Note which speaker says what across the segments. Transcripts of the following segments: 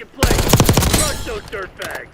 Speaker 1: in place. Rush those dirtbags.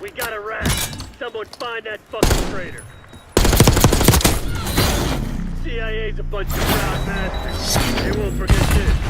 Speaker 1: We got a rat. Someone find that fucking traitor. CIA's a bunch of proud masters. They won't forget this.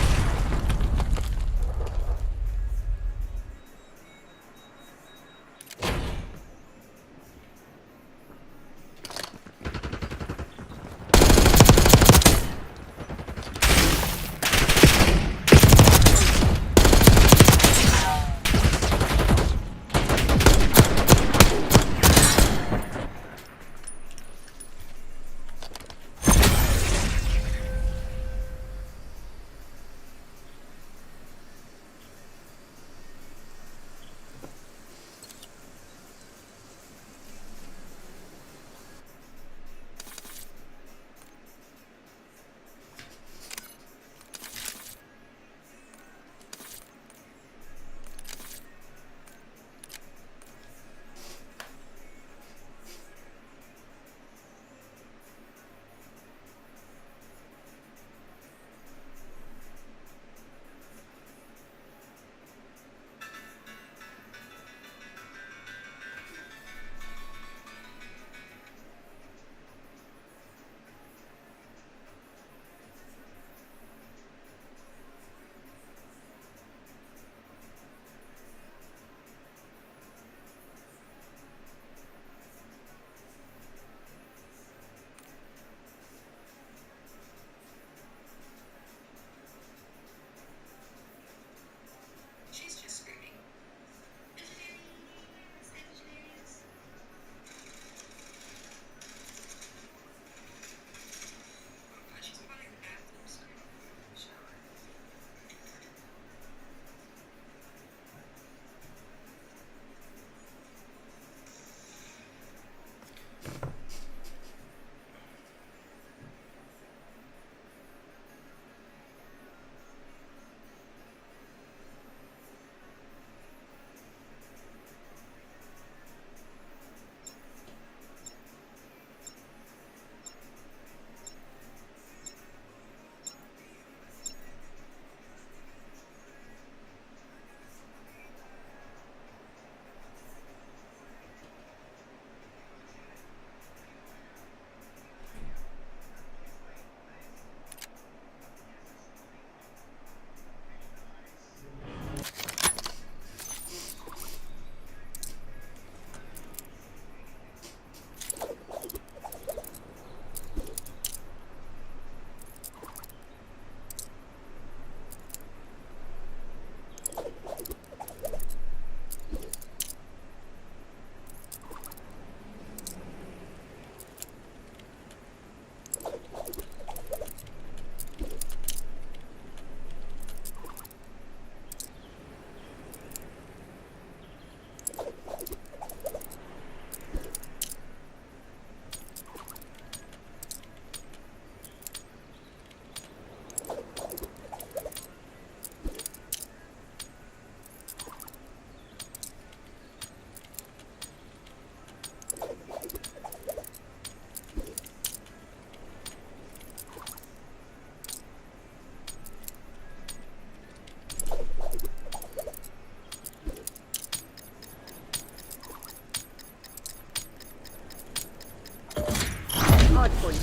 Speaker 2: hardpoint.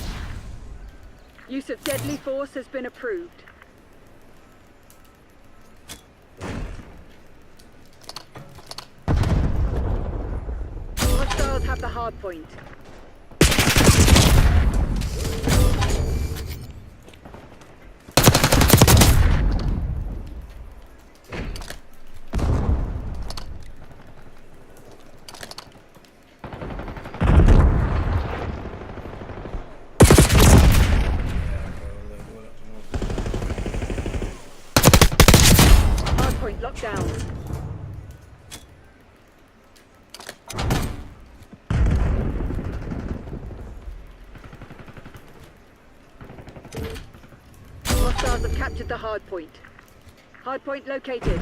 Speaker 2: Use of deadly force has been approved. Hostiles have the hardpoint. Hardpoint locked down. Hostiles have captured the hardpoint. Hardpoint located.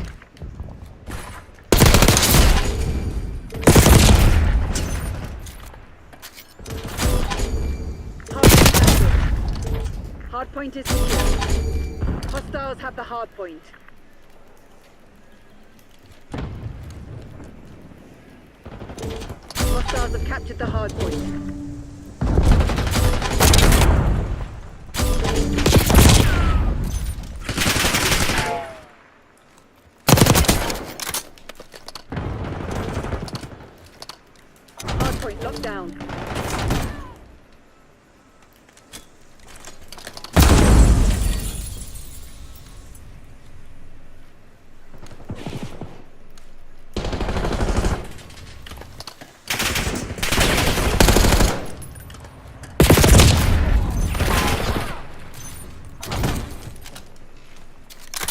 Speaker 2: Hardpoint is secure. Hostiles have the hardpoint. Hostiles have captured the hardpoint. Hardpoint locked down.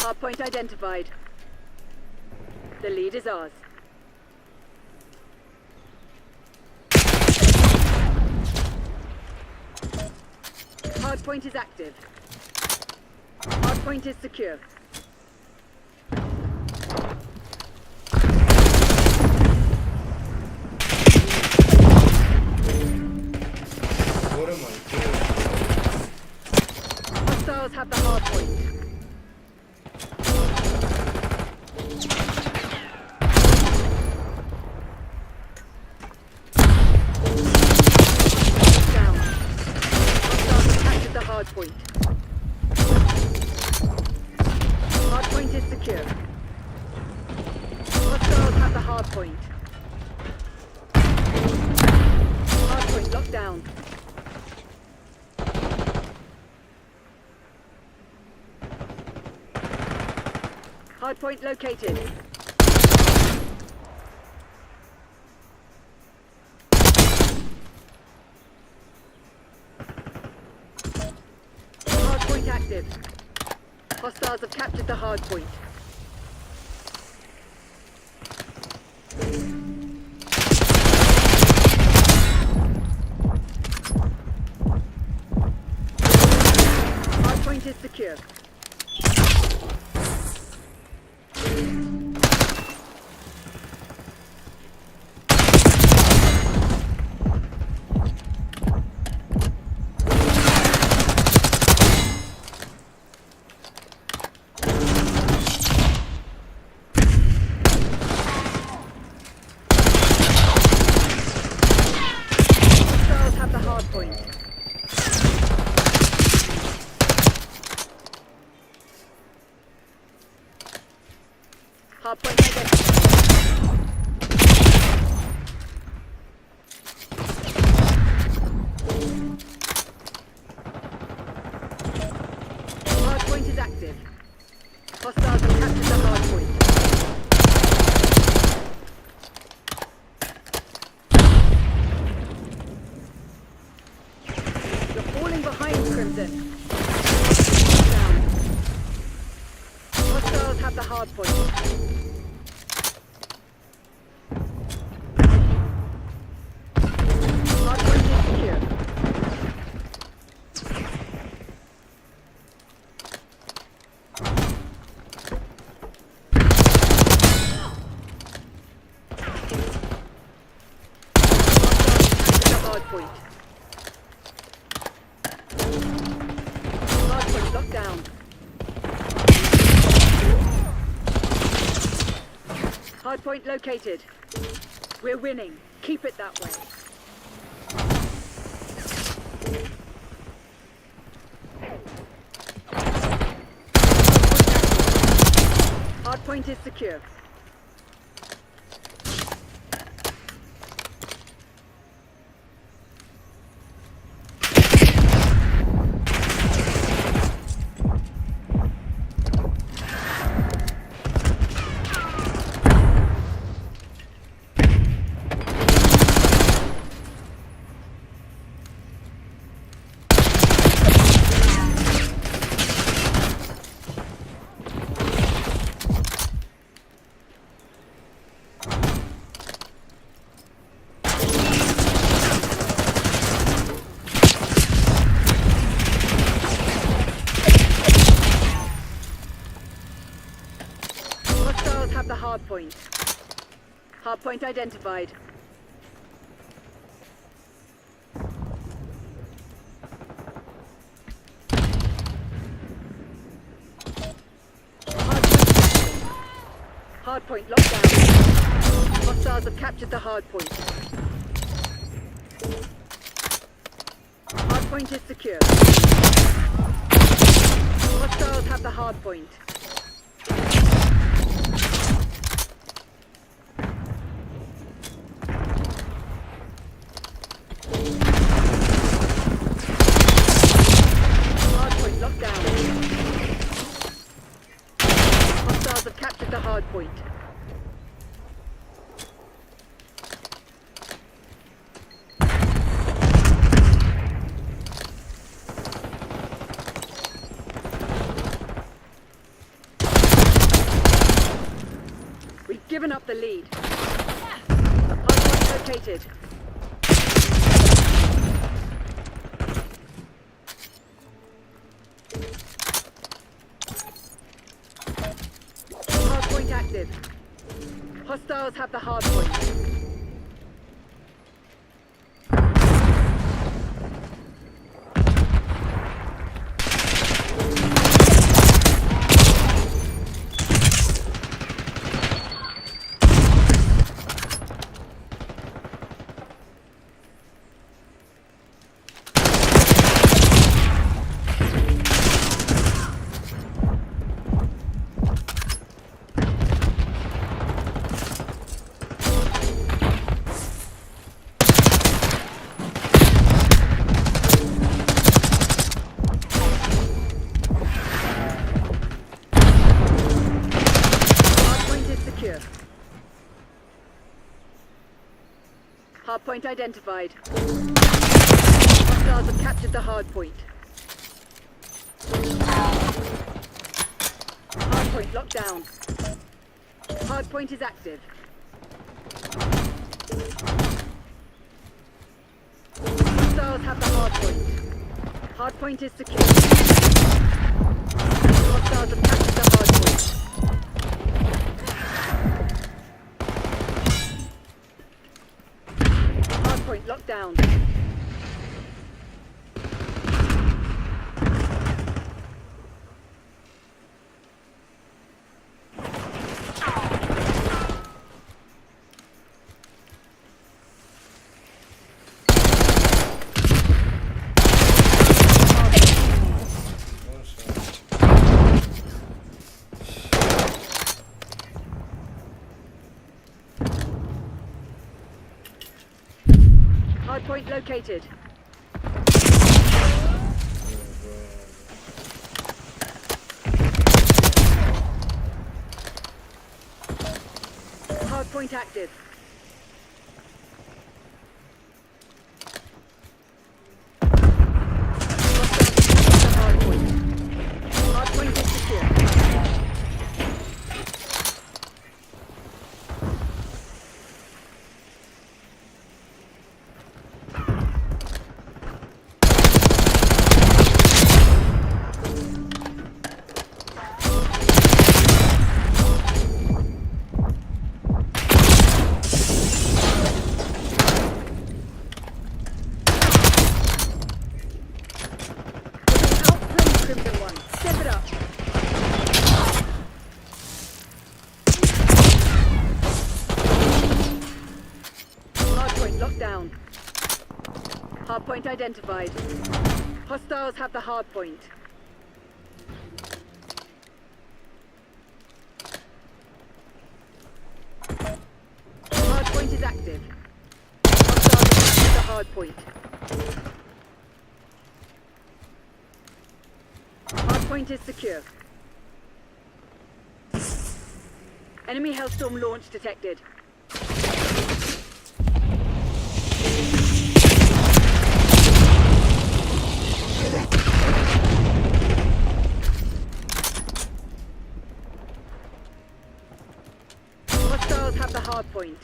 Speaker 2: Hardpoint identified. The lead is ours. Hardpoint is active. Hardpoint is secure.
Speaker 3: What am I doing?
Speaker 2: Hostiles have the hardpoint. Down. Hostiles have captured the hardpoint. Hardpoint is secure. Hostiles have the hardpoint. Hardpoint locked down. Hardpoint located. Hardpoint active. Hostiles have captured the hardpoint. Hardpoint is secure. Hostiles have the hardpoint. Hardpoint identified. Hardpoint is active. Hostiles have captured the hardpoint. You're falling behind, Crimson. Down. Hostiles have the hardpoint. Hardpoint is secure. Hardpoint. Hardpoint locked down. Hardpoint located. We're winning. Keep it that way. is secure. Hostiles have the hard point. Hard point identified. Hard point locked down. Hostiles have captured the hard point. Hard point is secure. Hostiles have the hard point. Hard point locked down. Hostiles have captured the hard point. We've given up the lead. Hardpoint located. Hardpoint active. Hostiles have the hardpoint. Hardpoint identified. Hostiles have captured the hardpoint. Hardpoint locked down. Hardpoint is active. Hostiles have the hardpoint. Hardpoint is secure. Hostiles have captured the hardpoint. Hardpoint locked down. Hardpoint located. Hardpoint active. Hardpoint is secure. Hardpoint identified. Hostiles have the hardpoint. is active. Hostiles have captured the hard point. Hard point is secure. Enemy Hellstorm launch detected. Hostiles have the hard point.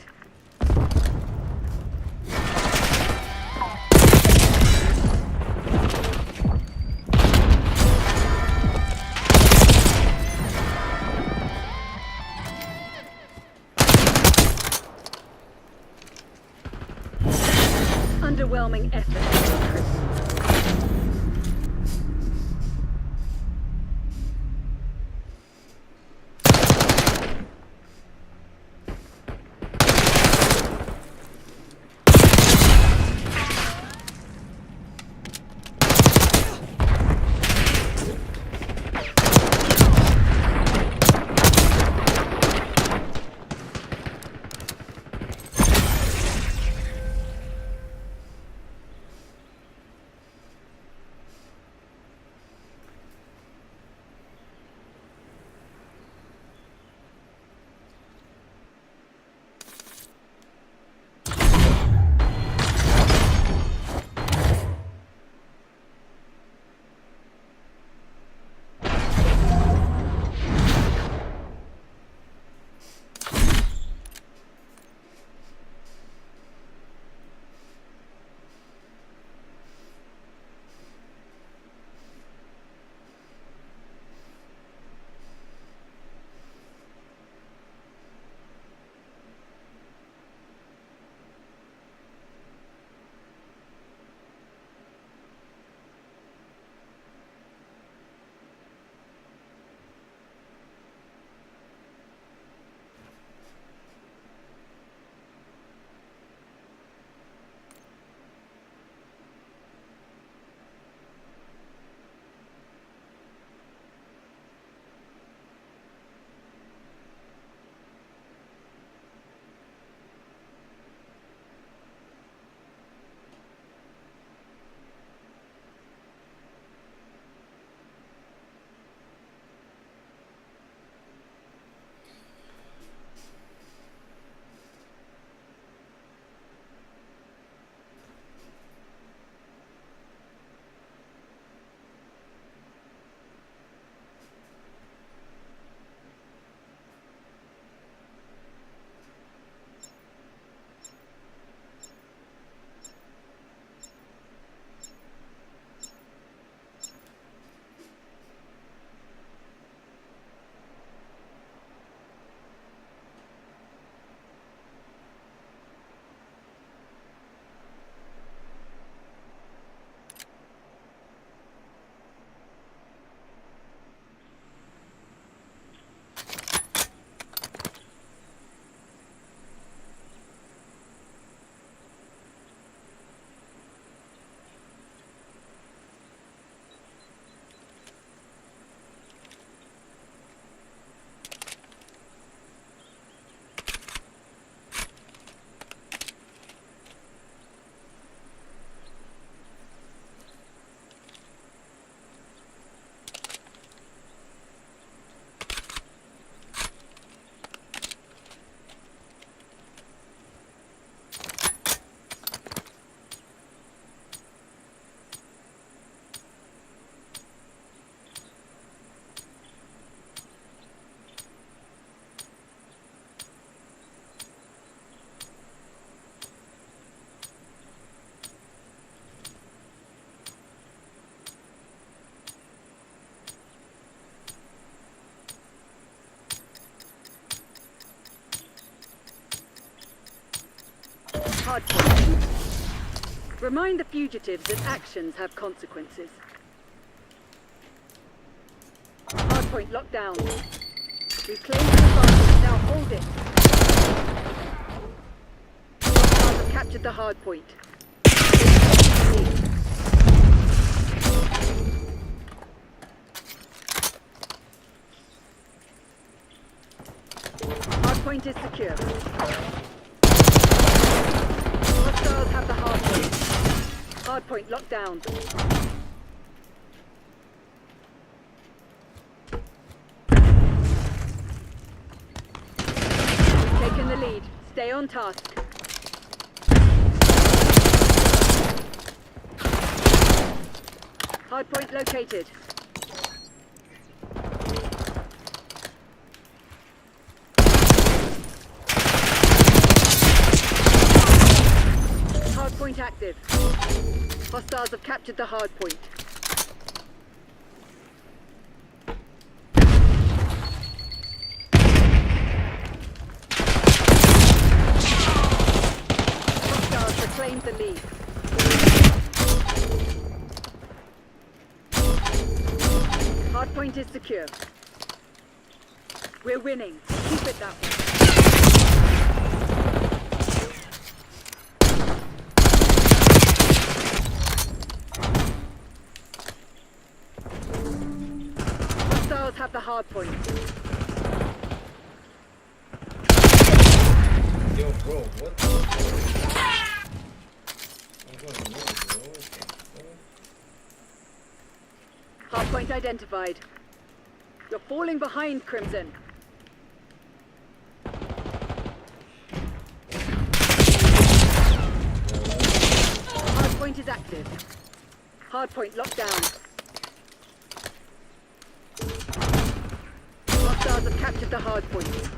Speaker 2: Underwhelming effort. Hardpoint. Remind the fugitives that actions have consequences. Hardpoint locked down. We've claimed the advantage, now hold it. Hostiles have captured the hardpoint. Hardpoint is secure. Hardpoint locked down. Taking the lead. Stay on task. Hardpoint located. Hardpoint active. Hostiles have captured the hardpoint. Hostiles reclaimed the lead. Hardpoint is secure. We're winning. Keep it that way. Hostiles have the hardpoint.
Speaker 3: Yo, bro, what the fuck? I'm going to move, bro. What the fuck?
Speaker 2: Hardpoint identified. You're falling behind, Crimson. Hardpoint is active. Hardpoint locked down. Hostiles have captured the hardpoint.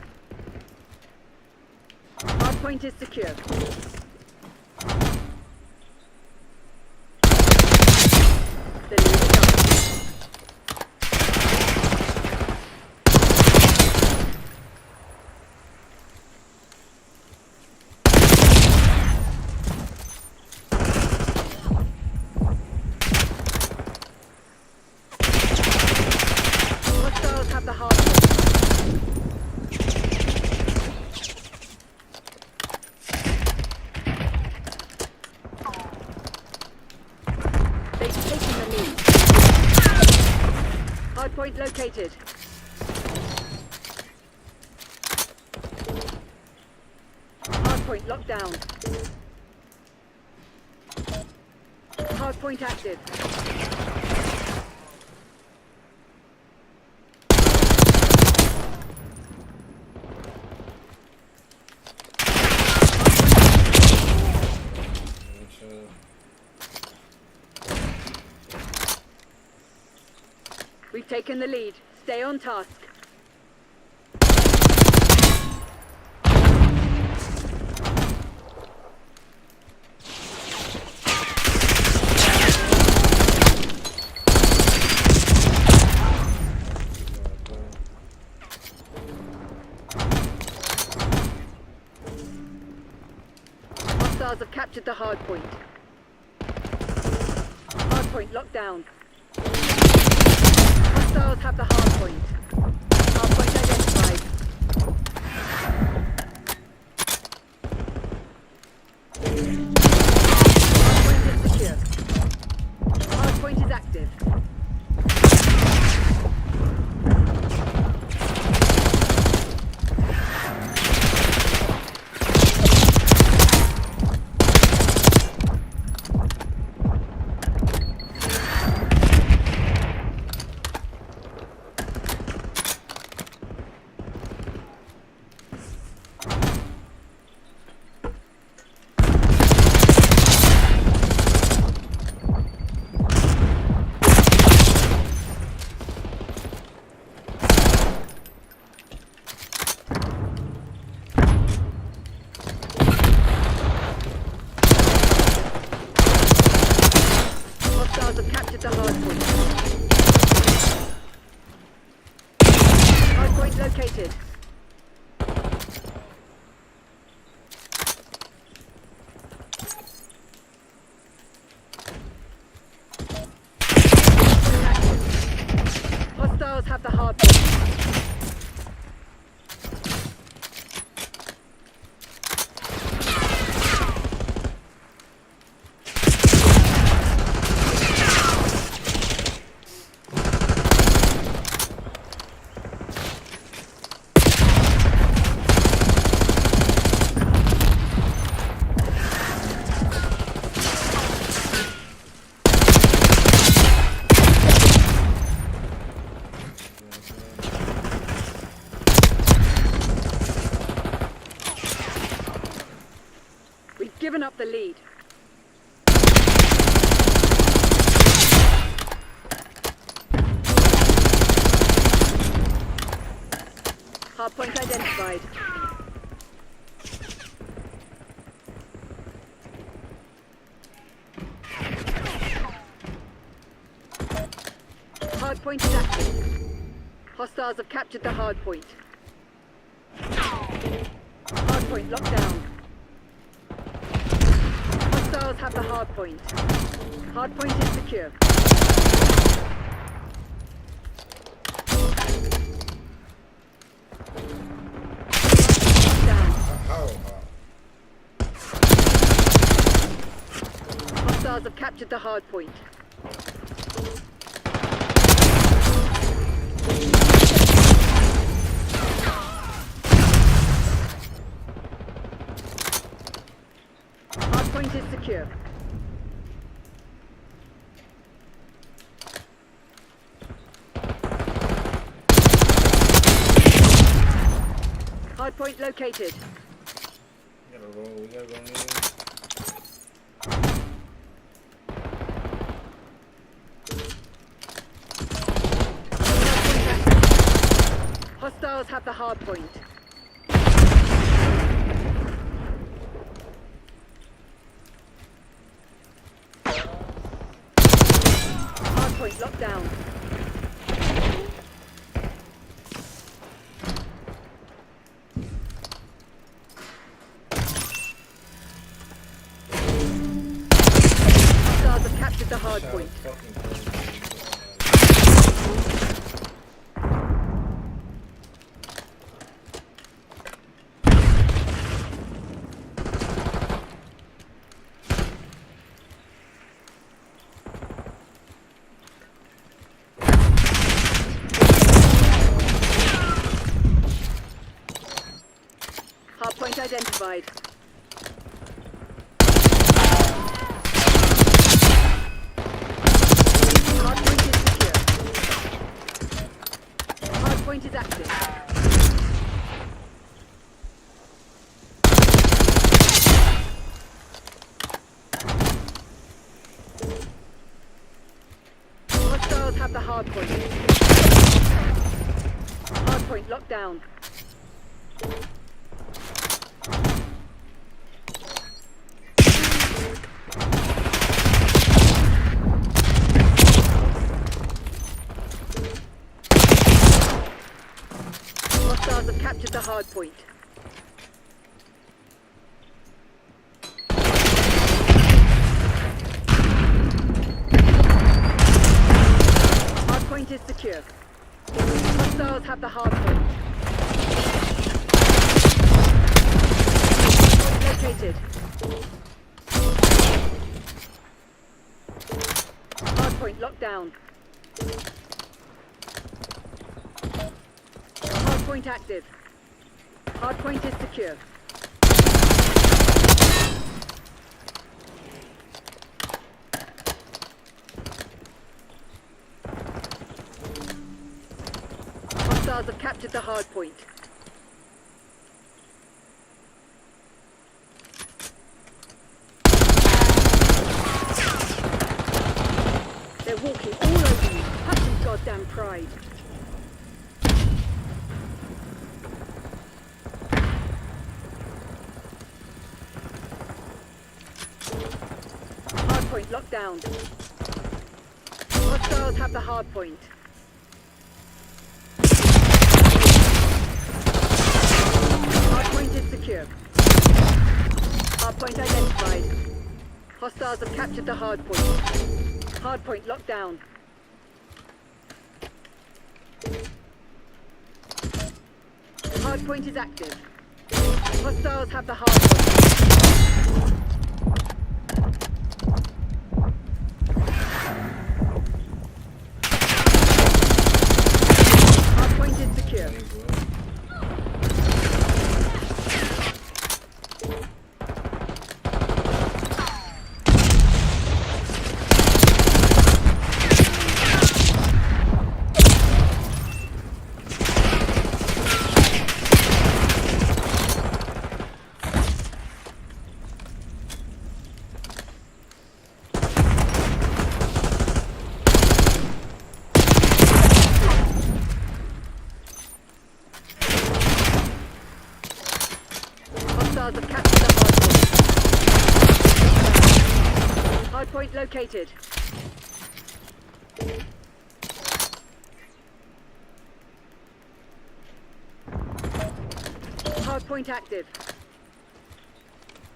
Speaker 2: Hardpoint is secure. The lead is up. Hostiles have the hardpoint. They've taken the lead. Hardpoint located. Hardpoint locked down. Hardpoint active. We've taken the lead. Stay on task. Hostiles have captured the hardpoint. Hardpoint locked down. Hostiles have the hardpoint. Hardpoint identified. Hardpoint is secure. Hardpoint is active. Hostiles have captured the hardpoint. Hardpoint located. Hostiles have the hardpoint. given up the lead. Hardpoint identified. Hardpoint is active. Hostiles have captured the hardpoint. Hardpoint locked down. Hostiles have the hardpoint. Hardpoint is secure. Down. Hostiles have captured the hardpoint. Hardpoint is secure. Hardpoint located.
Speaker 3: We gotta roll, we gotta go in.
Speaker 2: Hostiles have the hardpoint. Hardpoint locked down. Hostiles have captured the hardpoint. Hardpoint identified. Hardpoint is secure. Hardpoint is active. Hostiles have the hardpoint. Hardpoint locked down. Hostiles have captured the hardpoint. Hardpoint is secure. Hostiles have the hardpoint. Hardpoint located. Hardpoint locked down. Hardpoint active. Hardpoint is secure. Hostiles have captured the hardpoint. They're walking all over you. Have some goddamn pride. Hardpoint locked down. Hostiles have the hardpoint. Hardpoint is secure. Hardpoint identified. Hostiles have captured the hardpoint. Hardpoint locked down. Hardpoint is active. Hostiles have the hardpoint. Hardpoint is secure. Hostiles have captured the hardpoint. Hardpoint located. Hardpoint active.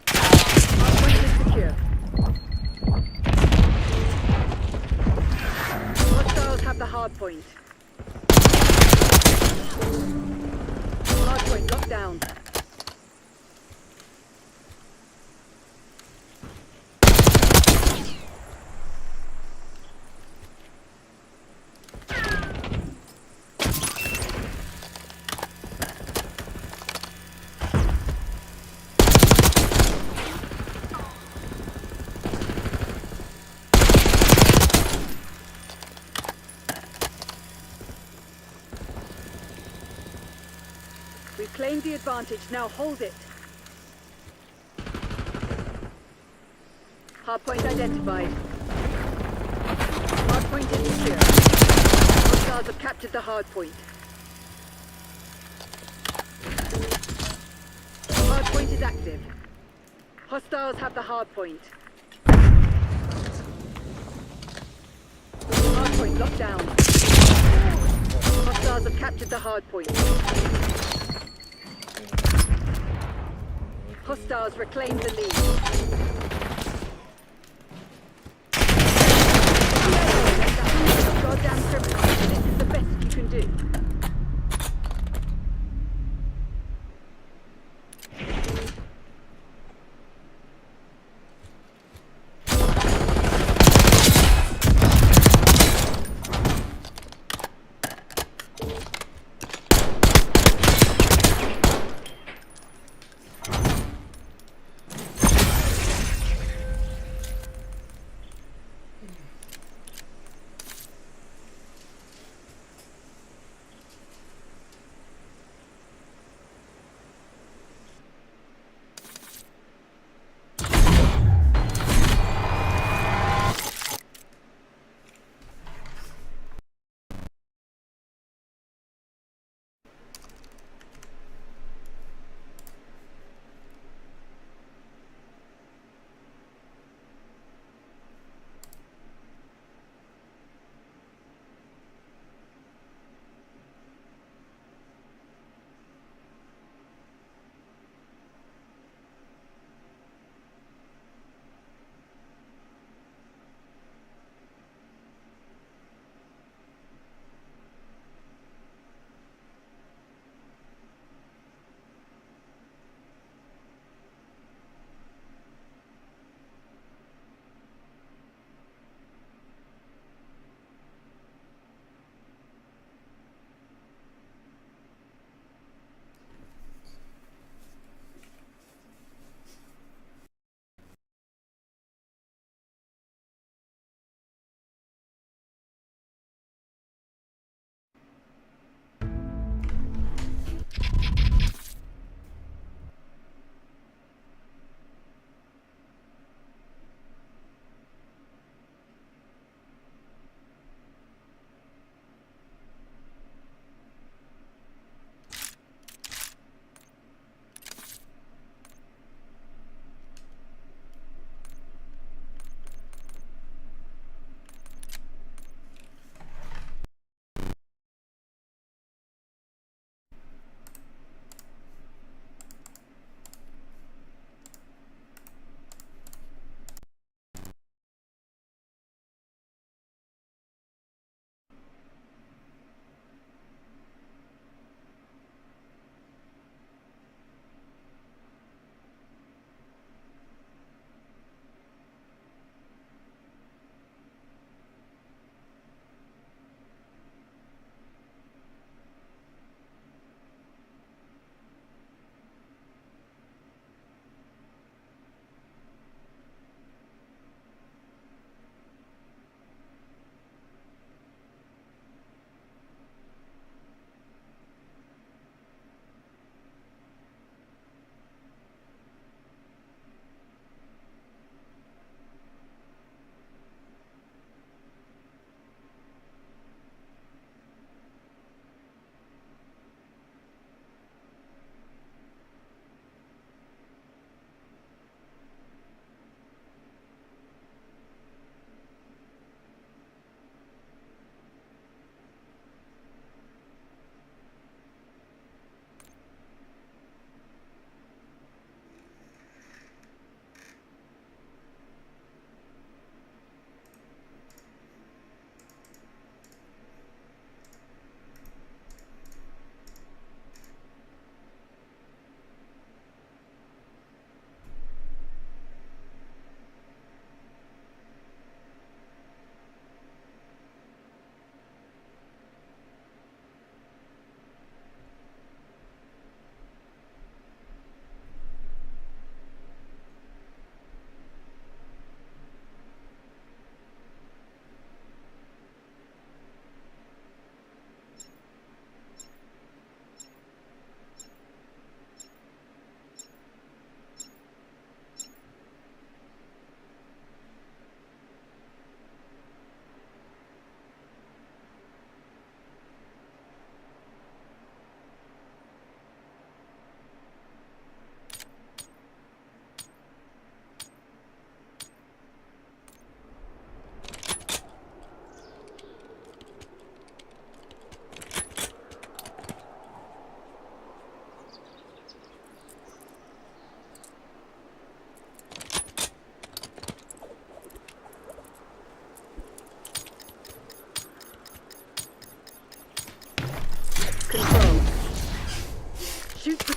Speaker 2: Hardpoint is secure. Hostiles have the hardpoint. Hardpoint locked down. We've claimed the advantage, now hold it. Hardpoint identified. Hardpoint is secure. Hostiles have captured the hardpoint. Hardpoint is active. Hostiles have the hardpoint. Hardpoint locked down. Hostiles have captured the hardpoint. Hostiles reclaim the lead. Goddamn criminal. This is the best you can do.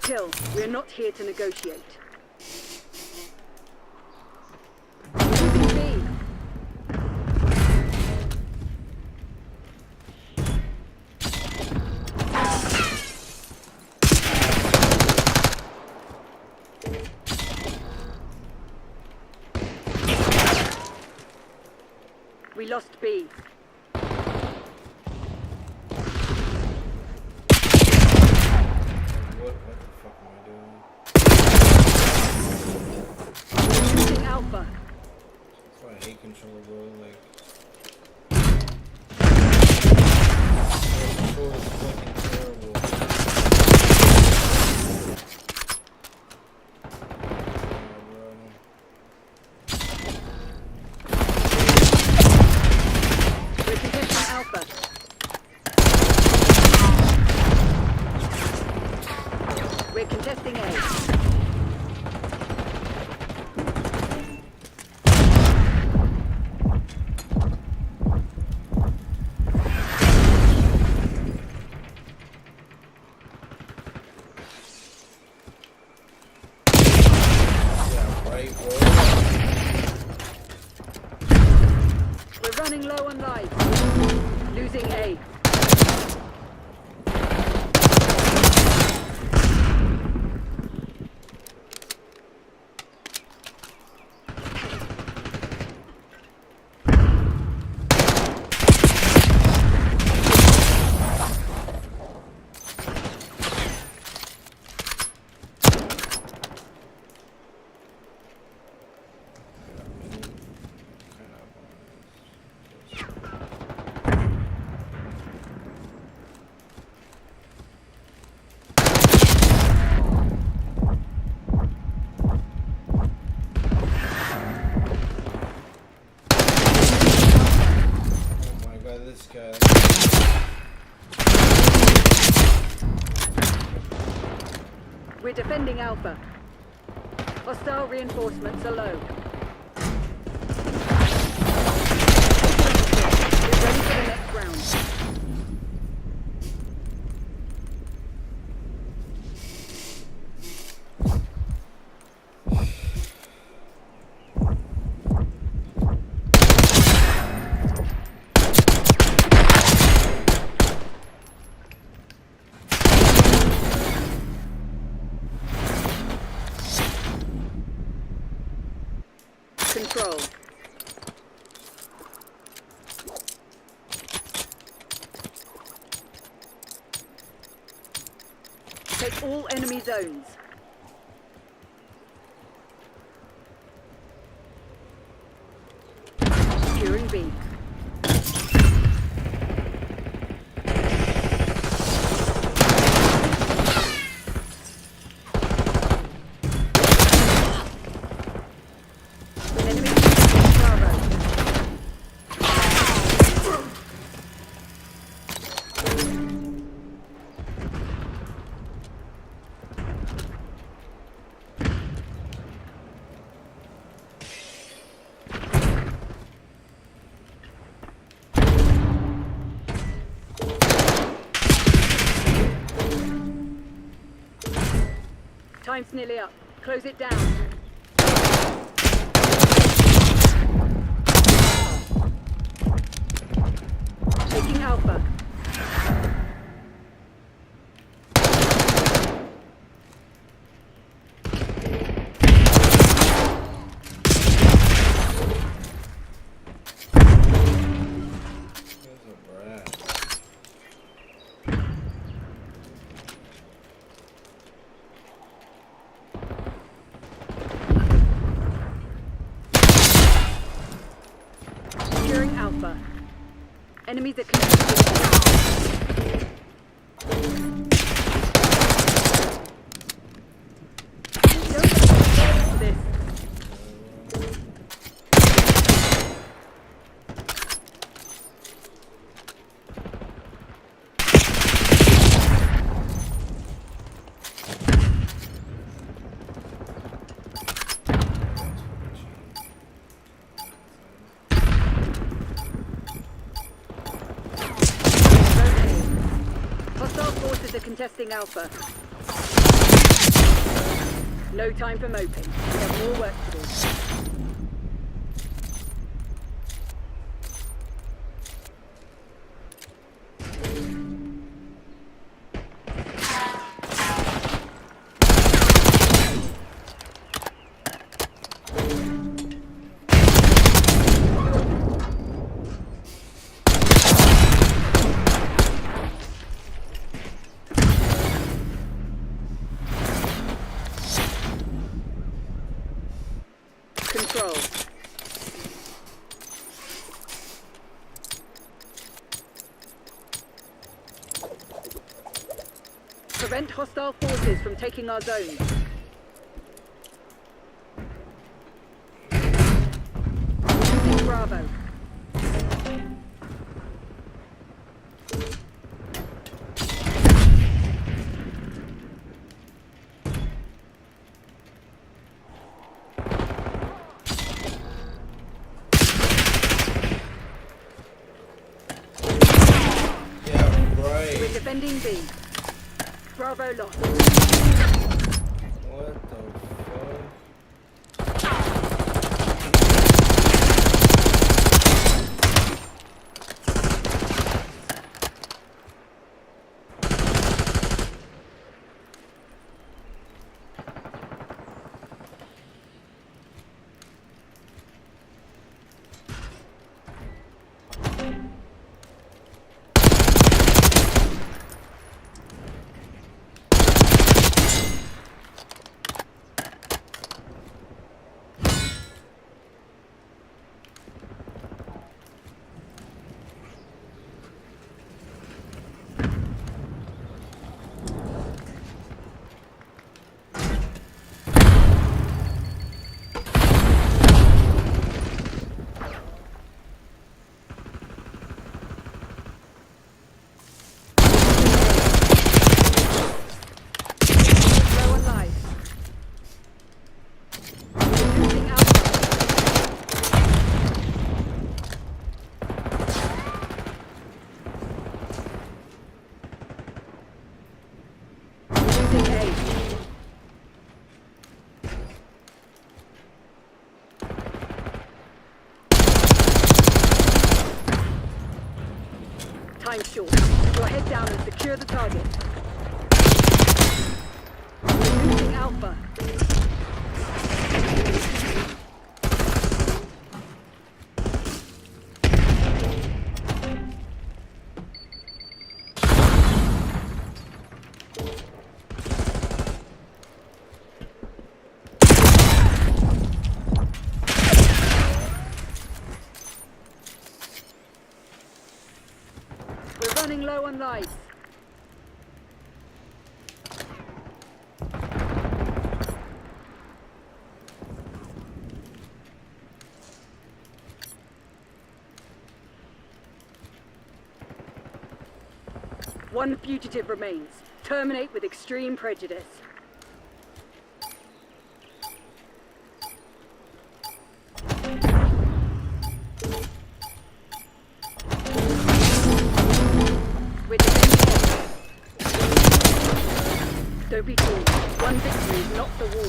Speaker 2: kill. We're not here to negotiate. Losing B. We lost B.
Speaker 3: What the fuck am I doing?
Speaker 2: Losing Alpha.
Speaker 3: That's why I hate control, bro. Like, control is fucking terrible.
Speaker 2: We're contesting Alpha. We're contesting A.
Speaker 3: Yeah, right, bro.
Speaker 2: We're running low on lives. Losing A.
Speaker 3: Oh my god, this guy.
Speaker 2: We're defending Alpha. Hostile reinforcements are low. We're ready for the next round. Control. Take all enemy zones. Securing B. Enemy Bravo. Time's nearly up. Close it down. Taking Alpha.
Speaker 3: There's a brat.
Speaker 2: Securing Alpha. Enemies are connected. Don't let this. Hostile forces are contesting Alpha. No time for moping. We have more work to do. Control. Prevent hostile forces from taking our zone. Losing Bravo.
Speaker 3: Yeah,
Speaker 2: We're
Speaker 3: right.
Speaker 2: defending B. Bravo lost.
Speaker 3: What the fuck? Low on life. Losing Alpha. Losing A. Time short. Go head down and secure the target. Losing Alpha. We're running low on lives. One fugitive remains. Terminate with extreme prejudice. We're defending A. Don't be fooled. One victory is not the war.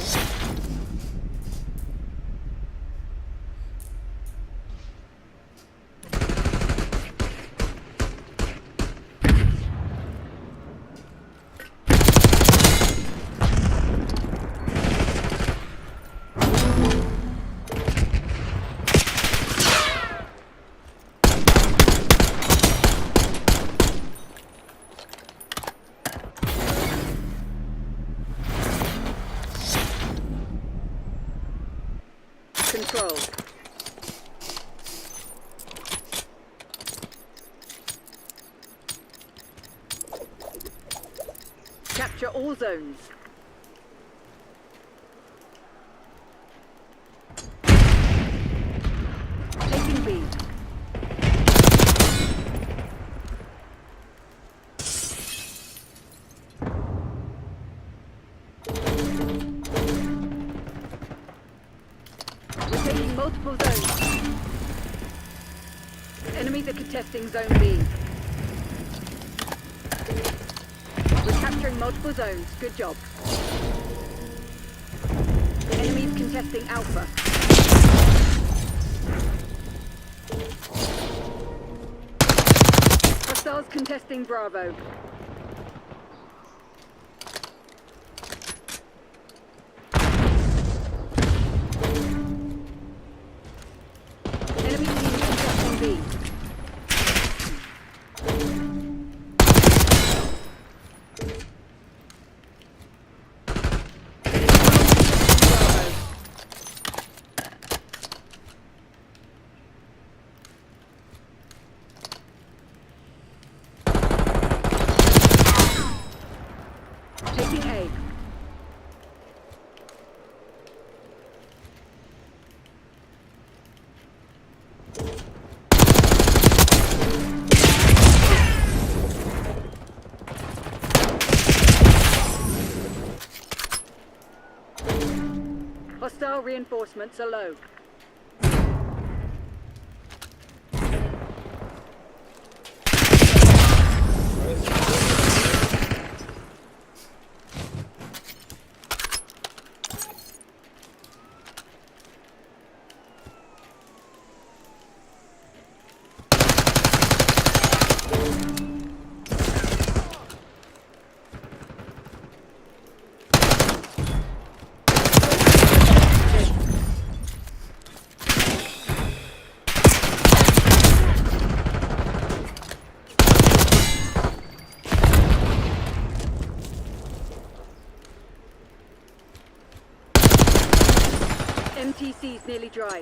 Speaker 3: Control. Capture all zones. Taking B. We're taking multiple zones. Enemies are contesting Zone B. We're capturing multiple zones. Good job.
Speaker 2: Enemies contesting Alpha. Hostiles contesting Bravo. Enemy team contesting B. Taking A. Hostile reinforcements are low. MTC's nearly dry.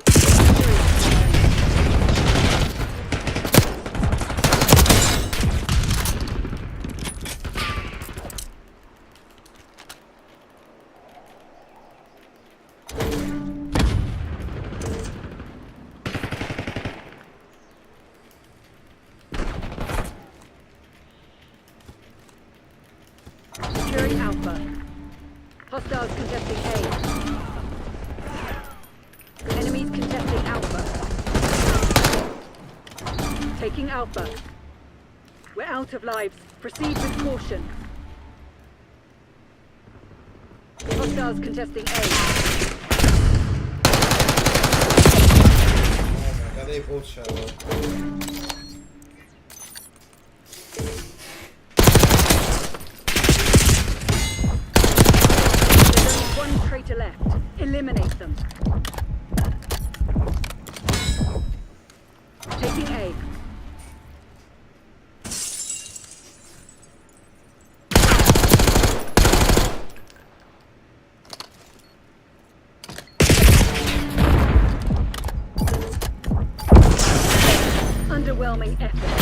Speaker 2: Securing Alpha. Hostiles contesting A. Enemies contesting Alpha. Taking Alpha. We're out of lives. Proceed with caution. Hostiles contesting A.
Speaker 3: Oh my god, they both shallow.
Speaker 2: There's only one traitor left. Eliminate them. Taking A. Underwhelming effort.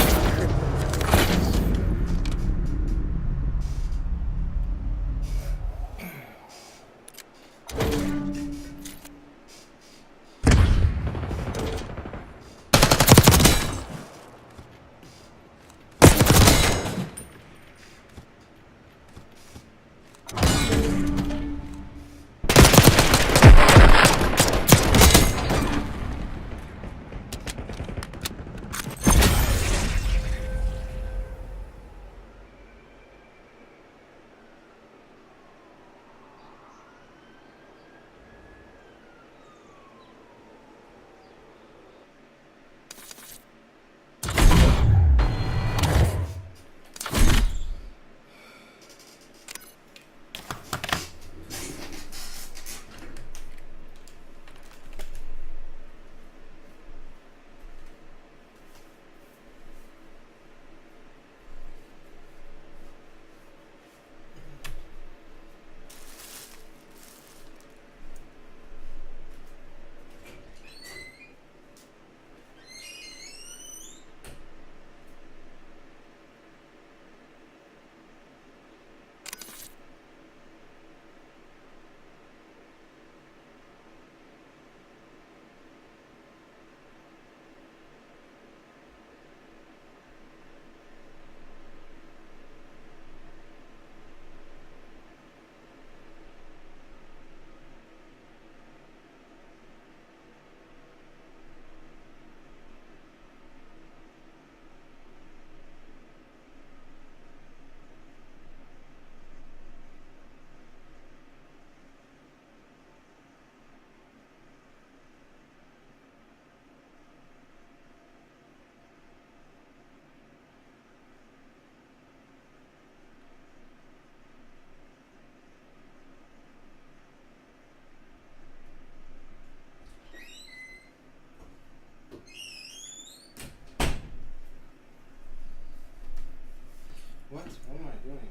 Speaker 3: What? What am I doing?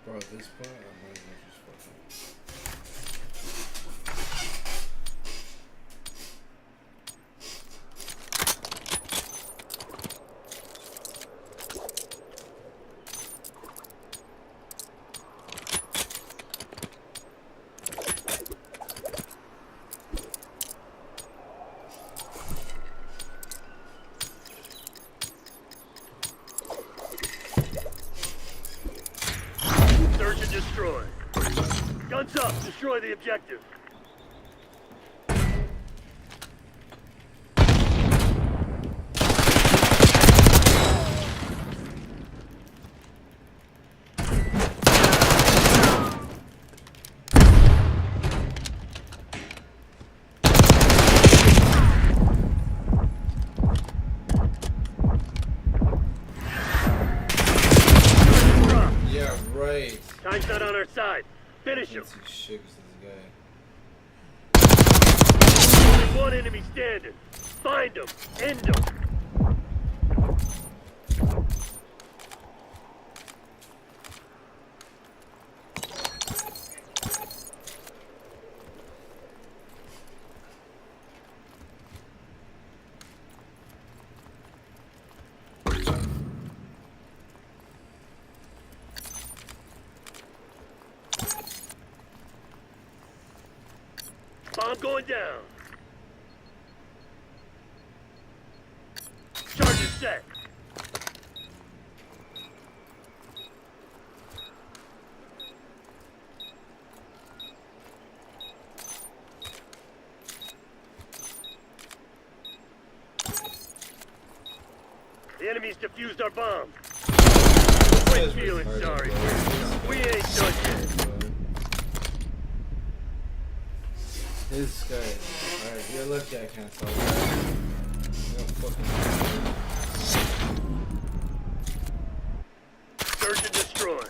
Speaker 3: Bro, at this point, I might as well just fucking.
Speaker 1: Search and destroy. Guns up. Destroy the objective. Drop.
Speaker 3: Yeah, right.
Speaker 1: Time's not on our side. Finish him.
Speaker 3: Fancy shit is this
Speaker 1: Only one enemy standing. Find him. End him. Bomb going down. Charge is set. The enemy's defused our bomb. Quit feeling sorry for yourself. We ain't done yet.
Speaker 3: This guy. Alright, you're lucky I can't solve that. I'm fucking.
Speaker 1: Search and destroy.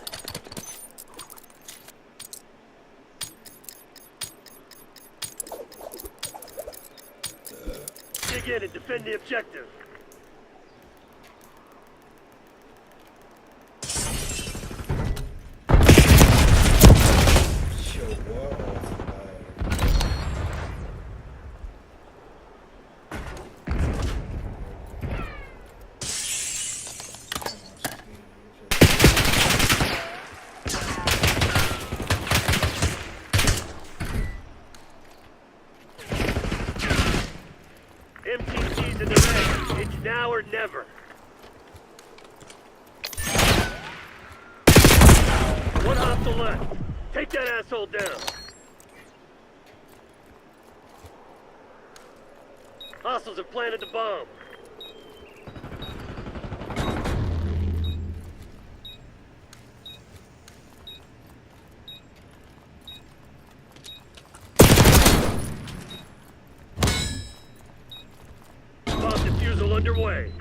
Speaker 1: Dig in and defend the objective.
Speaker 3: Yo, what?
Speaker 1: MTC's in the red. It's now or never. One hostile left. Take that asshole down. Hostiles have planted the bomb. Bomb defusal underway.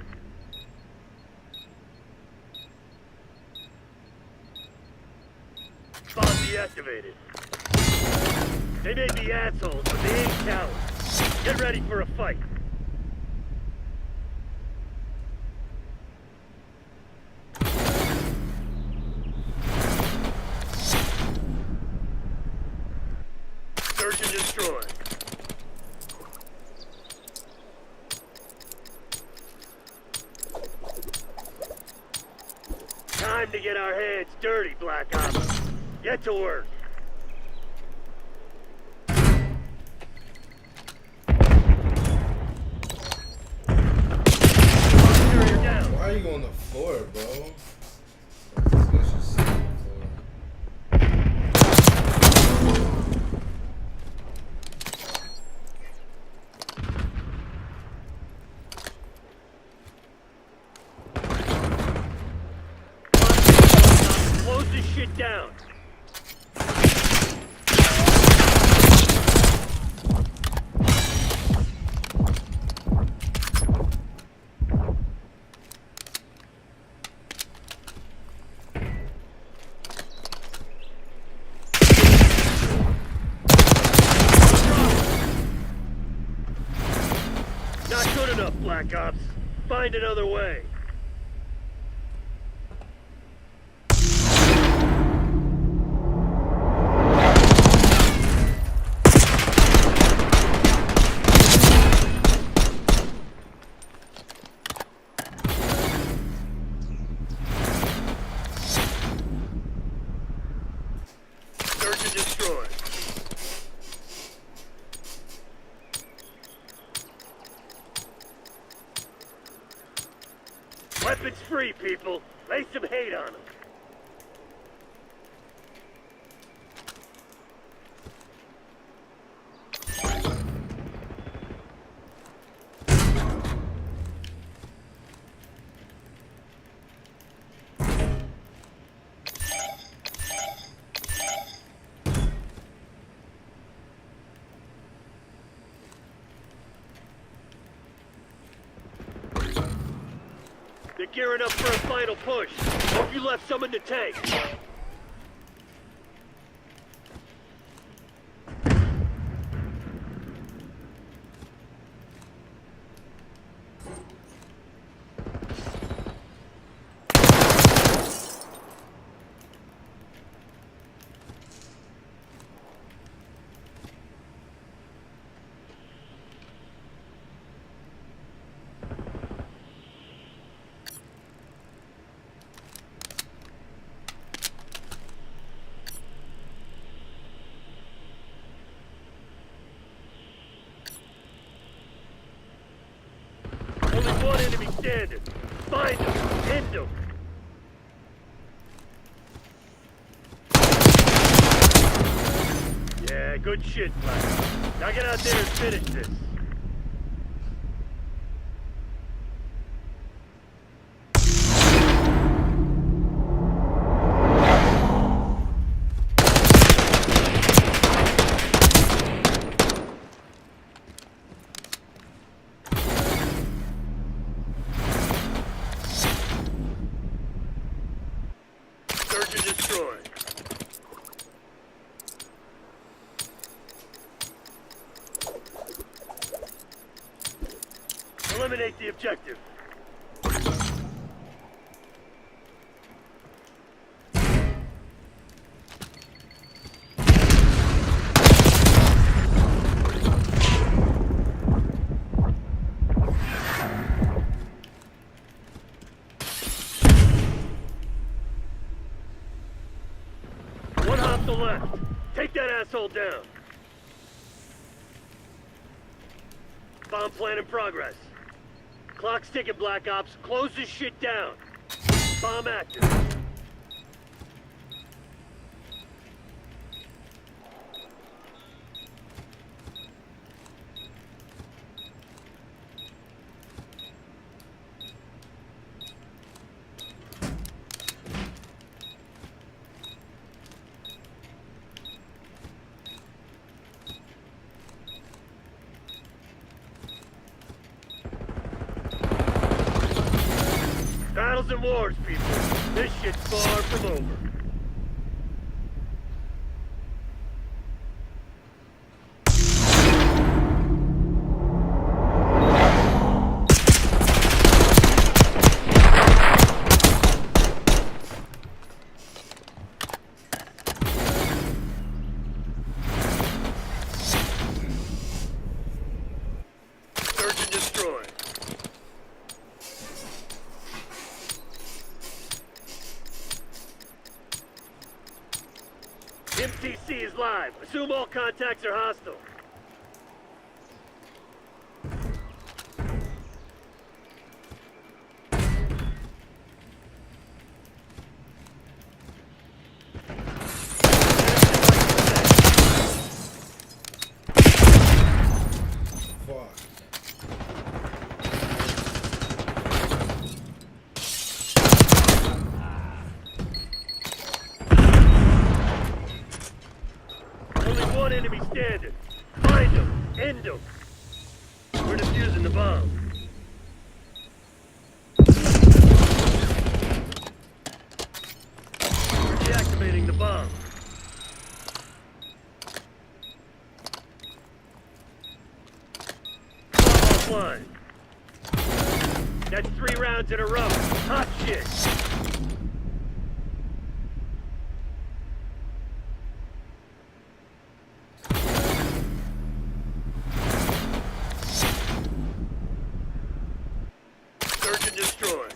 Speaker 1: Bomb deactivated. They may be assholes, but they ain't cowards. Get ready for a fight. Search and destroy. Time to get our hands dirty, Black Ops. Get to work. Carrier down.
Speaker 3: Why are you on the floor, bro? This guy's just sitting on the floor.
Speaker 1: Close this shit down. Not good enough, Black Ops. Find another way. people. Lay some hate on them. They're gearing up for a final push. Hope you left some in the tank. Only one enemy standing. Find him. End him. Yeah, good shit, Black. Now get out there and finish this. Search and destroy. Eliminate the objective. One hostile left. Take that asshole down. Bomb plan in progress. Clock's ticking, Black Ops. Close this shit down. Bomb active. Battles and wars, people. This shit's far from over. Search and destroy. MTC is live. Assume all contacts are hostile.
Speaker 3: Fuck.
Speaker 1: Only one enemy standing. Find him. End him. We're defusing the bomb. We're deactivating the bomb. Bomb offline. That's 3 rounds in a row. Hot shit. Search and destroy.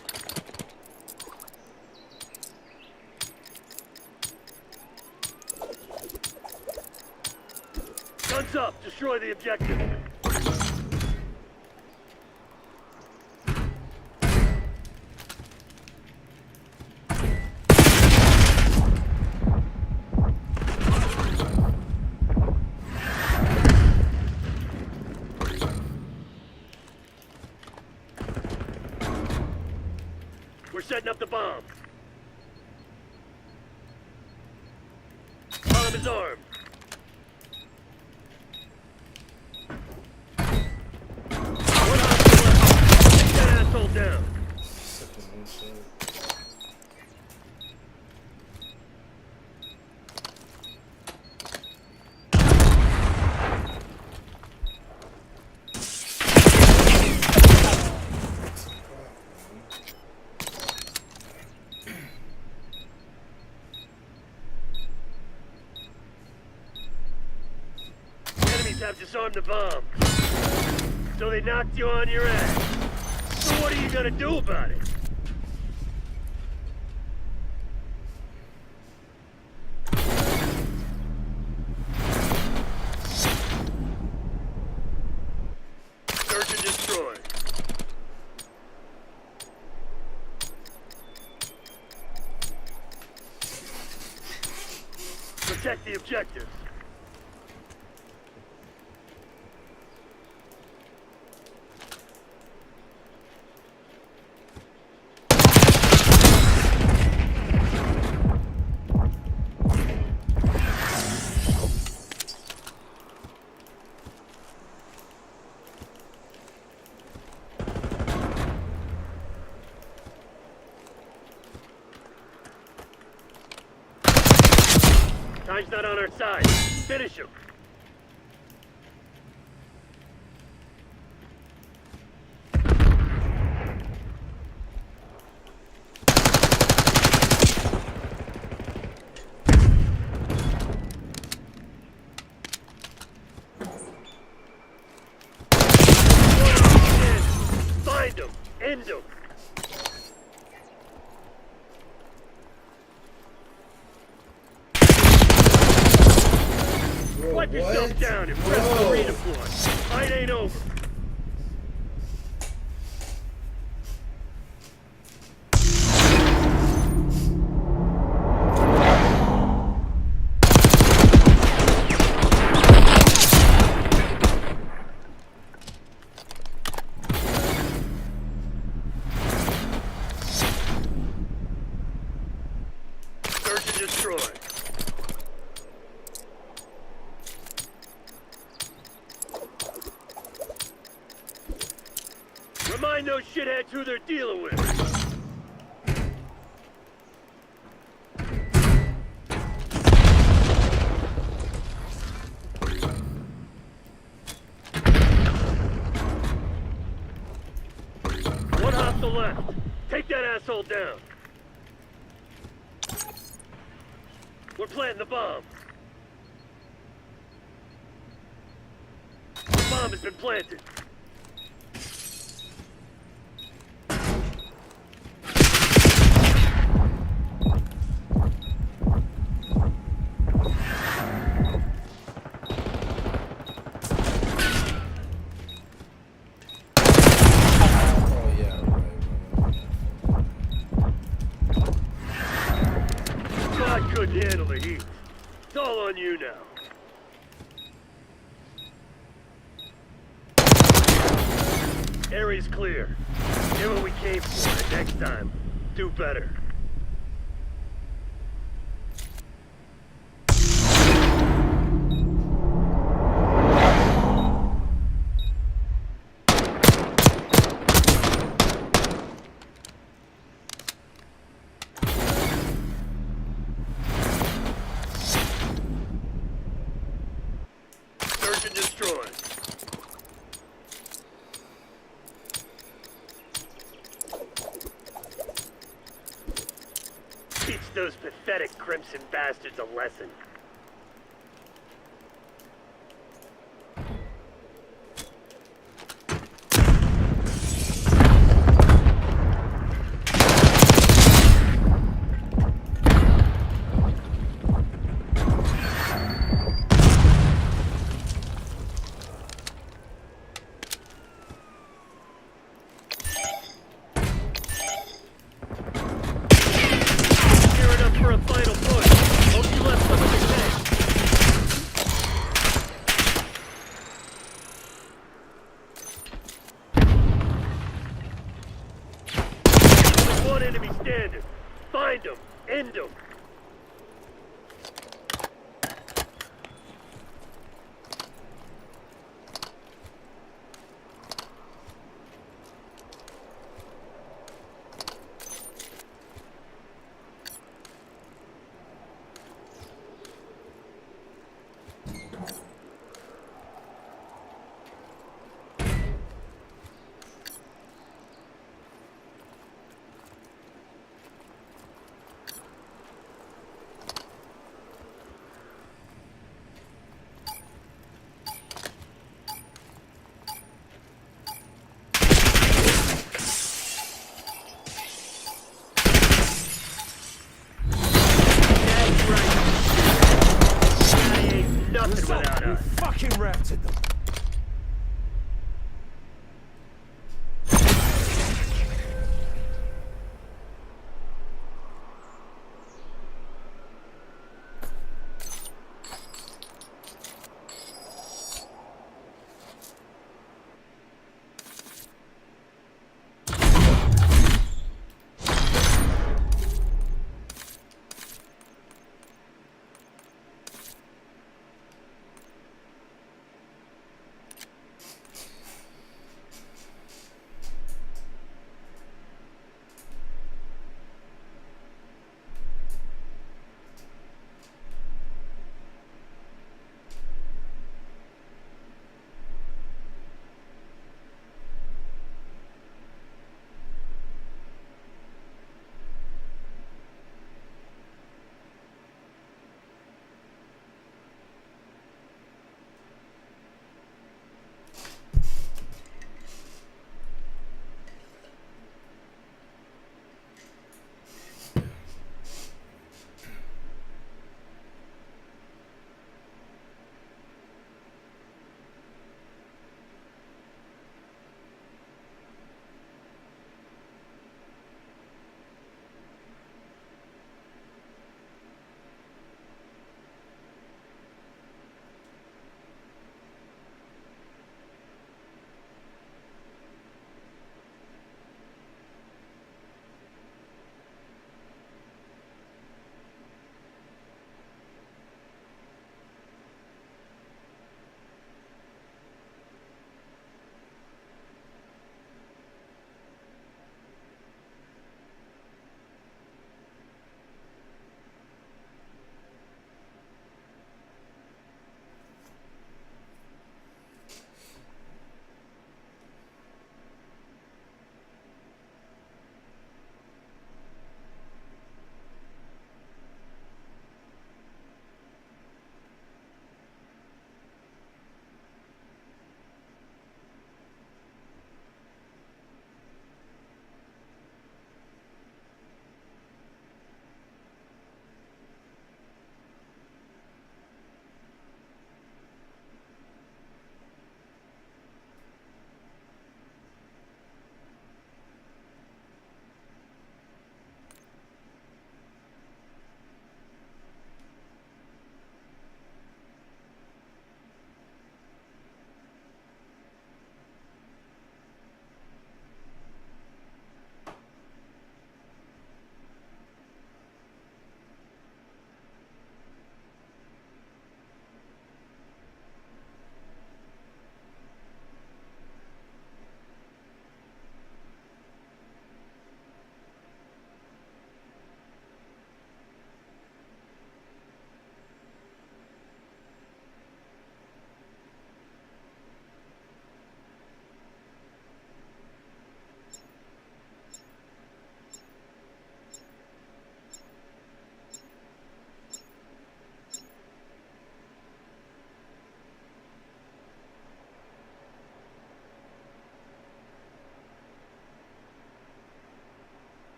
Speaker 1: Guns up. Destroy the objective. We're setting up the bomb. Bomb is armed. One hostile left. Take that asshole down.
Speaker 3: Second one shot.
Speaker 1: Enemies have disarmed the bomb. So they knocked you on your ass. So what are you gonna do about it? Search and destroy. Protect the objectives. Time's not on our side. Finish him. Find him. End him. Wipe yourself down and press the redeploy. Fight ain't over. Search and destroy. Remind those shitheads who they're dealing with. One hostile left. Take that asshole down. We're planting the bomb. The bomb has been planted. Couldn't handle the heat. It's all on you now. Area's clear. Get what we came for, and next time, do better. Search and destroy. Teach those pathetic Crimson bastards a lesson. For a final push. Hope you left some of the tank. Only one enemy abandoned. Find them. End them.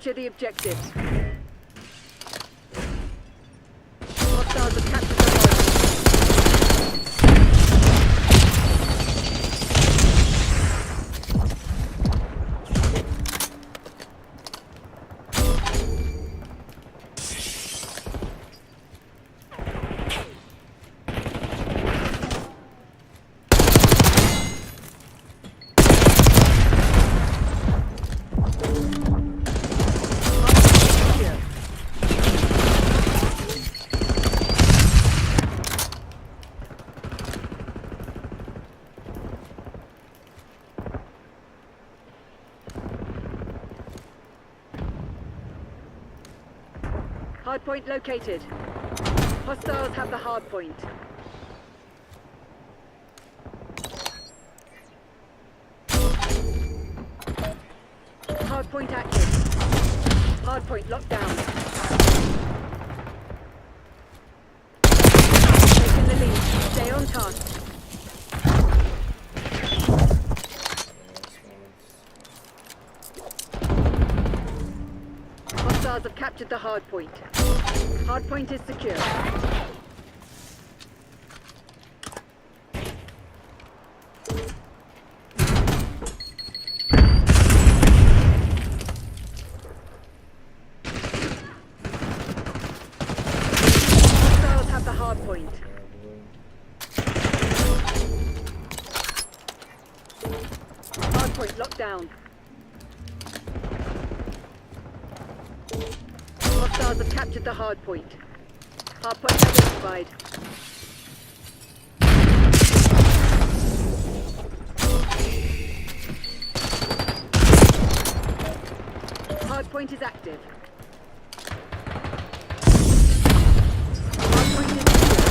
Speaker 2: Capture the objective. Hostiles have captured the hardpoint. Hardpoint located. Hostiles have the hardpoint. Hardpoint active. Hardpoint locked down. Taking the lead. Stay on task. Hostiles have captured the hardpoint. Hardpoint is secure. Hostiles have the hardpoint. Hardpoint locked down. Hostiles have captured the hardpoint. Hardpoint identified. Hardpoint is active. Hardpoint is secure.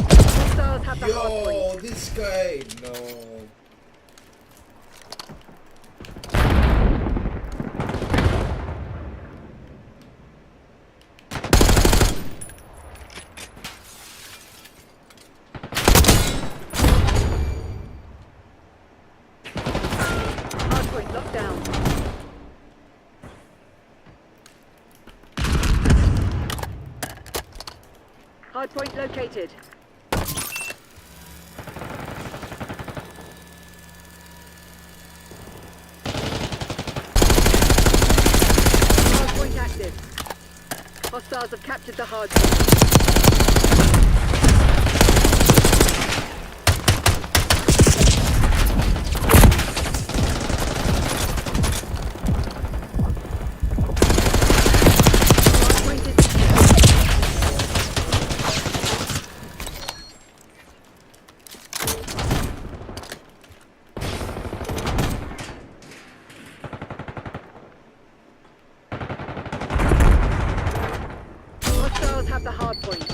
Speaker 2: Hostiles have the hardpoint.
Speaker 3: Yo, this guy. No.
Speaker 2: Hardpoint locked down. Hardpoint located. Hardpoint active. Hostiles have captured the hardpoint. Hardpoint is secure. Hostiles have the hardpoint.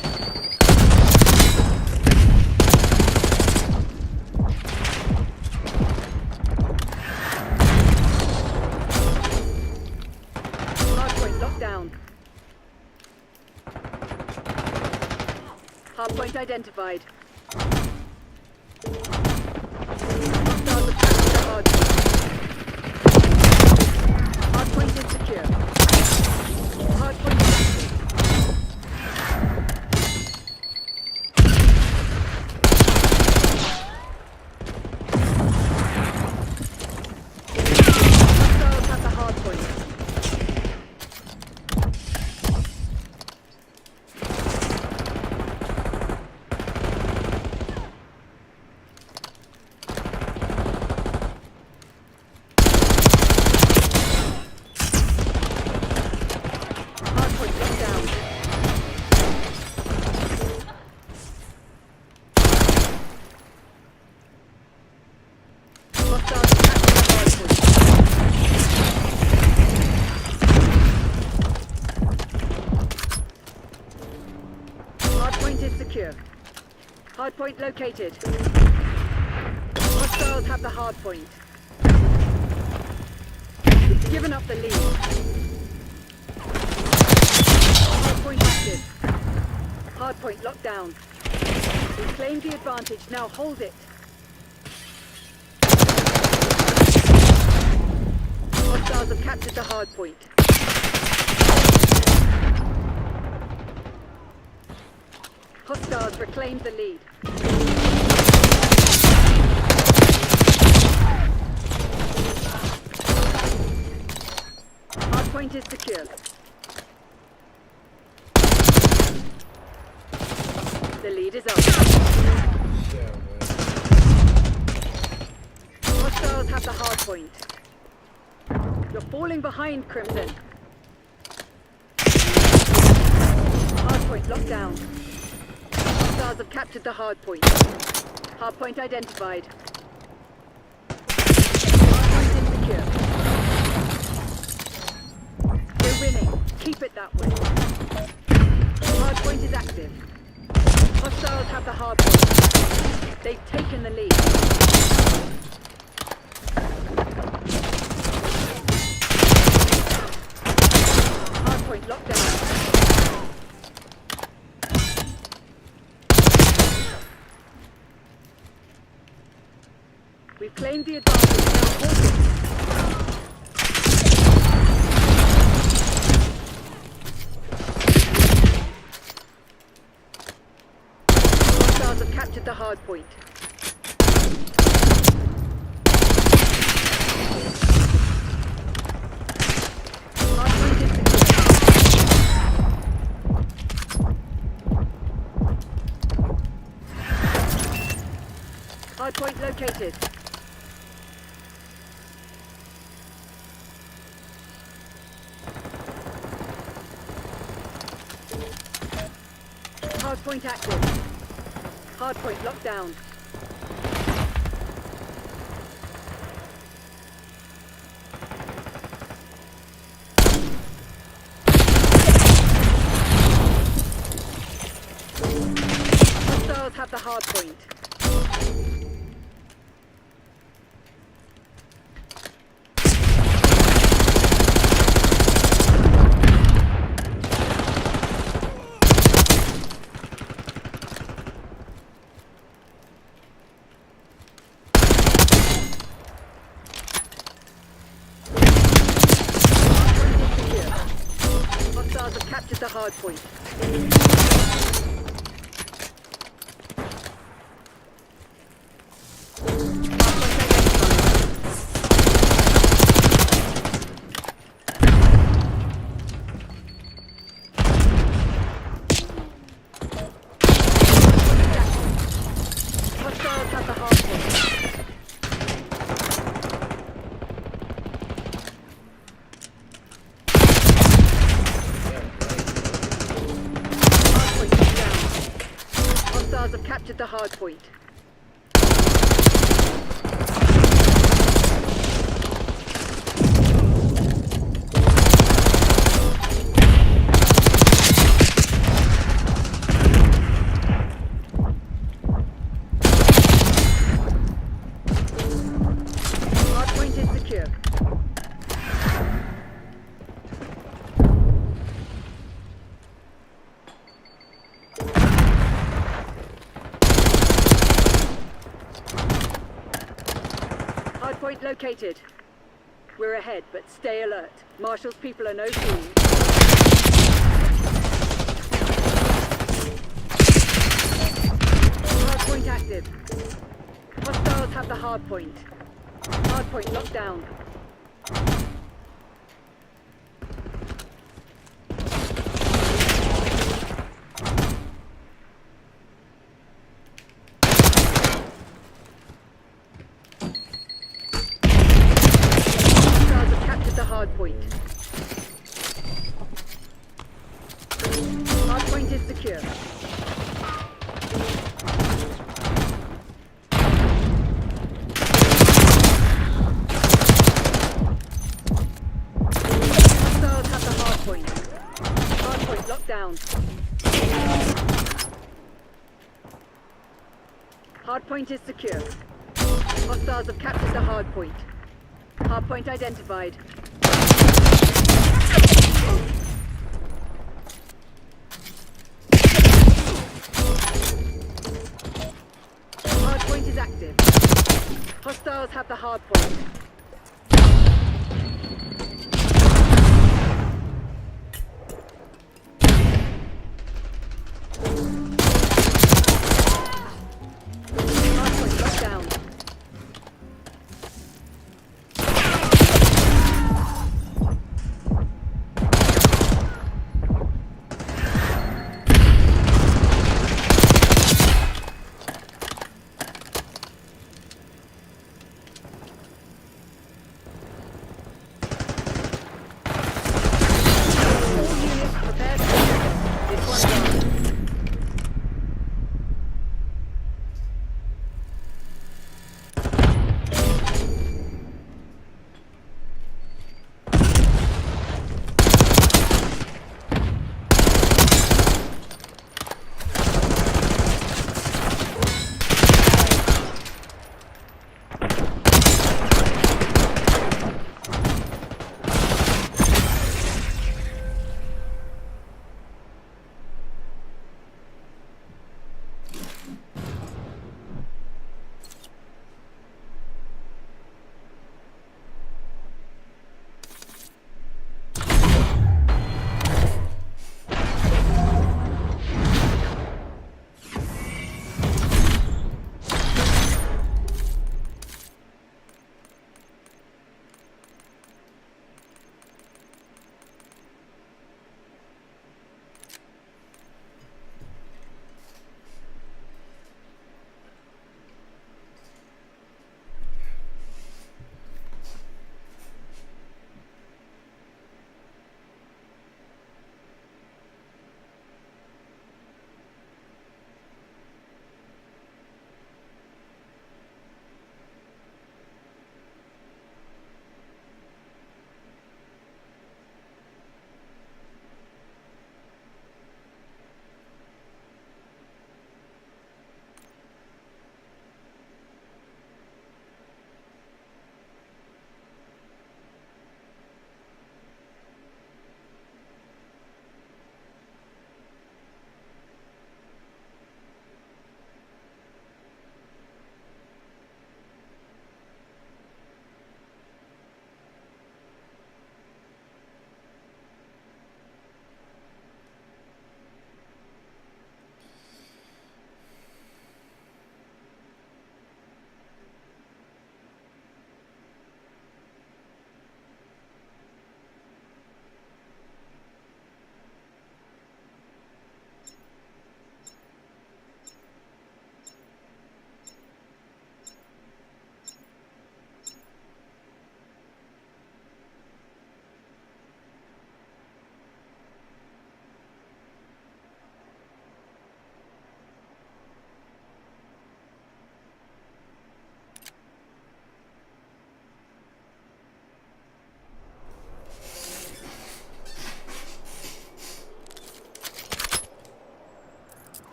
Speaker 2: Hardpoint locked down. Hardpoint identified. Hostiles have captured the hardpoint. Hardpoint is secure. Hardpoint is active. Hostiles have the hardpoint. Hardpoint locked down. Hostiles have captured the hardpoint. Hardpoint is secure. Hardpoint located. Hostiles have the hardpoint. Given up the lead. Hardpoint locked down. We've claimed the advantage, now hold it. Hostiles have captured the hardpoint. Hostiles reclaimed the lead. Hardpoint is secure. The lead is up.
Speaker 3: Yeah, man.
Speaker 2: Hostiles have the hardpoint. You're falling behind, Crimson. Hardpoint locked down. Hostiles have captured the hardpoint. Hardpoint identified. Hardpoint is secure. We're winning. Keep it that way. Hardpoint is active. Hostiles have the hardpoint. They've taken the lead. Hardpoint locked down. We've claimed the advantage. Now hold it. Hostiles have captured the hard point. Hard point is secure. Hard point located. Hardpoint active. Hardpoint locked down. Hostiles have the hardpoint. Hostiles have captured the hard point. Hostiles have the hard point. Hostiles have captured the hard point. Hard point is secure. Hardpoint located. We're ahead, but stay alert. Marshall's people are no fools. Hardpoint active. Hostiles have the hardpoint. Hardpoint locked down. The hard point. Hard point is secure. Hostiles have the hard point. Hard point locked down. Hard point is secure. Hostiles have captured the hard point. Hard point identified. have the hard point. Hard point locked down.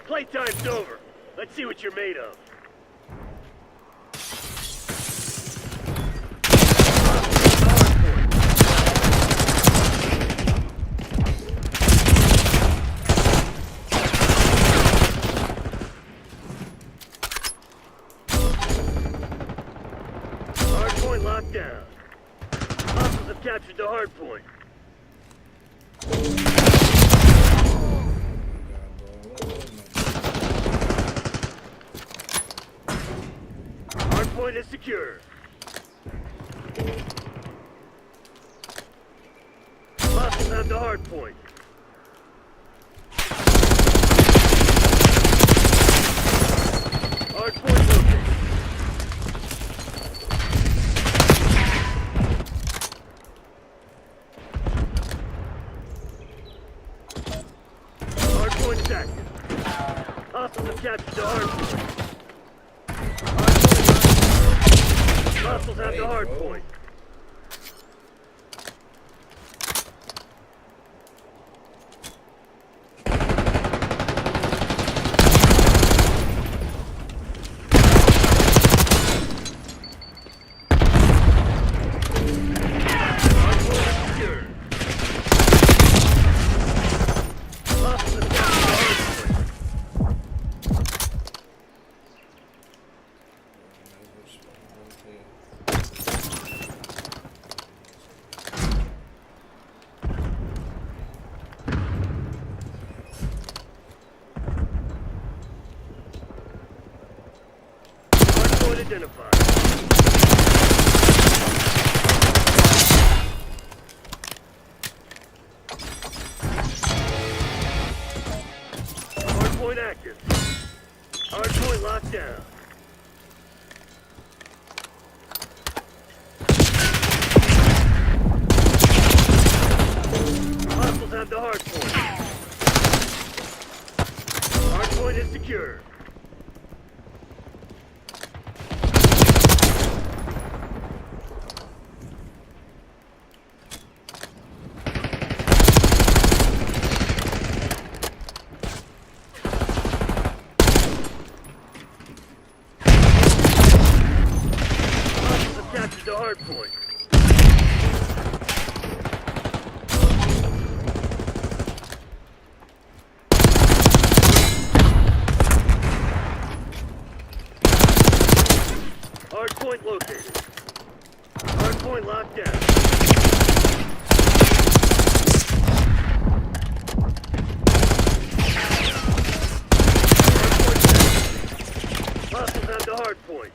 Speaker 1: Playtime's over. Let's see what you're made of. Hardpoint locked down. Hostiles have captured the hardpoint. Hardpoint is secure. Hostiles have the hard point. Hard point located. Hard point active. Hostiles have captured the hard point. Hostiles have the hard point. Identified. Hardpoint active. Hardpoint locked down. Hostiles have the hardpoint. Hardpoint is secure. Captured the hard point. Hard point located. Hard point locked down. Hostiles have the hard point.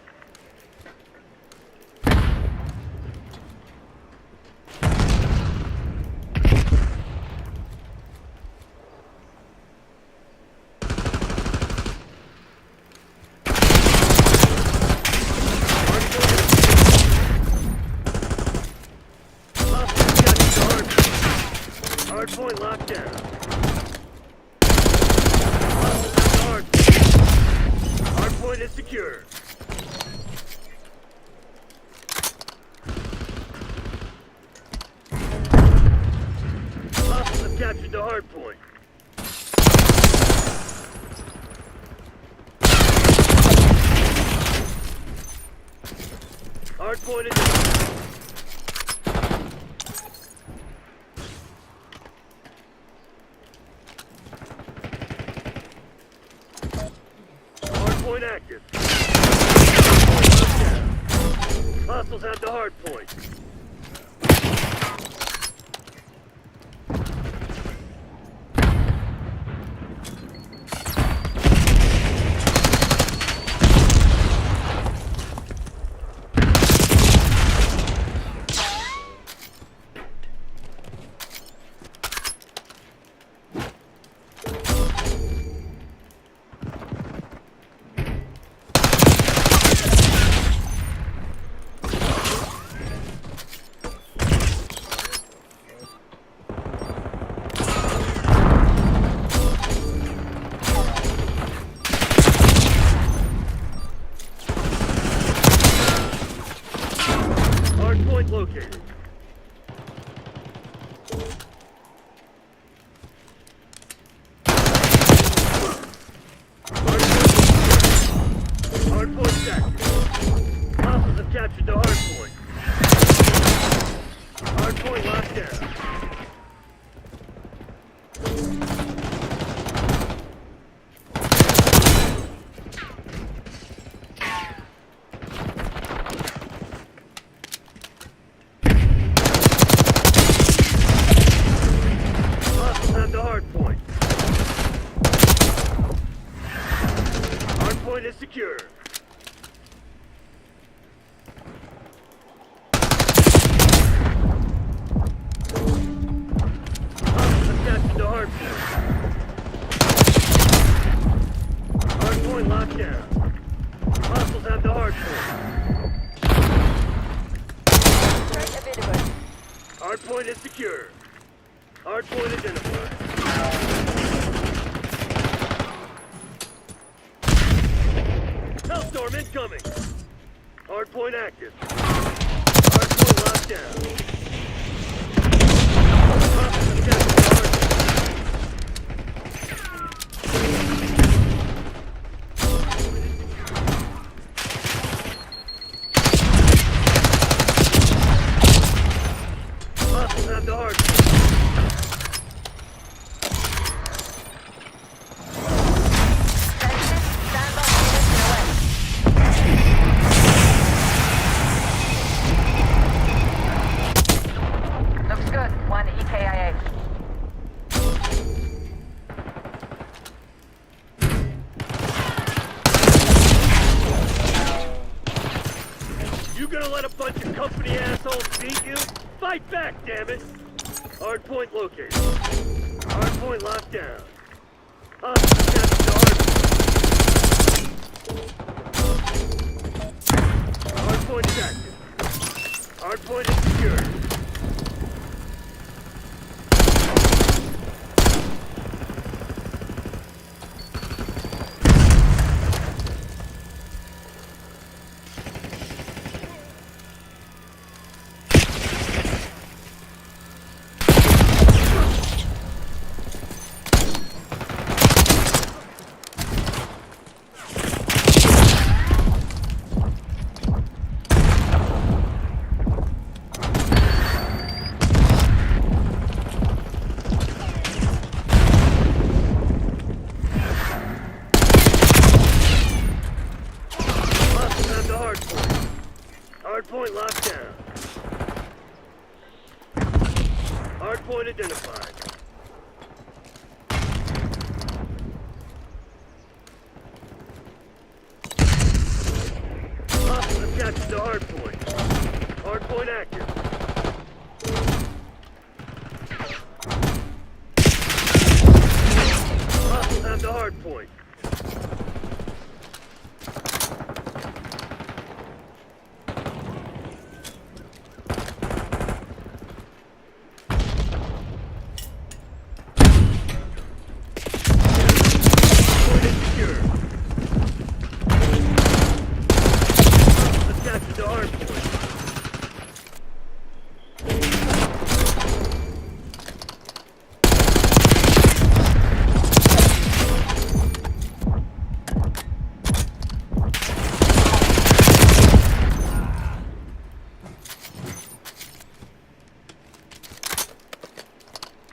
Speaker 1: Hardpoint locked down. Hardpoint is secure. Hostiles have captured the hardpoint. Hardpoint is Hardpoint active. Hostiles have the hard point. Hardpoint located. Hardpoint active. Hostiles have captured the hardpoint. Hardpoint locked down. Hostiles have the hardpoint. Hardpoint is secure. Hardpoint locked down. Hostiles have the hardpoint.
Speaker 4: Threat available.
Speaker 1: Hardpoint is secure. Hardpoint identified. Hellstorm incoming. Hardpoint active. Hardpoint locked down. Hostiles have captured the hardpoint. Hostiles have the hardpoint.
Speaker 4: Stand by units away. Looks good. One EKIA.
Speaker 1: You gonna let a bunch of company assholes beat you? Fight back, damn it! Hardpoint located. Hardpoint locked down. Hostiles captured the hardpoint. Hardpoint is active. Hardpoint is secured. Hostiles have the hardpoint. Hardpoint locked down. Hardpoint identified. Hostiles have captured the hardpoint. Hardpoint active. Hostiles have the hardpoint. Hardpoint is secure. Hostiles have captured the hardpoint.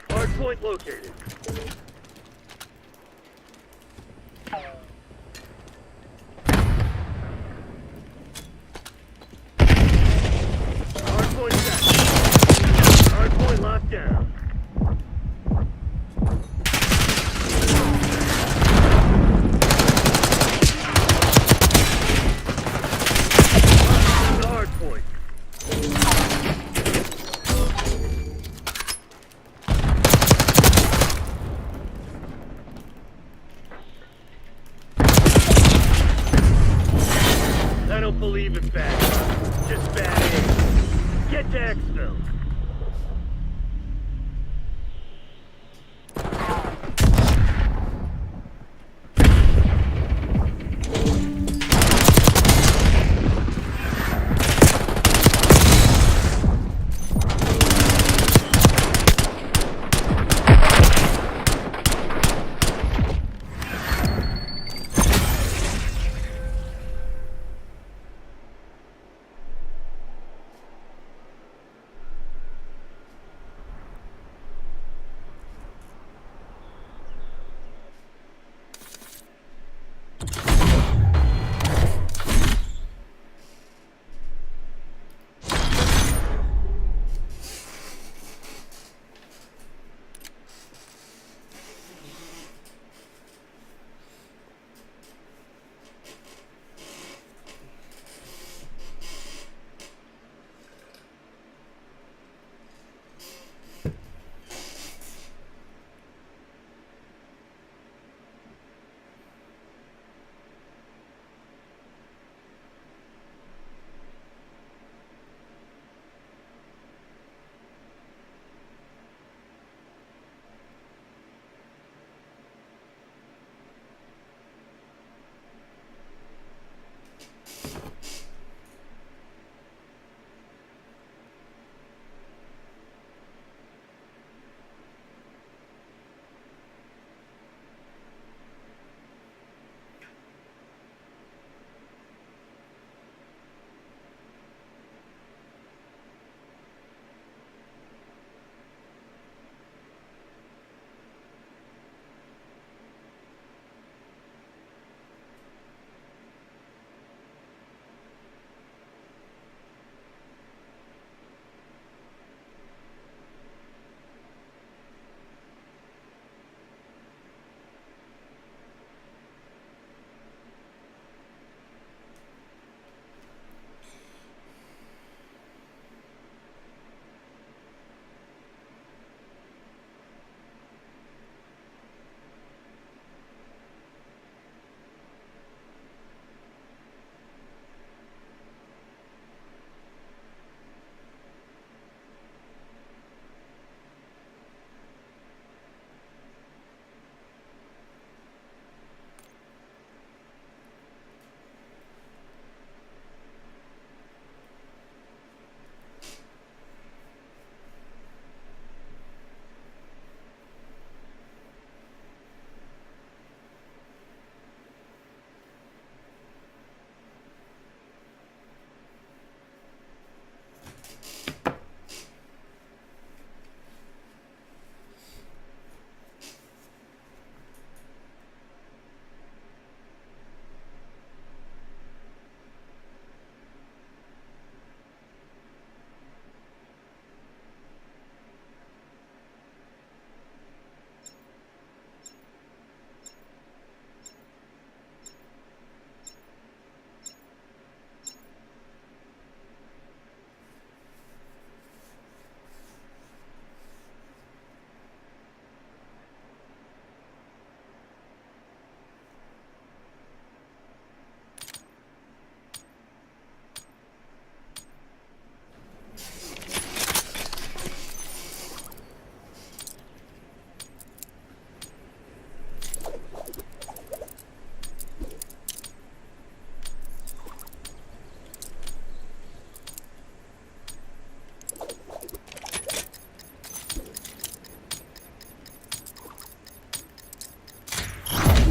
Speaker 1: Hardpoint located. Hardpoint set. Hardpoint locked down. Hostiles have the hardpoint. I don't believe in bad luck, just bad aim. Get to Exfil.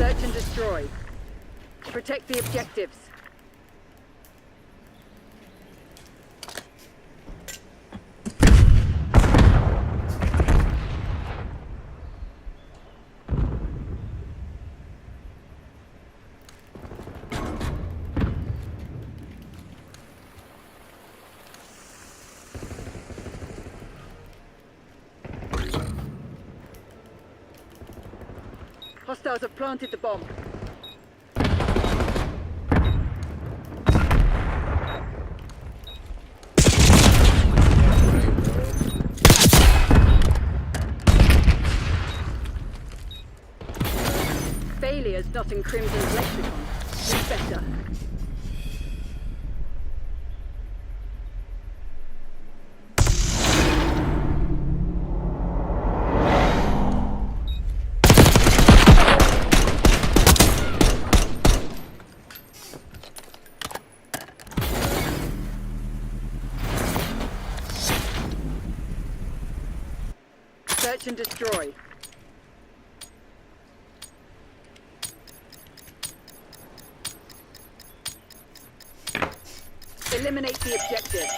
Speaker 2: Search and destroy. Protect the objectives. Hostiles have planted the bomb. Failure's not in Crimson's lexicon. It's better. Search and destroy. Eliminate the objective.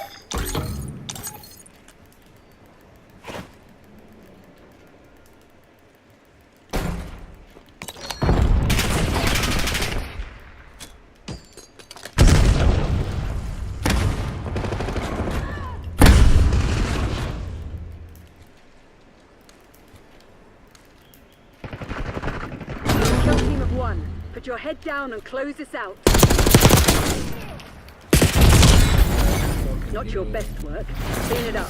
Speaker 2: Kill team of one. Put your head down and close this out. Not your best work. Clean it up.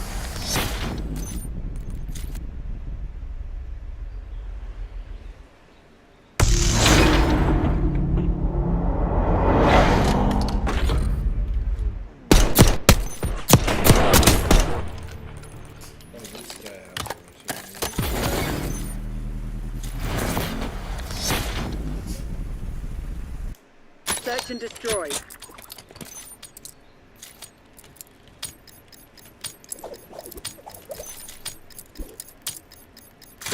Speaker 2: Search and destroy.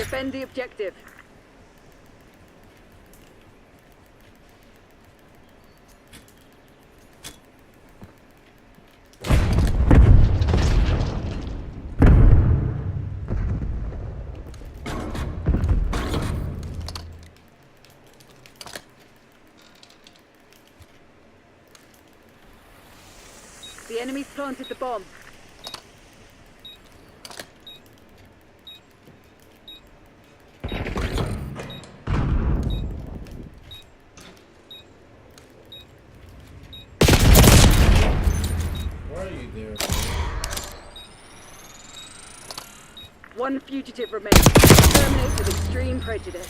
Speaker 2: Defend the objective. The enemy's planted the bomb.
Speaker 3: Why are you there?
Speaker 2: One fugitive remains. Terminate with extreme prejudice.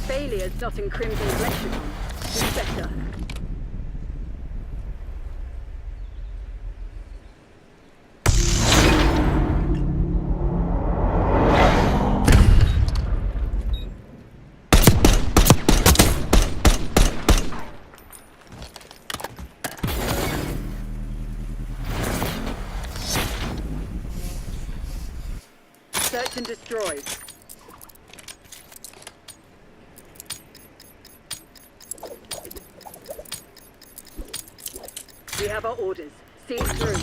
Speaker 2: Failures not in Crimson's lexicon. Do better. Search and destroy. We have our orders. See it through.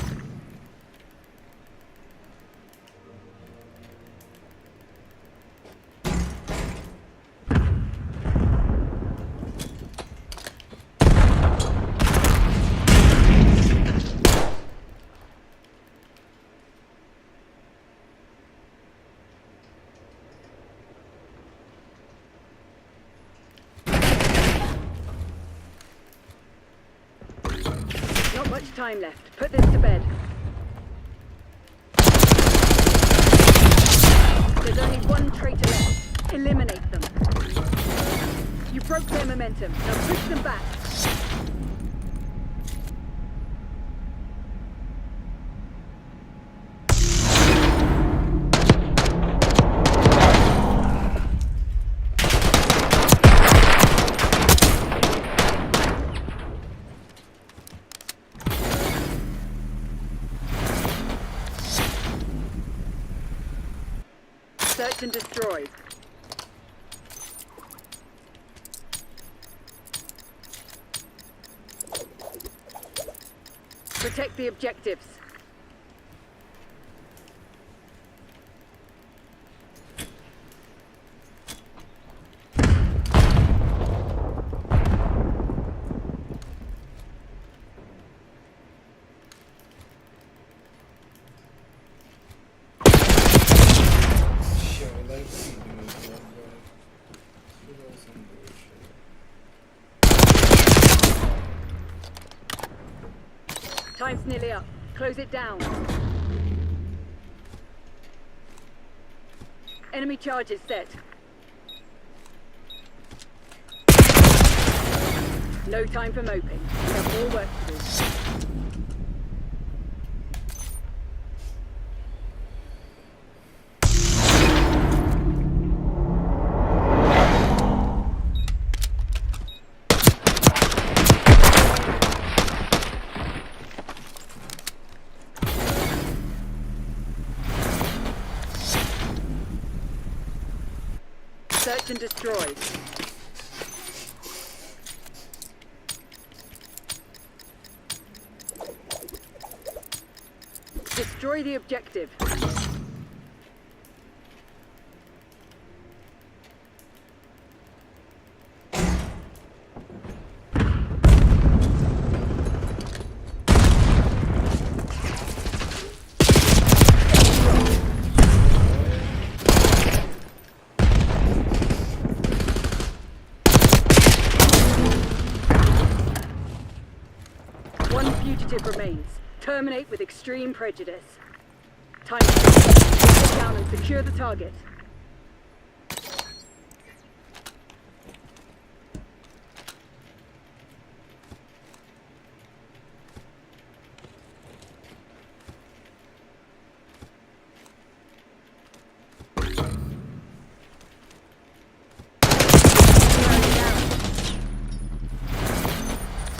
Speaker 2: Not much time left. Put this to bed. There's only one traitor left. Eliminate them. You broke their momentum. Now push them back. Search and destroy. Protect the objectives. Time's nearly up. Close it down. Enemy charges set. No time for moping. We have more work to do. Search and destroy. Destroy the objective. One fugitive remains. Terminate with extreme prejudice. Time to get down and secure the target.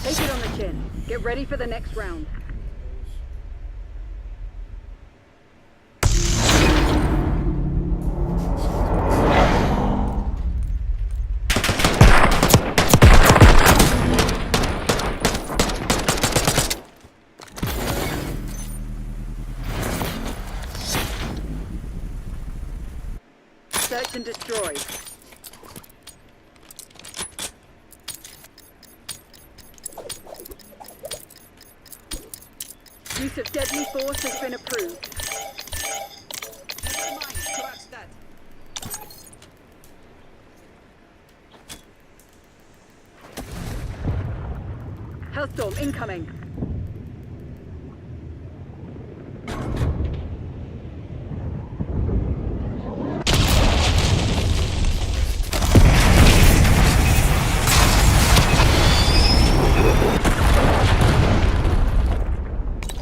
Speaker 2: Take it on the chin. Get ready for the next round. destroyed. Use of deadly force has been approved.
Speaker 5: Never mind, scratch that.
Speaker 2: Hellstorm incoming.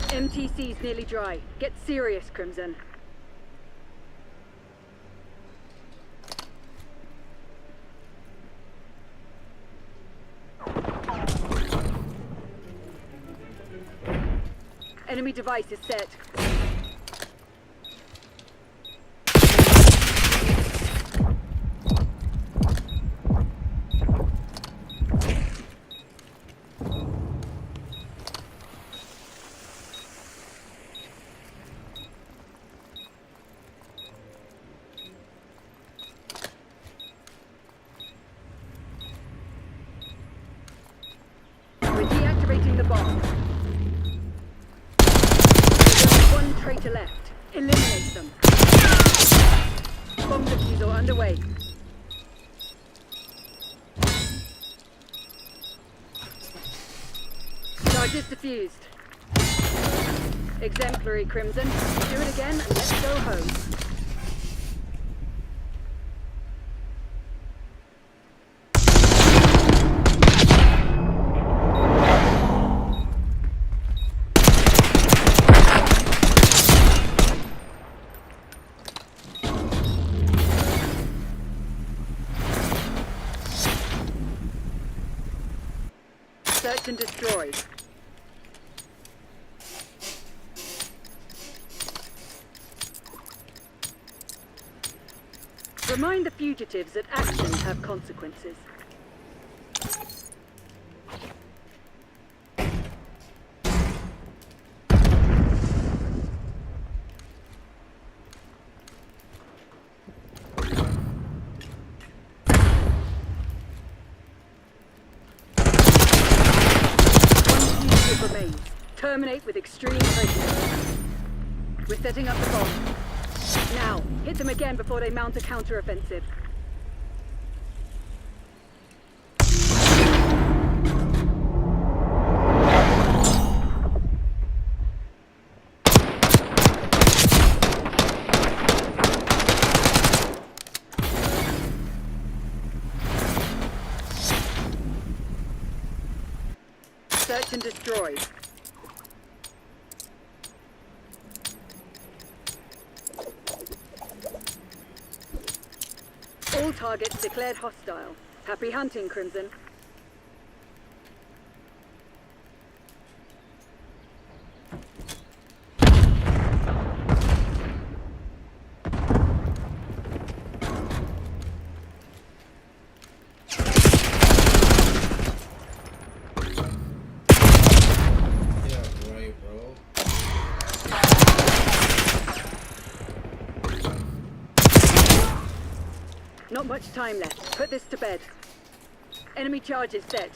Speaker 2: MTC's nearly dry. Get serious, Crimson. Enemy device is set. We're deactivating the bomb. There's one traitor left. Eliminate them. Bomb defusal underway. Charges diffused. Exemplary, Crimson. Do it again and let's go home. Search and destroy. Remind the fugitives that actions have consequences. Remains. Terminate with extreme prejudice. We're setting up the bomb. Now, hit them again before they mount a counter-offensive. Search and destroy. All targets declared hostile. Happy hunting, Crimson. Not much time left. Put this to bed. Enemy charges set.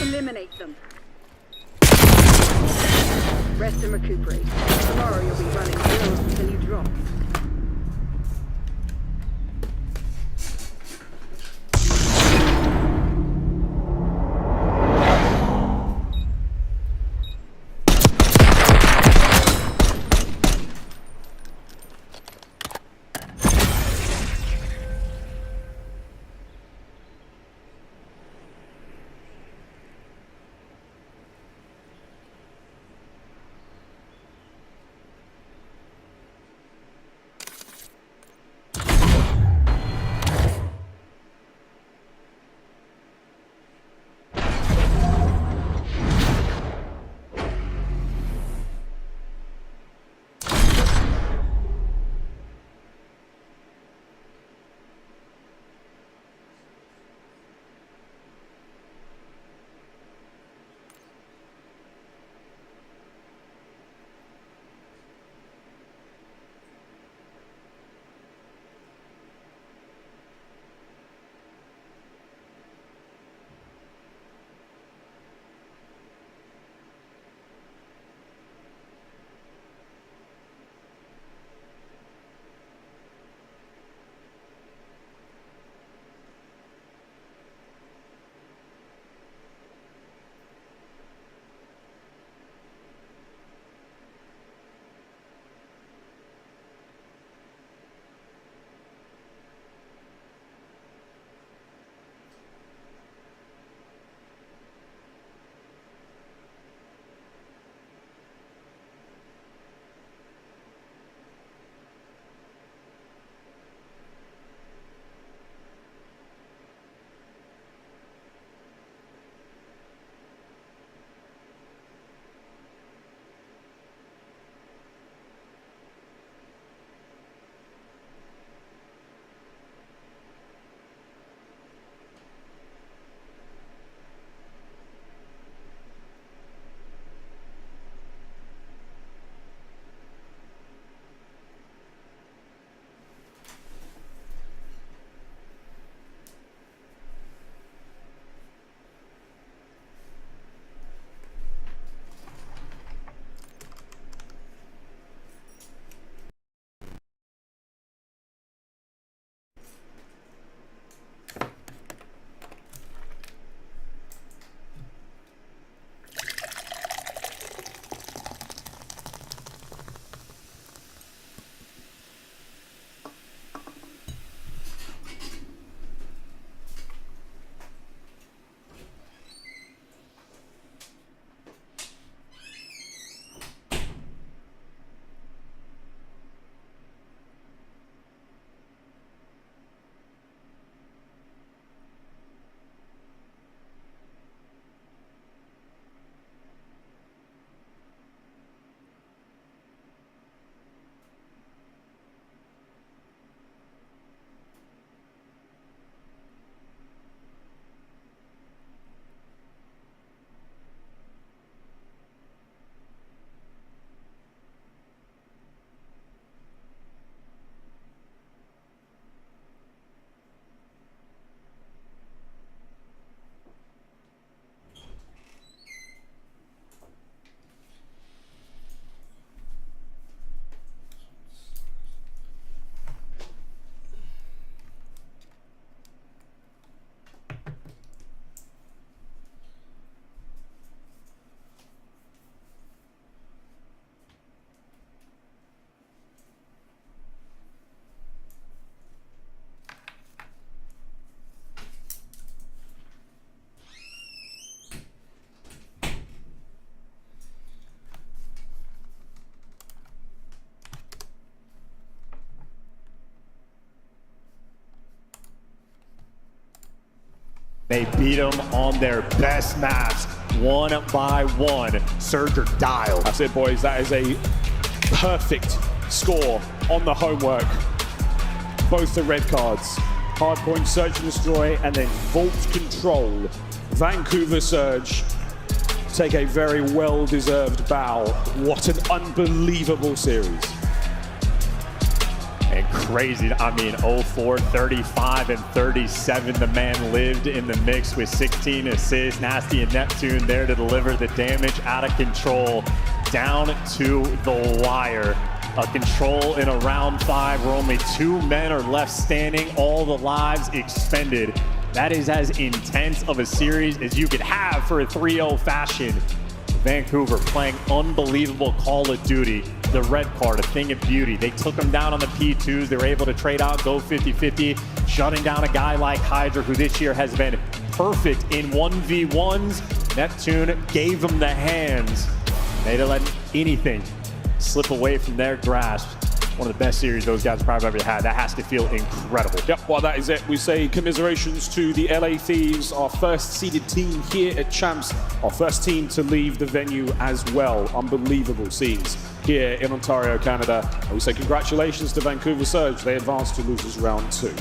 Speaker 2: Eliminate them. Rest and recuperate. Tomorrow you'll be running drills until you drop.
Speaker 6: They beat them on their best maps, one by one. Surge or dial.
Speaker 7: That's it, boys. That is a perfect score on the homework. Both the red cards. Hardpoint, search and destroy, and then vault control. Vancouver Surge take a very well-deserved bow. What an unbelievable series.
Speaker 6: And crazy, I mean, 04, 35, and 37. The man lived in the mix with 16 assists. Nasty and Neptune there to deliver the damage out of control down to the wire. A control in a round 5 where only 2 men are left standing, all the lives expended. That is as intense of a series as you could have for a 3-0 fashion. Vancouver playing unbelievable Call of Duty. The red card, a thing of beauty. They took them down on the P2s. They were able to trade out, go 50-50, shutting down a guy like Hydra, who this year has been perfect in 1v1s. Neptune gave them the hands. They didn't let anything slip away from their grasp. One of the best series those guys probably ever had. That has to feel incredible.
Speaker 7: Yep, well, that is it. We say commiserations to the LA Thieves, our first seeded team here at Champs, our first team to leave the venue as well. Unbelievable scenes here in Ontario, Canada. And we say congratulations to Vancouver Surge. They advanced to losers round 2.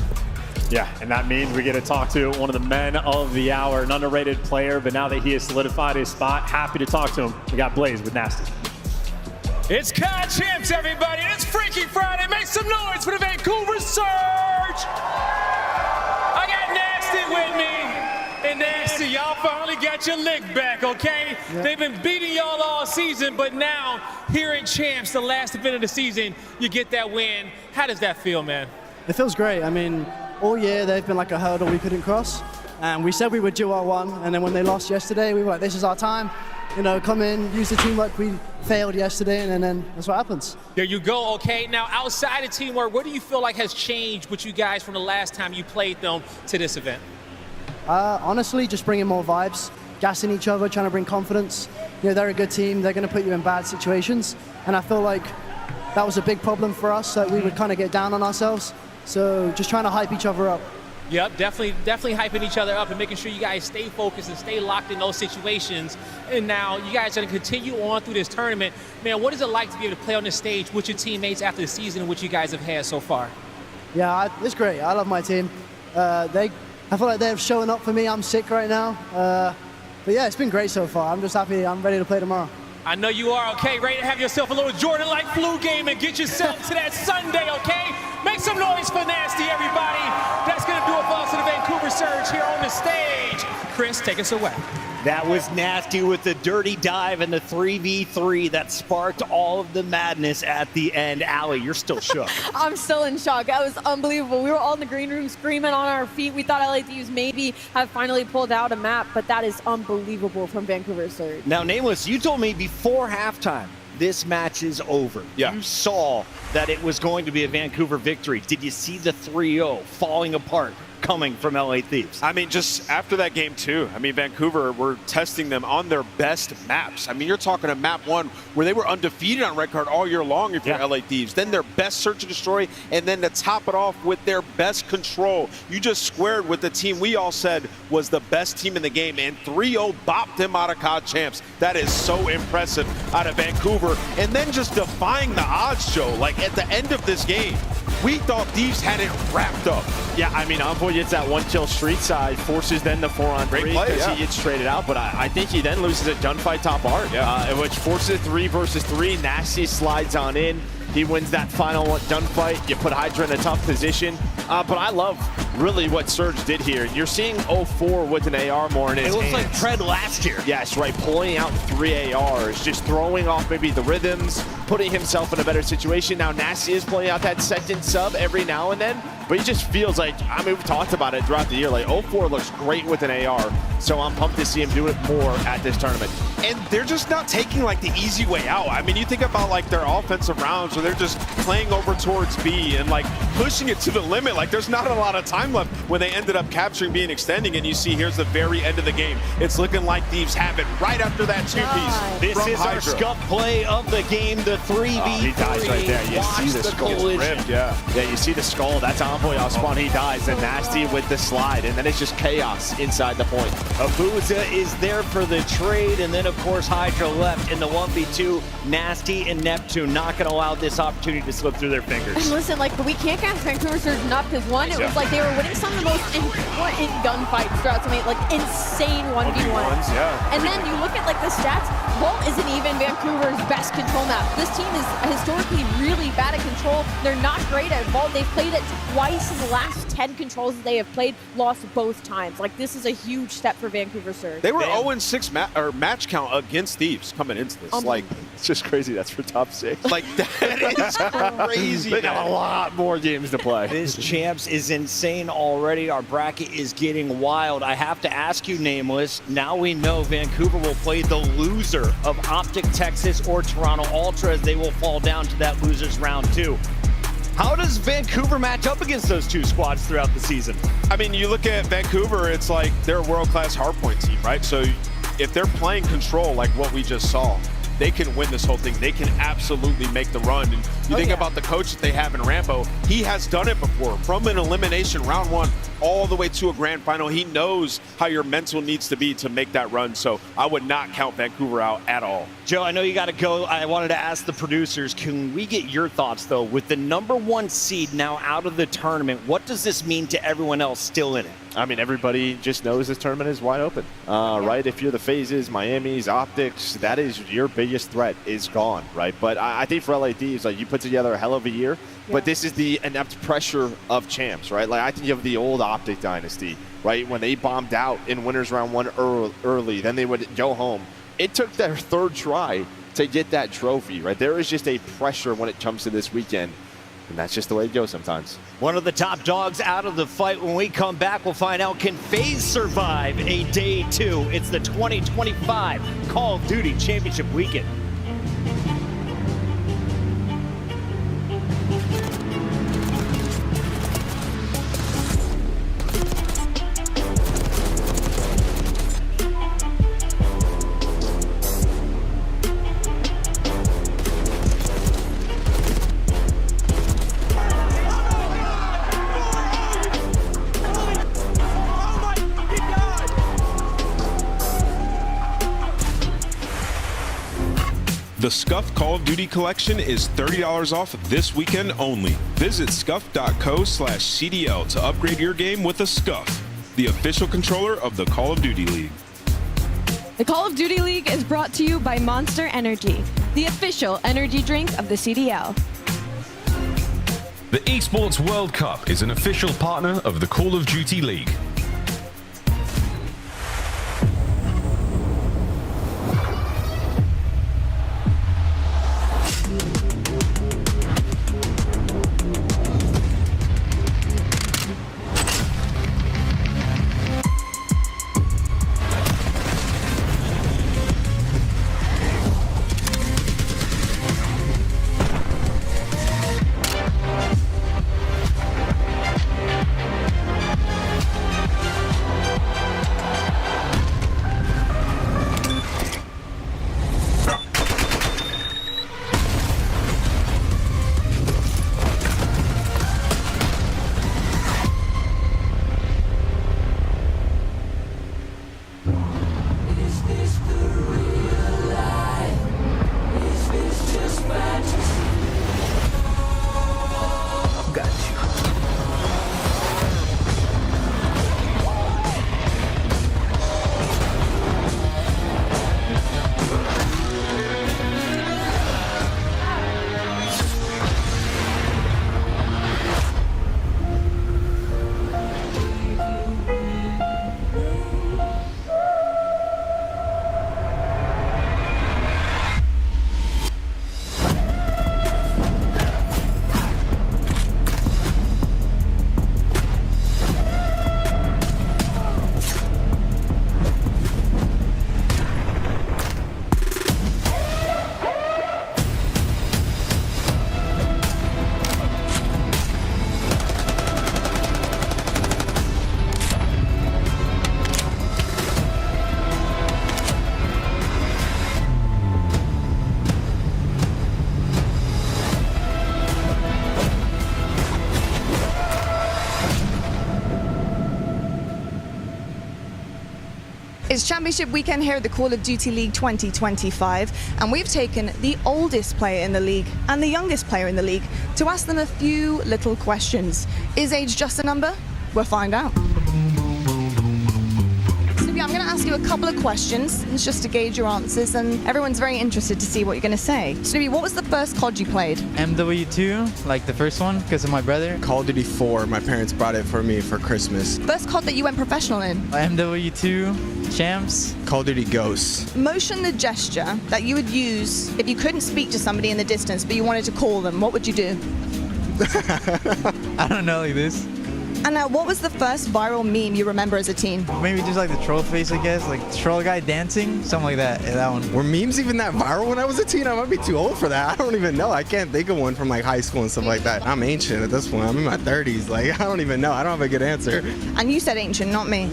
Speaker 6: Yeah, and that means we get to talk to one of the men of the hour, an underrated player, but now that he has solidified his spot, happy to talk to him. We got Blaze with Nasty.
Speaker 8: It's COD Champs, everybody. It's Freaky Friday. Make some noise for the Vancouver Surge. I got Nasty with me. And Nasty, y'all finally got your lick back, okay? Yep. They've been beating y'all all season, but now here in Champs, the last event of the season, you get that win. How does that feel, man?
Speaker 9: It feels great. I mean, all year they've been like a hurdle we couldn't cross. And we said we would do our one, and then when they lost yesterday, we were like, this is our time. You know, come in, use the teamwork we failed yesterday, and then that's what happens.
Speaker 8: There you go, okay. Now, outside of teamwork, what do you feel like has changed with you guys from the last time you played them to this event?
Speaker 9: Honestly, just bringing more vibes, gassing each other, trying to bring confidence. You know, they're a good team. They're going to put you in bad situations. And I feel like that was a big problem for us, that we would kind of get down on ourselves. So just trying to hype each other up.
Speaker 8: Yep, definitely hyping each other up and making sure you guys stay focused and stay locked in those situations. And now you guys are going to continue on through this tournament. Man, what is it like to be able to play on this stage with your teammates after the season which you guys have had so far?
Speaker 9: Yeah, it's great. I love my team. I feel like they're showing up for me. I'm sick right now. But yeah, it's been great so far. I'm just happy. I'm ready to play tomorrow.
Speaker 8: I know you are, okay? Ready to have yourself a little Jordan-like flu game and get yourself to that Sunday, okay? Make some noise for Nasty, everybody. That's going to do it for us in the Vancouver Surge here on the stage. Chris, take us away.
Speaker 10: That was Nasty with the dirty dive and the 3v3 that sparked all of the madness at the end. Allie, you're still shook.
Speaker 11: I'm still in shock. That was unbelievable. We were all in the green room screaming on our feet. We thought LA Thieves maybe have finally pulled out a map, but that is unbelievable from Vancouver Surge.
Speaker 10: Now, Nameless, you told me before halftime this match is over.
Speaker 7: Yeah.
Speaker 10: You saw that it was going to be a Vancouver victory. Did you see the 3-0 falling apart coming from LA Thieves?
Speaker 12: I mean, just after that game too, I mean, Vancouver were testing them on their best maps. I mean, you're talking a map 1 where they were undefeated on red card all year long if you're LA Thieves. Then their best search and destroy, and then to top it off with their best control. You just squared with the team we all said was the best team in the game, and 3-0 bopped them out of COD Champs. That is so impressive out of Vancouver. And then just defying the odds, Joe. Like at the end of this game, we thought Thieves had it wrapped up.
Speaker 13: Yeah, I mean, Envoy gets that 1-kill street side, forces then the 4-on-3 because he gets traded out, but I think he then loses a gunfight top art, which forces 3 versus 3. Nasty slides on in. He wins that final gunfight. You put Hydra in a tough position. But I love really what Surge did here. You're seeing 04 with an AR more in his hands.
Speaker 10: It looks like Tread last year.
Speaker 13: Yes, right. Pulling out 3 ARs, just throwing off maybe the rhythms, putting himself in a better situation. Now Nasty is pulling out that second sub every now and then, but he just feels like, I mean, we've talked about it throughout the year, like 04 looks great with an AR. So I'm pumped to see him do it more at this tournament.
Speaker 12: And they're just not taking like the easy way out. I mean, you think about like their offensive rounds where they're just playing over towards B and like pushing it to the limit. Like there's not a lot of time left when they ended up capturing B and extending. And you see here's the very end of the game. It's looking like Thieves have it right after that two-piece.
Speaker 10: This is
Speaker 12: Hydra.
Speaker 10: our scuff play of the game, the 3v3.
Speaker 13: He dies right there. You see the skull ripped. Yeah, you see the skull. That's Envoy off spawn. He dies. And Nasty with the slide. And then it's just chaos inside the point.
Speaker 10: Abuza is there for the trade. And then, of course, Hydra left in the 1v2. Nasty and Neptune not going to allow this opportunity to slip through their fingers.
Speaker 11: And listen, like, we can't gas Vancouver Surge enough because, one, it was like they were winning some of the most important gunfights throughout some, like, insane 1v1s.
Speaker 13: Yeah.
Speaker 11: And then you look at, like, the stats. Vault isn't even Vancouver's best control map. This team is historically really bad at control. They're not great at Vault. They've played it twice in the last 10 controls that they have played, lost both times. Like, this is a huge step for Vancouver Surge.
Speaker 12: They were 0-6 match count against Thieves coming into this. Like,
Speaker 13: it's just crazy. That's for top 6.
Speaker 12: Like, that is crazy.
Speaker 13: They got a lot more games to play.
Speaker 10: This champs is insane already. Our bracket is getting wild. I have to ask you, Nameless, now we know Vancouver will play the loser of Optic Texas or Toronto Ultra as they will fall down to that losers round 2. How does Vancouver match up against those two squads throughout the season?
Speaker 12: I mean, you look at Vancouver, it's like they're a world-class hardpoint team, right? So if they're playing control like what we just saw, they can win this whole thing. They can absolutely make the run. And you think about the coach that they have in Rambo, he has done it before. From an elimination round 1 all the way to a grand final, he knows how your mental needs to be to make that run. So I would not count Vancouver out at all.
Speaker 10: Joe, I know you got to go. I wanted to ask the producers, can we get your thoughts, though? With the #1 seed now out of the tournament, what does this mean to everyone else still in it?
Speaker 13: I mean, everybody just knows this tournament is wide open, right? If you're the Phases, Miami's, Optics, that is your biggest threat is gone, right? But I think for LA Thieves, like, you put together a hell of a year, but this is the inept pressure of champs, right? Like, I think of the old Optic dynasty, right? When they bombed out in winners round 1 early, then they would go home. It took their 3rd try to get that trophy, right? There is just a pressure when it comes to this weekend. And that's just the way it goes sometimes.
Speaker 10: One of the top dogs out of the fight. When we come back, we'll find out, can FaZe survive a day 2? It's the 2025 Call of Duty Championship Weekend.
Speaker 14: The Scuff Call of Duty collection is $30 off this weekend only. Visit scuff.co/CDL to upgrade your game with a Scuff, the official controller of the Call of Duty League.
Speaker 15: The Call of Duty League is brought to you by Monster Energy, the official energy drink of the CDL.
Speaker 16: The Esports World Cup is an official partner of the Call of Duty League.
Speaker 17: It's championship weekend here at the Call of Duty League 2025, and we've taken the oldest player in the league and the youngest player in the league to ask them a few little questions. Is age just a number? We'll find out. I'm going to ask you a couple of questions. It's just to gauge your answers, and everyone's very interested to see what you're going to say. Snoopy, what was the first COD you played?
Speaker 18: MW2, like the first one, because of my brother.
Speaker 19: Call of Duty 4, my parents bought it for me for Christmas.
Speaker 17: First COD that you went professional in?
Speaker 18: MW2, Champs.
Speaker 19: Call of Duty Ghosts.
Speaker 17: Motion the gesture that you would use if you couldn't speak to somebody in the distance, but you wanted to call them. What would you do?
Speaker 18: I don't know, like this.
Speaker 17: And now, what was the first viral meme you remember as a teen?
Speaker 18: Maybe just like the troll face, I guess. Like the troll guy dancing, something like that. Yeah, that one.
Speaker 19: Were memes even that viral when I was a teen? I might be too old for that. I don't even know. I can't think of one from like high school and stuff like that. I'm ancient at this point. I'm in my 30s. Like, I don't even know. I don't have a good answer.
Speaker 17: And you said ancient, not me.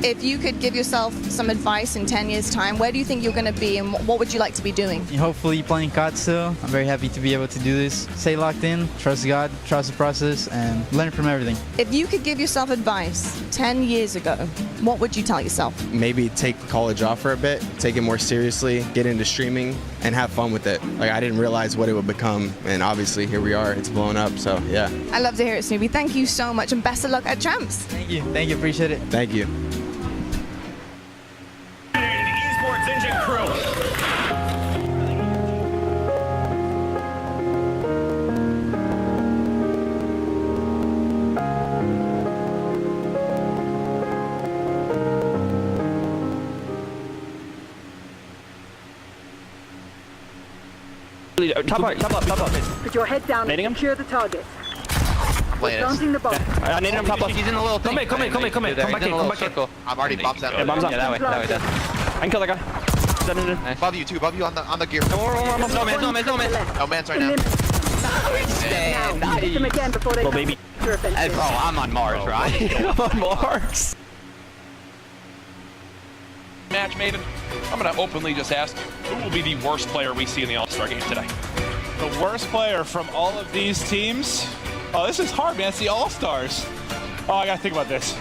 Speaker 17: If you could give yourself some advice in 10 years' time, where do you think you're going to be, and what would you like to be doing?
Speaker 18: Hopefully playing COD still. I'm very happy to be able to do this. Stay locked in, trust God, trust the process, and learn from everything.
Speaker 17: If you could give yourself advice 10 years ago, what would you tell yourself?
Speaker 19: Maybe take college off for a bit, take it more seriously, get into streaming, and have fun with it. Like, I didn't realize what it would become, and obviously here we are. It's blown up, so yeah.
Speaker 17: I love to hear it, Snoopy. Thank you so much, and best of luck at Champs.
Speaker 18: Thank you, appreciate it.
Speaker 19: Thank you.
Speaker 20: Esports Engine Crew.
Speaker 21: Top up.
Speaker 2: Put your head down and secure the target. Planting the bomb.
Speaker 21: I need him top up. He's in the little thing. Come in. Come back in.
Speaker 22: I'm already bombs out.
Speaker 21: Yeah, bombs out. Yeah, that way. I can kill that guy.
Speaker 22: Nice. Above you on the gear.
Speaker 21: No man.
Speaker 22: No man's right now.
Speaker 2: Nice. Hit them again before they
Speaker 21: baby.
Speaker 22: Bro, I'm on Mars, right?
Speaker 21: I'm on Mars.
Speaker 23: Match Maven, I'm going to openly just ask, who will be the worst player we see in the All-Star game today?
Speaker 24: The worst player from all of these teams? Oh, this is hard, man. It's the All-Stars. Oh, I got to think about this.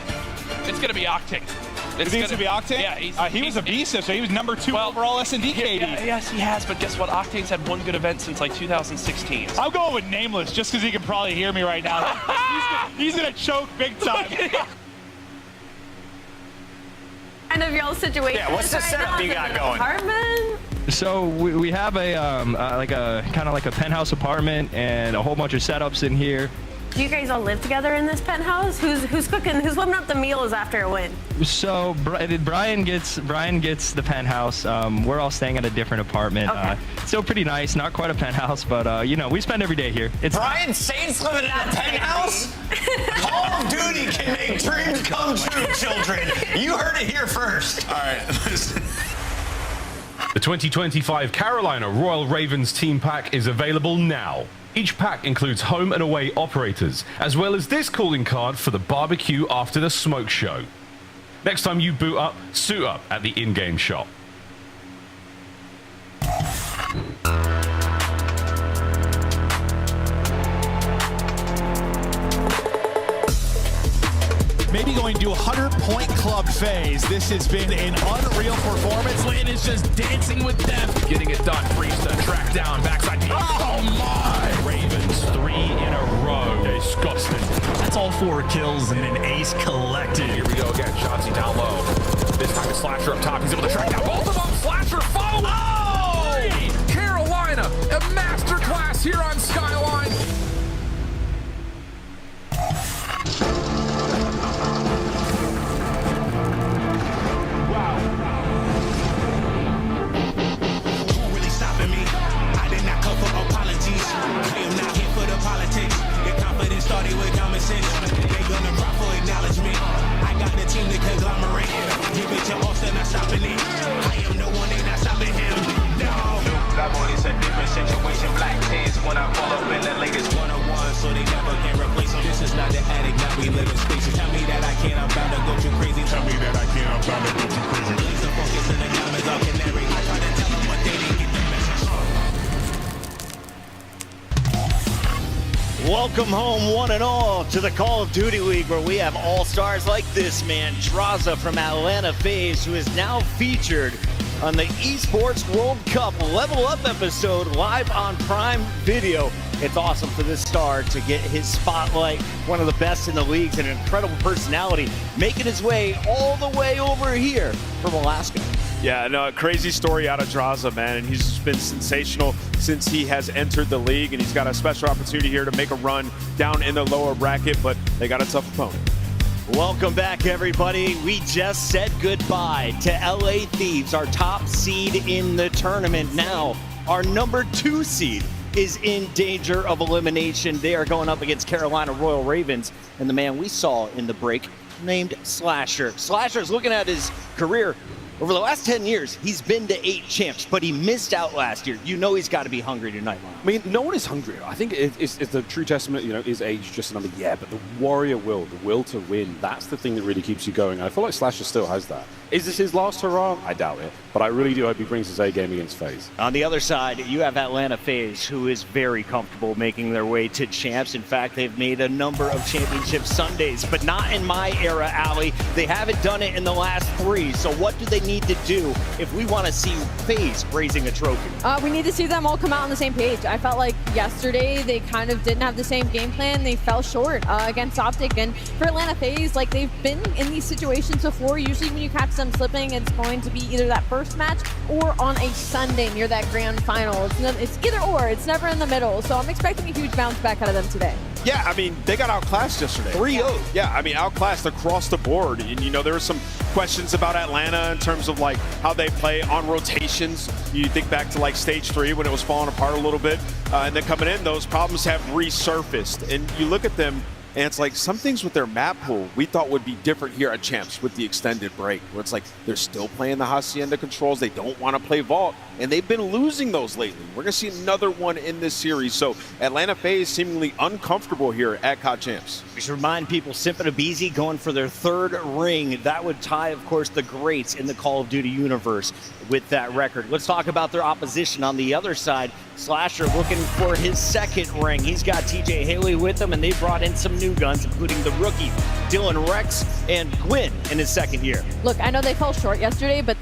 Speaker 23: It's going to be Octane.
Speaker 24: It's going to be Octane?
Speaker 23: Yeah.
Speaker 24: He was a beast, so he was number 2 overall S&D KD.
Speaker 23: Yes, he has, but guess what? Octane's had one good event since like 2016.
Speaker 24: I'm going with Nameless, just because he can probably hear me right now. he's going to choke big time.
Speaker 25: Kind of y'all's situation.
Speaker 21: Yeah, what's the setup you got going?
Speaker 25: Apartment?
Speaker 26: So we have a kind of like a penthouse apartment and a whole bunch of setups in here.
Speaker 25: Do you guys all live together in this penthouse? Who's cooking? Who's whipping up the meals after a win?
Speaker 26: So Brian gets the penthouse. We're all staying at a different apartment.
Speaker 25: Okay.
Speaker 26: Still pretty nice, not quite a penthouse, but we spend every day here. It's
Speaker 10: Brian Saints living in a penthouse? Call of Duty can make dreams come true, children. You heard it here first.
Speaker 16: All right. The 2025 Carolina Royal Ravens team pack is available now. Each pack includes home and away operators, as well as this calling card for the barbecue after the smoke show. Next time you boot up, suit up at the in-game shop.
Speaker 27: Maybe going to 100-point club phase. This has been an unreal performance. Lynn is just dancing with death.
Speaker 16: Getting it done. Priest track down. Backside.
Speaker 27: Oh my!
Speaker 16: Ravens 3 in a row. Disgusting.
Speaker 27: That's all 4 kills and an ace collected.
Speaker 16: Here we go again. Shotzi down low. This time it's Slasher up top. He's able to track down both of them. Slasher follow. Oh! Carolina, a masterclass here on Skyline.
Speaker 28: Started with common sense. They gonna cry for acknowledgement. I got the team to conglomerate. Give it to Austin, not stopping it. I am the one, they not stopping him.
Speaker 10: Welcome home, one and all, to the Call of Duty League, where we have all-stars like this man, Draza from Atlanta FaZe, who is now featured on the Esports World Cup Level Up episode live on Prime Video. It's awesome for this star to get his spotlight, one of the best in the leagues, and an incredible personality, making his way all the way over here from Alaska.
Speaker 12: Yeah, no, a crazy story out of Draza, man, and he's been sensational since he has entered the league, and he's got a special opportunity here to make a run down in the lower bracket, but they got a tough opponent.
Speaker 10: Welcome back, everybody. We just said goodbye to LA Thieves, our top seed in the tournament. Now, our number 2 seed is in danger of elimination. They are going up against Carolina Royal Ravens, and the man we saw in the break named Slasher. Slasher's looking at his career. Over the last 10 years, he's been to 8 champs, but he missed out last year. You know he's got to be hungry tonight, Lon.
Speaker 1: I mean, no one is hungry. I think it's the true testament, you know, is age just a number? Yeah, but the warrior will, the will to win, that's the thing that really keeps you going. I feel like Slasher still has that. Is this his last hurrah? I doubt it, but I really do hope he brings his A game against FaZe.
Speaker 10: On the other side, you have Atlanta FaZe, who is very comfortable making their way to champs. In fact, they've made a number of championship Sundays, but not in my era, Ali. They haven't done it in the last 3, so what do they need to do if we want to see FaZe raising a trophy?
Speaker 11: We need to see them all come out on the same page. I felt like yesterday they kind of didn't have the same game plan. They fell short against Optic, and for Atlanta FaZe, like, they've been in these situations before. Usually when you catch them slipping, it's going to be either that first match or on a Sunday near that grand final. It's either or. It's never in the middle. So I'm expecting a huge bounce back out of them today.
Speaker 12: Yeah, I mean, they got outclassed yesterday. 3-0. Yeah, I mean, outclassed across the board. And, you know, there were some questions about Atlanta in terms of, like, how they play on rotations. You think back to, like, stage 3 when it was falling apart a little bit. And then coming in, those problems have resurfaced. And you look at them, and it's like some things with their map pool we thought would be different here at Champs with the extended break, where it's like they're still playing the Hacienda controls. They don't want to play Vault, and they've been losing those lately. We're going to see another one in this series. So Atlanta FaZe seemingly uncomfortable here at COD Champs.
Speaker 10: We should remind people, Simp and Abizi going for their 3rd ring. That would tie, of course, the greats in the Call of Duty universe with that record. Let's talk about their opposition on the other side. Slasher looking for his 2nd ring. He's got TJ Haley with him, and they brought in some new guns, including the rookie Dylan Rex and Gwyn in his 2nd year.
Speaker 11: Look, I know they fell short yesterday, but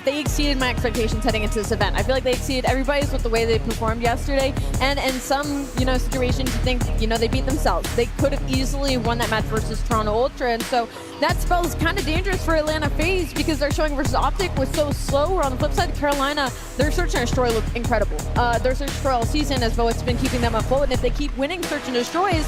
Speaker 11: they exceeded my expectations heading into this event. I feel like they exceeded everybody's with the way they performed yesterday, and in some, you know, situations you think, you know, they beat themselves. They could have easily won that match versus Toronto Ultra, and so that spells kind of dangerous for Atlanta FaZe because their showing versus Optic was so slow. Where on the flip side, Carolina, their Search and Destroy looked incredible. Their Search and Destroy all season as well, it's been keeping them afloat, and if they keep winning Search and Destroys,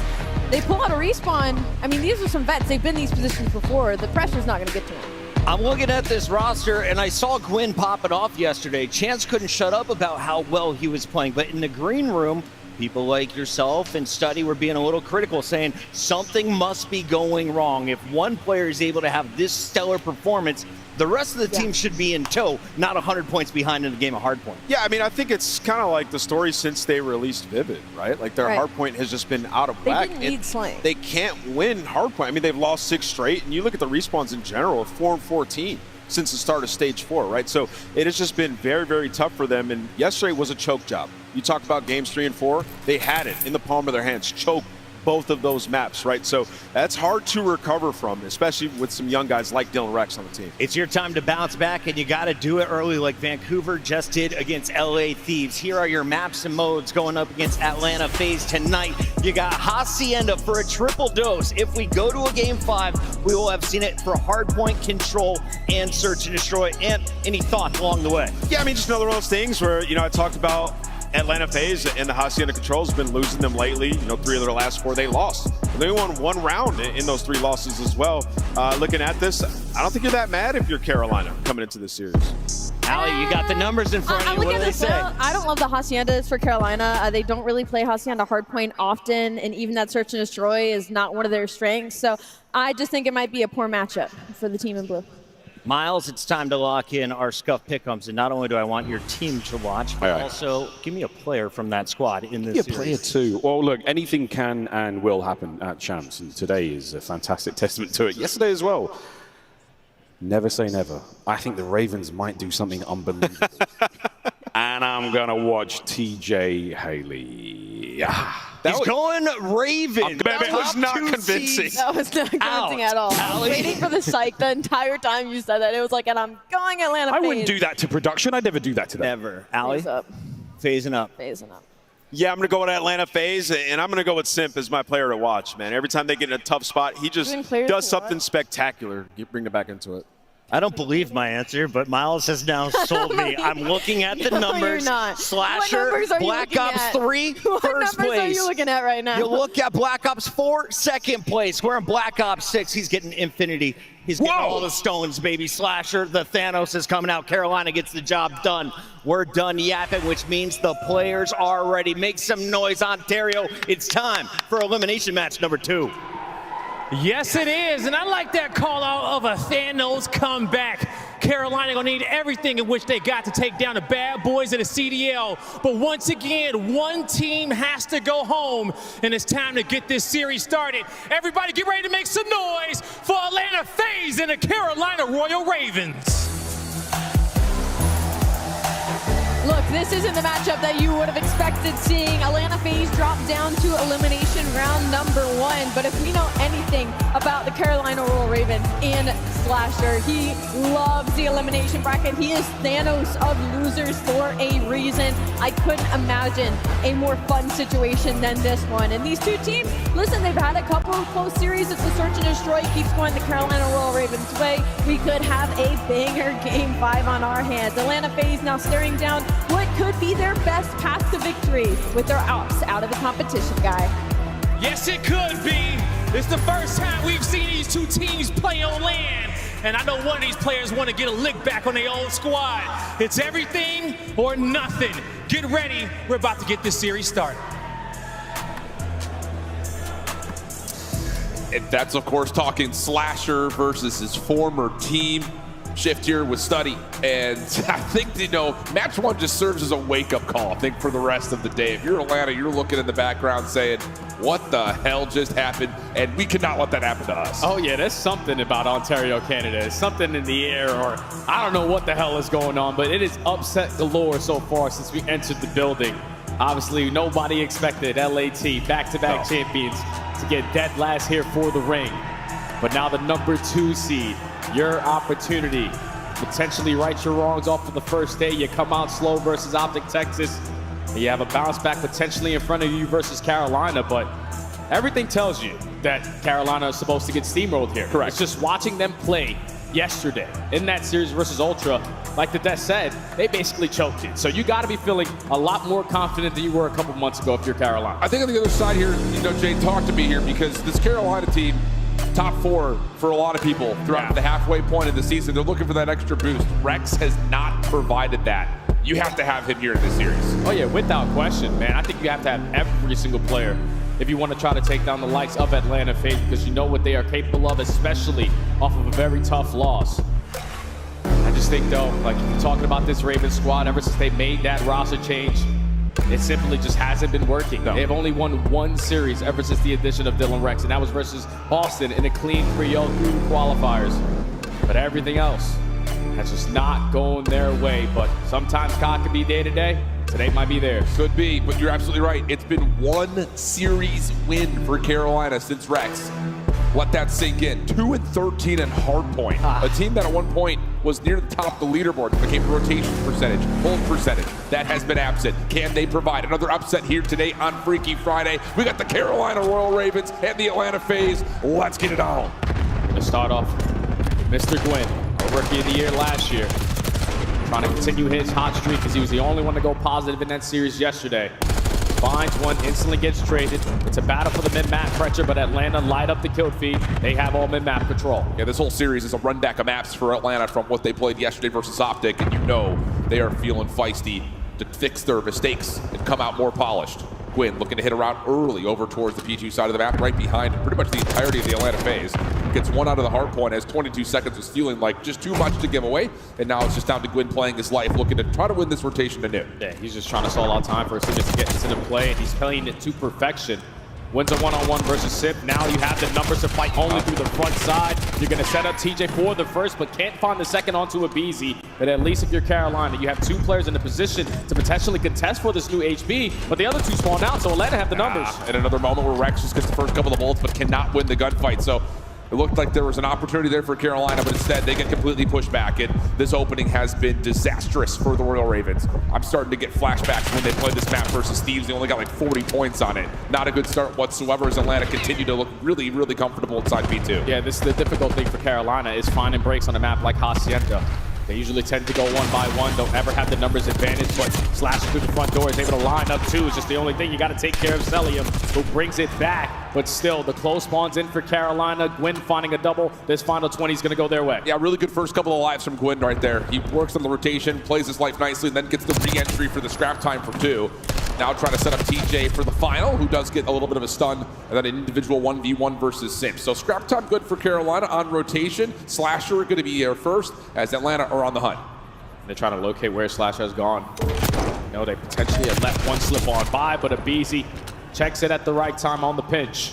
Speaker 11: they pull out a respawn. I mean, these are some vets. They've been in these positions before. The pressure's not going to get to them.
Speaker 10: I'm looking at this roster, and I saw Gwyn popping off yesterday. Chance couldn't shut up about how well he was playing, but in the green room, people like yourself and Study were being a little critical, saying something must be going wrong. If one player is able to have this stellar performance, the rest of the team should be in tow, not 100 points behind in the game of Hardpoint.
Speaker 12: Yeah, I mean, I think it's kind of like the story since they released Vivid, right? Like, their Hardpoint has just been out of whack.
Speaker 11: They didn't need Slang.
Speaker 12: They can't win Hardpoint. I mean, they've lost 6 straight, and you look at the respawns in general, 4-14 since the start of Stage 4, right? So it has just been very, very tough for them, and yesterday was a choke job. You talk about games 3 and 4, they had it in the palm of their hands, choke both of those maps, right? So that's hard to recover from, especially with some young guys like Dylan Rex on the team.
Speaker 10: It's your time to bounce back, and you got to do it early like Vancouver just did against LA Thieves. Here are your maps and modes going up against Atlanta FaZe tonight. You got Hacienda for a triple dose. If we go to a game 5, we will have seen it for Hardpoint, Control, and Search and Destroy. And any thoughts along the way?
Speaker 12: Yeah, I mean, just another one of those things where, you know, I talked about Atlanta FaZe and the Hacienda Controls have been losing them lately. You know, 3 of their last 4 they lost. They won 1 round in those 3 losses as well. Looking at this, I don't think you're that mad if you're Carolina coming into this series.
Speaker 10: Allie, you got the numbers in front of you. What do they say?
Speaker 11: I don't love the Haciendas for Carolina. They don't really play Hacienda Hardpoint often, and even that Search and Destroy is not one of their strengths. So I just think it might be a poor matchup for the team in blue.
Speaker 10: Miles, it's time to lock in our Scuff Pick'ems, and not only do I want your team to watch, but also give me a player from that squad in this series.
Speaker 1: A player too. Well, look, anything can and will happen at Champs, and today is a fantastic testament to it. Yesterday as well. Never say never. I think the Ravens might do something unbelievable. And I'm going to watch TJ Haley.
Speaker 10: He's going Ravens.
Speaker 12: That was not convincing.
Speaker 11: That was not convincing at all. I was waiting for the psych the entire time you said that. It was like, and I'm going Atlanta
Speaker 1: I
Speaker 11: FaZe.
Speaker 1: wouldn't do that to production. I'd never do that to them.
Speaker 10: Never. Allie?
Speaker 11: Phase up.
Speaker 10: Phasing up.
Speaker 11: Phasing up.
Speaker 12: Yeah, I'm going to go with Atlanta FaZe, and I'm going to go with Simp as my player to watch, man. Every time they get in a tough spot, he just does something spectacular. Bring it back into it.
Speaker 10: I don't believe my answer, but Miles has now sold me. I'm looking at the numbers.
Speaker 11: You're not.
Speaker 10: Slasher,
Speaker 11: What numbers are you
Speaker 10: Black
Speaker 11: looking
Speaker 10: Ops
Speaker 11: at?
Speaker 10: 3,
Speaker 11: What
Speaker 10: first
Speaker 11: numbers
Speaker 10: place.
Speaker 11: are you looking at right now?
Speaker 10: You look at Black Ops 4, second place. We're in Black Ops 6. He's getting Infinity. He's getting all the stones, baby. Slasher, the Thanos is coming out. Carolina gets the job done. We're done yapping, which means the players are ready. Make some noise, Ontario. It's time for elimination match number 2.
Speaker 3: Yes, it is, and I like that call out of a Thanos comeback. Carolina gonna need everything in which they got to take down the bad boys of the CDL. But once again, one team has to go home, and it's time to get this series started. Everybody get ready to make some noise for Atlanta FaZe and the Carolina Royal Ravens.
Speaker 11: Look, this isn't the matchup that you would have expected seeing. Atlanta FaZe drop down to elimination round number 1. But if we know anything about the Carolina Royal Ravens and Slasher, he loves the elimination bracket. He is Thanos of losers for a reason. I couldn't imagine a more fun situation than this one. And these two teams, listen, they've had a couple of close series. It's the search and destroy keeps going the Carolina Royal Ravens' way. We could have a banger game 5 on our hands. Atlanta FaZe now staring down what could be their best path to victory with their ops out of the competition, guy.
Speaker 3: Yes, it could be. It's the first time we've seen these two teams play on land. And I know one of these players want to get a lick back on their old squad. It's everything or nothing. Get ready. We're about to get this series started.
Speaker 4: And that's, of course, talking Slasher versus his former team. Shift here with Study, and I think, match 1 just serves as a wake-up call, I think, for the rest of the day. If you're Atlanta, you're looking in the background saying, what the hell just happened? And we cannot let that happen to us.
Speaker 5: Oh yeah, there's something about Ontario, Canada. There's something in the air, or I don't know what the hell is going on, but it is upset galore so far since we entered the building. Obviously, nobody expected LAT, back-to-back champions, to get dead last here for the ring. But now the number 2 seed, your opportunity, potentially right your wrongs off of the first day. You come out slow versus Optic Texas, and you have a bounce back potentially in front of you versus Carolina, but everything tells you that Carolina is supposed to get steamrolled here.
Speaker 1: Correct.
Speaker 5: It's just watching them play yesterday in that series versus Ultra, like the Death said, they basically choked it. So you got to be feeling a lot more confident than you were a couple months ago if you're Carolina.
Speaker 4: I think on the other side here, Jane, talk to me here, because this Carolina team, top 4 for a lot of people throughout the halfway point of the season. They're looking for that extra boost. Rex has not provided that. You have to have him here in this series.
Speaker 5: Oh yeah, without question, man. I think you have to have every single player if you want to try to take down the likes of Atlanta FaZe, because you know what they are capable of, especially off of a very tough loss. I just think, though, like talking about this Ravens squad, ever since they made that roster change, it simply just hasn't been working. No. They've only won 1 series ever since the addition of Dylan Rex, and that was versus Boston in a clean 3-0 through qualifiers. But everything else has just not going their way. But sometimes COD can be day to day. Today might be theirs.
Speaker 4: Could be, but you're absolutely right. It's been 1 series win for Carolina since Rex. Let that sink in. 2-13 in hardpoint. A team that at one point was near the top of the leaderboard. It became rotation percentage, hold percentage. That has been absent. Can they provide another upset here today on Freaky Friday? We got the Carolina Royal Ravens and the Atlanta FaZe. Let's get it on.
Speaker 5: Gonna start off Mr. Gwynn, a rookie of the year last year. Trying to continue his hot streak because he was the only one to go positive in that series yesterday. Finds one, instantly gets traded. It's a battle for the mid-map pressure, but Atlanta light up the kill feed. They have all mid-map control.
Speaker 4: Yeah, this whole series is a run back of maps for Atlanta from what they played yesterday versus Optic, and you know they are feeling feisty to fix their mistakes and come out more polished. Quinn looking to hit around early over towards the P2 side of the map, right behind pretty much the entirety of the Atlanta FaZe. Gets one out of the hard point as 22 seconds was feeling like just too much to give away, and now it's just down to Gwyn playing his life, looking to try to win this rotation anew.
Speaker 5: Yeah, he's just trying to stall out time for as soon as he gets into play, and he's playing it to perfection. Wins a one-on-one versus Sip. Now you have the numbers to fight only through the front side. You're going to set up TJ for the first, but can't find the second onto a BZ. But at least if you're Carolina, you have two players in a position to potentially contest for this new HB, but the other two spawn out, so Atlanta have the numbers.
Speaker 4: And another moment where Rex just gets the first couple of bullets, but cannot win the gunfight. So it looked like there was an opportunity there for Carolina, but instead they get completely pushed back. And this opening has been disastrous for the Royal Ravens. I'm starting to get flashbacks when they played this map versus Thieves. They only got like 40 points on it. Not a good start whatsoever as Atlanta continue to look really, really comfortable inside P2.
Speaker 5: Yeah, this is the difficult thing for Carolina is finding breaks on a map like Hacienda. They usually tend to go one by one, don't ever have the numbers advantage, but Slash through the front door is able to line up too. It's just the only thing you got to take care of Celium, who brings it back. But still, the close spawns in for Carolina. Gwyn finding a double. This final 20 is going to go their way.
Speaker 4: Yeah, really good first couple of lives from Gwyn right there. He works on the rotation, plays his life nicely, and then gets the re-entry for the scrap time for 2. Now trying to set up TJ for the final, who does get a little bit of a stun, and then an individual 1v1 versus Simp. So scrap time good for Carolina on rotation. Slasher going to be here first as Atlanta are on the hunt.
Speaker 5: They're trying to locate where Slasher has gone. You know, they potentially have left one slip on by, but Abizi checks it at the right time on the pinch.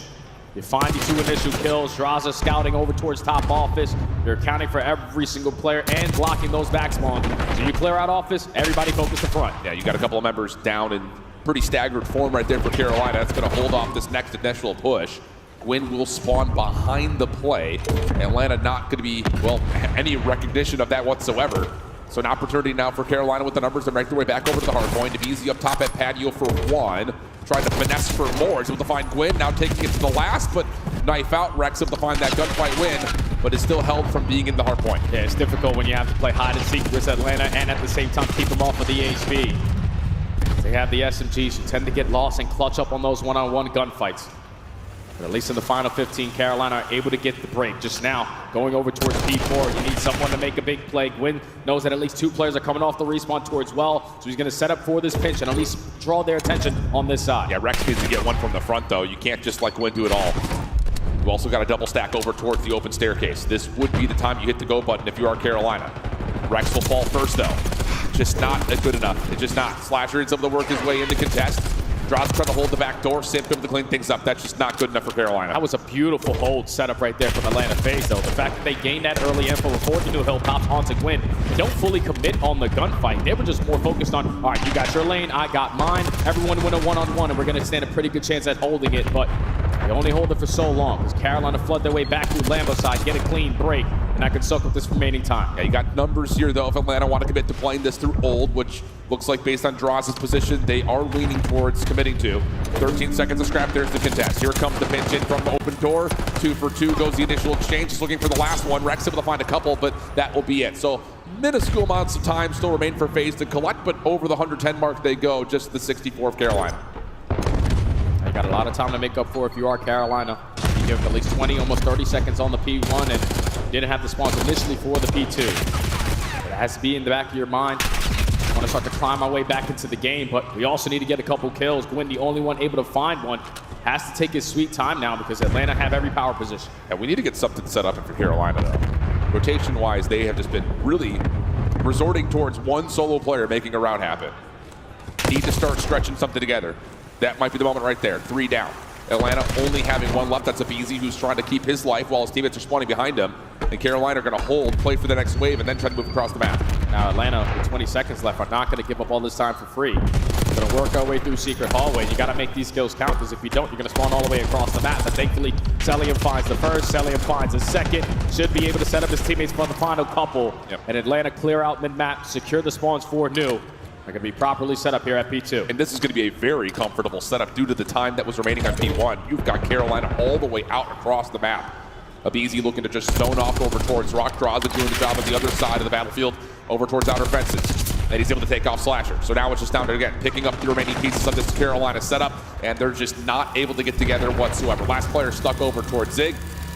Speaker 5: You find the 2 initial kills. Draza scouting over towards top office. You're accounting for every single player and blocking those back spawns. So you clear out office, everybody focus the front.
Speaker 4: Yeah, you got a couple of members down in pretty staggered form right there for Carolina. That's going to hold off this next initial push. Gwyn will spawn behind the play. Atlanta not going to be, well, any recognition of that whatsoever. So an opportunity now for Carolina with the numbers to make their way back over to the hard point. Easy up top at patio for 1. Trying to finesse for more. He's able to find Gwyn, now taking it to the last, but knife out. Rex able to find that gunfight win, but is still held from being in the hard point.
Speaker 5: Yeah, it's difficult when you have to play hide and seek with Atlanta and at the same time keep them off of the HB. They have the SMGs who tend to get lost and clutch up on those one-on-one gunfights. But at least in the final 15, Carolina are able to get the break. Just now, going over towards P4, you need someone to make a big play. Gwyn knows that at least 2 players are coming off the respawn towards well, so he's going to set up for this pinch and at least draw their attention on this side.
Speaker 4: Yeah, Rex needs to get one from the front, though. You can't just let Gwyn do it all. You also got a double stack over towards the open staircase. This would be the time you hit the go button if you are Carolina. Rex will fall first, though. Just not good enough. It's just not. Slasher is able to work his way into contest. Draws trying to hold the back door. Simp able to clean things up. That's just not good enough for Carolina.
Speaker 5: That was a beautiful hold setup right there from Atlanta FaZe, though. The fact that they gained that early info before the new hill pops onto Gwyn. They don't fully commit on the gunfight. They were just more focused on, all right, you got your lane, I got mine. Everyone win a one-on-one, and we're going to stand a pretty good chance at holding it. But they only hold it for so long as Carolina flood their way back through Lambo side, get a clean break, and I can suck with this remaining time.
Speaker 4: Yeah, you got numbers here, though, if Atlanta want to commit to playing this through old, which looks like based on Draws' position, they are leaning towards committing to. 13 seconds of scrap, there's the contest. Here comes the pinch in from the open door. 2 for 2 goes the initial exchange. Just looking for the last one. Rex able to find a couple, but that will be it. So minuscule amounts of time still remain for FaZe to collect, but over the 110 mark they go, just the 64 of Carolina.
Speaker 5: You got a lot of time to make up for if you are Carolina. You give at least 20, almost 30 seconds on the P1 and didn't have the spawns initially for the P2. But it has to be in the back of your mind. I want to start to climb my way back into the game, but we also need to get a couple kills. Gwyn, the only one able to find one, has to take his sweet time now because Atlanta have every power position.
Speaker 4: And we need to get something set up for Carolina, though. Rotation-wise, they have just been really resorting towards one solo player making a round happen. Need to start stretching something together. That might be the moment right there. 3 down. Atlanta only having 1 left. That's Abizi, who's trying to keep his life while his teammates are spawning behind him. And Carolina are going to hold, play for the next wave, and then try to move across the map.
Speaker 5: Now Atlanta, with 20 seconds left, are not going to give up all this time for free. We're going to work our way through secret hallway. You got to make these kills count, because if you don't, you're going to spawn all the way across the map. But thankfully, Celium finds the first, Celium finds the second. Should be able to set up his teammates for the final couple. And Atlanta clear out mid-map, secure the spawns for new. They're going to be properly set up here at P2.
Speaker 4: And this is going to be a very comfortable setup due to the time that was remaining on P1. You've got Carolina all the way out across the map. Abizi looking to just zone off over towards Rock. Draza doing the job on the other side of the battlefield over towards outer fences. And he's able to take off Slasher. So now it's just down to, again, picking up the remaining pieces of this Carolina setup. And they're just not able to get together whatsoever. Last player stuck over towards Zig.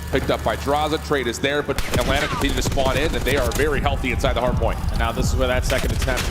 Speaker 4: Picked up by Draza. Trade is there, but Atlanta continue to spawn in, and they are very healthy inside the hard point.
Speaker 5: And now this is where that second attempt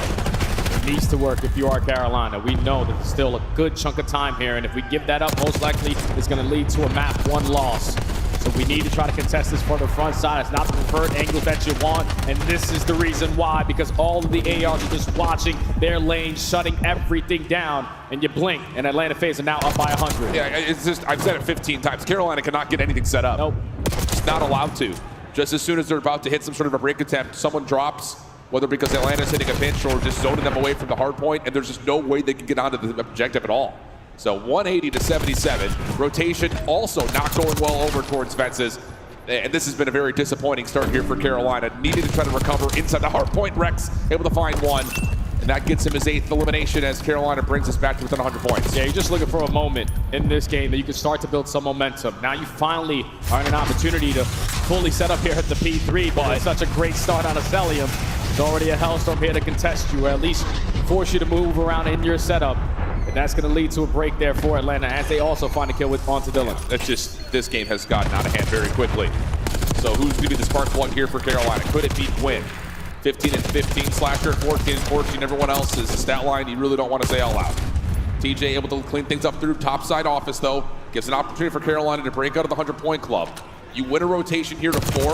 Speaker 5: needs to work if you are Carolina. We know that there's still a good chunk of time here, and if we give that up, most likely it's going to lead to a map 1 loss. So we need to try to contest this for the front side. It's not the preferred angle that you want, and this is the reason why, because all of the ARs are just watching their lane, shutting everything down, and you blink, and Atlanta FaZe are now up by 100.
Speaker 4: Yeah, it's just, I've said it 15 times. Carolina cannot get anything set up.
Speaker 5: Nope.
Speaker 4: It's not allowed to. Just as soon as they're about to hit some sort of a break attempt, someone drops, whether because Atlanta's hitting a pinch or just zoning them away from the hard point, and there's just no way they can get onto the objective at all. So 180 to 77. Rotation also not going well over towards fences. And this has been a very disappointing start here for Carolina. Needed to try to recover inside the hard point. Rex able to find one. And that gets him his 8th elimination as Carolina brings us back to within 100 points.
Speaker 5: Yeah, you're just looking for a moment in this game that you can start to build some momentum. Now you finally are in an opportunity to fully set up here at the P3, but it's such a great start on Acelium. There's already a Hellstorm here to contest you, or at least force you to move around in your setup. And that's going to lead to a break there for Atlanta as they also find a kill with onto Dylan.
Speaker 4: It's just, this game has gotten out of hand very quickly. So who's going to be the spark plug here for Carolina? Could it be Quinn? 15 and 15, Slasher 14 and 14. Everyone else is a stat line you really don't want to say out loud. TJ able to clean things up through topside office though. Gives an opportunity for Carolina to break out of the 100-point club. You win a rotation here to 4,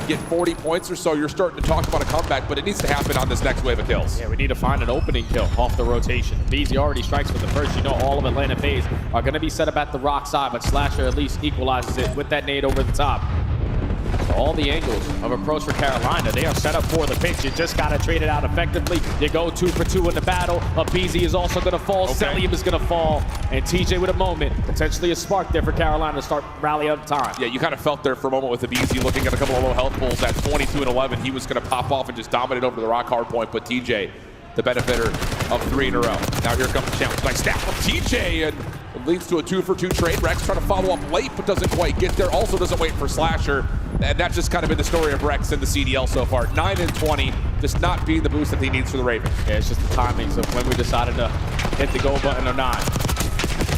Speaker 4: get 40 points or so, you're starting to talk about a comeback, but it needs to happen on this next wave of kills.
Speaker 5: Yeah, we need to find an opening kill off the rotation. BZ already strikes for the first. You know all of Atlanta FaZe are going to be set up at the rock side, but Slasher at least equalizes it with that nade over the top. So all the angles of approach for Carolina, they are set up for the pitch. You just got to trade it out effectively. You go 2 for 2 in the battle. BZ is also going to fall.
Speaker 4: Okay.
Speaker 5: Celium is going to fall. And TJ with a moment. Potentially a spark there for Carolina to start rally up time.
Speaker 4: Yeah, you kind of felt there for a moment with the BZ looking at a couple of low health pulls at 22 and 11. He was going to pop off and just dominate over the rock hard point, but TJ, the benefitter of 3 in a row. Now here comes the challenge. Nice snap from TJ, and it leads to a 2 for 2 trade. Rex trying to follow up late, but doesn't quite get there. Also doesn't wait for Slasher. And that's just kind of been the story of Rex in the CDL so far. 9 and 20, just not being the boost that he needs for the Ravens.
Speaker 5: Yeah, it's just the timings of when we decided to hit the go button or not.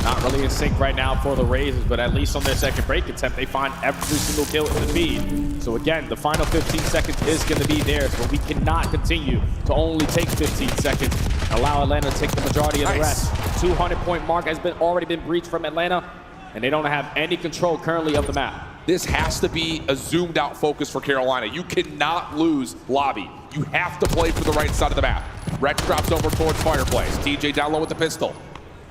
Speaker 5: Not really in sync right now for the Ravens, but at least on their second break attempt, they find every single kill in the feed. So again, the final 15 seconds is going to be theirs, but we cannot continue to only take 15 seconds. Allow Atlanta to take the majority of the rest. 200-point mark has already been breached from Atlanta, and they don't have any control currently of the map.
Speaker 4: This has to be a zoomed out focus for Carolina. You cannot lose lobby. You have to play for the right side of the map. Rex drops over towards Fireplace. TJ down low with the pistol.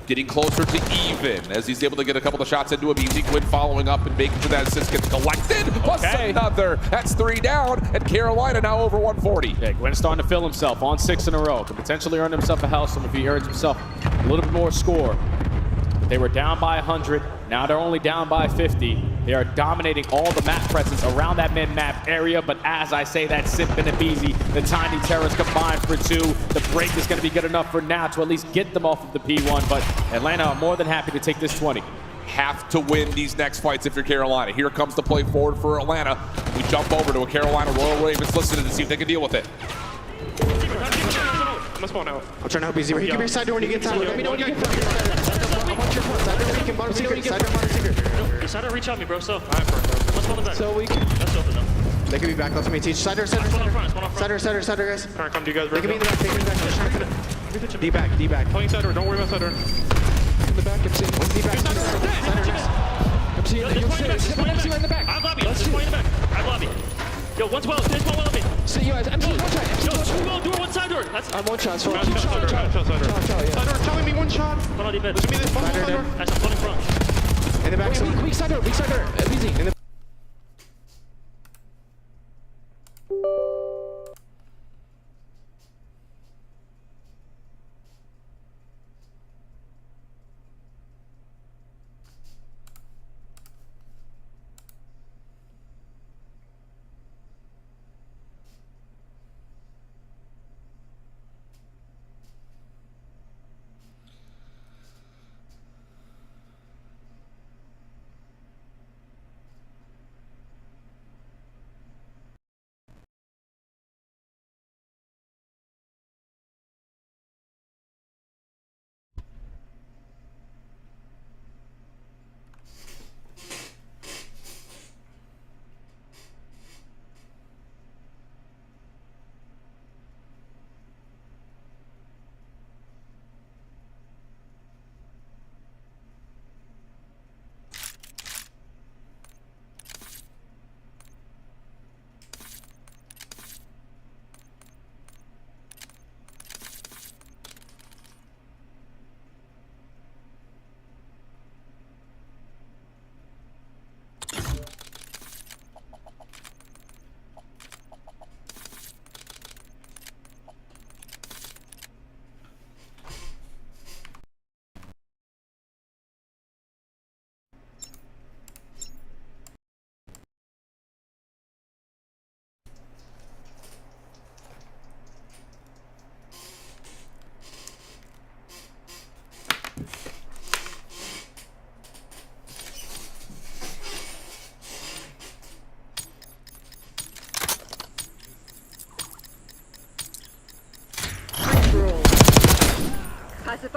Speaker 4: Getting closer to even as he's able to get a couple of shots into him. Easy Quinn following up and making sure that assist gets collected. Plus another. That's 3 down, and Carolina now over 140.
Speaker 5: Yeah, Quinn's starting to fill himself on 6 in a row. Could potentially earn himself a Hellstorm if he earns himself a little bit more score. They were down by 100. Now they're only down by 50. They are dominating all the map presence around that mid-map area, but as I say, that Sip and the BZ, the Tiny Terrors combined for 2. The break is going to be good enough for now to at least get them off of the P1, but Atlanta are more than happy to take this 20.
Speaker 4: Have to win these next fights if you're Carolina. Here comes the play forward for Atlanta. We jump over to a Carolina Royal Ravens listening to see if they can deal with it.
Speaker 19: I'm trying to help BZ. He can be side door when you get time. Let me know when you get time. I want your front. Side door when you can bottom secret. Side door bottom secret.
Speaker 6: Side door reach out me, bro. So. Let's go to the back.
Speaker 19: So we can.
Speaker 6: Let's open them.
Speaker 19: They can be back. Let's me teach. Side door, side door, side door, guys.
Speaker 6: Alright, come to you guys.
Speaker 19: They can be in the back. They can be in the back. D back, D back.
Speaker 6: Playing side door. Don't worry about side door.
Speaker 19: In the back, MC. One D back. Side door next. MC, MC right in the back.
Speaker 6: I have lobby. Let's point in the back. I have lobby. Yo, one's well. There's one lobby.
Speaker 19: So you guys, MC, one shot.
Speaker 6: Yo, 2 well, door, 1 side door. That's.
Speaker 19: I'm 1 shot. So
Speaker 6: Side door. Side door.
Speaker 19: telling me 1 shot.
Speaker 6: One on the bed.
Speaker 19: Side door.
Speaker 6: That's a 1 in front.
Speaker 19: In the back. Weak side door. Weak side door. BZ. In the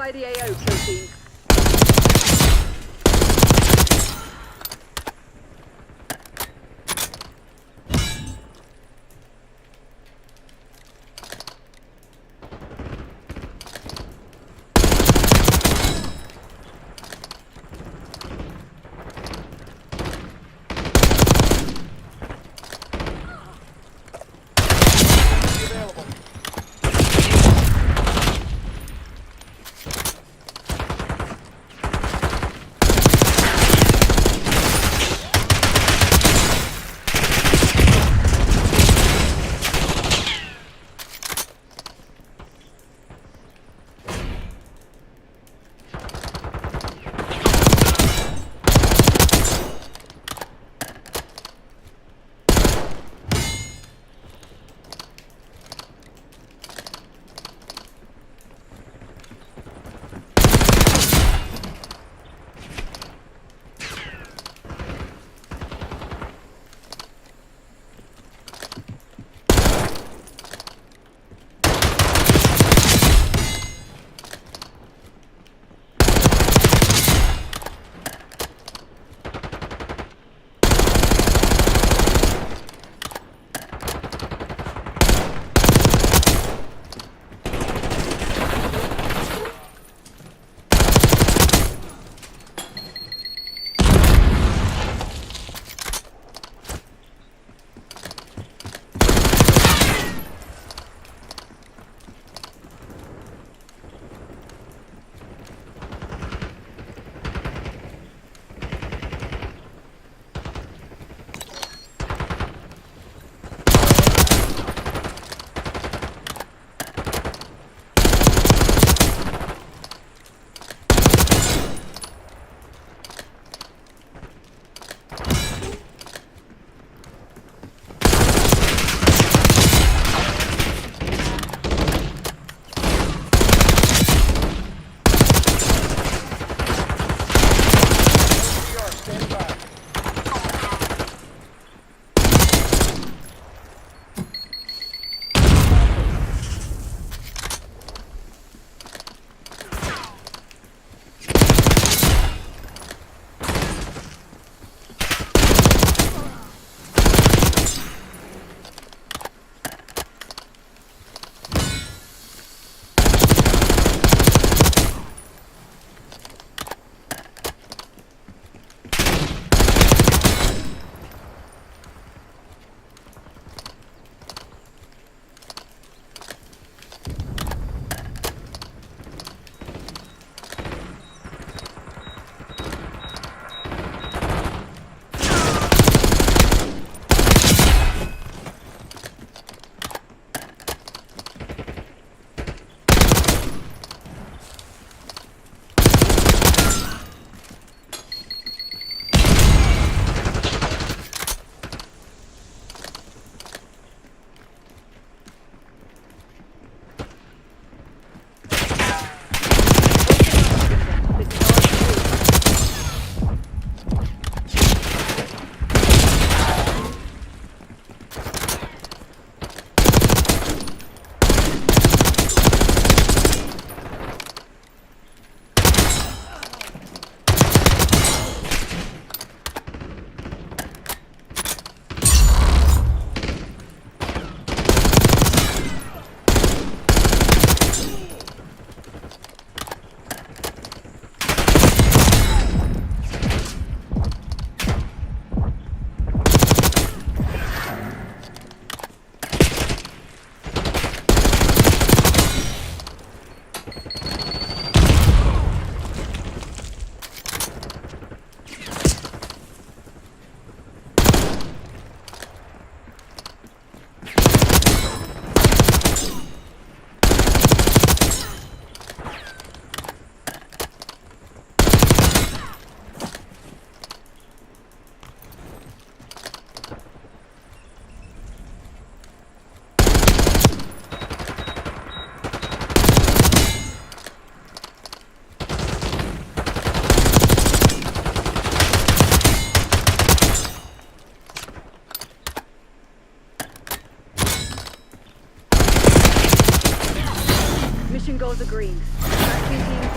Speaker 2: Fire the AO, kill team. Mission goals agreed. Vacuum teams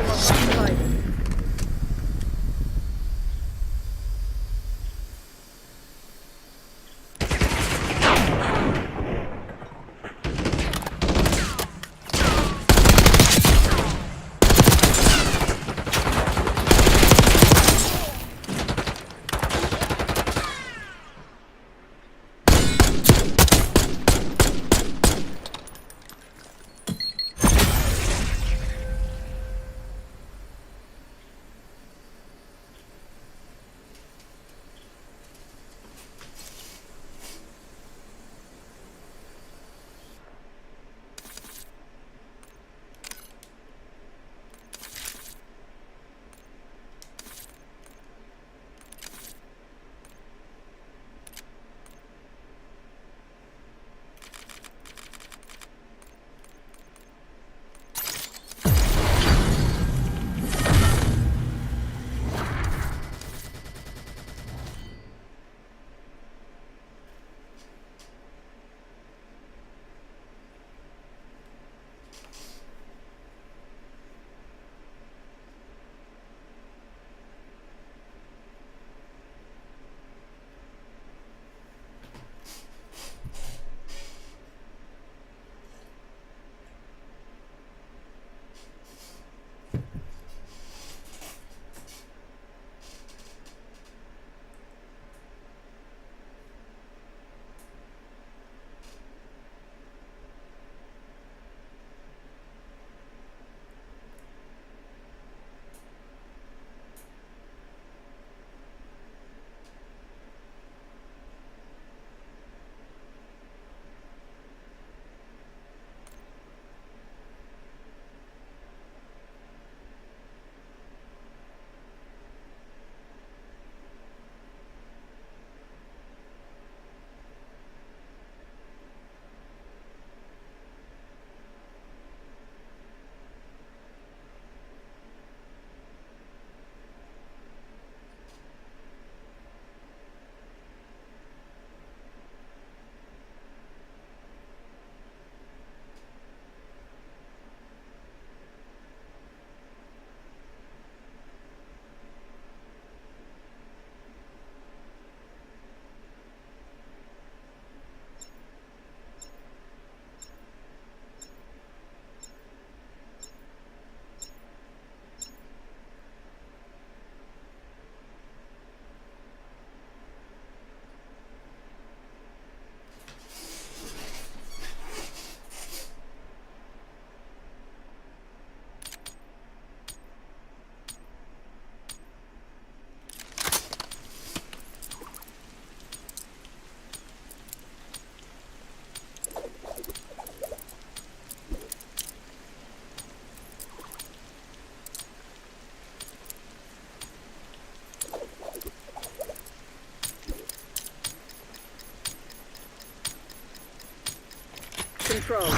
Speaker 2: Control.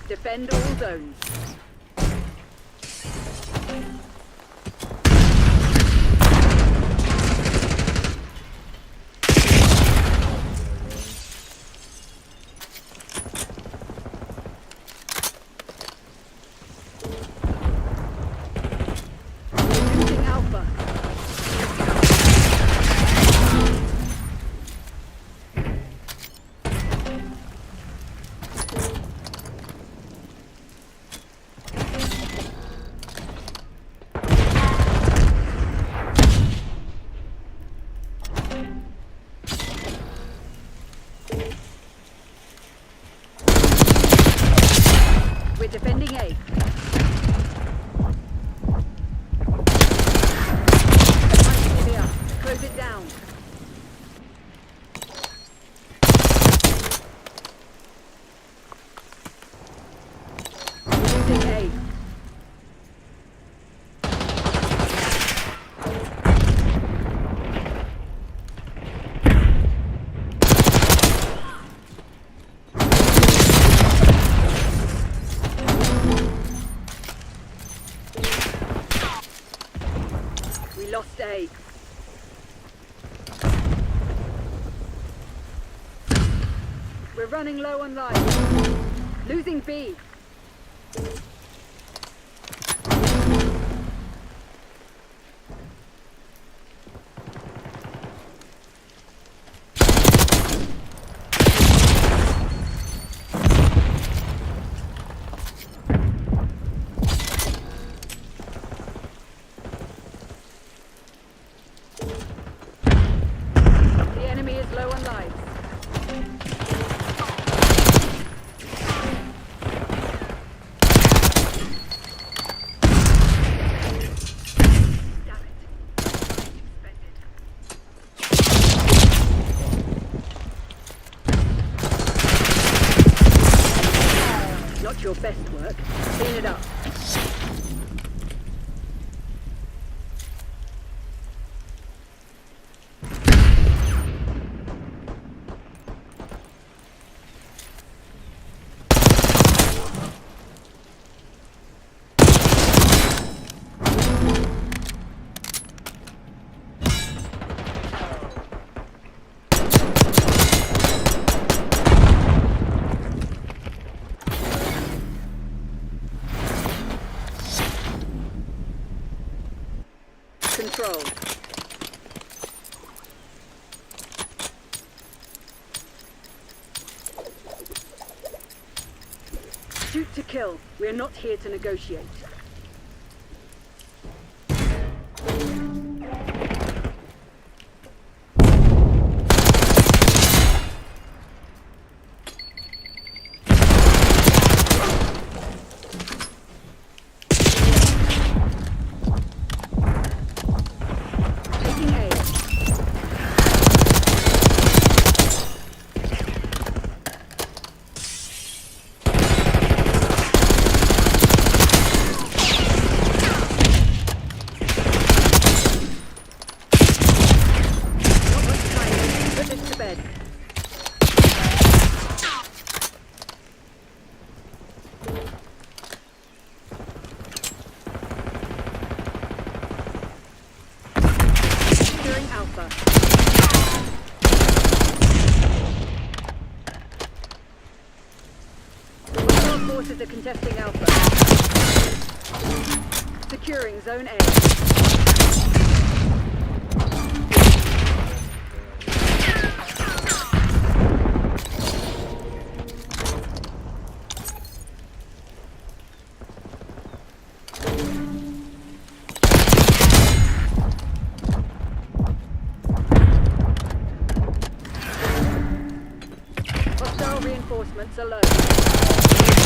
Speaker 2: Defend all zones. Losing Alpha. We're defending A. Here. Close it down. Losing A. We lost A. We're running low on life. Losing B. The enemy is low on lives. Not your best work. Clean it up. Control. Shoot to kill. We're not here to negotiate. Taking A. Not much time. Put this to bed. Securing Alpha. Our forces are contesting Alpha. Securing Zone A. Hostile reinforcements alone.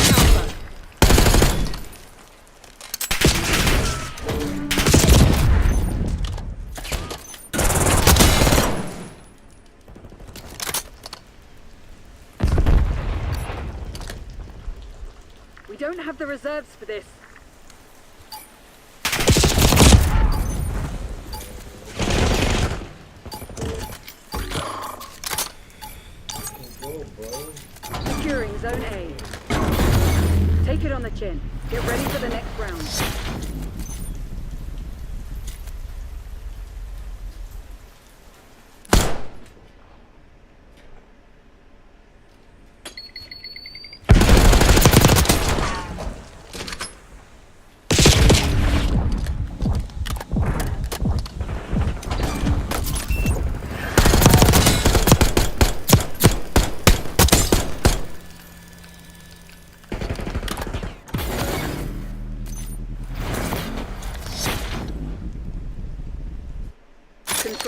Speaker 2: Alpha. We don't have the reserves for this. Securing Zone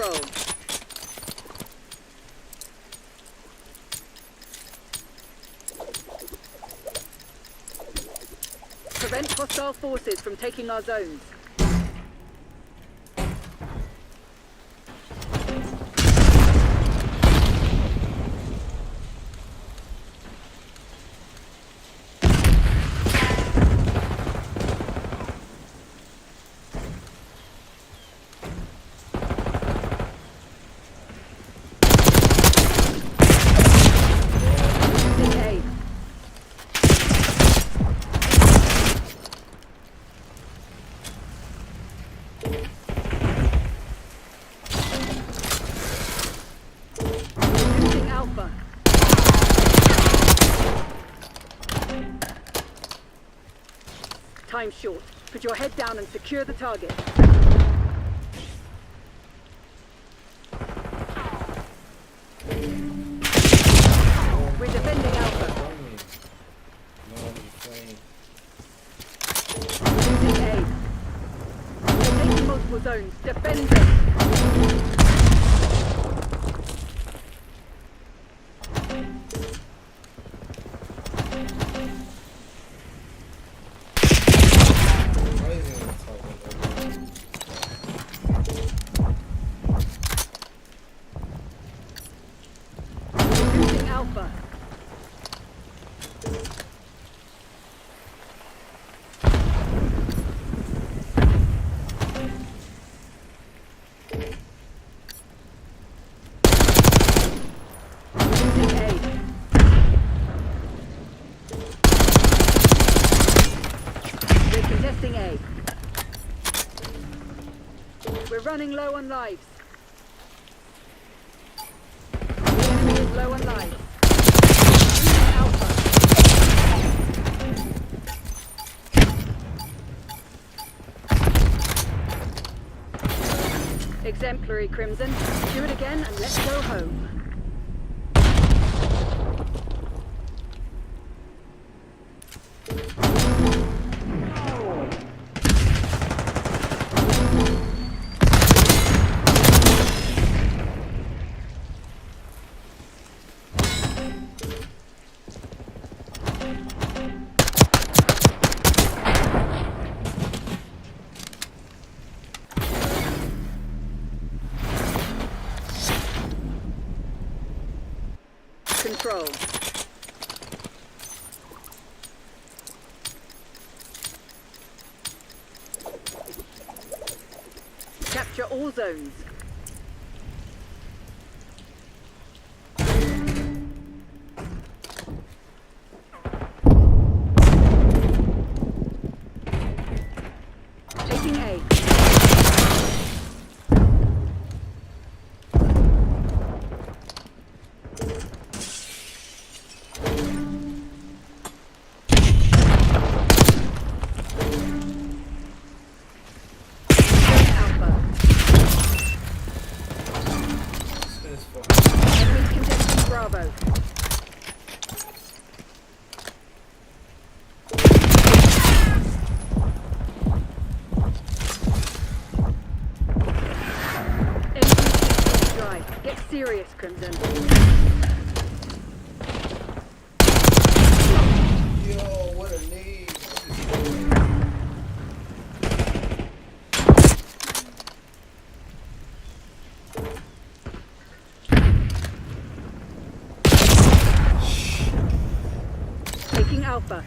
Speaker 2: control. Prevent hostile forces from taking our zones. Time short. Put your head down and secure the target. We're defending Alpha. Losing A. We're taking multiple zones. Defend them. Alpha. Losing A. We're contesting A. We're running low on lives. The enemy is low on lives. Exemplary, Crimson. Do it again and let's go home. Control. Capture all zones. Taking A. Enemies contesting Bravo. Enemy drive. Get serious, Crimson.
Speaker 7: Yo, what a nade.
Speaker 2: Taking Alpha.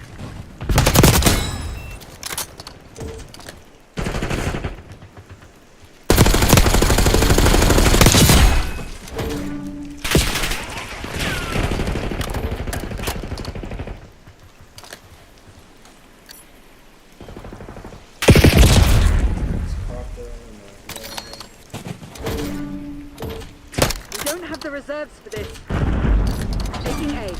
Speaker 2: We don't have the reserves for this. Taking A.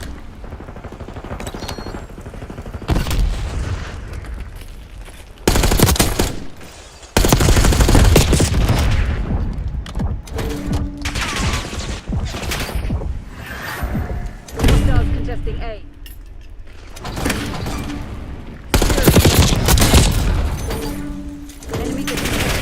Speaker 2: Hostiles contesting A. Enemy contesting A.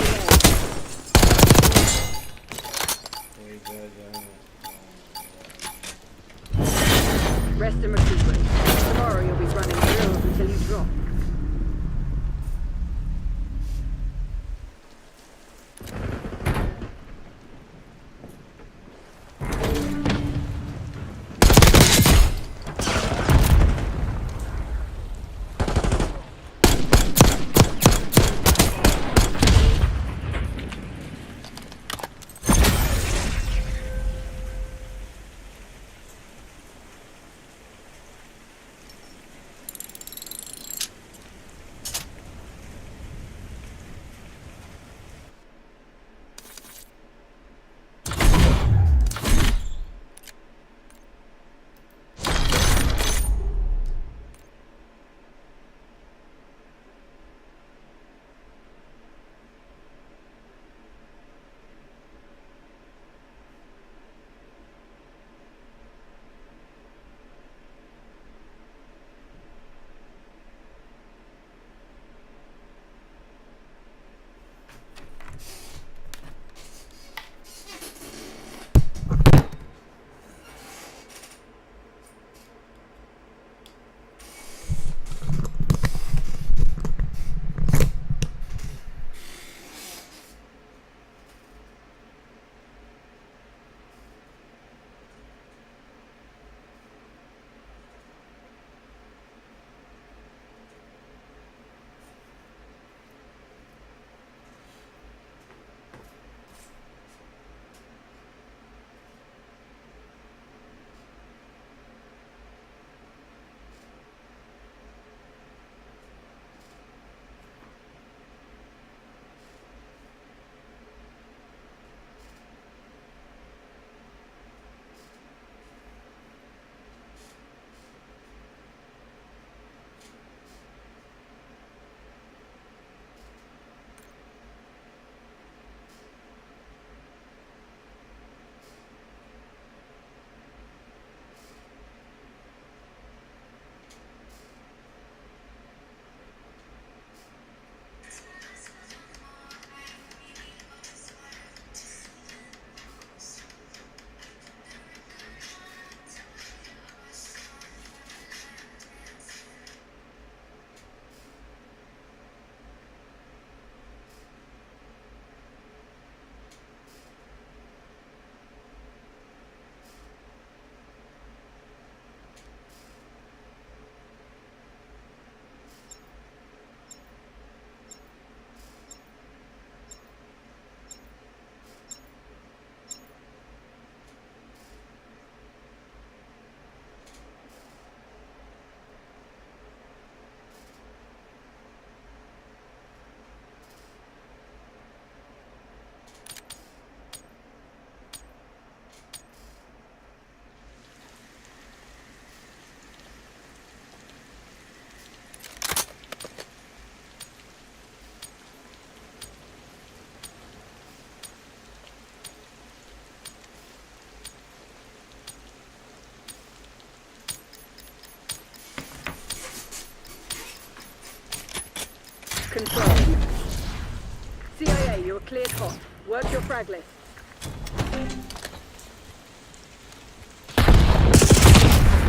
Speaker 2: CIA, you're cleared hot. Work your frag list.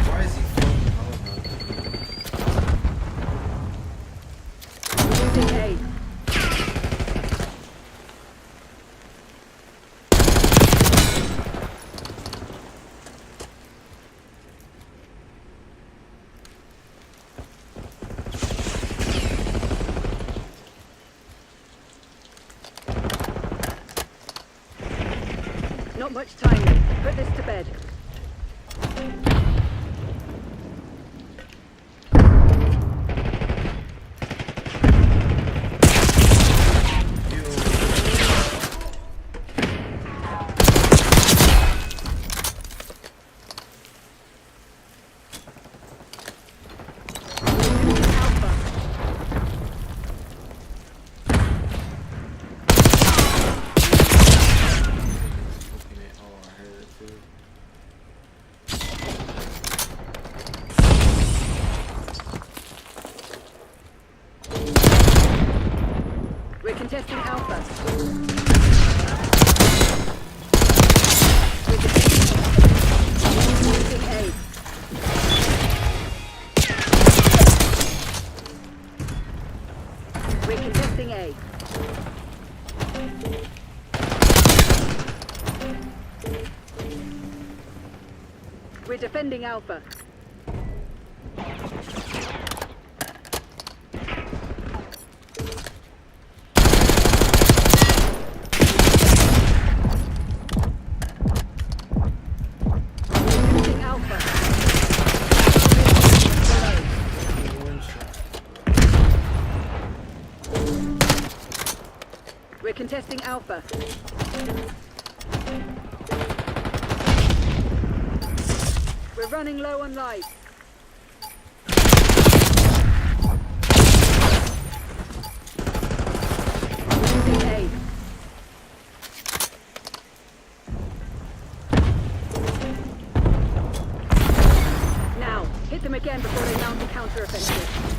Speaker 7: Why is he floating?
Speaker 2: Losing A. Not much time. Put this to bed. We're contesting Alpha. We're contesting A. We're contesting A. We're defending Alpha. We're contesting Alpha. We're running low on life. Losing A. Now, hit them again before they mount a counter-offensive.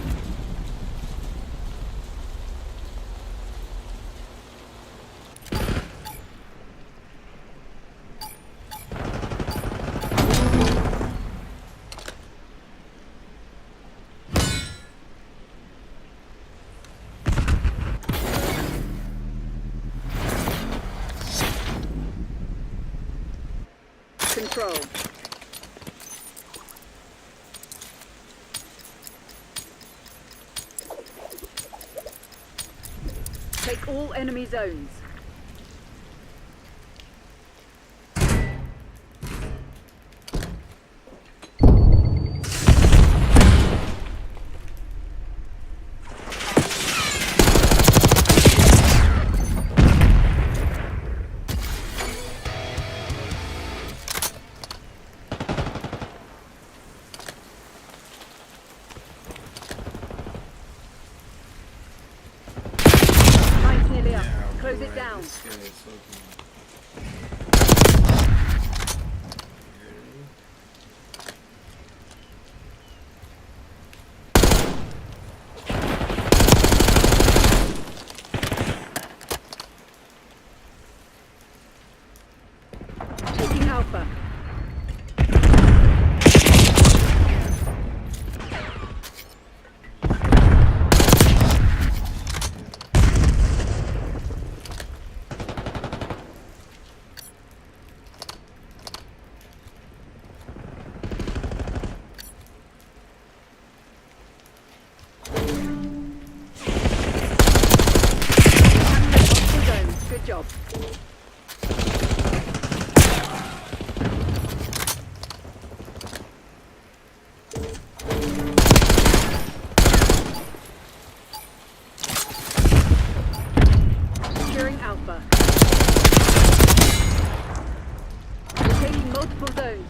Speaker 2: Control. Take all enemy zones. Close it down. Taking Alpha. Good job. Securing Alpha. We're taking multiple zones.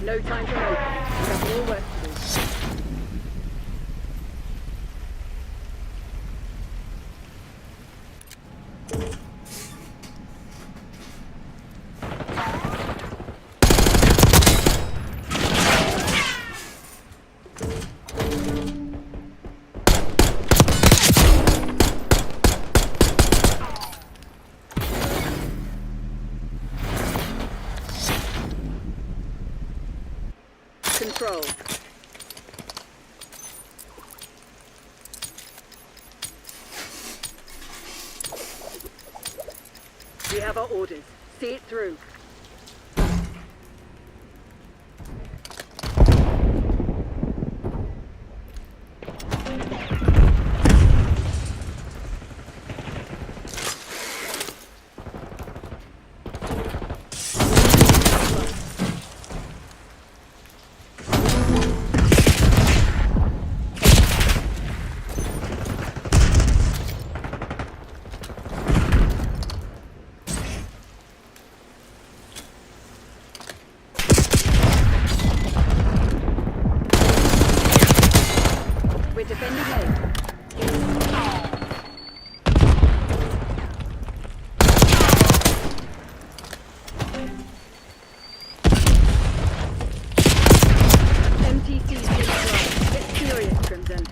Speaker 2: No time for hope. We have more work to do. Control. We have our orders. See it through. We're defending A. MTC is right. Get serious, Crimson.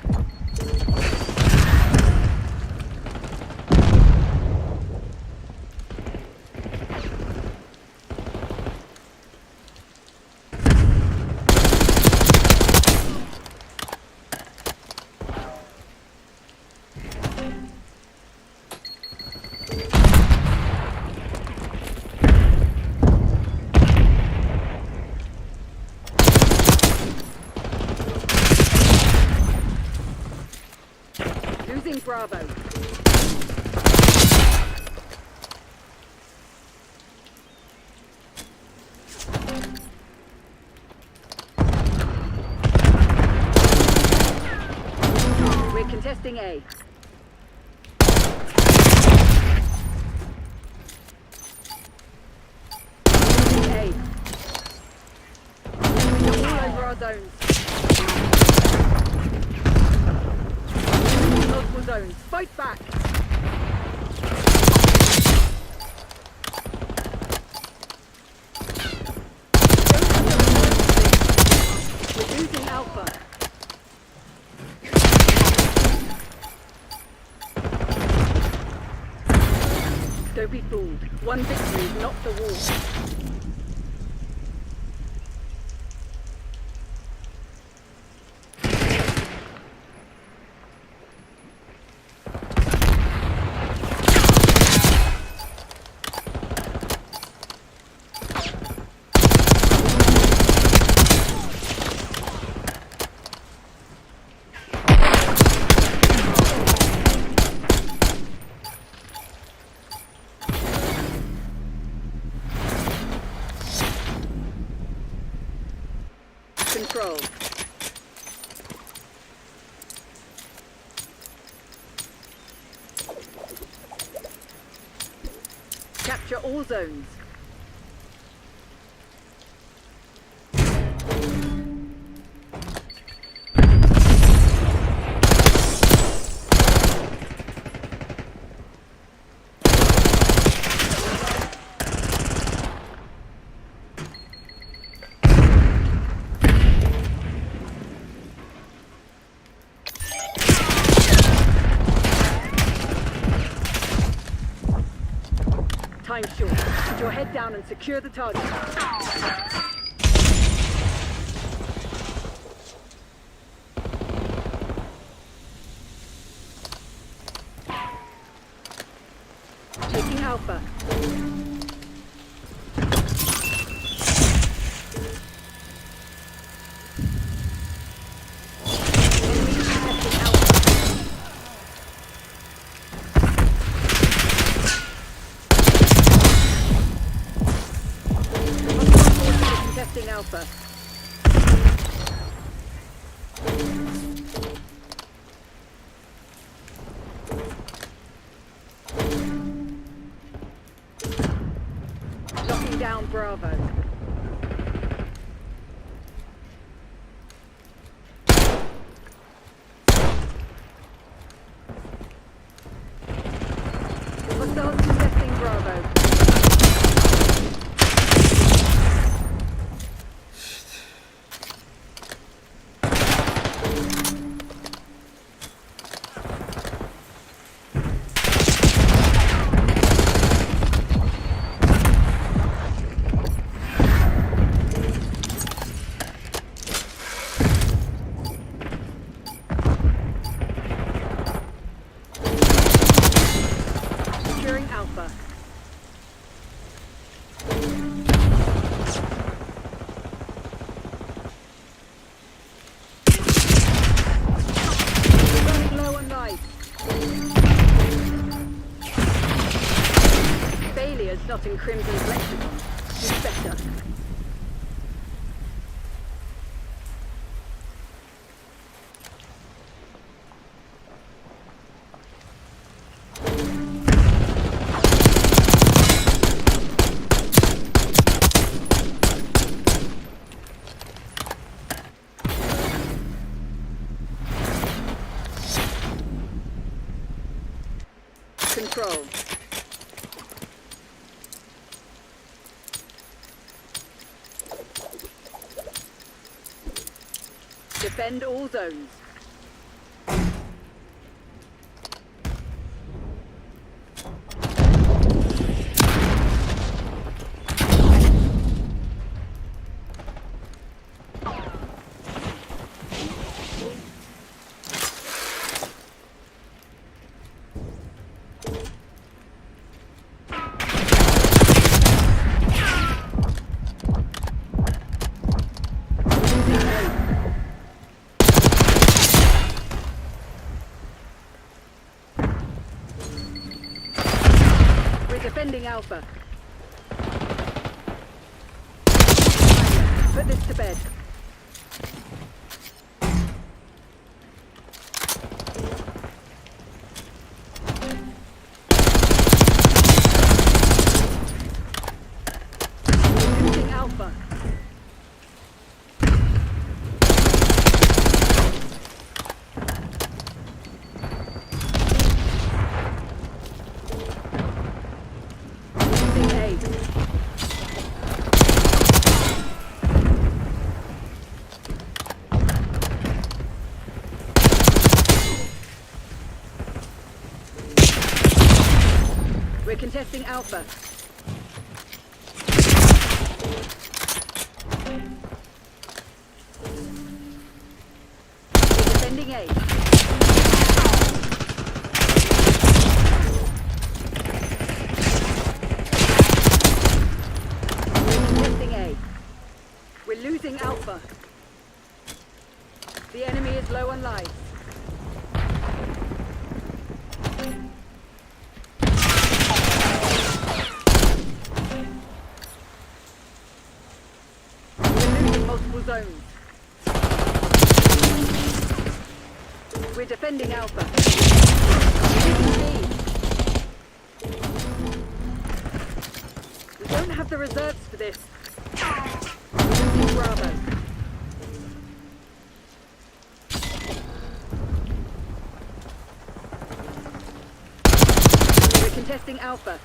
Speaker 2: Losing Bravo. We're contesting A. A. We're all over our zones. Multiple zones. Fight back. We're losing Alpha. Don't be fooled. One victory is not the war. Control. Capture all zones. Time short. Put your head down and secure the target. Taking Alpha. Contesting Alpha. Locking down Bravo. Hostiles contesting Bravo. Securing Alpha. Running low on life. Failures not in Crimson's lexicon. Do better. Control. Defend all zones. We're defending Alpha. Put this to bed. Losing Alpha. Losing A. We're contesting Alpha. We're defending A. We're contesting A. We're losing Alpha. The enemy is low on life. We're losing multiple zones. We're defending Alpha. Losing B. We don't have the reserves for this. Losing Bravo. We're contesting Alpha.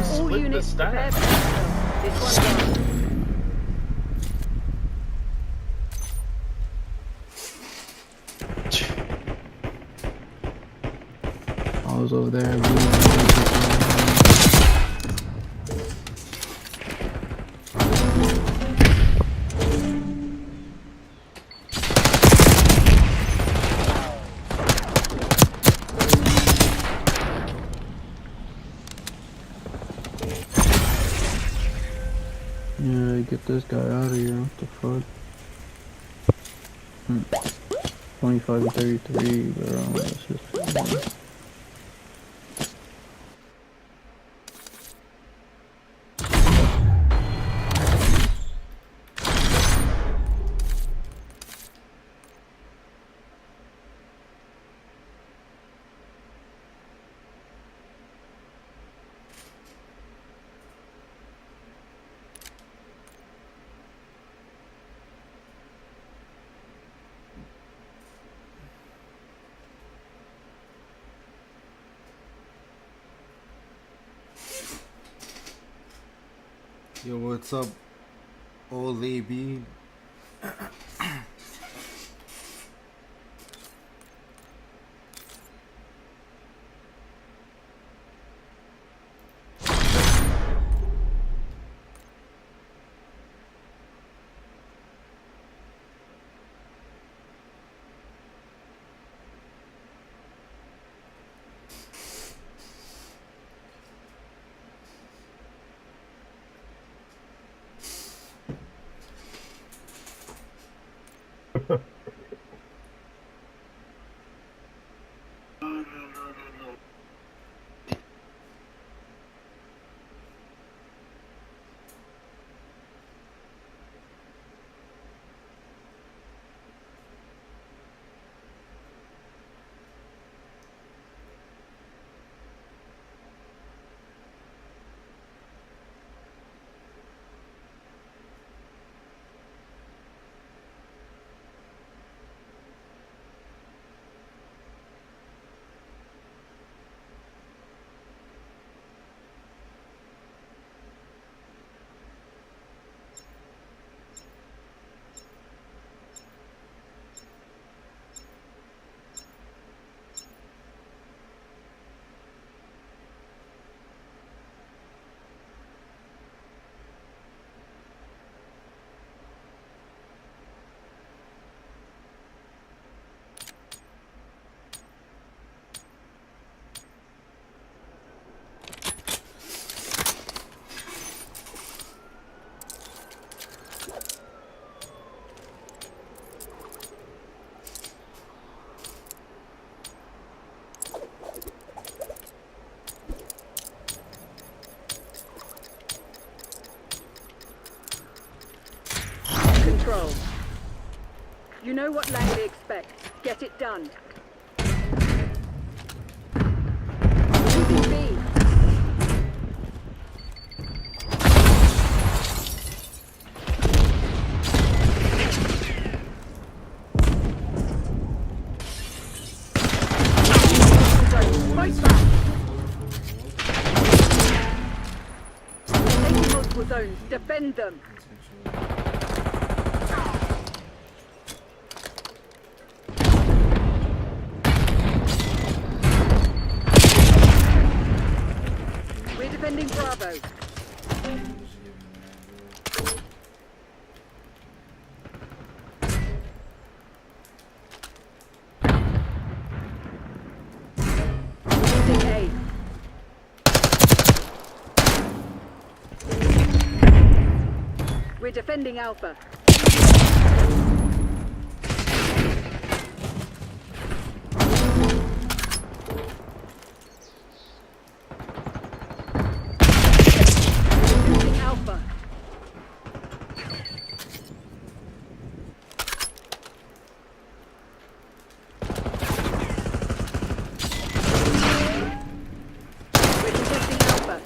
Speaker 2: All units prepare for battle. This one's on.
Speaker 8: I was over there. Yeah, get this guy out of here. What the fuck? 25 to 33, bro. That's just.
Speaker 7: Yo, what's up, Ole B?
Speaker 2: Control. You know what Langley expects. Get it done. Losing B. Fight back. Taking multiple zones. Defend them. We're defending Bravo. Losing A. We're defending Alpha. Losing Alpha. We're contesting Alpha.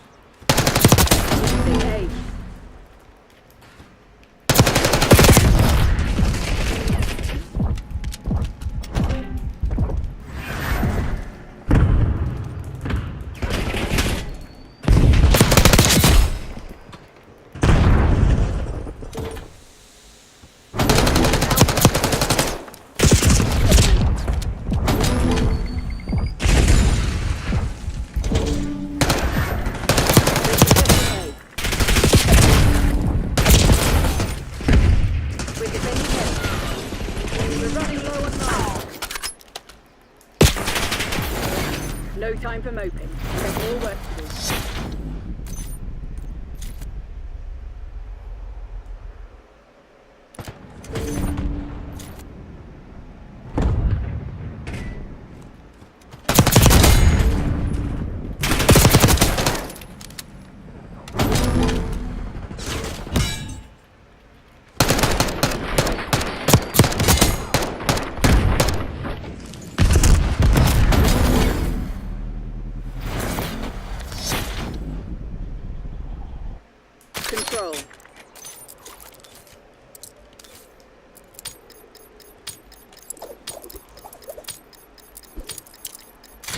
Speaker 11: 1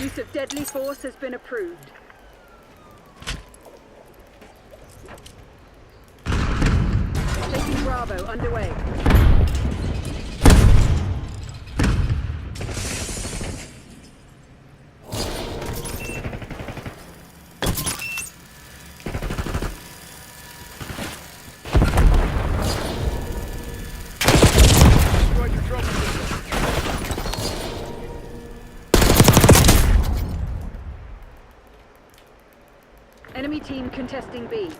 Speaker 2: Use of deadly force has been approved. Taking Bravo underway. Enemy team contesting B.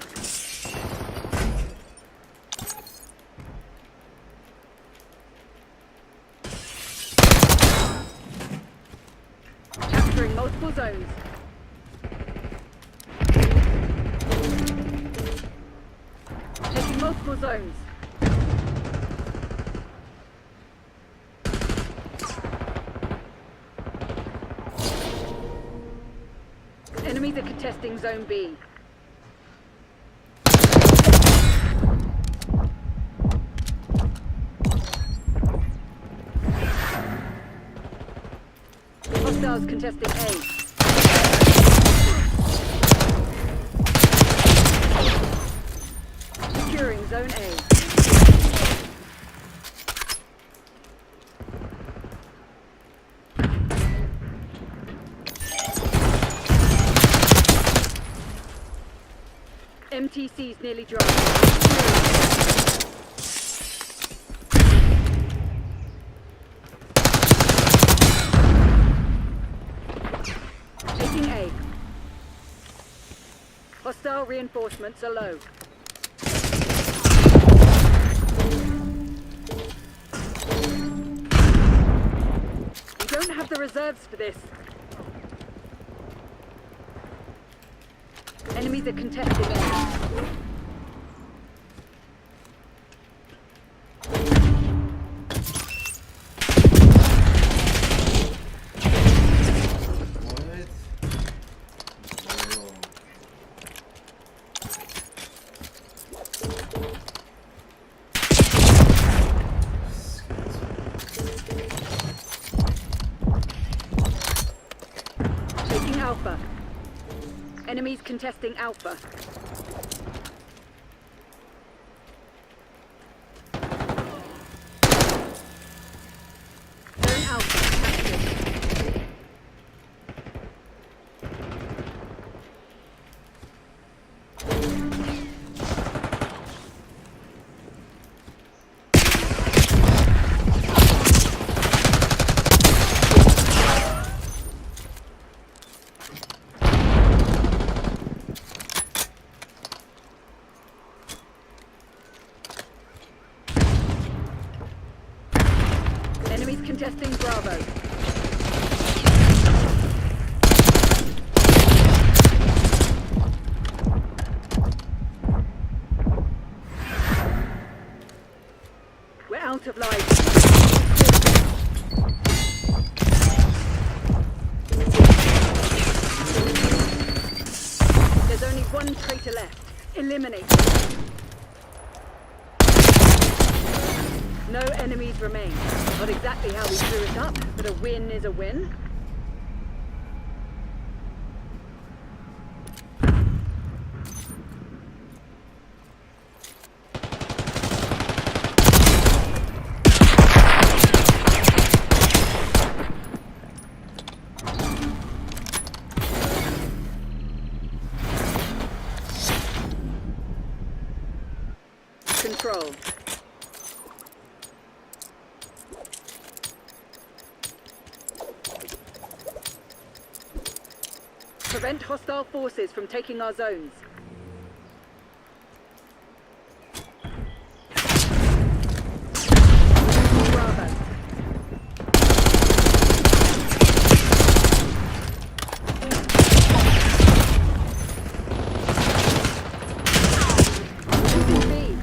Speaker 2: Capturing multiple zones. Taking multiple zones. Enemies are contesting Zone B. Hostiles contesting A. Securing Zone A. MTC's nearly dry. Taking A. Hostile reinforcements are low. We don't have the reserves for this. Enemies are contesting A. Taking Alpha. Enemies contesting Alpha. Zone Alpha active. Enemies contesting Bravo. We're out of lives. There's only one traitor left. Eliminate. No enemies remain. Not exactly how we drew it up, but a win is a win. Control. Prevent hostile forces from taking our zones. Bravo. Losing B.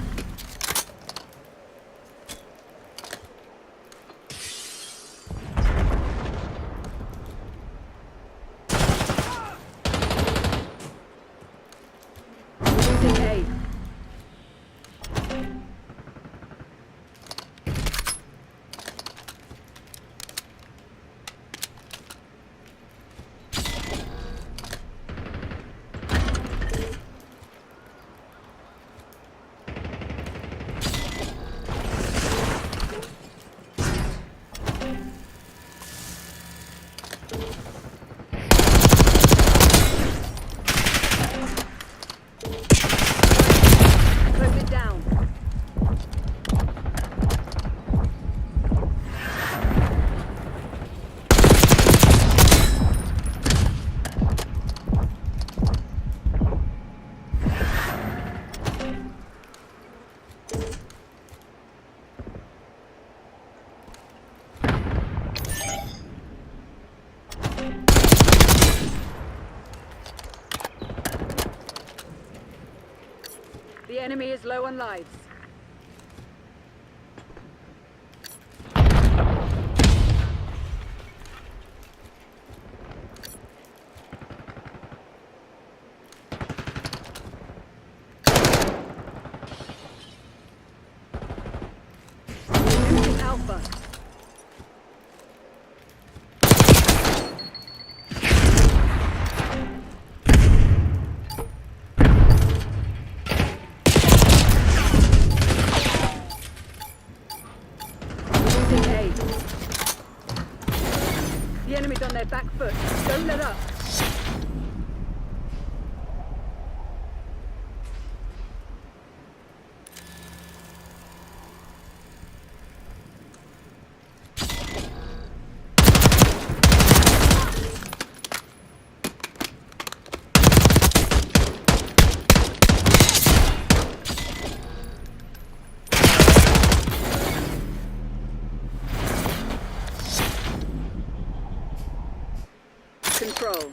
Speaker 2: The enemy is low on lives. Losing Alpha. Losing A. The enemy's on their back foot. Don't let up. Control.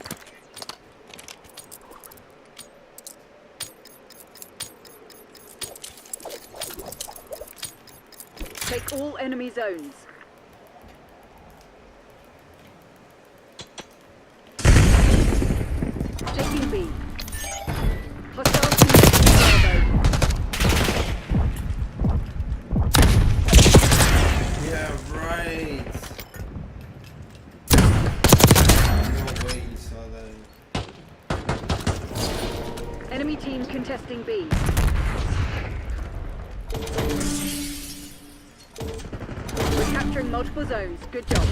Speaker 2: Take all enemy zones. Taking B. Hostiles connecting Bravo.
Speaker 7: Yeah, right. No way you saw that.
Speaker 2: Enemy team contesting B. We're capturing multiple zones. Good job.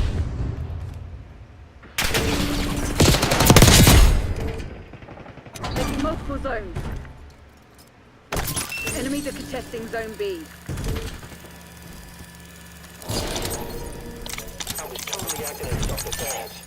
Speaker 2: Taking multiple zones. Enemies are contesting zone B.
Speaker 28: I was totally acting as self-defense.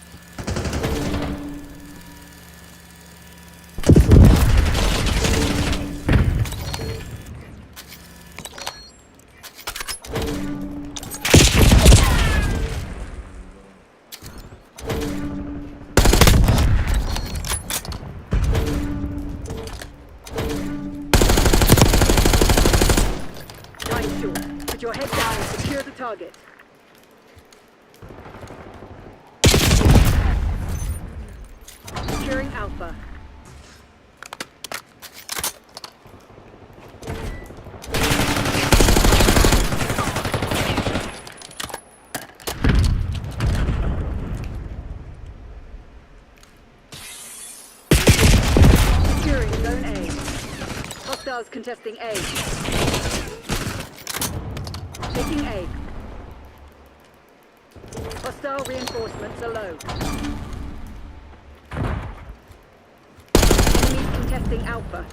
Speaker 2: Time short. Put your head down and secure the target. Securing Alpha. Securing Zone A. Hostiles contesting A. Taking A. Hostile reinforcements are low. Enemies contesting Alpha.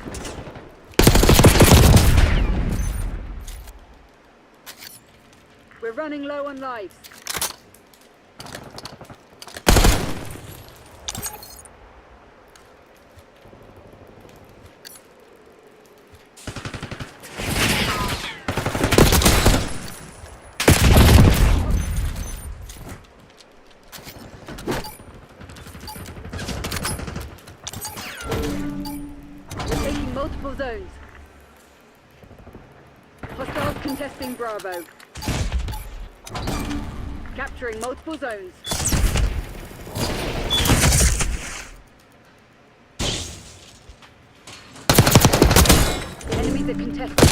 Speaker 2: We're running low on lives. We're taking multiple zones. Hostiles contesting Bravo. Capturing multiple zones. Enemies are contesting.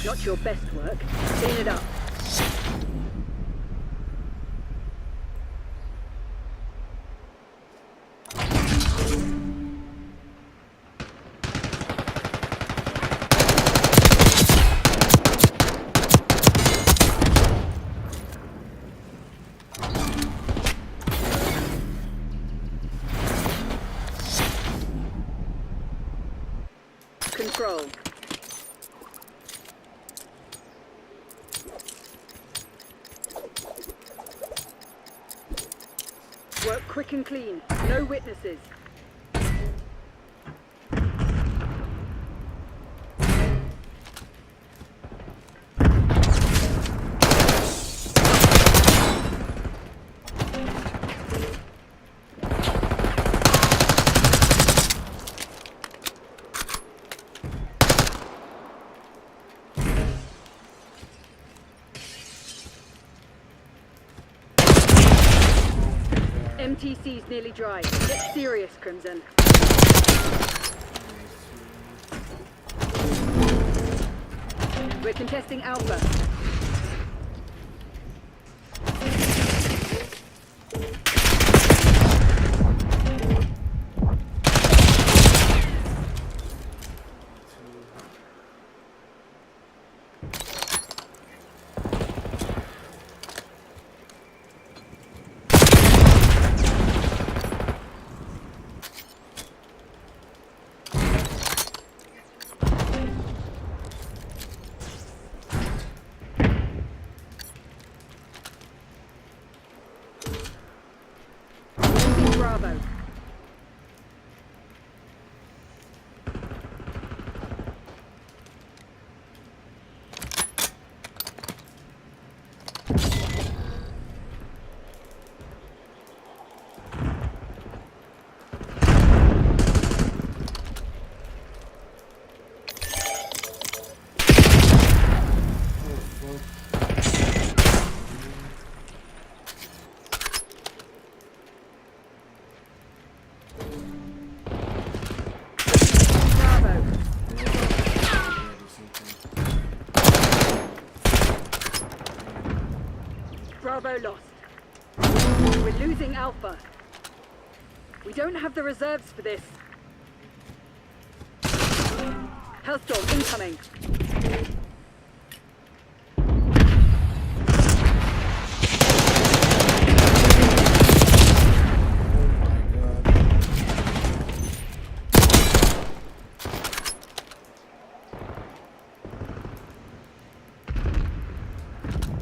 Speaker 2: Not your best work. Clean it up. Control. Work quick and clean. No witnesses. ATC's nearly dry. Get serious, Crimson. We're contesting Alpha. Bravo. Bravo lost. We're losing Alpha. We don't have the reserves for this. Hellstorm incoming.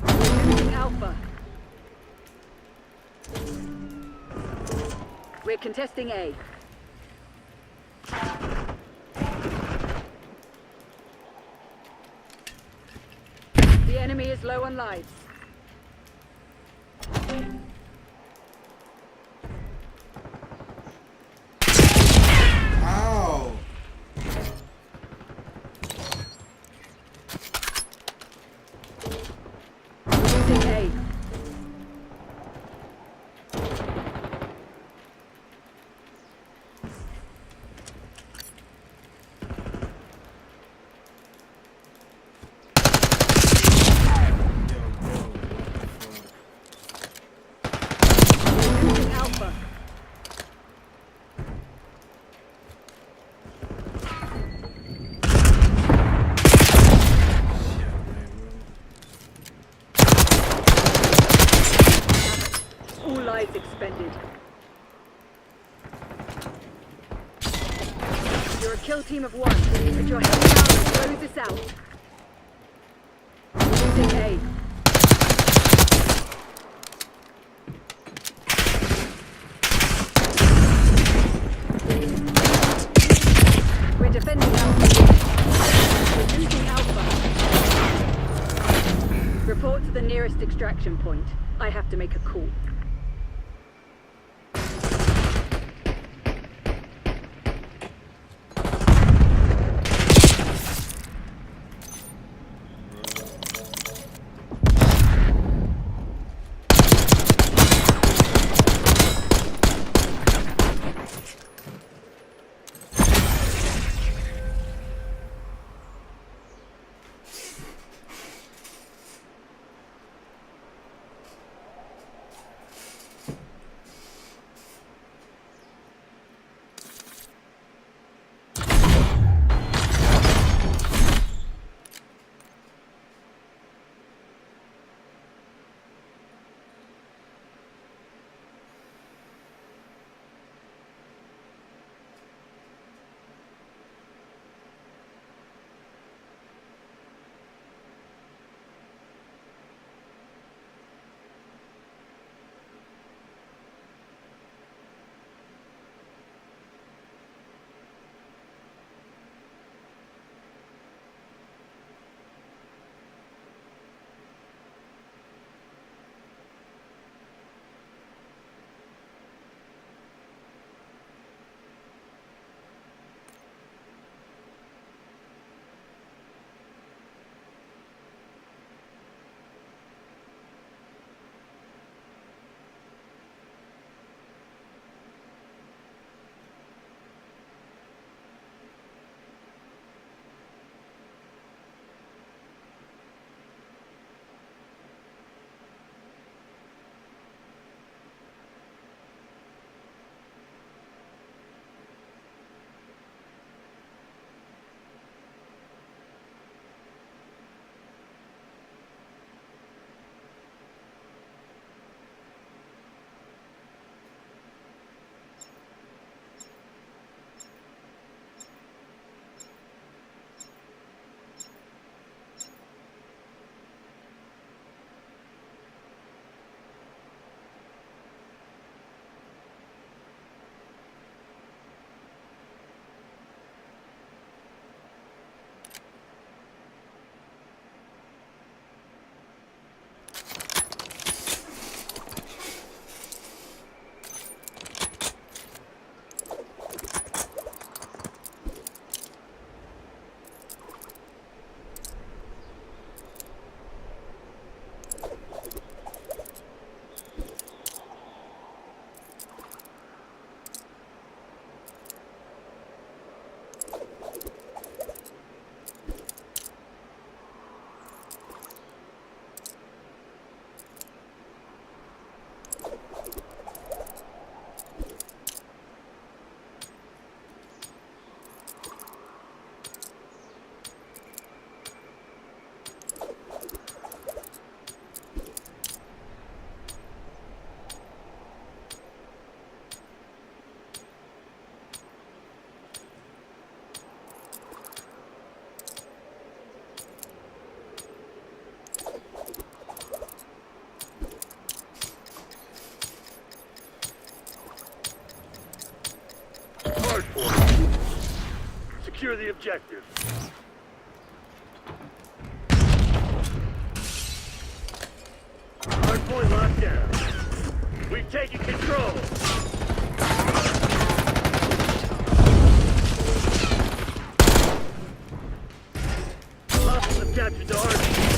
Speaker 2: We're losing Alpha. We're contesting A. The enemy is low on lives.
Speaker 7: Ow!
Speaker 2: Losing A. Losing Alpha. All lives expended. You're a kill team of one, but you're heading out to close this out. Losing A. We're defending Alpha. We're losing Alpha. Report to the nearest extraction point. I have to make a call.
Speaker 9: Secure the objective. Hardpoint locked down. We've taken control. Hostiles have captured the hardpoint.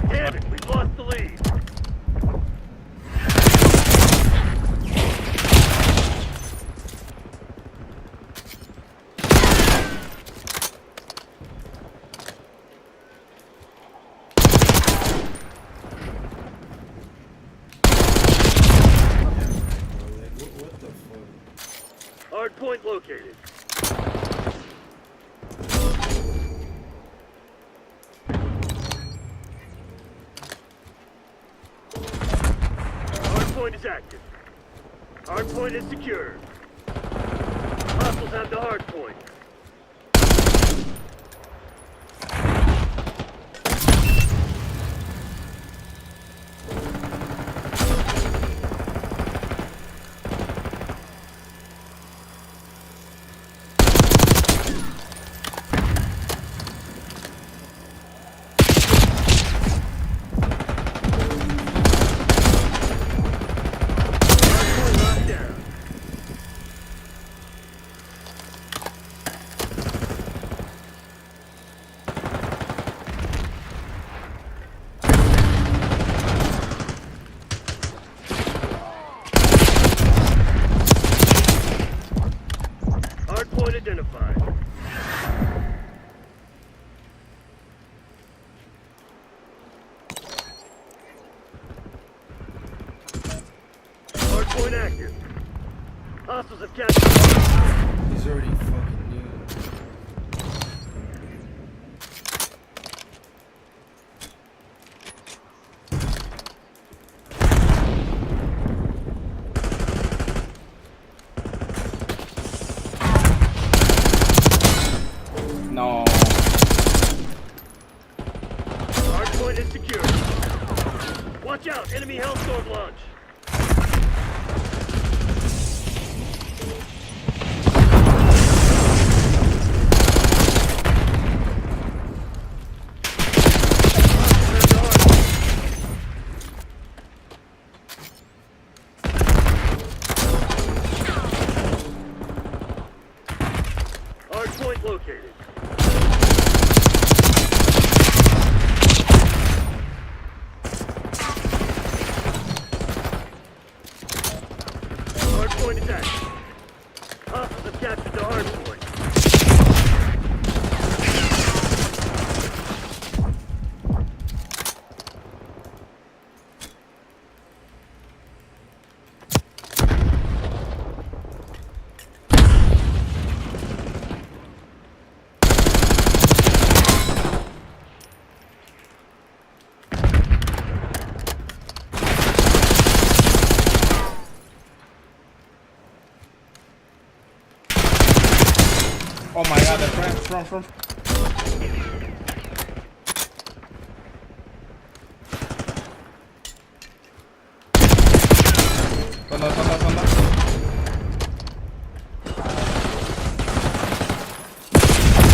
Speaker 9: Damn it, we've lost the lead.
Speaker 7: What the fuck?
Speaker 9: Hardpoint located. Hardpoint is active. Hardpoint is secured. Hostiles have the hardpoint. Hardpoint locked down. Hardpoint identified. Hardpoint active. Hostiles have captured.
Speaker 7: He's already fucking new.
Speaker 13: No.
Speaker 9: Hardpoint is secure. Watch out, enemy hellstorm launch. Hardpoint located. Hardpoint is active. Hostiles have captured the hardpoint.
Speaker 13: Oh my god, the front. Tonda.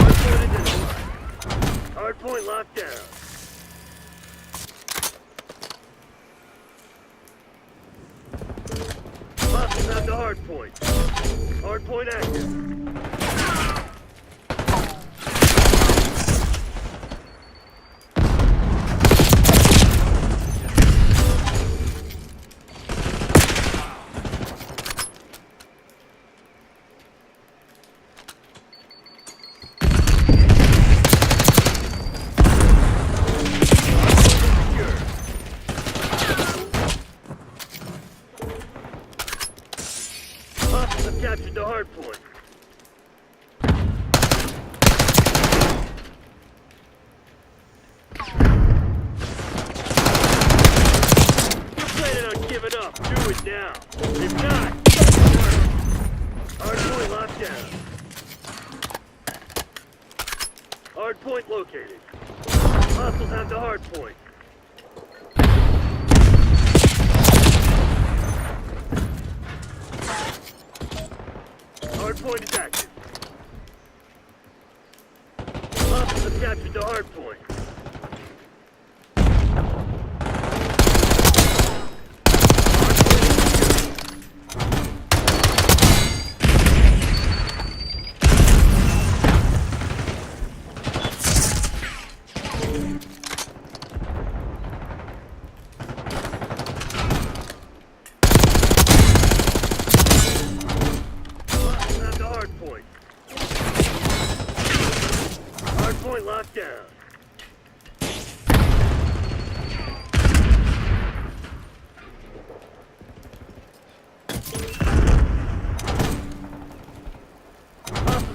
Speaker 9: Hardpoint identified. Hardpoint locked down. Hostiles have the hardpoint. Hardpoint active. Hostiles have captured the hardpoint. You're planning on giving up. Do it now. If not, hardpoint locked down. Hardpoint located. Hostiles have the hardpoint.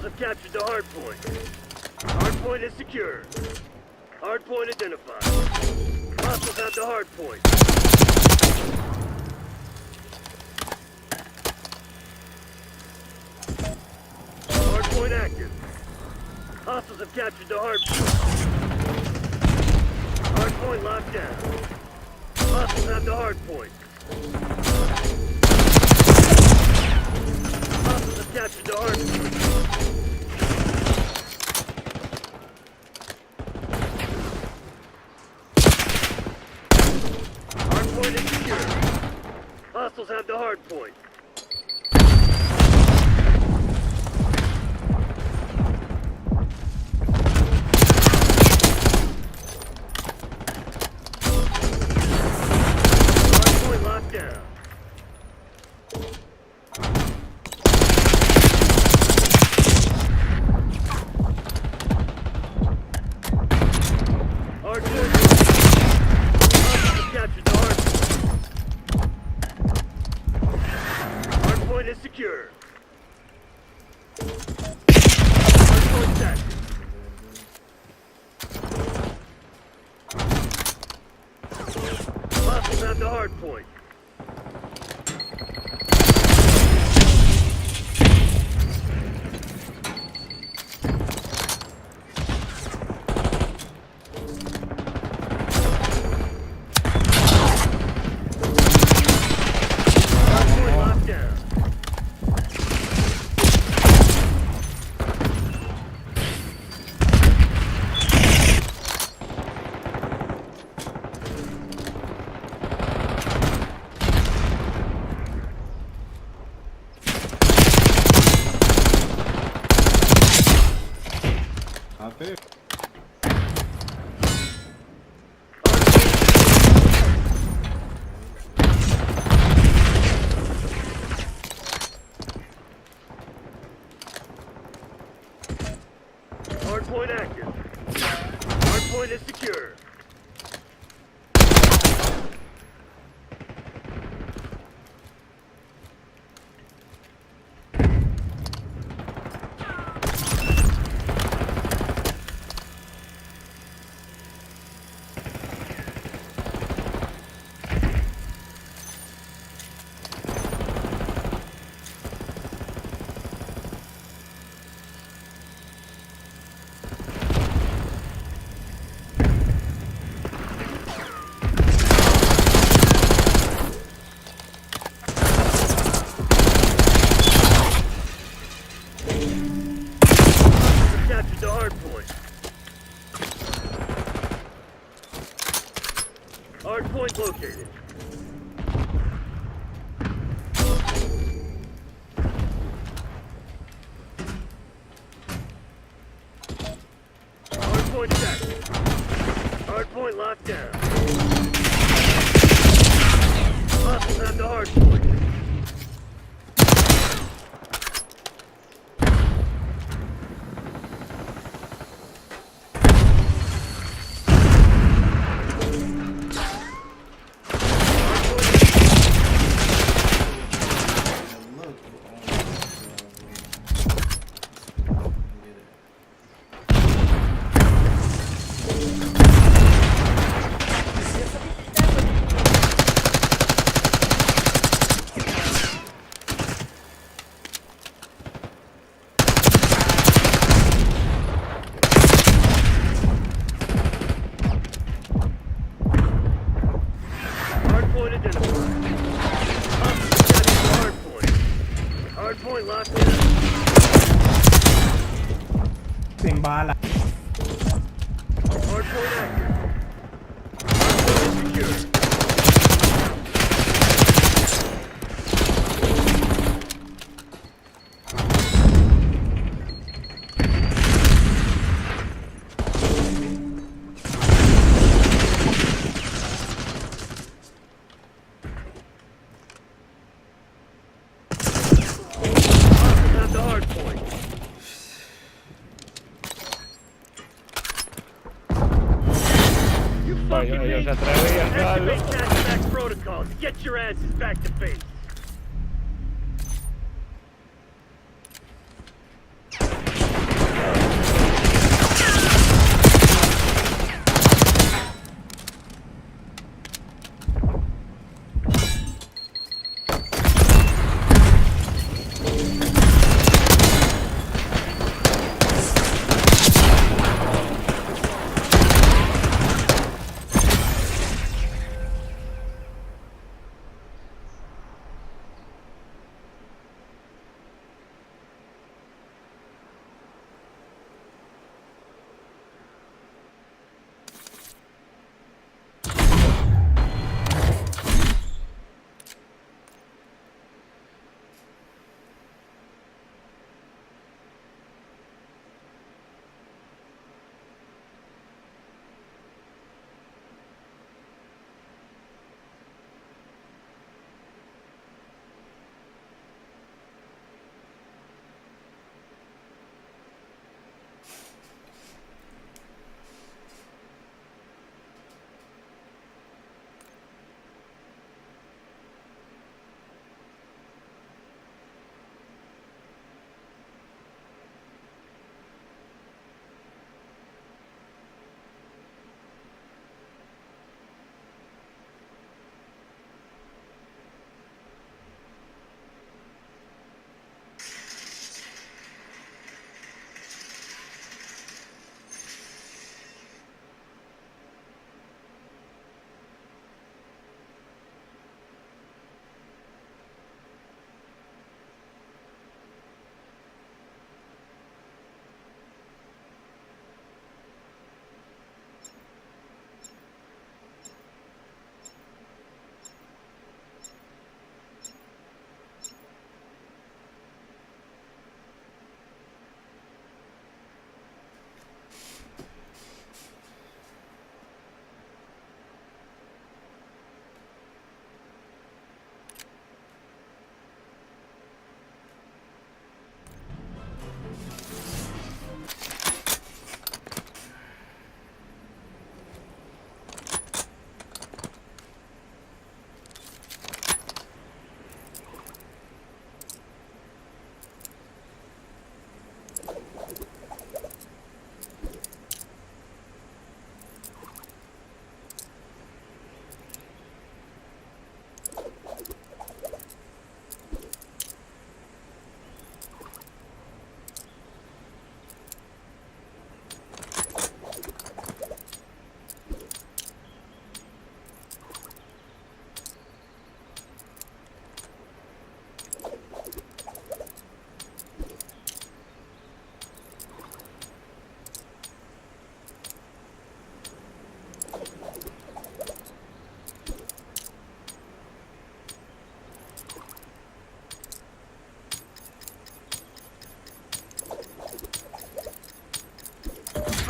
Speaker 9: have captured the hard point. Hard point is secure. Hard point identified. Hostiles have the hard point. Hard point active. Hostiles have captured the hard point. Hard point locked down. Hostiles have the hard point. Hostiles have captured the hard point. Hard point is secure. Hostiles have the hard point. Down. Hard point. Captured the hard point. Hard point is secure. Hard point active. Hostiles have the hard point. Hardpoint active. Hardpoint is secure. Captured the hardpoint. Hardpoint located. Hardpoint active. Hardpoint locked down. Hostiles have the hardpoint. Hardpoint identified. Hardpoint. Hardpoint locked down.
Speaker 13: Sin bala.
Speaker 9: Hardpoint active. Hardpoint is secure. Activate Catchback protocols. Get your asses back to base.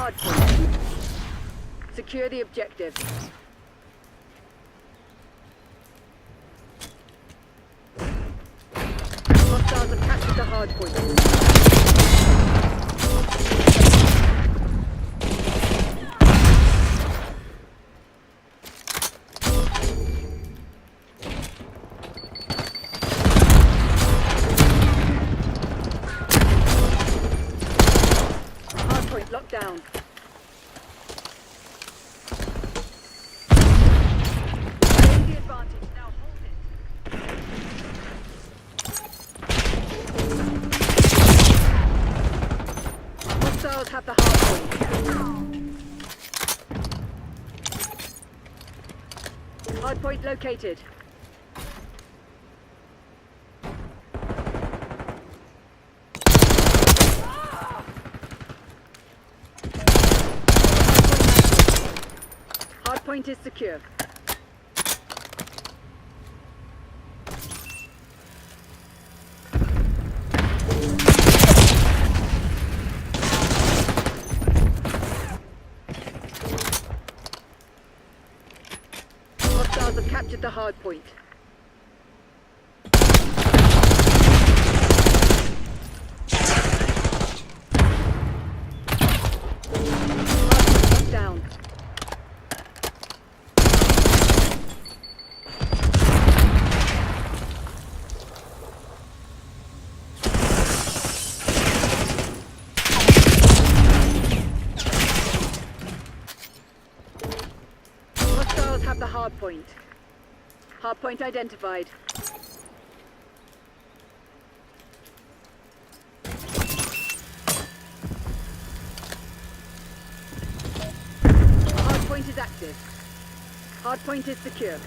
Speaker 2: hard point. Secure the objective. Hostiles have captured the hard point. Hardpoint locked down. Gain the advantage. Now hold it. Hostiles have the hardpoint. Hardpoint located. Hardpoint is secure. Hostiles have captured the hardpoint. Hardpoint down. Hostiles have the hardpoint. Hardpoint identified. Hardpoint is active. Hardpoint is secure.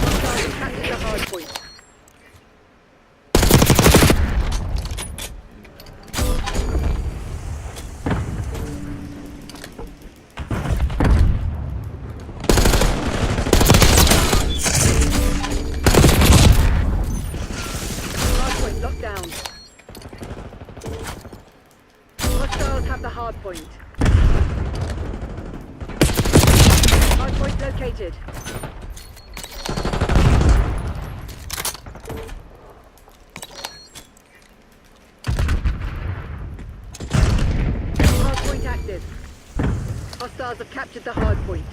Speaker 2: Hostiles have captured the hardpoint. Hardpoint locked down. Hostiles have the hardpoint. Hardpoint located. Hardpoint active. Hostiles have captured the hardpoint.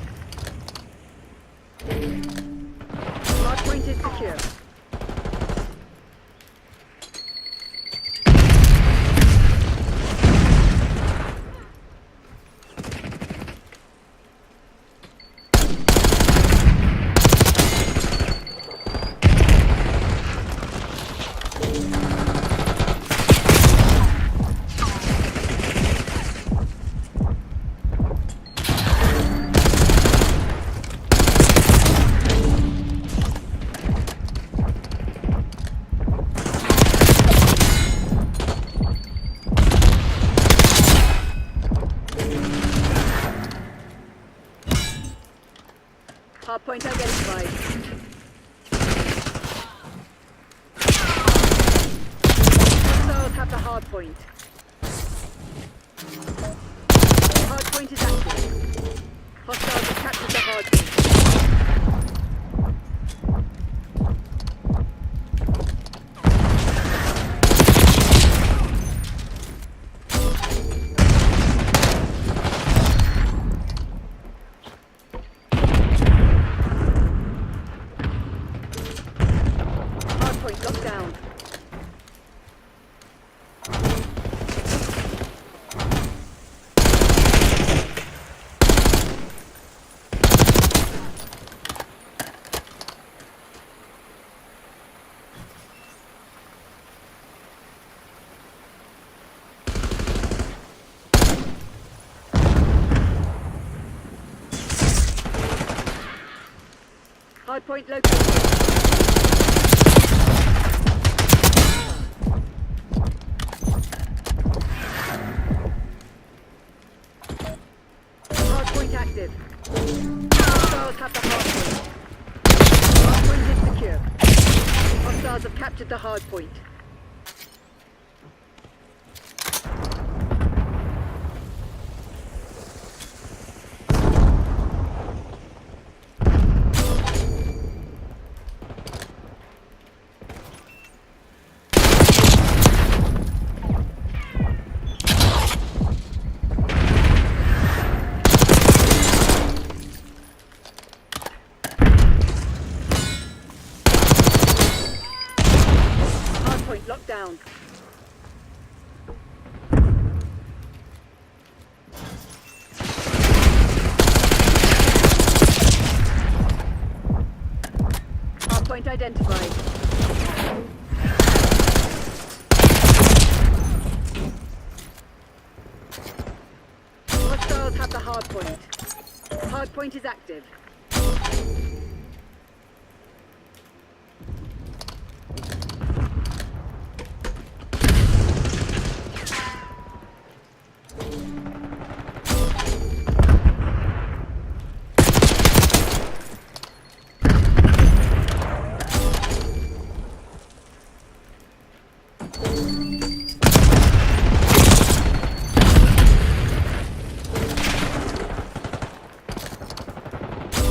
Speaker 2: Hardpoint is secure. Hardpoint identified. Hostiles have the hardpoint. Hardpoint is active. Hostiles have captured the hardpoint. Hardpoint locked down. Hardpoint located. have the hard point. Hard point is secure. Hostiles have captured the hard point. Hardpoint locked down. Hardpoint identified. Hostiles have the hardpoint. Hardpoint is active.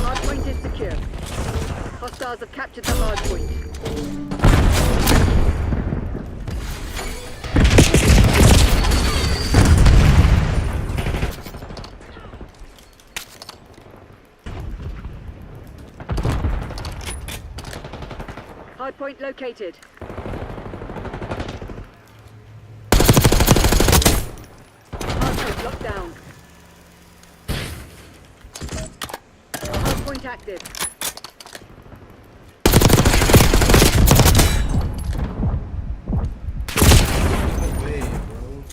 Speaker 2: Hardpoint is secure. Hostiles have captured the hardpoint. Hardpoint located. Hardpoint locked down. Hardpoint active.
Speaker 7: No way, bro.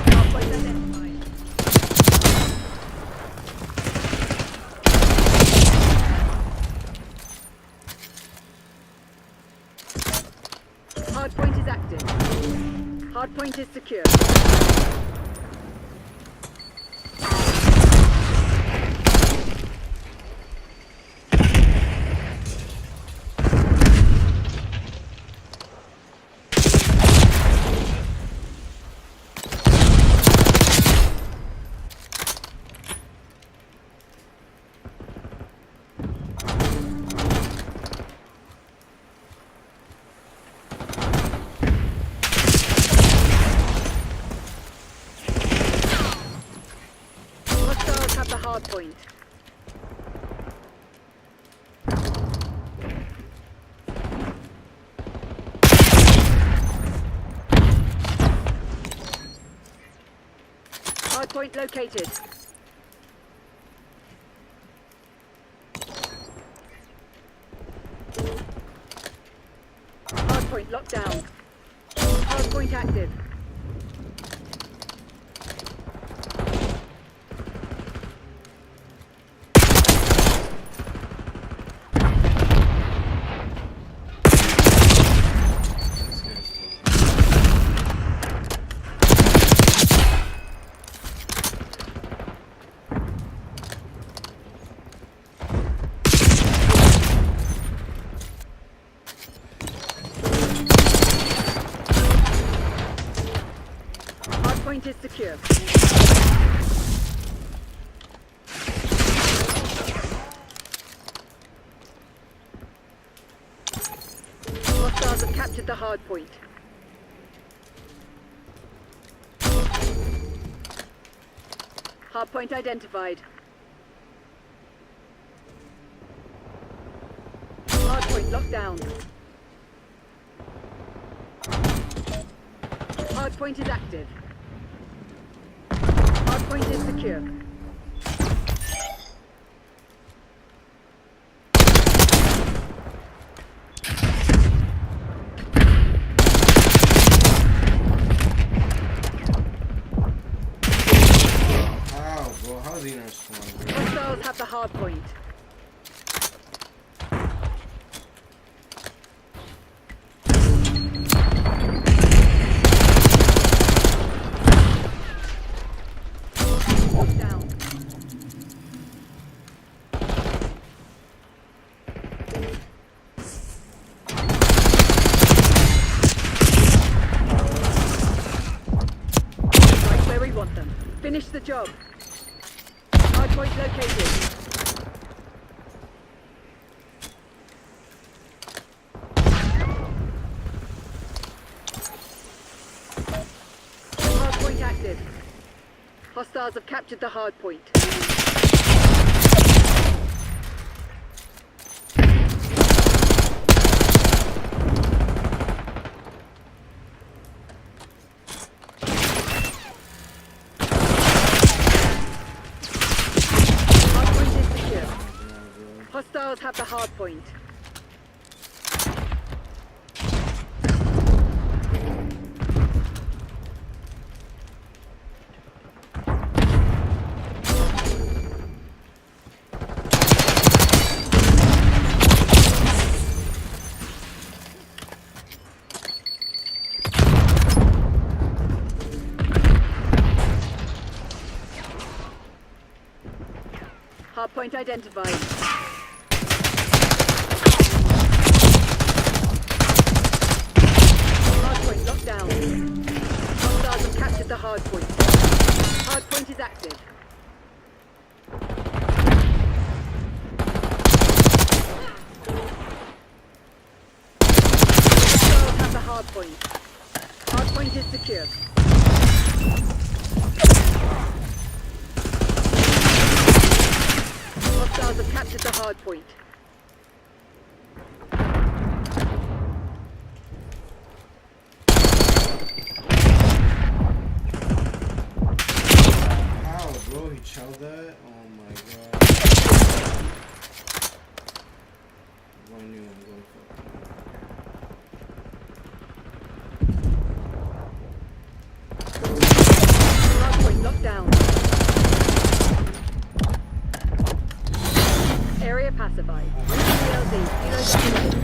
Speaker 7: Hardpoint identified. Hardpoint is active. Hardpoint is secure. Hostiles have the hardpoint. Hardpoint located. Hardpoint locked down. Hardpoint active. Hardpoint is secure. Hostiles have captured the hardpoint. Hardpoint identified. Hardpoint locked down.
Speaker 2: Hardpoint is active. Hardpoint is secure.
Speaker 19: Wow, bro, how is he not responding?
Speaker 2: Hostiles have the hardpoint. Down. Right where we want them. Finish the job. Hardpoint located. Hardpoint active. Hostiles have captured the hardpoint. Hardpoint is secure. Hostiles have the hardpoint. Hardpoint identified. Hardpoint locked down. Hostiles have captured the hardpoint. Hardpoint is active. Hostiles have the hardpoint. Hardpoint is secure. Hostiles have captured the hardpoint.
Speaker 19: How, bro? He chelled that? Oh my god. One new one going for.
Speaker 2: Hardpoint locked down. Area pacified. CLZ, reloading.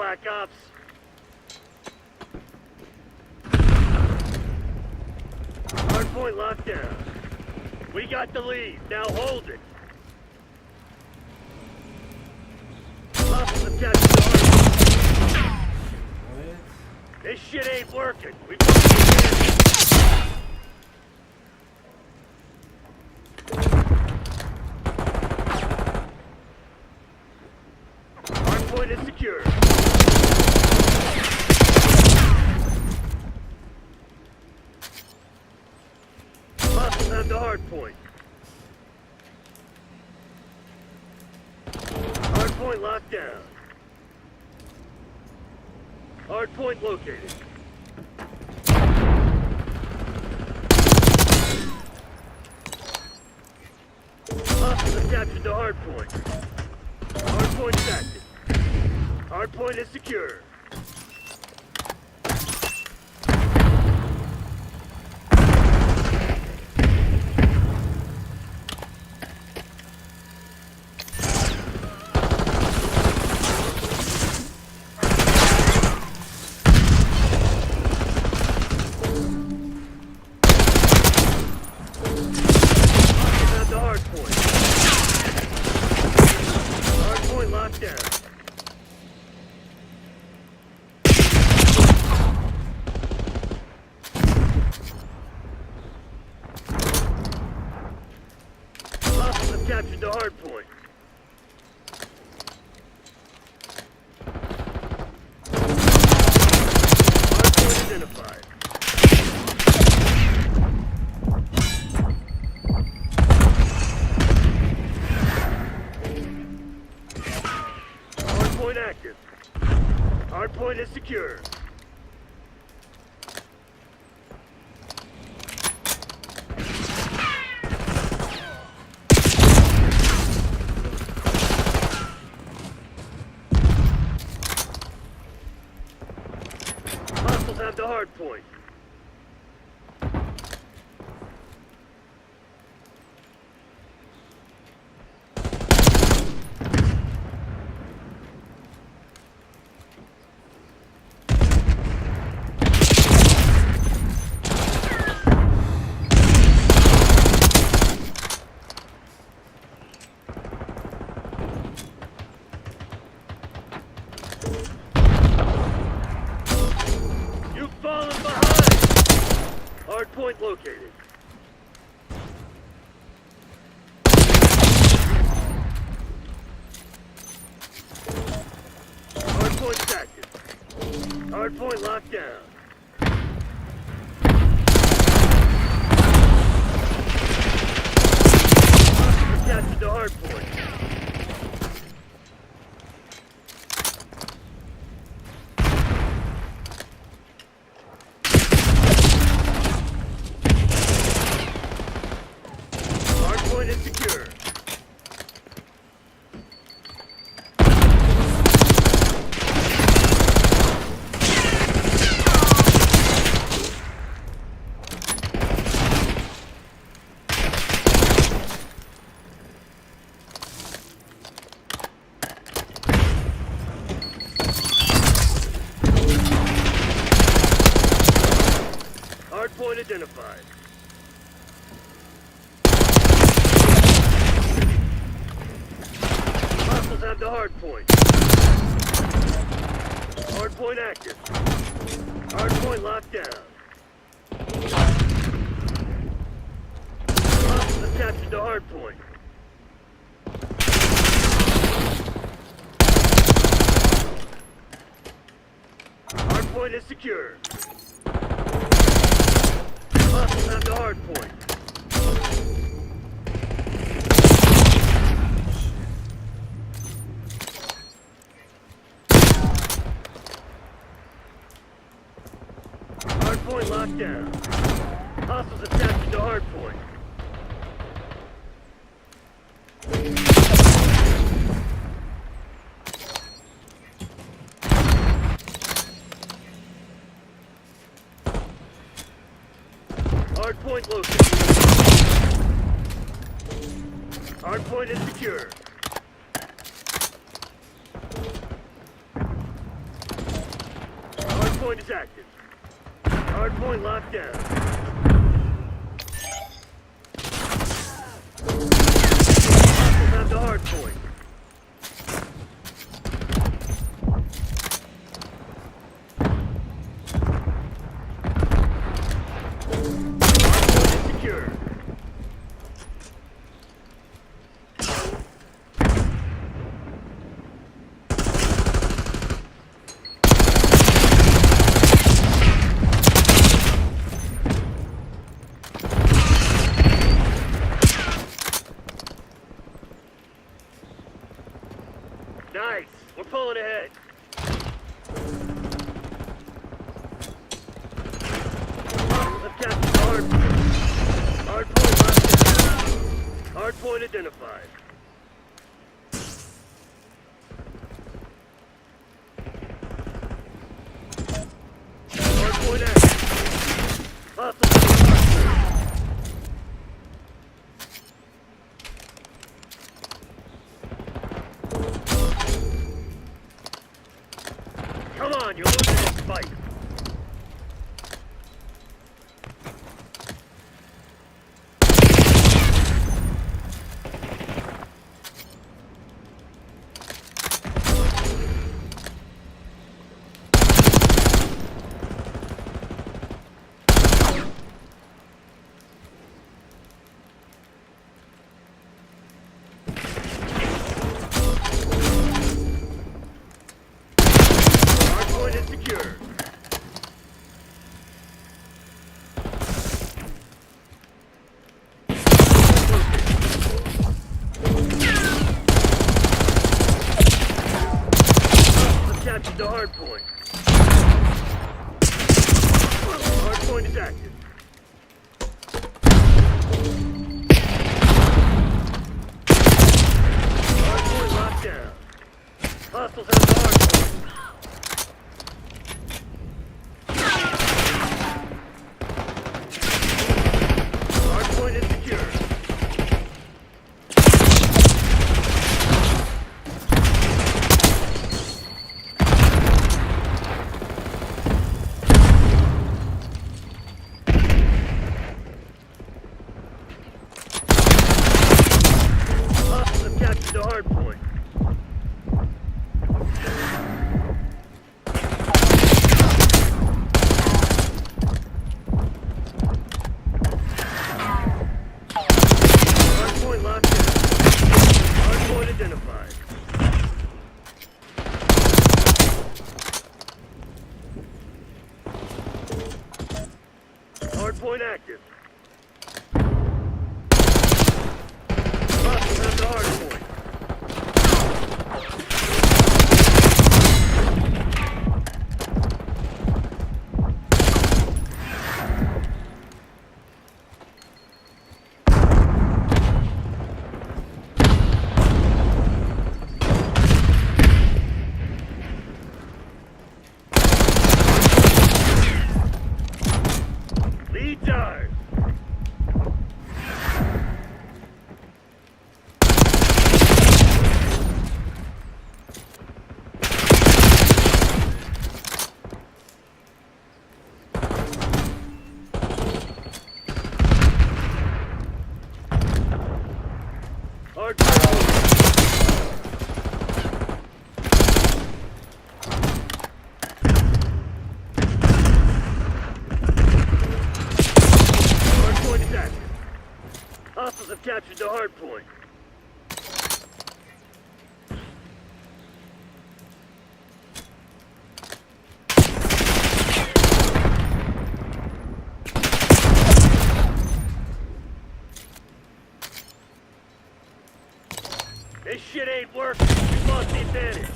Speaker 9: Black Ops. Hardpoint locked down. We got the lead. Now hold it. Hostiles attached to the hardpoint. This shit ain't working. We got hardpoint is secure. Hostiles have the hardpoint. Hardpoint locked down. Hardpoint located. Hostiles have captured the hardpoint. Hardpoint's active. Hardpoint is secure. Captured the hard point. Hard point identified. Hard point active. Hard point is secure. Have the hard point. Hardpoint located. Hardpoint's active. Hardpoint locked down. Hostiles captured the hardpoint. Hardpoint is secure. Hardpoint identified. Hostiles have the hardpoint. Hardpoint active. Hardpoint locked down. Hostiles have captured the hardpoint. Hardpoint is secure. Hostiles have the hardpoint. Hardpoint locked down. Hostiles attached to the hardpoint. Hardpoint located. Hardpoint is secure. Hardpoint is secure. Hardpoint is active. Hardpoint locked down. Hostiles have the hardpoint. Hardpoint is secure. Nice. We're pulling ahead. Let's capture the hardpoint. Hardpoint locked down. Hardpoint identified. Hardpoint active. Hostiles have the hardpoint. Come on, you're losing this fight. Hardpoint is secure. Let's capture the hardpoint. Hardpoint is active. Hardpoint locked down. Hostiles have the hardpoint. Hardpoint is secure. Hostiles have captured the hardpoint. Hardpoint locked down. Hardpoint identified. Hardpoint active. Hostiles have the hardpoint. Lead ours. Hardpoint. Hardpoint is active. Hostiles have captured the hardpoint. This shit ain't working. We lost the advantage.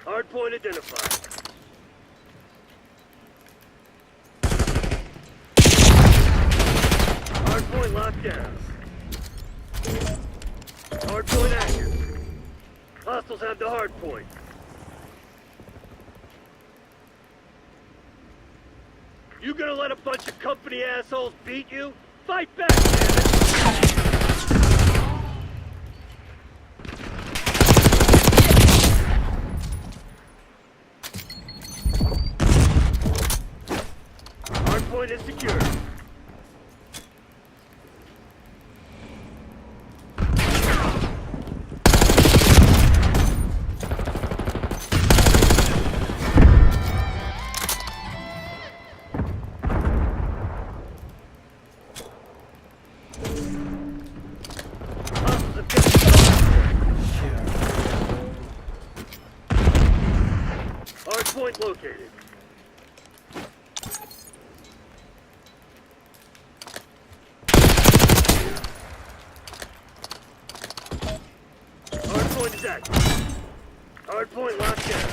Speaker 9: Hardpoint identified. Hostiles have the hard point. You gonna let a bunch of company assholes beat you? Fight back, damn it! Hardpoint is secure. Hardpoint located. Hardpoint is active. Hardpoint locked down.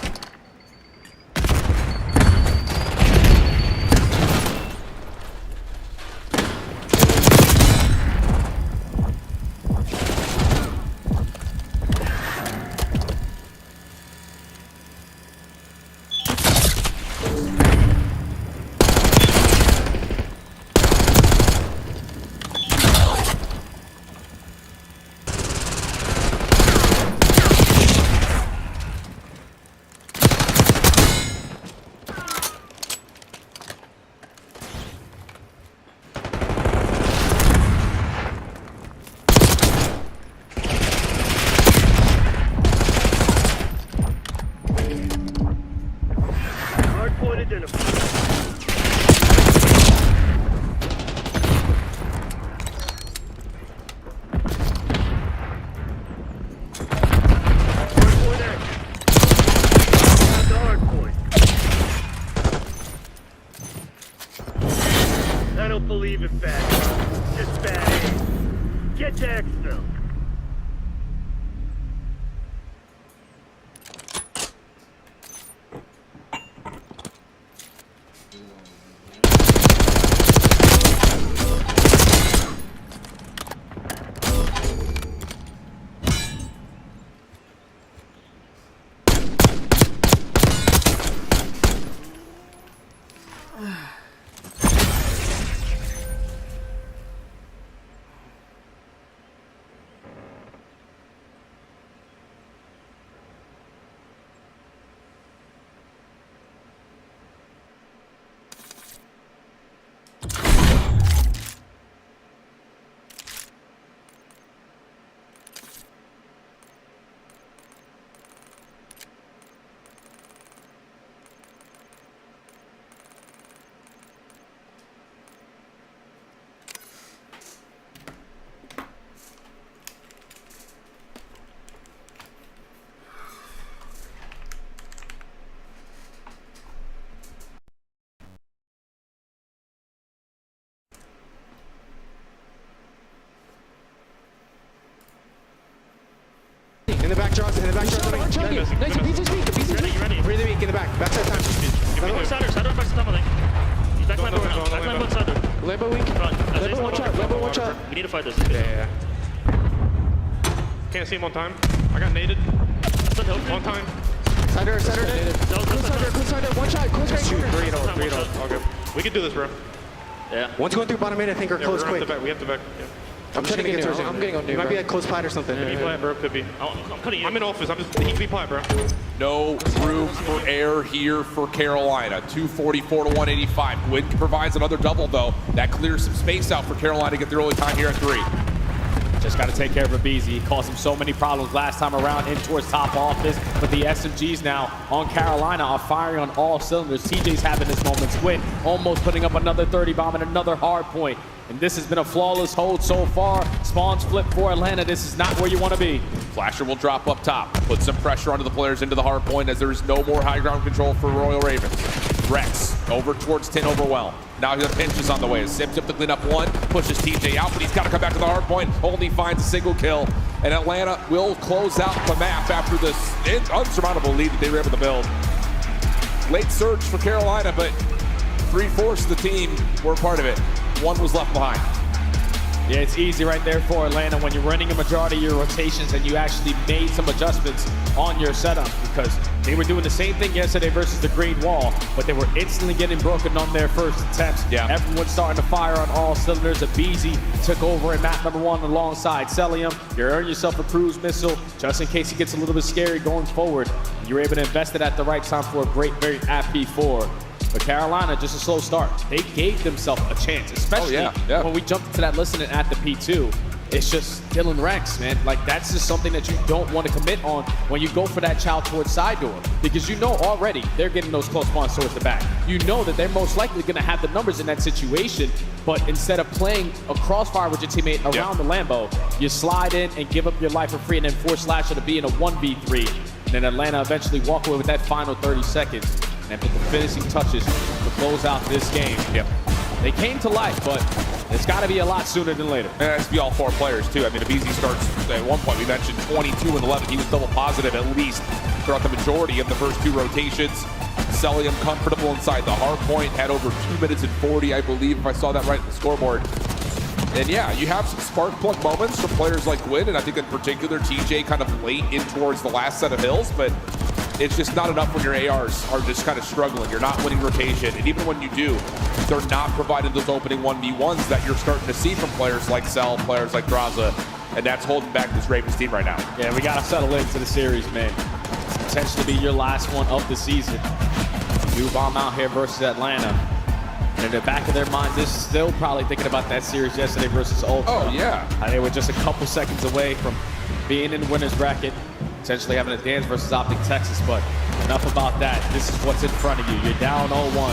Speaker 9: Hardpoint identified. Hardpoint active. At the hardpoint. I don't believe in bad. Just bad aim. Get to Exfil.
Speaker 19: In the back, Charles. In the back, Charles.
Speaker 6: Nice,
Speaker 19: ready. Really weak in the back. Backside time.
Speaker 6: Cider, back to lane. He's back line now. Back line one cider.
Speaker 19: Lambo weak.
Speaker 6: Lambo
Speaker 19: one shot. Lambo one shot.
Speaker 6: We need to fight this.
Speaker 19: Yeah.
Speaker 14: Can't see him on time. I got naded. One time.
Speaker 19: Cider dead. Close cider. One shot. Close right.
Speaker 14: Shoot. 3-0. All good. We can do this, bro.
Speaker 6: Yeah.
Speaker 19: One's going through bottom mid, I think, or close quick.
Speaker 14: We have to back. Yeah.
Speaker 19: I'm trying to get towards him. I'm getting on new. Might be like close plat or something.
Speaker 14: Could be plat, bro. Could be.
Speaker 6: I'm cutting you.
Speaker 14: I'm in office. He could be plat, bro.
Speaker 4: No room for error here for Carolina. 244 to 185. Gwyn provides another double, though. That clears some space out for Carolina to get the early time here at 3.
Speaker 5: Just got to take care of Abizi. He caused him so many problems last time around in towards top office. But the SMGs now on Carolina are firing on all cylinders. TJ's having his moments. Gwyn almost putting up another 30 bomb and another hard point. And this has been a flawless hold so far. Spawns flip for Atlanta. This is not where you want to be.
Speaker 4: Flasher will drop up top. Put some pressure onto the players into the hard point as there is no more high ground control for Royal Ravens. Rex over towards 10 overwhelmed. Now the pinch is on the way. Zips up to clean up one, pushes TJ out, but he's got to come back to the hard point. Only finds a single kill. And Atlanta will close out the map after this unsurmountable lead that they were able to build. Late surge for Carolina, but 3/4 of the team were a part of it. One was left behind.
Speaker 5: Yeah, it's easy right there for Atlanta when you're running a majority of your rotations and you actually made some adjustments on your setup, because they were doing the same thing yesterday versus the green wall, but they were instantly getting broken on their first attempts.
Speaker 4: Yeah.
Speaker 5: Everyone's starting to fire on all cylinders. Abizi took over in map number 1 alongside Celium. You earn yourself a cruise missile just in case it gets a little bit scary going forward. You were able to invest it at the right time for a great, very P4. But Carolina, just a slow start. They gave themselves a chance, especially when we jumped into that listening at the P2. It's just Dylan Rex, man. Like, that's just something that you don't want to commit on when you go for that child towards side door, because you know already they're getting those close spawns towards the back. You know that they're most likely going to have the numbers in that situation, but instead of playing a crossfire with your teammate around the Lambo, you slide in and give up your life for free and then force Slasher to be in a 1v3. And then Atlanta eventually walk away with that final 30 seconds and put the finishing touches to close out this game. They came to life, but it's got to be a lot sooner than later.
Speaker 4: And it has to be all 4 players, too. I mean, Abizi starts, at one point, we mentioned 22 and 11. He was double positive at least throughout the majority of the first 2 rotations. Celium comfortable inside the hard point, had over 2 minutes and 40, I believe, if I saw that right on the scoreboard. And yeah, you have some spark plug moments from players like Gwyn, and I think in particular TJ kind of late in towards the last set of hills, but it's just not enough when your ARs are just kind of struggling. You're not winning rotation, and even when you do, they're not providing those opening 1v1s that you're starting to see from players like Cell, players like Draza, and that's holding back this Ravens team right now.
Speaker 5: Yeah, we got to settle into the series, man. Potentially be your last one of the season. You bomb out here versus Atlanta. And in the back of their minds, they're still probably thinking about that series yesterday versus Ultra.
Speaker 4: Oh, yeah.
Speaker 5: And they were just a couple seconds away from being in the winner's bracket, essentially having a dance versus Optic Texas. But enough about that. This is what's in front of you. You're down 0-1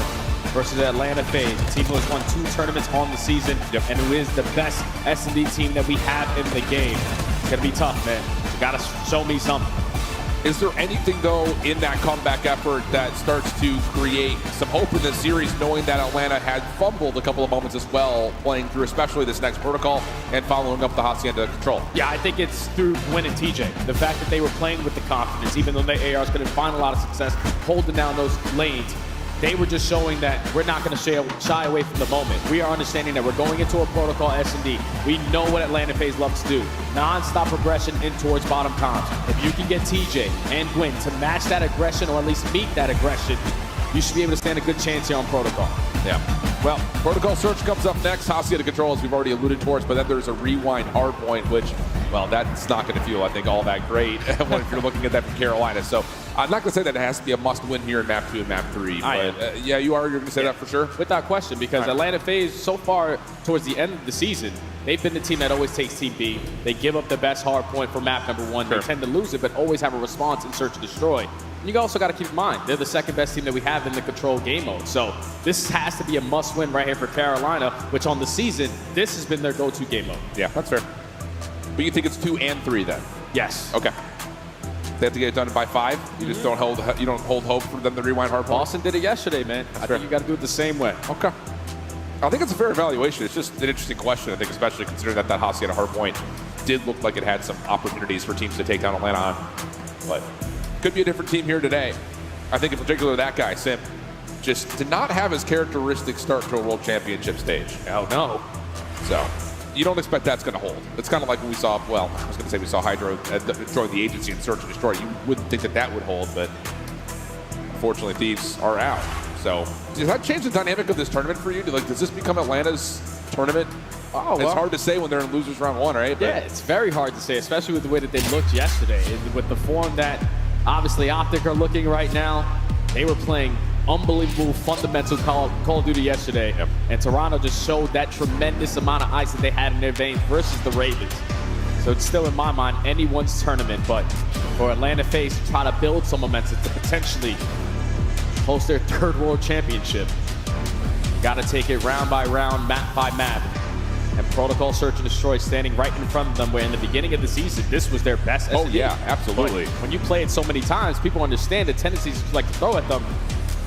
Speaker 5: versus Atlanta FaZe, a team who has won 2 tournaments on the season and who is the best S&D team that we have in the game. It's going to be tough, man. You got to show me something.
Speaker 4: Is there anything, though, in that comeback effort that starts to create some hope in this series, knowing that Atlanta had fumbled a couple of moments as well, playing through especially this next protocol and following up the Hacienda control?
Speaker 5: Yeah, I think it's through Gwyn and TJ. The fact that they were playing with the confidence, even though their ARs couldn't find a lot of success holding down those lanes, they were just showing that we're not going to shy away from the moment. We are understanding that we're going into a protocol S&D. We know what Atlanta FaZe loves to do. Non-stop progression in towards bottom comms. If you can get TJ and Gwyn to match that aggression or at least meet that aggression, you should be able to stand a good chance here on protocol.
Speaker 4: Yeah. Well, protocol search comes up next. Hacienda control, as we've already alluded towards, but then there's a rewind hard point, which, well, that's not going to feel, I think, all that great if you're looking at that from Carolina. So I'm not going to say that it has to be a must-win here in Map 2 and Map 3, but yeah, you are. You're going to say that for sure?
Speaker 5: Without question, because Atlanta FaZe, so far towards the end of the season, they've been the team that always takes Team B. They give up the best hard point for map number 1. They tend to lose it, but always have a response in search and destroy. And you also got to keep in mind, they're the second best team that we have in the control game mode. So this has to be a must-win right here for Carolina, which on the season, this has been their go-to game mode.
Speaker 4: Yeah, that's fair. But you think it's 2 and 3 then?
Speaker 5: Yes.
Speaker 4: Okay. They have to get it done by 5. You just don't hold hope for them to rewind hard point.
Speaker 5: Boston did it yesterday, man. I think you got to do it the same way.
Speaker 4: Okay. I think it's a fair evaluation. It's just an interesting question, I think, especially considering that Hacienda hard point did look like it had some opportunities for teams to take down Atlanta on. But could be a different team here today. I think in particular that guy, Sim, just did not have his characteristic start to a world championship stage.
Speaker 5: Oh, no.
Speaker 4: So you don't expect that's going to hold. It's kind of like when we saw, well, I was going to say we saw Hydro join the agency and search and destroy. You wouldn't think that that would hold, but unfortunately Thieves are out. So does that change the dynamic of this tournament for you? Does this become Atlanta's tournament?
Speaker 5: Oh, well,
Speaker 4: it's hard to say when they're in losers round 1, right?
Speaker 5: Yeah, it's very hard to say, especially with the way that they looked yesterday. With the form that obviously Optic are looking right now, they were playing unbelievable fundamental Call of Duty yesterday. And Toronto just showed that tremendous amount of ice that they had in their veins versus the Ravens. So it's still, in my mind, anyone's tournament. But for Atlanta FaZe to try to build some momentum to potentially host their 3rd world championship, got to take it round by round, map by map. And Protocol Search and Destroy standing right in front of them, where in the beginning of the season, this was their best SD.
Speaker 4: Oh, yeah, absolutely.
Speaker 5: But when you play it so many times, people understand the tendencies to like to throw at them.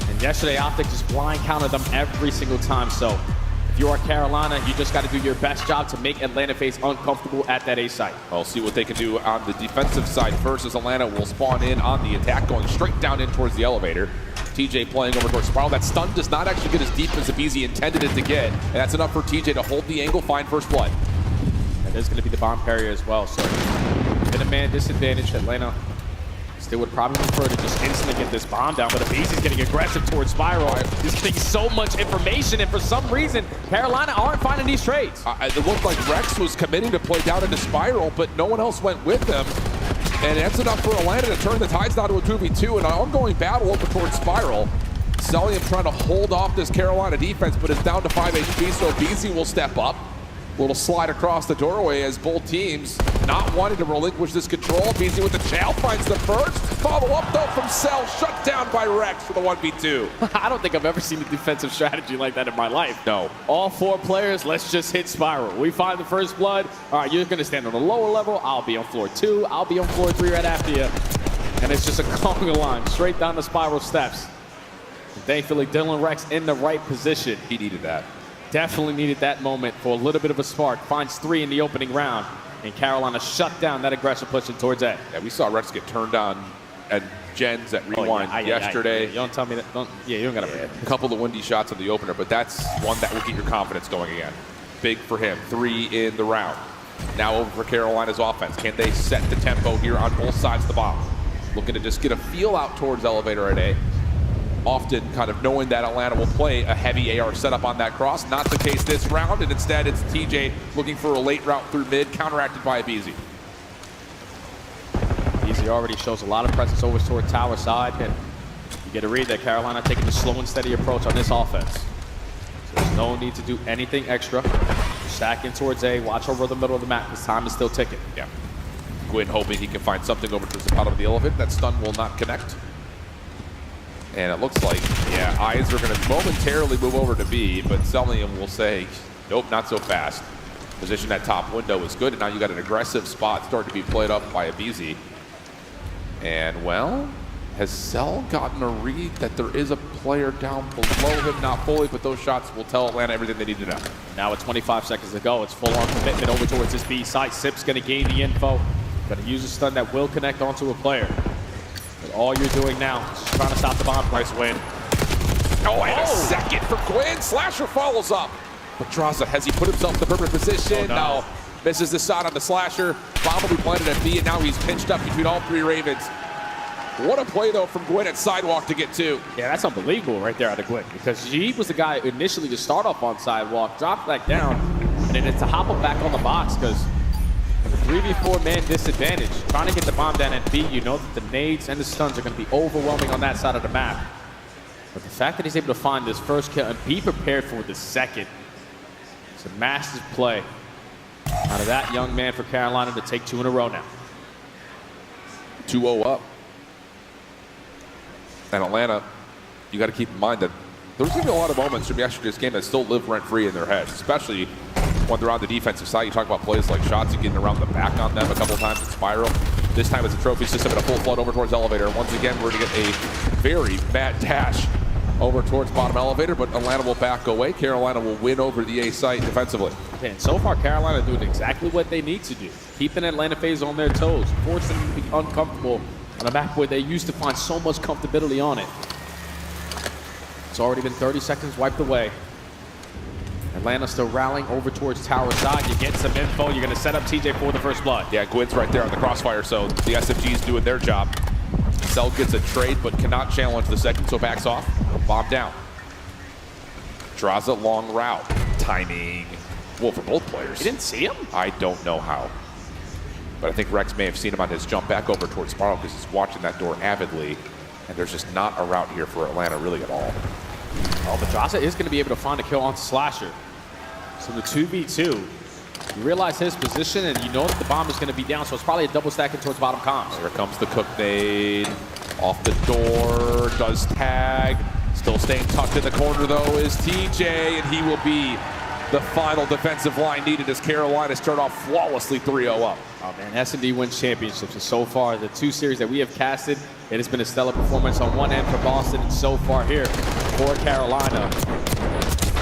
Speaker 5: And yesterday, Optic just blind countered them every single time. So if you are Carolina, you just got to do your best job to make Atlanta FaZe uncomfortable at that A site.
Speaker 4: I'll see what they can do on the defensive side first, as Atlanta will spawn in on the attack, going straight down in towards the elevator. TJ playing over towards Spiral. That stun does not actually get as deep as Abizi intended it to get, and that's enough for TJ to hold the angle, find first blood.
Speaker 5: And there's going to be the bomb carrier as well. So, been a man disadvantage. Atlanta still would probably prefer to just instantly get this bomb down, but Abizi's getting aggressive towards Spiral. He's getting so much information, and for some reason, Carolina aren't finding these trades.
Speaker 4: It looked like Rex was committing to play down into Spiral, but no one else went with them. And that's enough for Atlanta to turn the tides down to a 2v2, and an ongoing battle over towards Spiral. Cellium trying to hold off this Carolina defense, but is down to 5 HP, so Abizi will step up. Little slide across the doorway as both teams not wanting to relinquish this control. Abizi with the chow finds the first. Follow up though from Cell, shut down by Rex for the 1v2.
Speaker 5: I don't think I've ever seen a defensive strategy like that in my life.
Speaker 4: No.
Speaker 5: All 4 players, let's just hit Spiral. We find the first blood. All right, you're gonna stand on the lower level. I'll be on floor 2. I'll be on floor 3 right after you. And it's just a conga line straight down the Spiral steps. And thankfully, Dylan Rex in the right position.
Speaker 4: He needed that.
Speaker 5: Definitely needed that moment for a little bit of a spark. Finds 3 in the opening round. And Carolina shut down that aggressive pushing towards A.
Speaker 4: Yeah, we saw Rex get turned on at Gens at Rewind yesterday.
Speaker 5: You don't tell me that. You don't got to.
Speaker 4: A couple of windy shots on the opener, but that's one that will get your confidence going again. Big for him. 3 in the round. Now over for Carolina's offense. Can they set the tempo here on both sides of the bomb? Looking to just get a feel out towards Elevator at A. Often kind of knowing that Atlanta will play a heavy AR setup on that cross. Not the case this round, and instead it's TJ looking for a late route through mid, counteracted by Abizi.
Speaker 5: Abizi already shows a lot of presence over toward tower side, and you get a read that Carolina taking the slow and steady approach on this offense. So there's no need to do anything extra. Stack in towards A, watch over the middle of the map, because time is still ticking.
Speaker 4: Yeah. Gwyn hoping he can find something over towards the bottom of the elevator. That stun will not connect. And it looks like, yeah, eyes are going to momentarily move over to B, but Cellium will say, nope, not so fast. Position that top window is good, and now you got an aggressive spot starting to be played up by Abizi. And, well, has Cell gotten a read that there is a player down below him? Not fully, but those shots will tell Atlanta everything they need to know.
Speaker 5: Now with 25 seconds to go, it's full-on commitment over towards this B side. Sip's going to gain the info. Going to use a stun that will connect onto a player. But all you're doing now is just trying to stop the bomb. Nice win.
Speaker 4: Oh, and a second for Gwyn. Slasher follows up. Pedraza, has he put himself in the perfect position? No. Misses the shot on the Slasher. Bomb will be planted at B, and now he's pinched up between all 3 Ravens. What a play, though, from Gwyn at Sidewalk to get 2.
Speaker 5: Yeah, that's unbelievable right there out of Gwyn, because he was the guy initially to start off on Sidewalk, drop back down, and then to hop him back on the box, because 3v4 man disadvantage. Trying to get the bomb down at B, you know that the nades and the stuns are going to be overwhelming on that side of the map. But the fact that he's able to find this first kill and be prepared for the second, it's a massive play out of that young man for Carolina to take 2 in a row now.
Speaker 4: 2-0 up. And Atlanta, you got to keep in mind that there's going to be a lot of moments from yesterday's game that still live rent-free in their heads, especially when they're on the defensive side. You talk about plays like shots and getting around the back on them a couple of times in Spiral. This time it's a trophy system and a full flood over towards Elevator. And once again, we're going to get a very mad dash over towards bottom Elevator, but Atlanta will back away. Carolina will win over the A site defensively.
Speaker 5: And so far, Carolina doing exactly what they need to do. Keeping Atlanta FaZe on their toes, forcing them to be uncomfortable on a map where they used to find so much comfortability on it. It's already been 30 seconds wiped away. Atlanta still rallying over towards tower side. You get some info. You're going to set up TJ for the first blood.
Speaker 4: Yeah, Gwyn's right there on the crossfire, so the SFG's doing their job. Cell gets a trade, but cannot challenge the second, so backs off. Bomb down. Draws a long route. Timing. Well, for both players.
Speaker 5: You didn't see him?
Speaker 4: I don't know how. But I think Rex may have seen him on his jump back over towards Spiral because he's watching that door avidly. And there's just not a route here for Atlanta really at all.
Speaker 5: Oh, Pedraza is going to be able to find a kill onto Slasher. So the 2v2, you realize his position and you know that the bomb is going to be down, so it's probably a double stacking towards bottom comms.
Speaker 4: Here comes the cook nade. Off the door, does tag. Still staying tucked in the corner though is TJ, and he will be the final defensive line needed as Carolina start off flawlessly 3-0 up.
Speaker 5: Oh man, S&D wins championships, and so far the 2 series that we have casted, it has been a stellar performance on one end for Boston, and so far here for Carolina.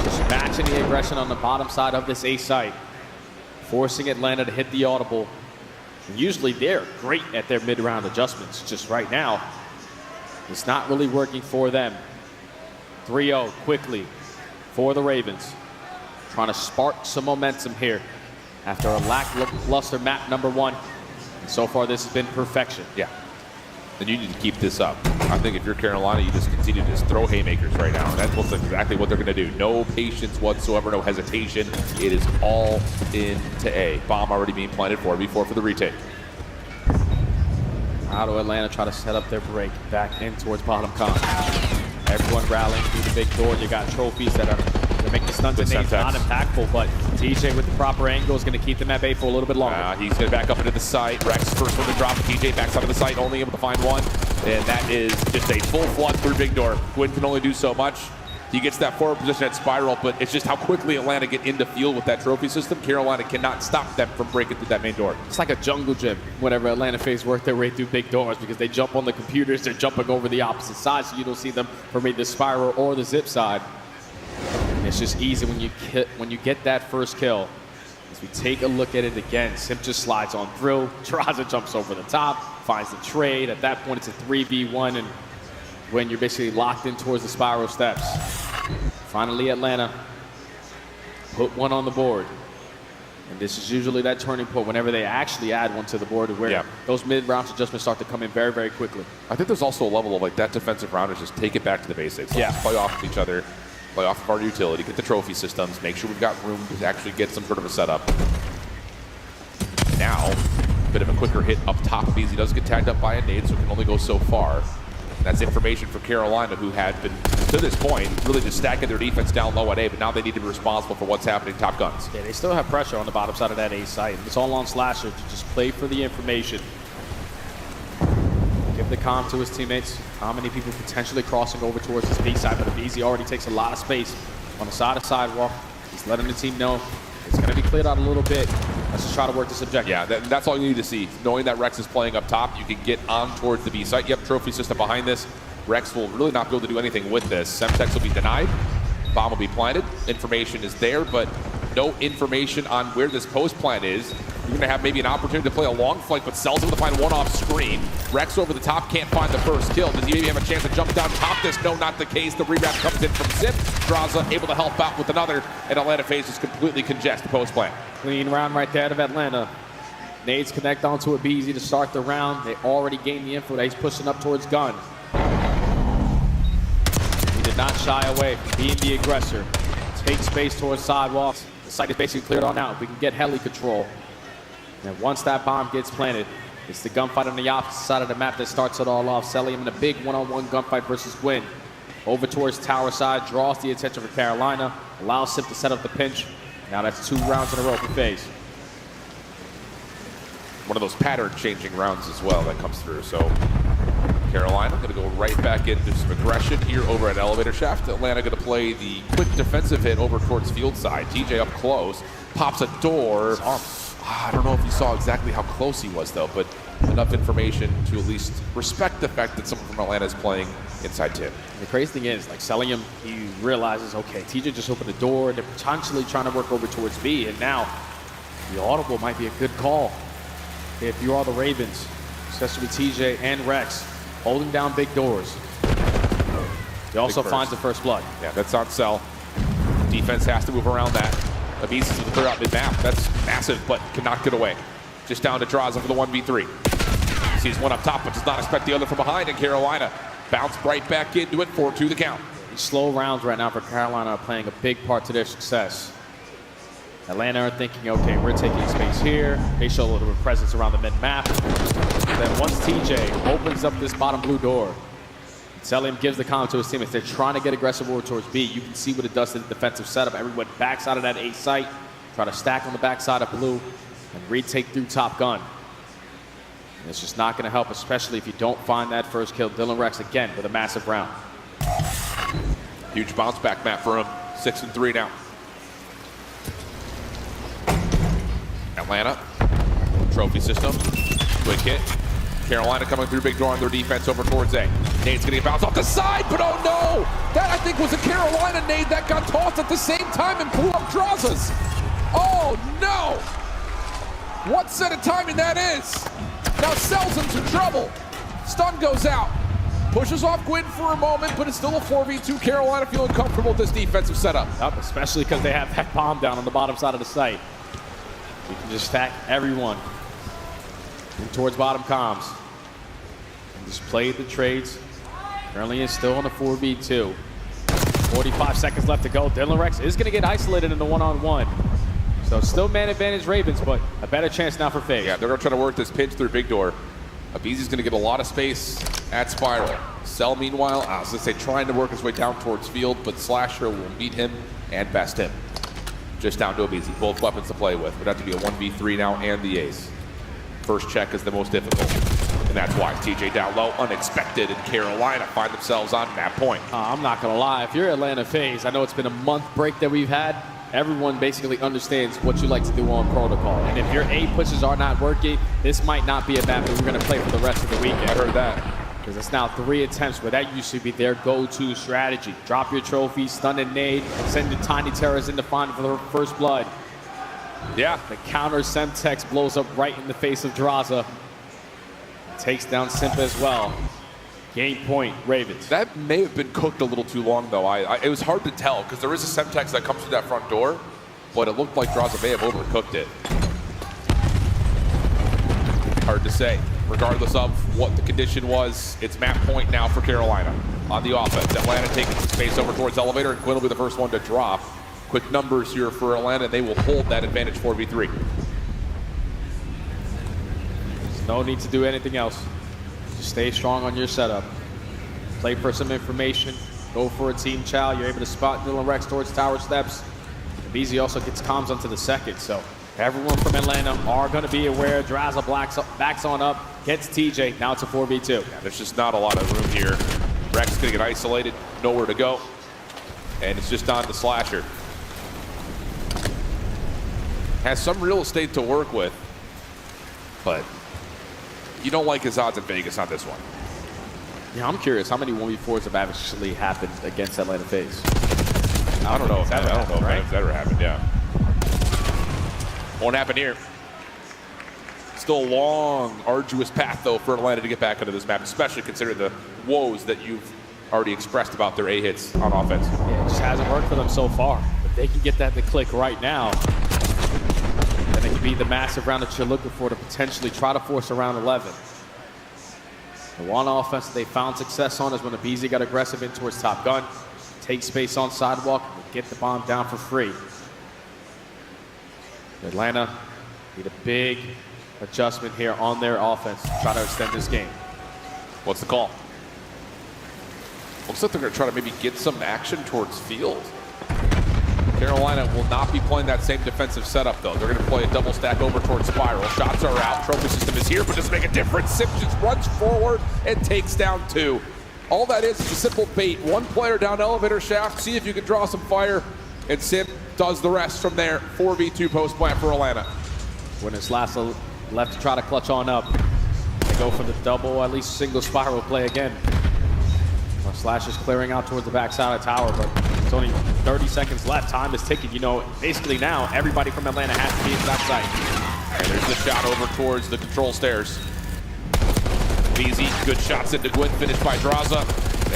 Speaker 5: Just matching the aggression on the bottom side of this A site, forcing Atlanta to hit the audible. And usually they're great at their mid-round adjustments. Just right now, it's not really working for them. 3-0 quickly for the Ravens. Trying to spark some momentum here after a lackluster map number 1. And so far, this has been perfection.
Speaker 4: Yeah. And you need to keep this up. I think if you're Carolina, you just continue to just throw haymakers right now. And that's exactly what they're going to do. No patience whatsoever, no hesitation. It is all into A. Bomb already being planted for B4 for the retake.
Speaker 5: How do Atlanta try to set up their break back in towards bottom con? Everyone rallying through the big door. You got trophies that are making the stunts and nades not impactful, but TJ with the proper angle is going to keep them at bay for a little bit longer.
Speaker 4: He's going to back up into the site. Rex first one to drop. TJ backs out of the site, only able to find one. And that is just a full flood through big door. Gwyn can only do so much. He gets that forward position at Spiral, but it's just how quickly Atlanta get into field with that trophy system. Carolina cannot stop them from breaking through that main door.
Speaker 5: It's like a jungle gym whenever Atlanta FaZe work their way through big doors because they jump on the computers, they're jumping over the opposite side, so you don't see them from either the Spiral or the zip side. And it's just easy when you get that first kill. As we take a look at it again, Simp just slides on through. Traza jumps over the top, finds the trade. At that point, it's a 3v1, and when you're basically locked in towards the Spiral steps. Finally, Atlanta put one on the board. And this is usually that turning point whenever they actually add one to the board where those mid-round adjustments start to come in very, very quickly.
Speaker 4: I think there's also a level of like that defensive round is just take it back to the basics. Let's play off of each other, play off of our utility, get the trophy systems, make sure we've got room to actually get some sort of a setup. Now, a bit of a quicker hit up top because he does get tagged up by a nade, so it can only go so far. That's information for Carolina, who had been, to this point, really just stacking their defense down low at A, but now they need to be responsible for what's happening top guns.
Speaker 5: Yeah, they still have pressure on the bottom side of that A site. It's all on Slasher to just play for the information. Give the comm to his teammates. How many people potentially crossing over towards this B side, but BZ already takes a lot of space on the side of sidewalk. He's letting the team know it's going to be cleared out a little bit. Let's just try to work this objective.
Speaker 4: Yeah, that's all you need to see. Knowing that Rex is playing up top, you can get on towards the B site. Yep, trophy system behind this. Rex will really not be able to do anything with this. Semtex will be denied. Bomb will be planted. Information is there, but no information on where this post plant is. You're going to have maybe an opportunity to play a long flank, but Cell's able to find one off screen. Rex over the top can't find the first kill. Does he maybe have a chance to jump down top this? No, not the case. The rewrap comes in from Zip. Draza able to help out with another, and Atlanta FaZe is completely congested post plant.
Speaker 5: Clean round right there out of Atlanta. Nades connect onto a BZ to start the round. They already gained the info that he's pushing up towards gun. He did not shy away from being the aggressor. Take space towards sidewalks. The site is basically cleared on out. We can get heli control. And once that bomb gets planted, it's the gunfight on the opposite side of the map that starts it all off. Celium in a big one-on-one gunfight versus Gwyn. Over towards tower side, draws the attention for Carolina, allows Sip to set up the pinch. Now that's 2 rounds in a row for FaZe.
Speaker 4: One of those pattern-changing rounds as well that comes through. So Carolina going to go right back into some aggression here over at Elevator Shaft. Atlanta going to play the quick defensive hit over towards field side. TJ up close, pops a door. I don't know if you saw exactly how close he was, though, but enough information to at least respect the fact that someone from Atlanta is playing inside 10.
Speaker 5: The crazy thing is, like, Celium, he realizes, okay, TJ just opened the door. They're potentially trying to work over towards B, and now the audible might be a good call if you are the Ravens, especially with TJ and Rex holding down big doors. He also finds the first blood.
Speaker 4: Yeah, that's on Cell. Defense has to move around that. Abyss is with the third out mid-map. That's massive, but cannot get away. Just down to Draza for the 1v3. Sees one up top, but does not expect the other from behind, and Carolina bounced right back into it, 4-2 the count.
Speaker 5: These slow rounds right now for Carolina are playing a big part to their success. Atlanta are thinking, okay, we're taking space here. They show a little bit of presence around the mid-map. Then once TJ opens up this bottom blue door, Celium gives the comm to his teammates. They're trying to get aggressive over towards B. You can see what it does to the defensive setup. Everyone backs out of that A site, try to stack on the backside of blue, and retake through top gun. And it's just not going to help, especially if you don't find that first kill. Dylan Rex again with a massive round.
Speaker 4: Huge bounce back map for him. 6-3 now. Atlanta, trophy system, quick hit. Carolina coming through big door on their defense over towards A. Nade's gonna get bounced off the side, but oh no! That I think was a Carolina nade that got tossed at the same time and blew up Draza's. Oh no! What set of timing that is! Now Cell's in some trouble. Stun goes out. Pushes off Gwyn for a moment, but it's still a 4v2. Carolina feeling comfortable with this defensive setup.
Speaker 5: Yep, especially because they have that bomb down on the bottom side of the site. We can just stack everyone in towards bottom comms. And just play the trades. Currently is still on a 4v2. 45 seconds left to go. Dylan Rex is going to get isolated in the one-on-one. So still man advantage Ravens, but a better chance now for FaZe.
Speaker 4: Yeah, they're going to try to work this pinch through big door. aBeZy's going to get a lot of space at Spiral. Cell, meanwhile, I was going to say trying to work his way down towards field, but Slasher will meet him and best him. Just down to aBeZy. Both weapons to play with. Would have to be a 1v3 now and the ace. First check is the most difficult. And that's why TJ down low, unexpected, and Carolina find themselves on that point.
Speaker 5: I'm not going to lie. If you're Atlanta FaZe, I know it's been a month break that we've had. Everyone basically understands what you like to do on protocol. And if your A pushes are not working, this might not be a map that we're going to play for the rest of the weekend.
Speaker 4: I heard that.
Speaker 5: Because it's now 3 attempts where that used to be their go-to strategy. Drop your trophy, stun and nade, send the Tiny Terrors in to find for the first blood.
Speaker 4: Yeah.
Speaker 5: The counter Semtex blows up right in the face of Draza. Takes down Simp as well. Game point, Ravens.
Speaker 4: That may have been cooked a little too long, though. It was hard to tell, because there is a Semtex that comes through that front door, but it looked like Draza may have overcooked it. Hard to say. Regardless of what the condition was, it's map point now for Carolina on the offense. Atlanta taking some space over towards elevator, and Quinn will be the first one to drop. Quick numbers here for Atlanta, and they will hold that advantage 4v3.
Speaker 5: There's no need to do anything else. Just stay strong on your setup. Play for some information. Go for a team chow. You're able to spot Dylan Rex towards tower steps. aBeZy also gets comms onto the second, so everyone from Atlanta are going to be aware. Draza backs on up, gets TJ. Now it's a 4v2.
Speaker 4: Yeah, there's just not a lot of room here. Rex is going to get isolated, nowhere to go. And it's just on the Slasher. Has some real estate to work with, but you don't like his odds in Vegas on this one.
Speaker 5: Yeah, I'm curious how many 1v4s have actually happened against Atlanta FaZe.
Speaker 4: I don't know if that's ever happened, yeah. Won't happen here. Still a long, arduous path, though, for Atlanta to get back into this map, especially considering the woes that you've already expressed about their A hits on offense.
Speaker 5: Yeah, it just hasn't worked for them so far. But they can get that to click right now. Then it can be the massive round that you're looking for to potentially try to force a round 11. The one offense that they found success on is when aBeZy got aggressive in towards Top Gun, take space on sidewalk, and get the bomb down for free. Atlanta need a big adjustment here on their offense to try to extend this game.
Speaker 4: What's the call? Looks like they're going to try to maybe get some action towards field. Carolina will not be playing that same defensive setup, though. They're going to play a double stack over towards Spiral. Shots are out. Trophy system is here, but doesn't make a difference. Simp just runs forward and takes down 2. All that is a simple bait. One player down elevator shaft. See if you can draw some fire. And Simp does the rest from there. 4v2 post plant for Atlanta.
Speaker 5: When it's left to try to clutch on up. They go for the double, at least single Spiral play again. Well, Slash is clearing out towards the backside of tower, but it's only 30 seconds left. Time is ticking. You know, basically now everybody from Atlanta has to be inside sight.
Speaker 4: And there's the shot over towards the control stairs. aBeZy, good shots into Gwyn, finished by Draza.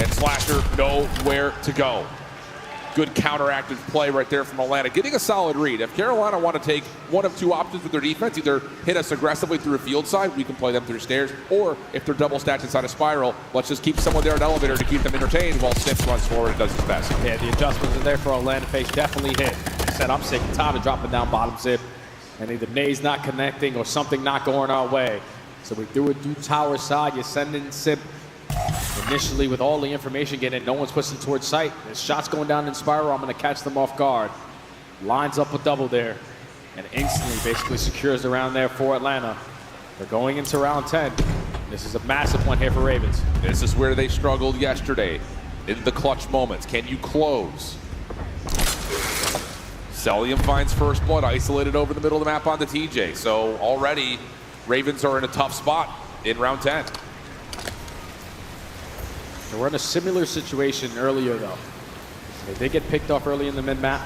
Speaker 4: And Slasher nowhere to go. Good counteractive play right there from Atlanta, getting a solid read. If Carolina want to take one of 2 options with their defense, either hit us aggressively through a field side, we can play them through stairs, or if they're double stacked inside a Spiral, let's just keep someone there at elevator to keep them entertained while Simp runs forward and does his best.
Speaker 5: Yeah, the adjustments are there for Atlanta FaZe, definitely hit. I said I'm sick and tired of dropping down bottom zip, and either nade's not connecting or something not going our way. So we do it through tower side, you send in Simp. Initially, with all the information getting, no one's pushing towards sight. There's shots going down in Spiral. I'm going to catch them off guard. Lines up a double there, and instantly basically secures the round there for Atlanta. They're going into round 10. This is a massive one here for Ravens.
Speaker 4: This is where they struggled yesterday in the clutch moments. Can you close? Celium finds first blood, isolated over the middle of the map on the TJ. So already, Ravens are in a tough spot in round 10.
Speaker 5: We're in a similar situation earlier, though. They did get picked off early in the mid-map.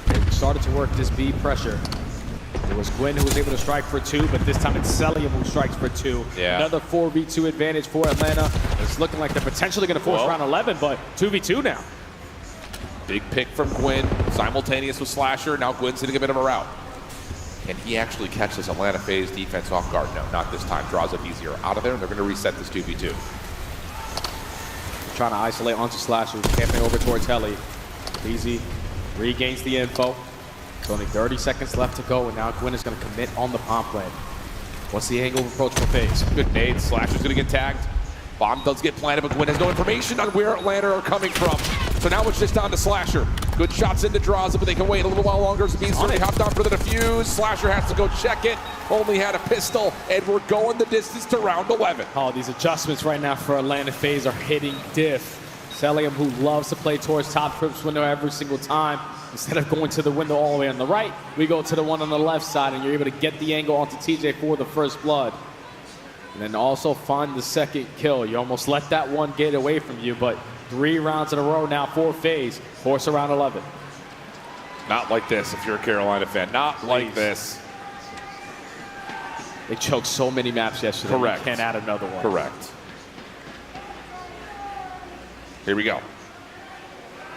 Speaker 5: They started to work this B pressure. It was Gwyn who was able to strike for 2, but this time it's Celium who strikes for 2.
Speaker 4: Yeah.
Speaker 5: Another 4v2 advantage for Atlanta. It's looking like they're potentially going to force round 11, but 2v2 now.
Speaker 4: Big pick from Gwyn, simultaneous with Slasher. Now Gwyn's hitting a bit of a route. Can he actually catch this Atlanta FaZe defense off guard? No, not this time. Draws up easier out of there, and they're going to reset this 2v2.
Speaker 5: Trying to isolate onto Slasher, camping over towards Heli. Easy regains the info. It's only 30 seconds left to go, and now Gwyn is going to commit on the bomb plan. What's the angle of approach for FaZe?
Speaker 4: Good nade. Slasher's going to get tagged. Bomb does get planted, but Gwyn has no information on where Atlanta are coming from. So now it's just down to Slasher. Good shots into Draza, but they can wait a little while longer. Zabin's already hopped on for the defuse. Slasher has to go check it. Only had a pistol, and we're going the distance to round 11.
Speaker 5: Oh, these adjustments right now for Atlanta FaZe are hitting diff. Celium, who loves to play towards top trips window every single time, instead of going to the window all the way on the right, we go to the one on the left side, and you're able to get the angle onto TJ for the first blood. And then also find the second kill. You almost let that one get away from you, but 3 rounds in a row now for FaZe. Force around 11.
Speaker 4: Not like this if you're a Carolina fan. Not like this.
Speaker 5: They choked so many maps yesterday.
Speaker 4: Correct.
Speaker 5: You can't add another one.
Speaker 4: Correct. Here we go.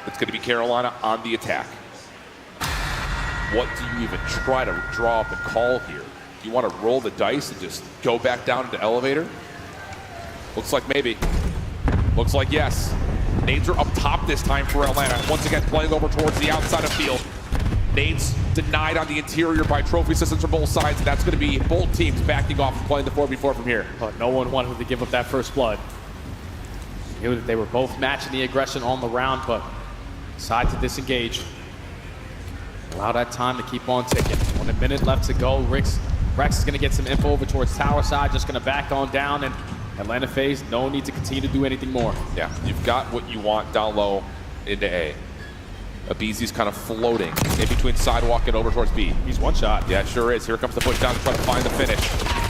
Speaker 4: It's going to be Carolina on the attack. What do you even try to draw up and call here? You want to roll the dice and just go back down into elevator? Looks like maybe. Looks like yes. Nades are up top this time for Atlanta. Once again, playing over towards the outside of field. Nades denied on the interior by trophy systems from both sides, and that's going to be both teams backing off and playing the 4v4 from here.
Speaker 5: But no one wanted to give up that first blood. Knew that they were both matching the aggression on the round, but decided to disengage. Allow that time to keep on ticking. 1 minute left to go. Rex is going to get some info over towards tower side, just going to back on down, and Atlanta FaZe, no need to continue to do anything more.
Speaker 4: Yeah, you've got what you want down low into A. Abizi's kind of floating in between sidewalk and over towards B.
Speaker 5: He's one shot.
Speaker 4: Yeah, it sure is. Here comes the push down to try to find the finish.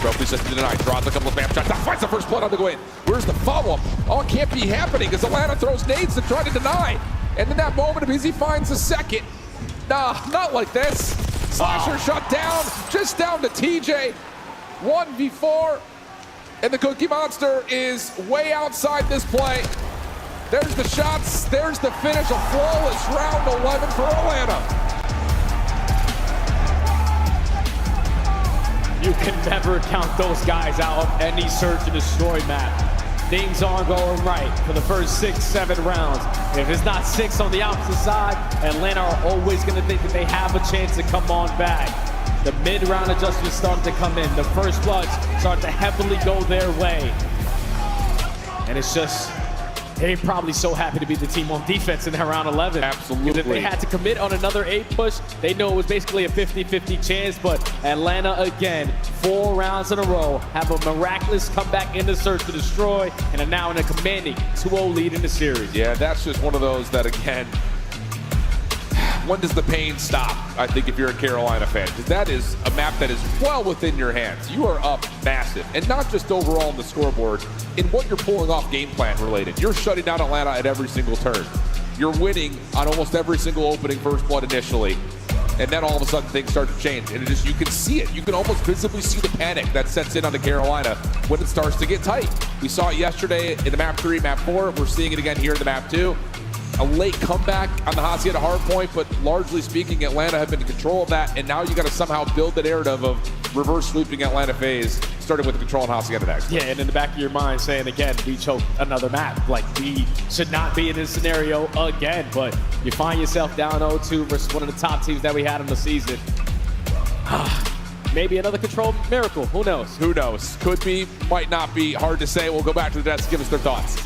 Speaker 4: Trophy system to deny. Draws a couple of vamp shots. That finds the first blood on the Gwyn. Where's the follow-up? Oh, it can't be happening because Atlanta throws nades to try to deny. And in that moment, Abizi finds the second. Nah, not like this. Slasher shut down, just down to TJ. 1v4. And the Cookie Monster is way outside this play. There's the shots, there's the finish, a flawless round 11 for Atlanta.
Speaker 5: You can never count those guys out of any search and destroy map. Things aren't going right for the first 6-7 rounds. If it's not 6 on the opposite side, Atlanta are always going to think that they have a chance to come on back. The mid-round adjustments start to come in. The first bloods start to heavily go their way. And it's just, they're probably so happy to be the team on defense in that round 11.
Speaker 4: Absolutely.
Speaker 5: If they had to commit on another 8 push, they know it was basically a 50-50 chance, but Atlanta, again, 4 rounds in a row, have a miraculous comeback in the search to destroy, and are now in a commanding 2-0 lead in the series.
Speaker 4: Yeah, that's just one of those that, again, when does the pain stop? I think if you're a Carolina fan, because that is a map that is well within your hands. You are up massive, and not just overall on the scoreboard, in what you're pulling off game plan related. You're shutting down Atlanta at every single turn. You're winning on almost every single opening first blood initially, and then all of a sudden things start to change, and it just, you can see it. You can almost visibly see the panic that sets in on the Carolina when it starts to get tight. We saw it yesterday in the map 3, map 4. We're seeing it again here in the map 2. A late comeback on the Hacienda hard point, but largely speaking, Atlanta have been in control of that, and now you got to somehow build the narrative of reverse sweeping Atlanta FaZe, starting with the control on Hacienda next.
Speaker 5: Yeah, and in the back of your mind saying, again, we choked another map. Like, we should not be in this scenario again, but you find yourself down 0-2 versus one of the top teams that we had in the season. Maybe another control miracle. Who knows?
Speaker 4: Who knows? Could be, might not be. Hard to say. We'll go back to the desk to give us their thoughts.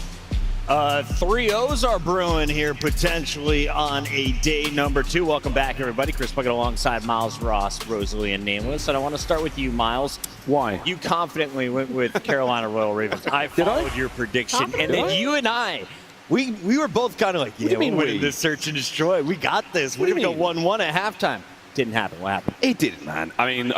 Speaker 10: 3-0s are brewing here potentially on a day number 2. Welcome back, everybody. Chris Puckett alongside Miles, Ross, Rosalie, and Nameless. And I want to start with you, Miles.
Speaker 1: Why?
Speaker 10: You confidently went with Carolina Royal Ravens. I followed your prediction. And then you and I, we were both kind of like, yeah, we're winning this search and destroy. We got this. We're going to go 1-1 at halftime. Didn't happen. What happened?
Speaker 1: It didn't, man. I mean,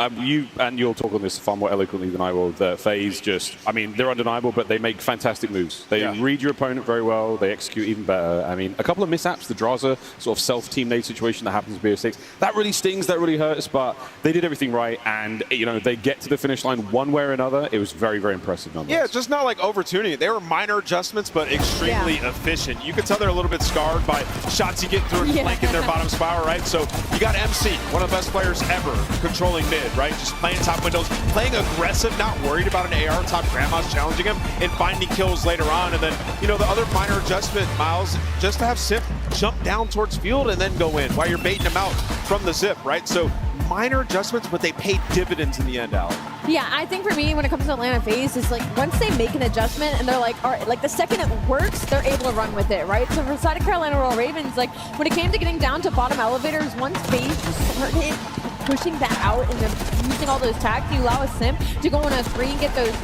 Speaker 1: you'll talk on this far more eloquently than I will. The FaZe just, I mean, they're undeniable, but they make fantastic moves. They read your opponent very well. They execute even better. I mean, a couple of mishaps, the Draza sort of self-team nade situation that happens to BO6, that really stings, that really hurts, but they did everything right, and, you know, they get to the finish line one way or another. It was very, very impressive nonetheless.
Speaker 12: Yeah, it's just not like over-tuning it. They were minor adjustments, but extremely efficient. You can tell they're a little bit scarred by shots you get through flank in their bottom spiral, right? So you got MC one of the best players ever, controlling mid, right? Just playing top windows, playing aggressive, not worried about an AR top grandma's challenging him and finding kills later on. And then, you know, the other minor adjustment, Miles, just to have Zip jump down towards field and then go in while you're baiting him out from the Zip, right? So minor adjustments, but they pay dividends in the end, Alec.
Speaker 11: Yeah, I think for me, when it comes to Atlanta FaZe, it's like once they make an adjustment and they're like, all right, like the second it works, they're able to run with it, right? So for the side of Carolina Royal Ravens, like when it came to getting down to bottom elevators, once FaZe just started pushing that out and then using all those tags, you allow a Simp to go on a 3 and get those 2.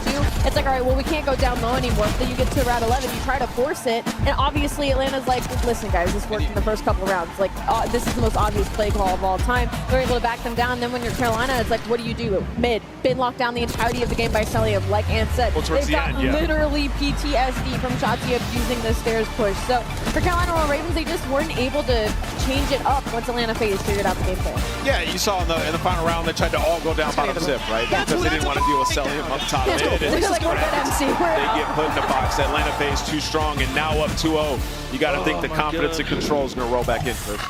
Speaker 11: It's like, all right, well, we can't go down low anymore. So then you get to around 11, you try to force it, and obviously Atlanta's like, listen, guys, this worked in the first couple of rounds. Like, this is the most obvious play call of all time. They're able to back them down. Then when you're Carolina, it's like, what do you do? Mid, been locked down the entirety of the game by Celium, like Ant said.
Speaker 12: Well,
Speaker 11: they've got literally PTSD from Shotzi of using the stairs push. So for Carolina Royal Ravens, they just weren't able to change it up once Atlanta FaZe figured out the game plan.
Speaker 12: Yeah, you saw in the final round, they tried to all go down bottom Zip, right? Because they didn't want to deal with Celium up top mid.
Speaker 11: They're like, we're good, MC.
Speaker 12: They get put in the box. Atlanta FaZe too strong, and now up 2-0. You got to think the confidence and control is going to roll back in, Chris.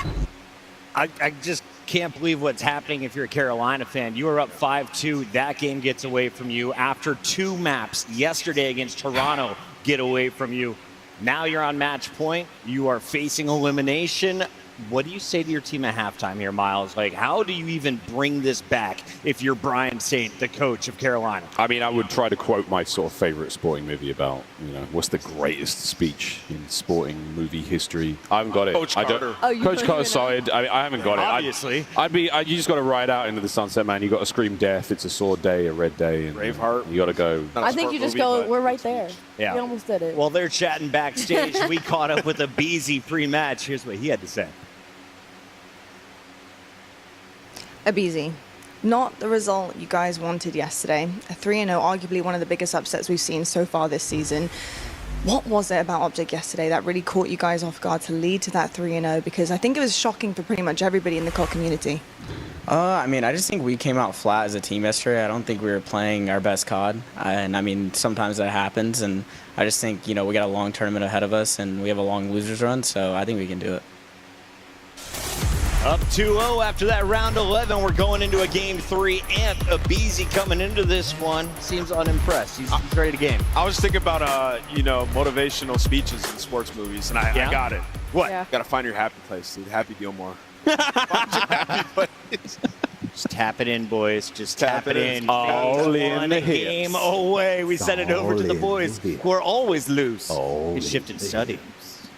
Speaker 10: I just can't believe what's happening if you're a Carolina fan. You are up 5-2. That game gets away from you after 2 maps yesterday against Toronto get away from you. Now you're on match point. You are facing elimination. What do you say to your team at halftime here, Miles? Like, how do you even bring this back if you're Brian Saint, the coach of Carolina?
Speaker 1: I mean, I would try to quote my sort of favorite sporting movie about, you know, what's the greatest speech in sporting movie history. I haven't got it.
Speaker 12: Coach Carter.
Speaker 1: Coach Carter's side. I haven't got it.
Speaker 10: Obviously.
Speaker 1: You just got to ride out into the sunset, man. You got to scream death. It's a sword day, a red day. And
Speaker 12: Braveheart.
Speaker 1: You got to go.
Speaker 11: I think you just go, we're right there.
Speaker 10: Yeah.
Speaker 11: We almost did it.
Speaker 10: Well, they're chatting backstage. We caught up with a Beezy pre-match. Here's what he had to say.
Speaker 15: Abizi, not the result you guys wanted yesterday. A 3-0, arguably one of the biggest upsets we've seen so far this season. What was it about Optic yesterday that really caught you guys off guard to lead to that 3-0? Because I think it was shocking for pretty much everybody in the COD community.
Speaker 17: I mean, I just think we came out flat as a team yesterday. I don't think we were playing our best COD. And I mean, sometimes that happens. And I just think, you know, we got a long tournament ahead of us and we have a long losers run. So I think we can do it.
Speaker 10: Up 2-0 after that round 11. We're going into a game 3. Ant Abizi coming into this one. Seems unimpressed. He's ready to game.
Speaker 12: I was thinking about, you know, motivational speeches in sports movies, and I got it. What?
Speaker 11: Yeah.
Speaker 12: Got to find your happy place, dude. Happy Gilmore.
Speaker 10: Just tap it in, boys. Just tap it in.
Speaker 1: All in the hips.
Speaker 10: Game away. We send it over to the boys who are always loose.
Speaker 1: All
Speaker 10: shifted study.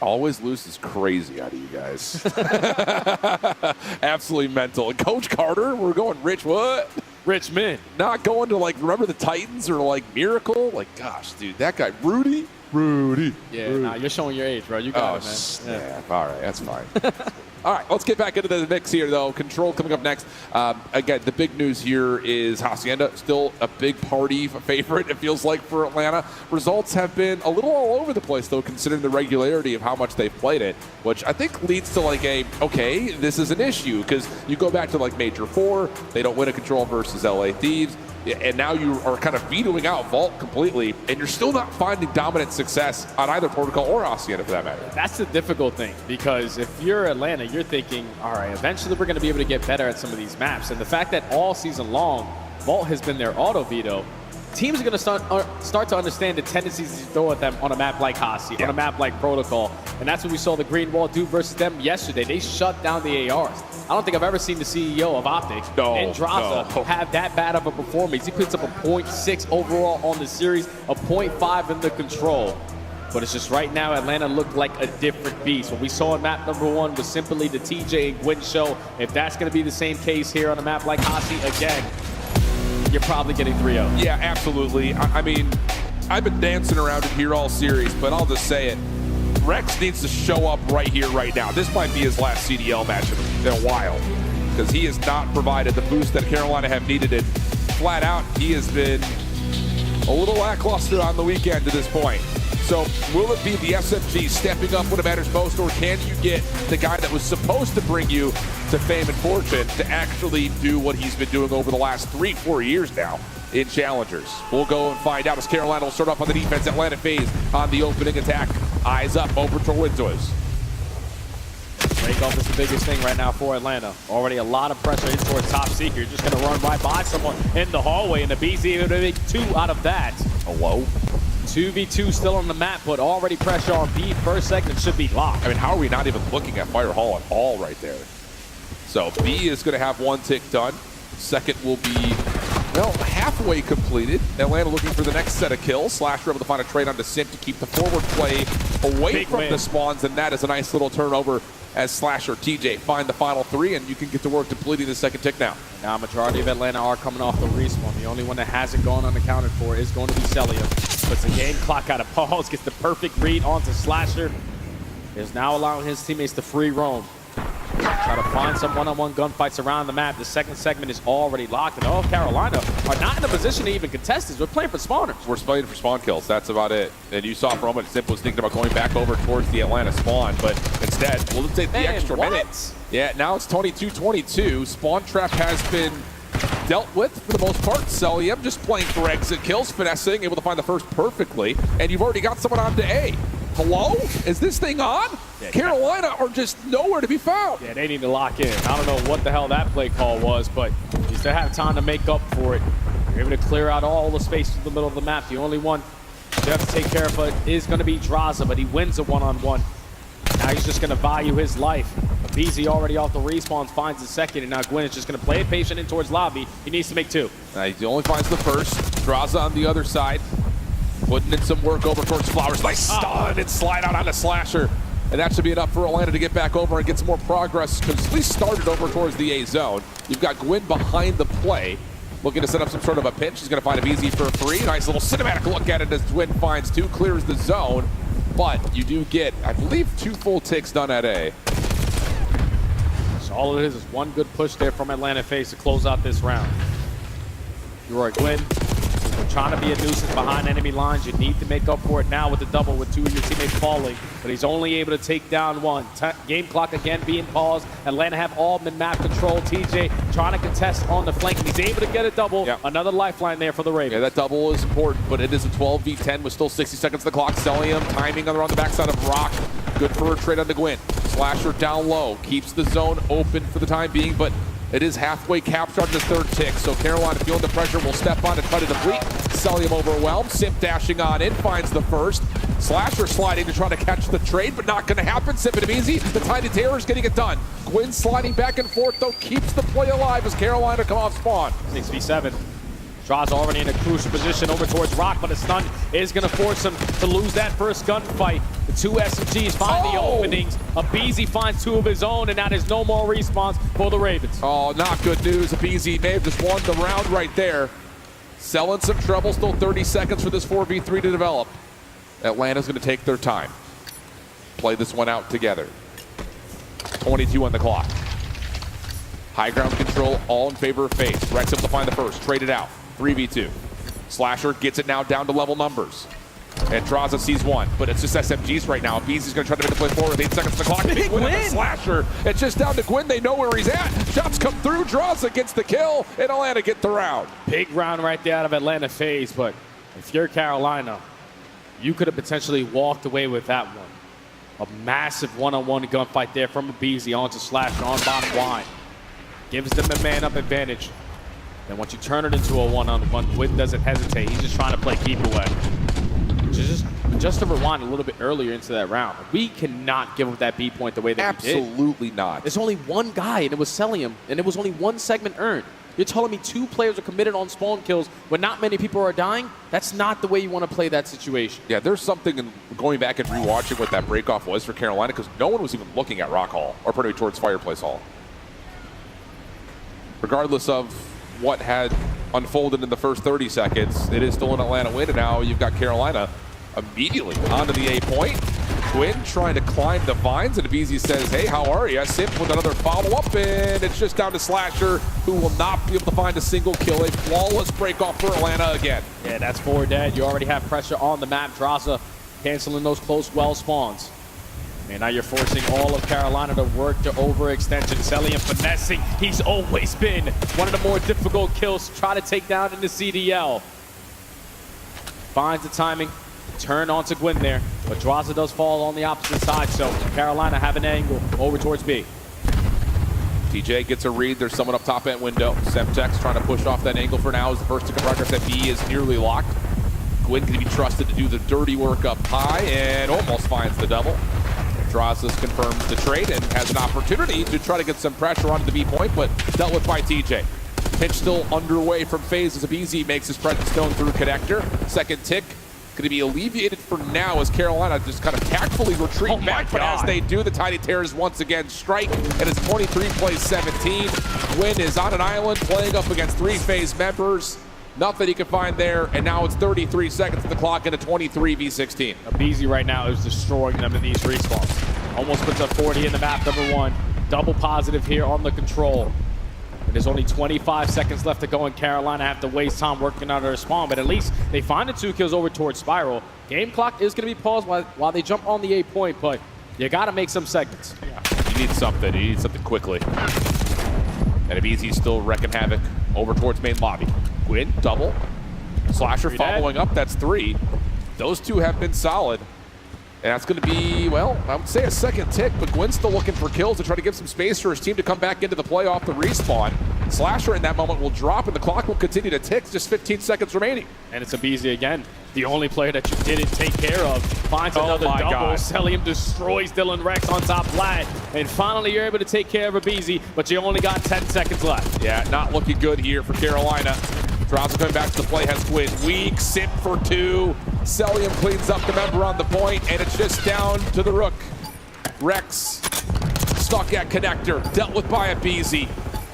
Speaker 4: Always loose is crazy out of you guys. Absolutely mental. And Coach Carter, we're going rich what?
Speaker 5: Richmond.
Speaker 4: Not going to, like, remember the Titans or, like, Miracle? Like, gosh, dude, that guy, Rudy.
Speaker 5: Yeah, nah, you're showing your age, bro. You got it, man.
Speaker 4: Snap. Yeah. All right, that's fine. All right, let's get back into the mix here, though. Control coming up next. Again, the big news here is Hacienda, still a big party favorite, it feels like, for Atlanta. Results have been a little all over the place, though, considering the regularity of how much they've played it, which I think leads to, like, okay, this is an issue, because you go back to, like, Major 4, they don't win a Control versus LA Thieves, and now you are kind of vetoing out Vault completely, and you're still not finding dominant success on either Protocol or Hacienda, for that matter.
Speaker 5: That's the difficult thing, because if you're Atlanta, you're thinking, all right, eventually we're going to be able to get better at some of these maps. And the fact that all season long, Vault has been their auto veto, teams are going to start to understand the tendencies to throw at them on a map like Hasi, on a map like Protocol. And that's what we saw the Green Wall do versus them yesterday. They shut down the ARs. I don't think I've ever seen the CEO of Optic, Andraza, have that bad of a performance. He puts up a 0.6 overall on the series, a 0.5 in the Control. But it's just right now, Atlanta looked like a different beast. What we saw in map number 1 was simply the TJ and Gwyn show. If that's going to be the same case here on a map like Hasi again, you're probably getting 3-0.
Speaker 4: Yeah, absolutely. I mean, I've been dancing around it here all series, but I'll just say it. Rex needs to show up right here, right now. This might be his last CDL match in a while, because he has not provided the boost that Carolina have needed it. Flat out, he has been a little lackluster on the weekend to this point. So will it be the SMG stepping up when it matters most, or can you get the guy that was supposed to bring you to fame and fortune to actually do what he's been doing over the last 3-4 years now in Challengers? We'll go and find out as Carolina will start off on the defense. Atlanta FaZe on the opening attack. Eyes up, over to Windows.
Speaker 5: Breakoff is the biggest thing right now for Atlanta. Already a lot of pressure in towards top seeker. You're just going to run right by someone in the hallway, and the BZ able to make 2 out of that.
Speaker 4: Hello?
Speaker 5: 2v2 still on the map, but already pressure on B. First segment should be locked.
Speaker 4: I mean, how are we not even looking at Fire Hall at all right there? So B is going to have 1 tick done. Second will be, well, halfway completed. Atlanta looking for the next set of kills. Slasher able to find a trade onto Simp to keep the forward play away
Speaker 5: Big
Speaker 4: from
Speaker 5: win.
Speaker 4: the spawns, and that is a nice little turnover as Slasher TJ find the final 3, and you can get to work completing the second tick now.
Speaker 5: Now, majority of Atlanta are coming off the respawn. The only one that hasn't gone unaccounted for is going to be Celia. Puts the game clock out of pause, gets the perfect read onto Slasher. Is now allowing his teammates to free roam. Try to find some one-on-one gunfights around the map. The second segment is already locked, and all of Carolina are not in a position to even contest this. We're playing for spawners.
Speaker 4: We're playing for spawn kills. That's about it. And you saw for a moment, Simp was thinking about going back over towards the Atlanta spawn, but instead, we'll take the extra minute. Yeah, now it's 22-22. Spawn trap has been dealt with for the most part. Celium just playing for exit kills, finessing, able to find the first perfectly, and you've already got someone on to A. Hello? Is this thing on?
Speaker 5: Yeah,
Speaker 4: Carolina are just nowhere to be found.
Speaker 5: Yeah, they need to lock in. I don't know what the hell that play call was, but you still have time to make up for it. You're able to clear out all the space in the middle of the map. The only one you have to take care of is going to be Draza, but he wins a one-on-one. Now he's just going to value his life. BZ already off the respawns, finds the second, and now Gwyn is just going to play it patient in towards lobby. He needs to make 2.
Speaker 4: He only finds the first. Draza on the other side. Putting in some work over towards Flowers. Nice stun and slide out onto Slasher. And that should be enough for Atlanta to get back over and get some more progress, because at least started over towards the A zone. You've got Gwyn behind the play, looking to set up some sort of a pinch. He's going to find a BZ for 3. Nice little cinematic look at it as Gwyn finds 2, clears the zone. But you do get, I believe, 2 full ticks done at A.
Speaker 5: So all it is one good push there from Atlanta FaZe to close out this round. You are Gwyn. We're trying to be a nuisance behind enemy lines. You need to make up for it now with the double, with 2 of your teammates falling. But he's only able to take down 1. Game clock again being paused. Atlanta have all mid-map control. TJ trying to contest on the flank, and he's able to get a double. Yep. Another lifeline there for the Ravens.
Speaker 4: Yeah, that double is important, but it is a 12v10 with still 60 seconds on the clock. Celium timing on the backside of Rock. Good for a trade on the Gwyn. Slasher down low. Keeps the zone open for the time being, but it is halfway captured on the 3rd tick, so Carolina feeling the pressure will step on and try to deplete. Celium overwhelmed. Simp dashing on in, finds the first. Slasher sliding to try to catch the trade, but not going to happen. Simp and easy. The Tiny Terror is getting it done. Gwyn sliding back and forth, though, keeps the play alive as Carolina come off spawn.
Speaker 5: 6v7. Draws already in a crucial position over towards Rock, but a stun is going to force him to lose that first gunfight. The 2 SMGs find the openings. Abizi finds 2 of his own, and now there's no more respawns for the Ravens.
Speaker 4: Oh, not good news. Abizi may have just won the round right there. Selling some trouble. Still 30 seconds for this 4v3 to develop. Atlanta's going to take their time. Play this one out together. 22 on the clock. High ground control, all in favor of FaZe. Rex able to find the first. Trade it out. 3v2. Slasher gets it now down to level numbers. And Draza sees 1, but it's just SMGs right now. Beezy's going to try to make the play forward with 8 seconds on the clock. Big win on the Slasher. It's just down to Gwyn. They know where he's at. Shots come through. Draza gets the kill, and Atlanta get the round.
Speaker 5: Big round right there out of Atlanta FaZe, but if you're Carolina, you could have potentially walked away with that one. A massive one-on-one gunfight there from Beezy onto Slasher on bottom line. Gives them the man-up advantage. And once you turn it into a one-on-one, Gwyn doesn't hesitate. He's just trying to play keep away. Just to rewind a little bit earlier into that round, we cannot give up that B point the way that we did.
Speaker 4: Absolutely not.
Speaker 5: There's only one guy, and it was Celium, and it was only 1 segment earned. You're telling me 2 players are committed on spawn kills when not many people are dying? That's not the way you want to play that situation.
Speaker 4: Yeah, there's something in going back and rewatching what that breakoff was for Carolina, because no one was even looking at Rock Hall, or pretty towards Fireplace Hall. Regardless of what had unfolded in the first 30 seconds, it is still an Atlanta win, and now you've got Carolina immediately onto the A point. Gwyn trying to climb the vines, and Abizi says, hey, how are you? Simp with another follow-up, and it's just down to Slasher, who will not be able to find a single kill. A flawless break-off for Atlanta again.
Speaker 5: Yeah, that's 4 dead. You already have pressure on the map. Draza canceling those close well spawns. And now you're forcing all of Carolina to work to overextension. Celium finessing. He's always been one of the more difficult kills to try to take down in the CDL. Finds the timing. Turn onto Gwyn there. But Draza does fall on the opposite side, so Carolina have an angle over towards B.
Speaker 4: TJ gets a read. There's someone up top at window. Semtex trying to push off that angle for now as the first tick of progress at B is nearly locked. Gwyn can be trusted to do the dirty work up high and almost finds the double. Draza confirms the trade and has an opportunity to try to get some pressure onto the B point, but dealt with by TJ. Pinch still underway from FaZe as BZ makes his presence known through connector. Second tick going to be alleviated for now as Carolina just kind of tactfully retreat back, but as they do, the Tiny Terrors once again strike, and it's 23 plays 17. Gwyn is on an island playing up against 3 FaZe members. Nothing he can find there, and now it's 33 seconds of the clock into 23 v16.
Speaker 5: BZ right now is destroying them in these respawns. Almost puts up 40 in the map, number 1. Double positive here on the control. There's only 25 seconds left to go, and Carolina have to waste time working out their spawn, but at least they find the 2 kills over towards Spiral. Game clock is going to be paused while they jump on the 8 point, but you got to make some segments.
Speaker 4: Yeah. You need something. You need something quickly. And BZ still wrecking havoc over towards main lobby. Gwyn, double. Slasher following up, that's 3. Those 2 have been solid. And that's going to be, well, I would say a second tick, but Gwyn's still looking for kills to try to give some space for his team to come back into the play off the respawn. Slasher in that moment will drop, and the clock will continue to tick, just 15 seconds remaining.
Speaker 5: And it's BZ again. The only player that you didn't take care of finds another double. Celium destroys Dylan Rex on top flat. And finally, you're able to take care of BZ, but you only got 10 seconds left.
Speaker 4: Yeah, not looking good here for Carolina. Draza coming back to the play, has Gwyn. Weak, sip for 2. Celium cleans up the member on the point, and it's just down to the Rook. Rex stuck at connector, dealt with by a BZ.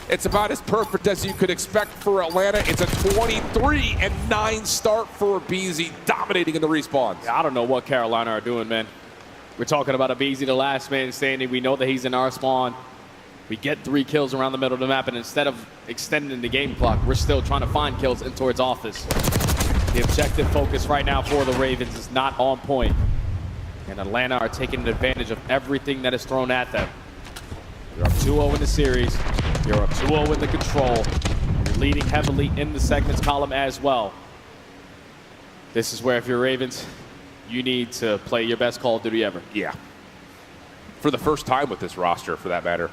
Speaker 4: It's about as perfect as you could expect for Atlanta. It's a 23-9 start for BZ, dominating in the respawns.
Speaker 5: Yeah, I don't know what Carolina are doing, man. We're talking about a BZ, the last man standing. We know that he's in our spawn. We get 3 kills around the middle of the map, and instead of extending the game clock, we're still trying to find kills in towards office. The objective focus right now for the Ravens is not on point. And Atlanta are taking advantage of everything that is thrown at them. You're up 2-0 in the series. You're up 2-0 in the control. You're leading heavily in the segments column as well. This is where, if you're Ravens, you need to play your best Call of Duty ever.
Speaker 4: Yeah. For the first time with this roster, for that matter.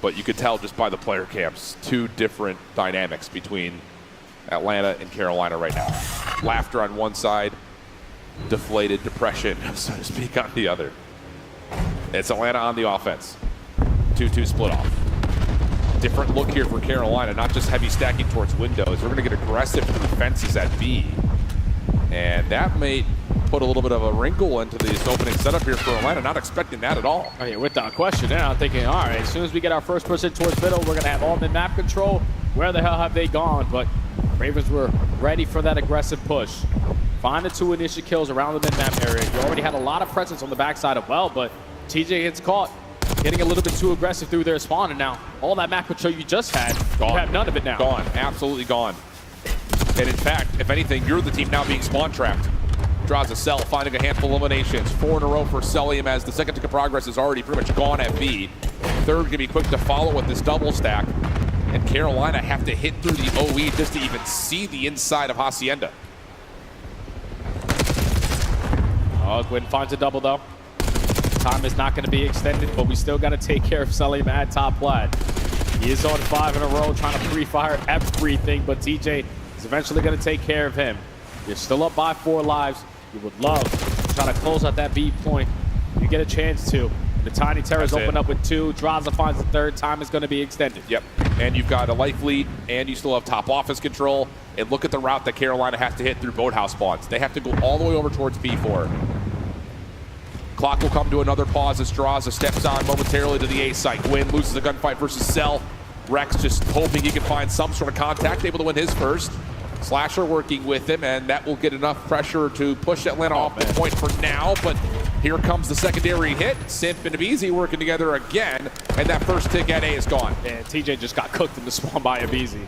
Speaker 4: But you could tell just by the player camps, 2 different dynamics between Atlanta and Carolina right now. Laughter on one side, deflated depression, so to speak, on the other. It's Atlanta on the offense. 2-2 split off. Different look here for Carolina, not just heavy stacking towards windows. We're going to get aggressive through fences at B. And that may put a little bit of a wrinkle into this opening setup here for Atlanta. Not expecting that at all.
Speaker 5: Oh, yeah, without question. Now I'm thinking, all right, as soon as we get our first person towards middle, we're going to have all mid-map control. Where the hell have they gone? But Ravens were ready for that aggressive push. Find the 2 initial kills around the mid-map area. You already had a lot of presence on the backside as well, but TJ gets caught getting a little bit too aggressive through their spawn, and now all that map control you just had, gone. You have none of it now.
Speaker 4: Gone, absolutely gone. And in fact, if anything, you're the team now being spawn trapped. Draws a cell, finding a handful of eliminations. 4 in a row for Celium as the second tick of progress is already pretty much gone at B. Third gonna be quick to follow with this double stack. And Carolina have to hit through the OE just to even see the inside of Hacienda.
Speaker 5: Oh, Gwyn finds a double though. Time is not going to be extended, but we still got to take care of Celium at top plat. He is on 5 in a row, trying to pre-fire everything, but TJ is eventually going to take care of him. You're still up by 4 lives. You would love to try to close out that B point. You get a chance to. The Tiny Terrors open up with 2. Draza finds the 3rd. Time is going to be extended.
Speaker 4: Yep. And you've got a life lead, and you still have top office control. And look at the route that Carolina has to hit through boathouse spawns. They have to go all the way over towards B4. Clock will come to another pause as Draza steps on momentarily to the A site. Gwyn loses a gunfight versus Cell. Rex just hoping he can find some sort of contact, able to win his first. Slasher working with him, and that will get enough pressure to push Atlanta off the point for now, but here comes the secondary hit. Simp and Abizi working together again, and that first tick at A is gone.
Speaker 5: And TJ just got cooked in the spawn by Abizi.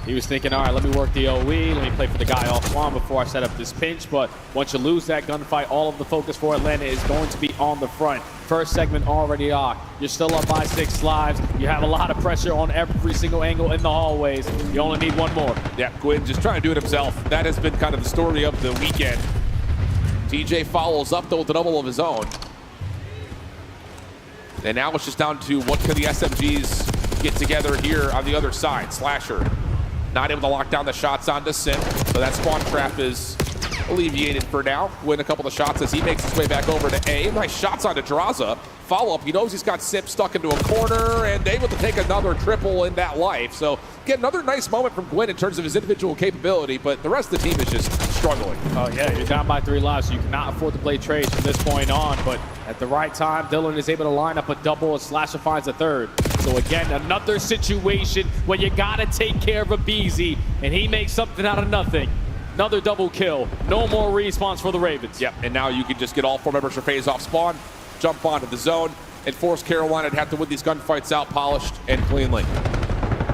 Speaker 5: He was thinking, all right, let me work the OE, let me play for the guy off one before I set up this pinch. But once you lose that gunfight, all of the focus for Atlanta is going to be on the front. First segment already locked. You're still up by 6 lives. You have a lot of pressure on every single angle in the hallways. You only need one more.
Speaker 4: Yeah, Gwyn just trying to do it himself. That has been kind of the story of the weekend. TJ follows up, though, with a double of his own. And now it's just down to what can the SMGs get together here on the other side. Slasher not able to lock down the shots onto Sim, so that spawn trap is alleviated for now. Win a couple of shots as he makes his way back over to A. Nice shots onto Draza. Follow-up, he knows he's got Sim stuck into a corner and able to take another triple in that life. So get another nice moment from Gwyn in terms of his individual capability, but the rest of the team is just struggling.
Speaker 5: Oh yeah, you're down by 3 lives, so you cannot afford to play trades from this point on, but at the right time, Dylan is able to line up a double and Slasher finds a third. So again, another situation where you gotta take care of a BZ, and he makes something out of nothing. Another double kill. No more respawns for the Ravens.
Speaker 4: Yep, and now you can just get all 4 members for phase off spawn, jump onto the zone, and force Carolina to have to win these gunfights out polished and cleanly.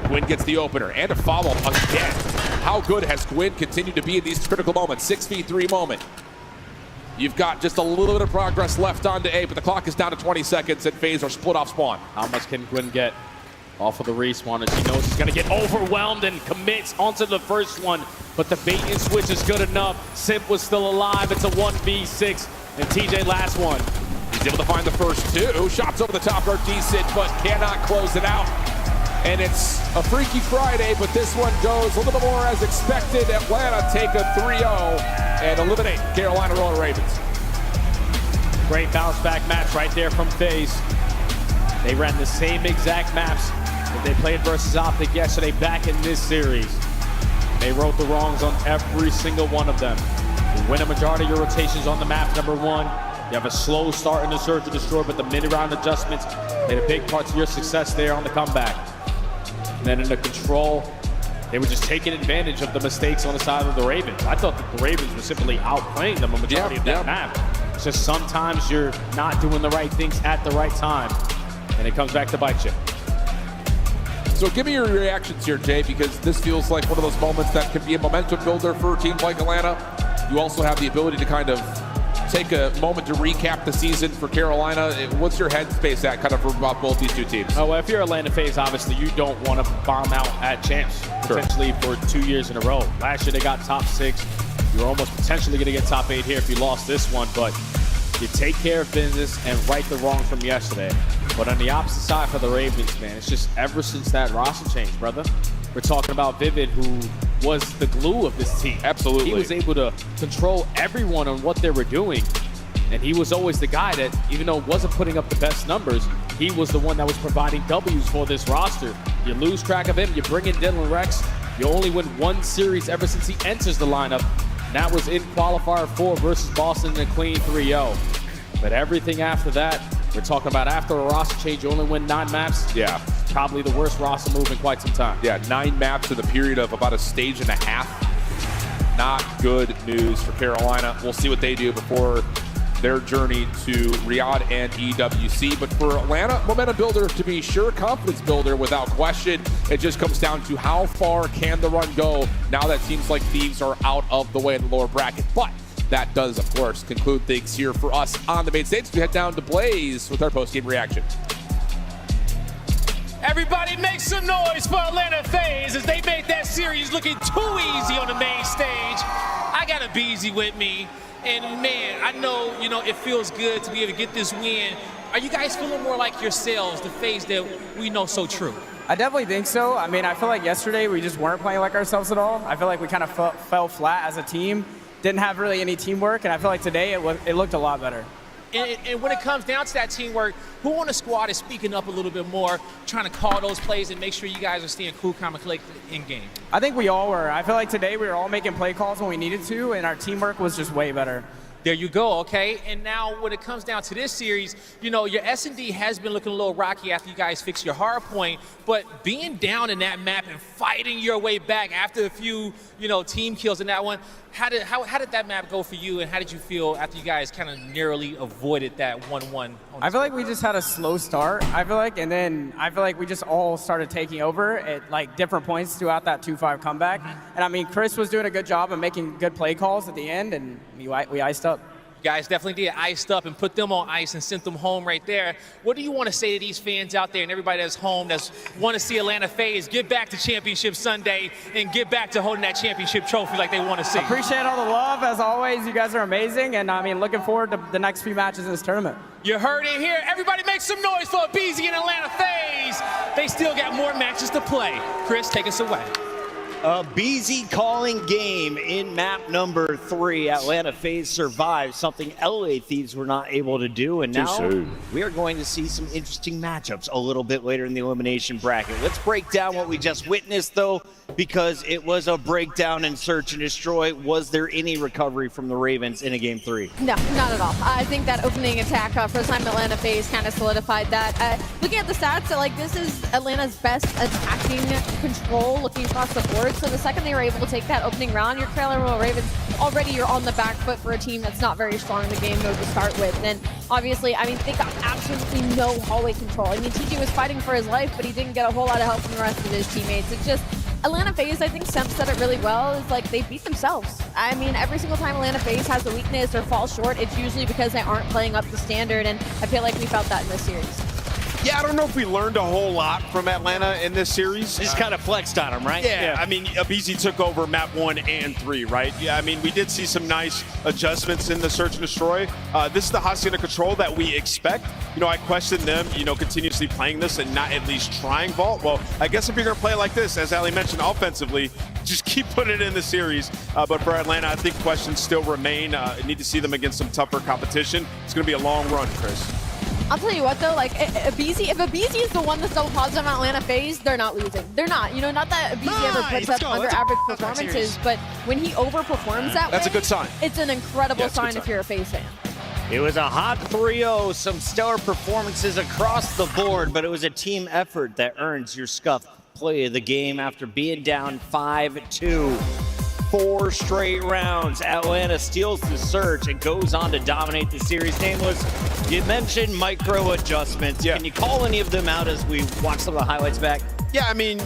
Speaker 4: Gwyn gets the opener and a follow-up again. How good has Gwyn continued to be in these critical moments? 6v3 moment. You've got just a little bit of progress left on to A, but the clock is down to 20 seconds and phase are split off spawn.
Speaker 5: How much can Gwyn get off of the respawn as he knows he's going to get overwhelmed and commits onto the first one, but the bait and switch is good enough. Simp was still alive. It's a 1v6, and TJ last one.
Speaker 4: He's able to find the first 2. Shots over the top are decent, but cannot close it out. And it's a Freaky Friday, but this one goes a little bit more as expected. Atlanta take a 3-0 and eliminate Carolina Royal Ravens.
Speaker 5: Great bounce back match right there from FaZe. They ran the same exact maps that they played versus Optic yesterday back in this series. They wrote the wrongs on every single one of them. You win a majority of your rotations on the map, number 1. You have a slow start in the Search and Destroy, but the mid-round adjustments made a big part to your success there on the comeback. And then in the control, they were just taking advantage of the mistakes on the side of the Ravens. I thought that the Ravens were simply outplaying them a majority of that map. It's just sometimes you're not doing the right things at the right time, and it comes back to bite you.
Speaker 4: So give me your reactions here, Jay, because this feels like one of those moments that could be a momentum builder for teams like Atlanta. You also have the ability to kind of take a moment to recap the season for Carolina. What's your headspace at kind of about both these two teams?
Speaker 5: Oh, well, if you're Atlanta FaZe, obviously you don't want to bomb out at champs potentially for 2 years in a row. Last year they got top 6. You were almost potentially going to get top 8 here if you lost this one, but you take care of business and right the wrongs from yesterday. But on the opposite side for the Ravens, man, it's just ever since that roster change, brother. We're talking about Vivid, who was the glue of this team.
Speaker 4: Absolutely.
Speaker 5: He was able to control everyone on what they were doing. And he was always the guy that, even though wasn't putting up the best numbers, he was the one that was providing W's for this roster. You lose track of him, you bring in Dylan Rex, you only win 1 series ever since he enters the lineup. And that was in qualifier 4 versus Boston in a clean 3-0. But everything after that, we're talking about after a roster change, you only win 9 maps.
Speaker 4: Yeah.
Speaker 5: Probably the worst roster move in quite some time.
Speaker 4: Yeah, 9 maps in the period of about a stage and a half. Not good news for Carolina. We'll see what they do before their journey to Riyadh and EWC. But for Atlanta, momentum builder to be sure, confidence builder without question. It just comes down to how far can the run go now that teams like Thieves are out of the way in the lower bracket. But that does, of course, conclude things here for us on the main stage. We head down to Blaze with our post-game reaction.
Speaker 3: Everybody make some noise for Atlanta FaZe as they made that series looking too easy on the main stage. I got a BZ with me, and man, I know, it feels good to be able to get this win. Are you guys feeling more like yourselves, the FaZe that we know so true?
Speaker 17: I definitely think so. I mean, I feel like yesterday we just weren't playing like ourselves at all. I feel like we kind of fell flat as a team. Didn't have really any teamwork, and I feel like today it looked a lot better.
Speaker 3: And when it comes down to that teamwork, who on the squad is speaking up a little bit more, trying to call those plays and make sure you guys are staying cool, calm, and collected in game?
Speaker 17: I think we all were. I feel like today we were all making play calls when we needed to, and our teamwork was just way better.
Speaker 3: There you go, okay? And now when it comes down to this series, you know, your S&D has been looking a little rocky after you guys fix your hard point, but being down in that map and fighting your way back after a few, you know, team kills in that one, how did that map go for you, and how did you feel after you guys kind of narrowly avoided that 1-1?
Speaker 18: I feel like we just had a slow start, I feel like, and then I feel like we just all started taking over at like different points throughout that 2-5 comeback. And I mean, Chris was doing a good job of making good play calls at the end, and we iced up.
Speaker 3: You guys definitely did iced up and put them on ice and sent them home right there. What do you want to say to these fans out there and everybody that's home that's want to see Atlanta FaZe get back to Championship Sunday and get back to holding that championship trophy like they want to see?
Speaker 18: Appreciate all the love, as always. You guys are amazing, and I mean, looking forward to the next few matches in this tournament.
Speaker 3: You heard it here. Everybody make some noise for BZ and Atlanta FaZe. They still got more matches to play. Chris, take us away.
Speaker 10: A BZ calling game in map number 3. Atlanta FaZe survived, something LA Thieves were not able to do. And now we are going to see some interesting matchups a little bit later in the elimination bracket. Let's break down what we just witnessed, though, because it was a breakdown in search and destroy. Was there any recovery from the Ravens in a game 3?
Speaker 11: No, not at all. I think that opening attack first time Atlanta FaZe kind of solidified that. Looking at the stats, like this is Atlanta's best attacking control looking across the board. So the second they were able to take that opening round, your Carolina Ravens, already you're on the back foot for a team that's not very strong in the game mode to start with. And obviously, I mean, they got absolutely no hallway control. I mean, TJ was fighting for his life, but he didn't get a whole lot of help from the rest of his teammates. It's just, Atlanta FaZe, I think Semp said it really well, is like they beat themselves. I mean, every single time Atlanta FaZe has a weakness or falls short, it's usually because they aren't playing up to standard, and I feel like we felt that in this series.
Speaker 12: Yeah, I don't know if we learned a whole lot from Atlanta in this series.
Speaker 10: Just kind of flexed on them, right?
Speaker 12: Yeah, I mean, BZ took over map 1 and 3, right? Yeah, I mean, we did see some nice adjustments in the search and destroy. This is the Hacienda control that we expect. You know, I questioned them, you know, continuously playing this and not at least trying vault. Well, I guess if you're going to play like this, as Ali mentioned, offensively, just keep putting it in the series. But for Atlanta, I think questions still remain. Need to see them against some tougher competition. It's going to be a long run, Chris.
Speaker 11: I'll tell you what though, like Abizi, if Abizi is the one that's double positive on Atlanta FaZe, they're not losing. They're not. You know, not that Abizi ever puts up under average performances, but when he overperforms that way,
Speaker 12: that's a good sign.
Speaker 11: It's an incredible sign if you're a FaZe fan.
Speaker 10: It was a hot 3-0, some stellar performances across the board, but it was a team effort that earns your scuffed play of the game after being down 5-2. 4 straight rounds. Atlanta steals the search and goes on to dominate the series. Nameless, you mentioned micro adjustments. Yeah. Can you call any of them out as we watch some of the highlights back?
Speaker 12: Yeah, I mean,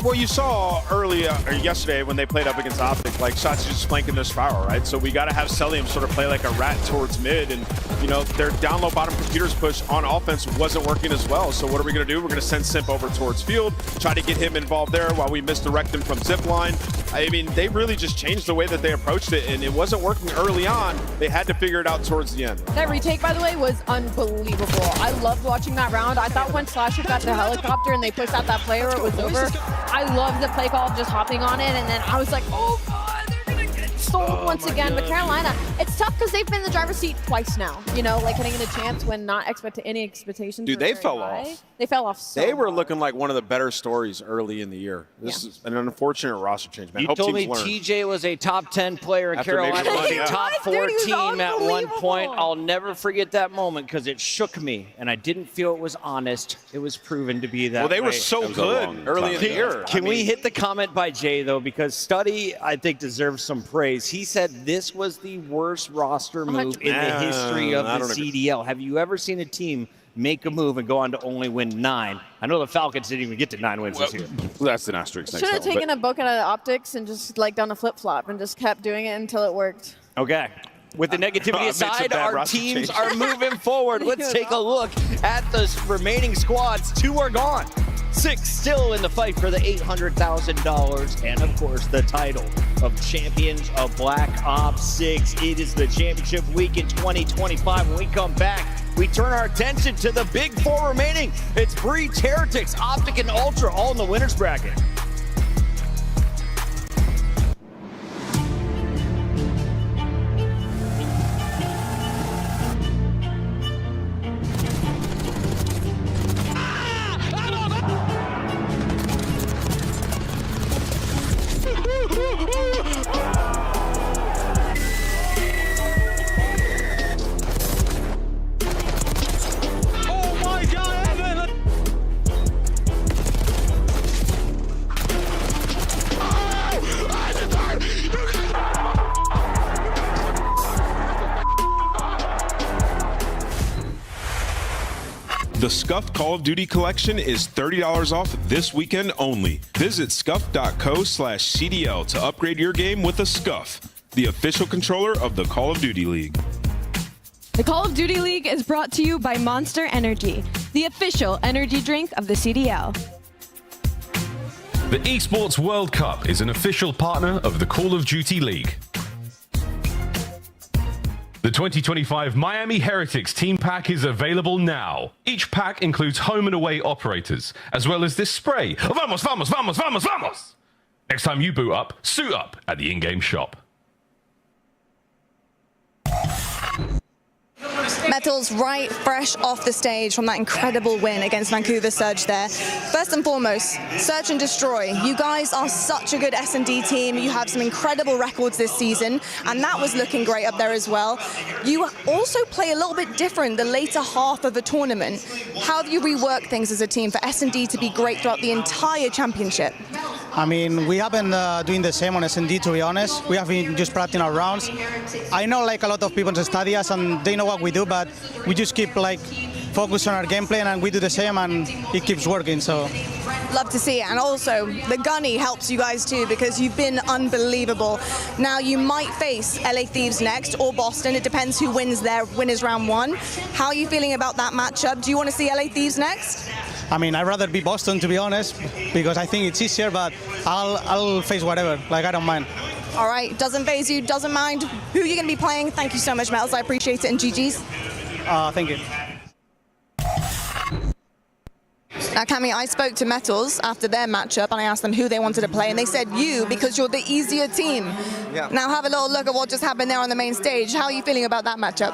Speaker 12: well, you saw earlier or yesterday when they played up against Optic, like shots just flanking their spiral, right? So we got to have Celium sort of play like a rat towards mid, and you know their down low bottom computers push on offense wasn't working as well. So what are we going to do? We're going to send Simp over towards field, try to get him involved there while we misdirect him from zipline. I mean, they really just changed the way that they approached it, and it wasn't working early on. They had to figure it out towards the end.
Speaker 11: That retake, by the way, was unbelievable. I loved watching that round. I thought when Slasher got the helicopter and they pushed out that player, it was over. I loved the play call of just hopping on it, and then I was like, oh god, they're gonna get sold once again. But Carolina, it's tough because they've been in the driver's seat twice now. You know, like heading into champs when not any expectations.
Speaker 12: Dude, they fell off.
Speaker 11: They fell off so
Speaker 12: They were looking like one of the better stories early in the year. This is an unfortunate roster change, man.
Speaker 10: You
Speaker 12: Hope
Speaker 10: told me
Speaker 12: teams learn.
Speaker 10: TJ was a top 10 player in
Speaker 12: After
Speaker 10: Carolina,
Speaker 12: making
Speaker 10: was
Speaker 12: money,
Speaker 10: a top 4
Speaker 11: Dude,
Speaker 10: team at one point. I'll never forget that moment because it shook me, and I didn't feel it was honest. It was proven to be that
Speaker 12: Well, they
Speaker 10: way.
Speaker 12: were so good early in the year.
Speaker 10: Can we hit the comment by Jay, though? Because Study, I think, deserves some praise. He said this was the worst roster move in the history of the CDL. Have you ever seen a team make a move and go on to only win 9? I know the Falcons didn't even get to 9 wins this year.
Speaker 1: That's an asterisk.
Speaker 11: Should have taken a book out of optics and just like done a flip-flop and just kept doing it until it worked.
Speaker 10: Okay. With the negativity aside, our teams are moving forward. Let's take a look at the remaining squads. 2 are gone. 6 still in the fight for the $800,000 and, of course, the title of Champions of Black Ops 6. It is the championship week in 2025. When we come back, we turn our attention to the big 4 remaining. It's Breach, Heretics, Optic, and Ultra all in the winner's bracket.
Speaker 20: The Scuffed Call of Duty collection is $30 off this weekend only. Visit scuff.co/CDL to upgrade your game with a Scuff, the official controller of the Call of Duty League.
Speaker 21: The Call of Duty League is brought to you by Monster Energy, the official energy drink of the CDL.
Speaker 16: The Esports World Cup is an official partner of the Call of Duty League. The 2025 Miami Heretics team pack is available now. Each pack includes home and away operators, as well as this spray. Vamos, vamos, vamos, vamos, vamos! Next time you boot up, suit up at the in-game shop.
Speaker 15: Metals right fresh off the stage from that incredible win against Vancouver Surge there. First and foremost, Search and Destroy. You guys are such a good S&D team. You have some incredible records this season, and that was looking great up there as well. You also play a little bit different the later half of a tournament. How have you reworked things as a team for S&D to be great throughout the entire championship?
Speaker 22: I mean, we have been doing the same on S&D, to be honest. We have been just practicing our rounds. I know like a lot of people study us and they know what we do, but we just keep like focused on our gameplay and we do the same and it keeps working, so.
Speaker 15: Love to see it. And also, the gunny helps you guys too because you've been unbelievable. Now, you might face LA Thieves next or Boston. It depends who wins their winners round one. How are you feeling about that matchup? Do you want to see LA Thieves next?
Speaker 22: I mean, I'd rather be Boston, to be honest, because I think it's easier, but I'll face whatever. Like, I don't mind.
Speaker 15: All right, doesn't faze you, doesn't mind who you're going to be playing. Thank you so much, Metals. I appreciate it, and GG's.
Speaker 22: Thank you.
Speaker 15: Now, Cammy, I spoke to Metals after their matchup, and I asked them who they wanted to play, and they said you, because you're the easier team.
Speaker 23: Yeah.
Speaker 15: Now, have a little look at what just happened there on the main stage. How are you feeling about that matchup?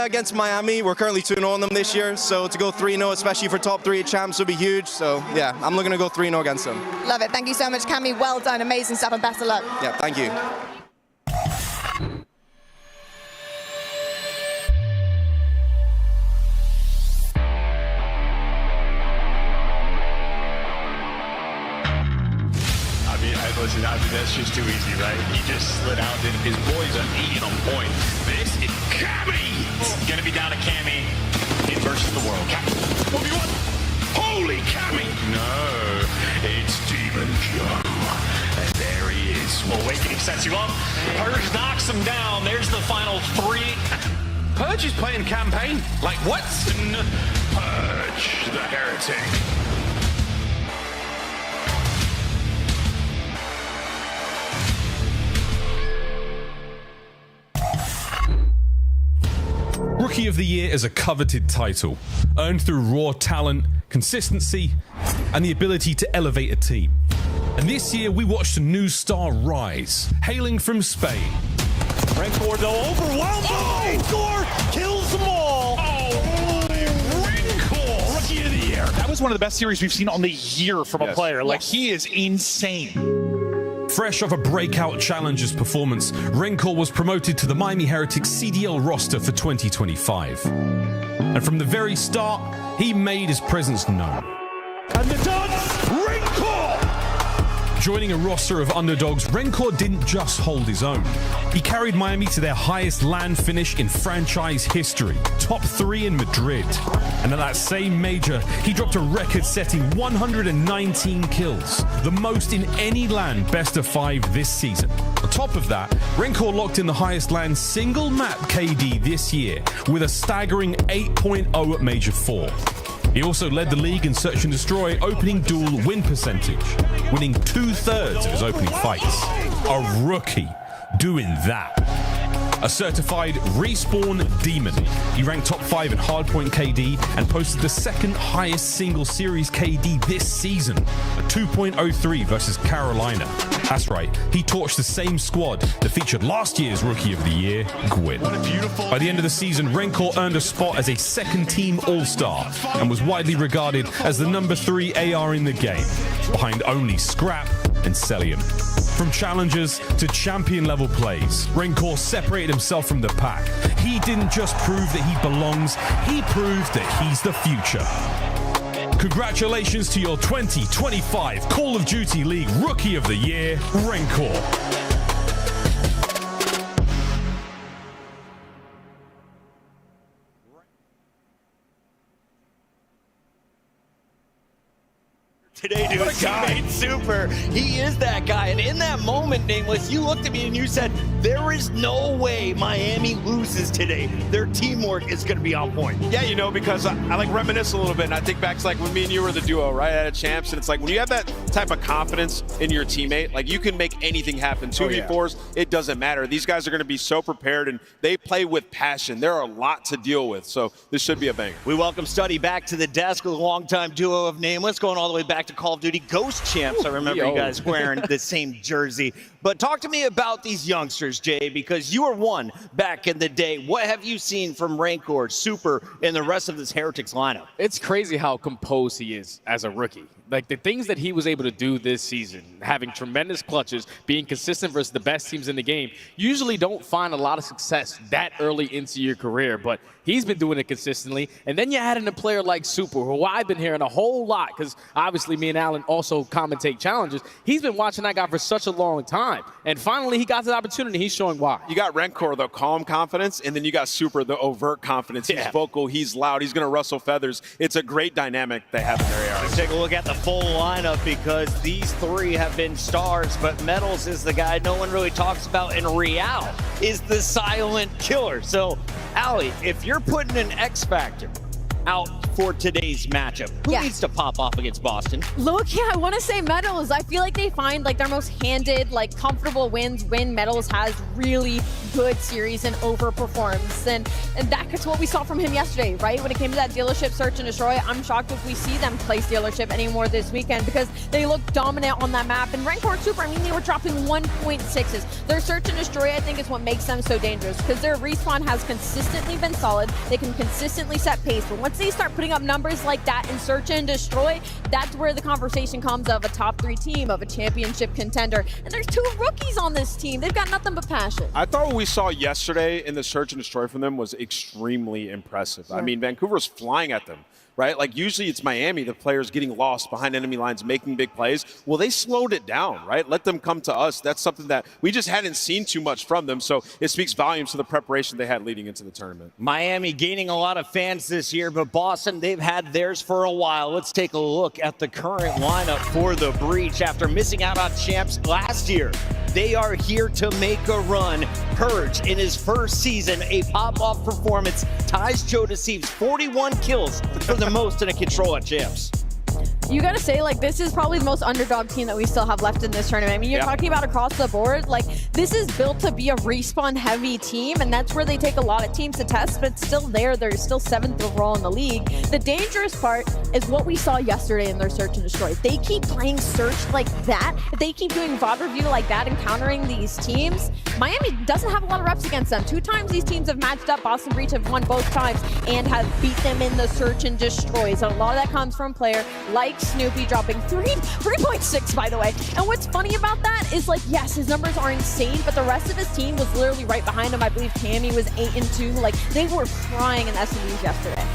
Speaker 23: Against Miami, we're currently 2-0 on them this year, so to go 3-0, especially for top 3 champs, would be huge. So, yeah, I'm looking to go 3-0 against them.
Speaker 15: Love it. Thank you so much, Cammy. Well done. Amazing stuff, and best of luck.
Speaker 23: Yeah, thank you.
Speaker 24: Listen, I mean, that's just too easy, right? He just slid out and his boys are eating on point. This is Cammy! It's gonna be down to Cammy in versus the world. What do you want? Holy Cammy! No, it's Demon Joe. And there he is. Awakening sets you up. Purge knocks him down. There's the final 3.
Speaker 16: Purge is playing campaign? Like what?
Speaker 24: Purge the heretic.
Speaker 16: Rookie of the Year is a coveted title, earned through raw talent, consistency, and the ability to elevate a team. And this year, we watched a new star rise, hailing from Spain.
Speaker 10: Rencor, though, overwhelmed. Rencor kills them all.
Speaker 25: Rencor, Rookie of the Year. That was one of the best series we've seen on the year from a player. Like, he is insane.
Speaker 16: Fresh off a breakout Challengers performance, Rencor was promoted to the Miami Heretics CDL roster for 2025. And from the very start, he made his presence known.
Speaker 25: And the dance, Rencor!
Speaker 16: Joining a roster of underdogs, Rencor didn't just hold his own. He carried Miami to their highest LAN finish in franchise history, top 3 in Madrid. And at that same major, he dropped a record-setting 119 kills, the most in any LAN best of 5 this season. On top of that, Rencor locked in the highest LAN single map KD this year with a staggering 8.0 at Major 4. He also led the league in Search and Destroy opening duel win percentage, winning 2/3 of his opening fights. A rookie doing that. A certified respawn demon, he ranked top 5 in hardpoint KD and posted the second highest single series KD this season, a 2.03 versus Carolina. That's right, he torched the same squad that featured last year's Rookie of the Year, Gwyn. By the end of the season, Rencor earned a spot as a second-team All-Star and was widely regarded as the number 3 AR in the game, behind only Scrap and Celium. From challengers to champion-level plays, Rencor separated himself from the pack. He didn't just prove that he belongs, he proved that he's the future. Congratulations to your 2025 Call of Duty League Rookie of the Year, Rencor.
Speaker 10: today to his teammate Super. He is that guy. And in that moment, Nameless, you looked at me and you said, there is no way Miami loses today. Their teamwork is going to be on point.
Speaker 12: Yeah, you know, because I like reminisce a little bit, and I think back to like when me and you were the duo, right, at Champs, and it's like when you have that type of confidence in your teammate, like you can make anything happen. 2v4s, it doesn't matter. These guys are going to be so prepared, and they play with passion. There are a lot to deal with, so this should be a banger.
Speaker 10: We welcome Studdy back to the desk with a longtime duo of Nameless, going all the way back to Call of Duty Ghost Champs. I remember you guys wearing the same jersey. But talk to me about these youngsters, Jay, because you were one back in the day. What have you seen from Rancor, Super, and the rest of this Heretics lineup?
Speaker 5: It's crazy how composed he is as a rookie. Like the things that he was able to do this season, having tremendous clutches, being consistent versus the best teams in the game, usually don't find a lot of success that early into your career, but he's been doing it consistently. And then you add in a player like Super, who I've been hearing a whole lot, because obviously me and Alan also commentate challenges. He's been watching that guy for such a long time. And finally, he got the opportunity. He's showing why.
Speaker 12: You got Rancor, the calm confidence, and then you got Super, the overt confidence. He's vocal, he's loud, he's going to rustle feathers. It's a great dynamic they have in their AR.
Speaker 10: Let's take a look at the full lineup, because these three have been stars, but Metals is the guy no one really talks about, and Real is the silent killer. So, Allie, if you're putting an X Factor out for today's matchup, who needs to pop off against Boston?
Speaker 11: Look, I want to say Metals. I feel like they find like their most handed, like comfortable wins when Metals has really good series and overperforms. And that's what we saw from him yesterday, right? When it came to that dealership search and destroy, I'm shocked if we see them place dealership anymore this weekend, because they look dominant on that map. And Rancor Super, I mean, they were dropping 1.6s. Their search and destroy, I think, is what makes them so dangerous, because their respawn has consistently been solid. They can consistently set pace, but once they start putting up numbers like that in search and destroy, that's where the conversation comes of a top 3 team, of a championship contender. And there's 2 rookies on this team. They've got nothing but passion.
Speaker 12: I thought what we saw yesterday in the search and destroy from them was extremely impressive. I mean, Vancouver's flying at them, right? Like usually it's Miami, the players getting lost behind enemy lines, making big plays. Well, they slowed it down, right? Let them come to us. That's something that we just hadn't seen too much from them. So it speaks volumes to the preparation they had leading into the tournament.
Speaker 10: Miami gaining a lot of fans this year, but Boston, they've had theirs for a while. Let's take a look at the current lineup for the Breach after missing out on champs last year. They are here to make a run. Purge, in his first season, a pop-off performance, ties Joe Deceives 41 kills for the most in a control at champs.
Speaker 11: You gotta say, like, this is probably the most underdog team that we still have left in this tournament. I mean, you're talking about across the board, like, this is built to be a respawn-heavy team, and that's where they take a lot of teams to test, but it's still there. They're still 7th overall in the league. The dangerous part is what we saw yesterday in their search and destroy. They keep playing search like that. If they keep doing VOD review like that and countering these teams, Miami doesn't have a lot of reps against them. 2 times these teams have matched up. Boston Breach have won both times and have beat them in the search and destroys. A lot of that comes from player like Snoopy dropping 3.6, by the way. And what's funny about that is, like, yes, his numbers are insane, but the rest of his team was literally right behind him. I believe Tammy was 8-2. Like, they were frying in SMUs yesterday.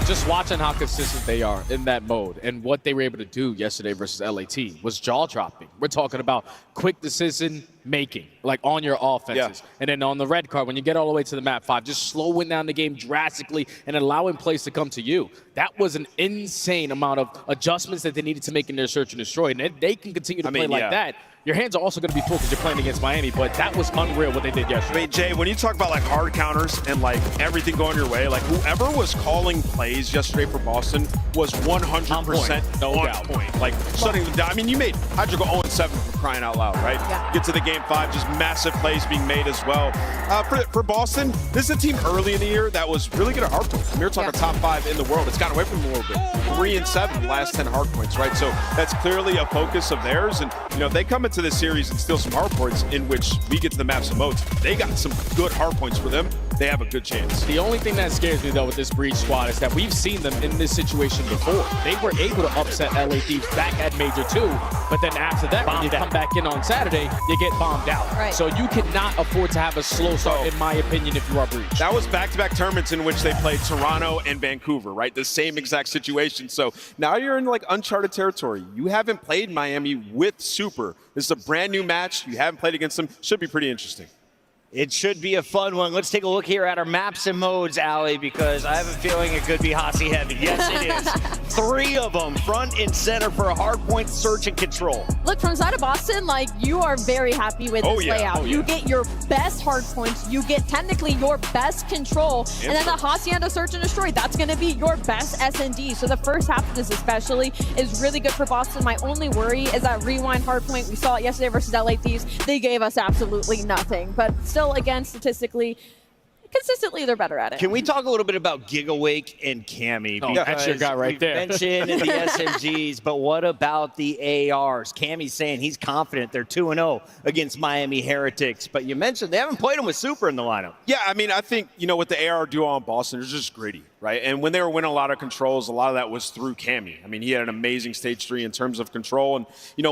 Speaker 5: Just watching how consistent they are in that mode and what they were able to do yesterday versus LAT was jaw-dropping. We're talking about quick decision making, like on your offenses. And then on the red card, when you get all the way to the map 5, just slowing down the game drastically and allowing plays to come to you. That was an insane amount of adjustments that they needed to make in their search and destroy. And if they can continue to play like that, your hands are also going to be full because you're playing against Miami, but that was unreal what they did yesterday.
Speaker 12: I mean, Jay, when you talk about like hard counters and like everything going your way, like whoever was calling plays yesterday for Boston was 100% on point. Like shutting them down. I mean, you made Hydra go 0-7 for crying out loud, right? Get to the game 5, just massive plays being made as well. For Boston, this is a team early in the year that was really good at hard points. We're talking top 5 in the world. It's gotten away from them a little bit. 3-7 the last 10 hard points, right? So that's clearly a focus of theirs. And, you know, if they come into this series and steal some hard points in which we get to the maps and modes, they got some good hard points for them. They have a good chance.
Speaker 5: The only thing that scares me, though, with this Breach squad is that we've seen them in this situation before. They were able to upset LA Thieves back at Major 2, but then after that, when you come back in on Saturday, you get bombed out.
Speaker 11: Right.
Speaker 5: So you cannot afford to have a slow start, in my opinion, if you are Breach.
Speaker 12: That was back-to-back tournaments in which they played Toronto and Vancouver, right? The same exact situation. So now you're in like uncharted territory. You haven't played Miami with Super. This is a brand new match. You haven't played against them. Should be pretty interesting.
Speaker 10: It should be a fun one. Let's take a look here at our maps and modes, Allie, because I have a feeling it could be Hossie heavy. Yes, it is. 3 of them, front and center for a hardpoint search and control.
Speaker 11: Look, from side of Boston, like, you are very happy with this layout. You get your best hardpoints. You get technically your best control. And then the Hacienda search and destroy, that's going to be your best S&D. So the first half of this especially is really good for Boston. My only worry is that rewind hardpoint. We saw it yesterday versus LA Thieves. They gave us absolutely nothing. But still, again, statistically, consistently, they're better at it.
Speaker 10: Can we talk a little bit about Gigawake and Cammy?
Speaker 5: Oh, that's your guy right there.
Speaker 10: Mentioned the SMGs, but what about the ARs? Cammy's saying he's confident they're 2-0 against Miami Heretics, but you mentioned they haven't played them with Super in the lineup.
Speaker 12: Yeah, I mean, I think, with the AR duo on Boston, it's just gritty, right? And when they were winning a lot of controls, a lot of that was through Cammy. I mean, he had an amazing stage 3 in terms of control. And,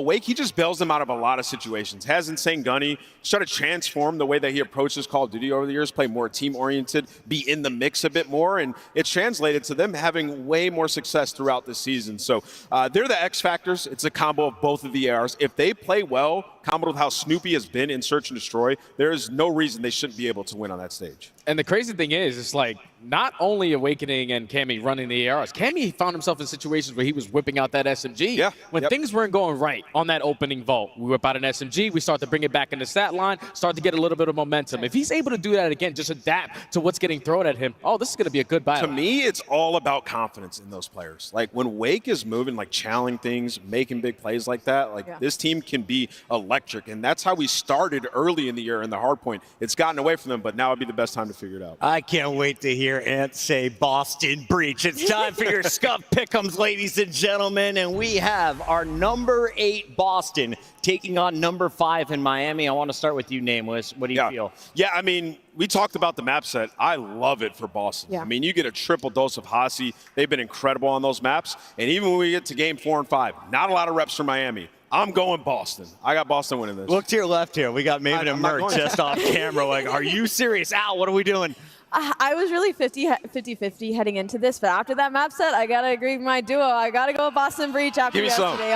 Speaker 12: Wake, he just bails them out of a lot of situations. Has insane gunny, started to transform the way that he approaches Call of Duty over the years, play more team-oriented, be in the mix a bit more. And it's translated to them having way more success throughout the season. So they're the X factors. It's a combo of both of the ARs. If they play well, combo with how Snoopy has been in Search and Destroy, there is no reason they shouldn't be able to win on that stage.
Speaker 5: And the crazy thing is, it's like not only Awakening and Cammy running the ARs, Cammy found himself in situations where he was whipping out that SMG. When things weren't going right on that opening vault, we whip out an SMG, we start to bring it back in the stat line, start to get a little bit of momentum. If he's able to do that again, just adapt to what's getting thrown at him, this is going to be a good battle.
Speaker 12: To me, it's all about confidence in those players. Like when Wake is moving, like challenging things, making big plays like that, this team can be electric. And that's how we started early in the year in the hard point. It's gotten away from them, but now would be the best time to figure it out.
Speaker 10: I can't wait to hear Ant say Boston Breach. It's time for your Scuff Pick'ems, ladies and gentlemen, and we have our number 8 Boston taking on number 5 in Miami. I want to start with you, Nameless. What do you feel?
Speaker 12: Yeah, I mean, we talked about the map set. I love it for Boston. I mean, you get a triple dose of Hossie. They've been incredible on those maps. And even when we get to game 4 and 5, not a lot of reps for Miami. I'm going Boston. I got Boston winning this.
Speaker 10: Look to your left here. We got Maven and Merc just off camera. Like, are you serious? Al, what are we doing?
Speaker 11: I was really 50-50 heading into this, but after that map set, I got to agree with my duo. I got to go Boston Breach after yesterday.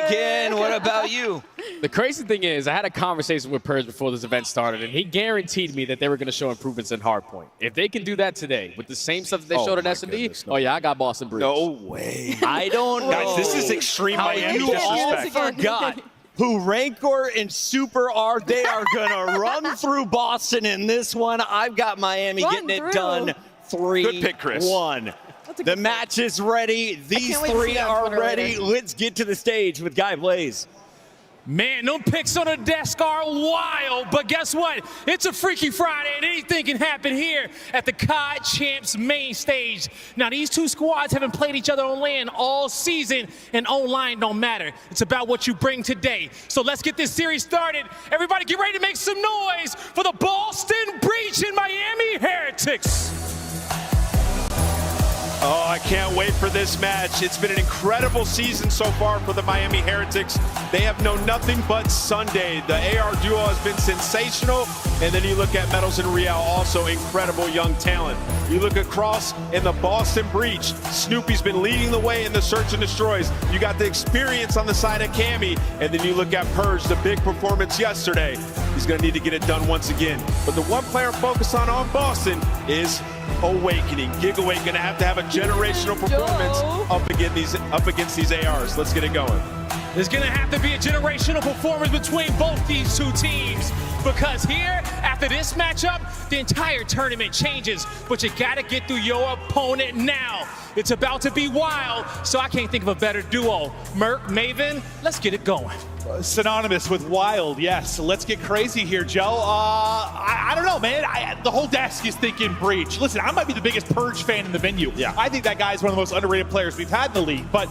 Speaker 10: Again, what about you?
Speaker 5: The crazy thing is, I had a conversation with Purge before this event started, and he guaranteed me that they were going to show improvements in hardpoint. If they can do that today with the same stuff that they showed in SMD, I got Boston Breach.
Speaker 12: No way.
Speaker 10: I don't know.
Speaker 12: Guys, this is extreme Miami disrespect.
Speaker 10: Forgot who Rancor and Super are. They are going to run through Boston in this one. I've got Miami getting it done 3-1.
Speaker 12: Good pick, Chris.
Speaker 10: The match is ready. These 3 are ready. Let's get to the stage with Guy Blaze.
Speaker 3: Man, them picks on the desk are wild, but guess what? It's a Freaky Friday, and anything can happen here at the COD Champs main stage. Now, these 2 squads haven't played each other on LAN all season, and online don't matter. It's about what you bring today. So let's get this series started. Everybody get ready to make some noise for the Boston Breach and Miami Heretics.
Speaker 12: Oh, I can't wait for this match. It's been an incredible season so far for the Miami Heretics. They have known nothing but Sunday. The AR duo has been sensational. And then you look at Metals and Real, also incredible young talent. You look across in the Boston Breach. Snoopy's been leading the way in the Search and Destroys. You got the experience on the side of Cammy. And then you look at Purge, the big performance yesterday. He's going to need to get it done once again. But the one player focused on Boston is Awakening. Gigawake going to have a generational performance up against these ARs. Let's get it going.
Speaker 3: There's going to have to be a generational performance between both these 2 teams, because here, after this matchup, the entire tournament changes, but you got to get through your opponent now. It's about to be wild, so I can't think of a better duo. Merc, Maven, let's get it going.
Speaker 25: Synonymous with wild, yes. Let's get crazy here, Joe. I don't know, man. The whole desk is thinking Breach. Listen, I might be the biggest Purge fan in the venue. I think that guy's one of the most underrated players we've had in the league, but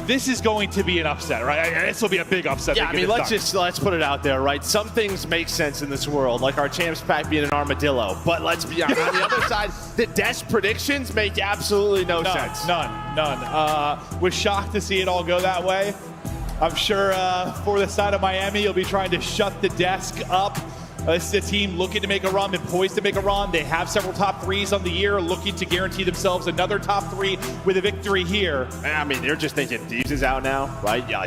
Speaker 25: this is going to be an upset, right? This will be a big upset.
Speaker 2: Yeah, I mean, let's put it out there, right? Some things make sense in this world, like our champs pack being an armadillo. But let's be honest, on the other side, the desk predictions make absolutely no sense.
Speaker 25: None. Was shocked to see it all go that way. I'm sure for the side of Miami, you'll be trying to shut the desk up. This is a team looking to make a run and poised to make a run. They have several top 3s on the year, looking to guarantee themselves another top 3 with a victory here.
Speaker 2: I mean, they're just thinking Thieves is out now, right? Yeah,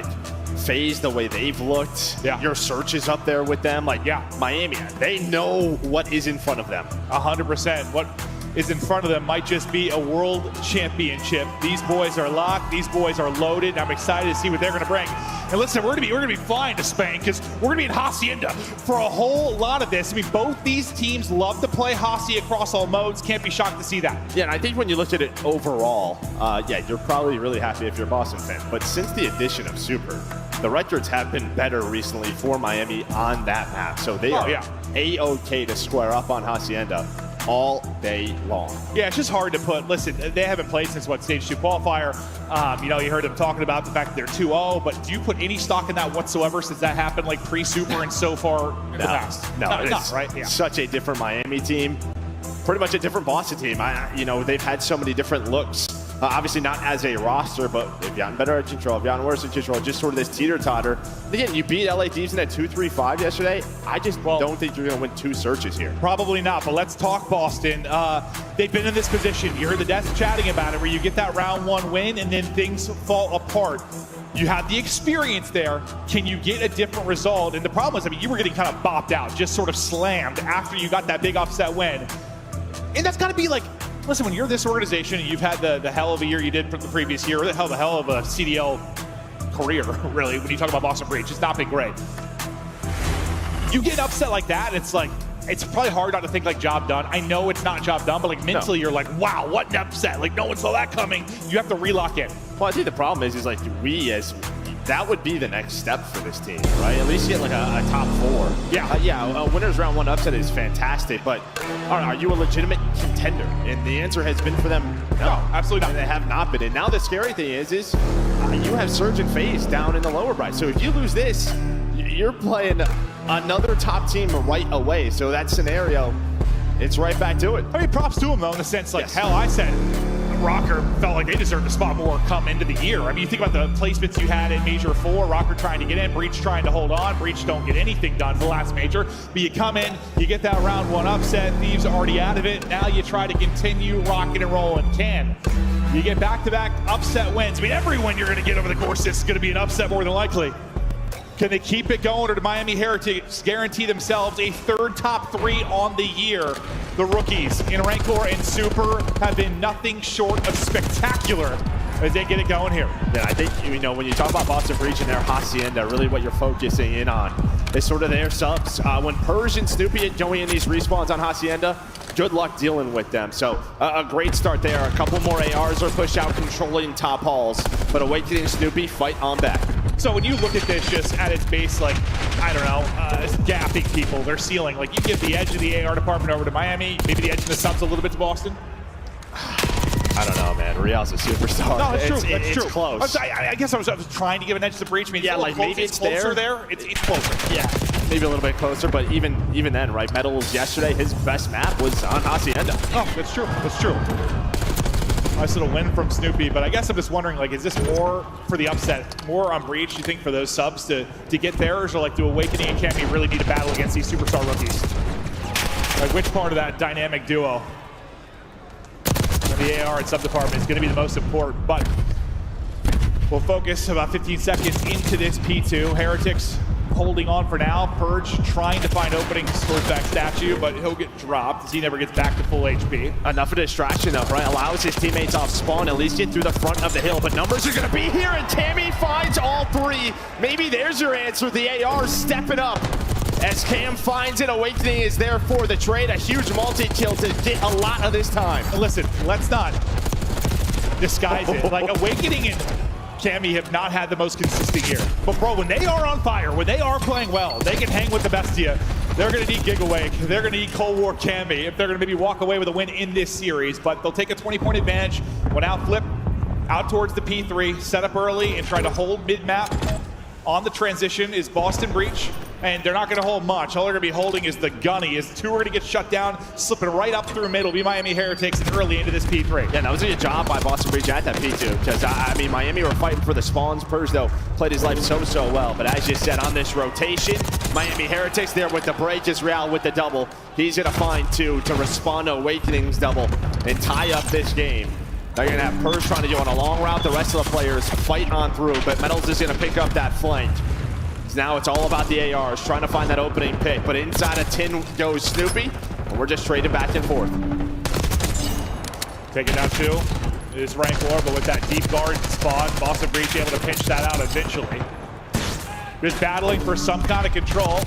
Speaker 2: FaZe, the way they've looked, your search is up there with them. Like, Miami, they know what is in front of them.
Speaker 25: 100%. What is in front of them might just be a world championship. These boys are locked. These boys are loaded. I'm excited to see what they're going to bring. And listen, we're going to be flying to Spain because we're going to be in Hacienda for a whole lot of this. I mean, both these teams love to play Haci across all modes. Can't be shocked to see that.
Speaker 2: Yeah, and I think when you look at it overall, you're probably really happy if you're a Boston fan. But since the addition of Super, the records have been better recently for Miami on that map. So they are A-OK to square up on Hacienda all day long.
Speaker 25: Yeah, it's just hard to put. Listen, they haven't played since Stage 2 qualifier. You heard them talking about the fact that they're 2-0, but do you put any stock in that whatsoever since that happened like pre-Super and so far in the past?
Speaker 2: No,
Speaker 25: it's right? Yeah.
Speaker 2: Such a different Miami team. Pretty much a different Boston team. They've had so many different looks. Obviously not as a roster, but they've gotten better at control, they've gotten worse at control, just sort of this teeter-totter. Again, you beat LA Thieves in that 2-3-5 yesterday. I just don't think you're going to win 2 searches here.
Speaker 25: Probably not, but let's talk Boston. They've been in this position. You heard the devs chatting about it, where you get that round 1 win and then things fall apart. You have the experience there. Can you get a different result? And the problem is, you were getting kind of bopped out, just sort of slammed after you got that big upset win. And that's got to be like, listen, when you're this organization and you've had the hell of a year you did from the previous year, or the hell of a CDL career, really, when you talk about Boston Breach, it's not been great. You get upset like that, it's like, it's probably hard not to think like job done. I know it's not job done, but like mentally you're like, wow, what an upset. Like no one saw that coming. You have to relock in.
Speaker 2: Well, I think the problem is like that would be the next step for this team, right? At least get like a top 4. A winners round 1 upset is fantastic, but are you a legitimate contender? And the answer has been for them, no, absolutely not. They have not been. And now the scary thing is you have Surge and FaZe down in the lower bracket. So if you lose this, you're playing another top team right away. So that scenario, it's right back to it.
Speaker 25: I mean, props to them though, in the sense like, hell, I said Rocker felt like they deserved a spot more come into the year. I mean, you think about the placements you had in Major 4, Rocker trying to get in, Breach trying to hold on. Breach don't get anything done for the last Major. But you come in, you get that round 1 upset, Thieves are already out of it. Now you try to continue rocking and rolling. You get back-to-back upset wins. I mean, every win you're going to get over the course is going to be an upset more than likely. Can they keep it going, or do Miami Heretics guarantee themselves a 3rd top 3 on the year? The rookies in Rancor and Super have been nothing short of spectacular as they get it going here.
Speaker 2: Yeah, I think, when you talk about Boston Breach and their Hacienda, really what you're focusing in on is sort of their subs. When Purge and Snoopy are going in these respawns on Hacienda, good luck dealing with them. So a great start there. A couple more ARs are pushed out, controlling top halls. But Awakening Snoopy, fight on back.
Speaker 25: So when you look at this just at its base, like, I don't know, gapping people, their ceiling, like you give the edge of the AR department over to Miami, maybe the edge of the subs a little bit to Boston?
Speaker 2: I don't know, man. Real's a superstar.
Speaker 25: No, it's true.
Speaker 2: It's
Speaker 25: true.
Speaker 2: close.
Speaker 25: I guess I was trying to give an edge to the Breach. I mean,
Speaker 2: like maybe
Speaker 25: it's closer there. It's closer.
Speaker 2: Yeah, maybe a little bit closer, but even then, right? Metals yesterday, his best map was on Hacienda.
Speaker 25: Oh, that's true. That's true. Nice little win from Snoopy, but I guess I'm just wondering, like, is this more for the upset, more on Breach, you think, for those subs to get theirs, or like do Awakening and Cammy really need to battle against these superstar rookies? Like, which part of that dynamic duo? The AR and sub department is going to be the most important, but we'll focus about 15 seconds into this P2. Heretics holding on for now. Purge trying to find openings towards that statue, but he'll get dropped as he never gets back to full HP.
Speaker 2: Enough of distraction though, right? Allows his teammates off spawn, at least get through the front of the hill, but numbers are going to be here, and Cammy finds all 3. Maybe there's your answer. The AR stepping up. As Cam finds it, Awakening is there for the trade. A huge multi-kill to get a lot of this time.
Speaker 25: Listen, let's not disguise it. Like, Awakening and Cammy have not had the most consistent year. But bro, when they are on fire, when they are playing well, they can hang with the best of you. They're going to need Gigawake. They're going to need Cold War Cammy if they're going to maybe walk away with a win in this series. But they'll take a 20-point advantage when out flip out towards the P3, set up early and try to hold mid-map. On the transition is Boston Breach, and they're not going to hold much. All they're going to be holding is the gunny, as 2 are going to get shut down, slipping right up through middle. Be Miami Heretics and early into this P3.
Speaker 2: Yeah, that was a good job by Boston Breach at that P2, because, I mean, Miami were fighting for the spawns. Purge, though, played his life so well. But as you said, on this rotation, Miami Heretics there with the break, is Real with the double. He's going to find 2 to respond to Awakening's double and tie up this game. Now you're going to have Purge trying to go on a long route. The rest of the players fight on through, but Metals is going to pick up that flank. Now it's all about the ARs, trying to find that opening pick, but inside a 10 goes Snoopy, and we're just traded back and forth.
Speaker 25: Taking down 2 is Rancor, but with that deep guard spawn, Boston Breach able to pinch that out eventually. Just battling for some kind of control.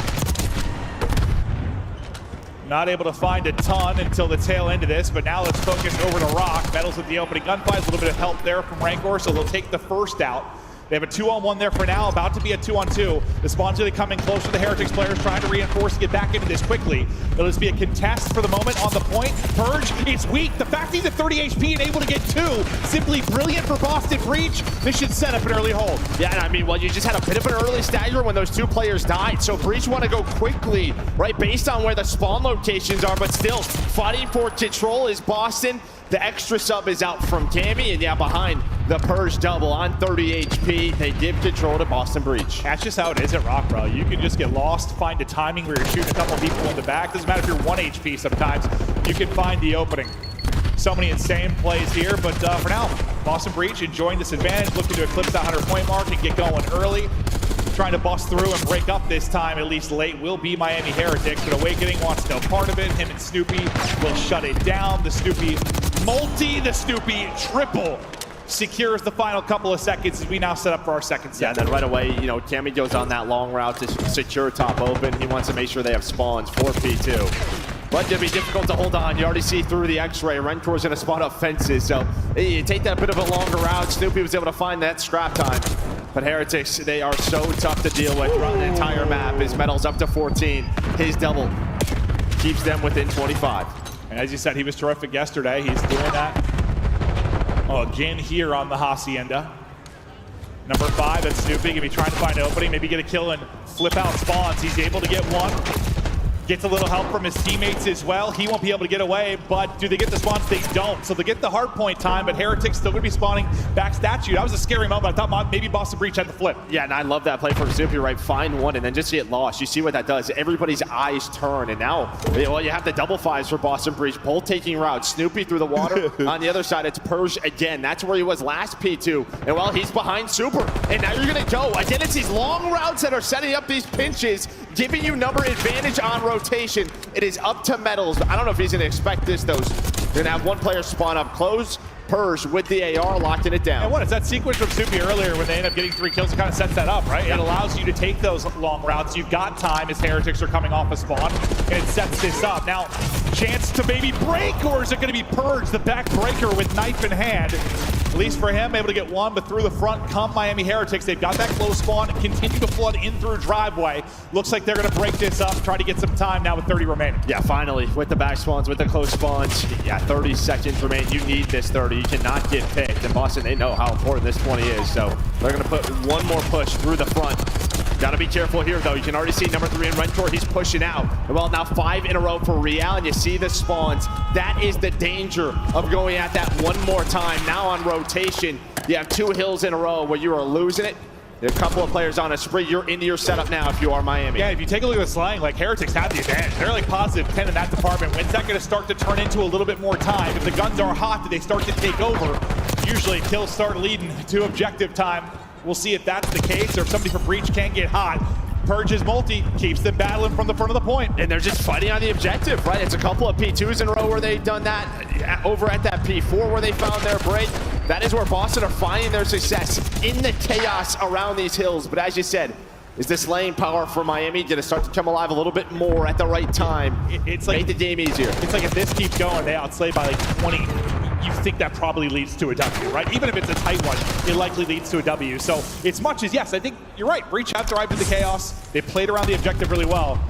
Speaker 25: Not able to find a ton until the tail end of this, but now let's focus over to Rock. Metals with the opening gunfight, a little bit of help there from Rancor, so they'll take the first out. They have a 2-on-1 there for now, about to be a 2-on-2. The spawn's really coming close to the Heretics players, trying to reinforce and get back into this quickly. It'll just be a contest for the moment on the point. Purge, it's weak. The fact he's at 30 HP and able to get 2, simply brilliant for Boston Breach. This should set up an early hold.
Speaker 2: Yeah, and I mean, well, you just had a bit of an early stagger when those 2 players died, so Breach want to go quickly, right, based on where the spawn locations are, but still, fighting for control is Boston. The extra sub is out from Cammy, and yeah, behind the Purge double on 30 HP. They give control to Boston Breach.
Speaker 25: That's just how it is at Rock, bro. You can just get lost, find a timing where you're shooting a couple people in the back. Doesn't matter if you're 1 HP sometimes. You can find the opening. So many insane plays here, but for now, Boston Breach enjoying this advantage, looking to eclipse that 100-point mark and get going early. Trying to bust through and break up this time, at least late, will be Miami Heretics, but Awakening wants no part of it. Him and Snoopy will shut it down. The Snoopy multi, the Snoopy triple secures the final couple of seconds as we now set up for our second set.
Speaker 2: Yeah, and then right away, you know, Cammy goes on that long route to secure top open. He wants to make sure they have spawns for P2. But it'll be difficult to hold on. You already see through the X-ray. Renkor's going to spawn up fences, so you take that bit of a longer route. Snoopy was able to find that scrap time. But Heretics, they are so tough to deal with throughout the entire map. His medals up to 14. His double keeps them within 25.
Speaker 25: And as you said, he was terrific yesterday. He's doing that again here on the Hacienda. Number 5, that's Snoopy. Gonna be trying to find an opening, maybe get a kill and flip out spawns. He's able to get 1. Gets a little help from his teammates as well. He won't be able to get away, but do they get the spawns? They don't. So they get the hard point time, but Heretics still gonna be spawning back statue. That was a scary moment. I thought maybe Boston Breach had the flip.
Speaker 2: Yeah, and I love that play from Snoopy, right? Find 1 and then just get lost. You see what that does. Everybody's eyes turn, and now, well, you have the double 5s for Boston Breach, both taking routes. Snoopy through the water. On the other side, it's Purge again. That's where he was last P2. And well, he's behind Super. And now you're gonna go. Again, it's these long routes that are setting up these pinches, giving you number advantage on rotation. It is up to Metals. I don't know if he's going to expect this, though. You're going to have 1 player spawn up close. Purge with the AR, locking it down.
Speaker 25: And what is that sequence from Snoopy earlier when they end up getting 3 kills? It kind of sets that up, right?
Speaker 2: Yeah.
Speaker 25: It allows you to take those long routes. You've got time as Heretics are coming off a spawn, and it sets this up. Now, chance to maybe break, or is it going to be Purge, the backbreaker with knife in hand? At least for him, able to get 1, but through the front come Miami Heretics. They've got that close spawn, continue to flood in through driveway. Looks like they're going to break this up, try to get some time now with 30 remaining.
Speaker 2: Yeah, finally, with the back spawns, with the close spawns. Yeah, 30 seconds remain. You need this 30. You cannot get picked. And Boston, they know how important this 20 is, so they're going to put 1 more push through the front. Got to be careful here, though. You can already see number 3 in Rentor. He's pushing out. Well, now 5 in a row for Real, and you see the spawns. That is the danger of going at that 1 more time. Now on rotation, you have 2 hills in a row where you are losing it. A couple of players on a spree. You're into your setup now if you are Miami.
Speaker 25: Yeah, if you take a look at the slang, like Heretics have the advantage. They're like positive 10 in that department. When's that going to start to turn into a little bit more time? If the guns are hot, do they start to take over? Usually kills start leading to objective time. We'll see if that's the case or if somebody from Breach can't get hot. Purge's multi keeps them battling from the front of the point.
Speaker 2: And they're just fighting on the objective, right? It's a couple of P2s in a row where they've done that. Over at that P4 where they found their break. That is where Boston are finding their success in the chaos around these hills. But as you said, is this lane power for Miami going to start to come alive a little bit more at the right time?
Speaker 25: It's like
Speaker 2: make the game easier.
Speaker 25: It's like if this keeps going, they outslay by like 20. You think that probably leads to a W, right? Even if it's a tight one, it likely leads to a W. So as much as, yes, I think you're right. Breach have thrived in the chaos. They played around the objective really well.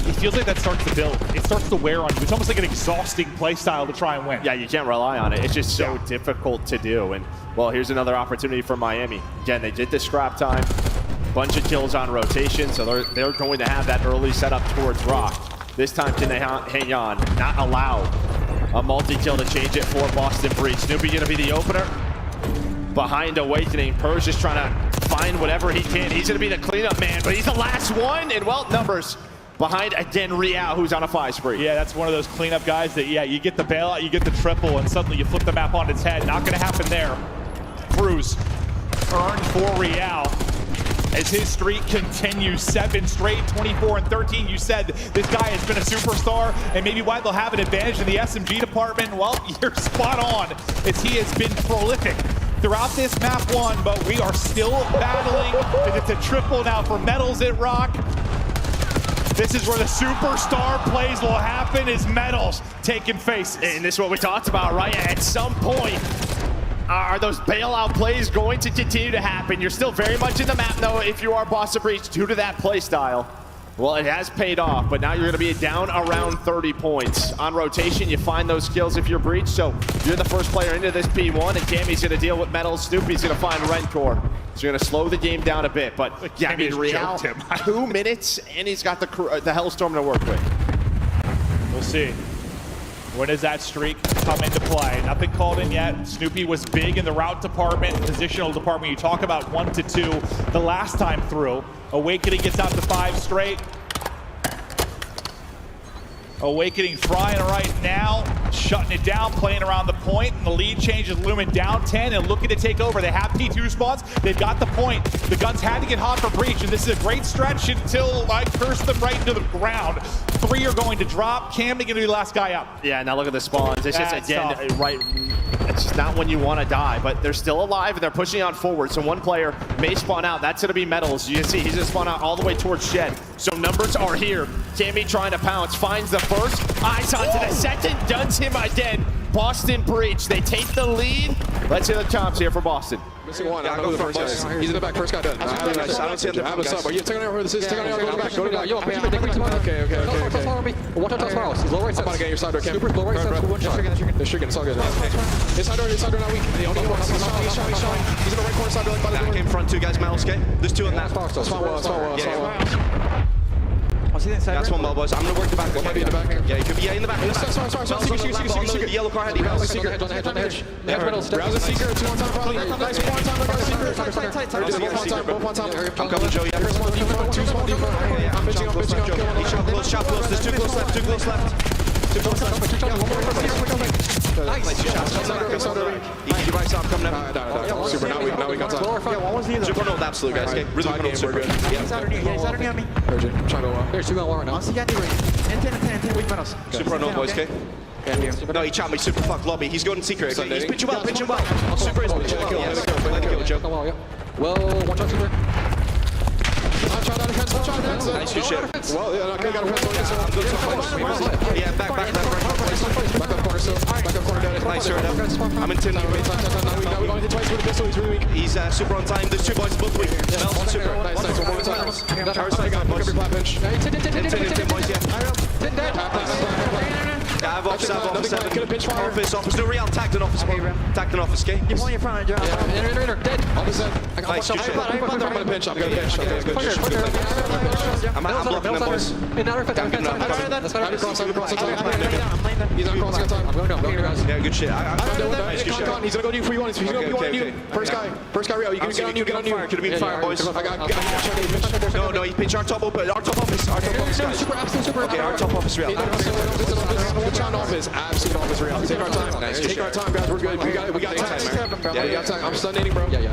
Speaker 25: It feels like that starts to build. It starts to wear on you. It's almost like an exhausting play style to try and win.
Speaker 2: Yeah, you can't rely on it. It's just so difficult to do. And, well, here's another opportunity for Miami. Again, they did the scrap time. Bunch of kills on rotation, so they're going to have that early setup towards Rock. This time, can they hang on? Not allow a multi-kill to change it for Boston Breach. Snoopy going to be the opener. Behind Awakening, Purge just trying to find whatever he can. He's going to be the cleanup man, but he's the last one. And, well, numbers. behind, again, Real, who's on a 5 spree.
Speaker 25: Yeah, that's one of those cleanup guys that, yeah, you get the bailout, you get the triple, and suddenly you flip the map on its head. Not going to happen there. Cruz earned for Real as his streak continues. 7 straight, 24 and 13. You said this guy has been a superstar, and maybe why they'll have an advantage in the SMG department. Well, you're spot on, as he has been prolific throughout this map 1, but we are still battling. It's a triple now for Metals at Rock. This is where the superstar plays will happen, is Metals taking faces.
Speaker 2: And this is what we talked about, right? At some point, are those bailout plays going to continue to happen? You're still very much in the map, though, if you are Boss of Breach, due to that play style. Well, it has paid off, but now you're going to be down around 30 points. On rotation, you find those kills if you're Breach, so you're the first player into this P1, and Tammy's going to deal with Metals. Snoopy's going to find Rencor. So you're going to slow the game down a bit, but yeah, I mean, Real, 2 minutes, and he's got the Hellstorm to work with.
Speaker 25: We'll see. When does that streak come into play? Nothing called in yet. Snoopy was big in the route department, positional department. You talk about 1 to 2 the last time through. Awakening gets out to 5 straight. Awakening frying right now, shutting it down, playing around the point, and the lead changes. Lumen down 10 and looking to take over. They have P2 spots. They've got the point. The guns had to get hot for Breach, and this is a great stretch until I curse them right into the ground. 3 are going to drop. Cammy going to be the last guy up.
Speaker 2: Yeah, now look at the spawns. It's just,
Speaker 25: That's
Speaker 2: again,
Speaker 25: tough.
Speaker 2: right. It's just not when you want to die, but they're still alive, and they're pushing on forward. So one player may spawn out. That's going to be Metals. You can see he's going to spawn out all the way towards Shed. So numbers are here. Cammy trying to pounce. Finds the first. Eyes onto the second. Duns him again. Boston Breach. They take the lead. Let's hear the comps here for Boston.
Speaker 4: Missing one. I know the first guy. He's in the back. First guy done. I don't see him. Have a sub. Are you taking over? This is taking over. Go to the back. Go to the back. Okay. Watch out, Toss. He's low right. I'm about to get your side door. Super low right. One shot. They're shooting. It's all good. Inside door not weak. He's showing. He's in the right corner side door. By the door.
Speaker 23: Came front 2 guys, Metals, okay? There's 2 on that. That's one well, boys. I'm gonna work the back.
Speaker 4: Might be in the back.
Speaker 23: Yeah, he could be in the back.
Speaker 4: Sorry.
Speaker 23: The yellow car head.
Speaker 4: On the hedge. Browse the seeker. 2 on top. Nice. 1 on top. Both on top.
Speaker 23: I'm coming, Joe. Yeah.
Speaker 4: 2 small deeper. I'm pitching up.
Speaker 23: He's shot close. There's 2 close left. 2 close left. Nice. Easy right side coming up.
Speaker 4: Super. Now we got time.
Speaker 23: Super no absolute guys. Okay. Really good. Super.
Speaker 7: He's underneath me.
Speaker 4: Urgent. Trying to
Speaker 7: There's 2 going right now. And 10 weak Metals.
Speaker 23: Super no boys. Okay. No, he chopped me. Super fuck lobby. He's going secret. He's pitching well. Super is pitching well. Yes. Play the kill, Joe.
Speaker 4: Well, one shot super. One shot out of fence.
Speaker 23: Nice shit.
Speaker 4: Well, yeah, I got a fence.
Speaker 23: Yeah, back.
Speaker 4: Back up corner still. Back up corner down.
Speaker 23: Nice, I'm in 10.
Speaker 4: Now we going to hit twice with a pistol. He's really weak.
Speaker 23: He's super on time. There's 2 boys both weak. Mel's on super.
Speaker 4: Nice. One more time.
Speaker 23: Charge side guy, boys.
Speaker 4: Pick up your flat bench.
Speaker 23: 10 boys, yeah. I have office, office. No real, tagged an office. Tagged an office, okay?
Speaker 7: You're pulling your front, Joe.
Speaker 4: Dead. Opposite.
Speaker 23: Nice, good shit.
Speaker 4: I'm gonna pinch. I'm gonna pinch.
Speaker 23: I'm blocking them, boys.
Speaker 4: He's on cross. Got time. I'm going guys.
Speaker 23: Yeah, good shit. Nice, good shit.
Speaker 4: He's gonna go new for you. He's gonna be one on you. First guy real. You can get on you. Get on you.
Speaker 23: Could have been fire, boys. No, he pinch our top open. Our top office. Guys.
Speaker 4: Super, absolute super.
Speaker 23: Okay, our top office real.
Speaker 4: Office, absolute office real. Take our time. Take our time, guys. We're good. We got time. Yeah, we got time. I'm stun-nading, bro. Yeah.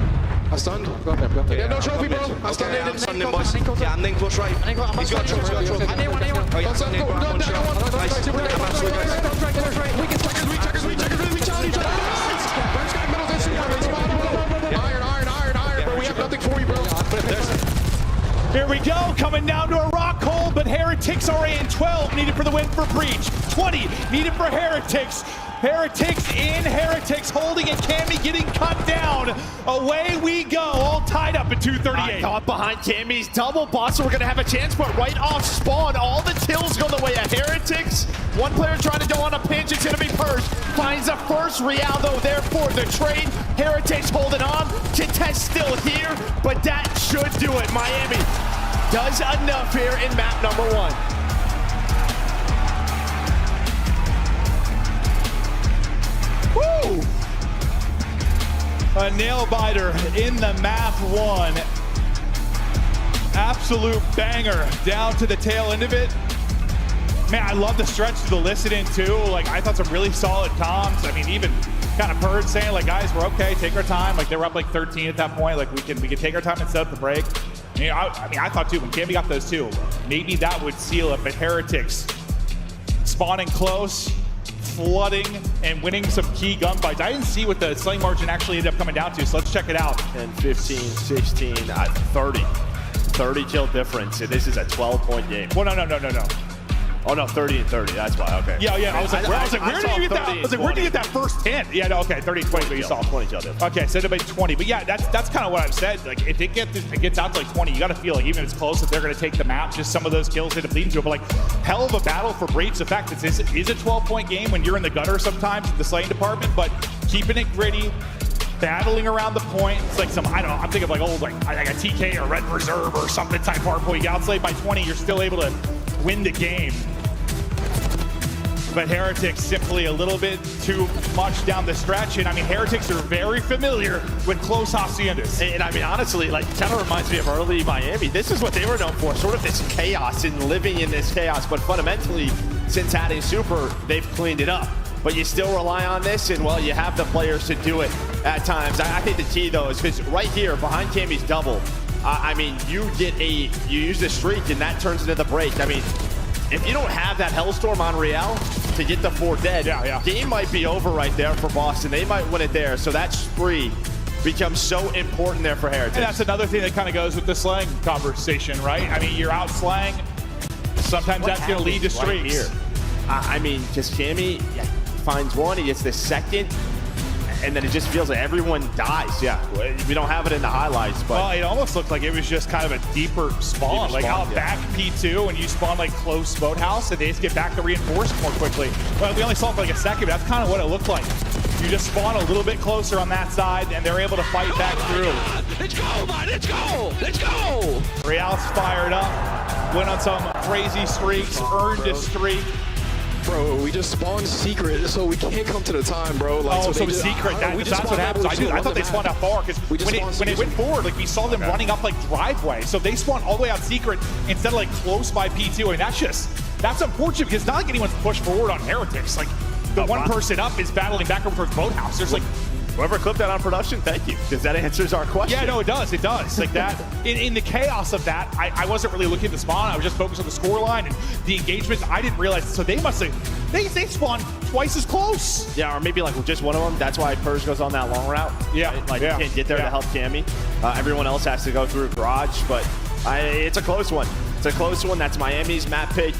Speaker 4: I'm stunned. Go ahead. Yeah, no trophy, bro. I'm stun-nading.
Speaker 23: I'm stunned, boys. Yeah, I'm then close right. He's got a trophy.
Speaker 7: I need one.
Speaker 23: Oh, yeah. Nice. I'm absolute, guys.
Speaker 4: We challenge each other. First guy, middle, this iron, bro. We have nothing for you, bro.
Speaker 25: Here we go, coming down to a rock hole, but Heretics are in. 12 needed for the win for Breach. 20 needed for Heretics. Heretics in, Heretics holding, and Cammy getting cut down. Away we go, all tied up at 238.
Speaker 2: Caught behind Cammy's double. Boston, we're going to have a chance, but right off spawn, all the kills go the way of Heretics. One player trying to go on a pinch, it's going to be Purge. Finds the first Real, though, there for the trade. Heretics holding on. Contest still here, but that should do it. Miami does enough here in map number 1.
Speaker 25: Woo! A nail biter in the map 1. absolute banger down to the tail end of it. Man, I love the stretch to the listening too. Like, I thought some really solid comms. I mean, even kind of Purge saying, like, guys, we're okay, take our time. Like, they were up like 13 at that point. Like, we can take our time and set up the break. I thought too, when Cammy got those two, maybe that would seal it, but Heretics spawning close, flooding, and winning some key gunfights. I didn't see what the slaying margin actually ended up coming down to, so let's check it out.
Speaker 2: 10, 15, 16, 30. 30 kill difference, and this is a 12-point game.
Speaker 25: Well, no.
Speaker 2: Oh no, 30 and 30. That's why. Okay.
Speaker 25: Yeah. I was like, where did you get that? I was like, where'd you get that first 10? Yeah, no, okay, 30 and 20. But you saw
Speaker 2: 20 kill difference.
Speaker 25: Okay, so it'll be 20. But yeah, that's kind of what I've said. Like, if it gets out to like 20, you got to feel like even if it's close, that they're going to take the map. Just some of those kills end up leading to it. But like, hell of a battle for Breach. The fact that this is a 12-point game when you're in the gutter sometimes in the slaying department, but keeping it gritty. Battling around the point. It's like I'm thinking of like old, like a TK or Red Reserve or something type hardcore. You get outslayed by 20, you're still able to win the game. But Heretics simply a little bit too much down the stretch. And I mean, Heretics are very familiar with close haciendas.
Speaker 2: And I mean, honestly, like, kind of reminds me of early Miami. This is what they were known for, sort of this chaos and living in this chaos. But fundamentally, since adding Super, they've cleaned it up. But you still rely on this, and well, you have the players to do it at times. I think the key though is because right here behind Cammy's double, I mean, you use the streak and that turns into the break. I mean, if you don't have that Hellstorm on Real to get the 4 dead, game might be over right there for Boston. They might win it there. So that spree becomes so important there for Heretics.
Speaker 25: And that's another thing that kind of goes with the slang conversation, right? I mean, you're out slang. Sometimes that's going to lead to streaks.
Speaker 2: Right here? I mean, just Cammy finds one, he gets the second, and then it just feels like everyone dies. Yeah, we don't have it in the highlights, but
Speaker 25: well, it almost looked like it was just kind of a deeper spawn, like how back P2 and you spawn like close boathouse, and they just get back to reinforce more quickly. Well, we only saw it for like a second, but that's kind of what it looked like. You just spawn a little bit closer on that side, and they're able to fight back through.
Speaker 4: Let's go, man! Let's go! Let's go!
Speaker 25: Real's fired up, went on some crazy streaks, earned a streak.
Speaker 23: Bro, we just spawned secret, so we can't come to the time, bro. Like,
Speaker 25: so it's secret. That's what happens. I thought they spawned out far because when it went forward, like we saw them running up like driveway. So they spawned all the way out secret instead of like close by P2. I mean, that's unfortunate because it's not like anyone's pushed forward on Heretics. Like the one person up is battling back over towards Boathouse. There's like.
Speaker 2: Whoever clipped that on production, thank you, because that answers our question.
Speaker 25: Yeah, no, it does. It does. Like that, in the chaos of that, I wasn't really looking at the spawn. I was just focused on the scoreline and the engagement. I didn't realize. So they must have, they spawned twice as close.
Speaker 2: Yeah, or maybe like with just one of them. That's why Purge goes on that long route.
Speaker 25: Yeah.
Speaker 2: Right? Like you can't get there to help Cammy. Everyone else has to go through Garage, but it's a close one. It's a close one. That's Miami's map pick.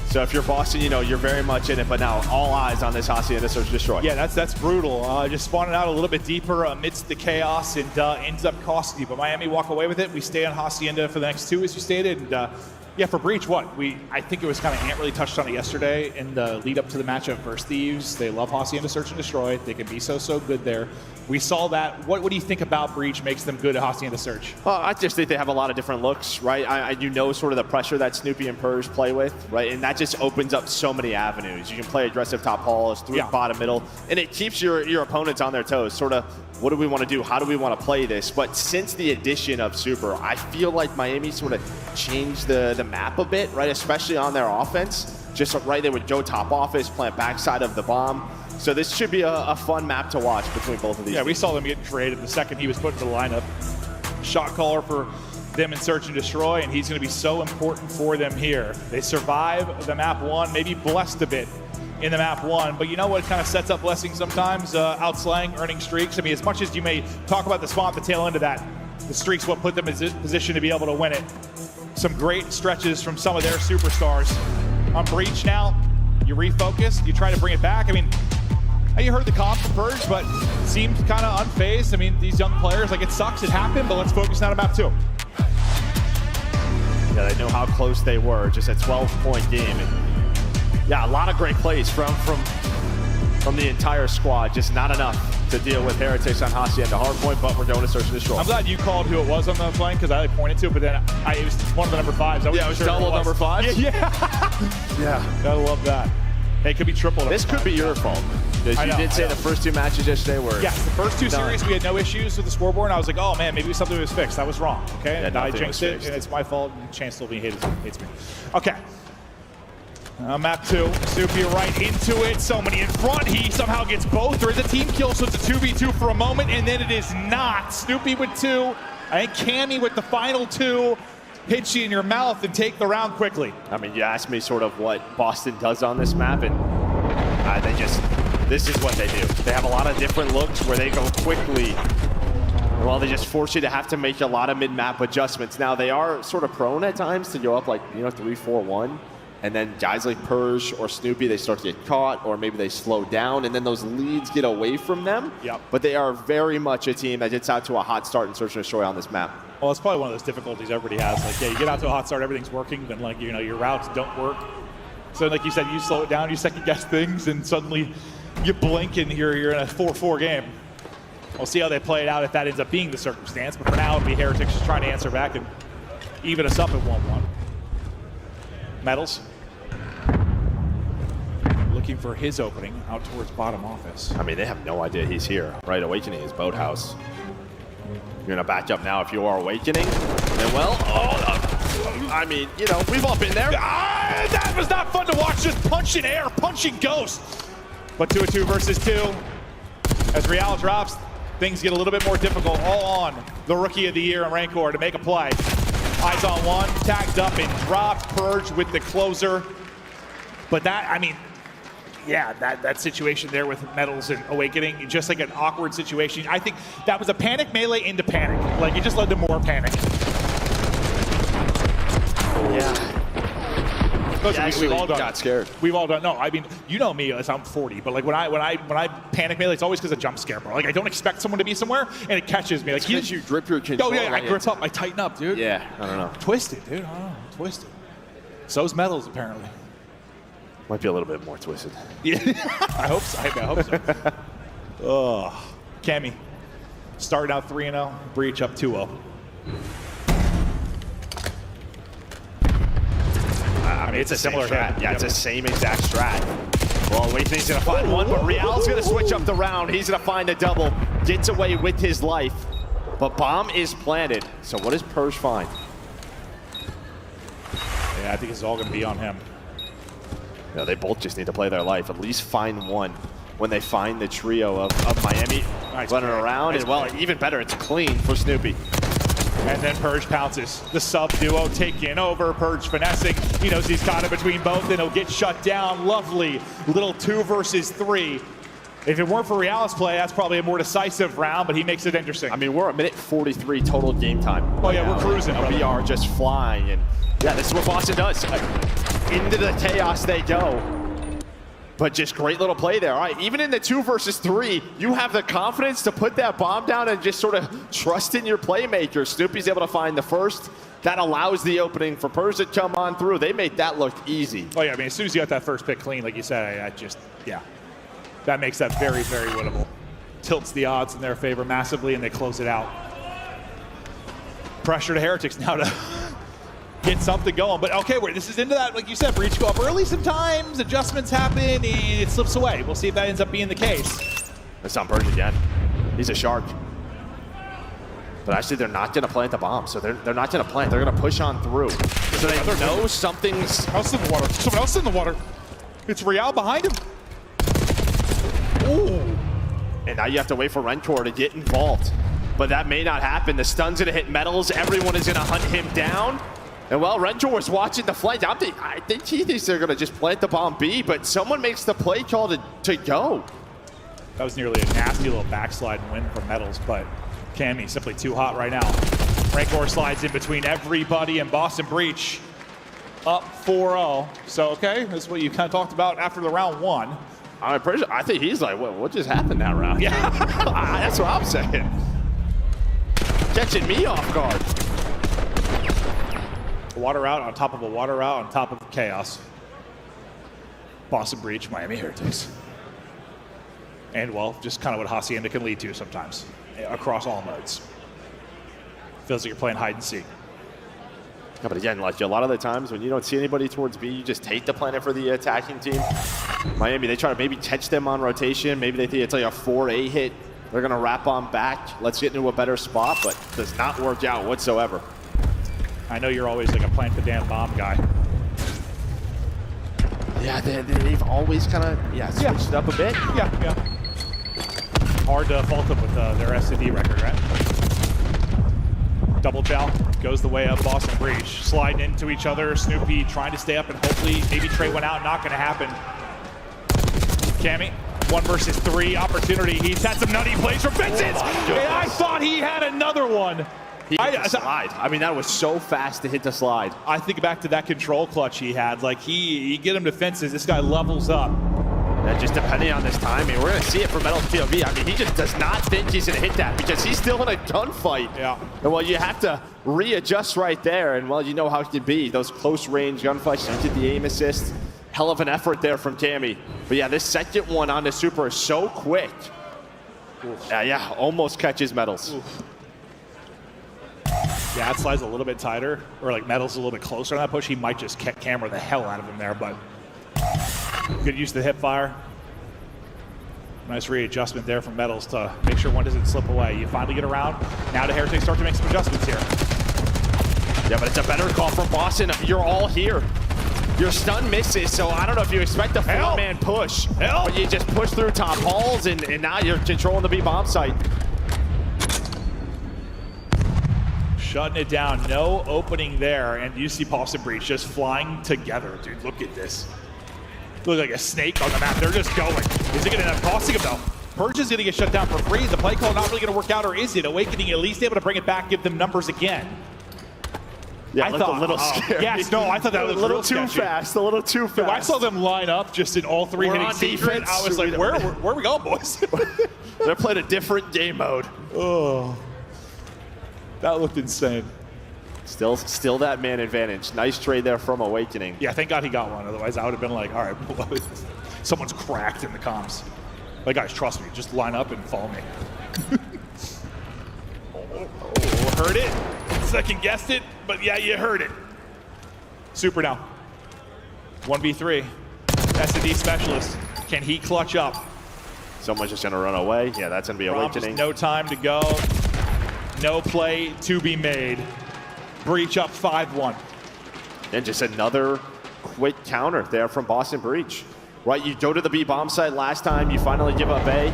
Speaker 2: So if you're Boston, you know, you're very much in it, but now all eyes on this Hacienda Search and Destroy.
Speaker 25: Yeah, that's brutal. Just spawning out a little bit deeper amidst the chaos and ends up costing you. But Miami walk away with it. We stay on Hacienda for the next 2, as you stated. And yeah, for Breach, I think it was kind of Ant really touched on it yesterday in the lead up to the matchup versus Thieves. They love Hacienda Search and Destroy. They can be so good there. We saw that. What do you think about Breach makes them good at Hacienda Search?
Speaker 2: Well, I just think they have a lot of different looks, right? You know sort of the pressure that Snoopy and Purge play with, right? And that just opens up so many avenues. You can play aggressive top halls, through bottom middle, and it keeps your opponents on their toes. Sort of, what do we want to do? How do we want to play this? But since the addition of Super, I feel like Miami sort of changed the map a bit, right? Especially on their offense. Just right there with Joe top office, plant backside of the bomb. So this should be a fun map to watch between both of these.
Speaker 25: Yeah, we saw them get creative the second he was put in the lineup. Shot caller for them in Search and Destroy, and he's going to be so important for them here. They survive the map 1, maybe blessed a bit in the map 1, but you know what kind of sets up blessings sometimes? Outslaying, earning streaks. I mean, as much as you may talk about the spawn at the tail end of that, the streaks what put them in position to be able to win it. Some great stretches from some of their superstars. On Breach now, you refocus, you try to bring it back. I mean, you heard the comp from Purge, but seemed kind of unfazed. I mean, these young players, like, it sucks, it happened, but let's focus now on map 2.
Speaker 2: Yeah, they know how close they were, just a 12-point game. And yeah, a lot of great plays from the entire squad, just not enough to deal with Heretics on Hacienda Hardpoint, but we're going to Search and Destroy.
Speaker 25: I'm glad you called who it was on the flank, because I pointed to it, but then it was one of the number 5s.
Speaker 2: Yeah, it was double number 5?
Speaker 25: Yeah. Yeah, gotta love that. It could be triple.
Speaker 2: This could be your fault. Because you did say the first 2 matches yesterday were.
Speaker 25: Yes, the first 2
Speaker 2: done.
Speaker 25: series we had no issues with the scoreboard. And I was like, oh man, maybe something was fixed. I was wrong. Okay,
Speaker 2: Yeah,
Speaker 25: and I
Speaker 2: nothing
Speaker 25: jinxed
Speaker 2: was
Speaker 25: it,
Speaker 2: fixed.
Speaker 25: and it's my fault. And Chance still hates me. Okay. Map 2, Snoopy right into it. Somebody in front. He somehow gets both. There is a team kill, so it's a 2v2 for a moment, and then it is not. Snoopy with 2. I think Cammy with the final 2. Hit you in your mouth and take the round quickly.
Speaker 2: I mean, you asked me sort of what Boston does on this map, and this is what they do. They have a lot of different looks where they go quickly. Well, they just force you to have to make a lot of mid-map adjustments. Now, they are sort of prone at times to go up like, 3-4-1. And then guys like Purge or Snoopy, they start to get caught, or maybe they slow down, and then those leads get away from them.
Speaker 25: Yep.
Speaker 2: But they are very much a team that gets out to a hot start in Search and Destroy on this map.
Speaker 25: Well, it's probably one of those difficulties everybody has. Like, yeah, you get out to a hot start, everything's working, then like, your routes don't work. So like you said, you slow it down, you second guess things, and suddenly you blink and you're in a 4-4 game. We'll see how they play it out if that ends up being the circumstance, but for now it'll be Heretics just trying to answer back and even us up at 1-1. Metals. Looking for his opening out towards bottom office.
Speaker 2: I mean, they have no idea he's here. Right, Awakening is Boathouse. You're gonna back up now if you are Awakening. And well, I mean, we've all been there.
Speaker 25: That was not fun to watch, just punching air, punching ghost. But 2-2 versus 2. As Real drops, things get a little bit more difficult. All on the Rookie of the Year in Rancor to make a play. Eyes on one, tagged up and dropped. Purge with the closer. But that, I mean, yeah, that situation there with Metals and Awakening, just like an awkward situation. I think that was a panic melee into panic. Like, it just led to more panic.
Speaker 2: Yeah.
Speaker 25: Listen, we've all done
Speaker 2: got scared.
Speaker 25: We've all done. No, I mean, you know me, as I'm 40, but like when I panic melee, it's always because of jump scare, bro. Like, I don't expect someone to be somewhere, and it catches me. Like,
Speaker 2: you drip your control.
Speaker 25: Oh yeah, I grip up, I tighten up, dude.
Speaker 2: Yeah, I don't know.
Speaker 25: Twisted, dude. I don't know, twisted. So's Metals, apparently.
Speaker 2: Might be a little bit more twisted.
Speaker 25: Yeah, I hope so. I hope so. Oh, Cammy, starting out 3-0, Breach up 2-0.
Speaker 2: I mean, it's a similar strat. Yeah, it's the same exact strat. Well, Awakening's gonna find one, but Real's gonna switch up the round. He's gonna find a double, gets away with his life. But bomb is planted. So what does Purge find?
Speaker 25: Yeah, I think it's all gonna be on him.
Speaker 2: No, they both just need to play their life. At least find one when they find the trio of Miami running around. And well, even better, it's clean for Snoopy.
Speaker 25: And then Purge pounces. The sub duo taking over. Purge finessing. He knows he's caught it between both, and he'll get shut down. Lovely little 2 versus 3. If it weren't for Real's play, that's probably a more decisive round, but he makes it interesting.
Speaker 2: I mean, we're a minute 43 total game time.
Speaker 25: Oh yeah, we're cruising.
Speaker 2: We are just flying, and yeah, this is what Boston does. Into the chaos they go. But just great little play there. All right, even in the 2 versus 3, you have the confidence to put that bomb down and just sort of trust in your playmaker. Snoopy's able to find the first. That allows the opening for Purge to come on through. They made that look easy.
Speaker 25: Oh yeah, I mean, as soon as you got that first pick clean, like you said, that makes that very, very winnable. Tilts the odds in their favor massively, and they close it out. Pressure to Heretics now to get something going. But okay, this is into that, like you said, Breach go up early sometimes, adjustments happen, and it slips away. We'll see if that ends up being the case.
Speaker 2: It's on Purge again. He's a shark. But actually, they're not going to plant the bomb, so they're not going to plant. They're going to push on through. So they know something's...
Speaker 25: Someone else in the water. Someone else in the water. It's Real behind him.
Speaker 2: Ooh. And now you have to wait for Rencor to get involved. But that may not happen. The stun's going to hit Metals. Everyone is going to hunt him down. And well, Rencor was watching the flank. I think he thinks they're going to just plant the bomb B, but someone makes the play call to go.
Speaker 25: That was nearly a nasty little backslide and win for Metals, but Cammy simply too hot right now. Rancor slides in between everybody, and Boston Breach up 4-0. So, okay, that's what you kind of talked about after the round 1.
Speaker 2: I think he's like, what just happened that round? Yeah, that's what I'm saying. Catching me off guard.
Speaker 25: Water out on top of a water out on top of chaos. Boston Breach, Miami Heretics. And, well, just kind of what Hacienda can lead to sometimes, across all modes. Feels like you're playing hide and seek.
Speaker 2: Yeah, but again, like a lot of the times when you don't see anybody towards B, you just take the planet for the attacking team. Miami, they try to maybe catch them on rotation. Maybe they think it's like a 4A hit. They're going to wrap on back. Let's get into a better spot, but does not work out whatsoever.
Speaker 25: I know you're always like a plant the damn bomb guy.
Speaker 2: Yeah, they've always kind of switched it up a bit.
Speaker 25: Yeah. Hard to fault them with their S&D record, right? Double chow goes the way of Boston Breach. Sliding into each other. Snoopy trying to stay up and hopefully maybe trade one out. Not going to happen. Cammy, 1 versus 3 opportunity. He's had some nutty plays from Vincent. And I thought he had another one.
Speaker 2: He hit the slide. I mean, that was so fast to hit the slide.
Speaker 25: I think back to that control clutch he had. Like, he get him to fences. This guy levels up.
Speaker 2: Yeah, just depending on this timing, we're going to see it from Metal's POV. I mean, he just does not think he's going to hit that because he's still in a gunfight.
Speaker 25: Yeah.
Speaker 2: And, well, you have to readjust right there. And, well, you know how it can be. Those close-range gunfights, you get the aim assist. Hell of an effort there from Cammy. But, yeah, this second one on the Super is so quick. Yeah, almost catches Metals.
Speaker 25: Oof. Yeah, that slide's a little bit tighter, or like Metal's a little bit closer on that push. He might just camera the hell out of him there, but good use of the hip fire. Nice readjustment there from Metals to make sure one doesn't slip away. You finally get around. Now the Heretics start to make some adjustments here.
Speaker 2: Yeah, but it's a better call from Boston. You're all here. Your stun misses, so I don't know if you expect a four-man push. But you just push through top halls, and now you're controlling the B-bomb site.
Speaker 25: Shutting it down, no opening there, and you see Boston Breach just flying together. Dude, look at this. Look like a snake on the map. They're just going. Is it going to end up costing him, though? Purge is going to get shut down for free. The play call not really going to work out, or is it? Awakening at least able to bring it back, give them numbers again.
Speaker 2: Yeah, I thought a little scary.
Speaker 25: Yes, no, I thought that was
Speaker 2: a little too fast. A little too fast.
Speaker 25: Dude, I saw them line up just in all 3 hitting secret. I was like, where are we going, boys?
Speaker 2: They're playing a different game mode.
Speaker 25: Oh, that looked insane.
Speaker 2: Still that man advantage. Nice trade there from Awakening.
Speaker 25: Yeah, thank God he got one. Otherwise, I would have been like, all right, someone's cracked in the comms. Like, guys, trust me. Just line up and follow me. Heard it. Second guessed it, but yeah, you heard it. Super now. 1v3. S&D specialist. Can he clutch up?
Speaker 2: Someone's just going to run away. Yeah, that's going to be Awakening.
Speaker 25: No time to go. No play to be made. Breach up 5-1.
Speaker 2: And just another quick counter there from Boston Breach. Right, you go to the B-bomb site last time, you finally give up A.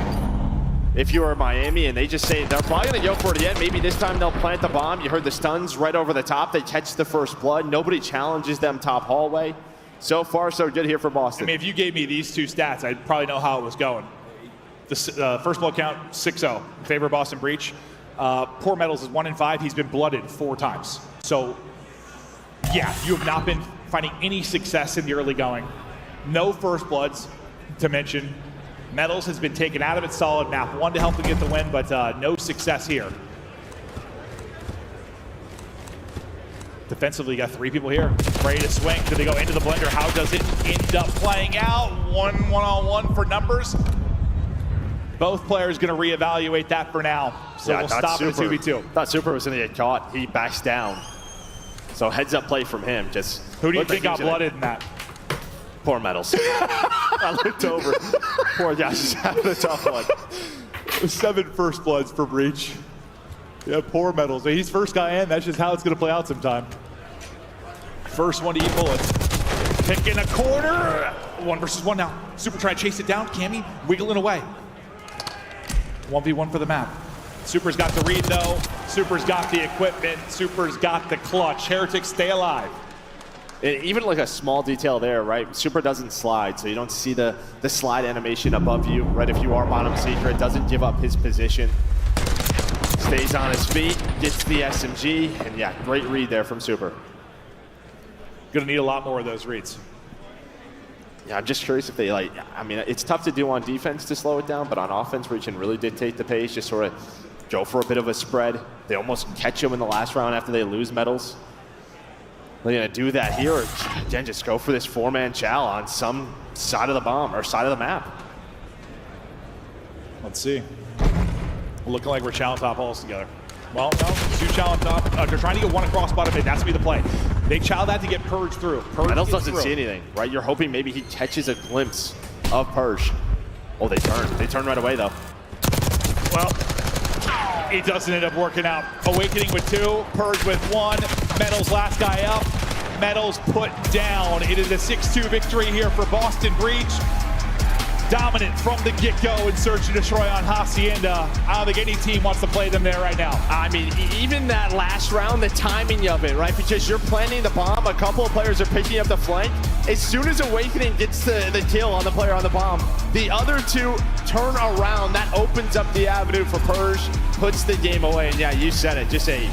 Speaker 2: If you were Miami and they just say they're probably going to go for it again, maybe this time they'll plant the bomb. You heard the stuns right over the top. They catch the first blood. Nobody challenges them top hallway. So far, so good here for Boston.
Speaker 25: I mean, if you gave me these 2 stats, I'd probably know how it was going. The first blood count, 6-0 in favor of Boston Breach. Poor Metals is 1-5. He's been blooded 4 times. So, yeah, you have not been finding any success in the early going. No first bloods to mention. Metals has been taken out of its solid map. 1 to help them get the win, but no success here. Defensively, you got 3 people here. Ready to swing. Do they go into the blender? How does it end up playing out? 1-on-1 for numbers. Both players going to reevaluate that for now. So
Speaker 2: yeah,
Speaker 25: we'll stop at a 2v2.
Speaker 2: Thought Super was going to get caught. He backs down. So heads up play from him. Just
Speaker 25: who do you think got blooded in that?
Speaker 2: Poor Metals. I looked over. Poor guy just having a tough one.
Speaker 25: 7 first bloods for Breach. Yeah, poor Metals. He's first guy in. That's just how it's going to play out sometime. First one to eat bullets. Picking a corner. 1 versus 1 now. Super trying to chase it down. Cammy wiggling away. 1v1 for the map. Super's got the read though. Super's got the equipment. Super's got the clutch. Heretics stay alive.
Speaker 2: And even like a small detail there, right? Super doesn't slide, so you don't see the slide animation above you, right? If you are bottom secret, doesn't give up his position. Stays on his feet, gets the SMG, and yeah, great read there from Super.
Speaker 25: Gonna need a lot more of those reads.
Speaker 2: Yeah, I'm just curious if they I mean, it's tough to do on defense to slow it down, but on offense where you can really dictate the pace, just sort of go for a bit of a spread. They almost catch him in the last round after they lose Metals. They're going to do that here, or again, just go for this 4-man chow on some side of the bomb or side of the map.
Speaker 25: Let's see. Looking like we're chowing top halls together. Well, no, 2 chow on top. They're trying to get 1 across bottom mid. That's going to be the play. They chow that to get Purge through. Purge
Speaker 2: Metals
Speaker 25: gets
Speaker 2: doesn't
Speaker 25: through.
Speaker 2: see anything, right? You're hoping maybe he catches a glimpse of Purge. Oh, they turn. They turn right away, though.
Speaker 25: Well, it doesn't end up working out. Awakening with 2, Purge with 1. Metals last guy up. Metals put down. It is a 6-2 victory here for Boston Breach. Dominant from the get-go in Search and Destroy on Hacienda. I don't think any team wants to play them there right now.
Speaker 2: I mean, even that last round, the timing of it, right? Because you're planting the bomb, a couple of players are picking up the flank. As soon as Awakening gets the kill on the player on the bomb, the other 2 turn around. That opens up the avenue for Purge, puts the game away. And yeah, you said it, just a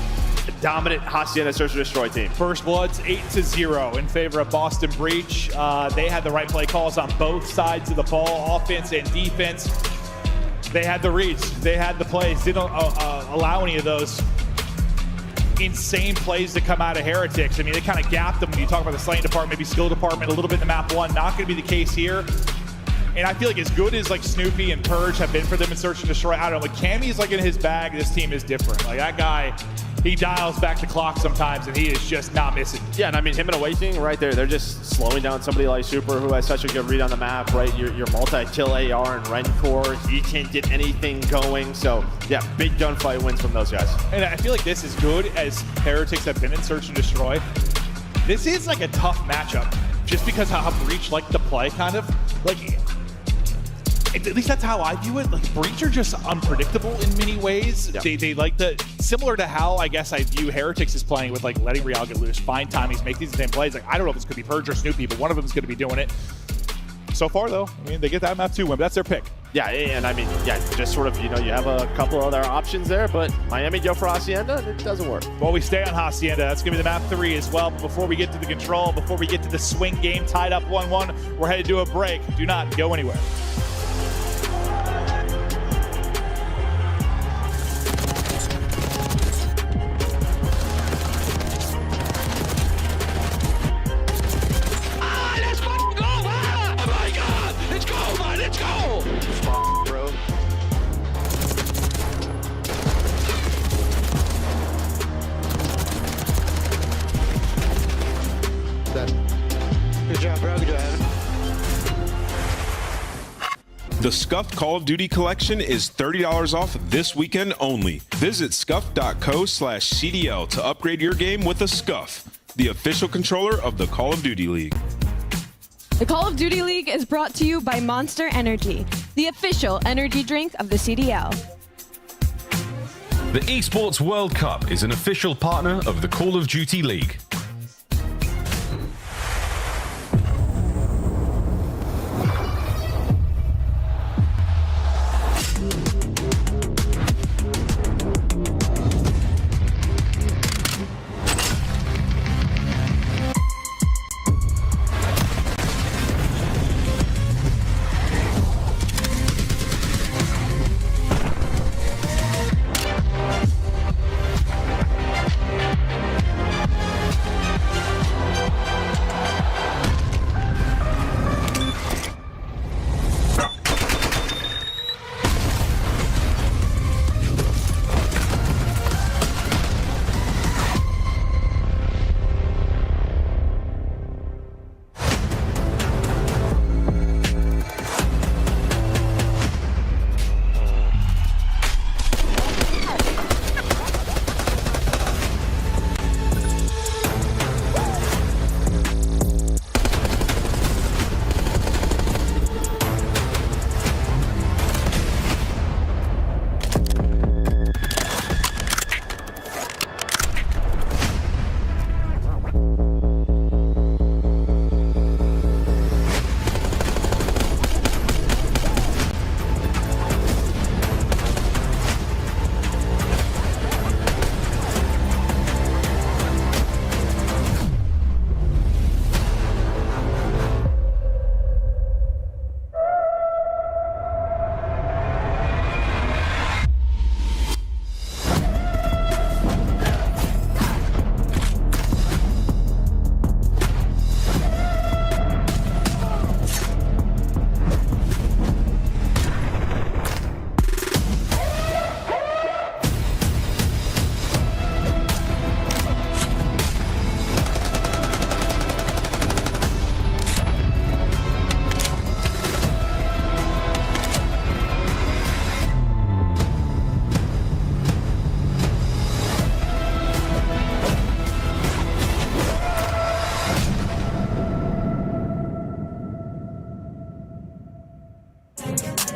Speaker 2: dominant Hacienda Search and Destroy team.
Speaker 25: First Blood's 8-0 in favor of Boston Breach. They had the right play calls on both sides of the ball, offense and defense. They had the reads, they had the plays. Didn't allow any of those insane plays to come out of Heretics. I mean, they kind of gapped them when you talk about the slaying department, maybe skill department, a little bit in the map 1. Not going to be the case here. And I feel like as good as like Snoopy and Purge have been for them in Search and Destroy, I don't know, like Cammy's like in his bag, this team is different. Like that guy, he dials back the clock sometimes and he is just not missing.
Speaker 2: Yeah, and I mean, him and Awakening right there, they're just slowing down somebody like Super who has such a good read on the map, right? Your multi-kill AR and Rencore, he can't get anything going. So yeah, big gunfight wins from those guys.
Speaker 25: And I feel like this is good as Heretics have been in Search and Destroy. This is like a tough matchup just because how Breach like to play kind of. Like, at least that's how I view it. Like, Breach are just unpredictable in many ways.
Speaker 2: Yeah.
Speaker 25: They like the, similar to how I guess I view Heretics is playing with like letting Real get loose, find timings, make these same plays. Like, I don't know if it's going to be Purge or Snoopy, but one of them is going to be doing it. So far though, I mean, they get that map 2 win, but that's their pick.
Speaker 2: Yeah, and I mean, yeah, just sort of, you know, you have a couple other options there, but Miami go for Hacienda, it doesn't work.
Speaker 25: Well, we stay on Hacienda. That's going to be the map 3 as well. But before we get to the control, before we get to the swing game, tied up 1-1, we're headed to a break. Do not go anywhere.
Speaker 23: Good job, bro. Good job.
Speaker 20: The Scuffed Call of Duty collection is $30 off this weekend only. Visit scuff.co/CDL to upgrade your game with a Scuff, the official controller of the Call of Duty League.
Speaker 21: The Call of Duty League is brought to you by Monster Energy, the official energy drink of the CDL.
Speaker 16: The Esports World Cup is an official partner of the Call of Duty League.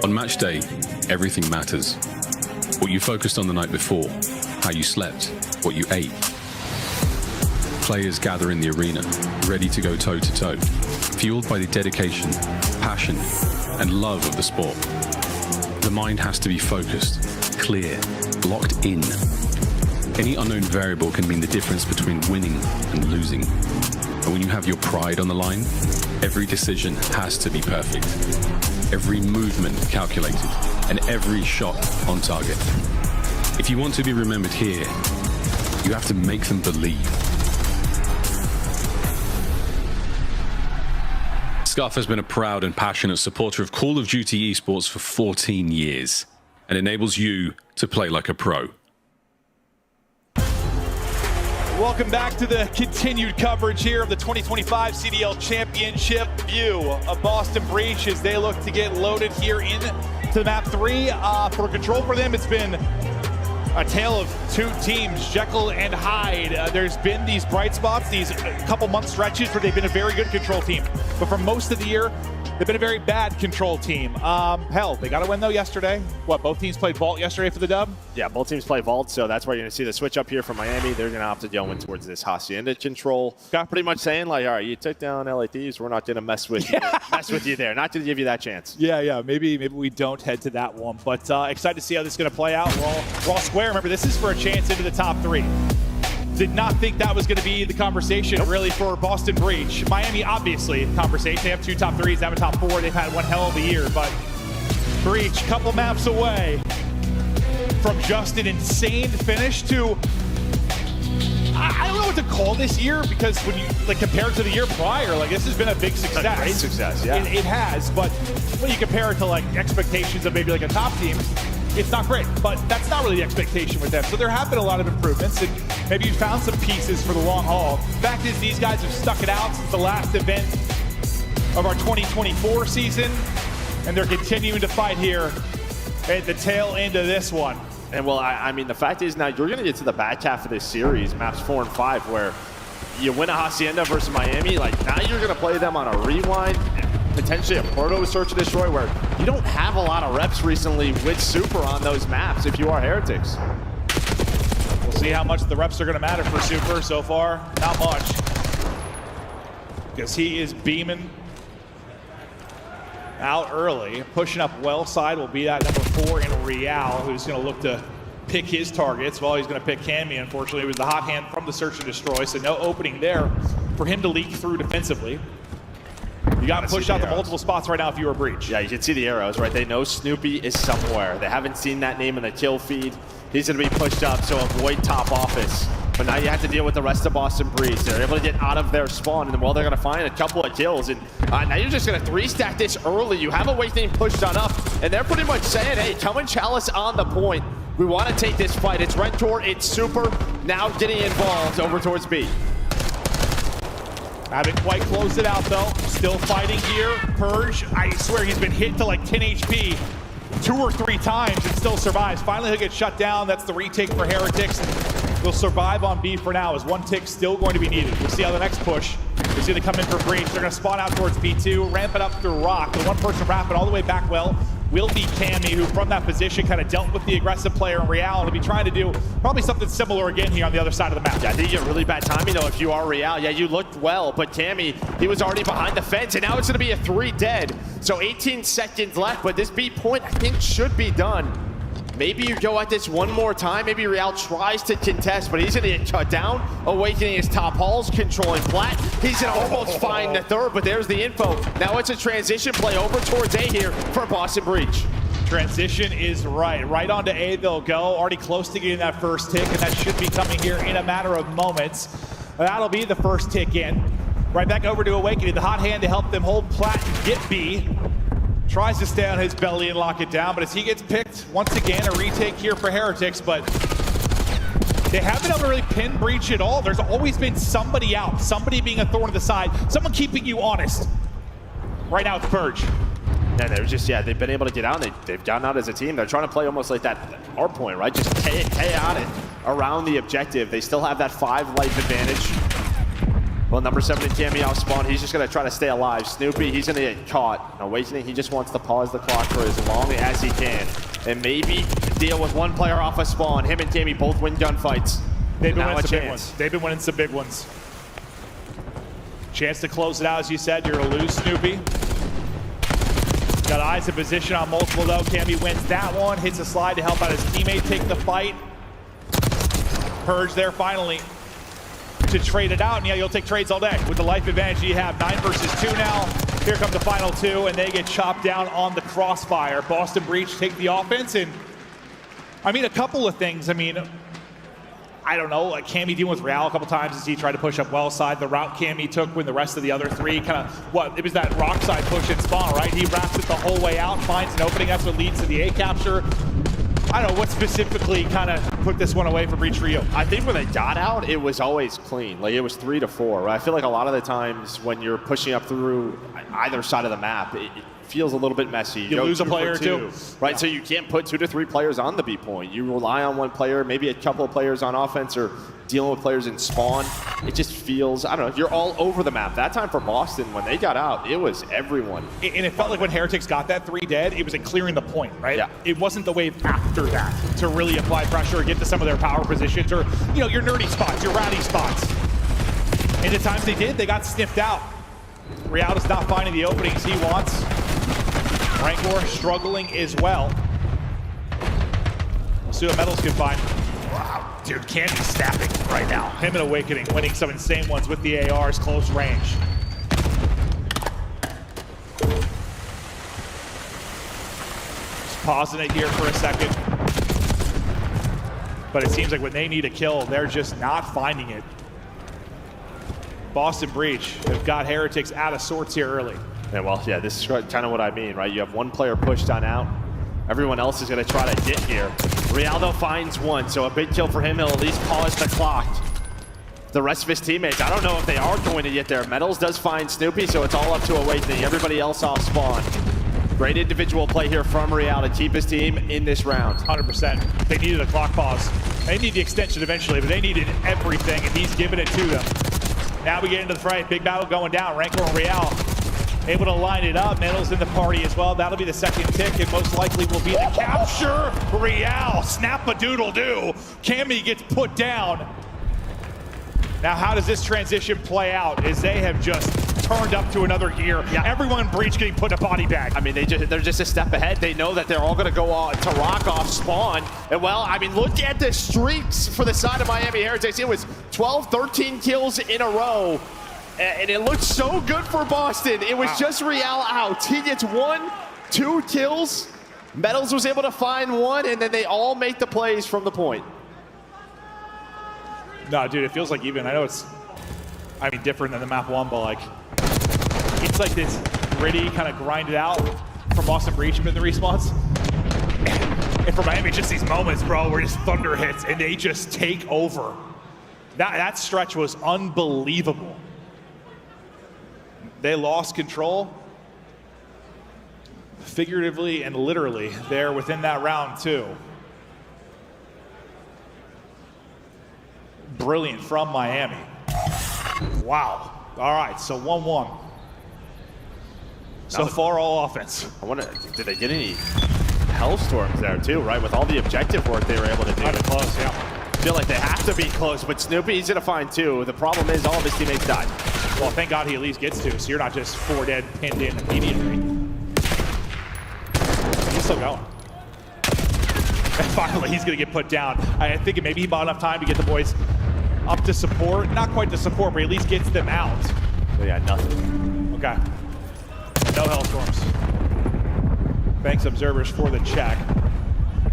Speaker 6: On match day, everything matters. What you focused on the night before, how you slept, what you ate. Players gather in the arena, ready to go toe-to-toe, fueled by the dedication, passion, and love of the sport. The mind has to be focused, clear, locked in. Any unknown variable can mean the difference between winning and losing. And when you have your pride on the line, every decision has to be perfect. Every movement calculated, and every shot on target. If you want to be remembered here, you have to make them believe. Scuff has been a proud and passionate supporter of Call of Duty esports for 14 years and enables you to play like a pro.
Speaker 25: Welcome back to the continued coverage here of the 2025 CDL Championship. View of Boston Breach as they look to get loaded here into map 3. For control for them, it's been a tale of two teams, Jekyll and Hyde. There's been these bright spots, these couple month stretches where they've been a very good control team. But for most of the year, they've been a very bad control team. Hell, they got a win though yesterday. What, both teams played Vault yesterday for the dub?
Speaker 2: Yeah, both teams play Vault, so that's where you're going to see the switch up here from Miami. They're going to have to go in towards this Hacienda control. Got pretty much saying like, all right, you took down LA Thieves, we're not going to mess with you. Mess with you there, not going to give you that chance.
Speaker 25: Yeah, maybe we don't head to that one. But excited to see how this is going to play out. We're all square. Remember, this is for a chance into the top 3. Did not think that was going to be the conversation, really, for Boston Breach. Miami, obviously, conversation. They have 2 top 3s, they have a top 4. They've had one hell of a year, but Breach, couple maps away from just an insane finish to, I don't know what to call this year, because when you compare it to the year prior, this has been a big success.
Speaker 2: A great success, yeah.
Speaker 25: It has, but when you compare it to expectations of maybe a top team, it's not great, but that's not really the expectation with them. So there have been a lot of improvements, and maybe you found some pieces for the long haul. Fact is, these guys have stuck it out since the last event of our 2024 season, and they're continuing to fight here at the tail end of this one.
Speaker 2: And well, I mean, the fact is now you're going to get to the back half of this series, maps 4 and 5, where you win a Hacienda versus Miami. Now you're going to play them on a rewind, potentially a proto search and destroy, where you don't have a lot of reps recently with Super on those maps if you are Heretics.
Speaker 25: We'll see how much the reps are going to matter for Super. So far, not much, because he is beaming out early. Pushing up well side will be that number 4 in Real, who's going to look to pick his targets. Well, he's going to pick Cammy. Unfortunately, it was the hot hand from the search and destroy, so no opening there for him to leak through defensively. You got to push out the multiple spots right now if you were Breach.
Speaker 2: Yeah, you can see the arrows, right? They know Snoopy is somewhere. They haven't seen that name in the kill feed. He's going to be pushed up, so avoid top office. But now you have to deal with the rest of Boston Breach. They're able to get out of their spawn, and well, they're going to find a couple of kills. And now you're just going to 3-stack this early. You have Awakening pushed on up, and they're pretty much saying, hey, come and Chalice on the point. We want to take this fight. It's Rentor, it's Super, now getting involved over towards B.
Speaker 25: Haven't quite closed it out, though. Still fighting here. Purge, I swear he's been hit to 10 HP 2 or 3 times and still survives. Finally, he'll get shut down. That's the retake for Heretics. They'll survive on B for now, as 1 tick still going to be needed. We'll see how the next push is going to come in for Breach. They're going to spawn out towards B2, ramp it up through Rock. The one person ramp it all the way back well will be Cammy, who from that position kind of dealt with the aggressive player in Real. He'll be trying to do probably something similar again here on the other side of the map.
Speaker 2: Yeah, I think you get really bad timing though if you are Real. Yeah, you looked well, but Cammy, he was already behind the fence, and now it's going to be a 3 dead. So 18 seconds left, but this B point I think should be done. Maybe you go at this one more time. Maybe Real tries to contest, but he's going to get cut down. Awakening his top halls, controlling flat. He's going to almost find the third, but there's the info. Now it's a transition play over towards A here for Boston Breach.
Speaker 25: Transition is right onto A they'll go. Already close to getting that first tick, and that should be coming here in a matter of moments. That'll be the first tick in. Right back over to Awakening, the hot hand to help them hold plat and get B. Tries to stay on his belly and lock it down, but as he gets picked, once again, a retake here for Heretics, but they haven't been able to really pin Breach at all. There's always been somebody out, somebody being a thorn in the side, someone keeping you honest. Right now it's Purge.
Speaker 2: And they're just, they've been able to get out. They've gotten out as a team. They're trying to play almost like that hard point, right? Just chaotic around the objective. They still have that 5 life advantage. Well, number 7 in Cammy off spawn. He's just going to try to stay alive. Snoopy, he's going to get caught. Awakening, he just wants to pause the clock for as long as he can. And maybe deal with one player off a spawn. Him and Cammy both win gunfights.
Speaker 25: They've been winning some big ones. They've been winning some big ones. Chance to close it out, as you said. You're going to lose Snoopy. Got eyes in position on multiple, though. Cammy wins that one. Hits a slide to help out his teammate take the fight. Purge there finally to trade it out, and yeah, you'll take trades all day with the life advantage you have. 9 versus 2 now. Here come the final 2, and they get chopped down on the crossfire. Boston Breach take the offense, and I mean, a couple of things. I mean, I don't know, like Cammy dealing with Real a couple times as he tried to push up well side. The route Cammy took when the rest of the other 3 kind of, it was that rock side push and spawn, right? He wraps it the whole way out, finds an opening. That's what leads to the A capture. I don't know what specifically kind of put this one away for Breach for you.
Speaker 2: I think when they got out, it was always clean. Like, it was 3 to 4. Right? I feel like a lot of the times when you're pushing up through either side of the map, it feels a little bit messy.
Speaker 25: You lose a player or 2.
Speaker 2: Right,
Speaker 25: Yeah.
Speaker 2: so you can't put 2 to 3 players on the B point. You rely on one player, maybe a couple of players on offense, or dealing with players in spawn. It just feels, I don't know, you're all over the map. That time for Boston, when they got out, it was everyone.
Speaker 25: And it felt like when Heretics got that 3 dead, it was like clearing the point, right?
Speaker 2: Yeah.
Speaker 25: It wasn't the wave after that to really apply pressure or get to some of their power positions or, you know, your nerdy spots, your rowdy spots. And the times they did, they got sniffed out. Real is not finding the openings he wants. Rancor struggling as well. We'll see what Metals can find. Wow, dude, Candy snapping right now. Him and Awakening winning some insane ones with the ARs close range. Just pausing it here for a second. But it seems like when they need a kill, they're just not finding it. Boston Breach have got Heretics out of sorts here early.
Speaker 2: Yeah, well, yeah, this is kind of what I mean, right? You have one player pushed on out. Everyone else is going to try to get here. Rialdo finds one, so a big kill for him. He'll at least pause the clock. The rest of his teammates, I don't know if they are going to get there. Metals does find Snoopy, so it's all up to Awakening. Everybody else off spawn. Great individual play here from Real to keep his team in this round.
Speaker 25: 100%. They needed a clock pause. They need the extension eventually, but they needed everything, and he's giving it to them. Now we get into the fight. Big battle going down. Rancor and Real able to line it up. Metals in the party as well. That'll be the second tick, and most likely will be the capture. Real, snap-a-doodle-doo. Cammy gets put down. Now, how does this transition play out? As they have just turned up to another gear. Yeah. Everyone in Breach getting put in a body bag.
Speaker 2: I mean, they're just a step ahead. They know that they're all going to go to rock off spawn. And well, I mean, look at the streaks for the side of Miami Heretics. It was 12, 13 kills in a row. And it looked so good for Boston. It was just Real out. He gets 1, 2 kills. Metals was able to find one, and then they all make the plays from the point.
Speaker 25: No, dude, it feels like even, I know it's, I mean, different than the map 1, but like, it's like this gritty kind of grinded out from Boston Breach in the respawns. And for Miami, just these moments, bro, where just thunder hits and they just take over. That stretch was unbelievable. They lost control, figuratively and literally, there within that round too. Brilliant from Miami. Wow. All right, so 1-1. So far, all offense.
Speaker 2: I wonder, did they get any Hellstorms there too, right? With all the objective work they were able to do.
Speaker 25: Kind of close, yeah.
Speaker 2: I feel like they have to be close, but Snoopy, he's gonna find 2. The problem is all of his teammates died.
Speaker 25: Well, thank God he at least gets 2, so you're not just 4 dead, pinned in immediately. He's still going. And finally, he's gonna get put down. I think maybe he bought enough time to get the boys up to support. Not quite to support, but at least gets them out.
Speaker 2: So yeah, nothing.
Speaker 25: Okay. No Hellstorms. Thanks, observers, for the check.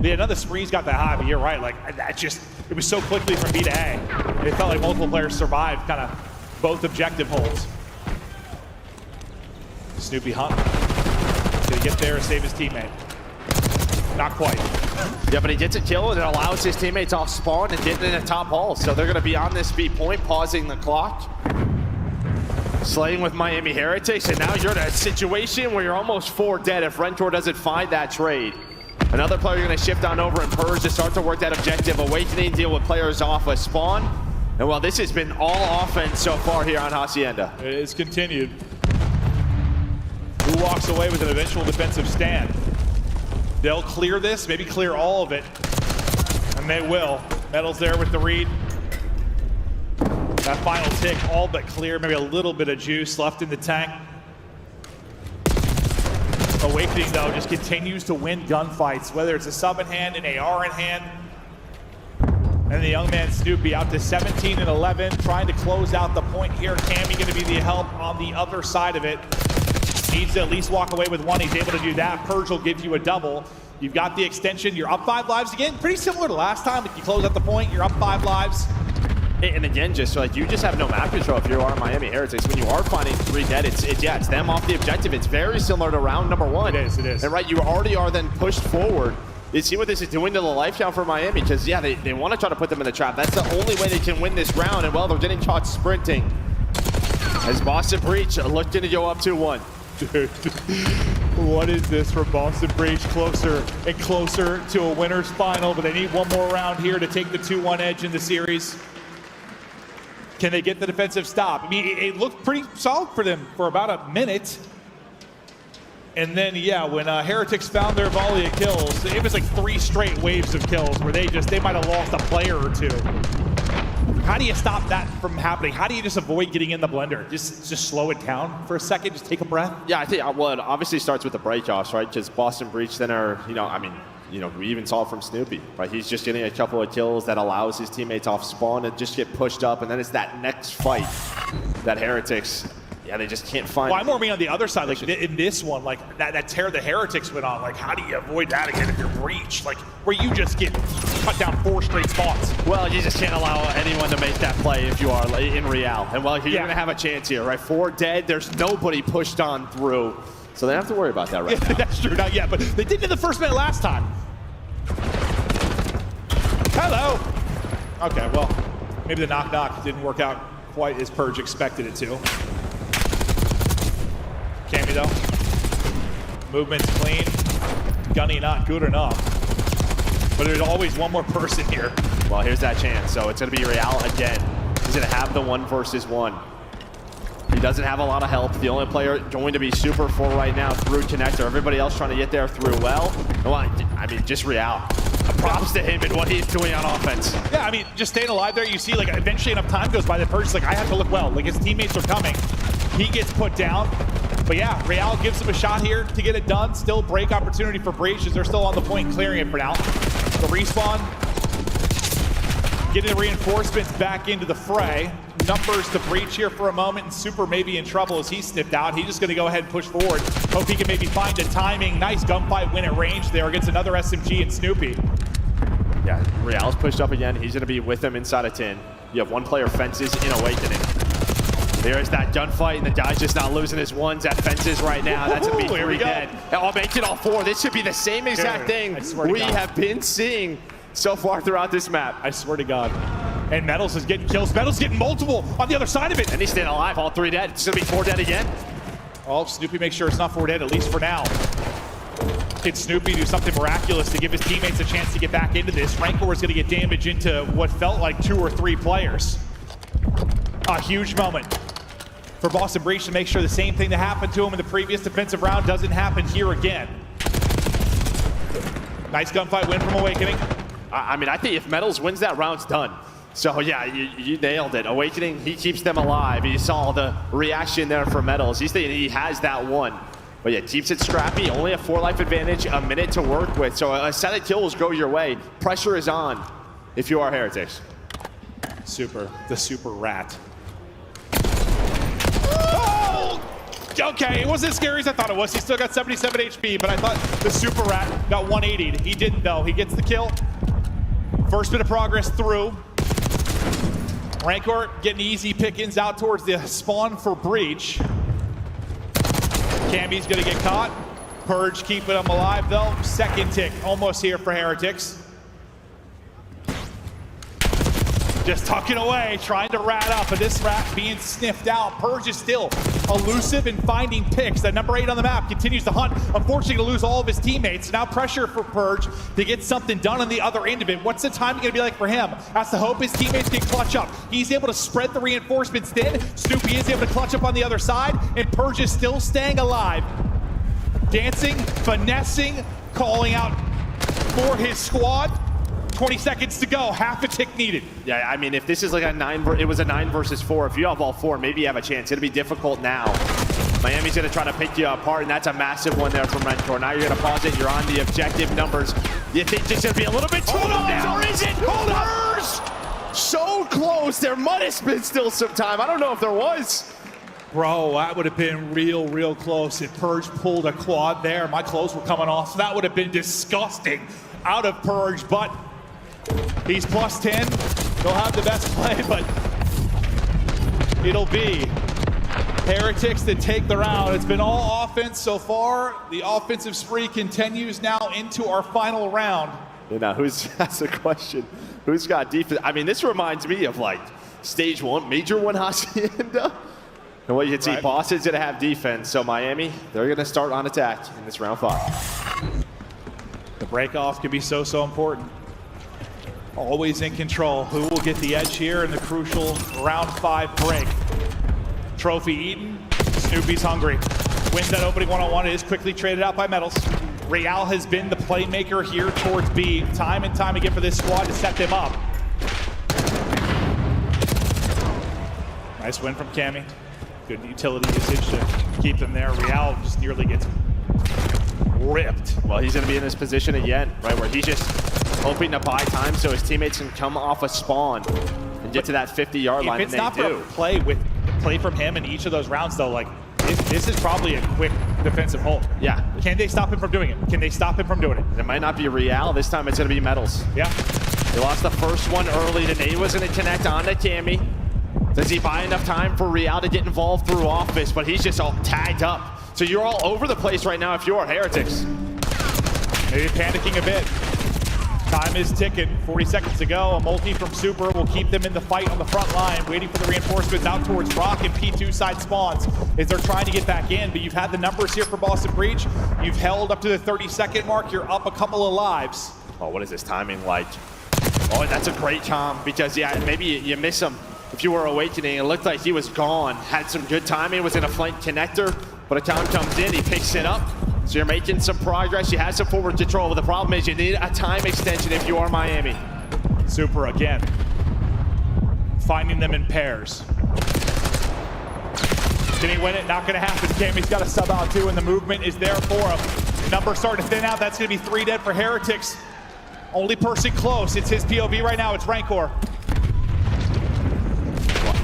Speaker 25: Yeah, none of the sprees got that high, but you're right. Like, that just, it was so quickly from B to A. It felt like multiple players survived kind of both objective holds. Snoopy Hunt. Did he get there and save his teammate? Not quite.
Speaker 2: Yeah, but he gets a kill and it allows his teammates off spawn and get in a top hall. So they're going to be on this B point, pausing the clock. Slaying with Miami Heretics, and now you're in a situation where you're almost 4 dead if Rentor doesn't find that trade. Another player going to shift on over and Purge to start to work that objective. Awakening, deal with players off a spawn. And well, this has been all offense so far here on Hacienda.
Speaker 25: It is continued. Who walks away with an eventual defensive stand? They'll clear this, maybe clear all of it. And they will. Metals there with the read. That final tick, all but clear. Maybe a little bit of juice left in the tank. Awakening, though, just continues to win gunfights, whether it's a sub in hand, an AR in hand. And the young man Snoopy out to 17 and 11, trying to close out the point here. Cammy going to be the help on the other side of it. Needs to at least walk away with one. He's able to do that. Purge will give you a double. You've got the extension. You're up 5 lives again. Pretty similar to last time. If you close out the point, you're up 5 lives.
Speaker 2: And again, just like you just have no map control if you are Miami Heretics. When you are finding 3 dead, it's them off the objective. It's very similar to round number 1.
Speaker 25: It is.
Speaker 2: And right, you already are then pushed forward. You see what this is doing to the life count for Miami, because yeah, they want to try to put them in the trap. That's the only way they can win this round, and well, they're getting caught sprinting. As Boston Breach looking to go up 2-1.
Speaker 25: Dude, what is this for Boston Breach? Closer and closer to a winner's final, but they need one more round here to take the 2-1 edge in the series. Can they get the defensive stop? I mean, it looked pretty solid for them for about a minute. And then, yeah, when Heretics found their volley of kills, it was like 3 straight waves of kills where they might have lost a player or 2. How do you stop that from happening? How do you just avoid getting in the blender? Just slow it down for a second, just take a breath?
Speaker 2: Yeah, I think well, it obviously starts with the breakoffs, right? Because Boston Breach then are, we even saw it from Snoopy, right? He's just getting a couple of kills that allows his teammates off spawn to just get pushed up, and then it's that next fight that Heretics, yeah, they just can't find.
Speaker 25: Well, I'm more being on the other side, like in this one, like that tear the Heretics went on, like how do you avoid that again if you're Breach? Like where you just get cut down 4 straight spots.
Speaker 2: Well, you just can't allow anyone to make that play if you are in Real. And well, you're gonna have a chance here, right? 4 dead, there's nobody pushed on through. So they don't have to worry about that right now.
Speaker 25: That's true, not yet, but they did in the first minute last time. Hello. Okay, well, maybe the knock-knock didn't work out quite as Purge expected it to. Cammy though, movement's clean, gunny not good enough. But there's always one more person here.
Speaker 2: Well, here's that chance. So it's gonna be Real again. He's gonna have the 1 versus 1. He doesn't have a lot of help. The only player going to be super full right now through connector. Everybody else trying to get there through well. I mean, just Real. Props to him and what he's doing on offense.
Speaker 25: Yeah, I mean, just staying alive there, you see, like, eventually enough time goes by, the Purge's like, I have to look well. Like, his teammates are coming. He gets put down. But yeah, Real gives him a shot here to get it done. Still break opportunity for Breach as they're still on the point clearing it for now. The respawn. Getting the reinforcements back into the fray. Numbers to Breach here for a moment, and Super may be in trouble as he's snipped out. He's just going to go ahead and push forward. Hope he can maybe find the timing. Nice gunfight win at range there against another SMG and Snoopy.
Speaker 2: Yeah, Real's pushed up again. He's going to be with him inside of 10. You have 1 player Fences in Awakening. There's that gunfight, and the guy's just not losing his ones at Fences right now. That's going to be 3 dead. I'll make it all 4. This should be the same exact thing we have been seeing so far throughout this map.
Speaker 25: I swear to God. And Metals is getting kills. Metals getting multiple on the other side of it.
Speaker 2: And he's staying alive, all 3 dead. It's gonna be 4 dead again.
Speaker 25: Oh, Snoopy makes sure it's not 4 dead, at least for now. Can Snoopy do something miraculous to give his teammates a chance to get back into this? Rancor is gonna get damage into what felt like 2 or 3 players. A huge moment for Boston Breach to make sure the same thing that happened to him in the previous defensive round doesn't happen here again. Nice gunfight win from Awakening.
Speaker 2: I mean, I think if Metals wins that, round's done. So yeah, you nailed it. Awakening, he keeps them alive. You saw the reaction there for Metals. He's thinking he has that 1. But yeah, keeps it scrappy. Only a 4 life advantage, a minute to work with. So a set of kills go your way. Pressure is on if you are Heretics.
Speaker 25: Super, the super rat. Oh! Okay, it wasn't as scary as I thought it was. He still got 77 HP, but I thought the super rat got 180'd. He didn't though. He gets the kill. First bit of progress through. Rancor getting easy pickings out towards the spawn for Breach. Cammy's gonna get caught. Purge keeping him alive though. Second tick almost here for Heretics. just tucking away, trying to rat up, but this rat being sniffed out. Purge is still elusive and finding picks. That number 8 on the map continues to hunt, unfortunately to lose all of his teammates. Now pressure for Purge to get something done on the other end of it. What's the timing gonna be like for him? Has to hope his teammates can clutch up. He's able to spread the reinforcements thin. Snoopy is able to clutch up on the other side, and Purge is still staying alive. Dancing, finessing, calling out for his squad. 20 seconds to go, half a tick needed.
Speaker 2: Yeah, I mean, if this is like it was a 9 versus 4. If you have all 4, maybe you have a chance. It'll be difficult now. Miami's gonna try to pick you apart, and that's a massive one there from Rencore. Now you're gonna pause it, you're on the objective numbers. You think this is gonna be a little bit too long, or is it? Hold on! So close, there might have been still some time. I don't know if there was.
Speaker 25: Bro, that would have been real close. If Purge pulled a quad there, my clothes were coming off, so that would have been disgusting out of Purge, but he's plus 10. They'll have the best play, but it'll be Heretics that take the round. It's been all offense so far. The offensive spree continues now into our final round.
Speaker 2: You know, that's the question. Who's got defense? I mean, this reminds me of like stage 1, major 1 Hacienda. And what you can see, Boston's gonna have defense. So Miami, they're gonna start on attack in this round 5.
Speaker 25: The break-off can be so important. Always in control. Who will get the edge here in the crucial round 5 break? Trophy eaten. Snoopy's hungry. Wins that opening one-on-one. It is quickly traded out by Metals. Real has been the playmaker here towards B, time and time again for this squad to set them up. Nice win from Cammy. Good utility usage to keep them there. Real just nearly gets ripped.
Speaker 2: Well, he's gonna be in this position again, right, where he's just hoping to buy time so his teammates can come off a spawn and get to that 50-yard line,
Speaker 25: If it's not for play from him in each of those rounds, though, like this is probably a quick defensive hold.
Speaker 2: Yeah.
Speaker 25: Can they stop him from doing it? Can they stop him from doing it?
Speaker 2: It might not be Real. This time it's gonna be Metals.
Speaker 25: Yeah.
Speaker 2: They lost the first one early. The nade was gonna connect onto Cammy. Does he buy enough time for Real to get involved through Office? But he's just all tagged up. So you're all over the place right now if you are Heretics.
Speaker 25: Maybe panicking a bit. Time is ticking, 40 seconds to go. A multi from Super will keep them in the fight on the front line, waiting for the reinforcements out towards Rock and P2 side spawns as they're trying to get back in. But you've had the numbers here for Boston Breach. You've held up to the 30-second mark. You're up a couple of lives.
Speaker 2: Oh, what is this timing like? Oh, that's a great calm because, yeah, maybe you miss him. If you were awakening, it looked like he was gone. Had some good timing, was in a flank connector, but a time comes in, he picks it up. So you're making some progress. You have some forward control, but the problem is you need a time extension if you are Miami.
Speaker 25: Super again. Finding them in pairs. Can he win it? Not gonna happen. Cammy's got a sub out too, and the movement is there for him. Numbers starting to thin out. That's gonna be 3 dead for Heretics. Only person close. It's his POV right now. It's Rancor.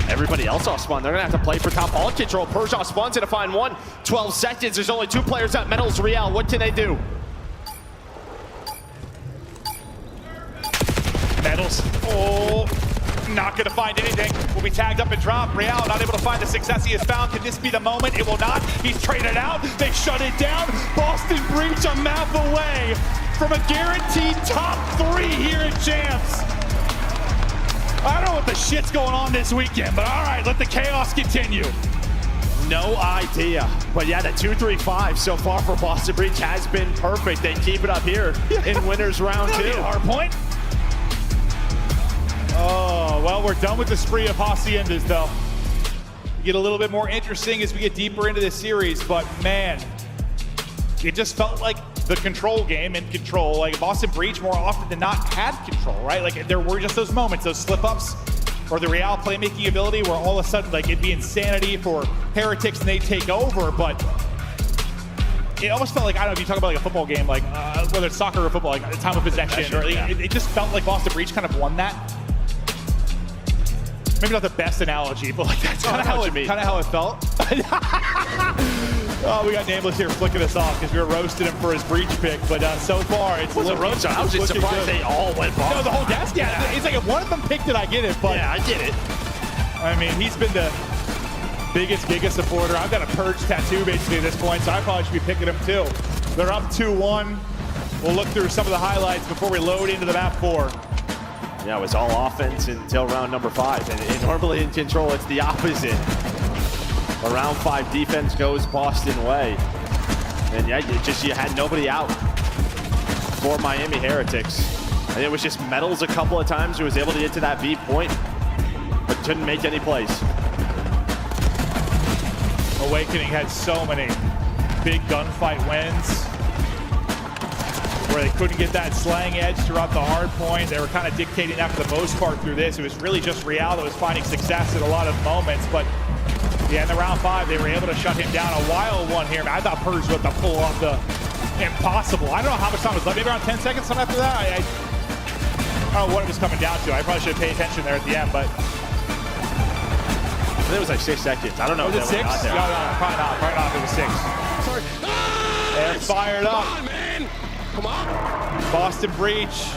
Speaker 2: Everybody else off spawn, they're gonna have to play for top all control. Purge off spawn's gonna find one. 12 seconds, there's only 2 players at Metals. Real, what can they do?
Speaker 25: Metals, oh, not gonna find anything. Will be tagged up and dropped. Real not able to find the success he has found. Can this be the moment? It will not. He's traded out. They shut it down. Boston Breach a map away from a guaranteed top 3 here at Champs. I don't know what the shit's going on this weekend, but all right, let the chaos continue.
Speaker 2: No idea. But yeah, the 2-3-5 so far for Boston Breach has been perfect. They keep it up here in winners round 2.
Speaker 25: Hard point. Oh, well, we're done with the spree of Haciendas, though. We get a little bit more interesting as we get deeper into this series, but man, it just felt like the control game in control. Like Boston Breach more often than not had control, right? Like there were just those moments, those slip-ups, or the Real playmaking ability where all of a sudden like it'd be insanity for Heretics and they take over, but it almost felt like, I don't know if you talk about like a football game, like whether it's soccer or football, like time of possession, or it just felt like Boston Breach kind of won that. Maybe not the best analogy, but like that's kind of how it felt. Oh, we got Nameless here flicking us off because we were roasting him for his breach pick, but so far it's looking
Speaker 2: roast. I was just surprised
Speaker 25: good.
Speaker 2: They all went Boston.
Speaker 25: No, the whole desk. Yeah, it's like if one of them picked it, I get it. But
Speaker 2: yeah, I get it.
Speaker 25: I mean, he's been the biggest supporter. I've got a Purge tattoo basically at this point, so I probably should be picking him too. They're up 2-1. We'll look through some of the highlights before we load into the map 4.
Speaker 2: Yeah, it was all offense until round number 5. And normally in Control, it's the opposite. But round 5 defense goes Boston way. And yeah, you had nobody out for Miami Heretics. And it was just Metals a couple of times who was able to get to that B point, but couldn't make any plays.
Speaker 25: Awakening had so many big gunfight wins where they couldn't get that slang edge throughout the hard point. They were kind of dictating that for the most part through this. It was really just Real that was finding success in a lot of moments, but yeah, in the round 5, they were able to shut him down. A wild one here. I thought Purge was about to pull off the impossible. I don't know how much time was left. Maybe around 10 seconds, something after that. I don't know what it was coming down to. I probably should have paid attention there at the end, but
Speaker 2: I think it was like 6 seconds. I don't know.
Speaker 25: Was it 6? No, probably not. Probably not. It was 6.
Speaker 4: Sorry.
Speaker 25: They're fired up.
Speaker 4: Come on, man. Come on.
Speaker 25: Boston Breach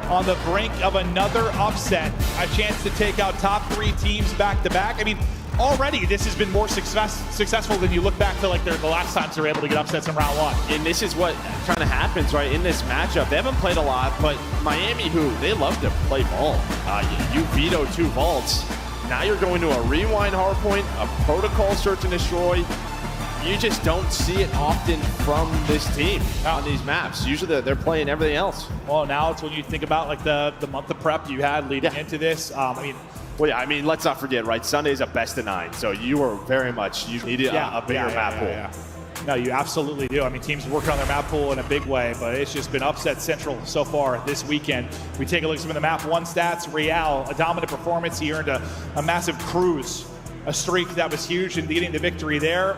Speaker 25: on the brink of another upset. A chance to take out top 3 teams back to back. I mean, already this has been more successful than you look back to like the last times they were able to get upsets in round 1.
Speaker 2: And this is what kind of happens, right, in this matchup. They haven't played a lot, but Miami, they love to play ball. You veto 2 vaults. Now you're going to a rewind hardpoint, a protocol search and destroy. You just don't see it often from this team on these maps. Usually they're playing everything else.
Speaker 25: Well, now it's when you think about like the month of prep you had leading into this.
Speaker 2: Well, yeah, I mean, let's not forget, right? Sunday's a best of 9, so you were very much, you needed a bigger map pool.
Speaker 25: No, you absolutely do. I mean, teams working on their map pool in a big way, but it's just been upset central so far this weekend. We take a look at some of the map 1 stats. Real, a dominant performance. He earned a massive cruise, a streak that was huge in getting the victory there.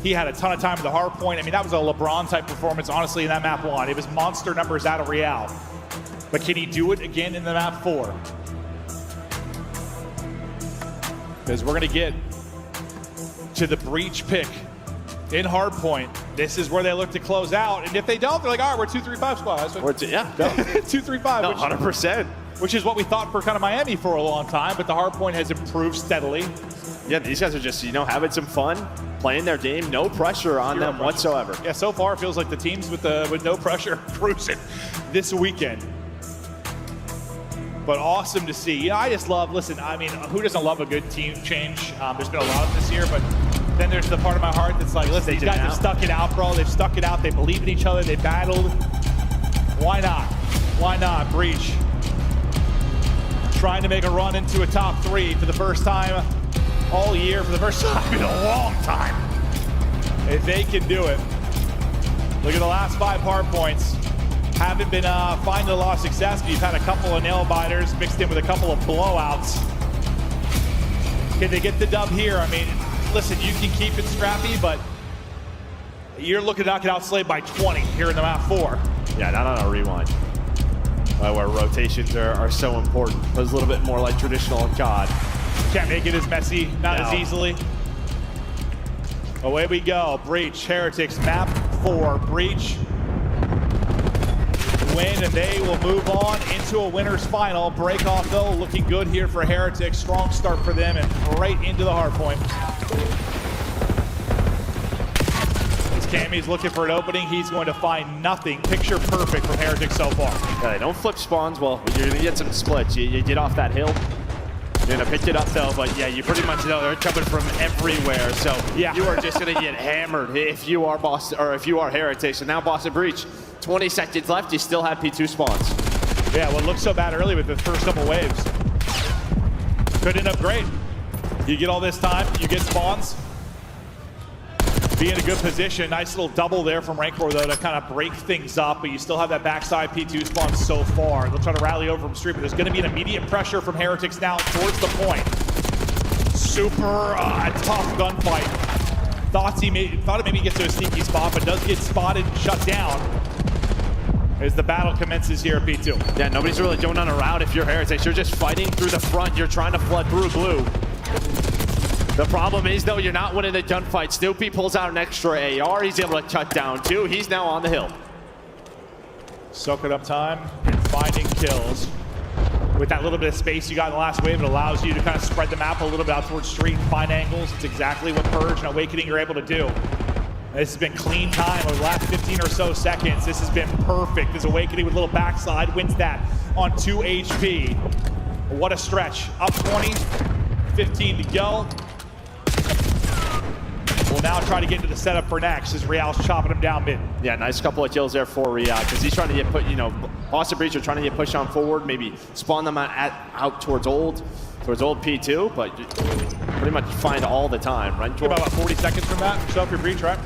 Speaker 25: He had a ton of time at the hard point. I mean, that was a LeBron-type performance, honestly, in that map 1. It was monster numbers out of Real. But can he do it again in the map 4? Because we're going to get to the Breach pick in hardpoint. This is where they look to close out. And if they don't, they're like, all right, we're 2-3-5 squad. That's what, 2-3-5.
Speaker 2: No, 100%.
Speaker 25: Which is what we thought for kind of Miami for a long time, but the hardpoint has improved steadily.
Speaker 2: Yeah, these guys are just, having some fun, playing their game, no pressure on them whatsoever.
Speaker 25: Yeah, so far it feels like the teams with no pressure cruising this weekend. But awesome to see. I just love, listen, I mean, who doesn't love a good team change? There's been a lot of this year, but then there's the part of my heart that's like, listen, these guys have stuck it out, bro. They've stuck it out. They believe in each other. They battled. Why not? Why not? Breach trying to make a run into a top 3 for the first time all year, for the first time in a long time. If they can do it. Look at the last 5 hard points. Haven't been finding a lot of success, but you've had a couple of nail biters mixed in with a couple of blowouts. Can they get the dub here? I mean, listen, you can keep it scrappy, but you're looking to knock it out Slave by 20 here in the map 4.
Speaker 2: Yeah, not on a rewind. Where rotations are so important. It was a little bit more like traditional COD.
Speaker 25: Can't make it as messy, not as easily. Away we go. Breach, Heretics, map 4. Breach win, and they will move on into a winner's final. Break off, though, looking good here for Heretics. Strong start for them, and right into the hard point. As Cammy's looking for an opening, he's going to find nothing. Picture perfect from Heretics so far.
Speaker 2: Yeah, they don't flip spawns. Well, you're going to get some splits. You get off that hill. You're going to pick it up, though, but yeah, you pretty much know they're coming from everywhere. So yeah, you are just going to get hammered if you are Boston, or if you are Heretics. And now Boston Breach, 20 seconds left, you still have P2 spawns.
Speaker 25: Yeah, what looked so bad early with the first couple waves could end up great. You get all this time, you get spawns. Be in a good position. Nice little double there from Rancor, though, to kind of break things up, but you still have that backside P2 spawn so far. They'll try to rally over from street, but there's going to be an immediate pressure from Heretics now towards the point. Super tough gunfight. Thought it maybe gets to a sneaky spot, but does get spotted and shut down as the battle commences here at P2.
Speaker 2: Yeah, nobody's really going on a route if you're Heretics. You're just fighting through the front. You're trying to flood through blue. The problem is, though, you're not winning the gunfight. Snoopy pulls out an extra AR. He's able to cut down 2. He's now on the hill.
Speaker 25: Soaking up time and finding kills. With that little bit of space you got in the last wave, it allows you to kind of spread the map a little bit out towards street and find angles. It's exactly what Purge and Awakening are able to do. This has been clean time over the last 15 or so seconds. This has been perfect. This Awakening with a little backslide wins that on 2 HP. What a stretch. Up 20, 15 to go. We'll now try to get into the setup for next as Real's chopping him down mid.
Speaker 2: Yeah, nice couple of kills there for Real because he's trying to get put, Boston Breach are trying to get pushed on forward, maybe spawn them out towards old P2, but pretty much find all the time. Run towards
Speaker 25: about 40 seconds from that. Show up your breach, right?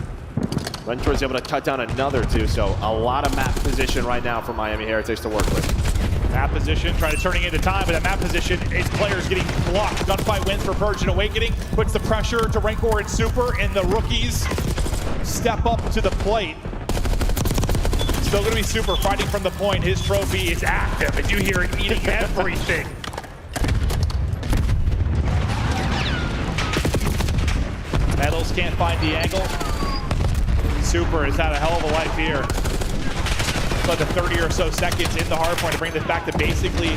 Speaker 2: Run towards able to cut down another 2, so a lot of map position right now for Miami Heretics to work with.
Speaker 25: Map position, trying to turn it into time, but that map position is players getting blocked. Gunfight wins for Purge and Awakening, puts the pressure to Rancor and Super, and the rookies step up to the plate. Still going to be Super fighting from the point. His trophy is active, and you hear it eating everything. Metals can't find the angle. Super has had a hell of a life here. But the 30 or so seconds in the hard point to bring this back to basically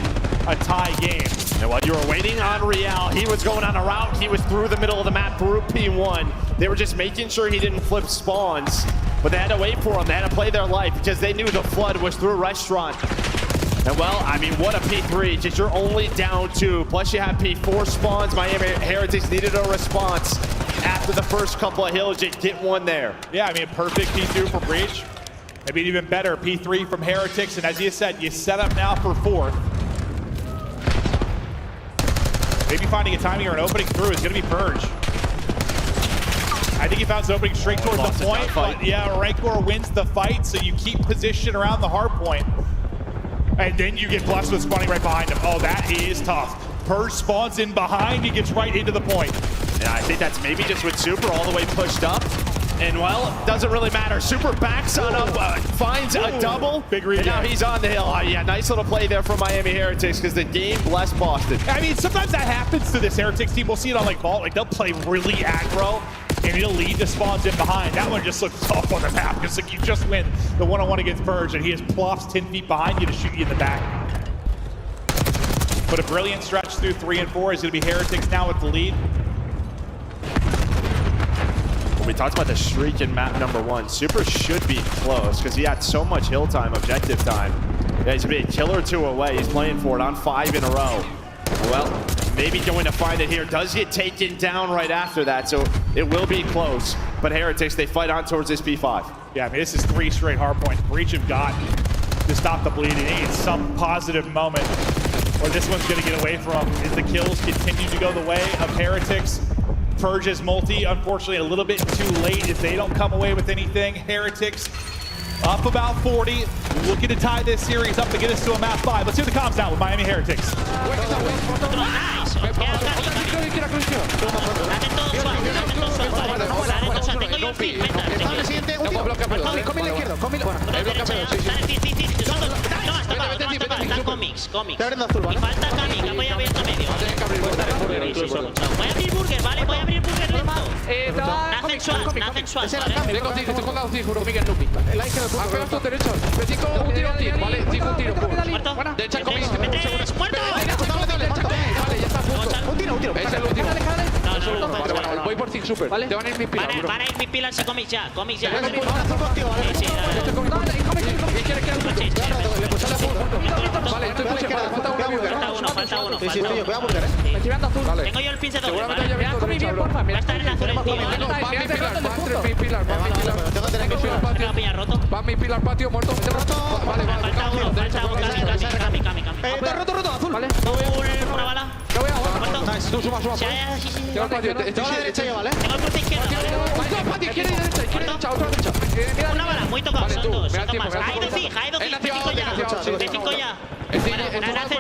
Speaker 25: a tie game.
Speaker 2: And while you were waiting on Real, he was going on a route. He was through the middle of the map through P1. They were just making sure he didn't flip spawns, but they had to wait for him. They had to play their life because they knew the flood was through Restaurant. And well, I mean, what a P3, just you're only down 2. Plus you have P4 spawns. Miami Heretics needed a response after the first couple of hills. You get one there.
Speaker 25: Yeah, I mean, perfect P2 for Breach. Maybe even better, P3 from Heretics, and as you said, you set up now for 4th. Maybe finding a timing or an opening through is going to be Purge. I think he found his opening straight towards the point, but yeah, Rancor wins the fight, so you keep position around the hard point. And then you get blessed with spawning right behind him. Oh, that is tough. Purge spawns in behind, he gets right into the point.
Speaker 2: And I think that's maybe just with Super all the way pushed up. And well, doesn't really matter. Super backs on up, finds a double, and now he's on the hill. Yeah, nice little play there from Miami Heretics because the game blessed Boston.
Speaker 25: I mean, sometimes that happens to this Heretics team. We'll see it on like Vault. Like they'll play really aggro, and it'll lead to spawns in behind. That one just looks tough on the map because like you just win the one-on-one against Purge, and he just plops 10 feet behind you to shoot you in the back. But a brilliant stretch through 3 and 4 is going to be Heretics now with the lead.
Speaker 2: We talked about the streak in map number 1. Super should be close because he had so much hill time, objective time. Yeah, he's gonna be a kill or 2 away. He's playing for it on 5 in a row. Well, maybe going to find it here. Does get taken down right after that, so it will be close. But Heretics, they fight on towards this P5.
Speaker 25: Yeah, I mean, this is 3 straight hard points. Breach have got to stop the bleeding. They need some positive moment, or this one's gonna get away from him. As the kills continue to go the way of Heretics. Purge's multi, unfortunately, a little bit too late if they don't come away with anything. Heretics up about 40, looking to tie this series up to get us to a map 5. Let's hear the comms now with Miami Heretics.
Speaker 23: Voy por 5 super. Te van a ir mis pilas.
Speaker 8: Van a ir mis pilas a comics ya. Comics ya.
Speaker 23: Vale, estoy pushing para. Falta uno.
Speaker 8: Falta uno. Tengo yo el pincel doble. Va a estar en azul encima.
Speaker 23: Van mis pilar roto. Van mis pilar patio muerto. Vale,
Speaker 8: falta uno. Cami.
Speaker 23: Roto, azul. Vale.
Speaker 8: Una bala.
Speaker 23: Lo voy a jugar. Nice. Tú suma. Tengo el patio.
Speaker 22: Tengo la derecha yo, ¿vale?
Speaker 8: Tengo el puente izquierdo.
Speaker 23: Patio, izquierda y derecha. Otra derecha.
Speaker 8: Una bala, muy tocado. Son dos. Ha ido P5 ya. P5 ya.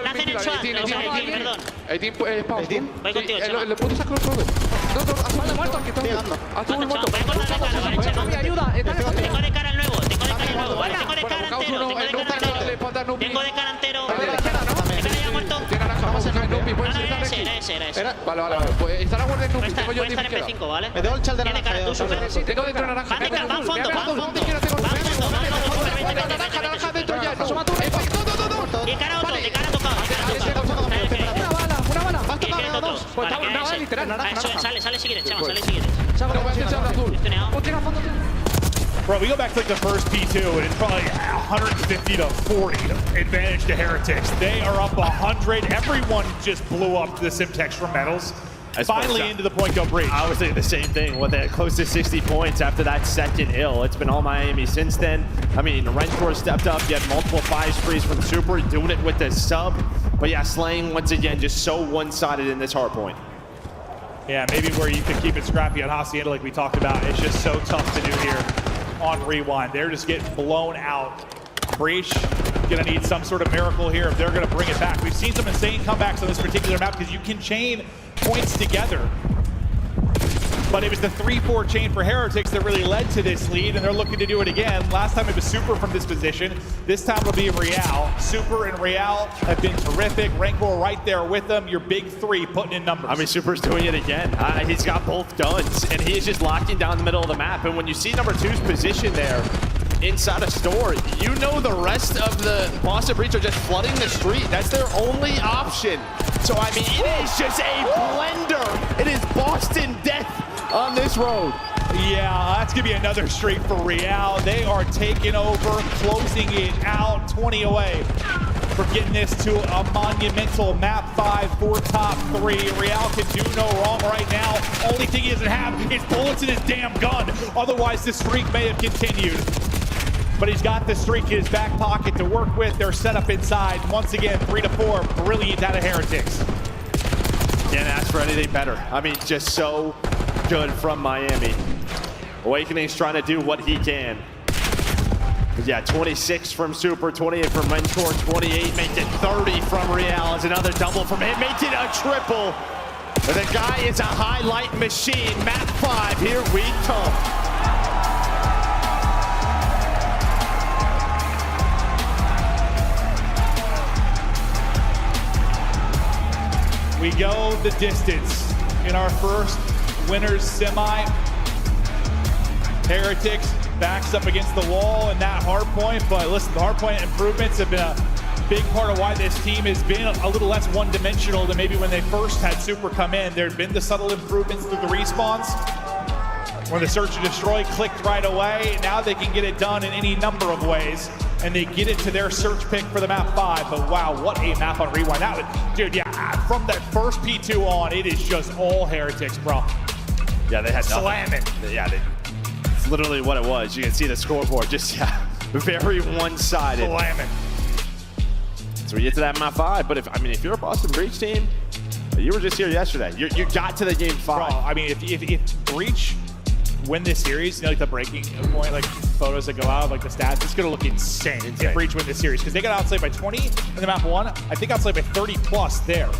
Speaker 8: Nacen el SWAT. Perdón. Voy contigo, chaval.
Speaker 23: Le puedo sacar otro vez. Azul muerto. Azul muerto.
Speaker 8: Voy a cortar la cara, ¿vale, chaval? Tengo de cara el nuevo. ¿Vale? Tengo de cara entero. Tengo de cara entero. De cara ya muerto. Ese.
Speaker 23: Vale. Pues está la guardia en Nubi. Tengo yo
Speaker 8: Puede estar en P5, ¿vale?
Speaker 22: Me debo el chal de
Speaker 8: Tiene cara, tú super.
Speaker 23: Tengo dentro de naranja.
Speaker 8: Va a fondo.
Speaker 23: Naranja dentro ya.
Speaker 8: Y cara otro, de cara tocado.
Speaker 23: Una bala.
Speaker 8: Pues está una bala literal. Sale si quieres, chaval, sale si quieres.
Speaker 23: Voy a hacer azul.
Speaker 8: Estoy negado.
Speaker 25: Bro, we go back to like the first P2, and it's probably 150 to 40 advantage to Heretics. They are up 100. Everyone just blew up the Simtex from Metals. Finally into the point go breach.
Speaker 2: I was thinking the same thing. Well, they're close to 60 points after that second hill. It's been all Miami since then. I mean, Rencor stepped up. You had multiple 5 sprees from Super, doing it with the sub. But yeah, Slaying once again just so one-sided in this hard point.
Speaker 25: Yeah, maybe where you could keep it scrappy on Hacienda like we talked about. It's just so tough to do here on Rewind. They're just getting blown out. Breach gonna need some sort of miracle here if they're gonna bring it back. We've seen some insane comebacks on this particular map because you can chain points together. But it was the 3-4 chain for Heretics that really led to this lead, and they're looking to do it again. Last time it was Super from this position. This time it'll be Real. Super and Real have been terrific. Rancor right there with them. Your big 3 putting in numbers.
Speaker 2: I mean, Super's doing it again. He's got both guns, and he is just locking down the middle of the map. And when you see number 2's position there inside a store, you know the rest of the Boston Breach are just flooding the street. That's their only option. So, I mean, it is just a blender. It is Boston death on this road.
Speaker 25: Yeah, that's gonna be another streak for Real. They are taking over, closing it out, 20 away from getting this to a monumental map 5 for top 3. Real can do no wrong right now. Only thing he doesn't have is bullets in his damn gun. Otherwise, this streak may have continued. But he's got the streak in his back pocket to work with. They're set up inside. Once again, 3 to 4. Brilliant out of Heretics.
Speaker 2: Can't ask for anything better. I mean, just so good from Miami. Awakening's trying to do what he can. But yeah, 26 from Super, 28 from Mentor, 28, make it 30 from Real. It's another double from him, make it a triple. But the guy is a highlight machine. Map 5, here we come.
Speaker 25: We go the distance in our first winners semi. Heretics backs up against the wall in that hard point, but listen, the hard point improvements have been a big part of why this team has been a little less one-dimensional than maybe when they first had Super come in. There have been the subtle improvements through the respawns. When the search and destroy clicked right away, now they can get it done in any number of ways, and they get it to their search pick for the map 5. But wow, what a map on Rewind. That was, dude, yeah, from that first P2 on, it is just all Heretics, bro.
Speaker 2: Yeah, they had
Speaker 25: slamming.
Speaker 2: Yeah, it's literally what it was. You can see the scoreboard just, yeah, very one-sided.
Speaker 25: Slamming.
Speaker 2: So we get to that map 5, but if you're a Boston Breach team, you were just here yesterday. You got to the game 5.
Speaker 25: Bro, I mean, if Breach win this series, you know, like the breaking point, like photos that go out of like the stats, it's gonna look insane if Breach win this series because they got outslayed by 20 in the map 1. I think outslayed by 30 plus there.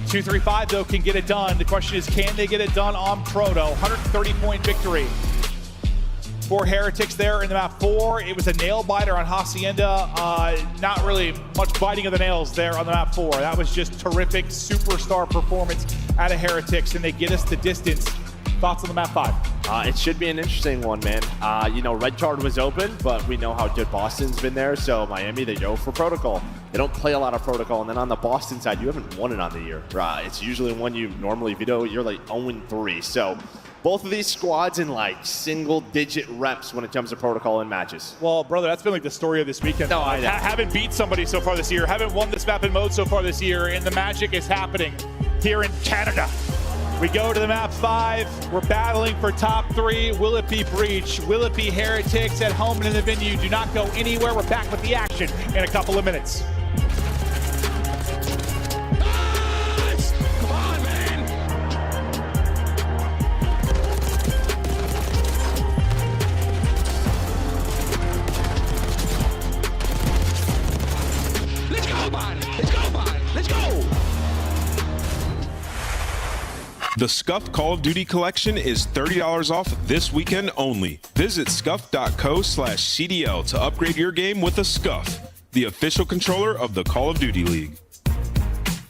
Speaker 25: 2-3-5 though can get it done. The question is, can they get it done on Proto? 130-point victory for Heretics there in the map 4. It was a nail biter on Hacienda. Not really much biting of the nails there on the map 4. That was just terrific superstar performance out of Heretics, and they get us the distance. Thoughts on the map 5?
Speaker 2: It should be an interesting one, man. You know, Red Card was open, but we know how good Boston's been there. So Miami, they go for Protocol. They don't play a lot of Protocol. And then on the Boston side, you haven't won it on the year. It's usually one you normally veto. You're like 0-3. So both of these squads in like single-digit reps when it comes to Protocol in matches.
Speaker 25: Well, brother, that's been like the story of this weekend.
Speaker 2: No, I know.
Speaker 25: Haven't beat somebody so far this year. Haven't won this map in mode so far this year. And the magic is happening here in Canada. We go to the map 5. We're battling for top 3. Will it be Breach? Will it be Heretics at home and in the venue? Do not go anywhere. We're back with the action in a couple of minutes.
Speaker 24: Come on, man! Let's go, man! Let's go, man! Let's go!
Speaker 20: The Scuffed Call of Duty collection is $30 off this weekend only. Visit scuff.co/CDL to upgrade your game with a Scuff, the official controller of the Call of Duty League.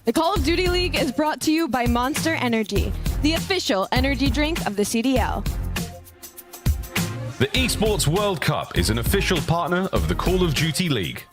Speaker 21: The Call of Duty League is brought to you by Monster Energy, the official energy drink of the CDL.
Speaker 16: The Esports World Cup is an official partner of the Call of Duty League.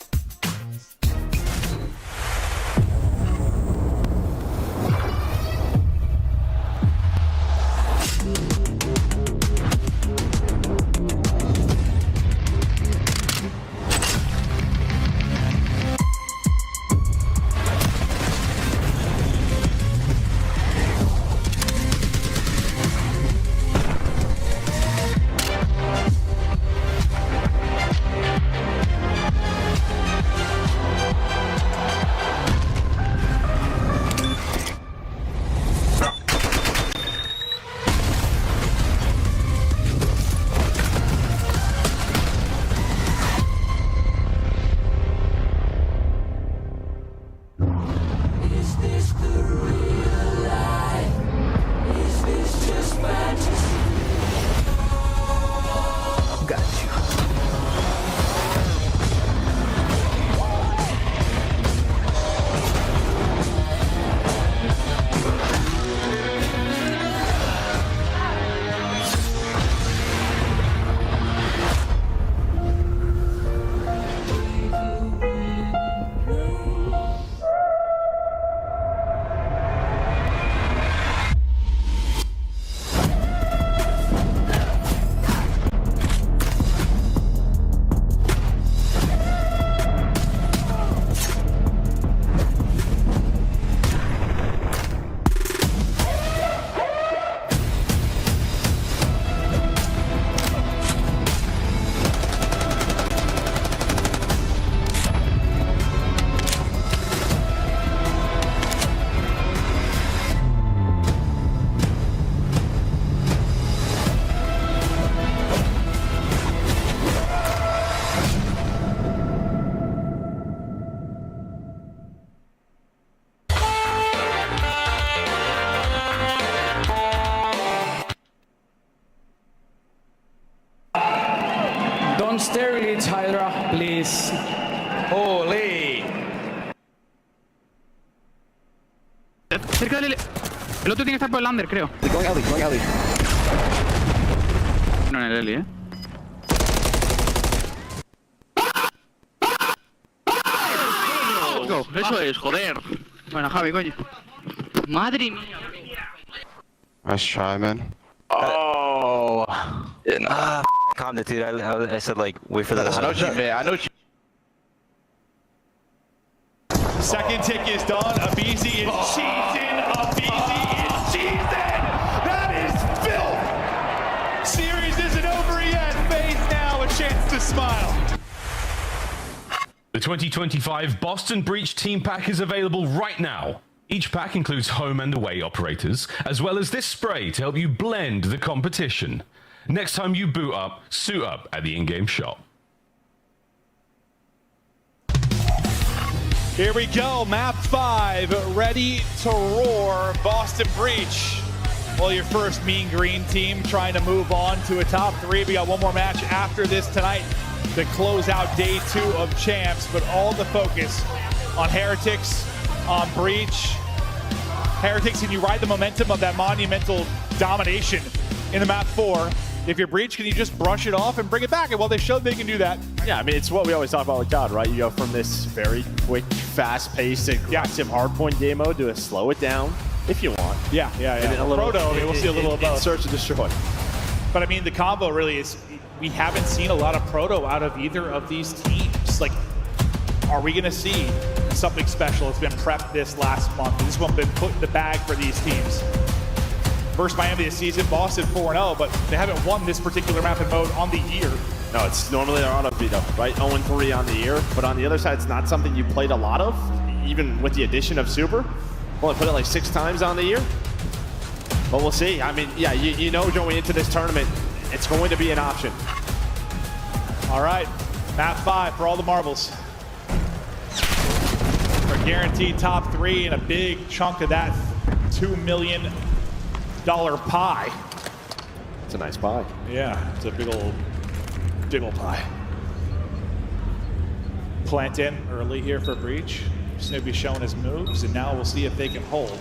Speaker 9: Monster glitch Hydra, please.
Speaker 23: Holy.
Speaker 13: Cerca del... El otro tiene que estar por el under, creo.
Speaker 23: Going alley.
Speaker 13: No en el Eli, Eso es, joder. Bueno, Javi, coño. Madre mía.
Speaker 14: Nice try, man.
Speaker 17: Oh. Calm it, dude. I said, like, wait for that.
Speaker 23: I know what you meant. I know what you...
Speaker 25: Second tick is done. Abizi is cheesing. Abizi is cheesing. That is filth. Series isn't over yet. FaZe now a chance to smile.
Speaker 16: The 2025 Boston Breach Team Pack is available right now. Each pack includes home and away operators, as well as this spray to help you blend the competition. Next time you boot up, suit up at the in-game shop.
Speaker 25: Here we go, map 5, ready to roar. Boston Breach. Well, your first mean green team trying to move on to a top 3. We got one more match after this tonight to close out day 2 of champs, but all the focus on Heretics, on Breach. Heretics, can you ride the momentum of that monumental domination in the map 4? If you're Breach, can you just brush it off and bring it back? And well, they showed they can do that.
Speaker 2: Yeah, I mean, it's what we always talk about with God, right? You go from this very quick, fast-paced, aggressive hardpoint game mode to a slow it down if you want.
Speaker 25: Yeah.
Speaker 2: And a little,
Speaker 25: Proto, we'll see a little of both.
Speaker 2: Search and destroy.
Speaker 25: But I mean, the combo really is, we haven't seen a lot of Proto out of either of these teams. Like, are we going to see something special? It's been prepped this last month. This one been put in the bag for these teams. First Miami this season, Boston 4-0, but they haven't won this particular map and mode on the year.
Speaker 2: No, it's normally they're on a beat up, right? 0-3 on the year, but on the other side, it's not something you played a lot of, even with the addition of Super. Well, I put it like 6 times on the year. But we'll see. I mean, yeah, you know going into this tournament, it's going to be an option.
Speaker 25: All right, map 5 for all the marbles. For guaranteed top 3 and a big chunk of that $2 million pie.
Speaker 2: It's a nice pie.
Speaker 25: Yeah, it's a big old pie. Plant in early here for Breach. Snoopy showing his moves, and now we'll see if they can hold.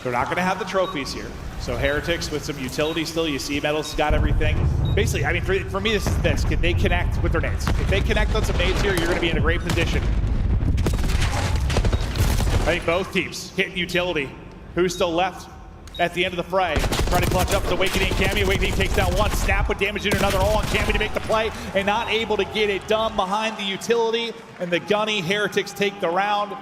Speaker 25: They're not going to have the trophies here. So Heretics with some utility still. You see Metals got everything. Basically, I mean, for me, this is this. Can they connect with their nades? If they connect on some nades here, you're going to be in a great position. I think both teams hitting utility. Who's still left at the end of the fray? Trying to clutch up with Awakening Cammy. Awakening takes down one. Snap with damage into another. All on Cammy to make the play, and not able to get it done behind the utility. And the gunny Heretics take the round.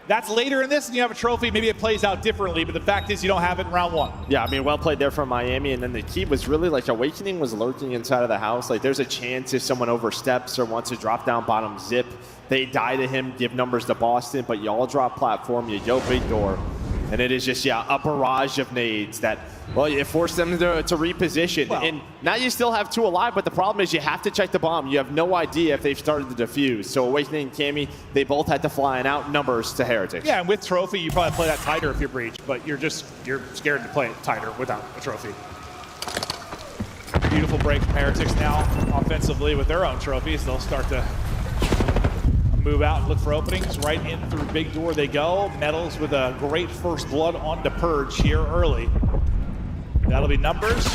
Speaker 25: That's later in this, and you have a trophy. Maybe it plays out differently, but the fact is you don't have it in round 1.
Speaker 2: Yeah, I mean, well played there from Miami, and then the key was really like Awakening was lurking inside of the house. Like, there's a chance if someone oversteps or wants to drop down bottom zip, they die to him, give numbers to Boston, but you all drop platform, you go big door, and it is just, yeah, a barrage of nades that, well, you force them to reposition. Well, and now you still have 2 alive, but the problem is you have to check the bomb. You have no idea if they've started to defuse. So Awakening and Cammy, they both had to fly and out numbers to Heretics.
Speaker 25: Yeah, and with Trophy, you probably play that tighter if you're Breach, but you're scared to play it tighter without a Trophy. Beautiful break from Heretics now offensively with their own trophies. They'll start to move out and look for openings. Right in through big door they go. Metals with a great first blood on to Purge here early. That'll be numbers,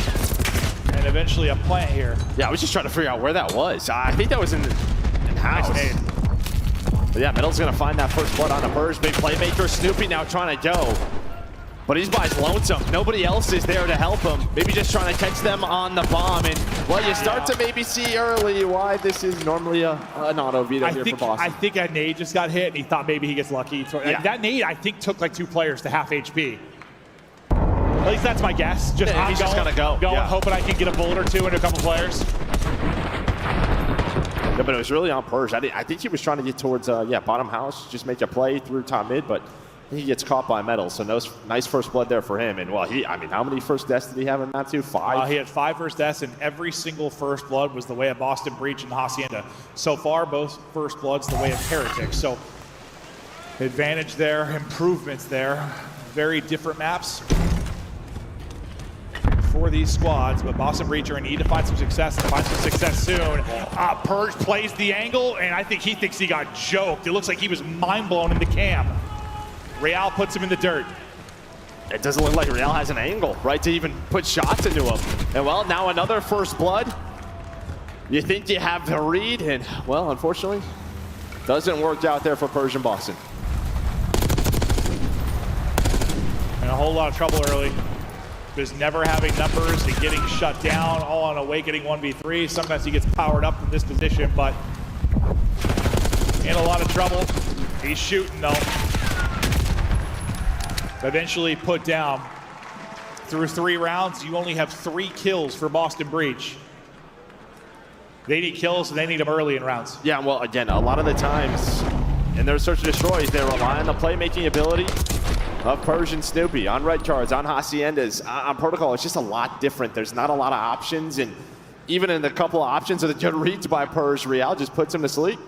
Speaker 25: and eventually a plant here.
Speaker 2: Yeah, I was just trying to figure out where that was. I think that was in house.
Speaker 25: Nice.
Speaker 2: But yeah, Metal's gonna find that first blood on the Purge. Big playmaker, Snoopy now trying to go. But he's by his lonesome. Nobody else is there to help him. Maybe just trying to catch them on the bomb. And, well, you start to maybe see early why this is normally an auto veto here for Boston.
Speaker 25: I think a nade just got hit, and he thought maybe he gets lucky.
Speaker 2: Yeah.
Speaker 25: That nade, I think, took like 2 players to half HP. At least that's my guess. Just
Speaker 2: yeah,
Speaker 25: I'm
Speaker 2: he's
Speaker 25: going,
Speaker 2: just gonna go. Yeah.
Speaker 25: hoping I can get a bullet or 2 into a couple players.
Speaker 2: Yeah, but it was really on Purge. I think he was trying to get towards, bottom house, just make a play through top mid, but he gets caught by Metal. So nice first blood there for him. And, well, how many first deaths did he have in that too? 5?
Speaker 25: He had 5 first deaths, and every single first blood was the way of Boston Breach and Hacienda. So far, both first bloods the way of Heretics. So advantage there, improvements there. Very different maps for for these squads, but Boston Breach are in need to find some success and find some success soon. Purge plays the angle, and I think he thinks he got joked. It looks like he was mind blown in the cam. Real puts him in the dirt.
Speaker 2: It doesn't look like Real has an angle, right, to even put shots into him. And well, now another first blood. You think you have the read, and well, unfortunately, doesn't work out there for Persian Boston.
Speaker 25: In a whole lot of trouble early. Just never having numbers and getting shut down, all on Awakening 1v3. Sometimes he gets powered up from this position, but in a lot of trouble. He's shooting though. Eventually put down. Through 3 rounds, you only have 3 kills for Boston Breach. They need kills, and they need them early in rounds.
Speaker 2: Yeah, well, again, a lot of the times in their search and destroys, they rely on the playmaking ability of Persian Snoopy on red cards, on Haciendas, on Protocol. It's just a lot different. There's not a lot of options, and even in the couple of options of the good reads by Persian, Real just puts him to sleep.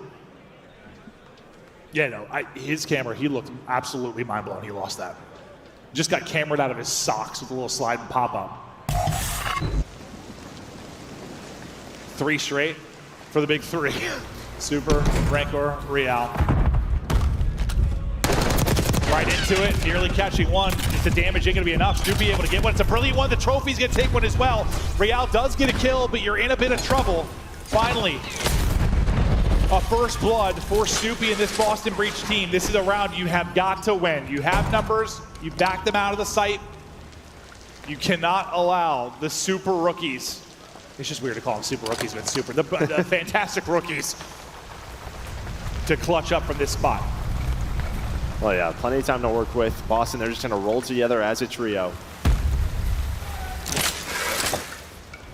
Speaker 25: Yeah, no, his camera, he looked absolutely mind blown. He lost that. Just got cameraed out of his socks with a little slide and pop up. 3 straight for the big 3. Super, Rancor, Real. Right into it, nearly catching one. If the damage ain't gonna be enough, Snoopy able to get one. It's a brilliant one. The trophy's gonna take one as well. Real does get a kill, but you're in a bit of trouble. Finally, a first blood for Snoopy and this Boston Breach team. This is a round you have got to win. You have numbers, you back them out of the sight. You cannot allow the super rookies. It's just weird to call them super rookies, but super. The fantastic rookies to clutch up from this spot.
Speaker 2: Well, yeah, plenty of time to work with. Boston, they're just going to roll together as a trio.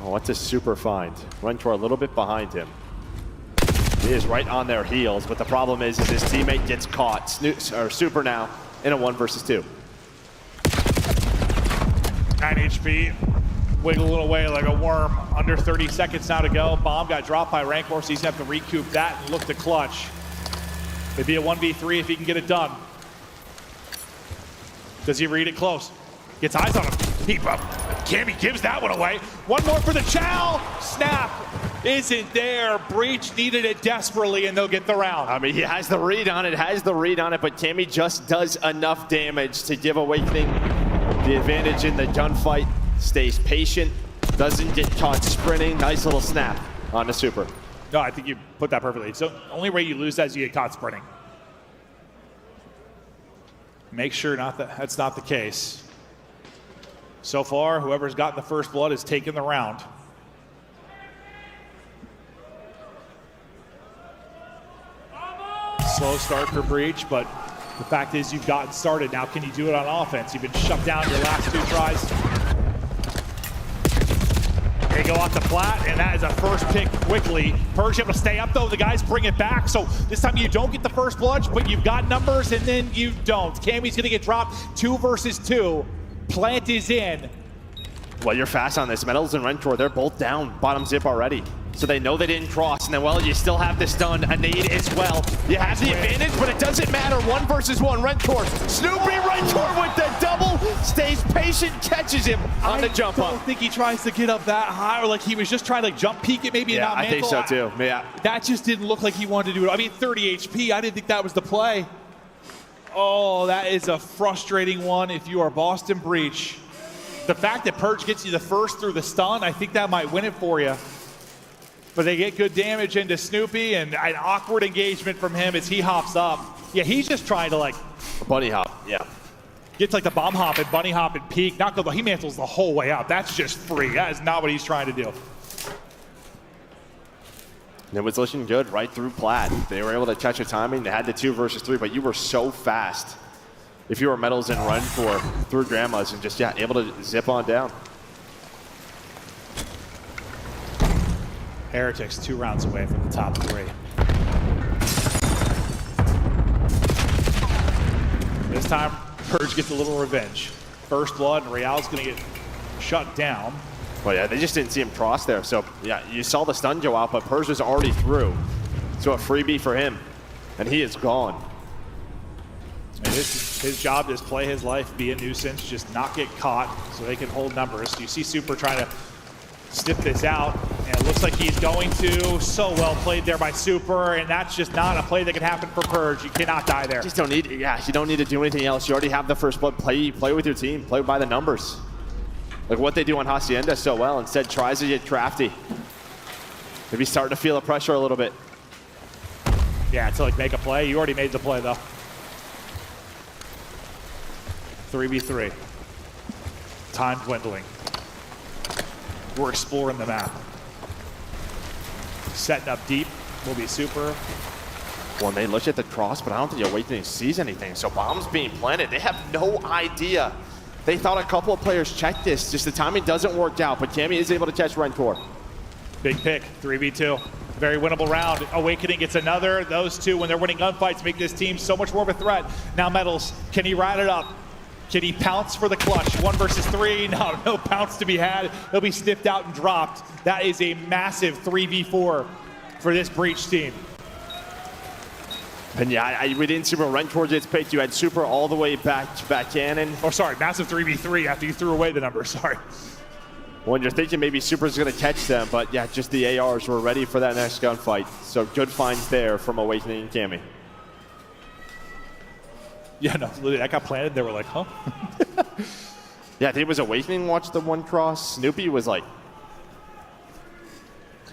Speaker 2: Oh, what's a super find? Rentor a little bit behind him. He is right on their heels, but the problem is his teammate gets caught. Super now in a 1 versus 2.
Speaker 25: 9 HP. Wiggling away like a worm. Under 30 seconds now to go. Bomb got dropped by Rancor, so he's going to have to recoup that and look to clutch. It'd be a 1v3 if he can get it done. Does he read it close? Gets eyes on him. Cammy gives that one away. One more for the Chow. Snap isn't there. Breach needed it desperately, and they'll get the round.
Speaker 2: I mean, he has the read on it, but Cammy just does enough damage to give Awakening the advantage in the gunfight. Stays patient, doesn't get caught sprinting. Nice little snap on the super.
Speaker 25: No, I think you put that perfectly. So only way you lose that is you get caught sprinting. Make sure that's not the case. So far, whoever's gotten the first blood has taken the round. Slow start for Breach, but the fact is you've gotten started. Now can you do it on offense? You've been shut down your last 2 tries. They go off the flat, and that is a first pick quickly. Purge able to stay up, though. The guys bring it back, so this time you don't get the first blood, but you've got numbers, and then you don't. Cammy's going to get dropped 2 versus 2. Plant is in.
Speaker 2: Well, you're fast on this. Metals and Rentor, they're both down. Bottom zip already. So they know they didn't cross, and then, well, you still have this done. A nade as well. You have the advantage, but it doesn't matter. 1 versus 1. Rentor. Snoopy Rentor with the double. Stays patient, catches him on the jump up.
Speaker 25: I don't think he tries to get up that high, or like he was just trying to jump peek it maybe.
Speaker 2: Yeah, I think so too. Yeah.
Speaker 25: That just didn't look like he wanted to do it. I mean, 30 HP. I didn't think that was the play. Oh, that is a frustrating one if you are Boston Breach. The fact that Purge gets you the first through the stun, I think that might win it for you. But they get good damage into Snoopy, and an awkward engagement from him as he hops up. Yeah, he's just trying to like
Speaker 2: bunny hop. Yeah.
Speaker 25: Gets like the bomb hop and bunny hop and peek. Not good, but he mantles the whole way out. That's just free. That is not what he's trying to do.
Speaker 2: It was looking good right through Plat. They were able to catch a timing. They had the 2 versus 3, but you were so fast. If you were Metals and Run through Grandma's and just, yeah, able to zip on down.
Speaker 25: Heretics 2 rounds away from the top 3. This time, Purge gets a little revenge. First blood, and Real's going to get shut down.
Speaker 2: Well, yeah, they just didn't see him cross there. So, yeah, you saw the stun go out, but Purge was already through. So a freebie for him, and he is gone.
Speaker 25: And his job is play his life, be a nuisance, just not get caught so they can hold numbers. You see Super trying to sniff this out, and it looks like he's going to. So well played there by Super, and that's just not a play that can happen for Purge. You cannot die there.
Speaker 2: Just don't need, yeah, you don't need to do anything else. You already have the first blood. Play with your team. Play by the numbers. Like what they do on Hacienda so well. Instead, tries to get crafty. Maybe starting to feel the pressure a little bit.
Speaker 25: Yeah, to like make a play. You already made the play though. 3v3. Time dwindling. We're exploring the map. Setting up deep will be Super.
Speaker 2: Well, they look at the cross, but I don't think Awakening sees anything. So bombs being planted. They have no idea. They thought a couple of players checked this. Just the timing doesn't work out, but Cammy is able to catch Rentor.
Speaker 25: Big pick, 3v2. Very winnable round. Awakening gets another. Those two, when they're winning gunfights, make this team so much more of a threat. Now Metals, can he ride it up? Can he pounce for the clutch? 1 versus 3, no pounce to be had. He'll be sniffed out and dropped. That is a massive 3v4 for this Breach team.
Speaker 2: And yeah, we didn't see where Rentor gets picked. You had Super all the way back cannon.
Speaker 25: Oh, sorry, massive 3v3 after you threw away the number, sorry.
Speaker 2: When you're thinking maybe Super's gonna catch them, but yeah, just the ARs were ready for that next gunfight. So good finds there from Awakening and Cammy.
Speaker 25: Yeah, no, literally, that got planted. They were like, huh?
Speaker 2: Yeah, I think it was Awakening watched the one cross. Snoopy was like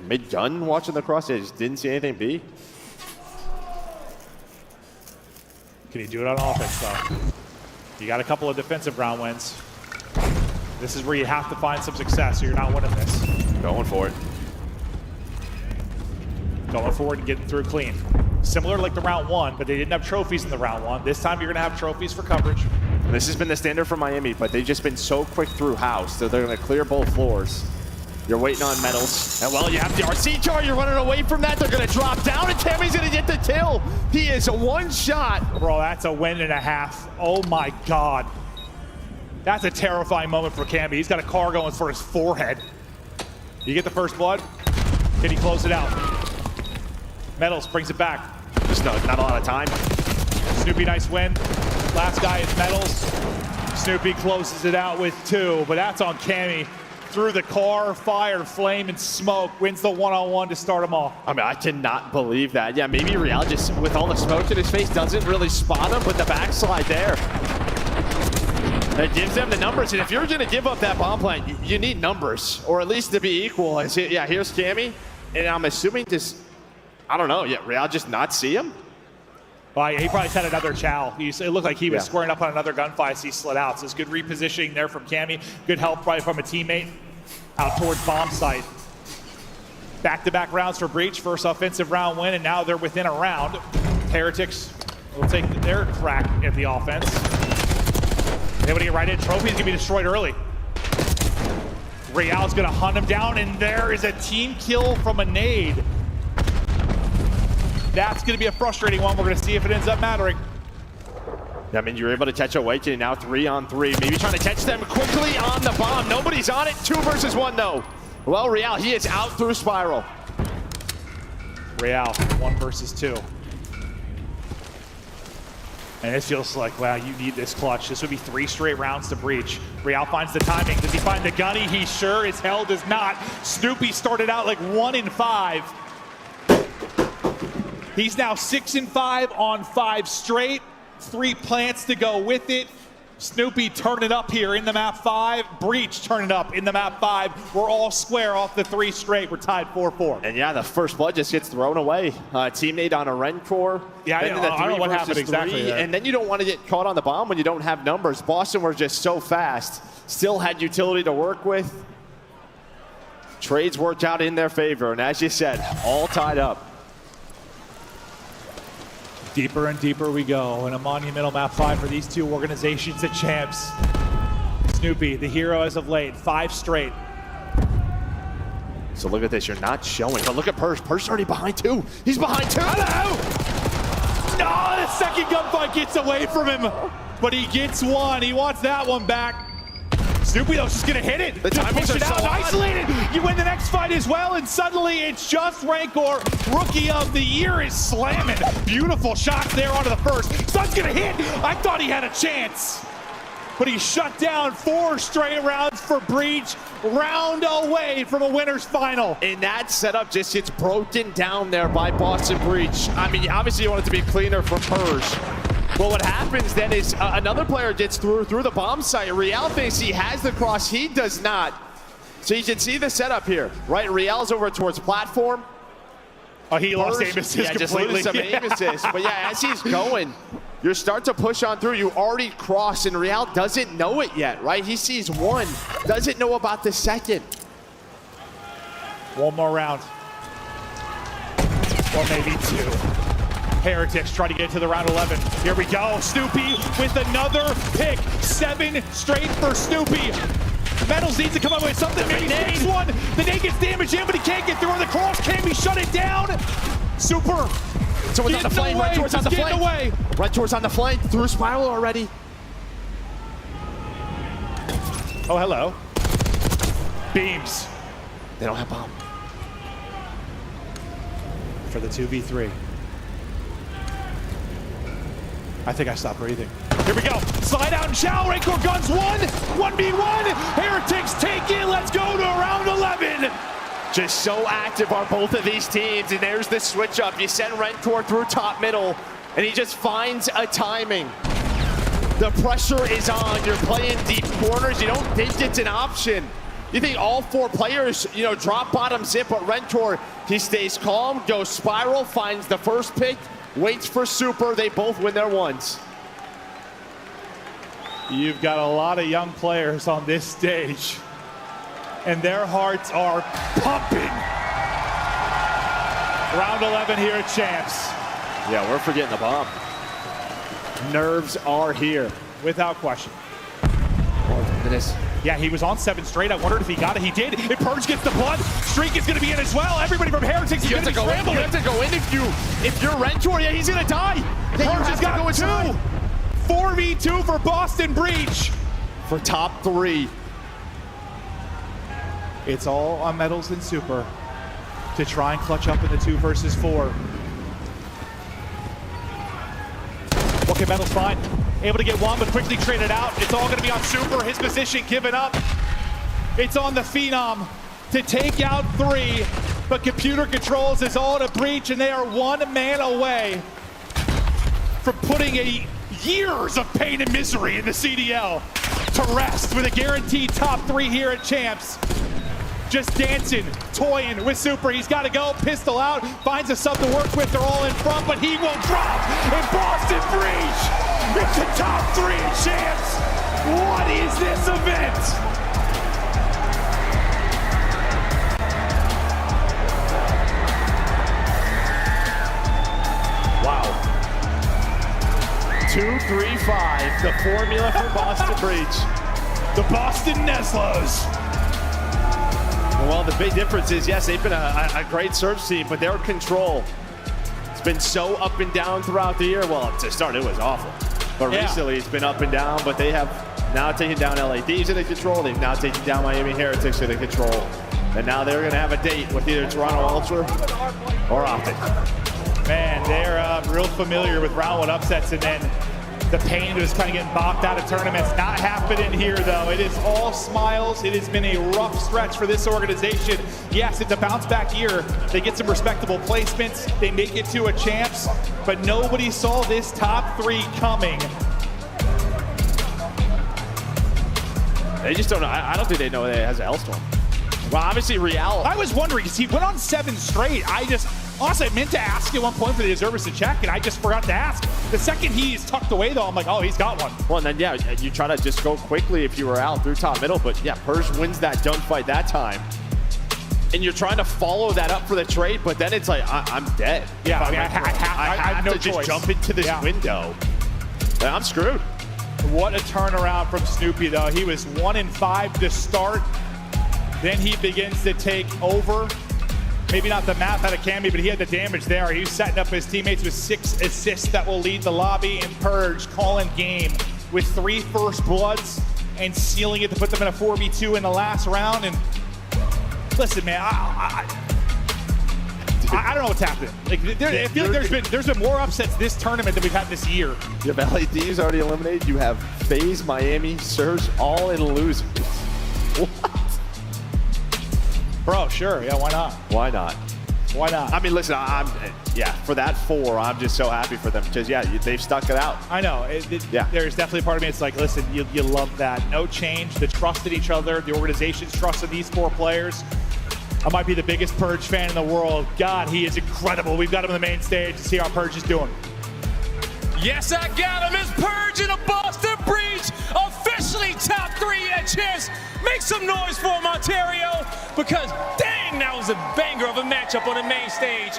Speaker 2: mid-gun watching the cross. They just didn't see anything B.
Speaker 25: Can he do it on offense, though? You got a couple of defensive round wins. This is where you have to find some success, or you're not winning this.
Speaker 2: Going for it.
Speaker 25: Going forward and getting through clean. Similar like the round 1, but they didn't have trophies in the round 1. This time you're going to have trophies for coverage.
Speaker 2: This has been the standard for Miami, but they've just been so quick through house that they're going to clear both floors. You're waiting on Metals. And well, you have the RC car. You're running away from that. They're going to drop down, and Tammy's going to get the kill. He is a one shot.
Speaker 25: Bro, that's a win and a half. Oh, my God. That's a terrifying moment for Camby. He's got a car going for his forehead. You get the first blood. Can he close it out? Metals brings it back.
Speaker 2: Just not a lot of time.
Speaker 25: Snoopy, nice win. Last guy is Metals. Snoopy closes it out with 2, but that's on Cammy. Through the car, fire, flame, and smoke. Wins the one-on-one to start them all.
Speaker 2: I mean, I cannot believe that. Yeah, maybe Real just, with all the smoke in his face, doesn't really spot him, but the backslide there. That gives them the numbers, and if you're going to give up that bomb plant, you need numbers, or at least to be equal. Yeah, here's Cammy, and I'm assuming just, I don't know, yeah, Real just not see him?
Speaker 25: Well, he probably had another chow. It looked like he was squaring up on another gunfight as he slid out. So it's good repositioning there from Cammy. Good help probably from a teammate out towards bomb site. Back-to-back rounds for Breach. First offensive round win, and now they're within a round. Heretics will take their crack at the offense. They want to get right in. Trophy's going to be destroyed early. Real's going to hunt him down, and there is a team kill from a nade. That's going to be a frustrating one. We're going to see if it ends up mattering.
Speaker 2: I mean, you're able to catch Awakening now 3-on-3. Maybe trying to catch them quickly on the bomb. Nobody's on it. 2 versus 1, though. Well, Real, he is out through Spiral.
Speaker 25: Real, 1 versus 2. And it feels like, wow, you need this clutch. This would be 3 straight rounds to Breach. Real finds the timing. Does he find the gunny? He sure as hell does not. Snoopy started out like 1 in 5. He's now 6 in 5 on 5 straight. 3 plants to go with it. Snoopy turn it up here in the map 5. Breach turn it up in the map 5. We're all square off the 3 straight. We're tied 4-4.
Speaker 2: And yeah, the first blood just gets thrown away. Teammate on a Rencor.
Speaker 25: Yeah, I don't know what happened exactly there.
Speaker 2: And then you don't want to get caught on the bomb when you don't have numbers. Boston were just so fast. Still had utility to work with. Trades worked out in their favor. And as you said, all tied up.
Speaker 25: Deeper and deeper we go in a monumental map 5 for these 2 organizations at champs. Snoopy, the hero as of late, 5 straight.
Speaker 2: So look at this, you're not showing, but look at Purge. Purge's already behind 2. He's behind 2.
Speaker 25: Hello! No, the second gunfight gets away from him, but he gets 1. He wants that one back. Snoopy, though, is just going to hit it.
Speaker 2: The
Speaker 25: just
Speaker 2: timings
Speaker 25: push
Speaker 2: are
Speaker 25: it out,
Speaker 2: so odd.
Speaker 25: isolated. You win the next fight as well, and suddenly it's just Rancor. Rookie of the Year is slamming. Beautiful shots there onto the first. Sun's going to hit. I thought he had a chance. But he shut down 4 straight rounds for Breach. Round away from a winner's final.
Speaker 2: And that setup just gets broken down there by Boston Breach. I mean, obviously you want it to be cleaner for Purge. But what happens then is another player gets through the bomb site. Real thinks he has the cross. He does not. So you can see the setup here, right? Real's over towards platform.
Speaker 25: Oh, he lost aim assist
Speaker 2: completely. Just losing some aim assist. But yeah, as he's going, you start to push on through. You already crossed, and Real doesn't know it yet, right? He sees one, doesn't know about the second.
Speaker 25: One more round. Or maybe 2. Heretics try to get to the round 11. Here we go. Snoopy with another pick. 7 straight for Snoopy. Metals needs to come up with something. Maybe takes one. The nade gets damaged in, but he can't get through on the cross. Can we shut it down? Super.
Speaker 2: Towards on the flank. Right towards on the flank.
Speaker 25: Away.
Speaker 2: Right towards on the flank. Through spiral already.
Speaker 25: Oh, hello. Beams.
Speaker 2: They don't have bomb.
Speaker 25: For the 2v3. I think I stopped breathing. Here we go. Slide out and chow. Rancor guns 1v1. Heretics take it. Let's go to round 11.
Speaker 2: Just so active are both of these teams, and there's the switch up. You send Rancor through top middle, and he just finds a timing. The pressure is on. You're playing deep corners. You don't think it's an option. You think all 4 players, drop bottom zip, but Rancor, he stays calm, goes spiral, finds the first pick, waits for Super. They both win their ones.
Speaker 25: You've got a lot of young players on this stage, and their hearts are pumping. Round 11 here at Champs.
Speaker 2: Yeah, we're forgetting the bomb. Nerves are here.
Speaker 25: Without question.
Speaker 2: Oh, goodness.
Speaker 25: Yeah, he was on 7 straight. I wondered if he got it. He did. If Purge gets the blood, Streak is going to be in as well. Everybody from Heretics is going to be scrambling.
Speaker 2: You have to go in if you're Rancor. Yeah, he's going to die.
Speaker 25: Purge has got 2. 4v2 for Boston Breach.
Speaker 2: For top 3.
Speaker 25: It's all on Metals and Super to try and clutch up in the 2 versus 4. Okay, Metals fine. Able to get one, but quickly traded out. It's all going to be on Super. His position given up. It's on the Phenom to take out 3, but computer controls is all to Breach, and they are 1 man away from putting years of pain and misery in the CDL to rest with a guaranteed top 3 here at Champs. Just dancing, toying with Super. He's got to go, pistol out, finds a sub to work with. They're all in front, but he won't drop. And Boston Breach, it's the top 3 at Champs. What is this event?
Speaker 2: Wow. 2-3-5, the formula for Boston Breach.
Speaker 25: The Boston Neslas.
Speaker 2: Well, the big difference is, yes, they've been a great surge team, but their control has been so up and down throughout the year. Well, to start, it was awful. But recently, it's been up and down, but they have now taken down LA Thieves in the control. They've now taken down Miami Heretics in the control. And now they're going to have a date with either Toronto Ultra or Optic.
Speaker 25: Man, they're real familiar with round 1 upsets, and then the pain of just kind of getting bopped out of tournaments. Not happening here, though. It is all smiles. It has been a rough stretch for this organization. Yes, it's a bounce-back year. They get some respectable placements. They make it to a Champs, but nobody saw this top 3 coming.
Speaker 2: They just don't know. I don't think they know that it has an L-Storm. Well, obviously, Real.
Speaker 25: I was wondering, because he went on 7 straight. Honestly, I meant to ask you at one point for the observers to check, and I just forgot to ask. The second he's tucked away, though, I'm like, oh, he's got one.
Speaker 2: Well, and then, yeah, you try to just go quickly if you were out through top middle, but yeah, Purge wins that gunfight that time. And you're trying to follow that up for the trade, but then it's like, I'm dead.
Speaker 25: Yeah, I have no
Speaker 2: to
Speaker 25: choice.
Speaker 2: Just jump into this window. And I'm screwed.
Speaker 25: What a turnaround from Snoopy, though. He was 1-5 to start. Then he begins to take over. Maybe not the math out of Cammy, but he had the damage there. He was setting up his teammates with 6 assists that will lead the lobby, and Purge calling game with 3 first bloods and sealing it to put them in a 4v2 in the last round. And listen, man, I don't know what's happening. Like, I feel like there's been more upsets this tournament than we've had this year.
Speaker 2: You have LA Thieves already eliminated. You have FaZe, Miami, Surge, all in losers. What?
Speaker 25: Bro, sure, yeah, why not?
Speaker 2: Why not?
Speaker 25: Why not?
Speaker 2: I mean, listen, for that 4, I'm just so happy for them because, yeah, they've stuck it out.
Speaker 25: I know. There's definitely a part of me. It's like, listen, you love that. No change. The trust in each other. The organization's trust in these 4 players. I might be the biggest Purge fan in the world. God, he is incredible. We've got him on the main stage to see how Purge is doing.
Speaker 3: Yes, I got him. It's Purge in a Boston Breach, officially top 3 at Champs. Make some noise for him, Ontario, because dang, that was a banger of a matchup on the main stage.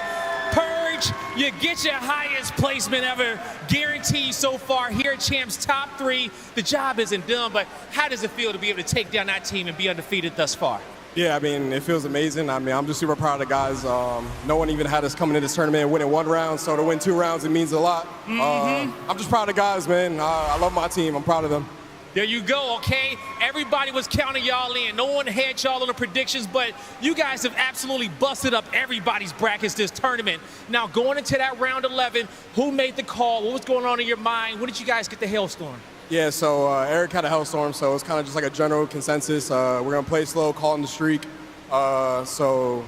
Speaker 3: Purge, you get your highest placement ever guaranteed so far here at Champs top 3. The job isn't done, but how does it feel to be able to take down that team and be undefeated thus far?
Speaker 1: Yeah, I mean, it feels amazing. I mean, I'm just super proud of the guys. No one even had us coming into this tournament and winning 1 round, so to win 2 rounds, it means a lot. I'm just proud of the guys, man. I love my team. I'm proud of them.
Speaker 3: There you go, okay? Everybody was counting y'all in. No one had y'all on the predictions, but you guys have absolutely busted up everybody's brackets this tournament. Now, going into that round 11, who made the call? What was going on in your mind? When did you guys get the hailstorm?
Speaker 1: Yeah, so Eric had a hellstorm, so it's kind of just like a general consensus. We're going to play slow, call in the streak. So,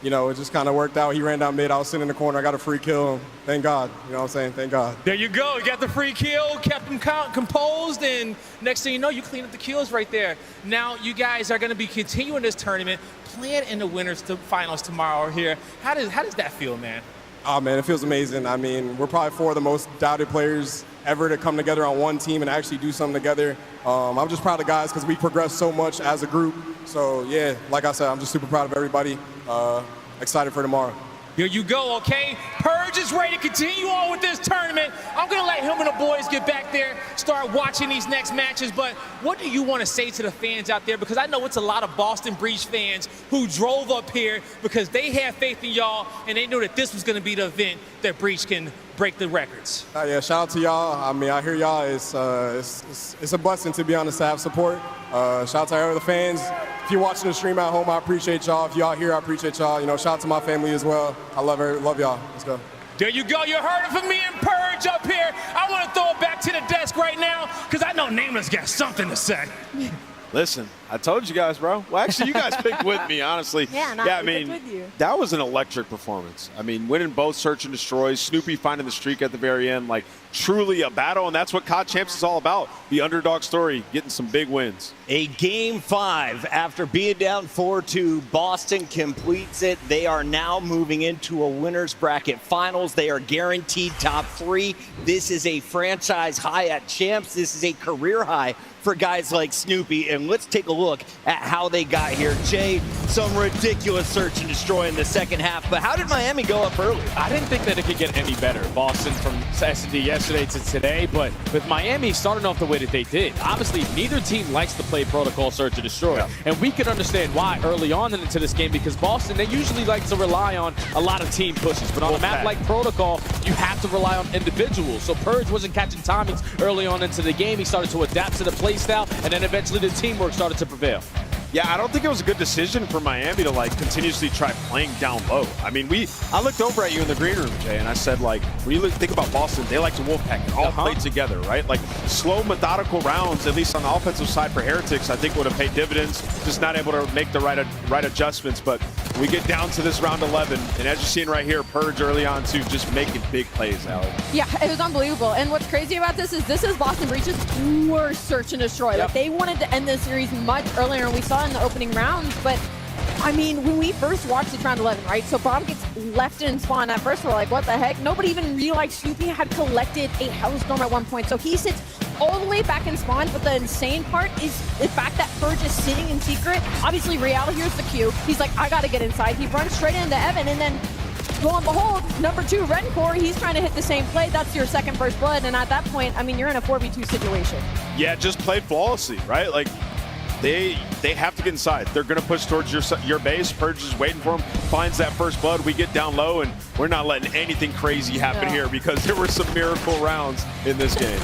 Speaker 1: you know, it just kind of worked out. He ran down mid. I was sitting in the corner. I got a free kill. Thank God. You know what I'm saying? Thank God.
Speaker 3: There you go. You got the free kill, kept him composed, and next thing you know, you clean up the kills right there. Now, you guys are going to be continuing this tournament, playing in the winners finals tomorrow here. How does that feel, man?
Speaker 1: Oh, man, it feels amazing. I mean, we're probably 4 of the most doubted players ever to come together on one team and actually do something together. I'm just proud of the guys because we progressed so much as a group. So, yeah, like I said, I'm just super proud of everybody. Excited for tomorrow.
Speaker 3: Here you go, okay? Purge is ready to continue on with this tournament. I'm going to let him and the boys get back there, start watching these next matches. But what do you want to say to the fans out there? Because I know it's a lot of Boston Breach fans who drove up here because they had faith in y'all and they knew that this was going to be the event that Breach can break the records.
Speaker 1: Yeah, shout out to y'all. I mean, I hear y'all. It's a blessing, to be honest, to have support. Shout out to all the fans. If you're watching the stream at home, I appreciate y'all. If y'all here, I appreciate y'all. You know, shout out to my family as well. I love y'all. Let's go.
Speaker 3: There you go. You heard it from me and Purge up here. I want to throw it back to the desk right now because I know Nameless got something to say.
Speaker 12: Listen, I told you guys, bro. Well, actually, you guys picked with me, honestly.
Speaker 21: I
Speaker 12: mean,
Speaker 21: with you.
Speaker 12: that was an electric performance. I mean, winning both Search and Destroys, Snoopy finding the streak at the very end, like truly a battle, and that's what COD Champs is all about. The underdog story, getting some big wins.
Speaker 10: A Game 5 after being down 4-2. Boston completes it. They are now moving into a winner's bracket finals. They are guaranteed top 3. This is a franchise high at Champs. This is a career high for guys like Snoopy. And let's take a look at how they got here. Jay, some ridiculous search and destroy in the second half. But how did Miami go up early?
Speaker 5: I didn't think that it could get any better. Boston from S&D yesterday to today, but with Miami starting off the way that they did, obviously neither team likes to play protocol search and destroy. Yeah. And we could understand why early on into this game, because Boston, they usually like to rely on a lot of team pushes. But on a map like protocol, you have to rely on individuals. So Purge wasn't catching timings early on into the game. He started to adapt to the play style, and then eventually the teamwork started to prevail.
Speaker 12: Yeah, I don't think it was a good decision for Miami to like continuously try playing down low. I mean, I looked over at you in the green room, Jay, and I said, like, when you think about Boston, they like to wolfpack and all play together, right? Like slow, methodical rounds, at least on the offensive side for Heretics, I think would have paid dividends. Just not able to make the right adjustments. But we get down to this round 11, and as you're seeing right here, Purge early on too, just making big plays, Alex.
Speaker 21: Yeah, it was unbelievable. And what's crazy about this is Boston Breach's worst search and destroy.
Speaker 12: Yep.
Speaker 21: Like, they wanted to end this series much earlier, and we saw in the opening rounds. But I mean, when we first watched it round 11, right? So Bomb gets left in spawn. At first, we're like, what the heck? Nobody even realized Snoopy had collected a Hellstorm at one point. So he sits all the way back in spawn. But the insane part is the fact that Purge is sitting in secret. Obviously, Real here's the cue. He's like, I got to get inside. He runs straight into Evan, and then lo and behold, number 2, Rencore, he's trying to hit the same play. That's your second first blood. And at that point, I mean, you're in a 4v2 situation.
Speaker 12: Yeah, just played flawlessly, right? Like, they have to get inside. They're going to push towards your base. Purge is waiting for him, finds that first blood. We get down low, and we're not letting anything crazy happen here because there were some miracle rounds in this game.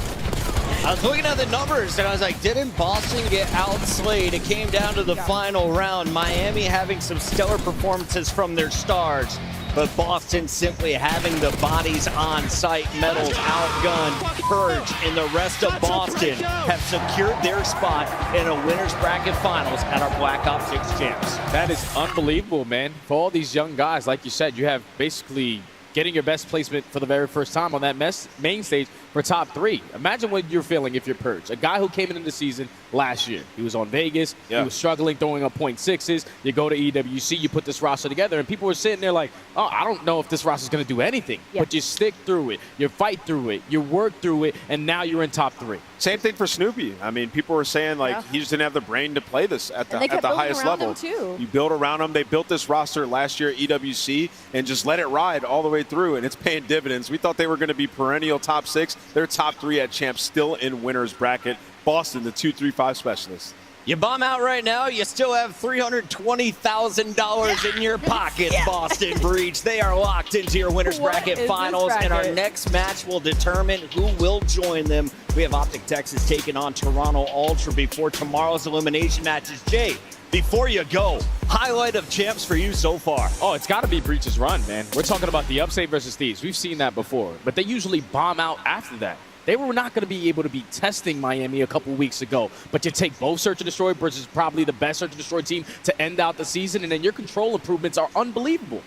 Speaker 10: I was looking at the numbers and I was like, didn't Boston get outslayed? It came down to the final round. Miami having some stellar performances from their stars, but Boston simply having the bodies on site. Metals outgunned. Purge and the rest of Boston have secured their spot in a winner's bracket finals at our Black Ops 6 champs.
Speaker 5: That is unbelievable, man. For all these young guys, like you said, you have basically getting your best placement for the very first time on that main stage for top 3. Imagine what you're feeling if you're Purge. A guy who came into the season last year. He was on Vegas. He was struggling, throwing up .6s. You go to EWC, you put this roster together, and people were sitting there like, oh, I don't know if this roster is going to do anything. But you stick through it. You fight through it. You work through it, and now you're in top 3.
Speaker 12: Same thing for Snoopy. I mean, people were saying, like, he just didn't have the brain to play this at the highest level. You build around him. They built this roster last year at EWC and just let it ride all the way through, and it's paying dividends. We thought they were going to be perennial top 6. They're top 3 at champs, still in winner's bracket. Boston, the 2-3-5 specialist.
Speaker 10: You bomb out right now, you still have $320,000 in your pocket, Boston Breach. They are locked into your winner's bracket finals, and our next match will determine who will join them. We have Optic Texas taking on Toronto Ultra before tomorrow's elimination matches. Jay, before you go, highlight of champs for you so far.
Speaker 5: Oh, it's got to be Breach's run, man. We're talking about the Upstate versus Thieves. We've seen that before, but they usually bomb out after that. They were not going to be able to be testing Miami a couple weeks ago, but you take both Search and Destroy versus probably the best Search and Destroy team to end out the season, and then your control improvements are unbelievable.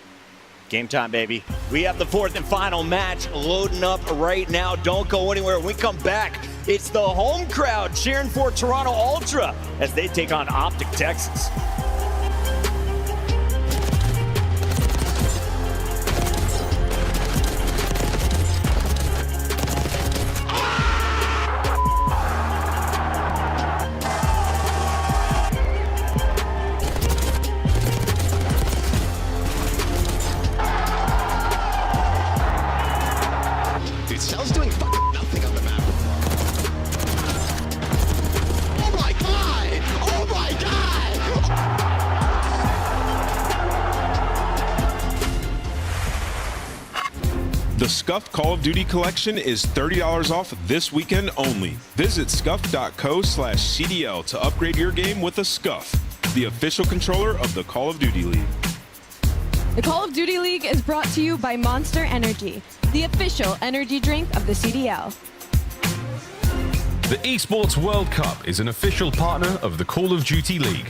Speaker 10: Game time, baby. We have the 4th and final match loading up right now. Don't go anywhere. When we come back, it's the home crowd cheering for Toronto Ultra as they take on Optic Texas.
Speaker 20: The Scuffed Call of Duty collection is $30 off this weekend only. Visit scuff.co/CDL to upgrade your game with a Scuff, the official controller of the Call of Duty League.
Speaker 7: The Call of Duty League is brought to you by Monster Energy, the official energy drink of the CDL.
Speaker 16: The Esports World Cup is an official partner of the Call of Duty League.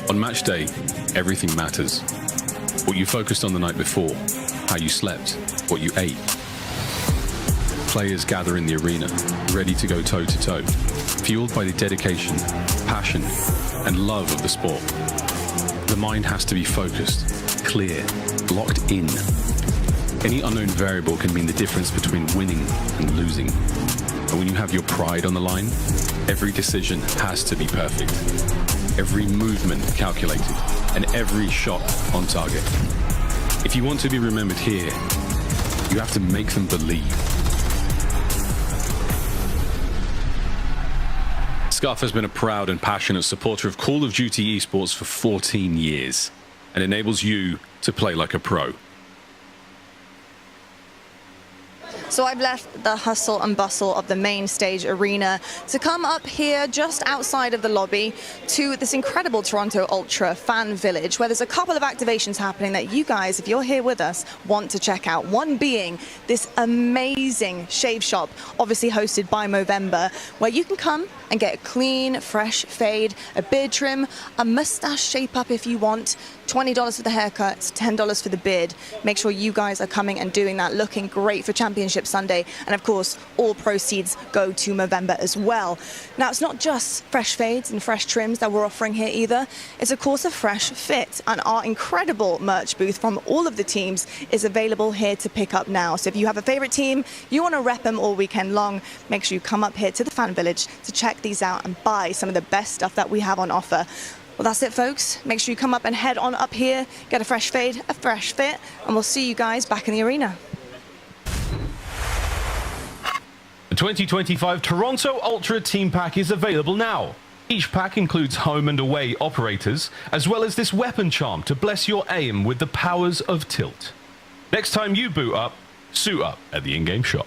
Speaker 16: On match day, everything matters. What you focused on the night before, how you slept, what you ate. Players gather in the arena, ready to go toe-to-toe, fueled by the dedication, passion, and love of the sport. The mind has to be focused, clear, locked in. Any unknown variable can mean the difference between winning and losing. And when you have your pride on the line, every decision has to be perfect. Every movement calculated, and every shot on target. If you want to be remembered here, you have to make them believe. Scuff has been a proud and passionate supporter of Call of Duty esports for 14 years and enables you to play like a pro.
Speaker 6: So I've left the hustle and bustle of the main stage arena to come up here just outside of the lobby to this incredible Toronto Ultra fan village where there's a couple of activations happening that you guys, if you're here with us, want to check out. One being this amazing shave shop, obviously hosted by Movember, where you can come and get a clean, fresh fade, a beard trim, a mustache shape up if you want, $20 for the haircuts, $10 for the beard. Make sure you guys are coming and doing that, looking great for Championship Sunday. And of course, all proceeds go to Movember as well. Now, it's not just fresh fades and fresh trims that we're offering here either. It's of course a fresh fit. And our incredible merch booth from all of the teams is available here to pick up now. So if you have a favorite team, you want to rep them all weekend long, make sure you come up here to the fan village to check these out and buy some of the best stuff that we have on offer. Well, that's it, folks. Make sure you come up and head on up here, get a fresh fade, a fresh fit, and we'll see you guys back in the arena.
Speaker 16: The 2025 Toronto Ultra Team Pack is available now. Each pack includes home and away operators, as well as this weapon charm to bless your aim with the powers of tilt. Next time you boot up, suit up at the in-game shop.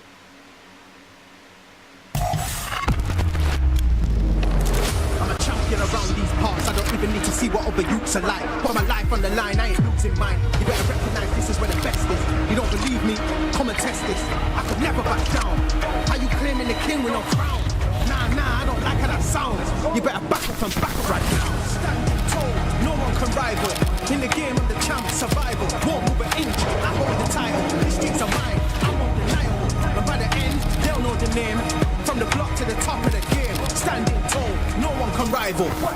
Speaker 11: Around these parts, I don't even need to see what other youths are like. Put my life on the line, I ain't losing mine. You better recognize this is where the best is. You don't believe me? Come and test this. I could never back down. How you claiming the king with no crown? Nah, I don't like how that sounds. You better back up and back up right now. Standing tall, no one can rival. In the game, I'm the champ, survival. Won't move an inch, I hold the title. These streets are mine, I'm undeniable. And by the end, they'll know the name. From the block to the top of the game. Standing tall, no one can rival. What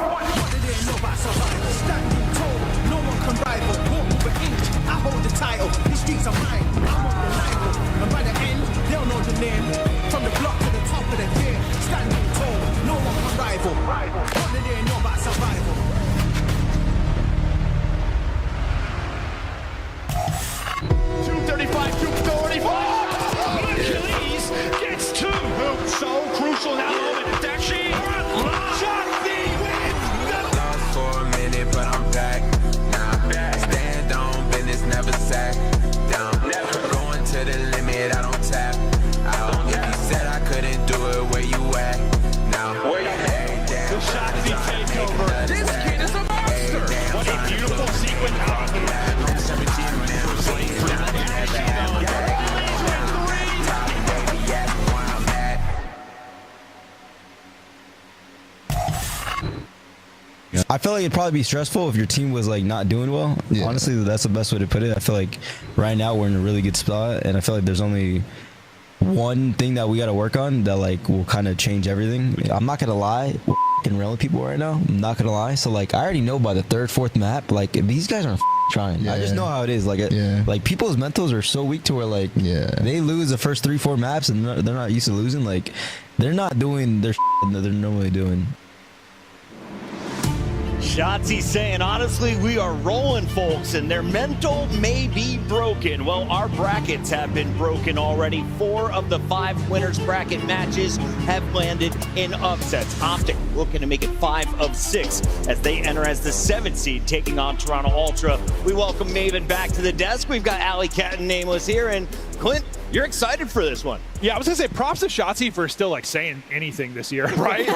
Speaker 11: do they know about survival? Standing tall, no one can rival. Won't move an inch, I hold the title. These streets are mine, I'm undeniable. And by the end, they'll know the name. From the block to the top of the game. Standing tall, no one can rival. What do they know about survival?
Speaker 24: Achilles gets two. So crucial now. Dashi. Shotzi wins.
Speaker 15: Lost for a minute, but I'm back. Now I'm back. Stand on business, never sack down. Going to the limit, I don't tap out. If you said I couldn't do it, where you at? Now, hey, damn.
Speaker 24: The Shotzi takeover. This kid is a monster. What a beautiful sequence.
Speaker 18: I feel like it'd probably be stressful if your team was like not doing well. Yeah. Honestly, that's the best way to put it. I feel like right now we're in a really good spot, and I feel like there's only one thing that we got to work on that like will kind of change everything. I'm not gonna lie, we're f***ing railing people right now. I'm not gonna lie. So like I already know by the third, fourth map, like these guys aren't trying. Yeah. I just know how it is. Like like people's mentals are so weak to where like they lose the first 3-4 maps and they're not used to losing. Like they're not doing their that they're normally doing.
Speaker 10: Shotzi saying, honestly, we are rolling, folks, and their mental may be broken. Well, our brackets have been broken already. 4 of the 5 winners bracket matches have landed in upsets. Optic looking to make it 5 of 6 as they enter as the 7th seed, taking on Toronto Ultra. We welcome Maven back to the desk. We've got Alley Cat and Nameless here, and Clint, you're excited for this one.
Speaker 25: Yeah, I was gonna say props to Shotzi for still like saying anything this year, right?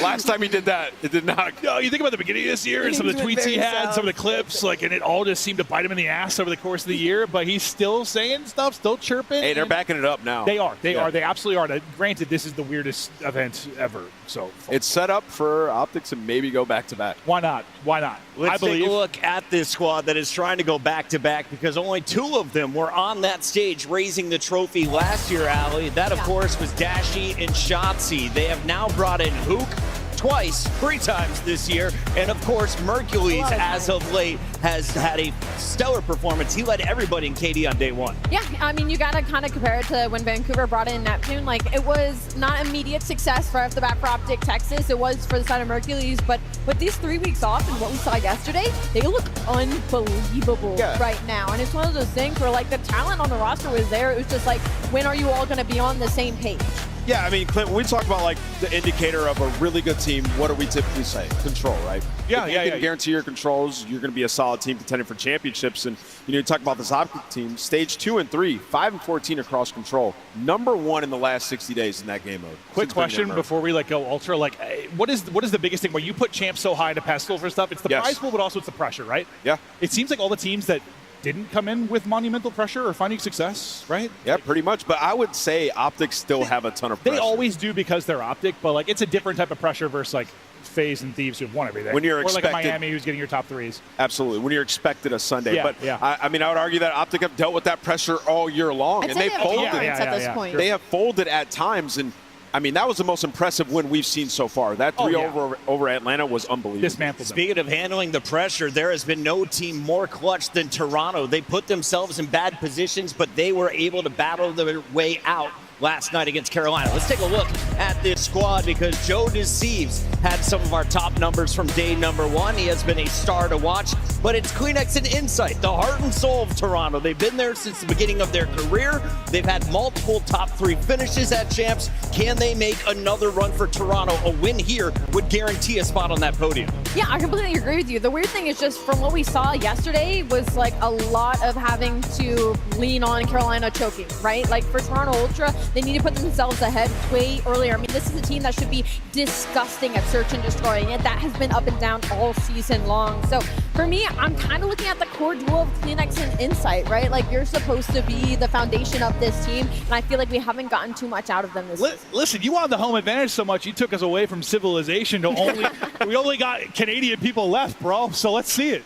Speaker 12: Last time he did that, it did not.
Speaker 25: No, you think about the beginning of this year and some of the tweets he had, some of the clips, like, and it all just seemed to bite him in the ass over the course of the year. But he's still saying stuff, still chirping.
Speaker 12: Hey, they're backing it up now.
Speaker 25: They are. They are. They absolutely are. Now, granted, this is the weirdest event ever. So
Speaker 12: It's set up for Optic to maybe go back-to-back.
Speaker 25: Why not? Why not?
Speaker 10: Let's take a look at this squad that is trying to go back-to-back because only 2 of them were on that stage raising the trophy last year, Allie. That, of course, was Dashi and Shotzi. They have now brought in Hook twice, 3 times this year. And of course, Mercules, as of late, has had a stellar performance. He led everybody in KD on day 1.
Speaker 21: Yeah, I mean, you got to kind of compare it to when Vancouver brought in Neptune. Like, it was not immediate success right off the bat for Optic Texas. It was for the side of Mercules. But with these 3 weeks off and what we saw yesterday, they look unbelievable right now. And it's one of those things where, like, the talent on the roster was there. It was just like, when are you all going to be on the same page?
Speaker 12: Yeah, I mean, Clint, when we talk about like the indicator of a really good team, what do we typically say? Control, right?
Speaker 25: Yeah,
Speaker 12: if you can guarantee your controls, you're going to be a solid team contending for championships. And you talk about this Optic team, stage 2 and 3, 5 and 14 across control, #1 in the last 60 days in that game mode.
Speaker 25: Quick question before we go Ultra, like, what is the biggest thing when you put champs so high to pedestal for stuff? It's the prize pool, but also it's the pressure, right?
Speaker 12: Yeah.
Speaker 25: It seems like all the teams that didn't come in with monumental pressure or finding success, right?
Speaker 12: Yeah, pretty much. But I would say Optic still have a ton of pressure.
Speaker 25: They always do because they're Optic, but like it's a different type of pressure versus like FaZe and Thieves who've won everything.
Speaker 12: When you're
Speaker 25: or like a
Speaker 12: expected-
Speaker 25: Miami who's getting your top 3s.
Speaker 12: Absolutely. When you're expected a Sunday.
Speaker 25: Yeah,
Speaker 12: but
Speaker 25: yeah.
Speaker 12: I mean, I would argue that Optic have dealt with that pressure all year long.
Speaker 21: I'd
Speaker 12: and
Speaker 21: say
Speaker 12: they
Speaker 21: they have
Speaker 12: folded.
Speaker 21: tolerance at this point.
Speaker 12: They have folded at times. And I mean, that was the most impressive win we've seen so far. That 3 over Atlanta was unbelievable.
Speaker 25: Dismantled them.
Speaker 10: Speaking of handling the pressure, there has been no team more clutch than Toronto. They put themselves in bad positions, but they were able to battle their way out last night against Carolina. Let's take a look at this squad because Joe Deceives had some of our top numbers from day #1. He has been a star to watch, but it's Kleenex and Insight, the heart and soul of Toronto. They've been there since the beginning of their career. They've had multiple top 3 finishes at champs. Can they make another run for Toronto? A win here would guarantee a spot on that podium.
Speaker 21: Yeah, I completely agree with you. The weird thing is just from what we saw yesterday was like a lot of having to lean on Carolina choking, right? Like for Toronto Ultra, they need to put themselves ahead way earlier. I mean, this is a team that should be disgusting at search and destroy, and yet that has been up and down all season long. So for me, I'm kind of looking at the core duo of Kleenex and Insight, right? Like you're supposed to be the foundation of this team, and I feel like we haven't gotten too much out of them this season.
Speaker 25: Listen, you wanted the home advantage so much, you took us away from civilization to only, we only got Canadian people left, bro. So let's see it.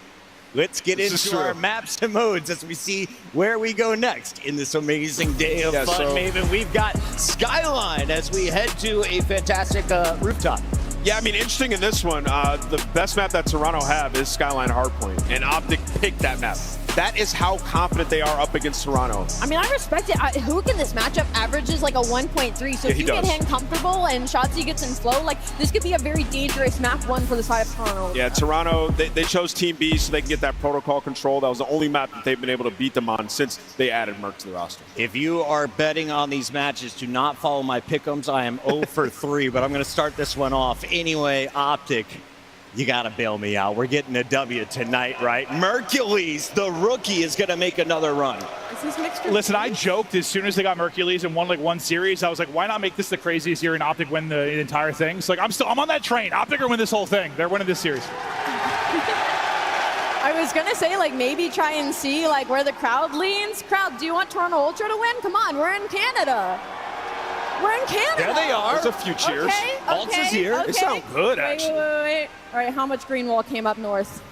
Speaker 10: Let's get into our maps and modes as we see where we go next in this amazing day of fun, Maven. We've got Skyline as we head to a fantastic rooftop.
Speaker 12: Yeah, I mean, interesting in this one, the best map that Toronto have is Skyline Hardpoint, and Optic picked that map. That is how confident they are up against Toronto.
Speaker 21: I mean, I respect it. Hook in this matchup averages like a 1.3. So if you get him comfortable and Shotzi gets in flow, like this could be a very dangerous map 1 for the side of Toronto.
Speaker 12: Yeah, Toronto, they chose Team B so they can get that protocol control. That was the only map that they've been able to beat them on since they added Merc to the roster.
Speaker 10: If you are betting on these matches, do not follow my pick'ems. I am 0 for 3, but I'm going to start this one off. Anyway, Optic, you got to bail me out. We're getting a W tonight, right? Mercules, the rookie, is going to make another run.
Speaker 25: Listen, I joked as soon as they got Mercules and won like 1 series, I was like, why not make this the craziest year and Optic win the entire thing? So like, I'm on that train. Optic are win this whole thing. They're winning this series.
Speaker 21: I was gonna say like maybe try and see like where the crowd leans. Crowd, do you want Toronto Ultra to win? Come on, we're in Canada. We're in Canada.
Speaker 10: There they are.
Speaker 12: There's a few cheers.
Speaker 21: Okay,
Speaker 10: Alts is here.
Speaker 21: Okay.
Speaker 12: They sound good, actually.
Speaker 21: Wait. All right, how much Greenwall came up north?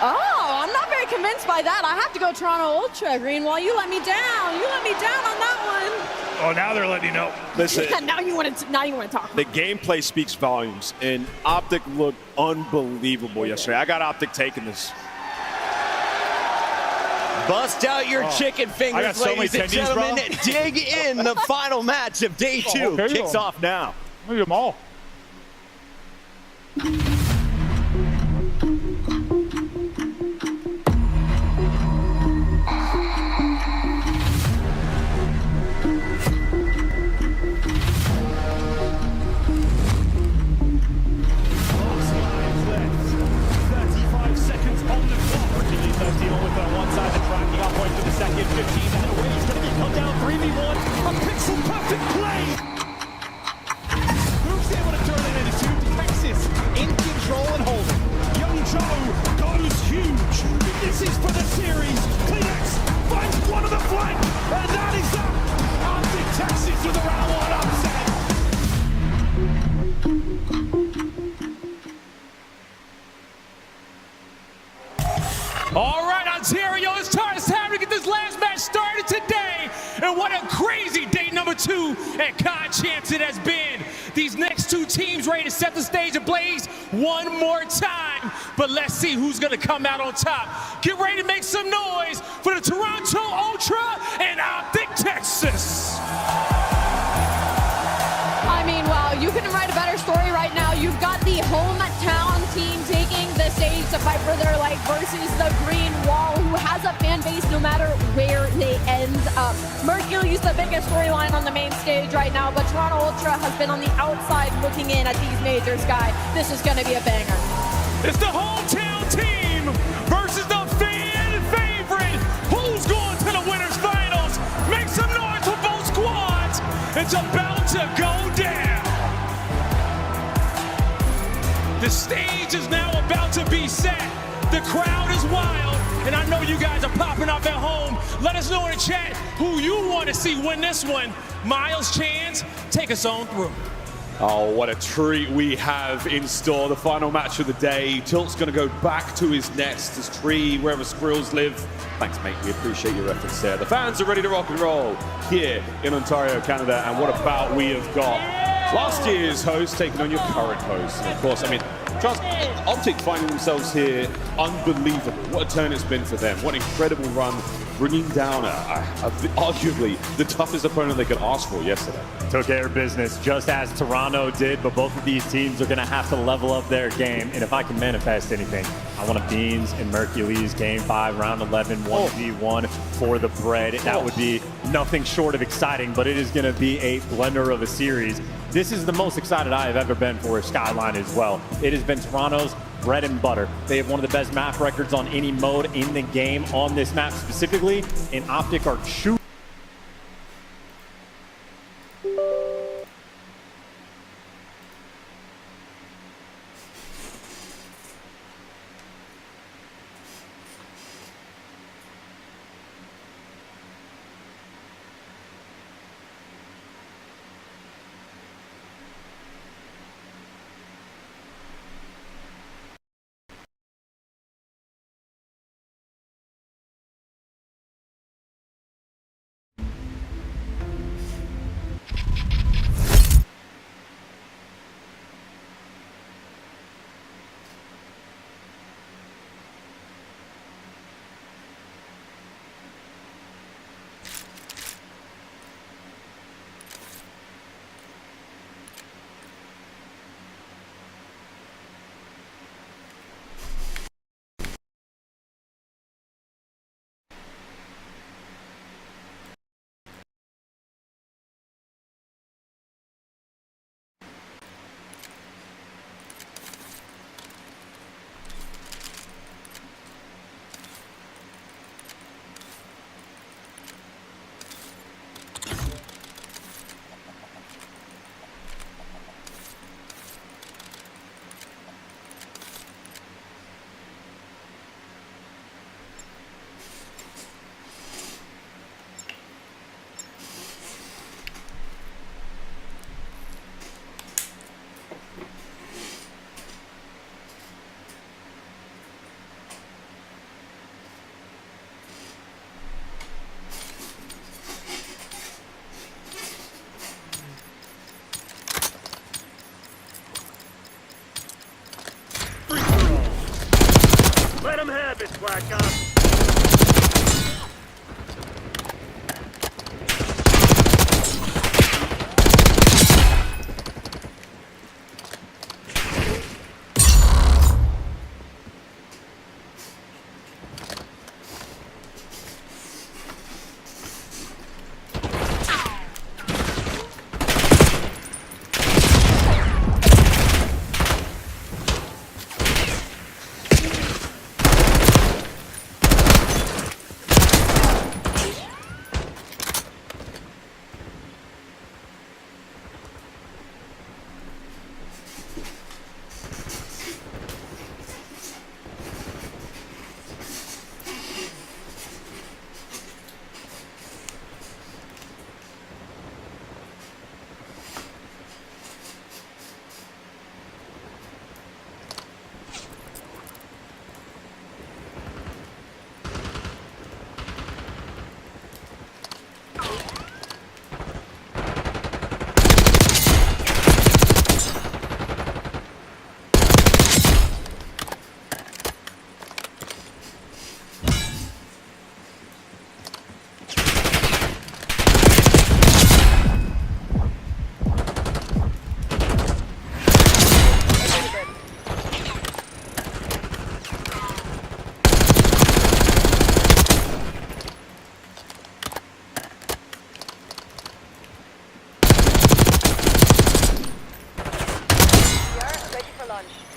Speaker 21: Oh, I'm not very convinced by that. I have to go Toronto Ultra. Greenwall, you let me down. You let me down on that one.
Speaker 25: Oh, now they're letting you know.
Speaker 12: Listen,
Speaker 21: Yeah, now you want to talk.
Speaker 12: the gameplay speaks volumes, and Optic looked unbelievable yesterday. I got Optic taking this.
Speaker 10: Bust out your chicken fingers,
Speaker 25: so many
Speaker 10: ladies and
Speaker 25: tendies,
Speaker 10: gentlemen.
Speaker 25: bro.
Speaker 10: Dig in. The final match of day 2 kicks off now.
Speaker 25: Look at them all. Second, 15 and away. He's going to come down 3v1. A pixel perfect play. Moves able to turn it into 2. Texas in
Speaker 3: All right, Ontario, it's time to get this last match started today. And what a crazy day number 2 at Con Champs it has been. These next 2 teams ready to set the stage ablaze one more time. But let's see who's going to come out on top. Get ready to make some noise for the Toronto Ultra and Optic Texas.
Speaker 21: I mean, wow, you couldn't write a better story right now. You've got the hometown team taking the stage to fight for their life versus the Green Wall, who has a fan base no matter where they end up. Mercury's the biggest storyline on the main stage right now, but Toronto Ultra has been on the outside looking in at these majors, guy. This is going to be a banger.
Speaker 3: It's the hometown team versus the fan favorite. Who's going to the winners finals? Make some noise for both squads. It's about to go down. The stage is now about to be set. The crowd is wild, and I know you guys are popping up at home. Let us know in the chat who you want to see win this one. Miles, Chance, take us on through.
Speaker 4: Oh, what a treat we have in store. The final match of the day. Tilt's going to go back to his nest, his tree, wherever squirrels live. Thanks, mate. We appreciate your efforts there. The fans are ready to rock and roll here in Ontario, Canada. And what a bout we have got. Last year's host taking on your current host. And of course, I mean, Optic finding themselves here, unbelievable. What a turn it's been for them. What an incredible run, bringing down arguably the toughest opponent they could ask for yesterday.
Speaker 8: Took care of business, just as Toronto did, but both of these teams are going to have to level up their game. And if I can manifest anything, I want a Beans and Mercules Game 5, Round 11, 1v1 for the bread. That would be nothing short of exciting, but it is going to be a blender of a series. This is the most excited I have ever been for a Skyline as well. It has been Toronto's bread and butter. They have one of the best map records on any mode in the game on this map specifically, and Optic are shooting.
Speaker 9: Let him have it, Black Ops. one.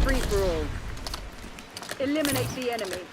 Speaker 13: free-for-all. Eliminate the enemy.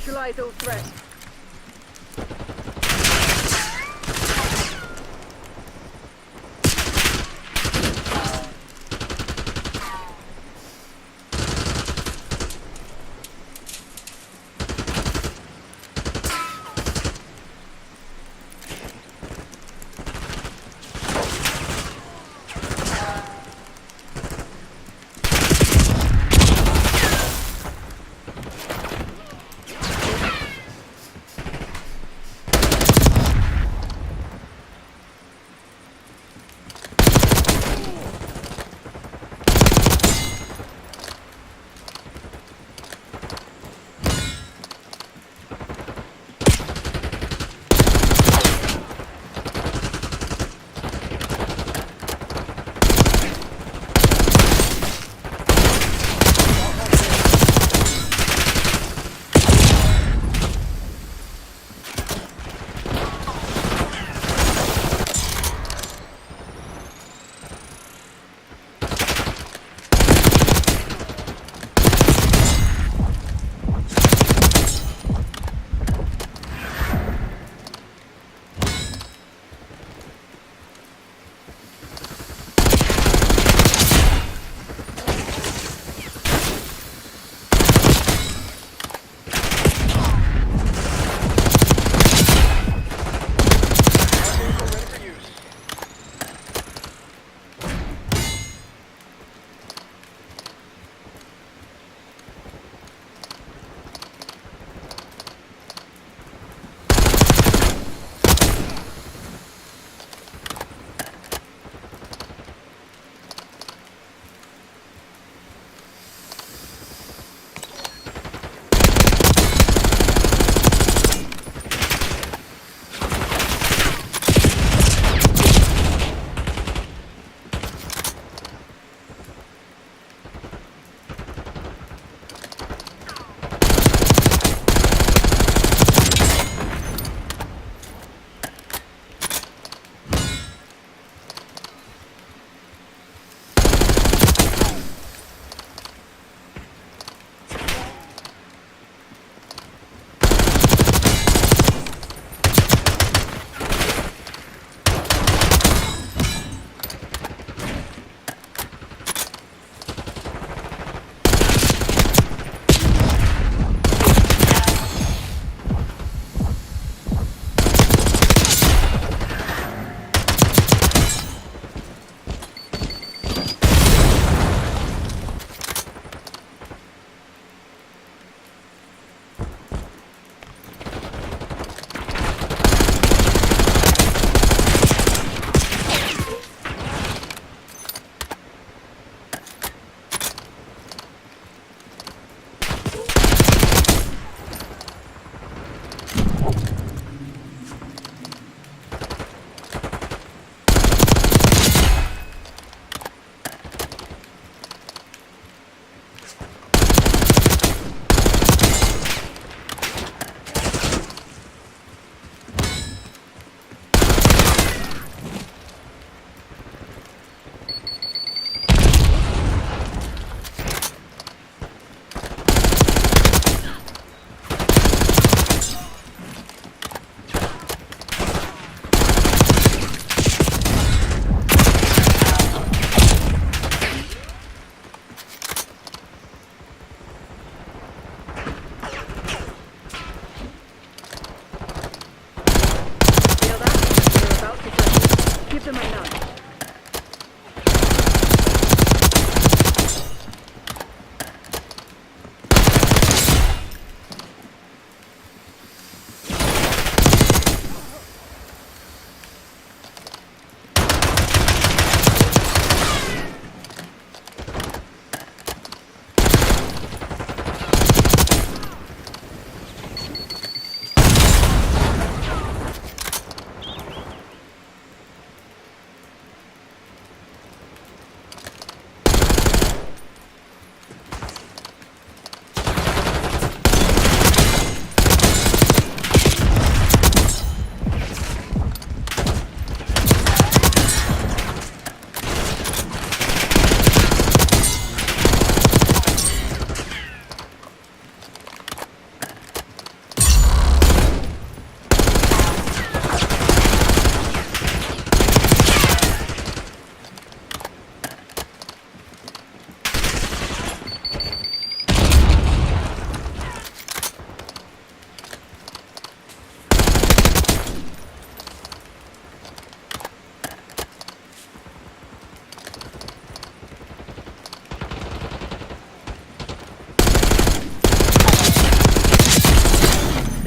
Speaker 13: Neutralize all threats.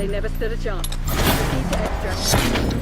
Speaker 13: They never stood a chance. Proceed to extract.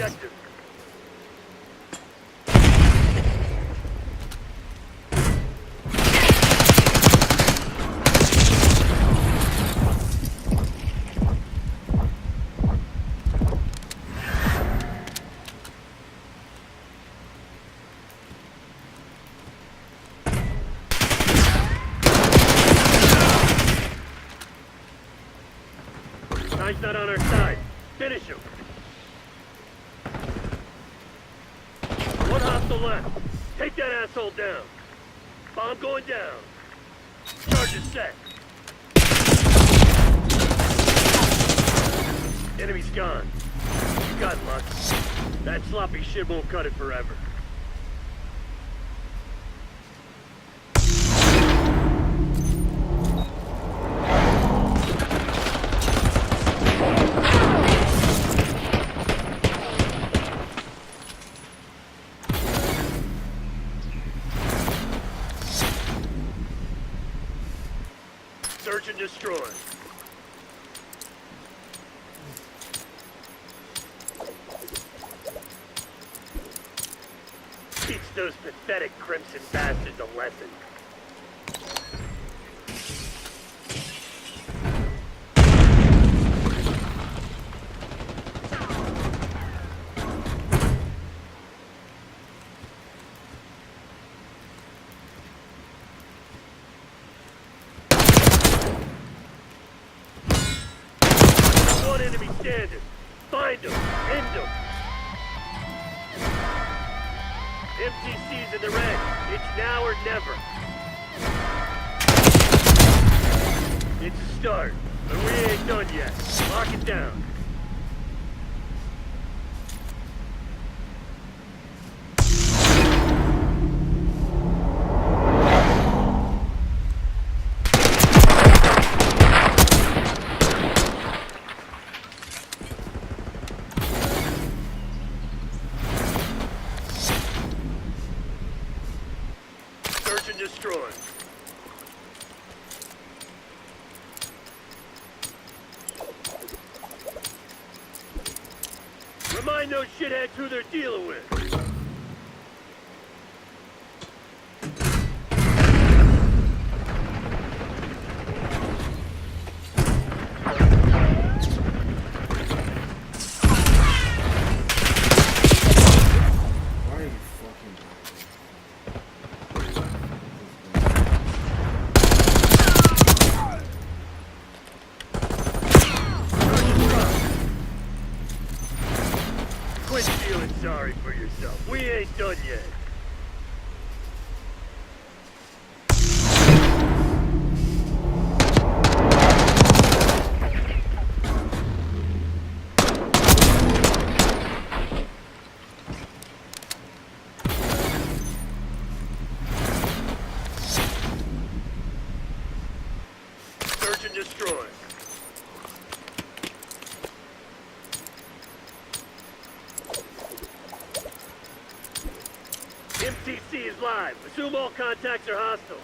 Speaker 9: objective. Time's not on our side. Finish him. One hostile left. Take that asshole down. Bomb going down. Charges set. Enemy's gone. You got luck. That sloppy shit won't cut it forever. Search and destroy. Teach those pathetic Crimson bastards a lesson. One enemy standing. Find him. End him. MTC's in the red. It's now or never. It's a start, but we ain't done yet. Lock it down. Search and destroy. Remind those shitheads who they're dealing with. Quit feeling sorry for yourself. We ain't done yet. Search and destroy. MTC is live. Assume all contacts are hostile.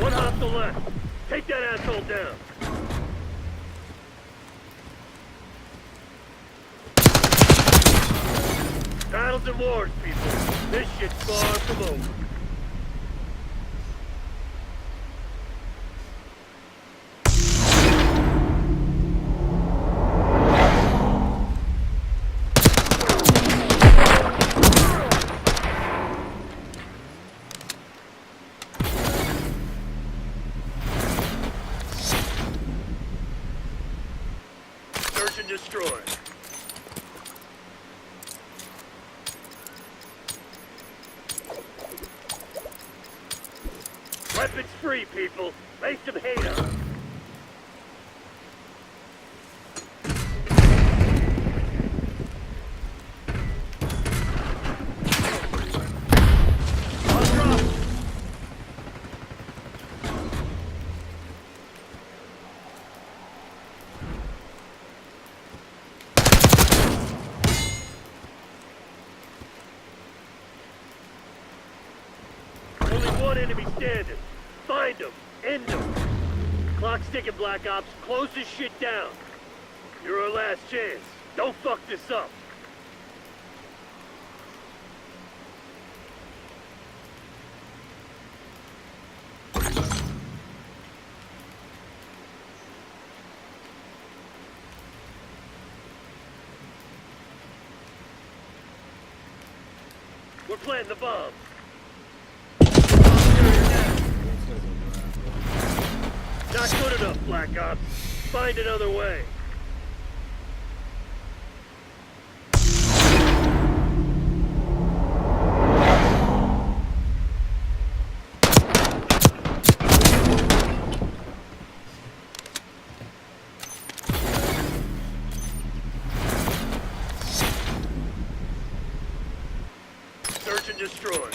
Speaker 9: One hostile left. Take that asshole down. Battles and wars, people. This shit's far from over. Search and destroy. Weapons free, people. Lay some hate on them. I'll drop. Only one enemy standing. Find him. End him. Clock's ticking, Black Ops. Close this shit down. You're our last chance. Don't fuck this up. We're planting the bomb. Not good enough, Black Ops. Find another way. Search and destroy.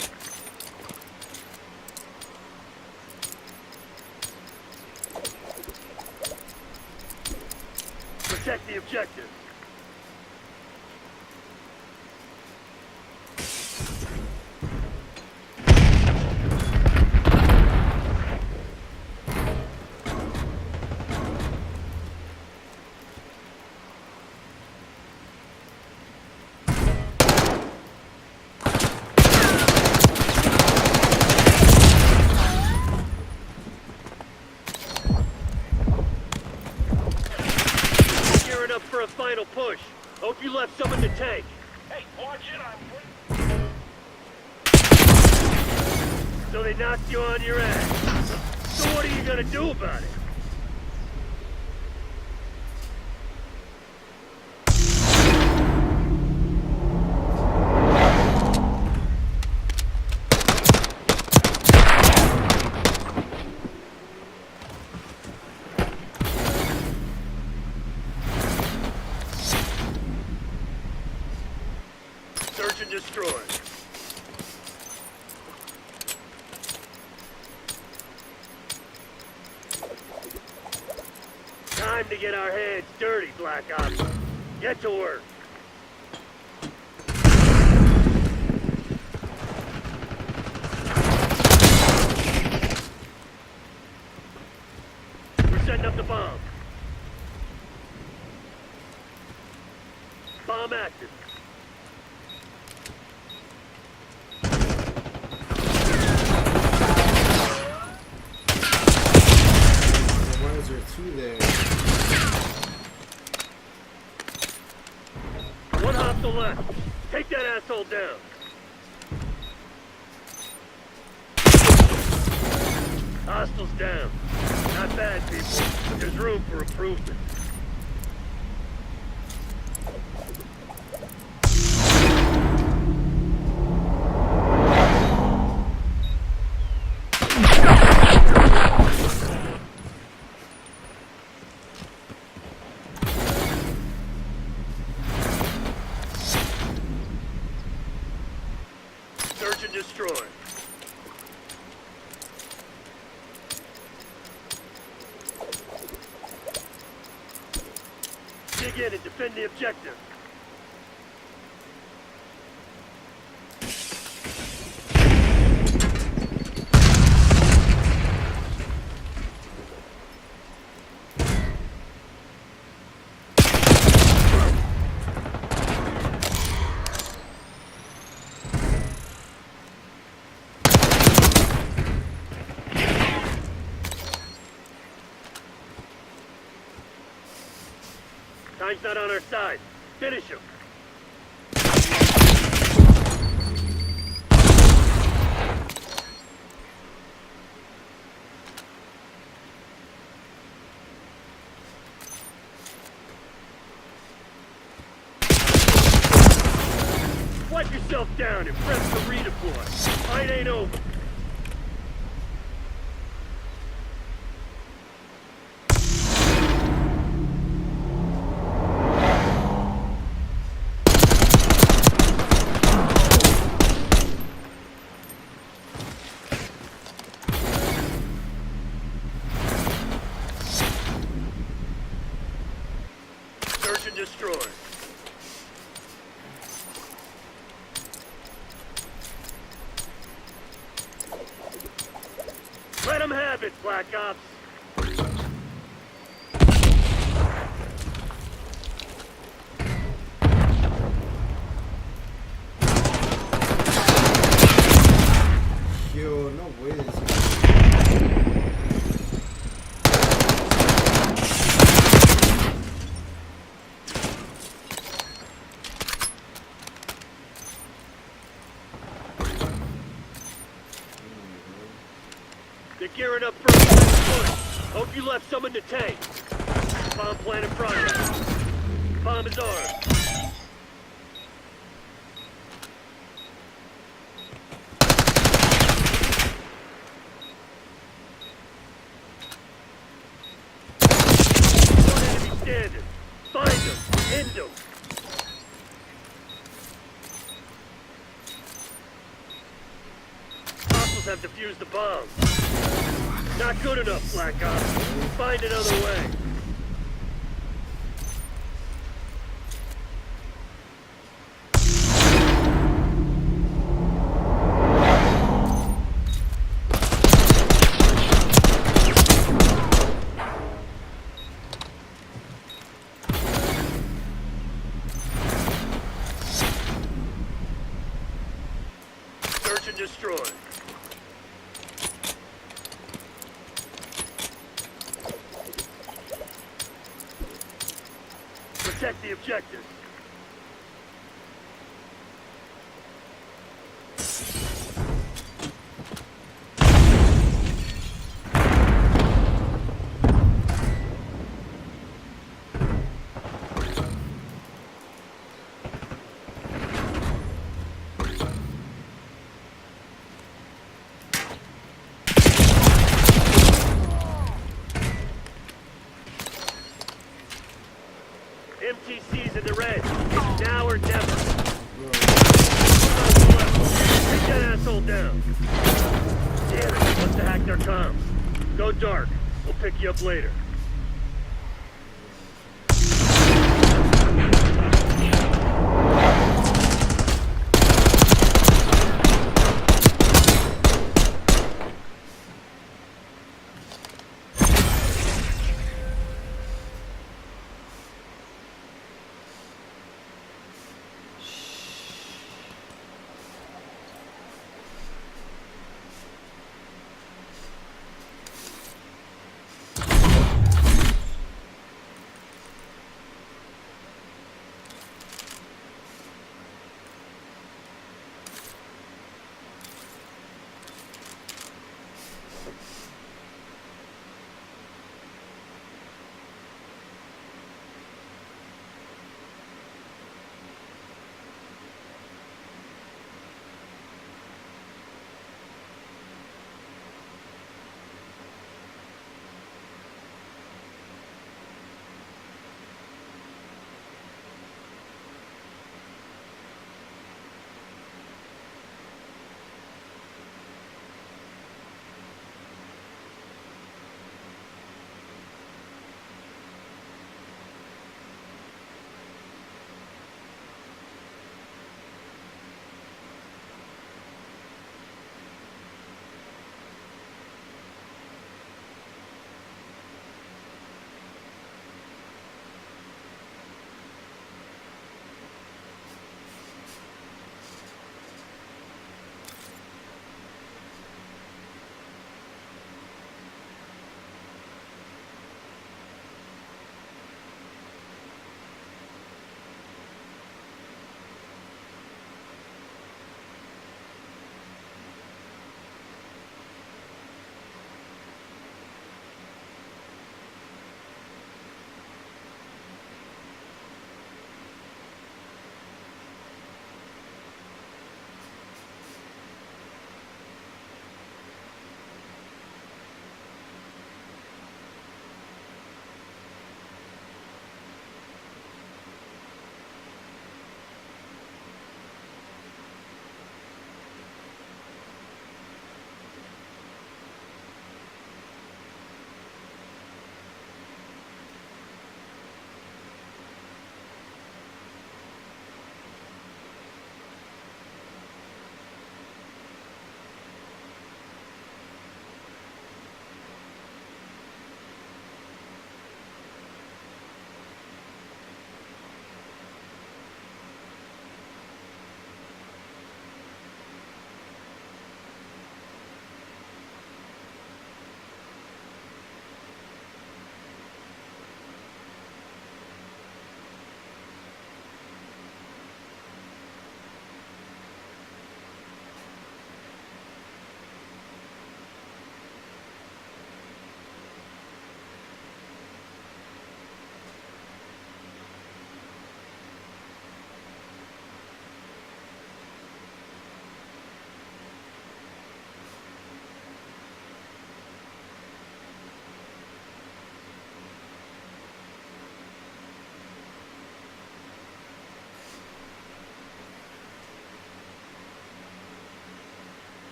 Speaker 9: Protect the objective. Gearing up for a final push. Hope you left some in the tank. Hey, watch it, So they knocked you on your ass. So what are you gonna do about it? Search and destroy. Time to get our hands dirty, Black Ops. Get to work. We're setting up the bomb. Bomb active.
Speaker 14: Why is there two there?
Speaker 9: One hostile left. Take that asshole down. Hostiles down. Not bad, people, but there's room for improvement. Search and destroy. Dig in and defend the objective. Time's not on our side. Finish him. Wipe yourself down and press the redeploy. Fight ain't over. Search and destroy. Grab it, Black Ops.
Speaker 14: Yo, no way.
Speaker 9: They're gearing up for a push. Hope you left some in the tank. Bomb plant in progress. Bomb is armed. One enemy standing. Find them. End them. Hostiles have defused the bomb. Not good enough, Black Ops. Find another way. Search and destroy. Protect the objectives. MTC's in the red. It's now or never. Take that asshole down. Damn it, must have hacked their comms. Go dark. We'll pick you up later.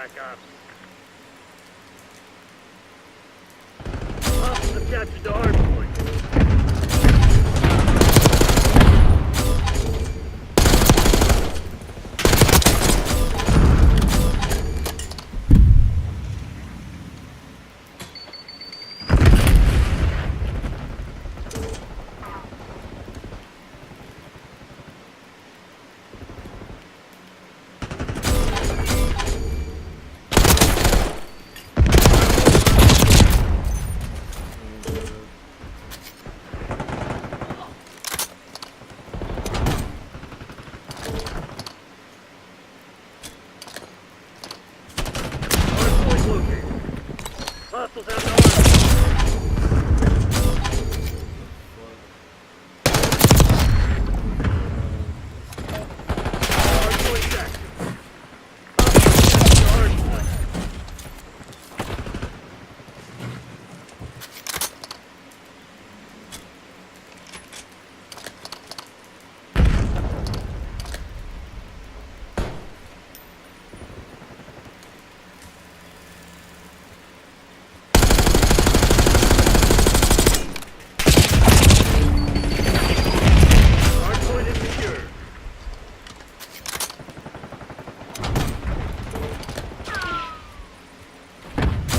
Speaker 9: Black Ops. Hostiles have captured the hard point.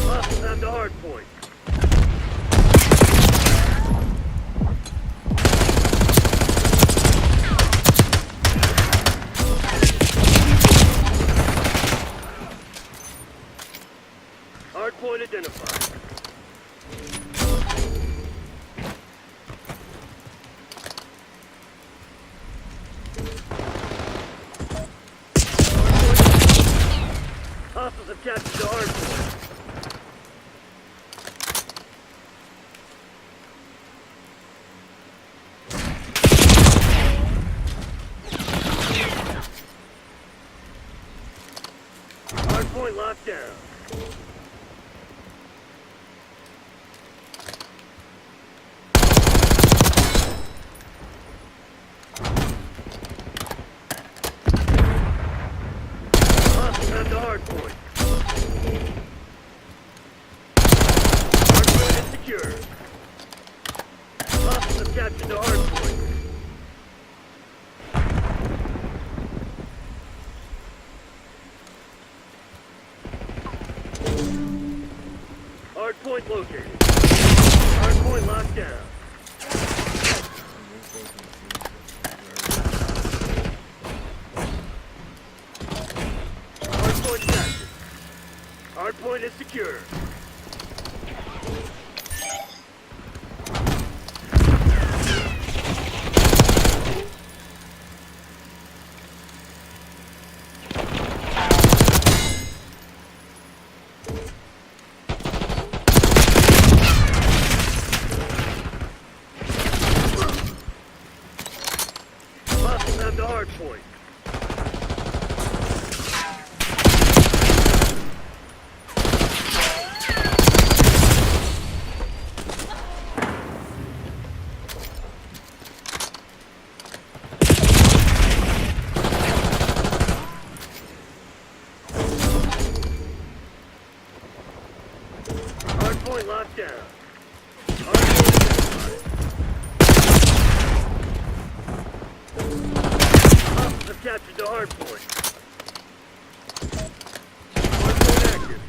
Speaker 9: Hostiles have the hard point. Hard point identified. Hostiles have captured the hard point. Hardpoint locked down. Hostiles have the hardpoint. Hardpoint is secure. Hostiles have captured the hardpoint. Hardpoint located. Hardpoint locked down. Hardpoint captured. Hardpoint is secure. Hostiles have the hard point. Hard point locked down. Hard point identified. Hostiles have captured the hard point. Hard point active.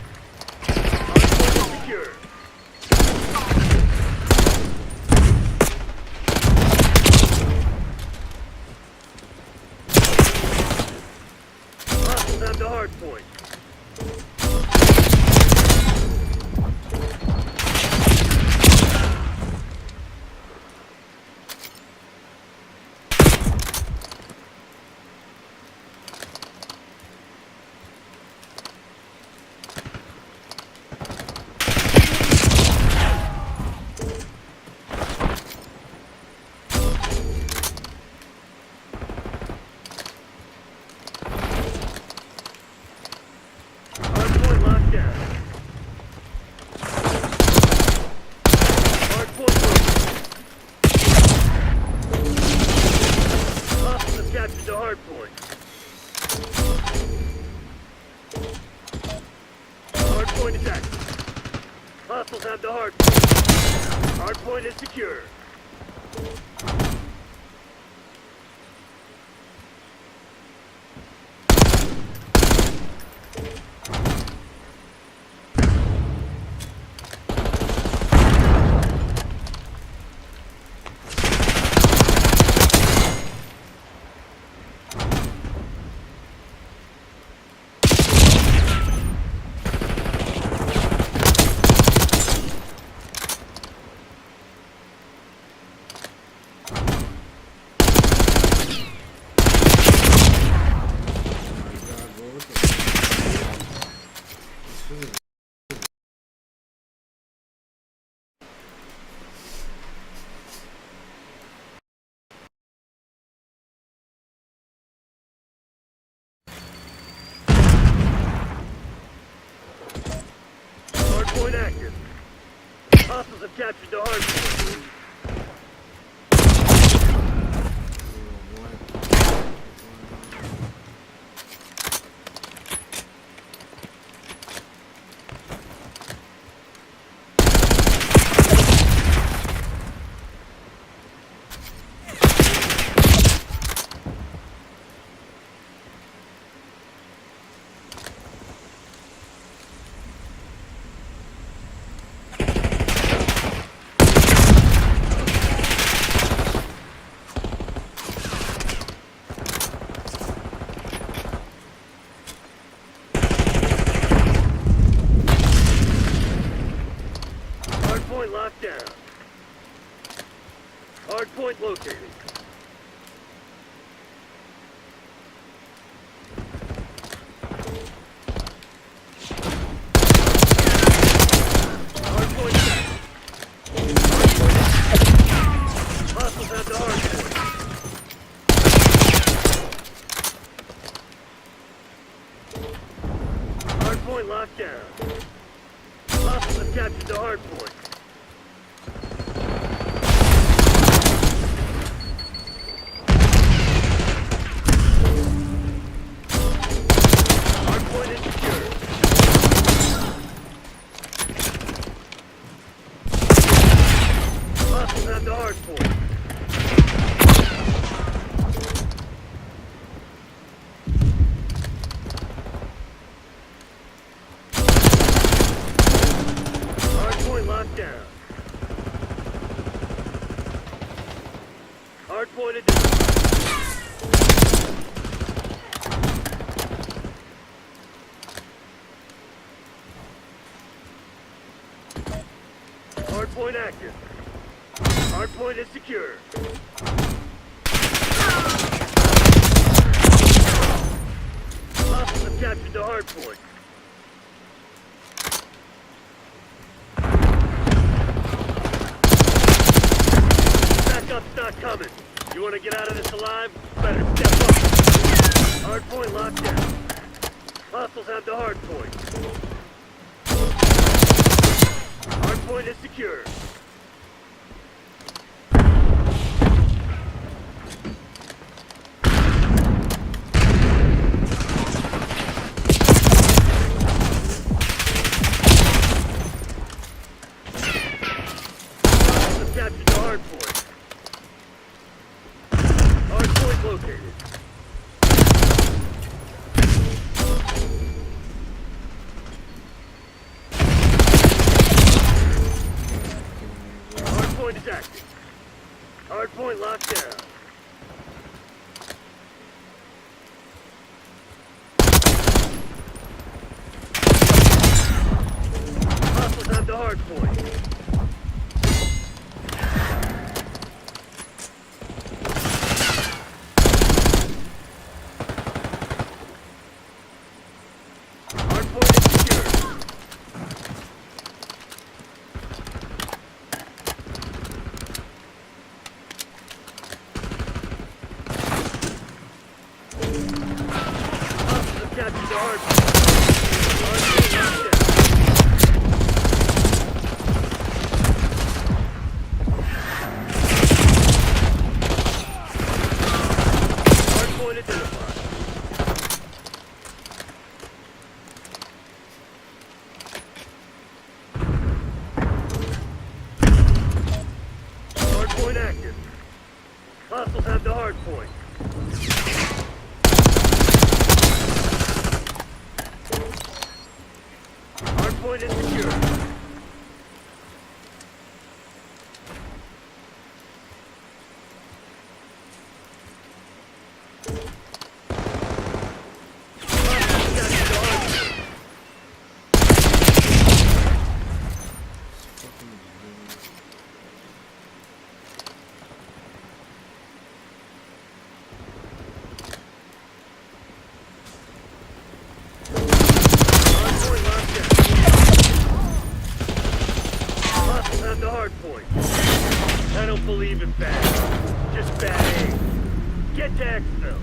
Speaker 9: Hard point is secure. Hostiles have the hard point. Hardpoint locked down. Hardpoint locked. Hostiles have captured the hardpoint. Hostiles have the hard point. Hard point is secure. Hard point active. Hostiles have captured the hard point. Hard point locked down. Hard point located. Hard point down. Hostiles have the hard point. Hard point locked down. Hostiles have captured the hard point. Hard point is secure. Hostiles have the hard point. Hard point locked down. Hard point adjusted. Hard point active. Hard point is secure. Hostiles have captured the hard point. Backup's not coming. You want to get out of this alive? Better step up. Hard point locked down. Hostiles have the hard point. Hard point is secure. Hostiles have captured the hard point. Hard point located. Hard point is active. Hard point locked down. Hostiles have the hard point. Hard point is secure. Hostiles have the hard point. Hard point is secure. Hostiles have the hard point. I don't believe in bad. Just bad aim. Get to exfil.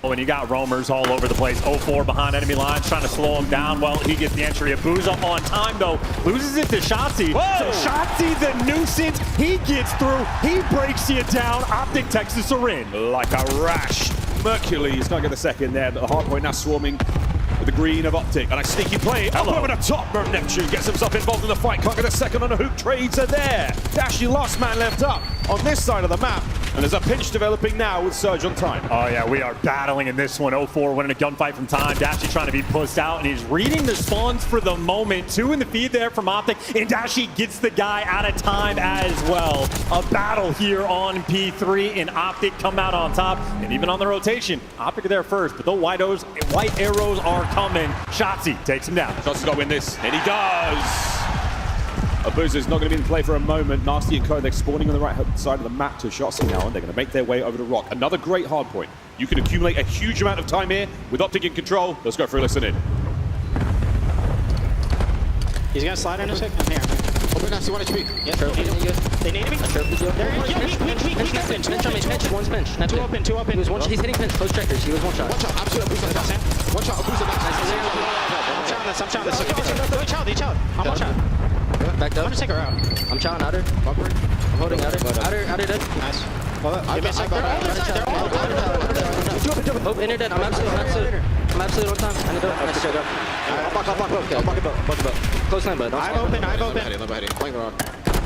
Speaker 8: When you got roamers all over the place, 0-4 behind enemy lines, trying to slow him down. Well, he gets the entry. Abuza on time, though, loses it to Shotzi. So Shotzi, the nuisance, he gets through. He breaks you down. Optic Texas are in.
Speaker 4: Like a rash. Mercules not get the second there, but the hard point now swarming with the green of Optic. And a sneaky play. Hello. Over the top. Neptune gets himself involved in the fight. Can't get a second on a hoop. Trades are there. Dashy last man left up on this side of the map. And there's a pinch developing now with Surge on time.
Speaker 8: Oh, yeah, we are battling in this one. 0-4 winning a gunfight from time. Dashy trying to be pushed out, and he's reading the spawns for the moment. 2 in the feed there from Optic, and Dashy gets the guy out of time as well. A battle here on P3, and Optic come out on top. And even on the rotation, Optic are there first, but the white arrows are coming. Shotzi takes him down.
Speaker 4: Shotzi's got to win this, and he does. Abuza's not going to be in play for a moment. Nasty and Co, they're spawning on the right side of the map to Shotzi now, and they're going to make their way over to Rock. Another great hard point. You can accumulate a huge amount of time here with Optic in control. Let's go for a listen in.
Speaker 2: He's going to slide in a second. Here.
Speaker 17: Open Nasty, 1 HP.
Speaker 2: Yeah, they need me. Pinch. One's pinch. 2 open, 2 open.
Speaker 17: He's hitting pinch. Close checkers. He was 1 shot. 1 shot. Absolutely. Abuza. 1 shot. Abuza.
Speaker 2: I'm chowing this. He chowed. I'm 1 shot.
Speaker 17: Back up.
Speaker 2: I'm gonna take her out.
Speaker 17: I'm chowing outer. Bumper. I'm holding outer. Outer dead.
Speaker 2: Nice.
Speaker 17: Oh, inner dead. I'm absolute on time. I need to I'll back up. Close line, bud.
Speaker 2: I'm open.
Speaker 17: Playing rock.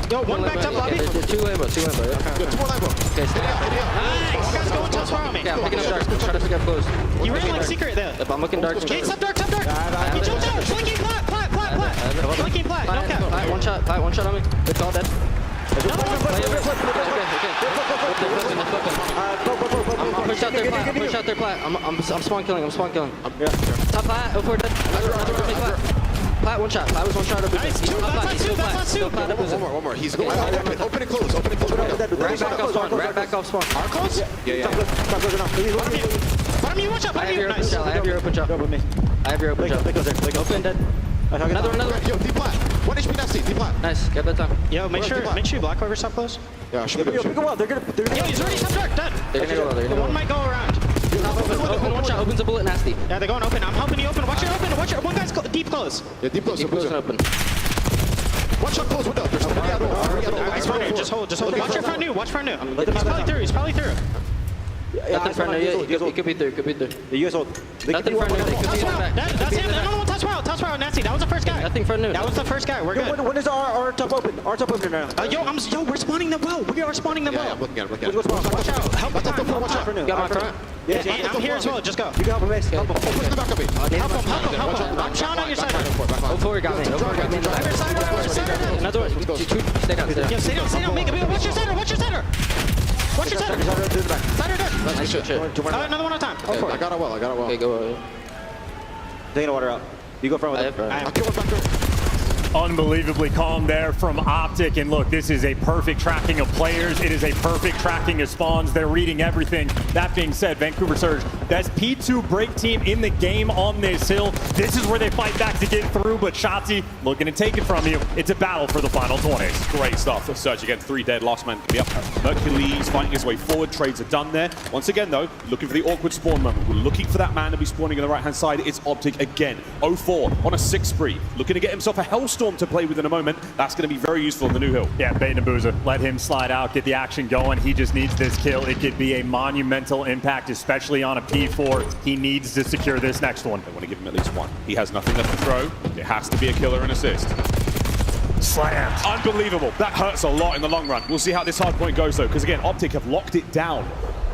Speaker 2: Yo, one backed up lobby.
Speaker 17: 2 lambo.
Speaker 2: Okay.
Speaker 17: Good, 2 more lambo. Okay, stay out.
Speaker 2: Nice. One guy's going top far on me.
Speaker 17: Yeah, I'm picking up dark. Try to pick up close.
Speaker 2: You ran like secret there.
Speaker 17: Yep, I'm looking dark.
Speaker 2: Gates up dark. He jumped out. Flanking plat. Flanking plat. No cap.
Speaker 17: Plat, 1 shot on me. Good call, dead. I'm push out their plat. I'm spawn killing. Top plat, 0-4 dead. Plat, 1 shot. Plat was 1 shot.
Speaker 2: Nice. Two.
Speaker 17: One more. He's open and close. Rat back off spawn.
Speaker 2: Are close?
Speaker 17: Yeah.
Speaker 2: Bottom you, 1 shot. Nice.
Speaker 17: I have your open shot. Open dead. Another one.
Speaker 2: Yo, D-plat. 1 HP Nasty. D-plat.
Speaker 17: Nice. Get that time.
Speaker 2: Yo, make sure you block whoever's top close.
Speaker 17: Yeah, should be good.
Speaker 2: Yo, he's already top dark. Dead.
Speaker 17: They're gonna go.
Speaker 2: The one might go around.
Speaker 17: Open 1 shot. Opens a bullet. Nasty.
Speaker 2: Yeah, they're going open. I'm helping you open. Watch your open. One guy's deep close.
Speaker 17: Yeah, deep close and open.
Speaker 2: 1 shot close window. Nice front new. Just hold. Watch your front new. He's probably through.
Speaker 17: Nothing front there. It could be through. Could be through. Nothing front there. They could be in the back.
Speaker 2: That's him. No, touch power, Nancy. That was the first guy.
Speaker 17: Nothing front there.
Speaker 2: That was the first guy. We're good.
Speaker 1: When is our top open? Our top open now.
Speaker 2: Yo, we're spawning them well. We are spawning them well.
Speaker 1: Watch out.
Speaker 2: Help the time. Watch out.
Speaker 17: Got my front.
Speaker 2: Yeah, I'm here as well. Just go.
Speaker 1: You can help him, Mace. Help him.
Speaker 2: Help him. I'm shouting on your side.
Speaker 17: O4 got me. Another one. Stay down.
Speaker 2: Yeah, stay down. Make it. Watch your center. Watch your center. Center dead.
Speaker 17: Nice shit.
Speaker 2: Another one at a time.
Speaker 1: I got it well.
Speaker 17: Okay, go.
Speaker 1: Taking the water out. You go front with it.
Speaker 2: I am.
Speaker 8: Unbelievably calm there from Optic. And look, this is a perfect tracking of players. It is a perfect tracking of spawns. They're reading everything. That being said, Vancouver Surge, that's P2 break team in the game on this hill. This is where they fight back to get through, but Shotzi looking to take it from you. It's a battle for the final 20.
Speaker 4: Great stuff for Surge again. 3 dead. Last man can be up. Hercules fighting his way forward. Trades are done there. Once again, though, looking for the awkward spawn moment. We're looking for that man to be spawning on the right-hand side. It's Optic again. 0-4 on a 6 spree. Looking to get himself a Hellstorm to play with in a moment. That's going to be very useful in the new hill.
Speaker 8: Yeah, Batenabuza, let him slide out, get the action going. He just needs this kill. It could be a monumental impact, especially on a P4. He needs to secure this next one.
Speaker 4: They want to give him at least one. He has nothing left to throw. It has to be a killer and assist.
Speaker 8: Slammed.
Speaker 4: Unbelievable. That hurts a lot in the long run. We'll see how this hard point goes, though, because again, Optic have locked it down.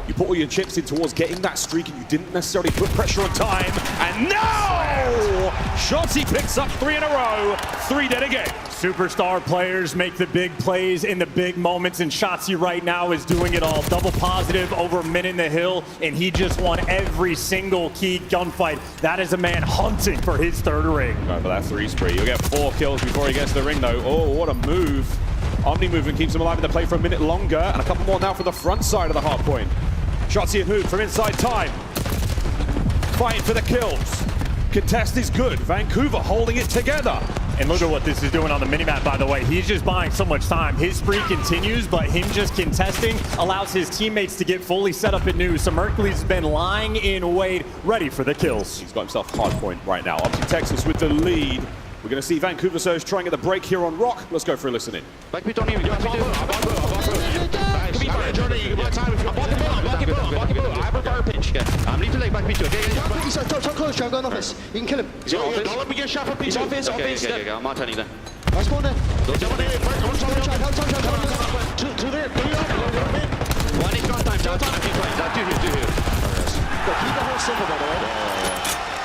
Speaker 4: You put all your chips in towards getting that streak, and you didn't necessarily put pressure on time. And no! Shotzi picks up 3 in a row. 3 dead again.
Speaker 8: Superstar players make the big plays in the big moments, and Shotzi right now is doing it all. Double positive over a minute in the hill, and he just won every single key gunfight. That is a man hunting for his 3rd ring.
Speaker 4: Go for that 3 spree. You'll get 4 kills before he gets to the ring, though. Oh, what a move. Omni movement keeps him alive in the play for a minute longer, and a couple more now for the front side of the hard point. Shotzi and Hood from inside time. Fighting for the kills. Contest is good. Vancouver holding it together.
Speaker 8: And look at what this is doing on the minimap, by the way. He's just buying so much time. His spree continues, but him just contesting allows his teammates to get fully set up at new. So Mercury's has been lying in wait, ready for the kills.
Speaker 4: He's got himself hard point right now. Up to Texas with the lead. We're going to see Vancouver Surge trying at the break here on Rock. Let's go for a listen in.
Speaker 2: I'm need to leg back P2. Okay, he's so close, I'm going office. You can kill him. He's office. Don't let me get shot for P2. He's office, office. Okay, I'm not turning then. I spawned there. Two there. One is gone time. Two here. Keep the whole simple, by the way.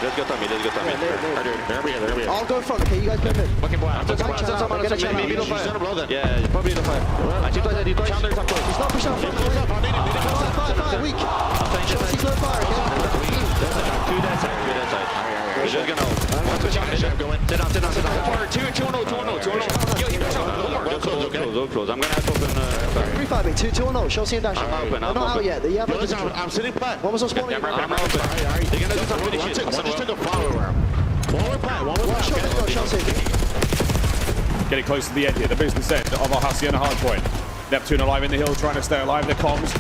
Speaker 2: Let's go, Tommy. There. I'll go front, okay? You guys go mid. Fucking boy. Maybe the fire. Yeah, probably the fire. I think I did. He's not pushing out front. Fire, weak. He's on fire, okay? Two dead side. He's just gonna go in. Sit down. 2-0. Yo, he push out. Go close. I'm gonna have to open. 3-5, 2-0. Show scene dash. I'm open. I'm not out yet. I'm sitting back. One was on spawning. I'm open. They're gonna do some really shit. Just take a follow around. One more plat. Show scene.
Speaker 4: Getting close to the end here. The business end of our Hacienda hard point. Neptune alive in the hill, trying to stay alive. The comms.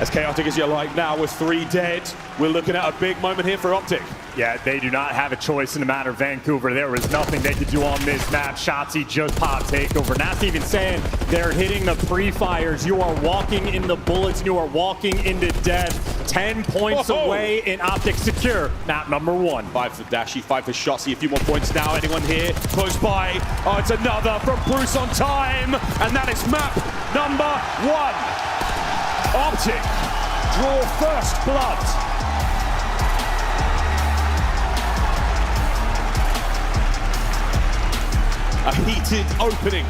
Speaker 4: As chaotic as you like now with 3 dead, we're looking at a big moment here for Optic.
Speaker 8: Yeah, they do not have a choice in the matter of Vancouver. There was nothing they could do on this map. Shotzi just popped takeover. Not even saying they're hitting the pre-fires. You are walking in the bullets. You are walking into death. 10 points away in Optic secure. Map number 1.
Speaker 4: 5 for Dashy, 5 for Shotzi. A few more points now. Anyone here close by? Oh, it's another from Bruce on time. And that is map number 1. Optic draw first blood. A heated opening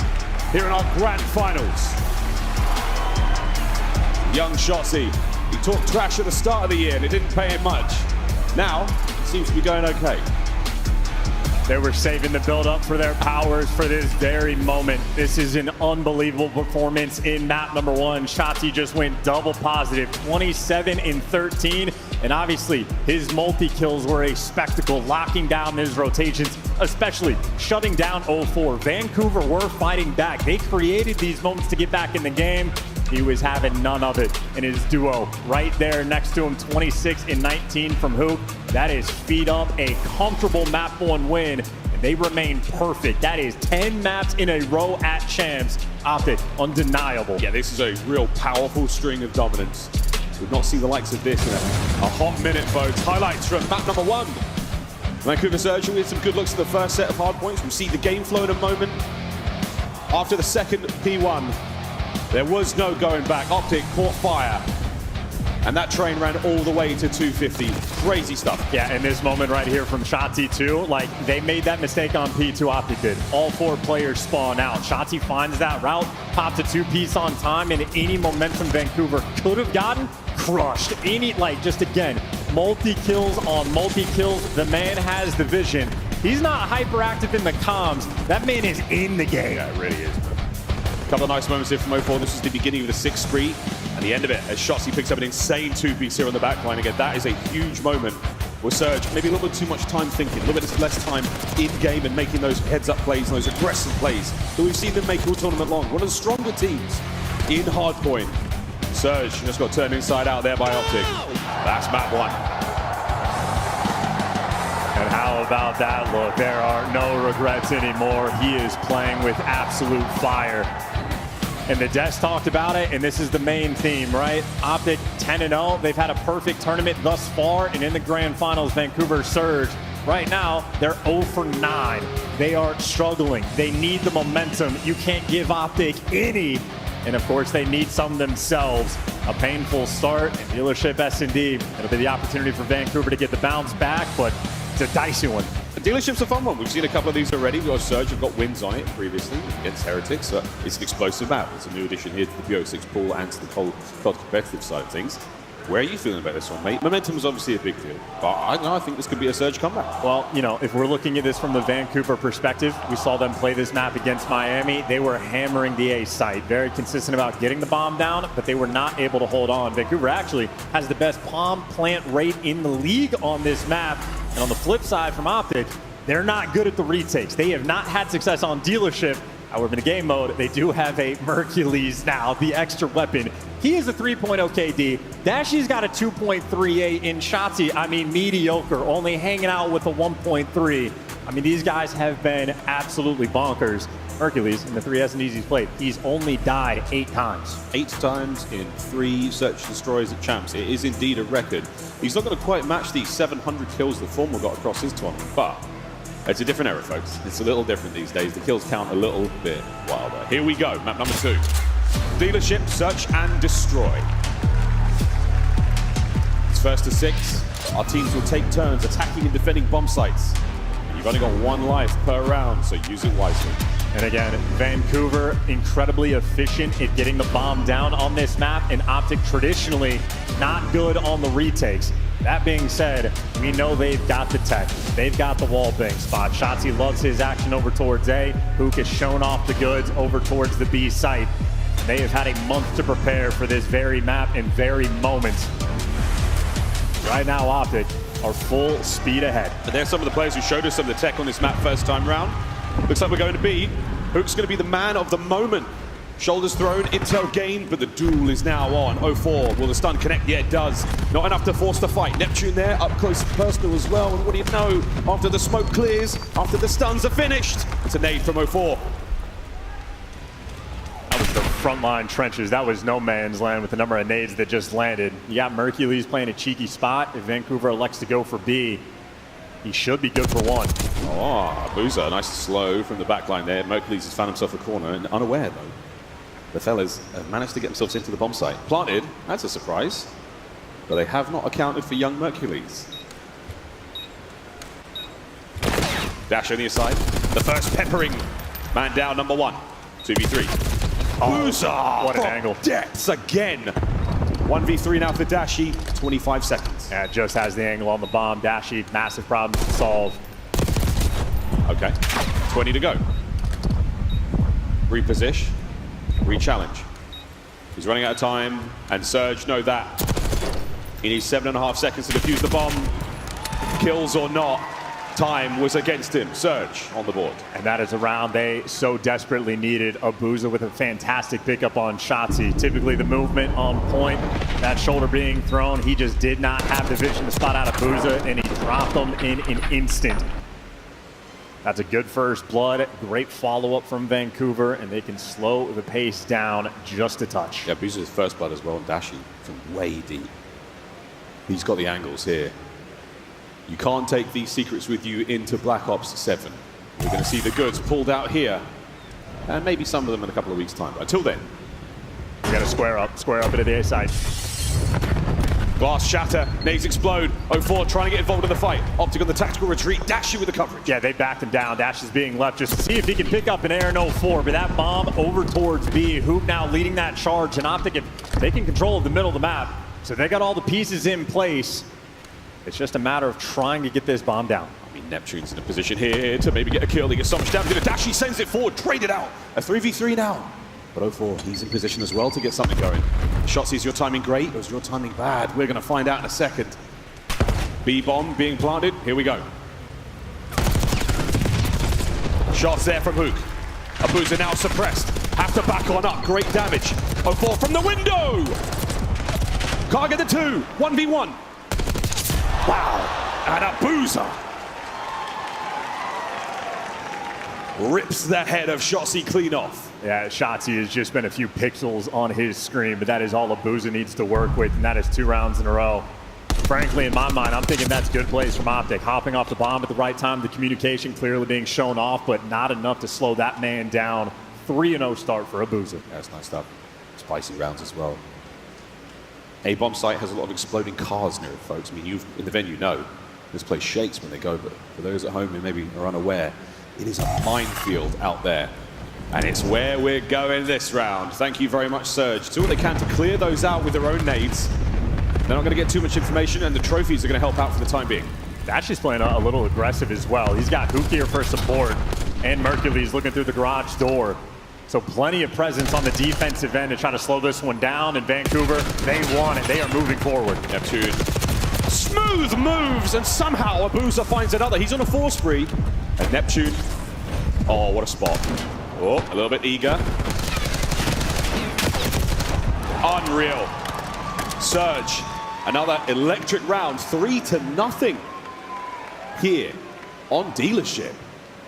Speaker 4: here in our grand finals. Young Shotzi, he talked trash at the start of the year and it didn't pay him much. Now, it seems to be going okay.
Speaker 8: They were saving the build-up for their powers for this very moment. This is an unbelievable performance in map number 1. Shotzi just went double positive, 27 in 13. And obviously, his multi-kills were a spectacle, locking down his rotations, especially shutting down 0-4. Vancouver were fighting back. They created these moments to get back in the game. He was having none of it in his duo. Right there next to him, 26 in 19 from Hoop. That is feed up a comfortable map 1 win. And they remain perfect. That is 10 maps in a row at champs. Optic, undeniable.
Speaker 4: Yeah, this is a real powerful string of dominance. We've not seen the likes of this in a hot minute, folks. Highlights from map number 1. Vancouver Surge with some good looks at the first set of hard points. We'll see the game flow in a moment. After the second P1, there was no going back. Optic caught fire. And that train ran all the way to 250. Crazy stuff.
Speaker 8: Yeah, in this moment right here from Shotzi too, like they made that mistake on P2, Optic did. All 4 players spawn out. Shotzi finds that route, popped a 2-piece on time, and any momentum Vancouver could have gotten, crushed. Just again, multi-kills on multi-kills. The man has the vision. He's not hyperactive in the comms. That man is in the game.
Speaker 4: Yeah, it really is. A couple of nice moments here from 04. This is the beginning of the 6th spree. And the end of it, as Shotzi picks up an insane 2-piece here on the back line. Again, that is a huge moment with Surge. Maybe a little bit too much time thinking, a little bit less time in-game and making those heads-up plays and those aggressive plays that we've seen them make all tournament long. One of the stronger teams in hardpoint. Surge just got turned inside out there by Optic. That's map 1.
Speaker 8: And how about that look? There are no regrets anymore. He is playing with absolute fire. And the Des talked about it, and this is the main theme, right? Optic 10-0. They've had a perfect tournament thus far, and in the grand finals, Vancouver Surge. Right now, they're 0 for 9. They are struggling. They need the momentum. You can't give Optic any. And of course, they need some themselves. A painful start, and dealership S&D. It'll be the opportunity for Vancouver to get the bounce back, but it's a dicey one.
Speaker 4: The dealership's a fun one. We've seen a couple of these already. We've got Surge, have got wins on it previously against Heretics. It's an explosive map. It's a new addition here to the BO6 pool and to the cold competitive side of things. Where are you feeling about this one, mate? Momentum is obviously a big deal, but I think this could be a Surge comeback.
Speaker 8: Well, if we're looking at this from the Vancouver perspective, we saw them play this map against Miami. They were hammering the A site, very consistent about getting the bomb down, but they were not able to hold on. Vancouver actually has the best bomb plant rate in the league on this map. And on the flip side from Optic, they're not good at the retakes. They have not had success on dealership. However, in the game mode, they do have a Mercules now, the extra weapon. He is a 3.0 KD. Dashy's got a 2.38 in Shotzi. I mean, mediocre, only hanging out with a 1.3. I mean, these guys have been absolutely bonkers. Hercules, in the 3 S&Ds he's played, he's only died 8 times.
Speaker 4: 8 times in 3 Search Destroys at Champs. It is indeed a record. He's not going to quite match the 700 kills that Formal got across his tournament, but it's a different era, folks. It's a little different these days. The kills count a little bit wilder. Here we go, map number 2. Dealership, Search and Destroy. It's first to 6. Our teams will take turns attacking and defending bomb sites. You've only got 1 life per round, so use it wisely.
Speaker 8: And again, Vancouver incredibly efficient at getting the bomb down on this map, and Optic traditionally not good on the retakes. That being said, we know they've got the tech. They've got the wall bang spot. Shotzi loves his action over towards A. Hook has shown off the goods over towards the B site. They have had a month to prepare for this very map and very moment. Right now, Optic are full speed ahead.
Speaker 4: And there's some of the players who showed us some of the tech on this map first time round. Looks like we're going to be. Hook's going to be the man of the moment. Shoulders thrown, intel gained, but the duel is now on. 04, will the stun connect? Yeah, it does. Not enough to force the fight. Neptune there, up close and personal as well. And what do you know? After the smoke clears, after the stuns are finished, it's a nade from 04.
Speaker 8: That was the frontline trenches. That was no man's land with the number of nades that just landed. You got Mercules playing a cheeky spot. If Vancouver elects to go for B, he should be good for 1.
Speaker 4: Oh, Boozer, nice slow from the back line there. Mercules has found himself a corner and unaware though. The fellas have managed to get themselves into the bomb site. Planted, that's a surprise. But they have not accounted for young Mercules. Dash on the side. The first peppering. Man down, number 1. 2v3. Boozer!
Speaker 8: What an angle.
Speaker 4: Depths again. 1v3 now for Dashy. 25 seconds.
Speaker 8: Yeah, just has the angle on the bomb. Dashy, massive problem to solve.
Speaker 4: Okay, 20 to go. Reposition. Re-challenge. He's running out of time, and Surge know that. He needs 7.5 seconds to defuse the bomb. Kills or not, time was against him. Surge on the board.
Speaker 8: And that is a round they so desperately needed. Abuza with a fantastic pickup on Shotzi. Typically the movement on point, that shoulder being thrown, he just did not have the vision to spot out Abuza, and he dropped him in an instant. That's a good first blood. Great follow-up from Vancouver, and they can slow the pace down just a touch.
Speaker 4: Yeah, Booza's first blood as well, and Dashi from way deep. He's got the angles here. You can't take these secrets with you into Black Ops 7. We're going to see the goods pulled out here, and maybe some of them in a couple of weeks' time. But until then,
Speaker 8: we got to square up into the A side.
Speaker 4: Glass shatter, nades explode. 04 trying to get involved in the fight. Optic on the tactical retreat. Dashi with the coverage.
Speaker 8: Yeah, they backed him down. Dash is being left just to see if he can pick up an air in 04. But that bomb over towards B. Hoop now leading that charge. And Optic, if they can control the middle of the map. So they got all the pieces in place. It's just a matter of trying to get this bomb down.
Speaker 4: I mean, Neptune's in a position here to maybe get a kill. He gets so much damage. Dashi sends it forward, traded out. A 3v3 now. But 04, he's in position as well to get something going. Shotzzy, is your timing great or is your timing bad? We're going to find out in a second. B-bomb being planted. Here we go. Shots there from Hook. Abuza now suppressed. Have to back on up. Great damage. 04 from the window. Can't get the 2. 1v1. Wow. And Abuza rips the head of Shotzzy clean off.
Speaker 8: Yeah, Shotzzy has just been a few pixels on his screen, but that is all Abuza needs to work with, and that is 2 rounds in a row. Frankly, in my mind, I'm thinking that's good plays from Optic. Hopping off the bomb at the right time, the communication clearly being shown off, but not enough to slow that man down. 3-0 start for Abuza.
Speaker 4: Yeah, that's nice stuff. Spicy rounds as well. A-bomb site has a lot of exploding cars near it, folks. I mean, you in the venue know this place shakes when they go, but for those at home who maybe are unaware, it is a minefield out there. And it's where we're going this round. Thank you very much, Surge. Do what they can to clear those out with their own nades. They're not going to get too much information, and the trophies are going to help out for the time being.
Speaker 8: Dashi's playing a little aggressive as well. He's got Hook here for support, and Mercury's looking through the garage door. So plenty of presence on the defensive end to try to slow this one down. And Vancouver, they want it. They are moving forward.
Speaker 4: Neptune. Smooth moves, and somehow Abuza finds another. He's on a 4 spree. And Neptune, oh, what a spot. Oh, a little bit eager. Unreal. Surge, another electric round, 3-0 here on Dealership.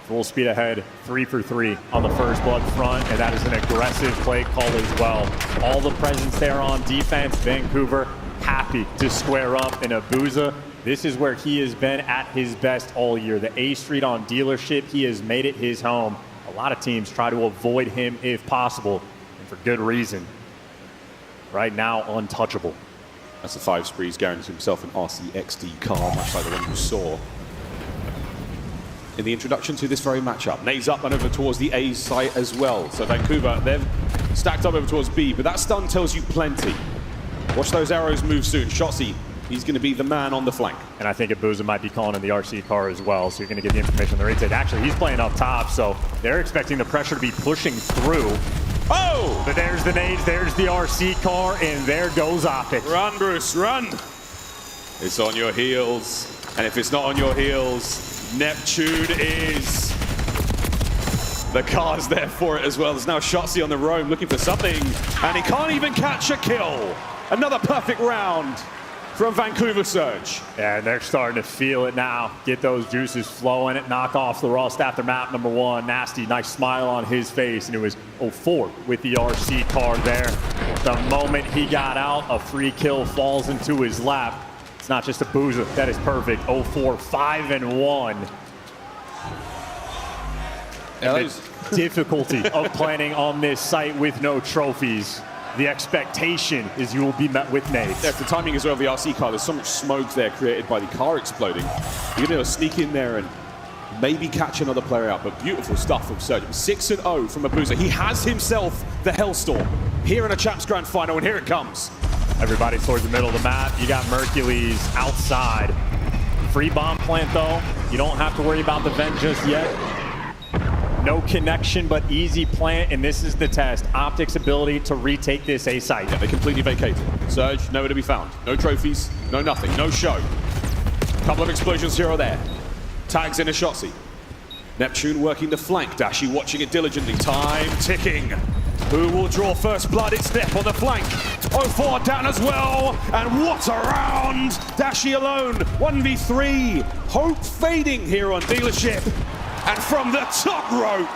Speaker 8: Full speed ahead, 3 for 3 on the first blood front, and that is an aggressive play call as well. All the presence there on defense. Vancouver happy to square up, and Abuza, this is where he has been at his best all year. The A Street on Dealership, he has made it his home. A lot of teams try to avoid him if possible, and for good reason. Right now, untouchable.
Speaker 4: That's the 5 sprees, guarantees himself an RC XD car, much like the one you saw in the introduction to this very matchup. Nades up and over towards the A site as well. So Vancouver, they've stacked up over towards B, but that stun tells you plenty. Watch those arrows move soon. Shotzzy, he's going to be the man on the flank.
Speaker 8: And I think Abuza might be calling in the RC car as well, so you're going to get the information on the retake. Actually, he's playing up top, so they're expecting the pressure to be pushing through.
Speaker 4: Oh!
Speaker 8: But there's the nades, there's the RC car, and there goes Optic.
Speaker 4: Run, Bruce, run! It's on your heels. And if it's not on your heels, Neptune is. The car's there for it as well. There's now Shotzzy on the roam looking for something, and he can't even catch a kill. Another perfect round from Vancouver Surge.
Speaker 8: Yeah, and they're starting to feel it now. Get those juices flowing. Knock off the Rust after map number 1. Nasty, nice smile on his face, and it was 04 with the RC car there. The moment he got out, a free kill falls into his lap. It's not just Abuza, that is perfect. 04, 5-1. And the difficulty of planning on this site with no trophies. The expectation is you will be met with nades.
Speaker 4: Yeah, if the timing is over the RC car, there's so much smoke there created by the car exploding. You're going to sneak in there and maybe catch another player out, but beautiful stuff from Surge. 6-0 from Abuza. He has himself the Hellstorm here in a Champs Grand Final, and here it comes.
Speaker 8: Everybody towards the middle of the map. You got Mercules outside. Free bomb plant though. You don't have to worry about the vent just yet. No connection, but easy plant, and this is the test. Optic's ability to retake this A site.
Speaker 4: Yeah, they completely vacated. Surge, nowhere to be found. No trophies, no nothing, no show. Couple of explosions here or there. Tags in a Shotzzy. Neptune working the flank. Dashi watching it diligently. Time ticking. Who will draw first blood? It's Nep on the flank. 04 down as well. And what a round! Dashi alone. 1v3. Hope fading here on Dealership. And from the top rope,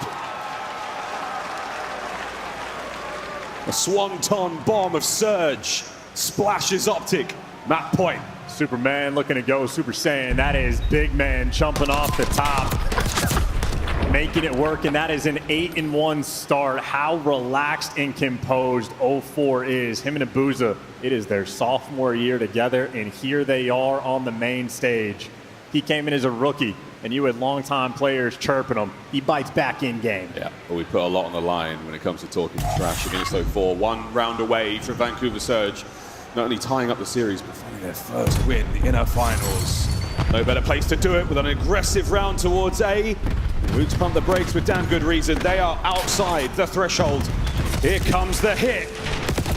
Speaker 4: a swanton bomb of Surge splashes Optic. Map point.
Speaker 8: Superman looking to go Super Saiyan. That is big man jumping off the top, making it work, and that is an 8-1 start. How relaxed and composed 04 is. Him and Abuza, it is their sophomore year together, and here they are on the main stage. He came in as a rookie, and you had longtime players chirping him. He bites back in game.
Speaker 4: Yeah, well, we put a lot on the line when it comes to talking trash against 04. 1 round away from Vancouver Surge, not only tying up the series, but finding their first win in our finals. No better place to do it with an aggressive round towards A. Roots pump the brakes with damn good reason. They are outside the threshold. Here comes the hit.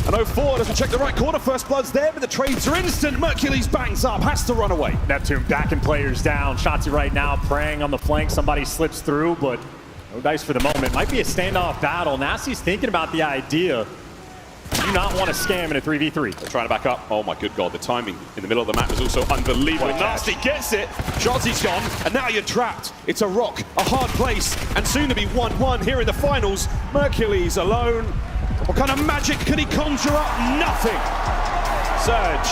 Speaker 4: And 04 doesn't check the right corner. First blood's there, but the trades are instant. Mercules bangs up, has to run away.
Speaker 8: Neptune backing players down. Shotzi right now praying on the flank. Somebody slips through, but no dice for the moment. Might be a standoff battle. Nasty's thinking about the idea. Do not want to scam in a 3v3.
Speaker 4: They're trying to back up. Oh my good God, the timing in the middle of the map is also unbelievable. Nasty gets it. Shotzi's gone, and now you're trapped. It's a rock, a hard place, and soon to be 1-1 here in the finals. Mercules alone. What kind of magic could he conjure up? Nothing. Surge.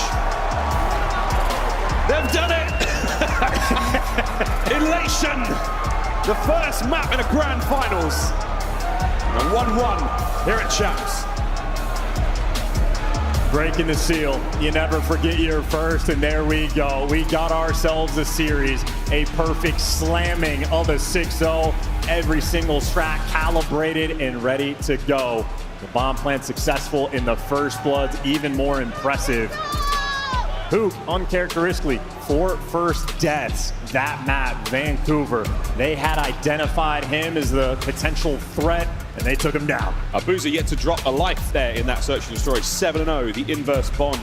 Speaker 4: They've done it. Elation. The first map in a grand finals. And 1-1 here at Champs.
Speaker 8: Breaking the seal. You never forget your first, and there we go. We got ourselves a series, a perfect slamming of a 6-0. Every single strat calibrated and ready to go. The bomb plant successful in the first bloods, even more impressive. Who, uncharacteristically, 4 first deaths. That map, Vancouver, they had identified him as the potential threat, and they took him down.
Speaker 4: Abuza yet to drop a life there in that search and destroy. 7-0, the inverse bond.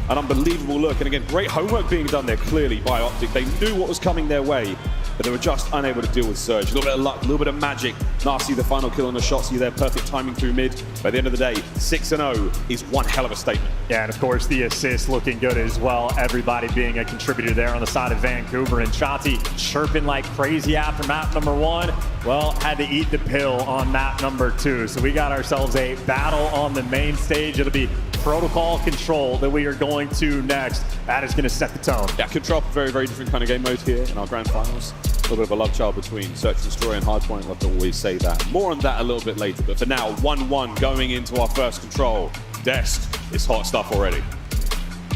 Speaker 4: An unbelievable look, and again, great homework being done there clearly by Optic. They knew what was coming their way, but they were just unable to deal with Surge. A little bit of luck, a little bit of magic. Nasty, the final kill on the shot, see there, perfect timing through mid. By the end of the day, 6-0 is one hell of a statement.
Speaker 8: Yeah, and of course the assist looking good as well. Everybody being a contributor there on the side of Vancouver, and Shotzi chirping like crazy after map number 1. Well, had to eat the pill on map number 2. So we got ourselves a battle on the main stage. It'll be Protocol Control that we are going to next. That is going to set the tone.
Speaker 4: Yeah, Control, very, very different kind of game mode here in our grand finals. A little bit of a love child between Search and Destroy and Hardpoint. Love to always say that. More on that a little bit later, but for now, 1-1 going into our first Control. Desk is hot stuff already.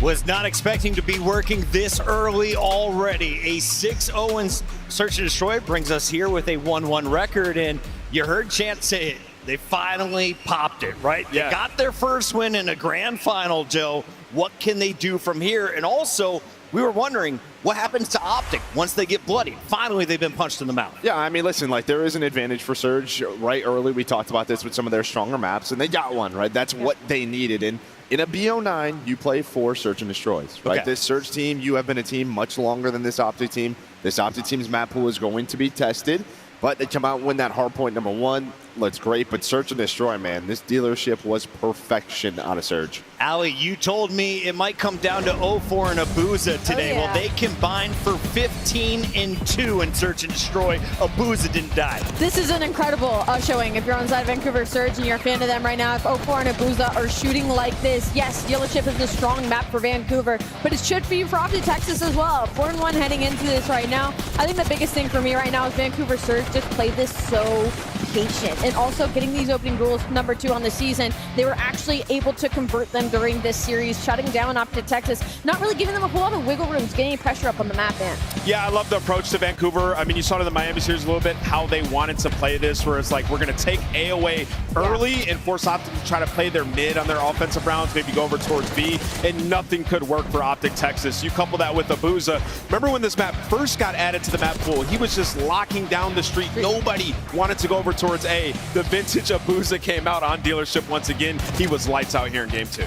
Speaker 10: Was not expecting to be working this early already. A 6-0 in Search and Destroy brings us here with a 1-1 record, and you heard Chance say it. They finally popped it, right?
Speaker 4: Yeah.
Speaker 10: They got their first win in a grand final, Joe. What can they do from here? And also, we were wondering, what happens to Optic once they get bloodied? Finally, they've been punched in the mouth.
Speaker 2: Yeah, I mean, listen, like, there is an advantage for Surge right early. We talked about this with some of their stronger maps, and they got one, right? That's what they needed. And in a BO9, you play 4 Search and Destroys, right?
Speaker 10: Okay.
Speaker 2: This Surge team, you have been a team much longer than this Optic team. This Optic team's map pool is going to be tested, but they come out and win that hard point number 1. Looks great, but Search and Destroy, man, this dealership was perfection out of Surge.
Speaker 10: Ali, you told me it might come down to 04 and Abuza today.
Speaker 21: Oh, yeah.
Speaker 10: Well, they combined for 15-2 in Search and Destroy. Abuza didn't die.
Speaker 21: This is an incredible showing. If you're on the side of Vancouver Surge and you're a fan of them right now, if 04 and Abuza are shooting like this, yes, dealership is a strong map for Vancouver, but it should be for Optic Texas as well. 4-1 heading into this right now. I think the biggest thing for me right now is Vancouver Surge just played this so patient, and also getting these opening goals number 2 on the season. They were actually able to convert them during this series, shutting down Optic Texas, not really giving them a whole lot of wiggle rooms, getting pressure up on the map, man.
Speaker 12: Yeah, I love the approach to Vancouver. I mean, you saw it in the Miami series a little bit, how they wanted to play this, where it's like, we're going to take A away early and force Optic to try to play their mid on their offensive rounds, maybe go over towards B, and nothing could work for Optic Texas. You couple that with Abuza. Remember when this map first got added to the map pool, he was just locking down the street. Nobody wanted to go over towards A. The vintage Abuza came out on dealership once again. He was lights out here in game 2.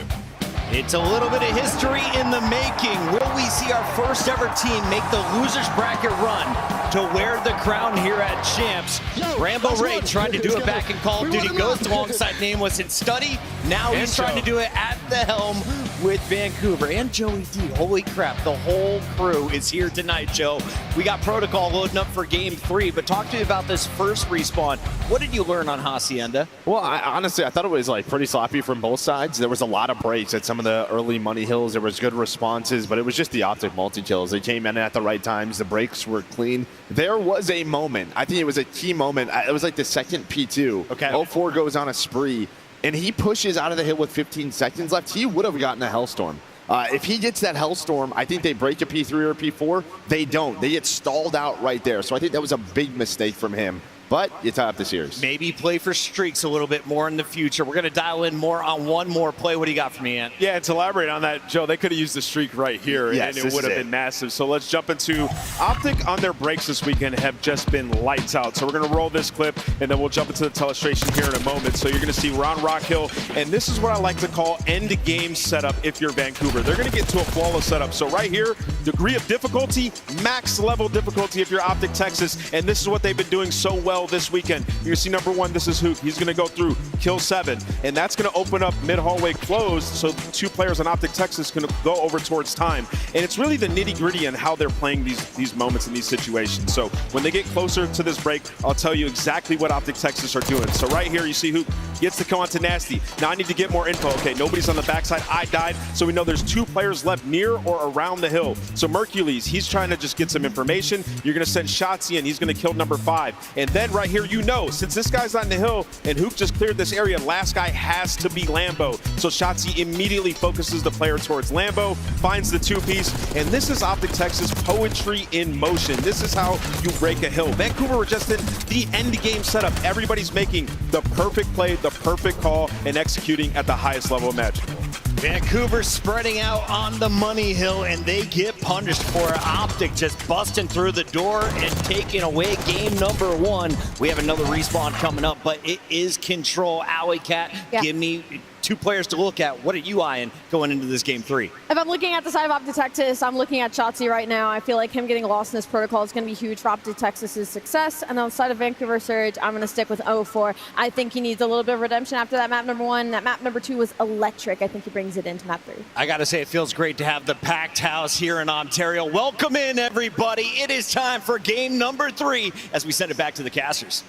Speaker 10: It's a little bit of history in the making. Will we see our first ever team make the losers bracket run to wear the crown here at Champs? Rambo Ray tried to do it back in Call of Duty Ghost alongside Nameless in Study. Now he's trying to do it at the helm with Vancouver and Joey D. Holy crap, the whole crew is here tonight, Joe. We got Protocol loading up for game 3, but talk to me about this first respawn. What did you learn on Hacienda?
Speaker 12: Well, honestly, I thought it was like pretty sloppy from both sides. There was a lot of breaks at some of the early money hills. There was good responses, but it was just the Optic multi-kills. They came in at the right times. The breaks were clean. There was a moment. I think it was a key moment. It was like the second P2.
Speaker 10: Okay.
Speaker 12: 04 goes on a spree, and he pushes out of the hill with 15 seconds left. He would have gotten a Hellstorm. If he gets that Hellstorm, I think they break a P3 or a P4. They don't. They get stalled out right there. So I think that was a big mistake from him. But you tie up the series.
Speaker 10: Maybe play for streaks a little bit more in the future. We're going to dial in more on one more play. What do you got for me, Ant?
Speaker 12: Yeah, and to elaborate on that, Joe, they could have used the streak right here,
Speaker 10: yes,
Speaker 12: and it would have been massive. So let's jump into Optic on their breaks this weekend have just been lights out. So we're going to roll this clip, and then we'll jump into the telestration here in a moment. So you're going to see we're on Rock Hill, and this is what I like to call end-game setup if you're Vancouver. They're going to get to a flawless setup. So right here, degree of difficulty, max level difficulty if you're Optic Texas, and this is what they've been doing so well this weekend. You see number 1, this is Hook. He's going to go through, kill 7, and that's going to open up mid-hallway closed so 2 players on Optic Texas can go over towards time. And it's really the nitty-gritty and how they're playing these moments in these situations. So when they get closer to this break, I'll tell you exactly what Optic Texas are doing. So right here, you see Hook gets to come onto Nasty. Now I need to get more info. Okay, nobody's on the backside. I died, so we know there's 2 players left near or around the hill. So Mercules, he's trying to just get some information. You're going to send Shotzi in. He's going to kill number 5. And then right here, you know, since this guy's on the hill and Hook just cleared this area, last guy has to be Lambo. So Shotzi immediately focuses the player towards Lambo, finds the 2-piece, and this is Optic Texas poetry in motion. This is how you break a hill. Vancouver were just in the end game setup. Everybody's making the perfect play, the perfect call, and executing at the highest level imaginable.
Speaker 10: Vancouver spreading out on the money hill, and they get punished for Optic just busting through the door and taking away game number 1. We have another respawn coming up, but it is Control. Alley Cat, give me 2 players to look at. What are you eyeing going into this game 3?
Speaker 21: If I'm looking at the side of Optic Texas, I'm looking at Shotzi right now. I feel like him getting lost in this protocol is going to be huge for Optic Texas's success. And on the side of Vancouver Surge, I'm going to stick with 04. I think he needs a little bit of redemption after that map number 1. That map number 2 was electric. I think he brings it into map 3.
Speaker 10: I got to say, it feels great to have the packed house here in Ontario. Welcome in, everybody. It is time for game number 3 as we send it back to the casters.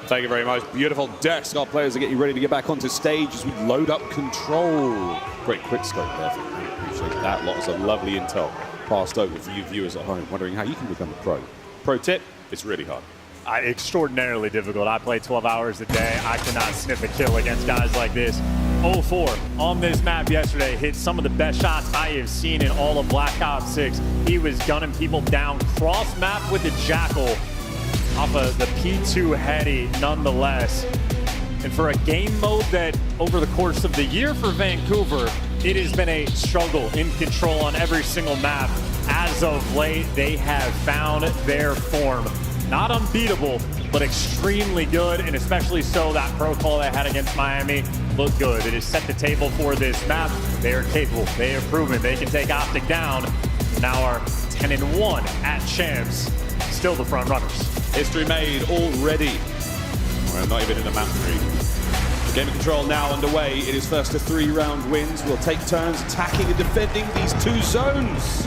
Speaker 4: Thank you very much. Beautiful desk. Our players are getting ready to get back onto stage as we load up Control. Great quick scope there. I appreciate that. Lots of lovely intel passed over for you viewers at home wondering how you can become a pro. Pro tip, it's really hard.
Speaker 8: Extraordinarily difficult. I play 12 hours a day. I cannot sniff a kill against guys like this. 04 on this map yesterday hit some of the best shots I have seen in all of Black Ops 6. He was gunning people down cross map with the Jackal off of the P2 heady nonetheless. And for a game mode that over the course of the year for Vancouver, it has been a struggle in Control on every single map. As of late, they have found their form. Not unbeatable, but extremely good, and especially so that pro call they had against Miami looked good. It has set the table for this map. They are capable. They have proven they can take Optic down. Now are 10-1 at champs. Still the front runners.
Speaker 4: History made already. We're not even in the map 3. Game of Control now underway. It is first to 3-round wins. We'll take turns attacking and defending these 2 zones.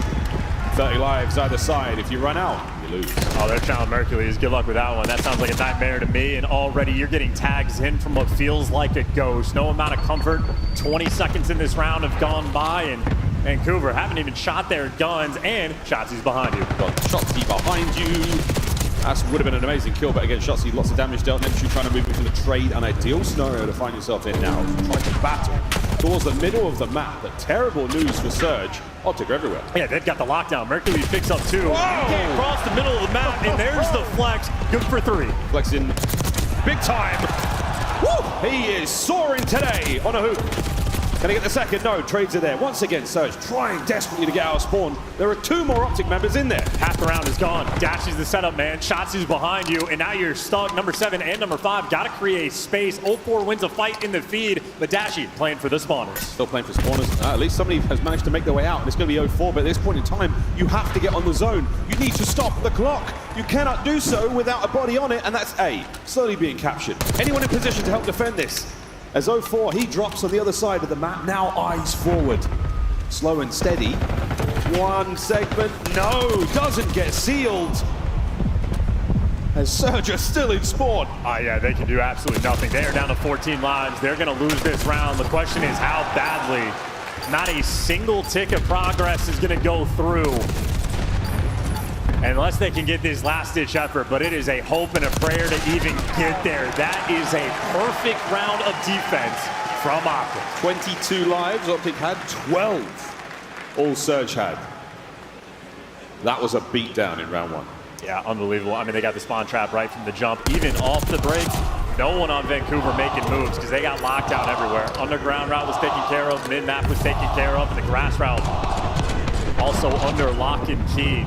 Speaker 4: 30 lives either side. If you run out, you lose.
Speaker 8: Oh, they're challenging Mercules. Good luck with that one. That sounds like a nightmare to me. And already you're getting tags in from what feels like a ghost. No amount of comfort. 20 seconds in this round have gone by, and Vancouver haven't even shot their guns, and Shotzi's behind you.
Speaker 4: Got Shotzi behind you. That would have been an amazing kill, but again, Shotzi, lots of damage dealt. Next, you're trying to move into the trade, an ideal scenario to find yourself in now. Try to battle towards the middle of the map, but terrible news for Surge. Optic everywhere.
Speaker 8: Yeah, they've got the lockdown. Mercules picks up 2. You can't cross the middle of the map, and there's the flex. Good for 3.
Speaker 4: Flexing big time. Woo! He is soaring today on a hoop. Can he get the second? No, trades are there. Once again, Surge trying desperately to get out of spawn. There are 2 more Optic members in there.
Speaker 8: Half the round is gone. Dashy's the setup, man. Shotzi's behind you, and now you're stuck. Number 7 and number 5 got to create space. 04 wins a fight in the feed, but Dashy playing for the spawners.
Speaker 4: Still playing for spawners. At least somebody has managed to make their way out, and it's going to be 04, but at this point in time, you have to get on the zone. You need to stop the clock. You cannot do so without a body on it, and that's A, slowly being captured. Anyone in position to help defend this? As 04, he drops on the other side of the map, now eyes forward. Slow and steady. One segment, no, doesn't get sealed. As Surge are still in spawn.
Speaker 8: Yeah, they can do absolutely nothing. They are down to 14 lives. They're going to lose this round. The question is how badly. Not a single tick of progress is going to go through unless they can get this last-ditch effort, but it is a hope and a prayer to even get there. That is a perfect round of defense from Optic.
Speaker 4: 22 lives, Optic had 12. All Surge had. That was a beatdown in round 1.
Speaker 8: Yeah, unbelievable. I mean, they got the spawn trap right from the jump. Even off the break, no one on Vancouver making moves because they got locked out everywhere. Underground route was taken care of, mid-map was taken care of, and the grass route also under lock and key.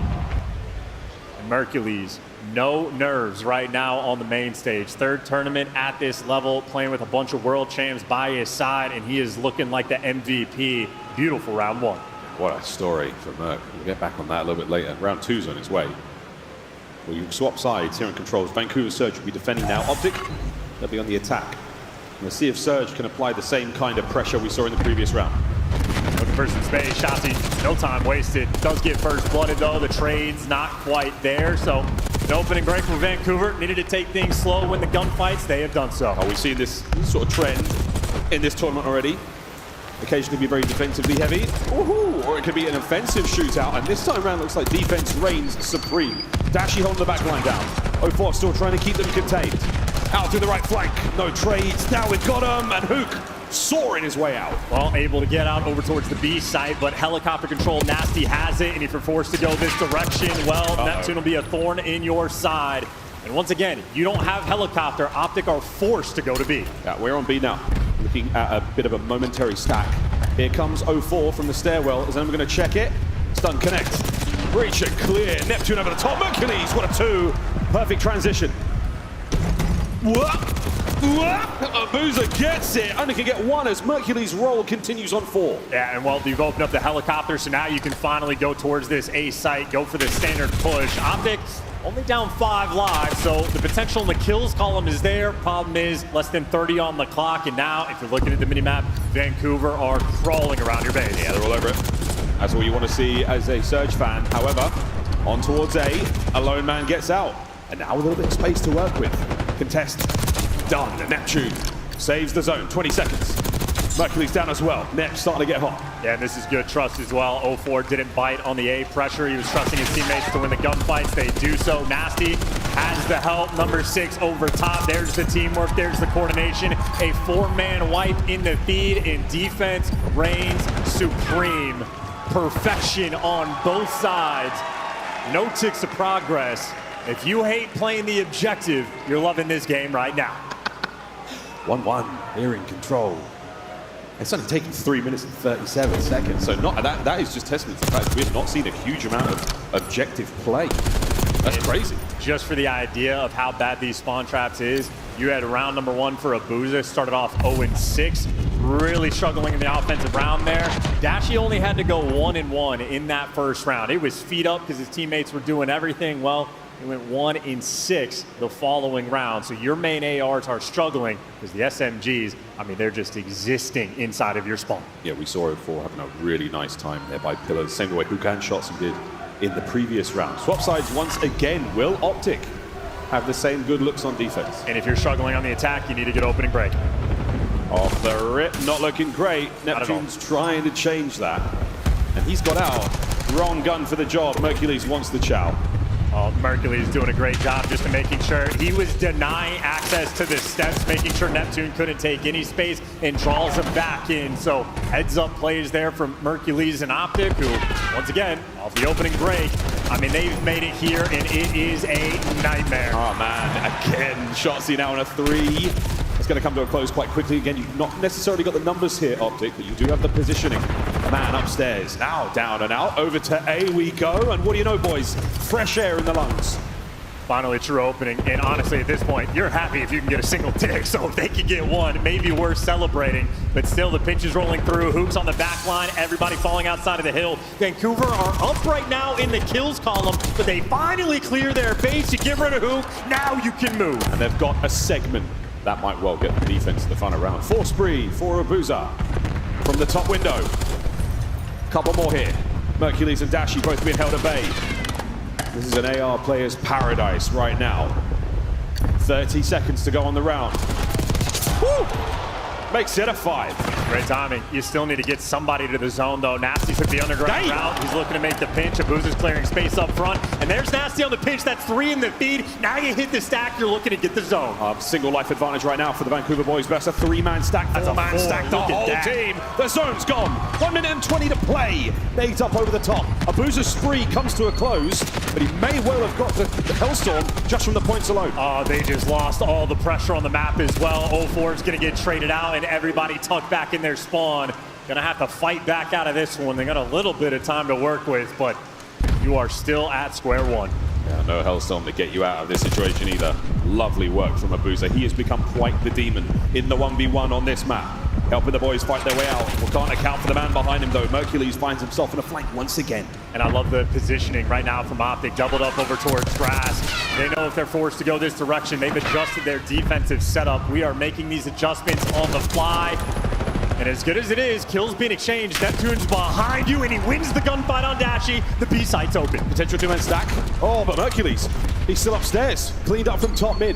Speaker 8: And Mercules, no nerves right now on the main stage. Third tournament at this level, playing with a bunch of world champs by his side, and he is looking like the MVP. Beautiful round 1.
Speaker 4: What a story for Merc. We'll get back on that a little bit later. Round 2's on its way. Well, you swap sides here in controls. Vancouver Surge will be defending now. Optic, they'll be on the attack. Let's see if Surge can apply the same kind of pressure we saw in the previous round.
Speaker 8: Looking for some space. Shotzi, no time wasted. Does get first blooded though. The trade's not quite there. So an opening break for Vancouver. Needed to take things slow when the gunfights. They have done so.
Speaker 4: We've seen this sort of trend in this tournament already. Occasionally be very defensively heavy, or it could be an offensive shootout, and this time around looks like defense reigns supreme. Dashi holding the back line down. 04 still trying to keep them contained. Out through the right flank, no trades, now we've got him, and Hook soaring his way out.
Speaker 8: Well, able to get out over towards the B site, but helicopter control, Nasty has it, and if you're forced to go this direction, well, Neptune will be a thorn in your side. And once again, you don't have helicopter, Optic are forced to go to B.
Speaker 4: Yeah, we're on B now. Looking at a bit of a momentary stack. Here comes 04 from the stairwell. Is anyone going to check it? Stun connects. Breach and clear. Neptune over the top. Mercules, what a 2. Perfect transition. Boozer gets it. Only can get 1 as Mercules' roll continues on 4.
Speaker 8: Yeah, and well, you've opened up the helicopter, so now you can finally go towards this A site, go for the standard push. Optic only down 5 lives, so the potential in the kills column is there. Problem is, less than 30 on the clock, and now, if you're looking at the minimap, Vancouver are crawling around your base.
Speaker 4: Yeah, they're all over it. That's all you want to see as a Surge fan. However, on towards A lone man gets out. And now a little bit of space to work with. Contest done. Neptune saves the zone. 20 seconds. Mercury's down as well. Nep starting to get hot.
Speaker 8: Yeah, and this is good trust as well. 04 didn't bite on the A pressure. He was trusting his teammates to win the gunfights. They do so. Nasty has the help. Number 6 over top. There's the teamwork. There's the coordination. A 4-man wipe in the feed, and defense reigns supreme. Perfection on both sides. No ticks of progress. If you hate playing the objective, you're loving this game right now.
Speaker 4: 1-1. They're in control. It's only taken 3 minutes and 37 seconds, so that is just testament to the fact that we have not seen a huge amount of objective play. That's crazy.
Speaker 8: Just for the idea of how bad these spawn traps is, you had round number 1 for Abuza, started off 0-6, really struggling in the offensive round there. Dashi only had to go 1-1 in that first round. It was feet up because his teammates were doing everything well. He went 1-6 the following round. So your main ARs are struggling because the SMGs, I mean, they're just existing inside of your spawn.
Speaker 4: Yeah, we saw 04 having a really nice time there by Pillars, same way Hukan Shotson did in the previous round. Swap sides once again. Will Optic have the same good looks on defense?
Speaker 8: And if you're struggling on the attack, you need to get opening break.
Speaker 4: Off the rip, not looking great. Neptune's trying to change that. And he's got out. Wrong gun for the job. Mercules wants the chow.
Speaker 8: Mercules doing a great job just in making sure he was denying access to the steps, making sure Neptune couldn't take any space and draws him back in. So heads up plays there from Mercules and Optic, who once again off the opening break. I mean, they've made it here and it is a nightmare.
Speaker 4: Oh man, again, Shotzi now on a 3. It's going to come to a close quite quickly. Again, you've not necessarily got the numbers here, Optic, but you do have the positioning. Man upstairs, now down and out. Over to A we go, and what do you know, boys? Fresh air in the lungs.
Speaker 8: Finally, true opening, and honestly, at this point, you're happy if you can get a single tick, so if they can get 1, maybe worth celebrating, but still, the pinch is rolling through. Hooks on the back line, everybody falling outside of the hill. Vancouver are up right now in the kills column, but they finally clear their base. You get rid of Hook, now you can move.
Speaker 4: And they've got a segment That might well get the defense to the front around. 4 spree for Abuza from the top window. Couple more here. Mercules and Dashi both being held at bay. This is an AR player's paradise right now. 30 seconds to go on the round. Woo! Makes it a 5.
Speaker 8: Great timing. You still need to get somebody to the zone, though. Nasty took the underground route. He's looking to make the pinch. Abuza's clearing space up front. And there's Nasty on the pinch. That's 3 in the feed. Now you hit the stack. You're looking to get the zone.
Speaker 4: Single life advantage right now for the Vancouver boys. That's a 3-man stack. That's a man stack. The whole team. The zone's gone. 1 minute and 20 to play. Nate up over the top. Abuza's spree comes to a close, but he may well have got the Hellstorm just from the points alone.
Speaker 8: Oh, they just lost all the pressure on the map as well. 04 is going to get traded out, and everybody tucked back in their spawn. Gonna have to fight back out of this one. They got a little bit of time to work with, but you are still at square one.
Speaker 4: Yeah, no Hellstorm to get you out of this situation either. Lovely work from Abuza. He has become quite the demon in the 1v1 on this map. Helping the boys fight their way out. We can't account for the man behind him though. Mercules finds himself in a flank once again.
Speaker 8: And I love the positioning right now from Optic. Doubled up over towards grass. They know if they're forced to go this direction, they've adjusted their defensive setup. We are making these adjustments on the fly. And as good as it is, kills being exchanged. Neptune's behind you, and he wins the gunfight on Dashi. The B site's open.
Speaker 4: Potential 2-man stack. Oh, but Mercules, he's still upstairs. Cleaned up from top mid.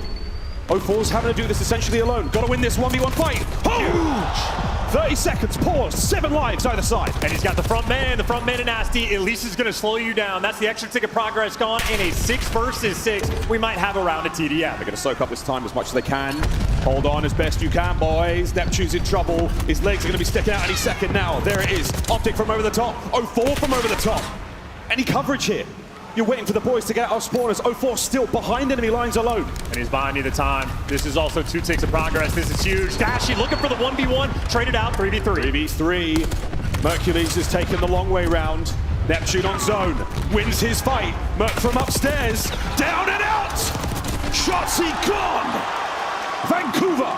Speaker 4: 04's having to do this essentially alone. Got to win this 1v1 fight. Huge! 30 seconds, pause, 7 lives either side.
Speaker 8: And he's got the front man and Nasty. At least is going to slow you down. That's the extra ticket progress gone. In a 6 versus 6, we might have a round of TDM.
Speaker 4: They're going to soak up this time as much as they can. Hold on as best you can, boys. Neptune's in trouble. His legs are going to be sticking out any second now. There it is. Optic from over the top. 04 from over the top. Any coverage here? You're waiting for the boys to get out of spawners. 04 still behind enemy lines alone.
Speaker 8: And he's buying you the time. This is also 2 ticks of progress. This is huge. Dashi looking for the 1v1. Traded out 3v3.
Speaker 4: 3v3. Mercules has taken the long way round. Neptune on zone. Wins his fight. Merc from upstairs. Down and out. Shotzzy gone. Vancouver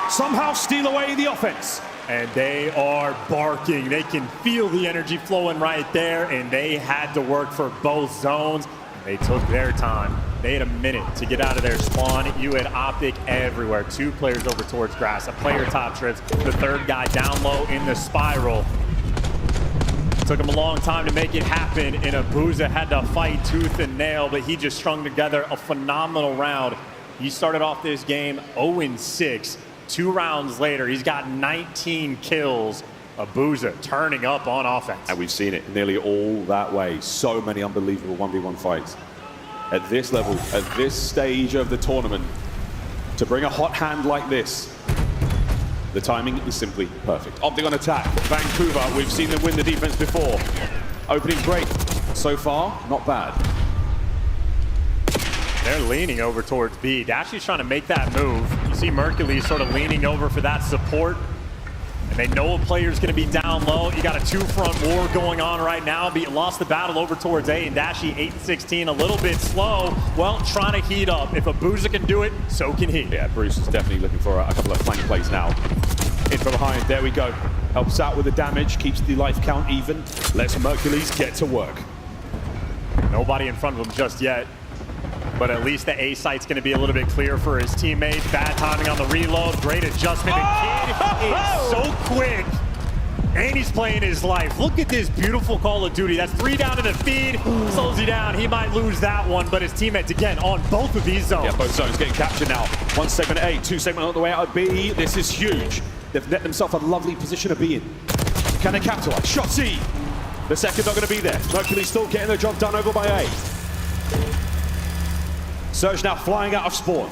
Speaker 4: somehow steal away the offense.
Speaker 8: And they are barking. They can feel the energy flowing right there, and they had to work for both zones. They took their time. They had a minute to get out of their spawn. You had Optic everywhere. 2 players over towards grass, a player top trips, the 3rd guy down low in the spiral. Took him a long time to make it happen, and Abuza had to fight tooth and nail, but he just strung together a phenomenal round. He started off this game 0-6. 2 rounds later, he's got 19 kills. Abuza turning up on offense.
Speaker 4: And we've seen it nearly all that way. So many unbelievable 1v1 fights. At this level, at this stage of the tournament, to bring a hot hand like this, the timing is simply perfect. Optic on attack. Vancouver, we've seen them win the defense before. Opening great. So far, not bad.
Speaker 8: They're leaning over towards B. Dashi's trying to make that move. You see Mercules sort of leaning over for that support. And they know a player's going to be down low. You got a 2-front war going on right now. But you lost the battle over towards A, and Dashi 8-16, a little bit slow. Well, trying to heat up. If Abuza can do it, so can he.
Speaker 4: Yeah, Bruce is definitely looking for a couple of flank plays now. In from behind, there we go. Helps out with the damage, keeps the life count even. Lets Mercules get to work.
Speaker 8: Nobody in front of him just yet. But at least the A site's going to be a little bit clear for his teammate. Bad timing on the reload. Great adjustment. The kid is so quick. And he's playing his life. Look at this beautiful Call of Duty. That's 3 down to the feed. Slows you down. He might lose that one, but his teammates, again, on both of these zones.
Speaker 4: Yeah, both zones getting captured now. 1 segment A, 2 segment on the way out of B. This is huge. They've let themselves a lovely position to be in. Can they capitalize? Shotzzy. The second not going to be there. Mercules still getting the job done over by A. Surge now flying out of spawn.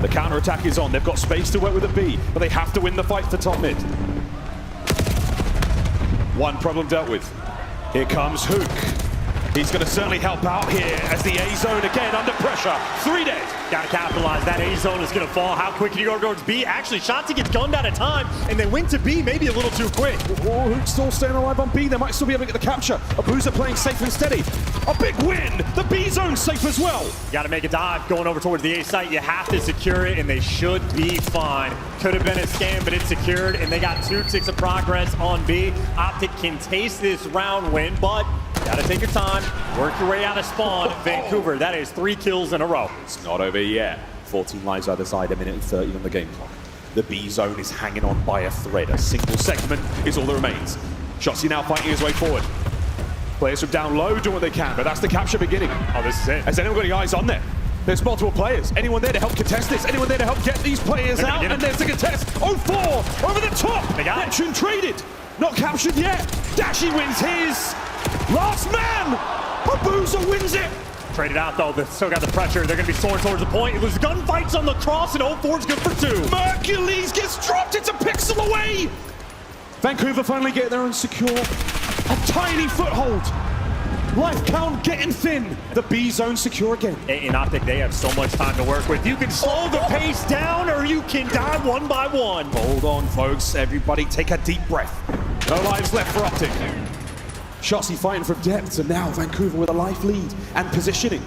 Speaker 4: The counter-attack is on. They've got space to work with a B, but they have to win the fight for top mid. 1 problem dealt with. Here comes Hook. He's going to certainly help out here as the A zone again under pressure. 3 dead.
Speaker 8: Got to capitalize. That A zone is going to fall. How quick can you go towards B? Actually, Shotzzy gets gunned out of time, and they went to B maybe a little too quick.
Speaker 4: Oh, Hook's still staying alive on B. They might still be able to get the capture. Abuza playing safe and steady. A big win. The B zone's safe as well.
Speaker 8: You got to make a dive going over towards the A site. You have to secure it, and they should be fine. Could have been a scam, but it's secured, and they got 2 ticks of progress on B. Optic can taste this round win, but got to take your time, work your way out of spawn. Vancouver, that is 3 kills in a row.
Speaker 4: It's not over yet. 14 lives either side, a minute and 30 on the game clock. The B zone is hanging on by a thread. A single segment is all that remains. Shotzzy now fighting his way forward. Players from down low do what they can, but that's the capture beginning.
Speaker 8: Oh, this is it.
Speaker 4: Has anyone got any eyes on there? There's multiple players. Anyone there to help contest this? Anyone there to help get these players out? And there's the contest. 0-4 over the top.
Speaker 8: They got
Speaker 4: Neptune traded. Not captured yet. Dashy wins his. Last man. Babuza wins it.
Speaker 8: Traded out though, they still got the pressure. They're gonna be soaring towards the point. It was gunfights on the cross and 0-4's good for 2.
Speaker 4: Mercules gets dropped, it's a pixel away! Vancouver finally get there and secure a tiny foothold. Life count getting thin. The B zone secure again.
Speaker 8: In Optic, they have so much time to work with. You can slow the pace down or you can die one by one.
Speaker 4: Hold on, folks. Everybody take a deep breath. No lives left for Optic. Shotzzy fighting from depth, and now Vancouver with a life lead and positioning.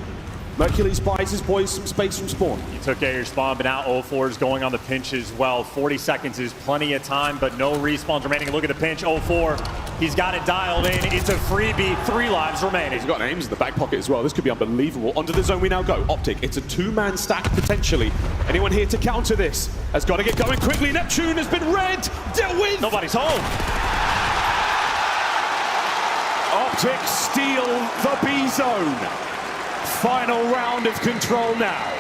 Speaker 4: Mercules buys his boys some space from spawn.
Speaker 8: You took care of your spawn, but now 0-4 is going on the pinch as well. 40 seconds is plenty of time, but no respawns remaining. Look at the pinch, 0-4. He's got it dialed in. It's a freebie, 3 lives remaining.
Speaker 4: He's got aims in the back pocket as well. This could be unbelievable. Onto the zone we now go. Optic, it's a 2-man stack potentially. Anyone here to counter this? Has got to get going quickly. Neptune has been red, dealt with.
Speaker 8: Nobody's home.
Speaker 4: Optic steal the B zone. Final round of control now.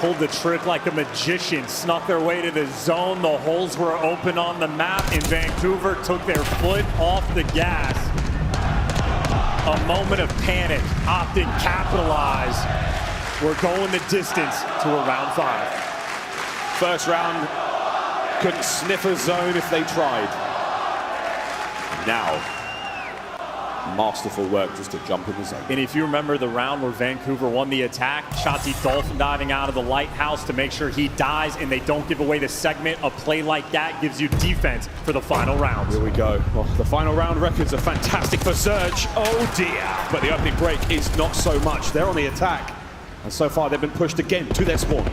Speaker 8: Pulled the trick like a magician, snuck their way to the zone. The holes were open on the map, and Vancouver took their foot off the gas. A moment of panic. Optic capitalized. We're going the distance to a round 5.
Speaker 4: First round, couldn't sniff a zone if they tried. Now, masterful work just to jump in the zone.
Speaker 8: And if you remember the round where Vancouver won the attack, Shotzzy dolphin diving out of the lighthouse to make sure he dies and they don't give away the segment. A play like that gives you defense for the final round.
Speaker 4: Here we go. Well, the final round records are fantastic for Surge. Oh dear. But the opening break is not so much. They're on the attack. And so far they've been pushed again to their spawn.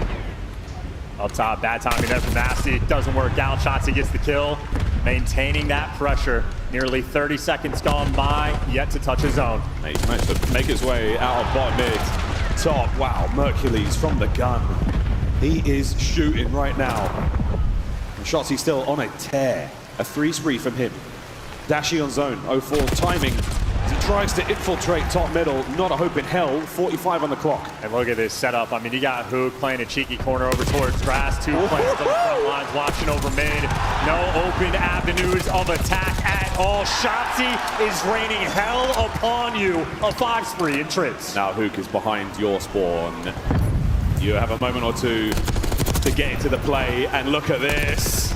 Speaker 8: Up top, bad timing there from Nasty. Doesn't work out. Shotzzy gets the kill. Maintaining that pressure. Nearly 30 seconds gone by, yet to touch his zone.
Speaker 4: He's managed to make his way out of bottom mid. Top, wow, Mercules from the gun. He is shooting right now. And Shotzzy still on a tear. A 3 spree from him. Dashy on zone, 0-4 timing. As he tries to infiltrate top middle, not a hope in hell, 45 on the clock.
Speaker 8: And look at this setup. I mean, you got Hook playing a cheeky corner over towards grass, 2 players on the front lines watching over mid. No open avenues of attack at all. Shotzzy is raining hell upon you. A 5 spree in trips.
Speaker 4: Now Hook is behind your spawn. You have a moment or two to get into the play, and look at this.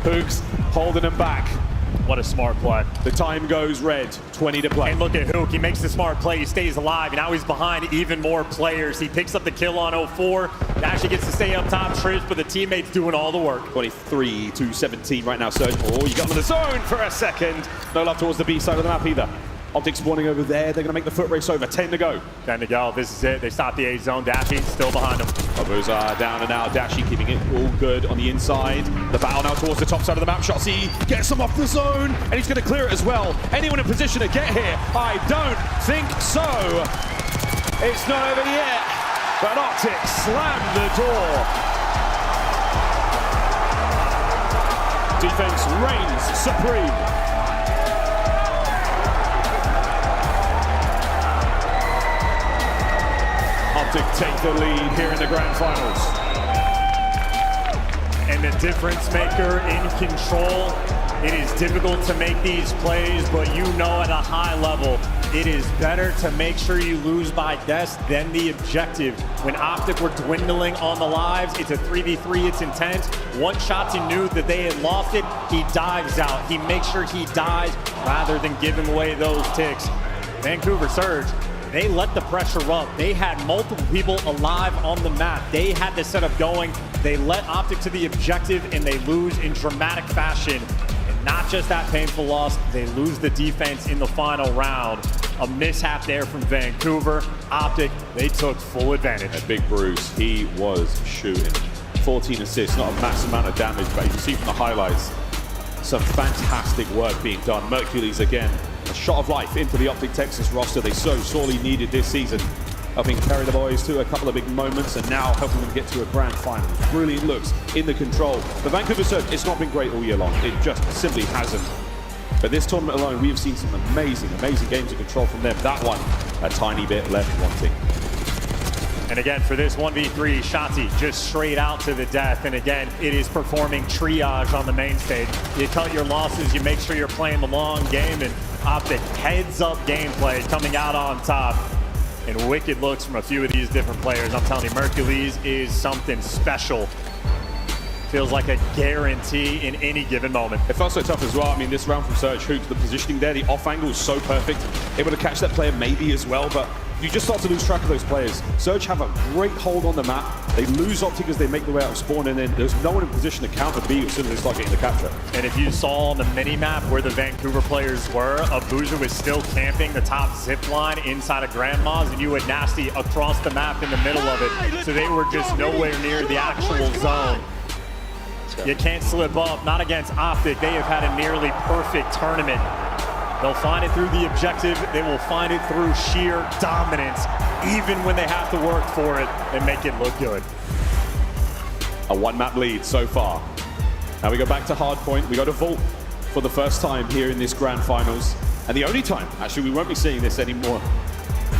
Speaker 4: Hook's holding him back.
Speaker 8: What a smart play.
Speaker 4: The time goes red, 20 to play.
Speaker 8: And look at Hook, he makes the smart play, he stays alive, and now he's behind even more players. He picks up the kill on 0-4, actually gets to stay up top, trips, but the teammates doing all the work.
Speaker 4: 23-17 right now, Surge. Oh, you got him in the zone for a second. No love towards the B side of the map either. Optic spawning over there. They're going to make the foot race over. 10 to go.
Speaker 8: 10 to go. This is it. They stop the A zone. Dashy still behind them.
Speaker 4: Babuza down and out. Dashy keeping it all good on the inside. The battle now towards the top side of the map. Shotzzy gets him off the zone, and he's going to clear it as well. Anyone in position to get here? I don't think so. It's not over yet, but Optic slammed the door. Defense reigns supreme. Optic take the lead here in the grand finals.
Speaker 8: And the difference maker in control. It is difficult to make these plays, but you know at a high level, it is better to make sure you lose by death than the objective. When Optic were dwindling on the lives, it's a 3v3, it's intense. Once Shotzzy knew that they had lost it, he dives out. He makes sure he dies rather than giving away those ticks. Vancouver Surge, they let the pressure up. They had multiple people alive on the map. They had the setup going. They let Optic to the objective, and they lose in dramatic fashion. And not just that painful loss, they lose the defense in the final round. A mishap there from Vancouver. Optic, they took full advantage.
Speaker 4: A big Bruce, he was shooting. 14 assists, not a massive amount of damage, but you can see from the highlights, some fantastic work being done. Mercules again. A shot of life into the Optic Texas roster they so sorely needed this season. helping carry the boys to a couple of big moments, and now helping them get to a grand final. Brilliant looks in the control. The Vancouver Surge, it's not been great all year long. It just simply hasn't. But this tournament alone, we have seen some amazing, amazing games of control from them. That one, a tiny bit left wanting.
Speaker 8: And again, for this 1v3, Shotzi just straight out to the death. And again, it is performing triage on the main stage. You cut your losses, you make sure you're playing the long game, and Optic heads-up gameplay coming out on top. And wicked looks from a few of these different players. I'm telling you, Mercules is something special. Feels like a guarantee in any given moment.
Speaker 4: It felt so tough as well. I mean, this round from Surge, Hoops, the positioning there, the off angle is so perfect. Able to catch that player maybe as well, but you just start to lose track of those players. Surge have a great hold on the map. They lose Optic as they make their way out of spawn, and then there's no one in position to counter B as soon as they start getting the capture.
Speaker 8: And if you saw on the mini-map where the Vancouver players were, Abuja was still camping the top zip line inside of Grandma's, and you had Nasty across the map in the middle of it. So they were just nowhere near the actual zone. You can't slip up, not against Optic. They have had a nearly perfect tournament. They'll find it through the objective. They will find it through sheer dominance, even when they have to work for it and make it look good.
Speaker 4: A one-map lead so far. Now we go back to Hardpoint. We go to Vault for the first time here in this grand finals. And the only time, actually, we won't be seeing this anymore.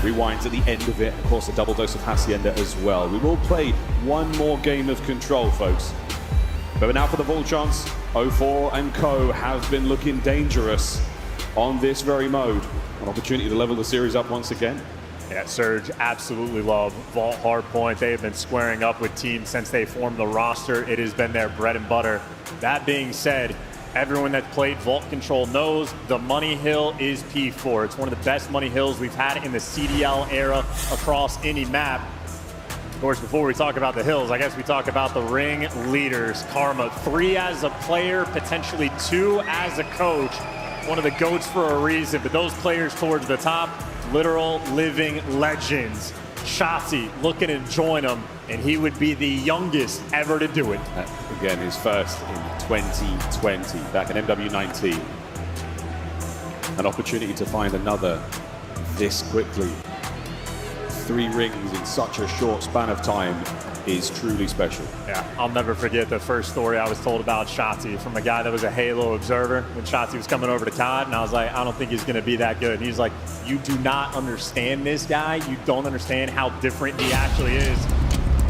Speaker 4: Rewinds at the end of it. Of course, a double dose of Hacienda as well. We will play one more game of Control, folks. But now for the Vault chance, 04 and co have been looking dangerous on this very mode. An opportunity to level the series up once again.
Speaker 8: Yeah, Surge absolutely love Vault Hardpoint. They have been squaring up with teams since they formed the roster. It has been their bread and butter. That being said, everyone that's played Vault Control knows the Money Hill is P4. It's one of the best Money Hills we've had in the CDL era across any map. Of course, before we talk about the hills, I guess we talk about the ring leaders. Karma, 3 as a player, potentially 2 as a coach. One of the GOATs for a reason, but those players towards the top, literal living legends. Shotzi looking to join him, and he would be the youngest ever to do it.
Speaker 4: Again, his first in 2020, back in MW19. An opportunity to find another this quickly. 3 rings in such a short span of time is truly special.
Speaker 8: Yeah, I'll never forget the first story I was told about Shotzi from a guy that was a Halo observer when Shotzi was coming over to COD, and I was like, I don't think he's going to be that good. And he's like, you do not understand this guy. You don't understand how different he actually is.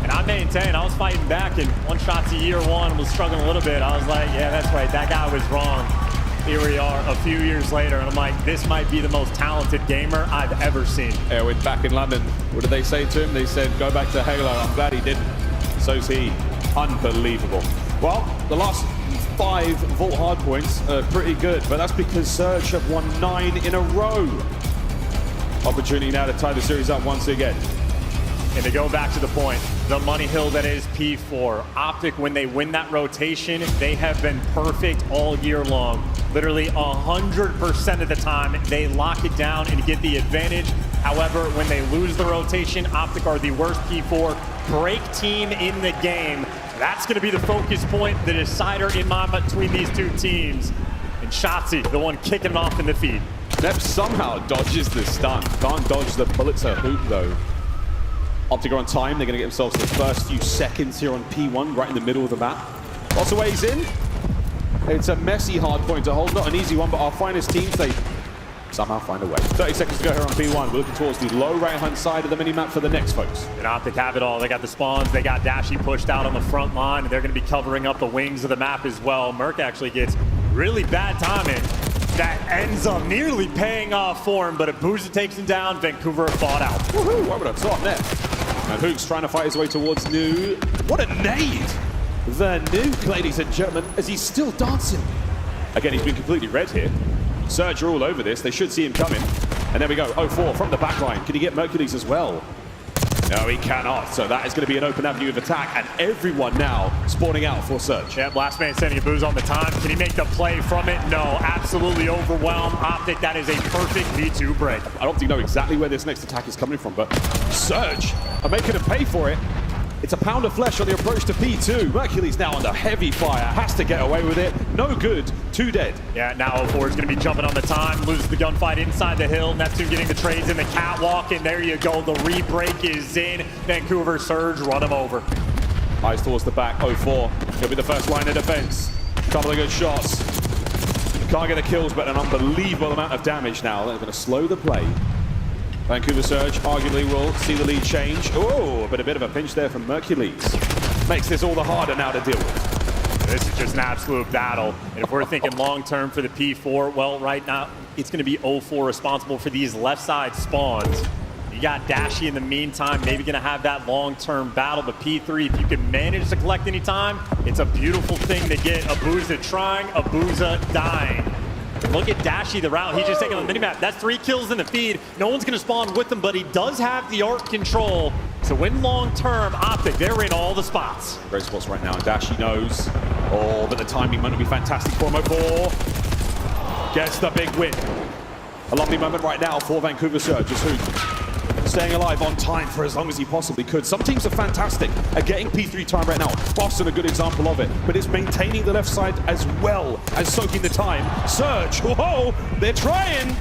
Speaker 8: And I maintain, I was fighting back, and one Shotzi year 1 was struggling a little bit. I was like, yeah, that's right, that guy was wrong. Here we are a few years later, and I'm like, this might be the most talented gamer I've ever seen.
Speaker 4: Yeah, with back in London, what did they say to him? They said, go back to Halo. I'm glad he didn't. So's he. Unbelievable. Well, the last 5 Vault Hardpoints are pretty good, but that's because Surge have won 9 in a row. Opportunity now to tie the series up once again.
Speaker 8: And to go back to the point, the Money Hill that is P4. Optic, when they win that rotation, they have been perfect all year long. Literally 100% of the time, they lock it down and get the advantage. However, when they lose the rotation, Optic are the worst P4 break team in the game. That's going to be the focus point, the decider in mind between these two teams. And Shotzi, the one kicking it off in the feed.
Speaker 4: Nepp somehow dodges the stun. Can't dodge the bullets at Hoop, though. Optic are on time. They're going to get themselves the first few seconds here on P1, right in the middle of the map. Lots of ways in. It's a messy hard point to hold. Not an easy one, but our finest teams, they somehow find a way. 30 seconds to go here on P1. We're looking towards the low right-hand side of the mini-map for the next, folks.
Speaker 8: And Optic have it all. They got the spawns. They got Dashy pushed out on the front line, and they're going to be covering up the wings of the map as well. Merc actually gets really bad timing. That ends up nearly paying off for him, but Abuja takes him down. Vancouver fought out.
Speaker 4: Woohoo! What would I top net? And Hook's trying to fight his way towards New. What a nade! The Nuke, ladies and gentlemen, as he's still dancing. Again, he's been completely red here. Surge are all over this. They should see him coming. And there we go. 04 from the back line. Can he get Mercules as well? No, he cannot. So that is going to be an open avenue of attack, and everyone now spawning out for Surge.
Speaker 8: Yep, last man sending Abuja on the time. Can he make the play from it? No, absolutely overwhelmed. Optic, that is a perfect V2 break.
Speaker 4: I don't think know exactly where this next attack is coming from, but Surge are making him pay for it. It's a pound of flesh on the approach to P2. Mercury's now under heavy fire. Has to get away with it. No good. 2 dead.
Speaker 8: Yeah, now 04 is going to be jumping on the time. Loses the gunfight inside the hill. Neptune getting the trades in the catwalk. And there you go. The re-break is in. Vancouver Surge run him over.
Speaker 4: Eyes towards the back. 04. He'll be the first line of defense. Couple of good shots. Can't get the kills, but an unbelievable amount of damage now. They're going to slow the play. Vancouver Surge arguably will see the lead change. Oh, but a bit of a pinch there from Mercules. Makes this all the harder now to deal with.
Speaker 8: This is just an absolute battle. And if we're thinking long-term for the P4, well, right now, it's going to be 04 responsible for these left side spawns. You got Dashy in the meantime, maybe going to have that long-term battle. But P3, if you can manage to collect any time, it's a beautiful thing to get. Abuza trying, Abuza dying. Look at Dashy, the route. He's just taking on the minimap. That's 3 kills in the feed. No one's going to spawn with him, but he does have the arc control. So win long-term, Optic, they're in all the spots.
Speaker 4: Great spots right now, and Dashy knows. Oh, but the timing might not be fantastic for him. 04 gets the big win. A lovely moment right now for Vancouver Surge. Just who staying alive on time for as long as he possibly could. Some teams are fantastic at getting P3 time right now. Boston, a good example of it. But it's maintaining the left side as well as soaking the time. Surge, whoa, they're trying.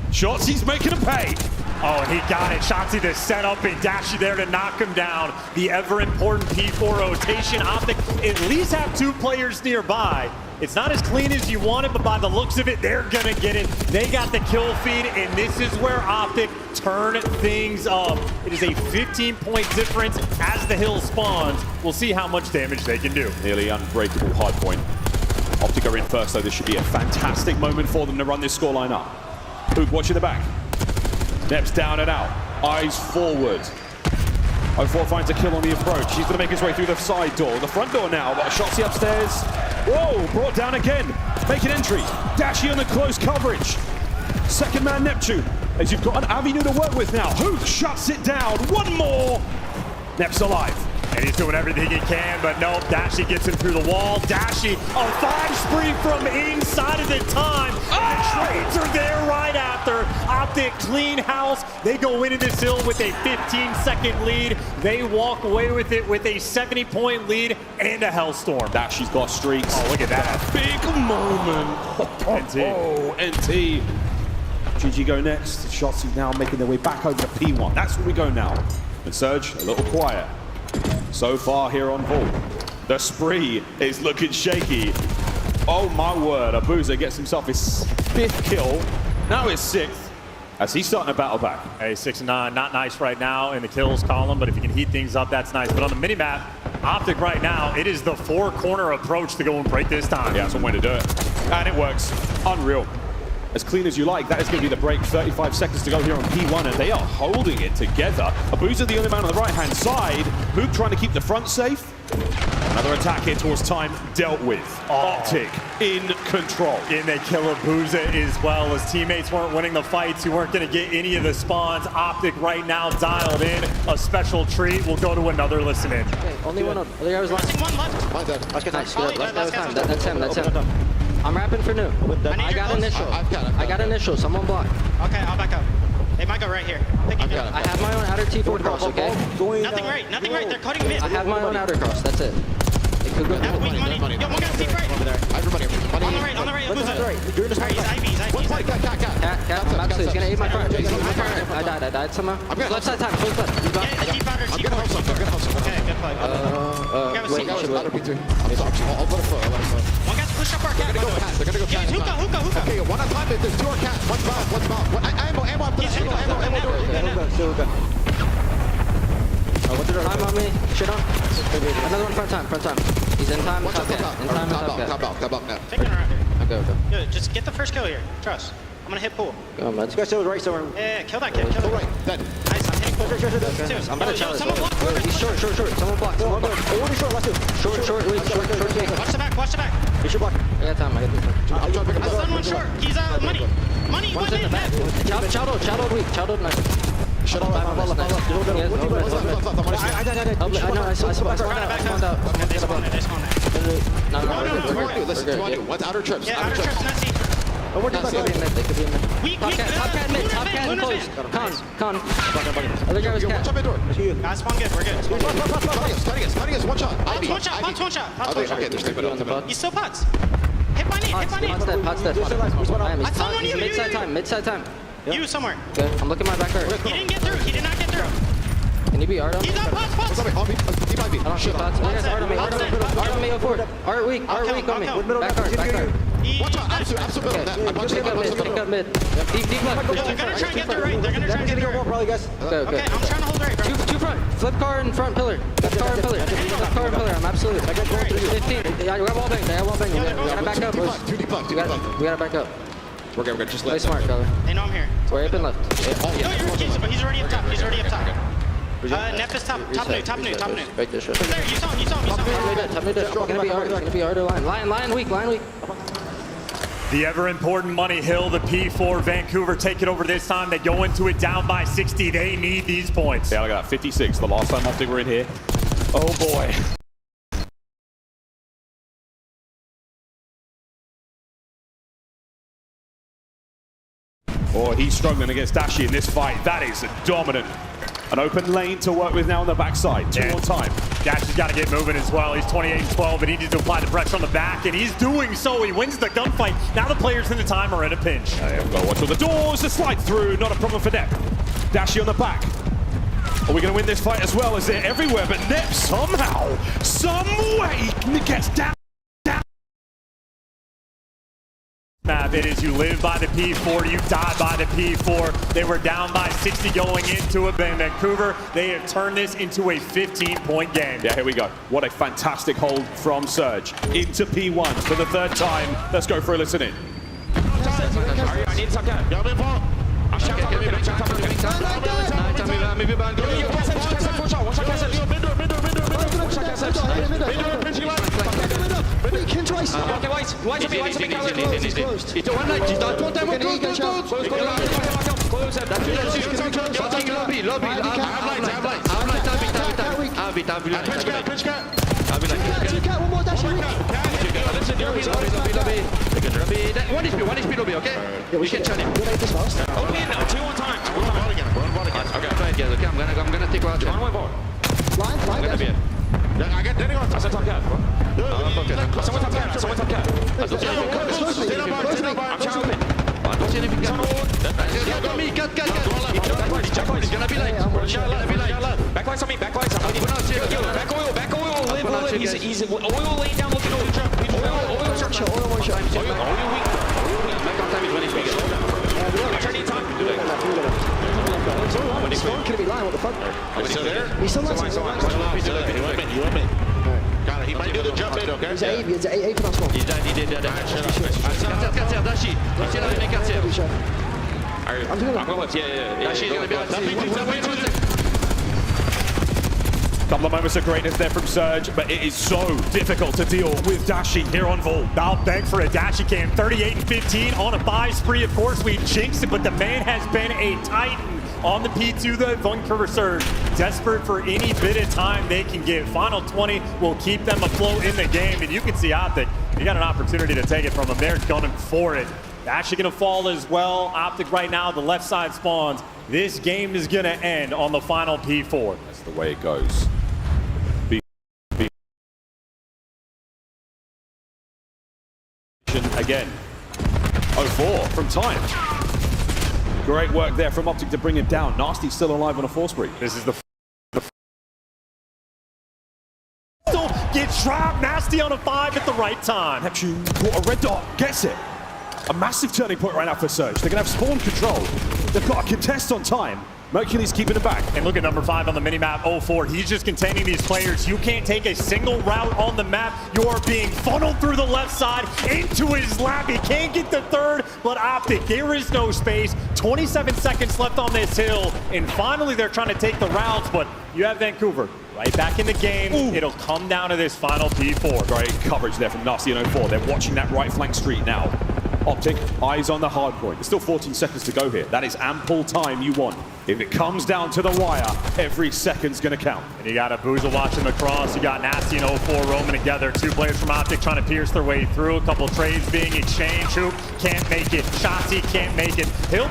Speaker 4: Shotzi's making him pay.
Speaker 8: Oh, and he got it. Shotzi to set up and Dashy there to knock him down. The ever-important P4 rotation. Optic at least have 2 players nearby. It's not as clean as you want it, but by the looks of it, they're going to get it. They got the kill feed, and this is where Optic turn things up. It is a 15-point difference as the hill spawns. We'll see how much damage they can do.
Speaker 4: Nearly unbreakable hard point. Optic are in first, though. This should be a fantastic moment for them to run this scoreline up. Hook watching the back. Neps down and out. Eyes forward. 04 finds a kill on the approach. He's going to make his way through the side door. The front door now, but Shotzi upstairs. Whoa, brought down again. Making entry. Dashy on the close coverage. Second man Neptune. As you've got an avenue to work with now. Hook shuts it down. One more. Nep's alive.
Speaker 8: And he's doing everything he can, but no, Dashy gets him through the wall. Dashy, a 5 spree from inside of the time. And the trades are there right after. Optic clean house. They go into this hill with a 15-second lead. They walk away with it with a 70-point lead and a hellstorm.
Speaker 4: Dashy's got streaks.
Speaker 8: Oh, look at that.
Speaker 4: Big moment.
Speaker 8: NT.
Speaker 4: Oh, NT. GG go next. Shotzi now making their way back over to P1. That's where we go now. And Surge, a little quiet. So far here on Vault. The spree is looking shaky. Oh my word, Abuza gets himself his 5th kill. Now his 6th, as he's starting to battle back.
Speaker 8: Hey, 6-9, not nice right now in the kills column, but if you can heat things up, that's nice. But on the minimap, Optic right now, it is the 4-corner approach to go and break this time.
Speaker 4: Yeah, that's one way to do it. And it works. Unreal. As clean as you like, that is going to be the break. 35 seconds to go here on P1, and they are holding it together. Abuza the only man on the right-hand side. Mook trying to keep the front safe. Another attack here towards time dealt with. Optic in control.
Speaker 8: And they kill Abuza as well. His teammates weren't winning the fights. You weren't going to get any of the spawns. Optic right now dialed in. A special treat. We'll go to another listen in.
Speaker 17: Okay, only one up. The other left.
Speaker 13: One left.
Speaker 17: Nice, good. That's time. That's him. That's him. I'm rapping for new. I got initial. I got initial. Someone block.
Speaker 13: Okay, I'll back up. They might go right here.
Speaker 17: I have my own outer T4 cross, okay?
Speaker 13: Nothing right. Nothing right. They're cutting mid.
Speaker 17: I have my own outer cross. That's it. It could go.
Speaker 13: Money. Yo, one guy's deep right.
Speaker 1: Over there. Everybody.
Speaker 13: On the right. Who's it?
Speaker 1: You're in the
Speaker 13: He's IB.
Speaker 17: Cat. I'm absolutely. He's gonna eat my front. I died somehow. Left side time. Close left.
Speaker 13: Yeah, the deep outer T4. Okay, good play.
Speaker 17: Wait,
Speaker 1: I'll put a foot.
Speaker 13: One guy's push up our cat.
Speaker 1: They're gonna go cat.
Speaker 13: Hookah.
Speaker 1: Okay, one at a time. There's 2 on cat. One's bomb. Ammo.
Speaker 17: Time on me. Shit on. Another one front time. He's in time. Top cat. In time.
Speaker 1: Top out now.
Speaker 13: Taking around here.
Speaker 17: Okay.
Speaker 13: Yo, just get the first kill here. Trust. I'm gonna hit pool.
Speaker 17: Go on,
Speaker 1: This guy's still right somewhere.
Speaker 13: Yeah, kill that kid. Kill that
Speaker 1: right. Dead.
Speaker 13: Nice. I'm hitting pool. Sure.
Speaker 17: I'm gonna challenge.
Speaker 13: Someone block.
Speaker 17: He's short. Someone block. Short.
Speaker 13: Watch the back.
Speaker 1: He should block.
Speaker 17: I got time. I got this one.
Speaker 1: I'm trying to pick
Speaker 13: I stunned one short. He's money.
Speaker 17: One's in the back. Chowdoed weak. Chowdoed nice.
Speaker 1: Shut up.
Speaker 17: I know. I spawned out.
Speaker 13: They spawned there.
Speaker 17: No.
Speaker 1: Listen, one's outer trips.
Speaker 13: Yeah, outer trips. Nessie.
Speaker 17: They could be in mid. They could be in mid. Top cat mid. Top cat and close. Con. Other guy was cat.
Speaker 13: Guys, spawn good. We're good.
Speaker 1: Cutting us. One shot.
Speaker 13: Pots one shot.
Speaker 1: Okay, there's two.
Speaker 13: He's still pots. Hit by knee.
Speaker 17: Pot's dead. He's mid-side time.
Speaker 13: You somewhere.
Speaker 17: Good. I'm looking at my back guard.
Speaker 13: He didn't get through. He did not get through.
Speaker 17: Can you be art on me?
Speaker 13: He's on pots.
Speaker 1: He might be.
Speaker 17: I don't shoot pots. Art on me. Art on me. Go forward. Art weak on me. Back guard.
Speaker 1: Watch out. Absolute.
Speaker 17: Pick up mid. Deep left.
Speaker 13: They're gonna try and get through right. They're gonna try and get through.
Speaker 17: Okay.
Speaker 13: I'm trying to hold right, bro.
Speaker 17: Two front. Flip car and front pillar. Left car and pillar. Left car and pillar. I'm absolute. 15. Yeah, you got wall bang. We gotta back up. We gotta back up.
Speaker 1: We're good. Just
Speaker 17: Play smart, brother.
Speaker 13: They know I'm here.
Speaker 17: Way up and left.
Speaker 13: No, but he's already up top. Nep is top new.
Speaker 17: Break this shit.
Speaker 13: There, you saw him.
Speaker 17: Top mid. Gonna be art or line. Line weak.
Speaker 8: The ever-important Money Hill, the P4, Vancouver take it over this time. They go into it down by 60. They need these points.
Speaker 4: Yeah, I got 56 the last time I think we're in here. Oh boy. Oh, he's struggling against Dashi in this fight. That is dominant. An open lane to work with now on the backside. Two more time.
Speaker 8: Dashi's got to get moving as well. He's 28-12, and he needs to apply the pressure on the back, and he's doing so. He wins the gunfight. Now the players in the time are in a pinch.
Speaker 4: There we go. Watch all the doors. The slide through. Not a problem for Nep. Dashi on the back. Are we going to win this fight as well? As they're everywhere, but Nep somehow, some way gets down.
Speaker 8: Map, it is you live by the P4, you die by the P4. They were down by 60 going into it, but in Vancouver, they have turned this into a 15-point game.
Speaker 4: Yeah, here we go. What a fantastic hold from Surge into P1 for the third time. Let's go for a listen in.
Speaker 2: I need some time. One HP lobby, okay? Yeah, we can challenge him. Okay, now 2 on time. Okay, I'm gonna take out. One ball. Line, I get Danny on. I said top cat. Someone top cat. I'm challenging. He's gonna be late. Backline's on me. Back oil. He's oil laying down looking over. Oil structure. Oil one shot. Oil weak. Back on time is when he's weak. Turning time. He's going to be lying. What the fuck? He's still there? He's still lying. He went mid. Got it. He might do the jump mid, okay? He's A for us. He did that. Quartier, Dashi. He's still in the quartier. I'm going left. Yeah. Dashi's going to be left.
Speaker 4: Couple of moments of greatness there from Surge, but it is so difficult to deal with Dashi here on Vault.
Speaker 8: I'll beg for a Dashi cam. 38-15 on a 5 spree. Of course, we jinxed it, but the man has been a titan on the P2, the Vancouver Surge. Desperate for any bit of time they can give. Final 20 will keep them afloat in the game, and you can see Optic. You got an opportunity to take it from them. They're gunning for it. Actually going to fall as well. Optic right now, the left side spawns. This game is going to end on the final P4.
Speaker 4: That's the way it goes. Again. 0-4 from time. Great work there from Optic to bring him down. Nasty still alive on a 4 spree.
Speaker 8: This is the gets trapped. Nasty on a 5 at the right time.
Speaker 4: Neptune caught a red dot. Gets it. A massive turning point right now for Surge. They're going to have spawn control. They've got a contest on time. Mercury's keeping it back.
Speaker 8: And look at number 5 on the minimap, 0-4. He's just containing these players. You can't take a single route on the map. You are being funneled through the left side into his lap. He can't get the third, but Optic, there is no space. 27 seconds left on this hill. And finally, they're trying to take the routes, but you have Vancouver right back in the game. Ooh. It'll come down to this final P4.
Speaker 4: Great coverage there from Nasty and 0-4. They're watching that right flank street now. Optic, eyes on the hard point. There's still 14 seconds to go here. That is ample time you want. If it comes down to the wire, every second's gonna count.
Speaker 8: And you got a Boozle watching the cross. You got Nasty and 04 roaming together. Two players from Optic trying to pierce their way through. A couple trades being exchanged. Hoop can't make it. Shotzi can't make it. He'll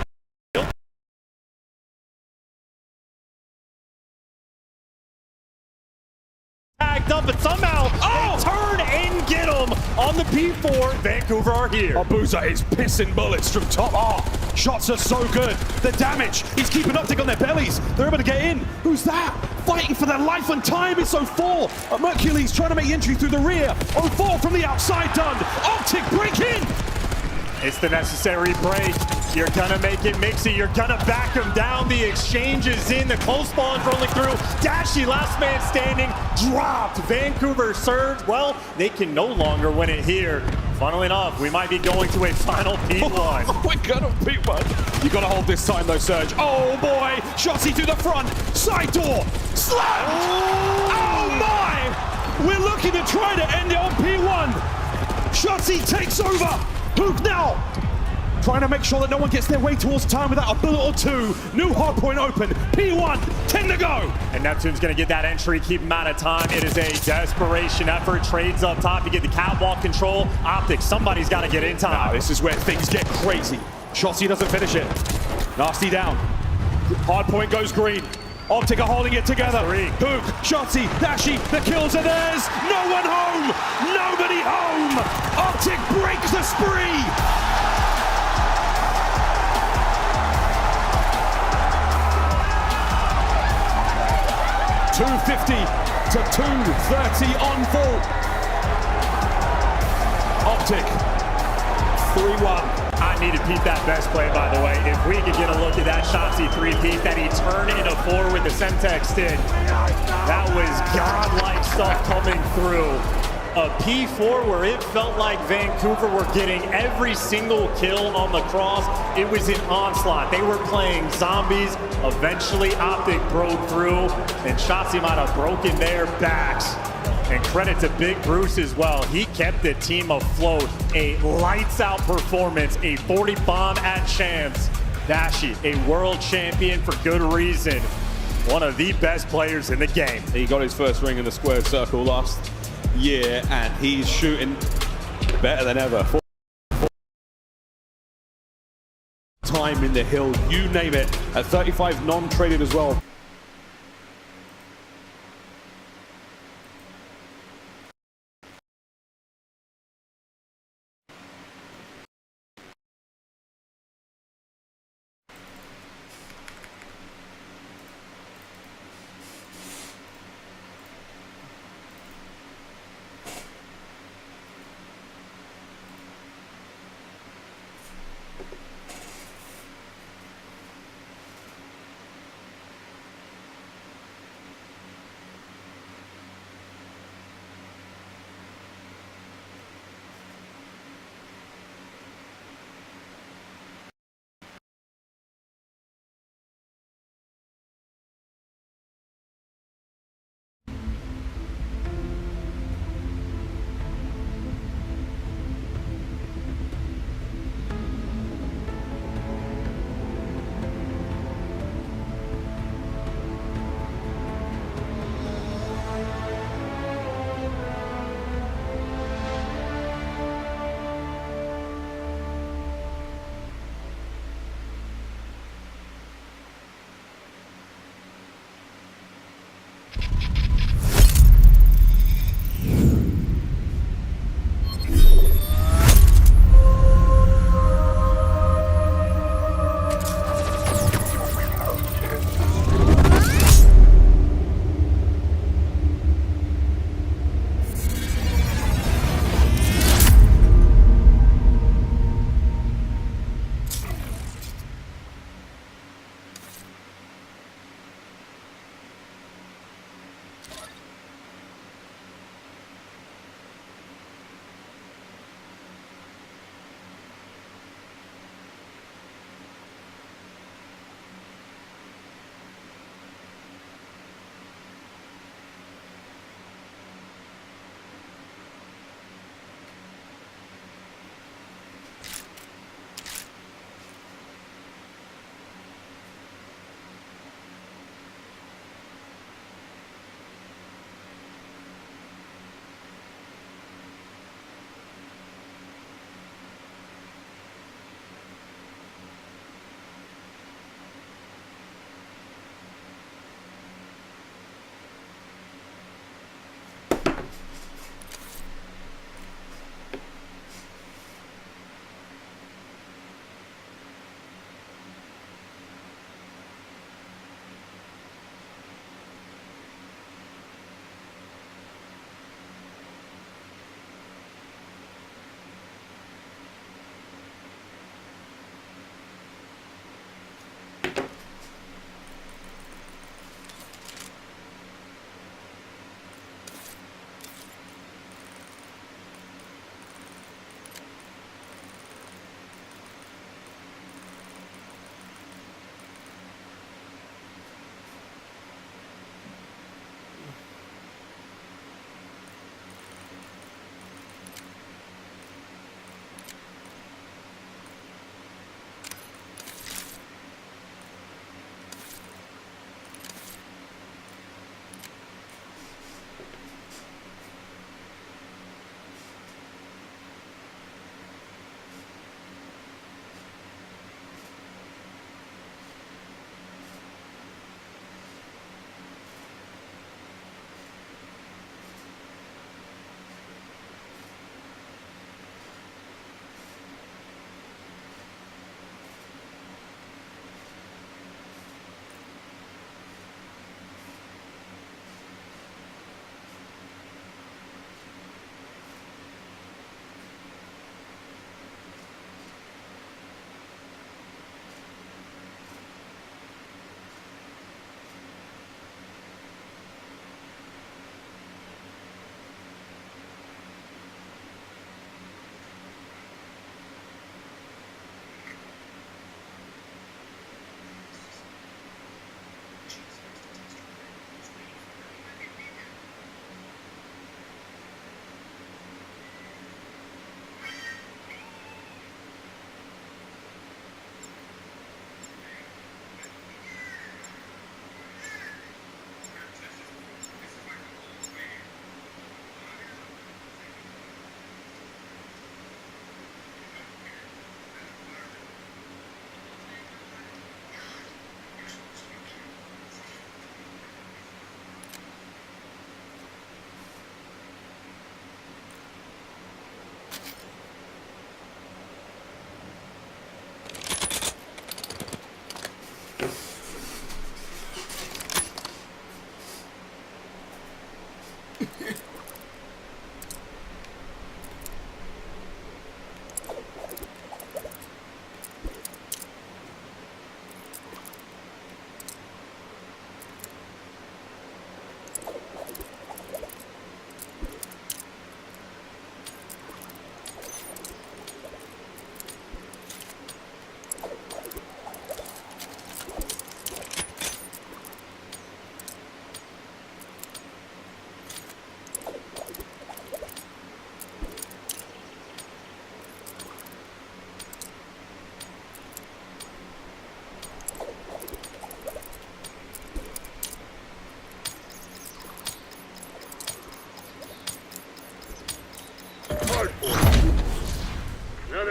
Speaker 8: tagged up, but somehow they turn and get him on the P4. Vancouver are here.
Speaker 4: Abuza is pissing bullets from top. Shots are so good. The damage, he's keeping Optic on their bellies. They're able to get in. Who's that? Fighting for their life and time. It's 04. Mercules trying to make entry through the rear. 04 from the outside done. Optic break in.
Speaker 8: It's the necessary break. You're gonna make it mixy. You're gonna back him down. The exchange is in. The close ball is rolling through. Dashy, last man standing, dropped. Vancouver surge. Well, they can no longer win it here. Funnily enough, we might be going to a final P1.
Speaker 4: We're gonna P1. You gotta hold this time though, Surge. Oh boy, Shotzi to the front. Side door, slammed. Oh my! We're looking to try to end it on P1. Shotzi takes over. Hoop now. Trying to make sure that no one gets their way towards time without a bullet or two. New hardpoint open. P1, 10 to go.
Speaker 8: And Neptune's going to get that entry, keep him out of time. It is a desperation effort. Trades up top. You get the catwalk control. Optic, somebody's got to get in time.
Speaker 4: Now, this is where things get crazy. Shotzi doesn't finish it. Nasty down. Hardpoint goes green. Optic are holding it together. Hook, Shotzi, Dashi, the kills are theirs. No one home. Nobody home. Optic breaks the spree. 250 to 230 on full. Optic, 3-1.
Speaker 8: I need to peep that best play, by the way. If we could get a look at that Shotzi 3-peat that he turned into 4 with the Semtex stint, that was godlike stuff coming through. A P4 where it felt like Vancouver were getting every single kill on the cross. It was an onslaught. They were playing zombies. Eventually, Optic broke through, and Shotzi might have broken their backs. And credit to Big Bruce as well. He kept the team afloat. A lights-out performance, a 40 bomb at Champs. Dashi, a world champion for good reason. One of the best players in the game.
Speaker 4: He got his first ring in the squared circle last year, and he's shooting better than ever. Time in the hill, you name it. At 35 non-traded as well.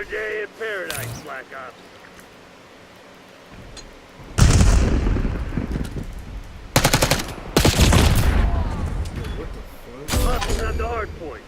Speaker 9: Another day in paradise, Black Ops. Hostiles have the hard point.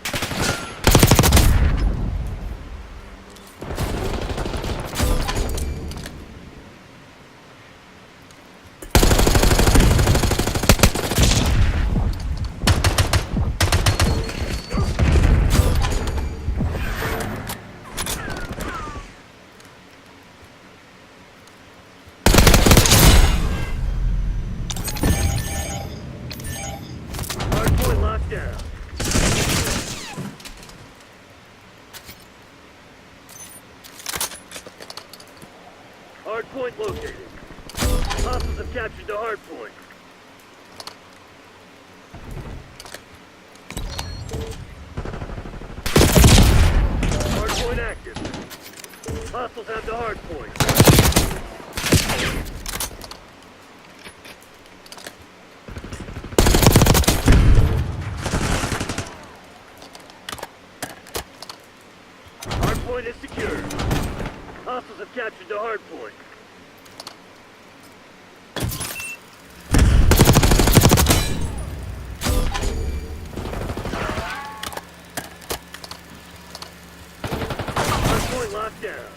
Speaker 9: Hardpoint locked down. Hardpoint located. Hostiles have captured the hardpoint. Hardpoint active. Hostiles have the hardpoint. Hardpoint is secure. Hostiles have captured the hardpoint. Hardpoint locked down.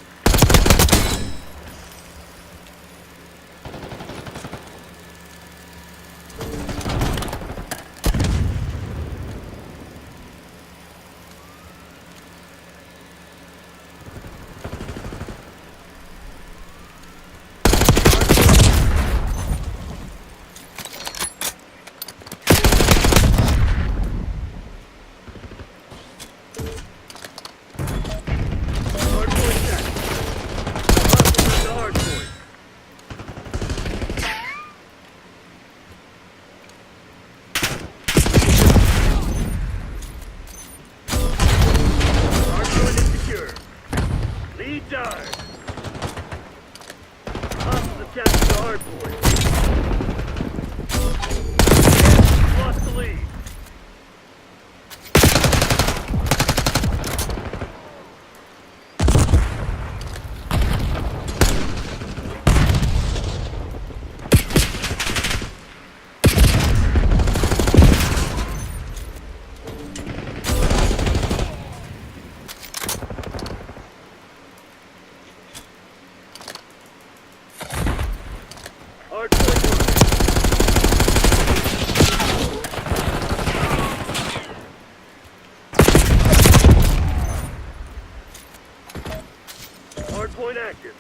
Speaker 9: Hardpoint active.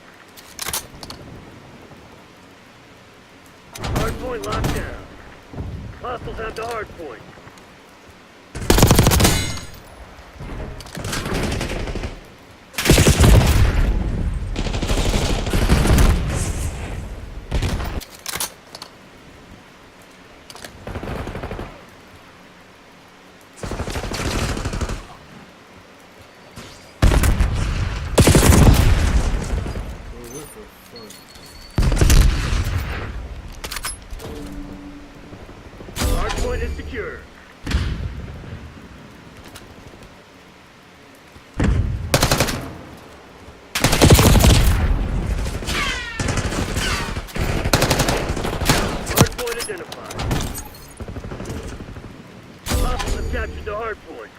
Speaker 9: Hardpoint locked down. Hostiles have the hardpoint. Hardpoint is secure. Hardpoint identified. Hostiles have captured the hardpoint.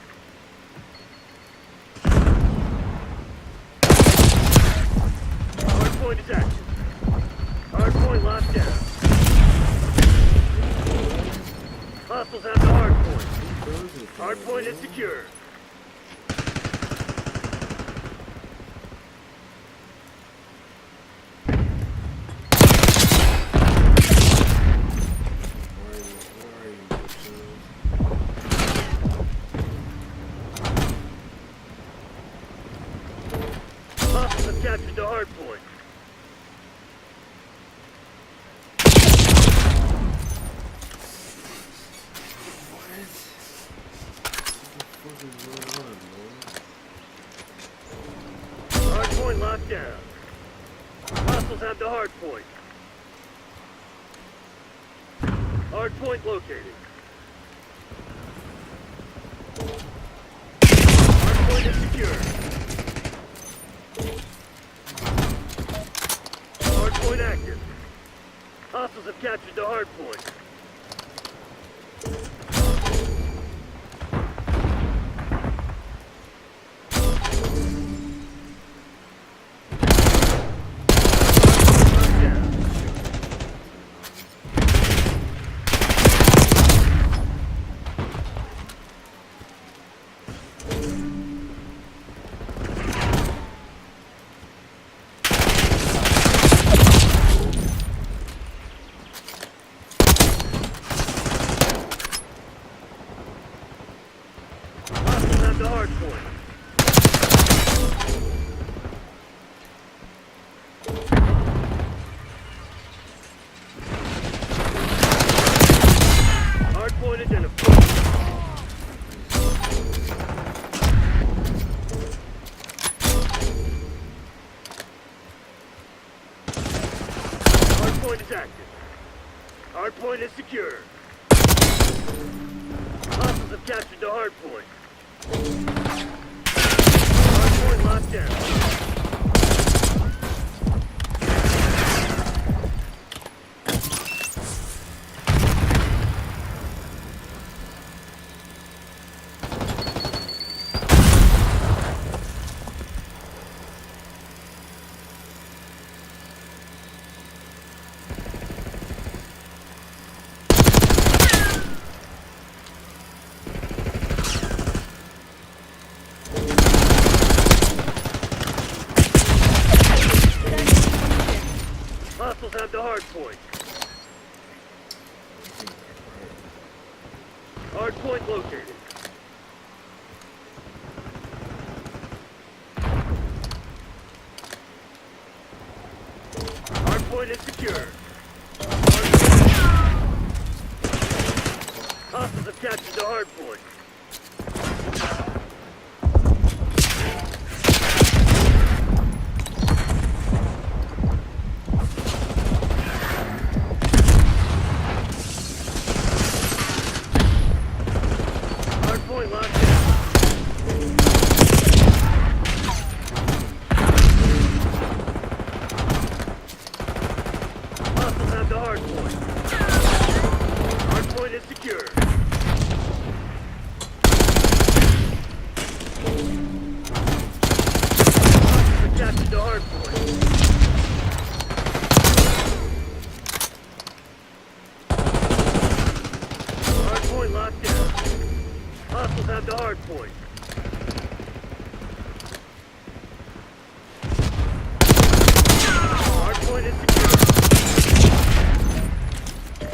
Speaker 9: Hardpoint is active. Hardpoint locked down. Hostiles have the hardpoint. Hardpoint is secure. Hostiles have captured the hardpoint. Hardpoint locked down. Hostiles have the hardpoint. Hardpoint located. Hardpoint is secure. point active. Hostiles have captured the hard point. Hostiles have the hard point. Hard point identified. Hard point is active. Hard point is secure. Hostiles have captured the hard point. Hard point locked down. Hostiles have the hard point. Hard point located. Hard point is secure. Hostiles have captured the hard point. Hard point locked down. Hostiles have the hard point. Hard point is secure. Hostiles have captured the hard point. Hard point locked down. Hostiles have the hard point. Hard point is secure.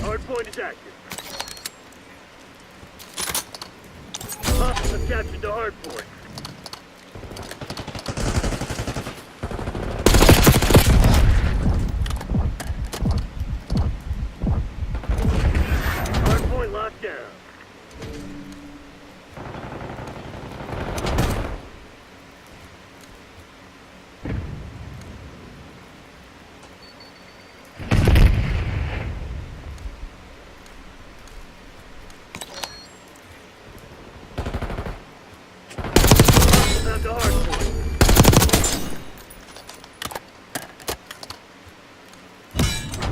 Speaker 9: Hard point is active. Hostiles have captured the hard point. Hard point locked down. Hostiles have the hard point.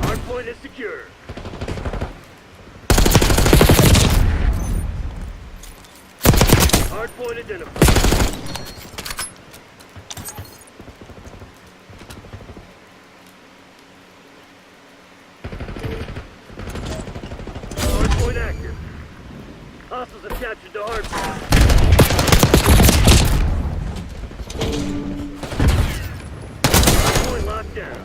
Speaker 9: Hard point is secure. Hard point identified. Hard point active. Hostiles have captured the hard point. Hard point locked down.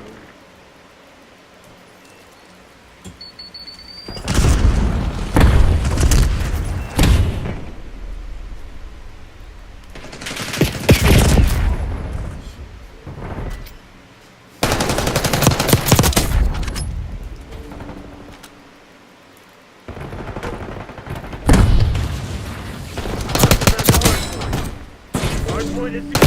Speaker 9: Hard point is secure.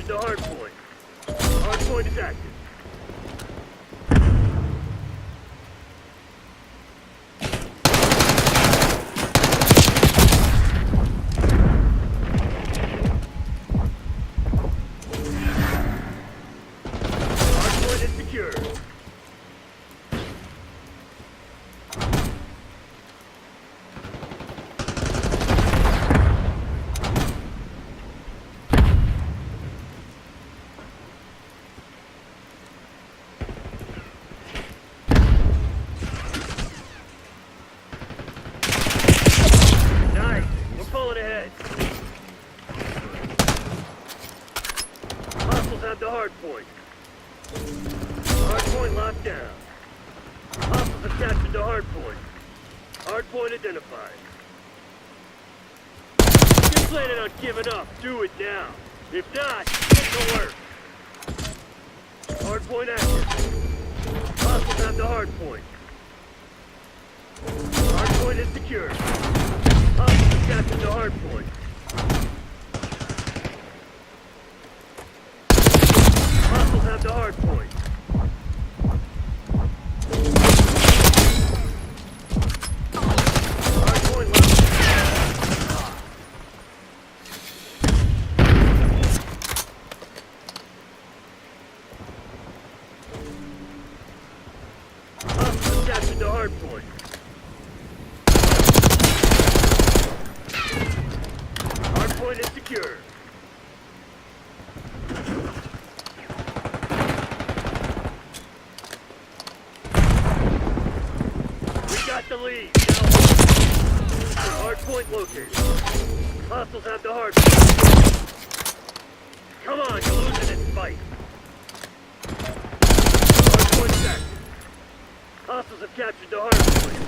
Speaker 9: captured the hard point. Hard point is active. Hard point is secure. Nice. We're pulling ahead. Hostiles have the hard point. Hard point locked down. Hostiles have captured the hard point. Hard point identified. If you're planning on giving up, do it now. If not, get to work. Hard point active. Hostiles have the hard point. Hard point is secure. Hostiles have captured the hard point. Hostiles have the hard point. Hard point locked. Hostiles have captured the hard point. Hard point is secure. We got the lead. Now, hard point located. Hostiles have the hard point. Come on, you're losing this fight. Hard point is active. Hostiles have captured the hard point.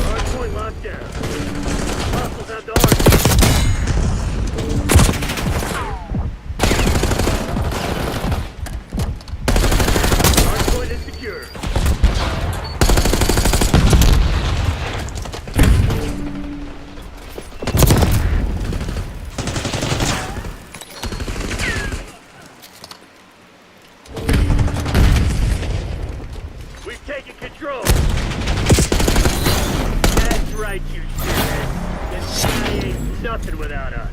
Speaker 9: Hard point locked down. Hostiles have the hard point. Hard point is secure. We've taken control. That's right, you shithead. This guy ain't nothing without us.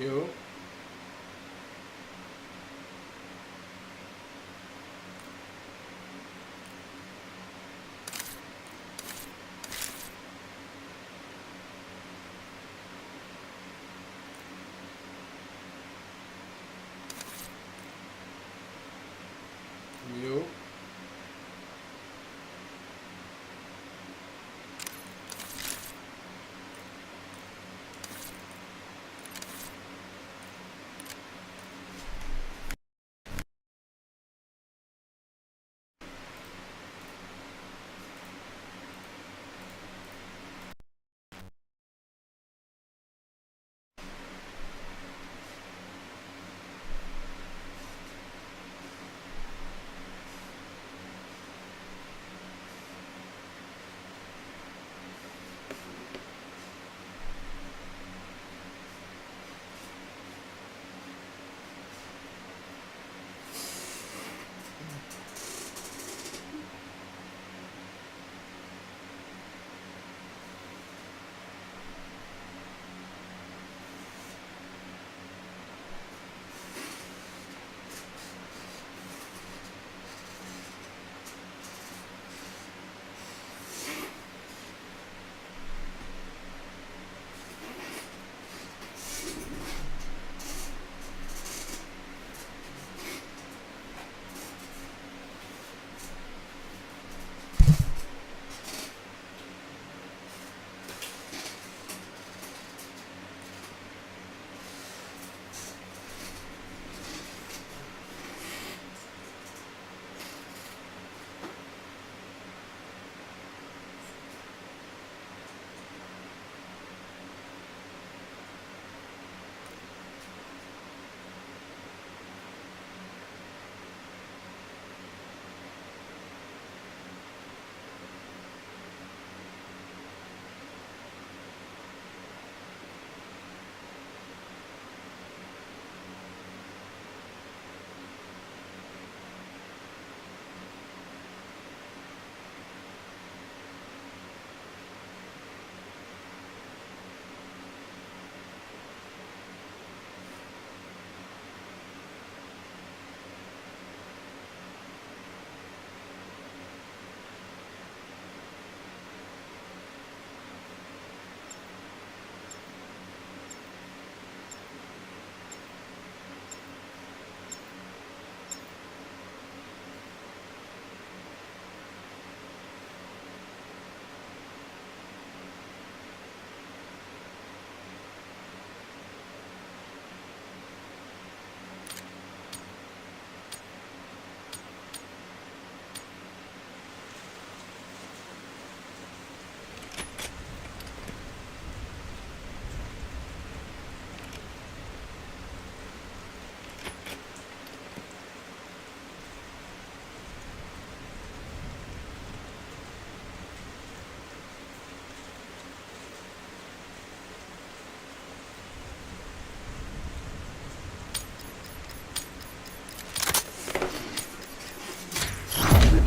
Speaker 14: Yo. Yo.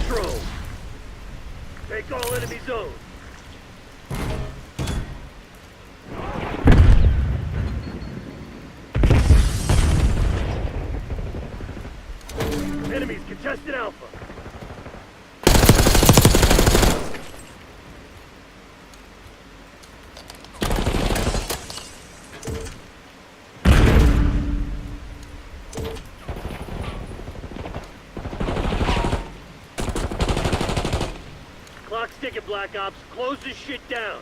Speaker 9: Control. Take all enemy zones. Enemies contested Alpha. Clock's ticking, Black Ops. Close this shit down.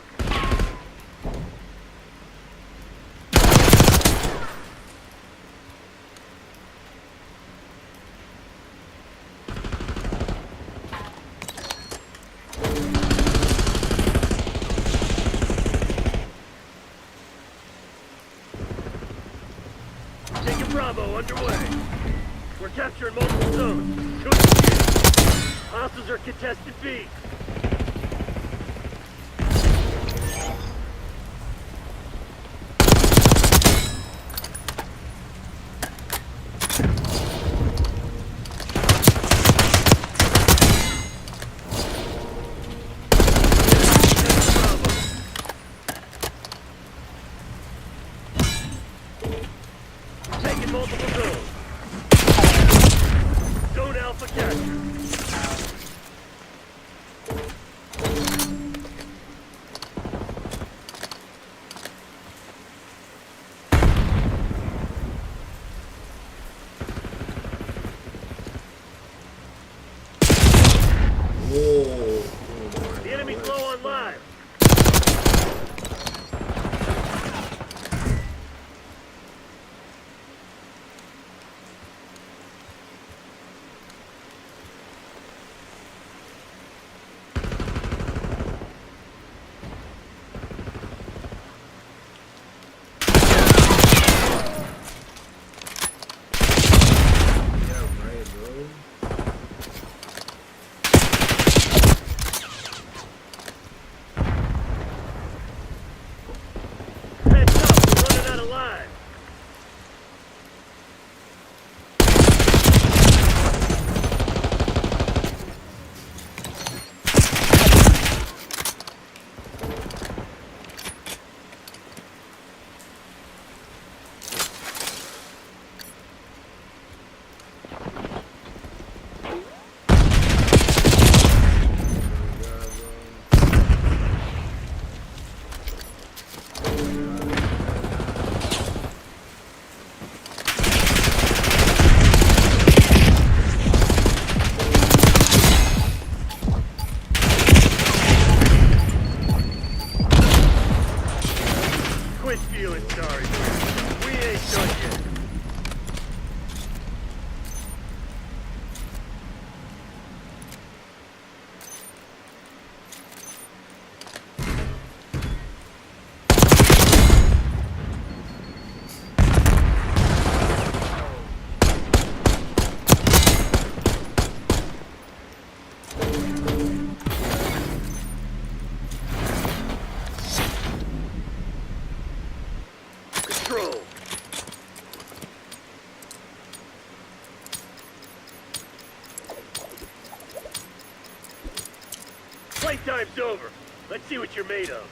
Speaker 9: Taking Bravo underway. We're capturing multiple zones. Good shit. Hostiles are contested B. multiple zones. Zone Alpha captured. The enemy's low on live. Heads up, we're running out of lives. Quit feeling sorry for you. We ain't done yet. Control. Playtime's over. Let's see what you're made of.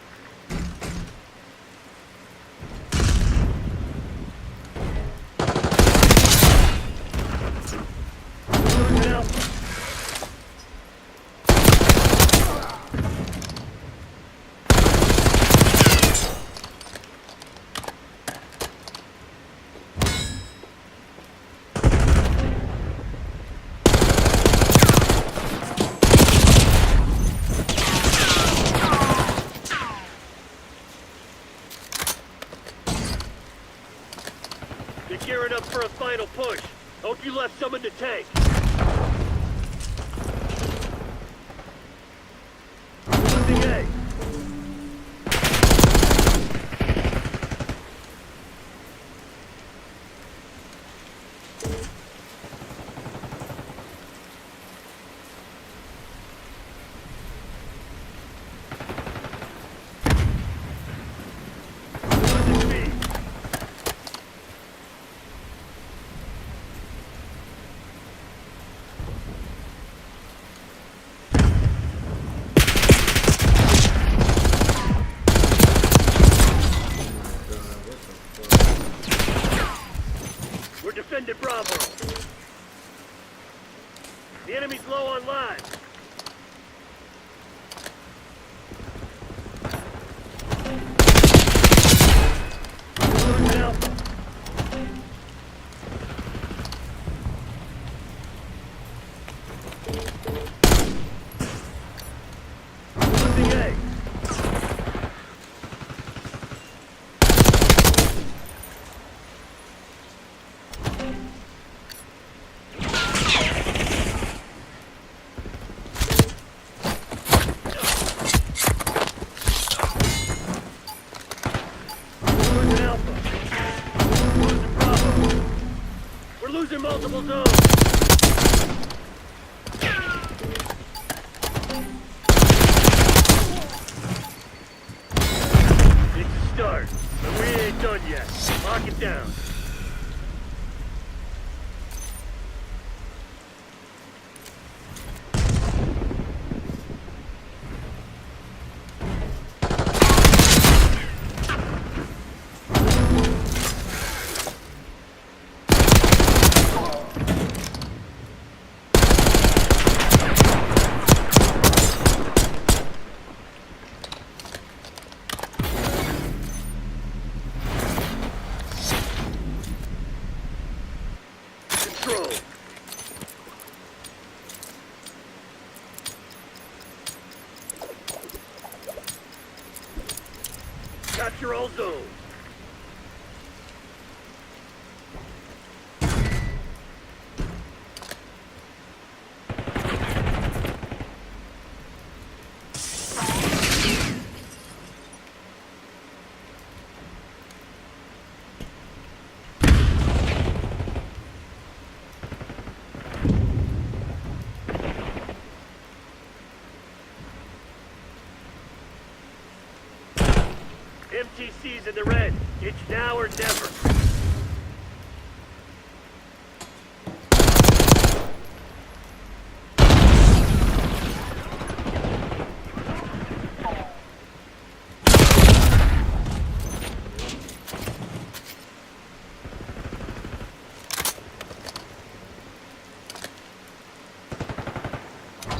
Speaker 9: Losing Alpha. You're gearing up for a final push. Hope you left some in the tank. Losing A. Losing B. We're defending Bravo. The enemy's low on lives. Losing Alpha. Losing A. Losing Alpha. Losing Bravo. We're losing multiple zones. It's a start, but we ain't done yet. Lock it down. Capture all zones. MTC's in the red. It's now or never.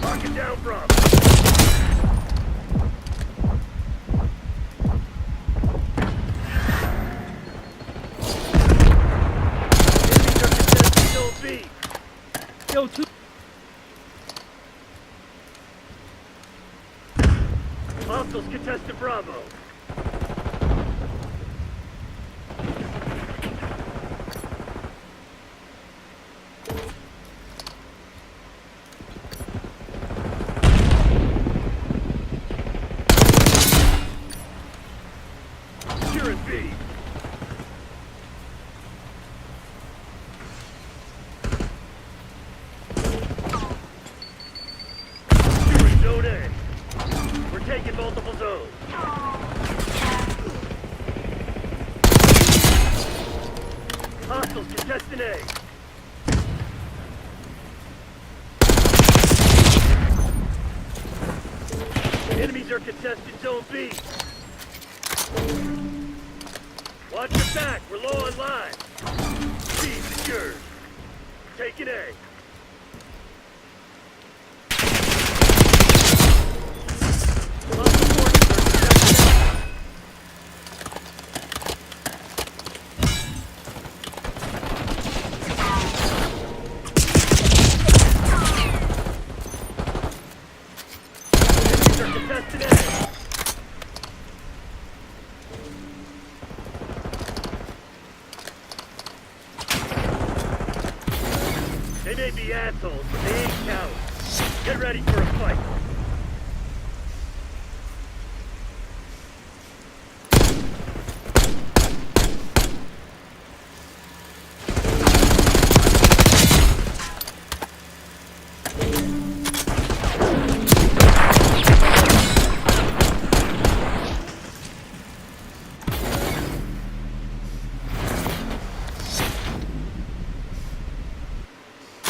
Speaker 9: Lock it down, Bravo. Yo, two. Hostiles contested Bravo. Securing B. Zone A. We're taking multiple zones. Hostiles contesting A. Enemies are contesting Zone B. Watch your back. We're low on lives. B secured. Taking A. They may be assholes, but they ain't cowards. Get ready for a fight.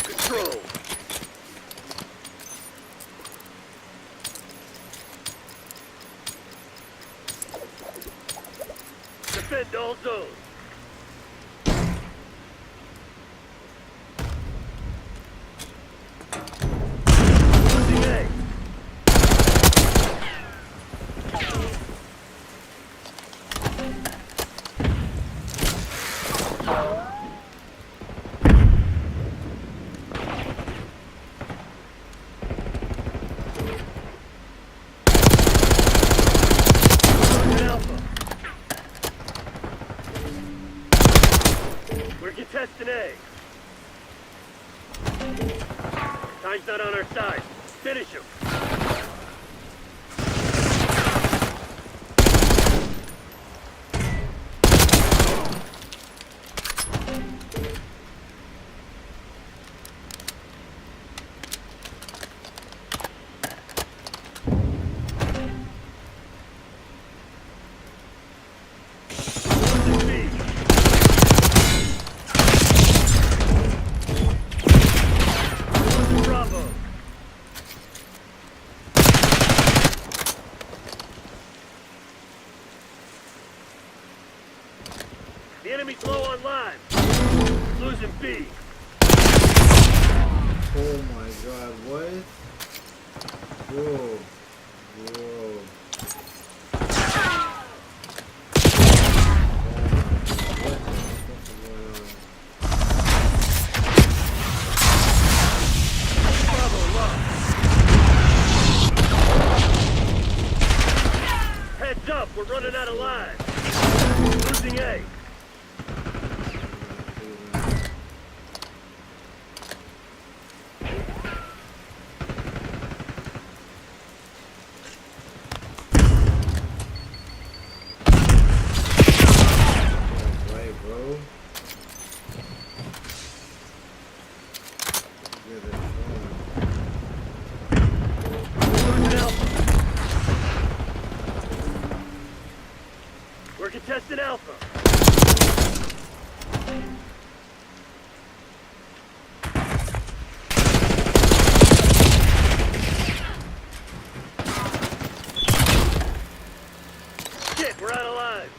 Speaker 9: Control. Defend all zones. Losing A. We're contesting A. Time's not on our side. Finish him. Bravo. The enemy's low on lives. Losing B.
Speaker 14: Oh my god, what? Whoa. Whoa.
Speaker 9: Heads up, we're running out of lives. Losing A.
Speaker 14: Right, bro.
Speaker 9: Losing Alpha. We're contesting Alpha. Shit, we're out of lives.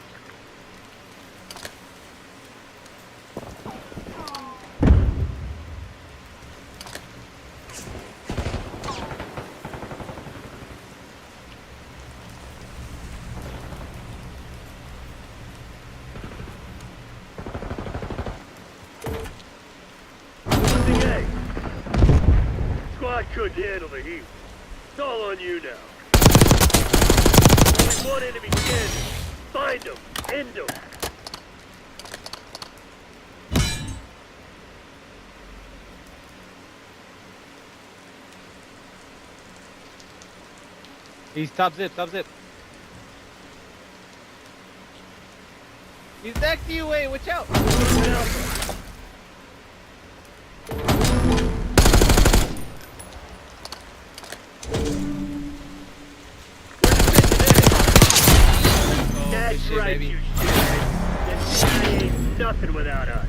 Speaker 9: Losing A. Squad couldn't handle the heat. It's all on you now. Only one enemy standing. Find him. End him.
Speaker 5: He's top zip, top zip. He's next to you, Wade. Watch out.
Speaker 9: That's
Speaker 5: shit,
Speaker 9: right,
Speaker 5: baby.
Speaker 9: you shit. This guy ain't nothing without us.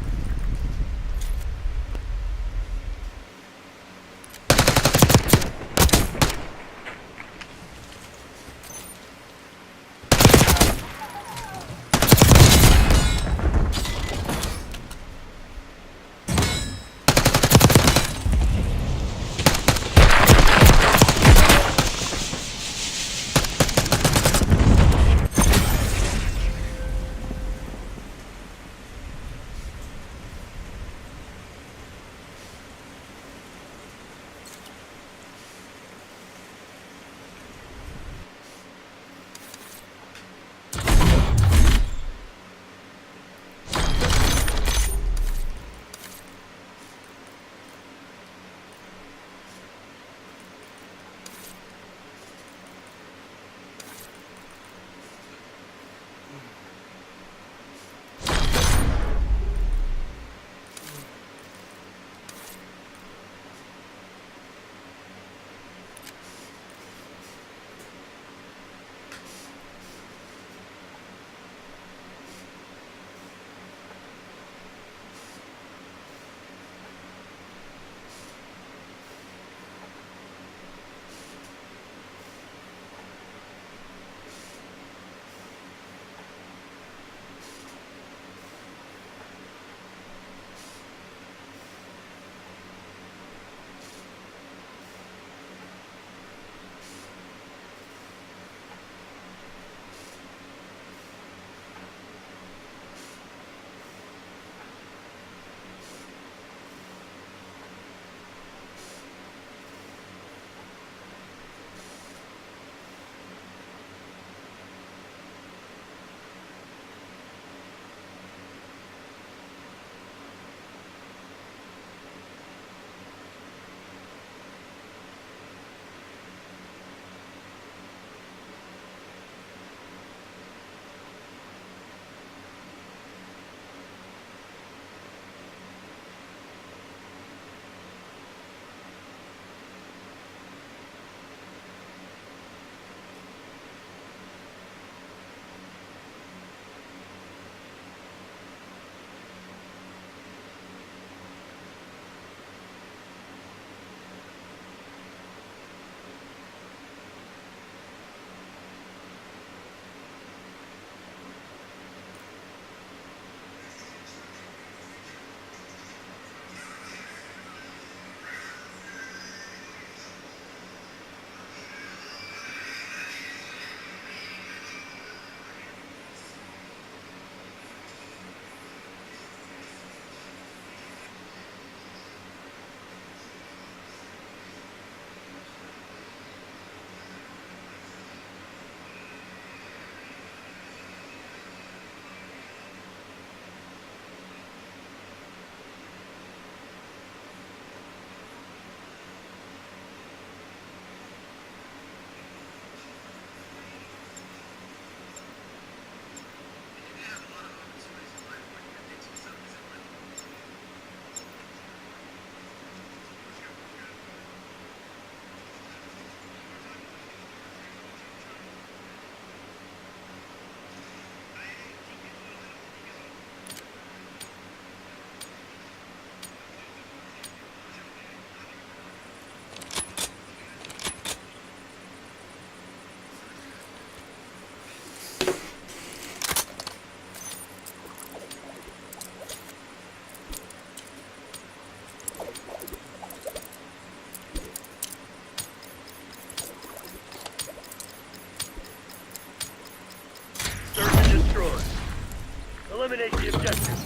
Speaker 9: Eliminate the objective.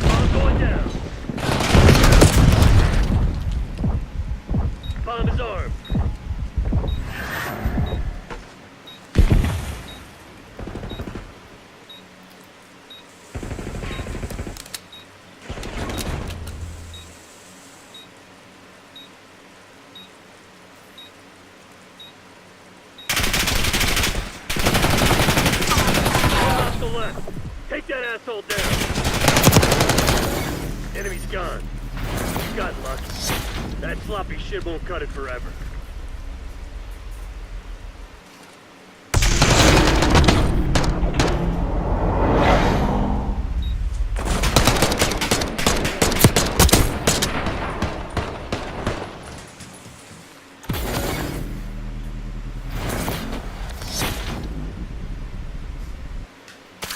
Speaker 9: Bomb going down. Bomb is armed. Left. Take that asshole down. Enemy's gone. You got lucky. That sloppy shit won't cut it forever.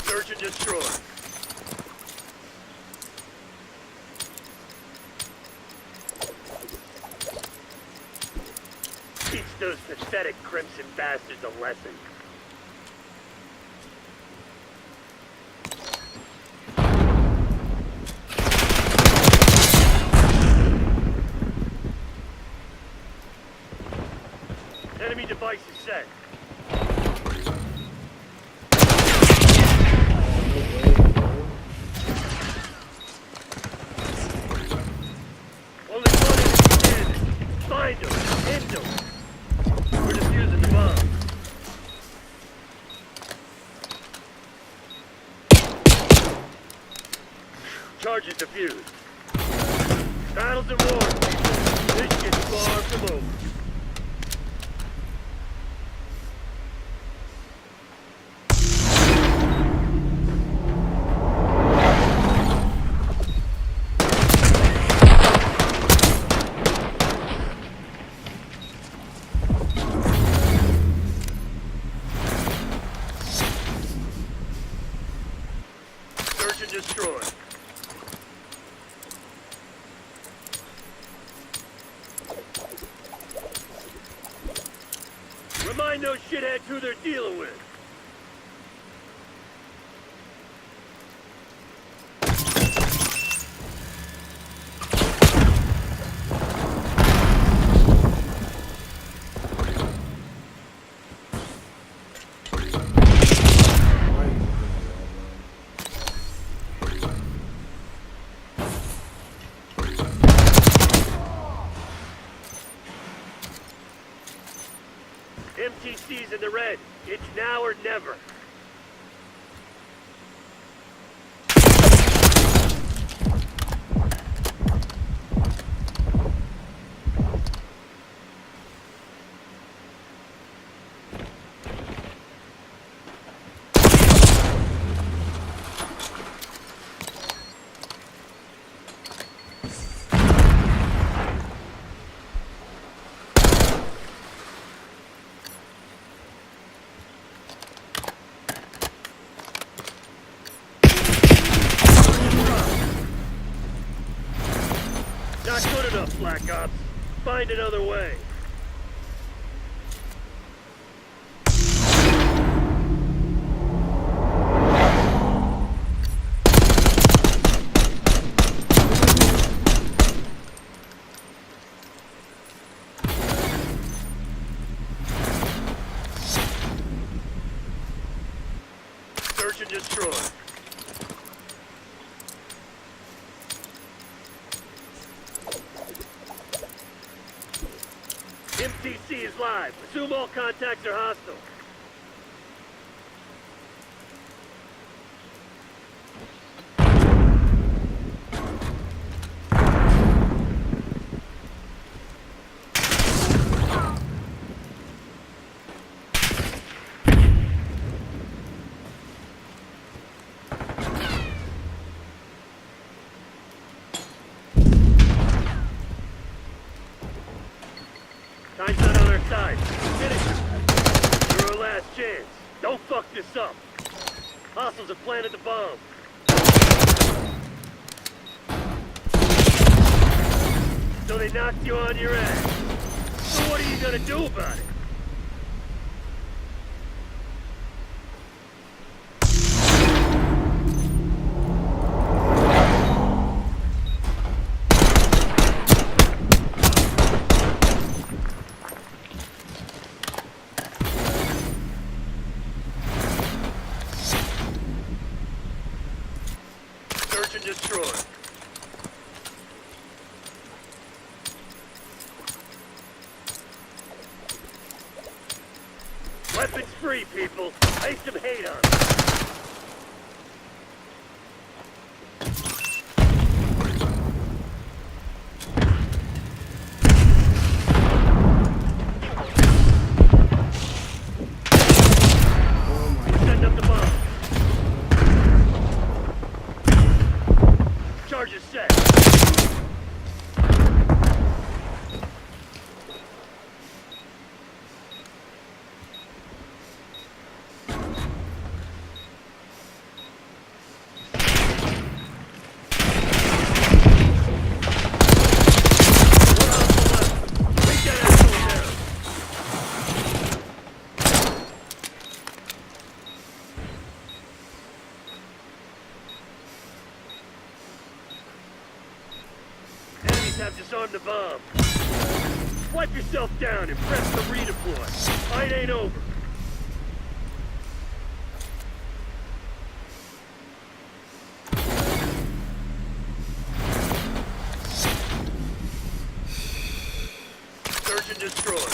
Speaker 9: Search and destroy. Teach those pathetic Crimson bastards a lesson. Enemy device is set. Only one enemy standing. Find him. End him. We're defusing the bomb. Charge is defused. Battles and war. This shit's far from over. Search and destroy. Remind those shitheads who they're dealing with. MTC's in the red. It's now or never. Not good enough, Black Ops. Find another way. Search and destroy. MTC is live. Assume all contacts are hostile. Time's not on our side. Finish him. You're our last chance. Don't fuck this up. Hostiles have planted the bomb. So they knocked you on your ass. So what do you you gonna do about it? Search and destroy. Weapons free, people. Make some hate on them. Send up the bomb. Charge is set. Enemies have disarmed the bomb. Wipe yourself down and press the redeploy. Fight ain't over. Search and destroy.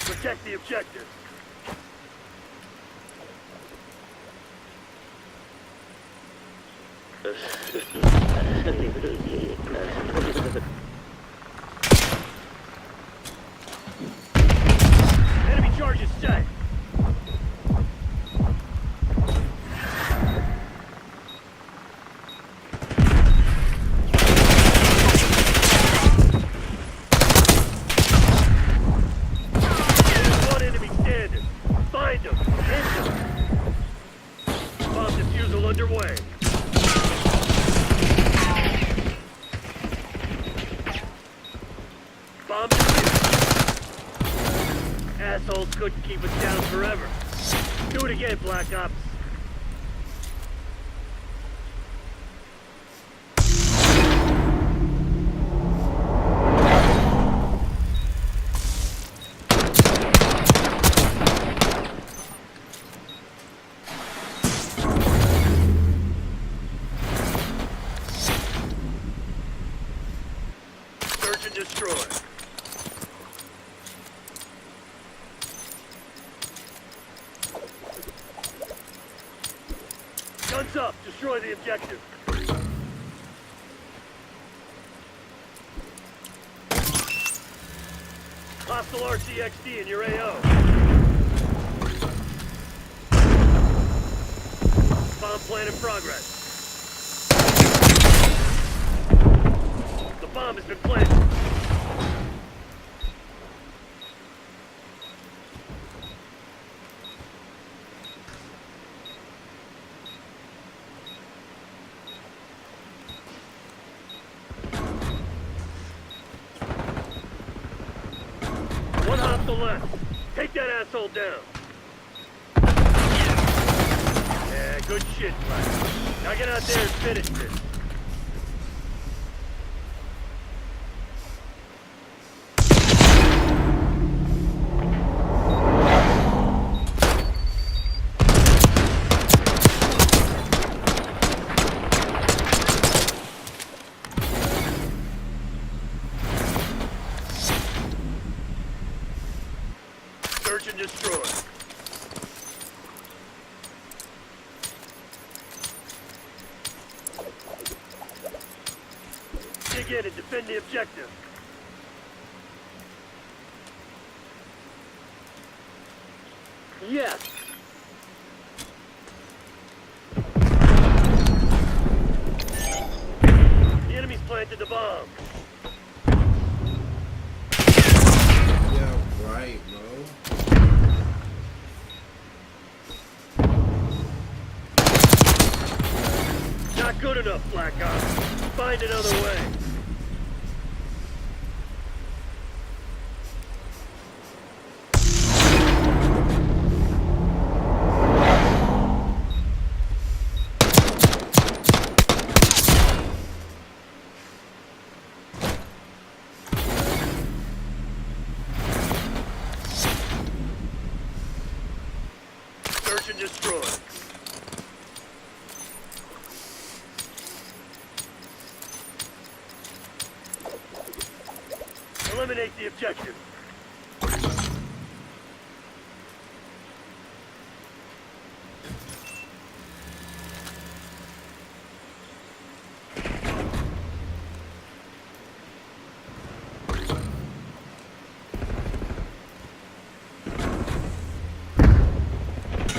Speaker 9: Protect the objective. Enemy charges set. One enemy standing. Find him. Hit him. Bomb defusal underway. Bomb defused. Assholes couldn't keep us down forever. Do it again, Black Ops. Search and destroy. Guns up! Destroy the objective! Hostile RCXD in your AO. Bomb plan in progress. The bomb has been planted. One hostile left. Take that asshole down. Yeah, good shit, Black. Now get out there and finish this. Search and destroy. Dig in and defend the objective. Yes. The enemy's planted the bomb.
Speaker 14: Yeah, right, bro.
Speaker 9: Not good enough, Black Ops. Find another way. Search and destroy. Eliminate the objective.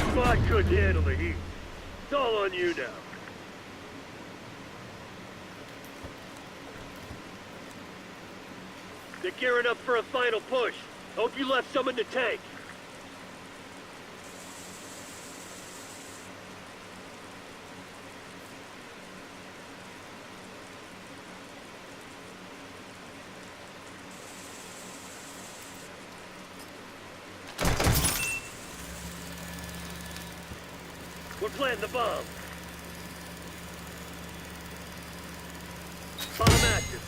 Speaker 9: Squad couldn't handle the heat. It's all on you now. They're gearing up for a final push. Hope you left some in the tank. We're planting the bomb. Bomb active.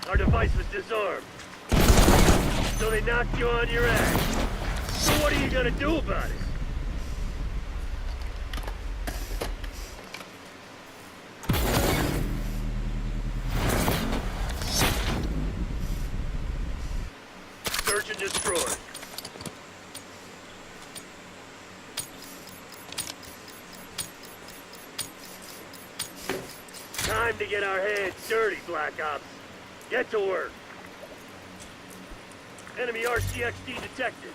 Speaker 9: Our device was disarmed. So they knocked you on your ass. So what are you gonna do about it? Search and destroy. Time to get our hands dirty, Black Ops. Get to work. Enemy RCXD detected.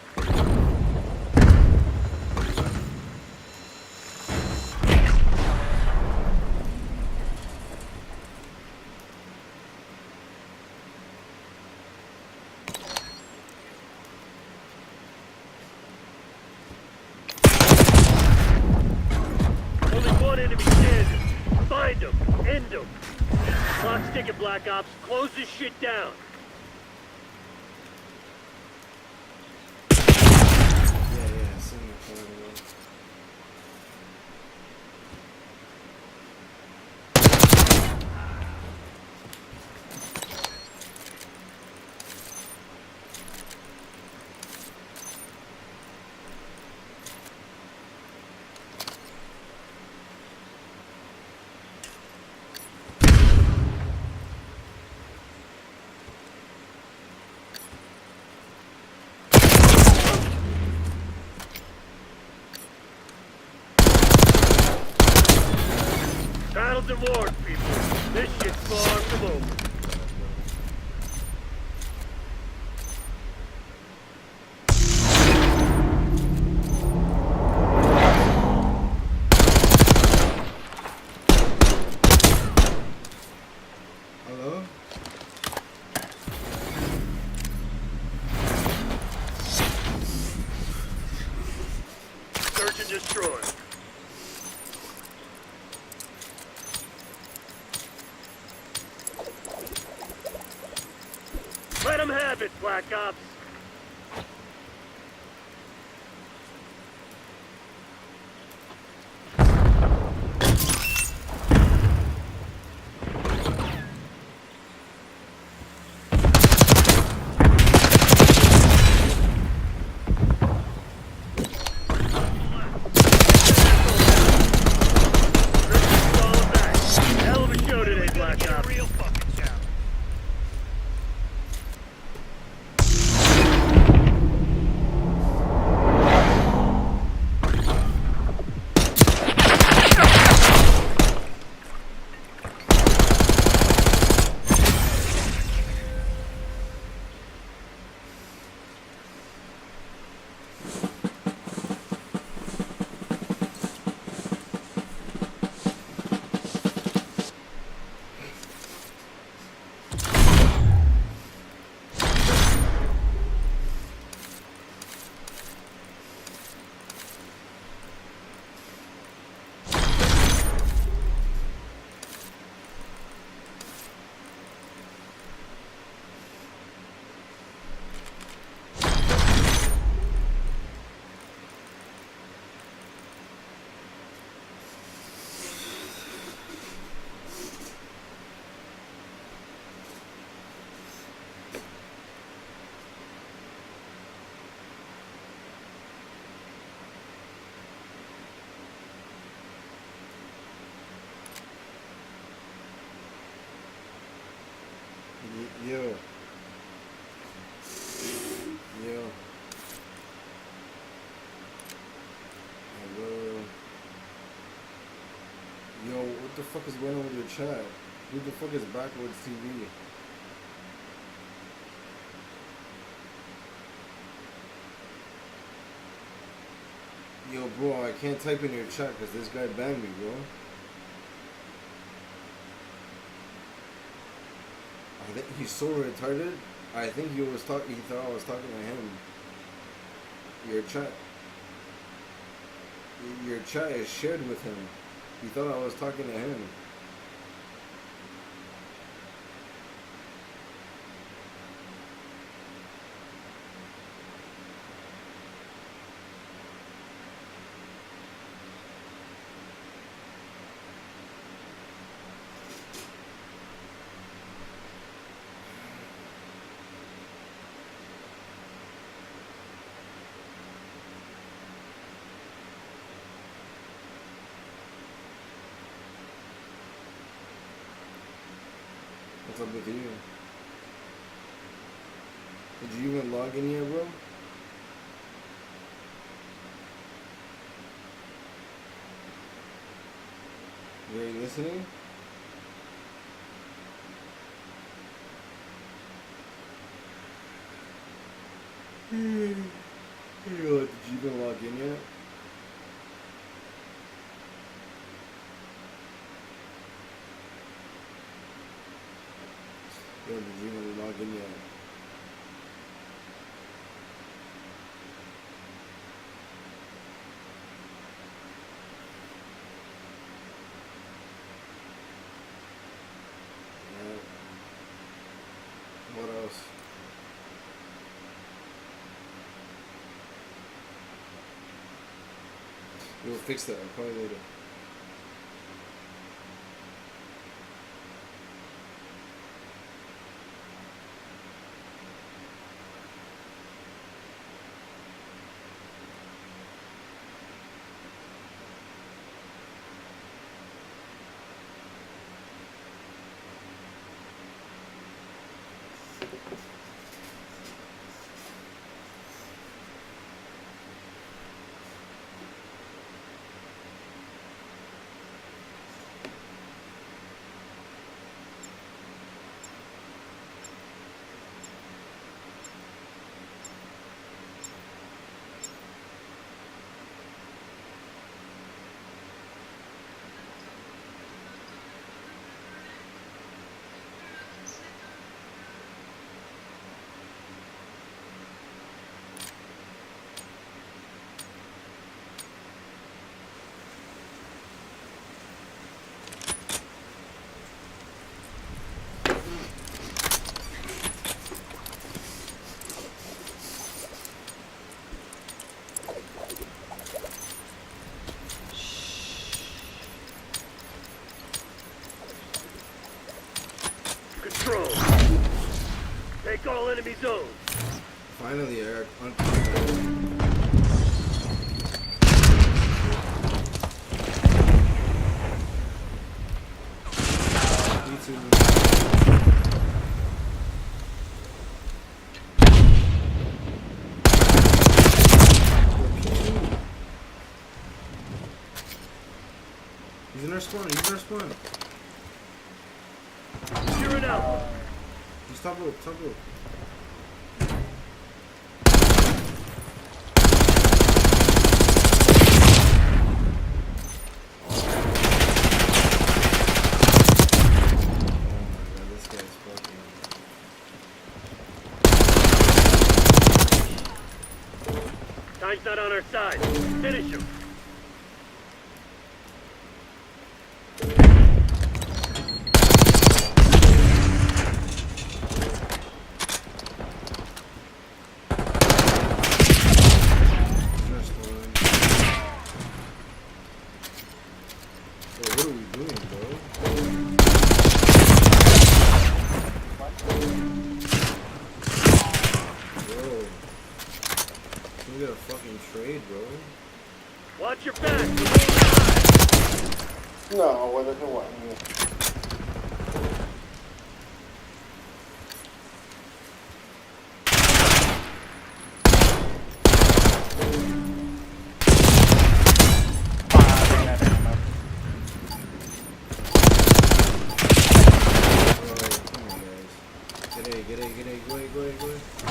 Speaker 9: Only one enemy standing. Find him. End him. Clock's ticking, Black Ops. Close this shit down.
Speaker 14: Yeah, send me a phone.
Speaker 9: Battles and wars, people. This shit's far from over.
Speaker 14: Hello?
Speaker 9: Search and destroy. Let them have it, Black Ops. Hell of a show today, Black Ops.
Speaker 14: Yo. Yo. Hello. Yo, what the fuck is going on with your chat? Who the fuck is Backwards TV? Yo, bro, I can't type in your chat because this guy banned me, bro. I think he's so retarded. I think he thought I was talking to him. Your chat is shared with him. He thought I was talking to him. What's up with you? Did you even log in here, bro? Are you listening? Did you even log in yet? Yo, did you even log in yet? What else? We'll fix that. I'll call you later.
Speaker 9: Control. Take all enemy zones.
Speaker 14: Finally, Eric. He's in our spawn. He's in our spawn.
Speaker 9: You're out.
Speaker 14: Just top rope. Top rope.
Speaker 9: Time's not on our side. Finish him.
Speaker 14: What are we doing, bro? Bro. Can we get a fucking trade, bro?
Speaker 9: Watch your back.
Speaker 14: No, what? Get A. Go ahead.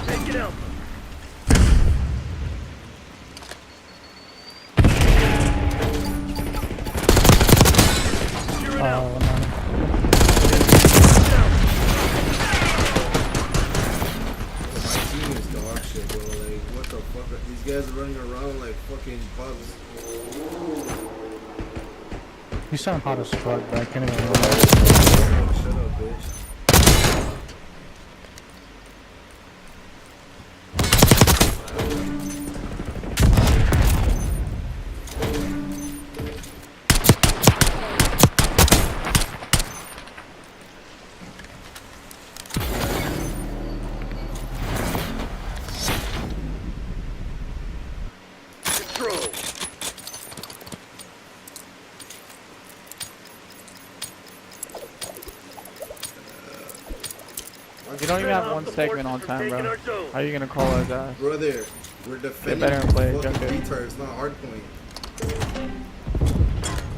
Speaker 9: Take it out.
Speaker 14: My team is dog shit, bro. Like, what the fuck? These guys are running around like fucking bugs.
Speaker 7: You sound hot as fuck, but I can't even
Speaker 14: Shut up, bitch.
Speaker 9: Control.
Speaker 5: You don't even have one segment on time, bro. How are you gonna call us that?
Speaker 14: Brother, we're defending
Speaker 5: better and play,
Speaker 14: fucking
Speaker 5: Junker.
Speaker 14: retards, not hardpoint.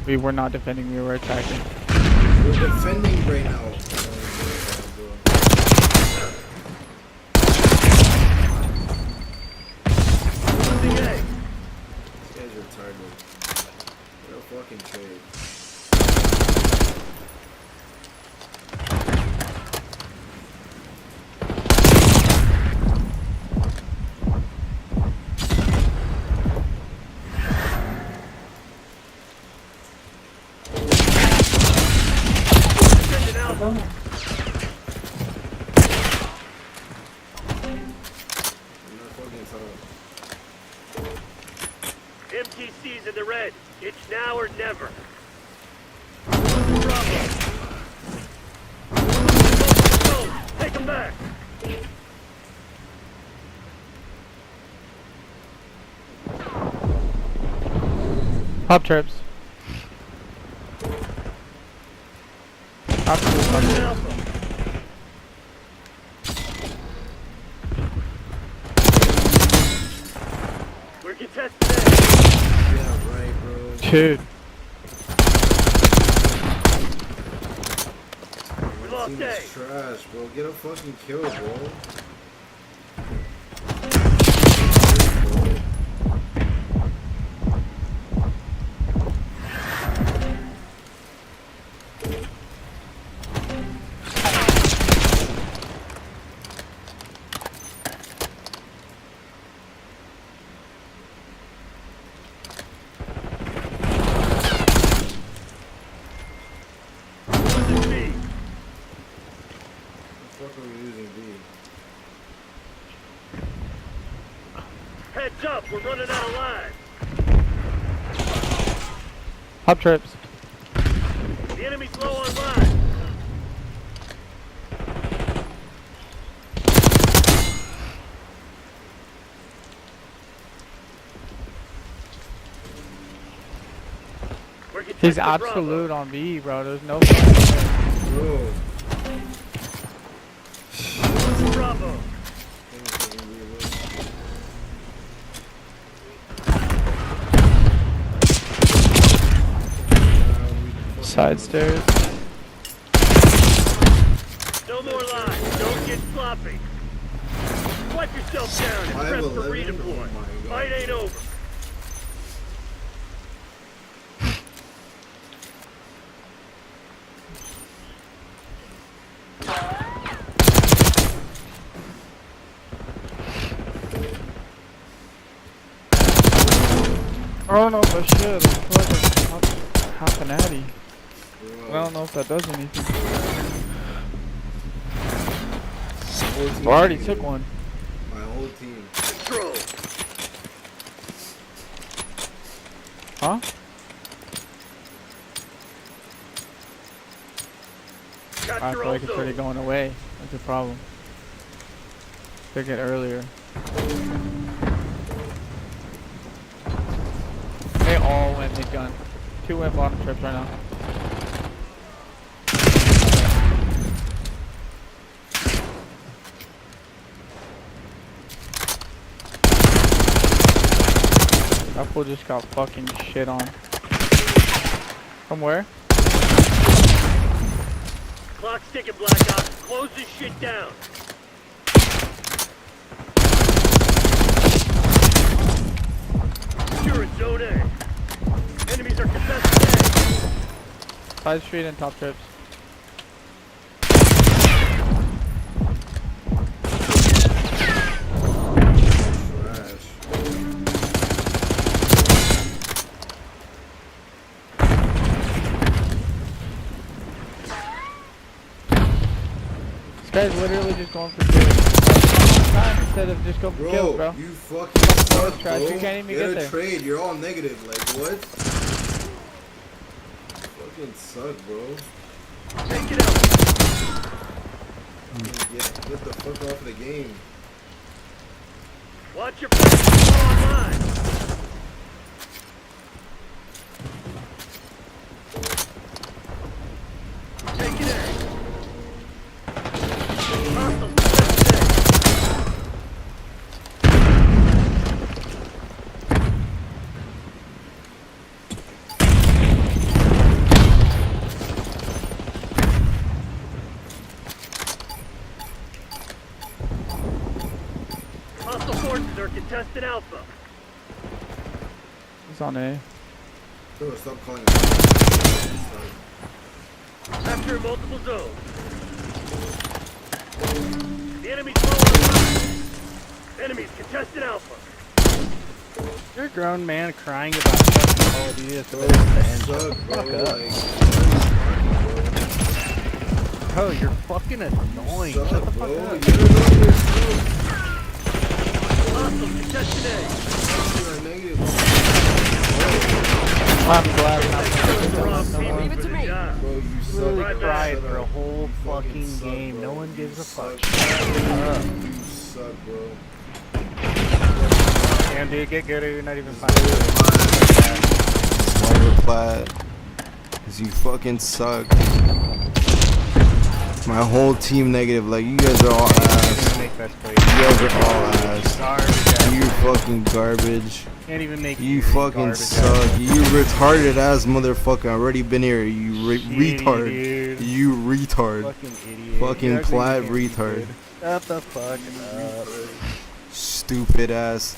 Speaker 5: We were not defending, we were attacking.
Speaker 14: We're defending right now. This guy's retarded. What a fucking trade.
Speaker 9: MTC's in the red. It's now or never. Bravo. Go. Take him back.
Speaker 5: Pop trips. Absolute pop trips.
Speaker 9: We're contested.
Speaker 14: Yeah, right, bro.
Speaker 5: Dude.
Speaker 14: My team is trash, bro. Get a fucking kill, bro.
Speaker 9: Heads up, we're running out of line.
Speaker 5: Pop trips.
Speaker 9: The enemy's low on line.
Speaker 5: He's absolute on B, bro. There's no fucking
Speaker 14: Bro.
Speaker 9: Bravo.
Speaker 5: side stairs.
Speaker 9: No more lines. Don't get sloppy. Wipe yourself down and prep for redeploy. Fight ain't over.
Speaker 5: I don't know if I should. I feel like I'm half an addy. I don't know if that does anything. I already took one.
Speaker 14: My whole team.
Speaker 9: Control.
Speaker 5: Huh? I feel like it's already going away. That's the problem. Took it earlier. They all went mid gun. 2 went bottom trips right now. That fool just got fucking shit on. From where?
Speaker 9: Clock's ticking, Black Ops. Close this shit down.
Speaker 5: 5 street and top trips. This guy's literally just going for kills. Instead of just going for kills, bro.
Speaker 14: You fucking suck, bro.
Speaker 5: You can't even get
Speaker 14: a
Speaker 5: there.
Speaker 14: trade. You're all negative. Like, what? Fucking suck, bro.
Speaker 9: Take it out.
Speaker 14: Get the fuck off the game.
Speaker 9: Watch your friends online. Take it out. Hostile forces are contested Alpha.
Speaker 5: He's on A.
Speaker 14: Bro, stop calling
Speaker 9: After multiple zones. The enemy's falling. Enemies contested Alpha.
Speaker 7: You're a grown man crying about fucking Call of Duty. That's the way to end. Fuck up. Bro, you're fucking annoying. Shut the fuck up.
Speaker 9: Hostile contested A.
Speaker 5: I'm glad
Speaker 9: Leave it to me.
Speaker 14: Bro, you
Speaker 7: literally
Speaker 14: suck.
Speaker 7: cried for a whole fucking game. No one gives a fuck.
Speaker 14: You suck, bro.
Speaker 7: Damn, dude, get good or you're not even fine.
Speaker 14: Smaller plat. Cause you fucking suck. My whole team negative. Like, you guys are all ass. You guys are all ass. You fucking garbage.
Speaker 7: Can't even make
Speaker 14: you fucking suck. You retarded ass motherfucker. I already been here. You retard.
Speaker 7: Dude.
Speaker 14: You retard.
Speaker 7: Fucking idiot.
Speaker 14: Fucking plat retard.
Speaker 7: Shut the fuck up.
Speaker 14: Stupid ass.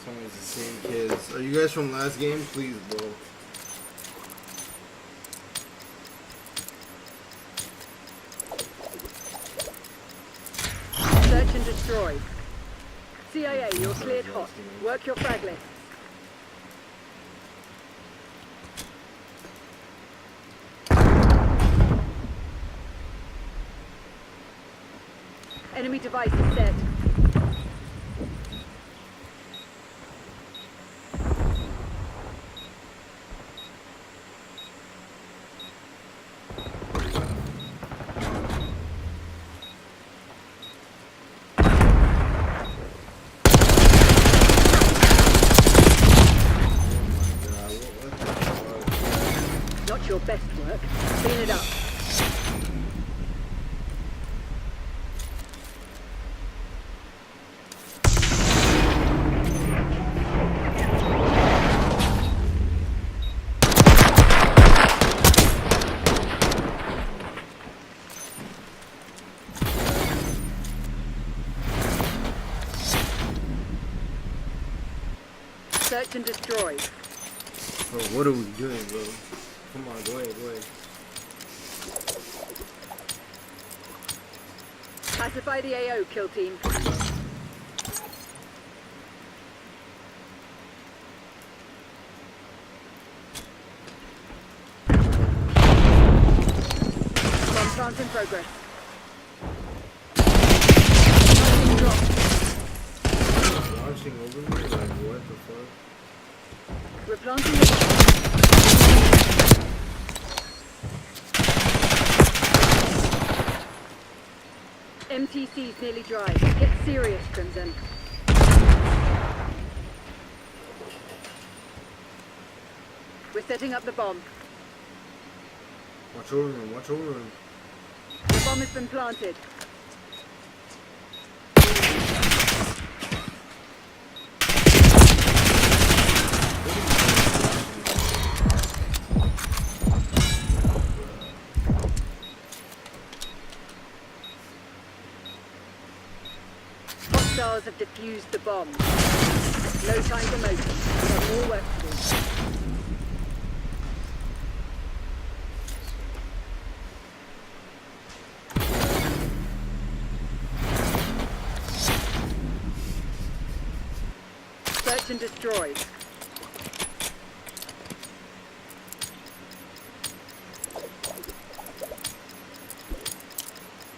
Speaker 14: It's always the same kids. Are you guys from last game? Please, bro.
Speaker 6: Search and destroy. CIA, you're cleared hot. Work your frag list. Enemy device is set. Not your best work. Clean it up. Search and destroy.
Speaker 14: Bro, what are we doing, bro? Come on, go ahead, go ahead.
Speaker 6: Pacify the AO, kill team. Bomb plant in progress.
Speaker 14: Launching over me? Like, what the fuck?
Speaker 6: We're planting the bomb. MTC's nearly dry. Get serious, Crimson. We're setting up the bomb.
Speaker 14: Watch over him, watch over him.
Speaker 6: The bomb has been planted. Hostiles have defused the bomb. No time for motion. We have more work to do. Search and destroy.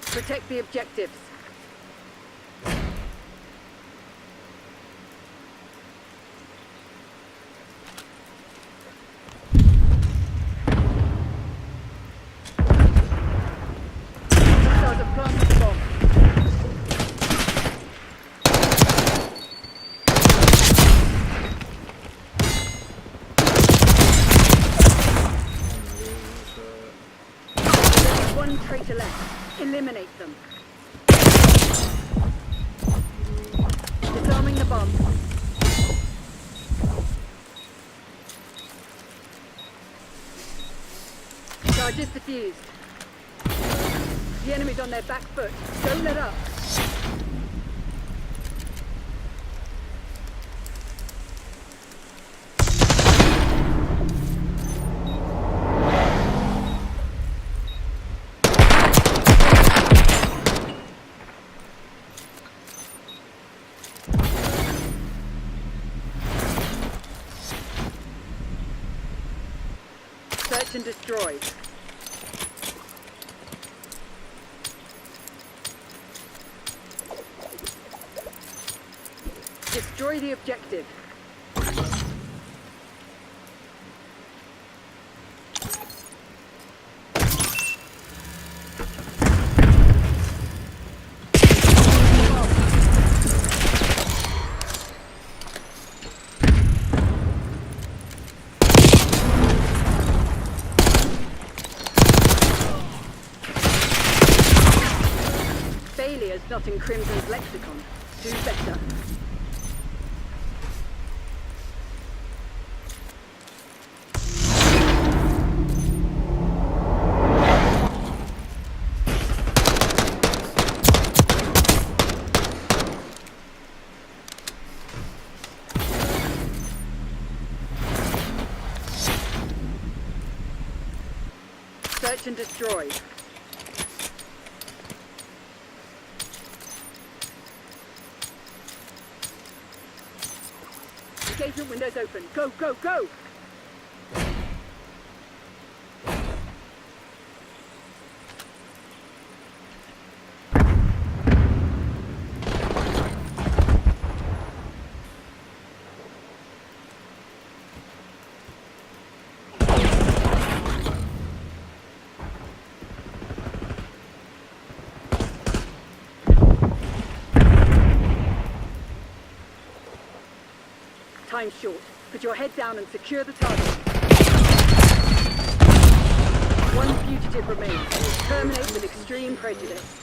Speaker 6: Protect the objectives. Hostiles have planted the bomb. There's one traitor left. Eliminate them. Disarming the bomb. Charges defused. The enemy's on their back foot. Don't let up. Search and destroy. Destroy the objective. Failure's not in Crimson's lexicon. Do better. Search and destroy. Engagement windows open. Go, go, go! Time's short. Put your head down and secure the target. One fugitive remains. Terminate with extreme prejudice.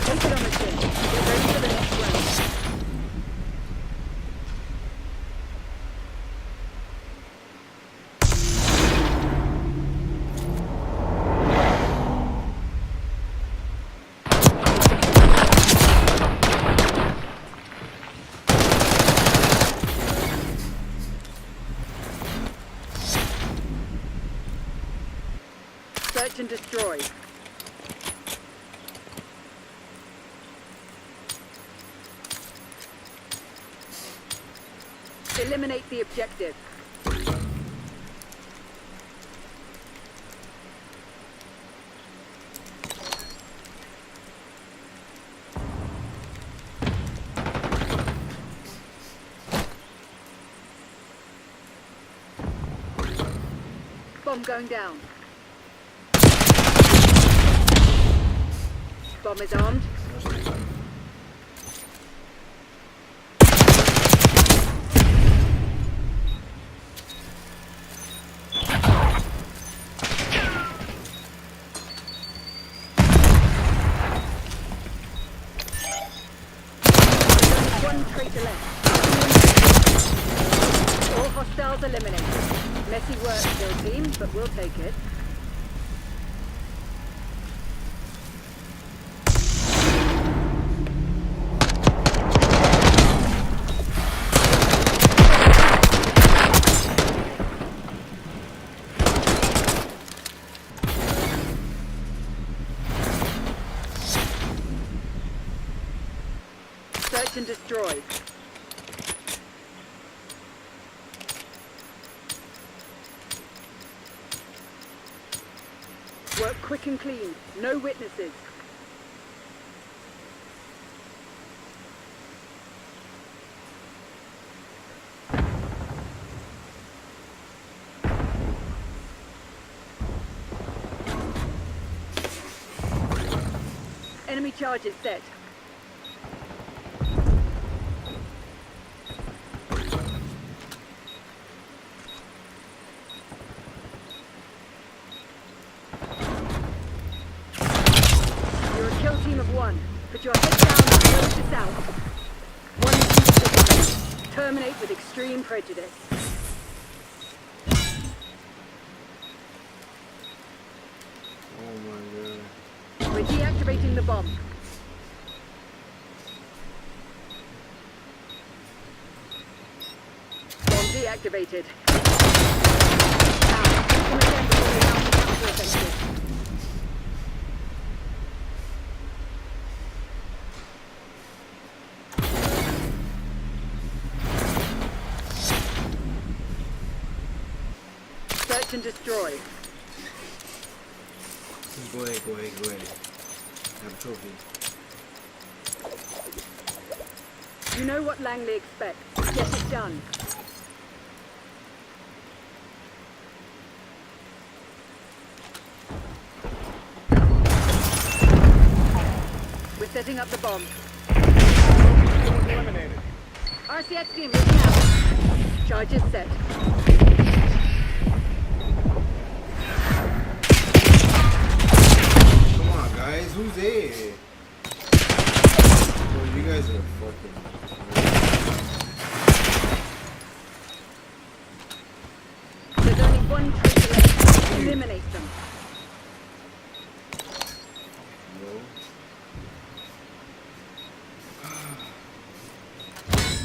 Speaker 6: Take it on the chin. Get ready for the next round. Search and destroy. Eliminate the objective. Bomb going down. Bomb is armed. One traitor left. All hostiles eliminated. Messy work still, team, but we'll take it. Search and destroy. Work quick and clean. No witnesses. Enemy charges set. You're a kill team of one. Put your head down and close this out. One fugitive. Terminate with extreme prejudice.
Speaker 14: Oh my god.
Speaker 6: We're deactivating the bomb. Bomb deactivated. Now, shoot them again before we launch the counter-offensive. Search and destroy.
Speaker 14: Go ahead, go ahead, go ahead. Have a trophy.
Speaker 6: You know what Langley expects. Get it done. We're setting up the bomb.
Speaker 9: Eliminated.
Speaker 6: RCX team moving out. Charges set.
Speaker 14: Come on, guys. Who's there?
Speaker 6: one traitor left. Eliminate them.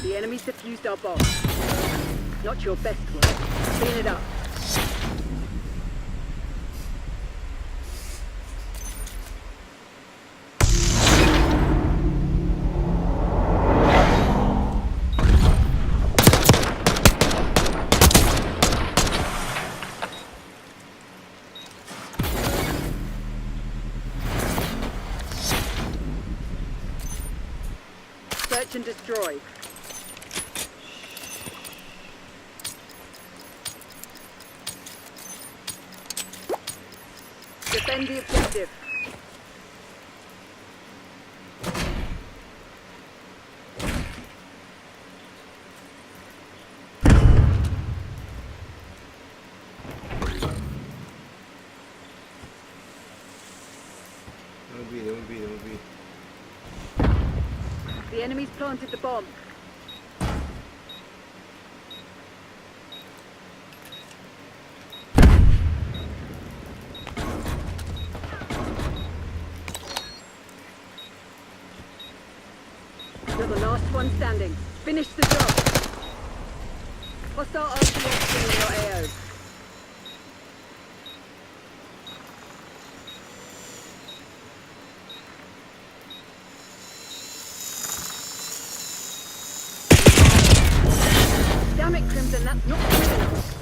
Speaker 6: The enemy's defused our bomb. Not your best work. Clean it up. Search and destroy. Defend the objective. The enemy's planted the bomb. You're the last one standing. Finish the job. Hostile RCXD in your AO. Damn it, Crimson, that's not good enough.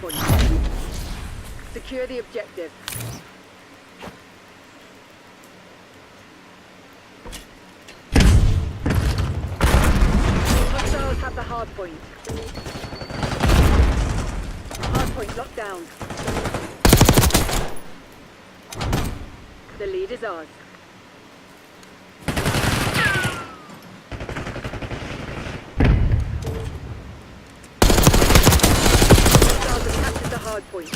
Speaker 6: point. Secure the objective. Hostiles have the hard point. Hard point locked down. The lead is ours. Hostiles have captured the hard point.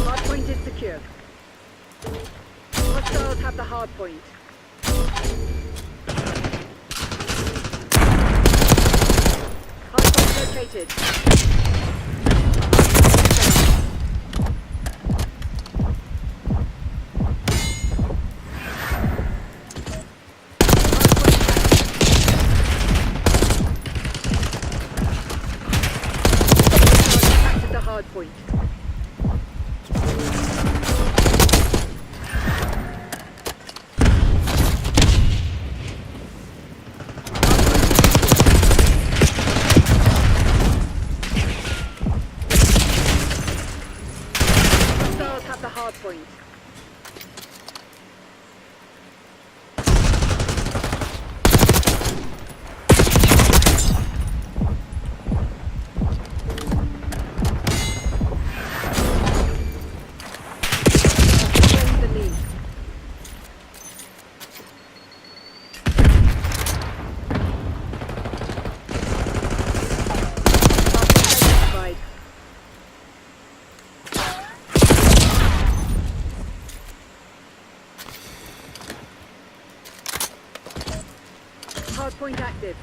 Speaker 6: Hard point is secure. Hostiles have the hard point. Hard point located. Captured the hard point. Hostiles have the hard point. Claim the lead. Identified. Hard point active.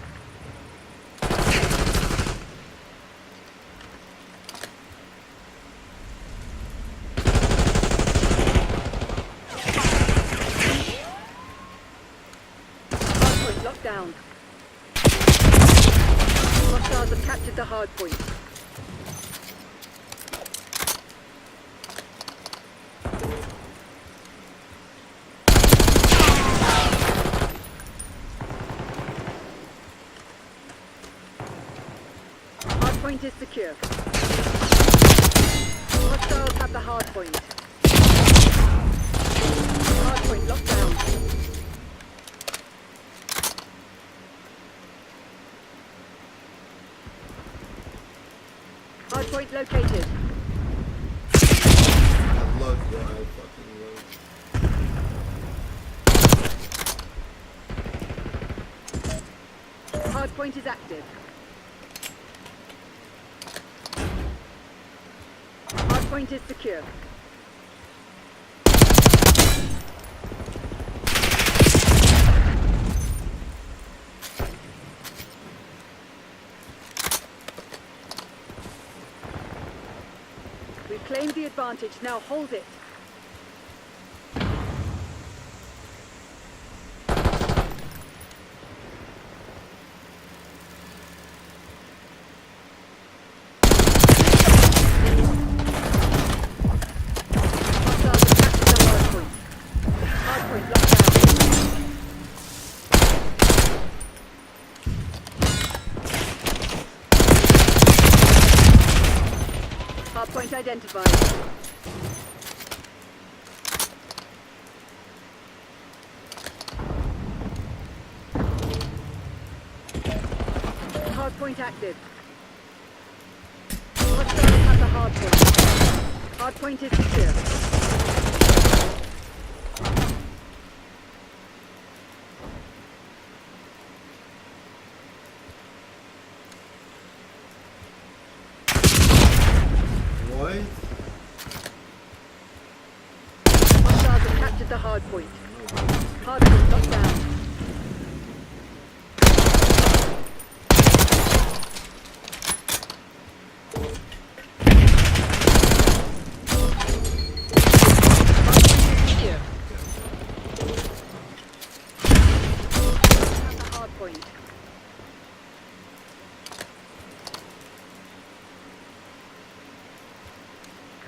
Speaker 6: Hard point locked down. Hostiles have captured the hard point. Hard point is secure. Hostiles have the hard point. Hard point locked down. Hard point located.
Speaker 14: I love you. I fucking love
Speaker 6: Hard point is active. Hard point is secure. We've claimed the advantage, now hold it. Hostiles have captured the hard point. Hard point locked down. Hard point identified. Hard point active. Hostiles have the hard point. Hard point is secure.
Speaker 14: What?
Speaker 6: Hostiles have captured the hard point. Hard point locked down. Hard point.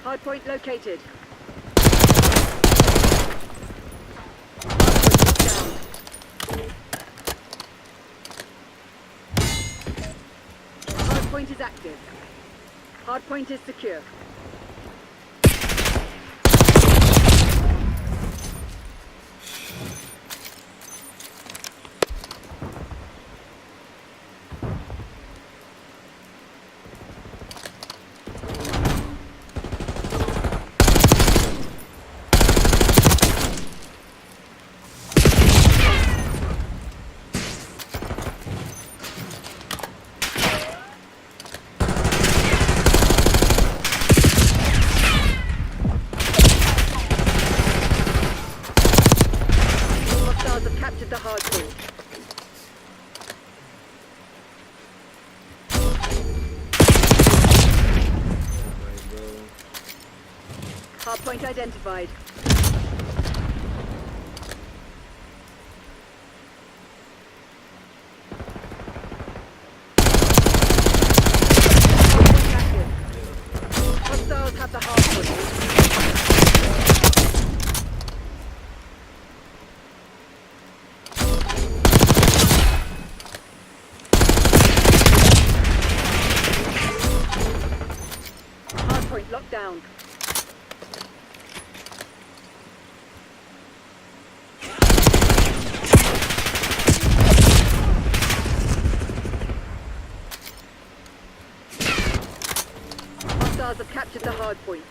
Speaker 6: Hard point located. Hard point locked down. Hardpoint is secure. Hostiles have captured the hardpoint. Hardpoint identified. Hardpoint active. Hostiles have the hardpoint. Hardpoint locked down. Hostiles have captured the hardpoint.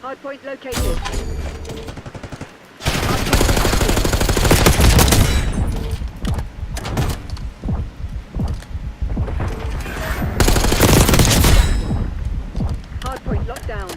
Speaker 6: Hardpoint located. Hardpoint locked down.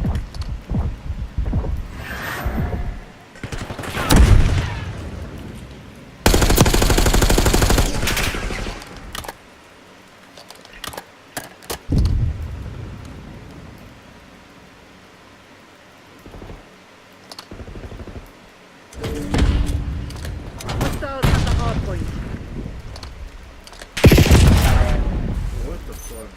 Speaker 6: Hostiles have the hardpoint.
Speaker 14: What the fuck?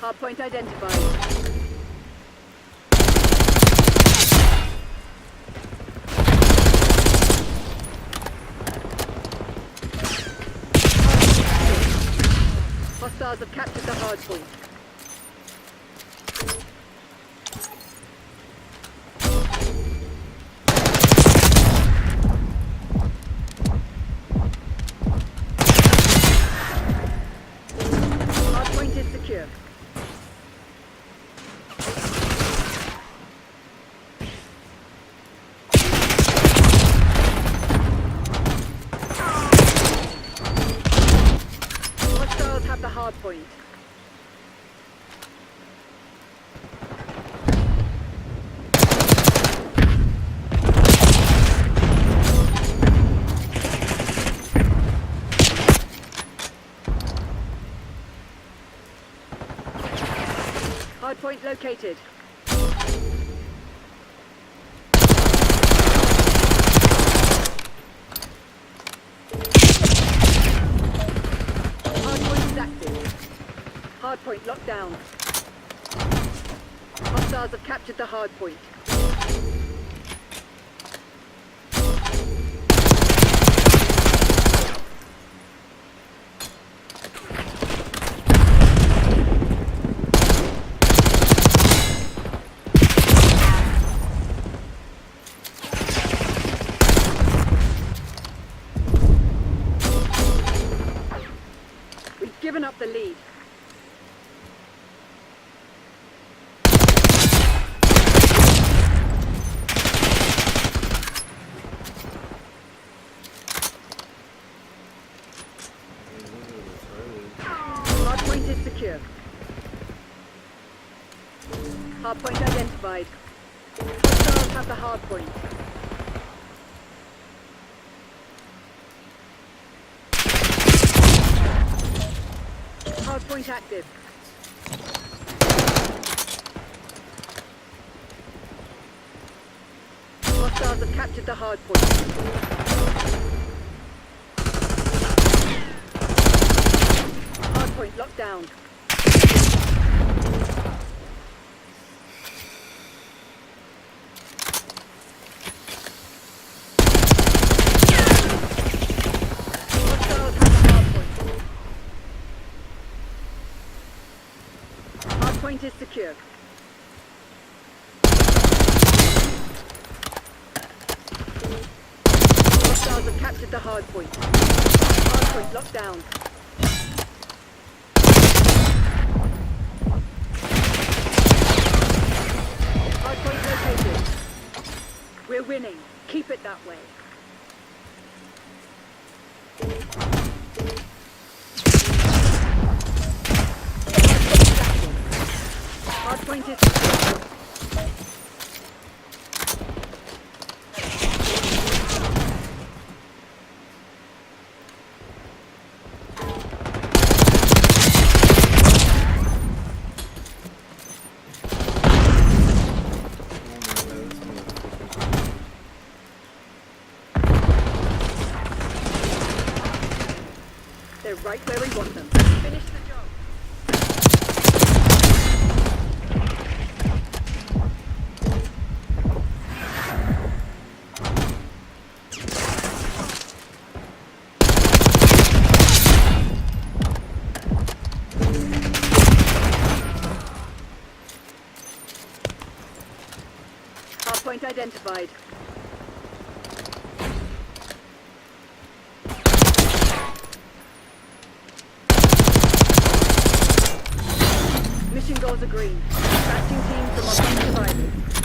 Speaker 6: Hardpoint identified. Hostiles have captured the hardpoint. Hardpoint is secure. Hostiles have the hardpoint. Hardpoint located. Hardpoint is active. Hardpoint locked down. Hostiles have captured the hardpoint. We've given up the lead. Hardpoint is secure. Hardpoint identified. Hostiles have the hardpoint. Hardpoint active. Hostiles have captured the hardpoint. Hardpoint locked down. Hostiles have the hardpoint. Hardpoint is secure. Hostiles have captured the hardpoint. Hardpoint locked down. Hardpoint located. We're winning. Keep it that way. Hardpoint is secure. They're right where we want them. Finish the job. Hardpoint identified. Mission goals are green. Dispatching team from our survivors.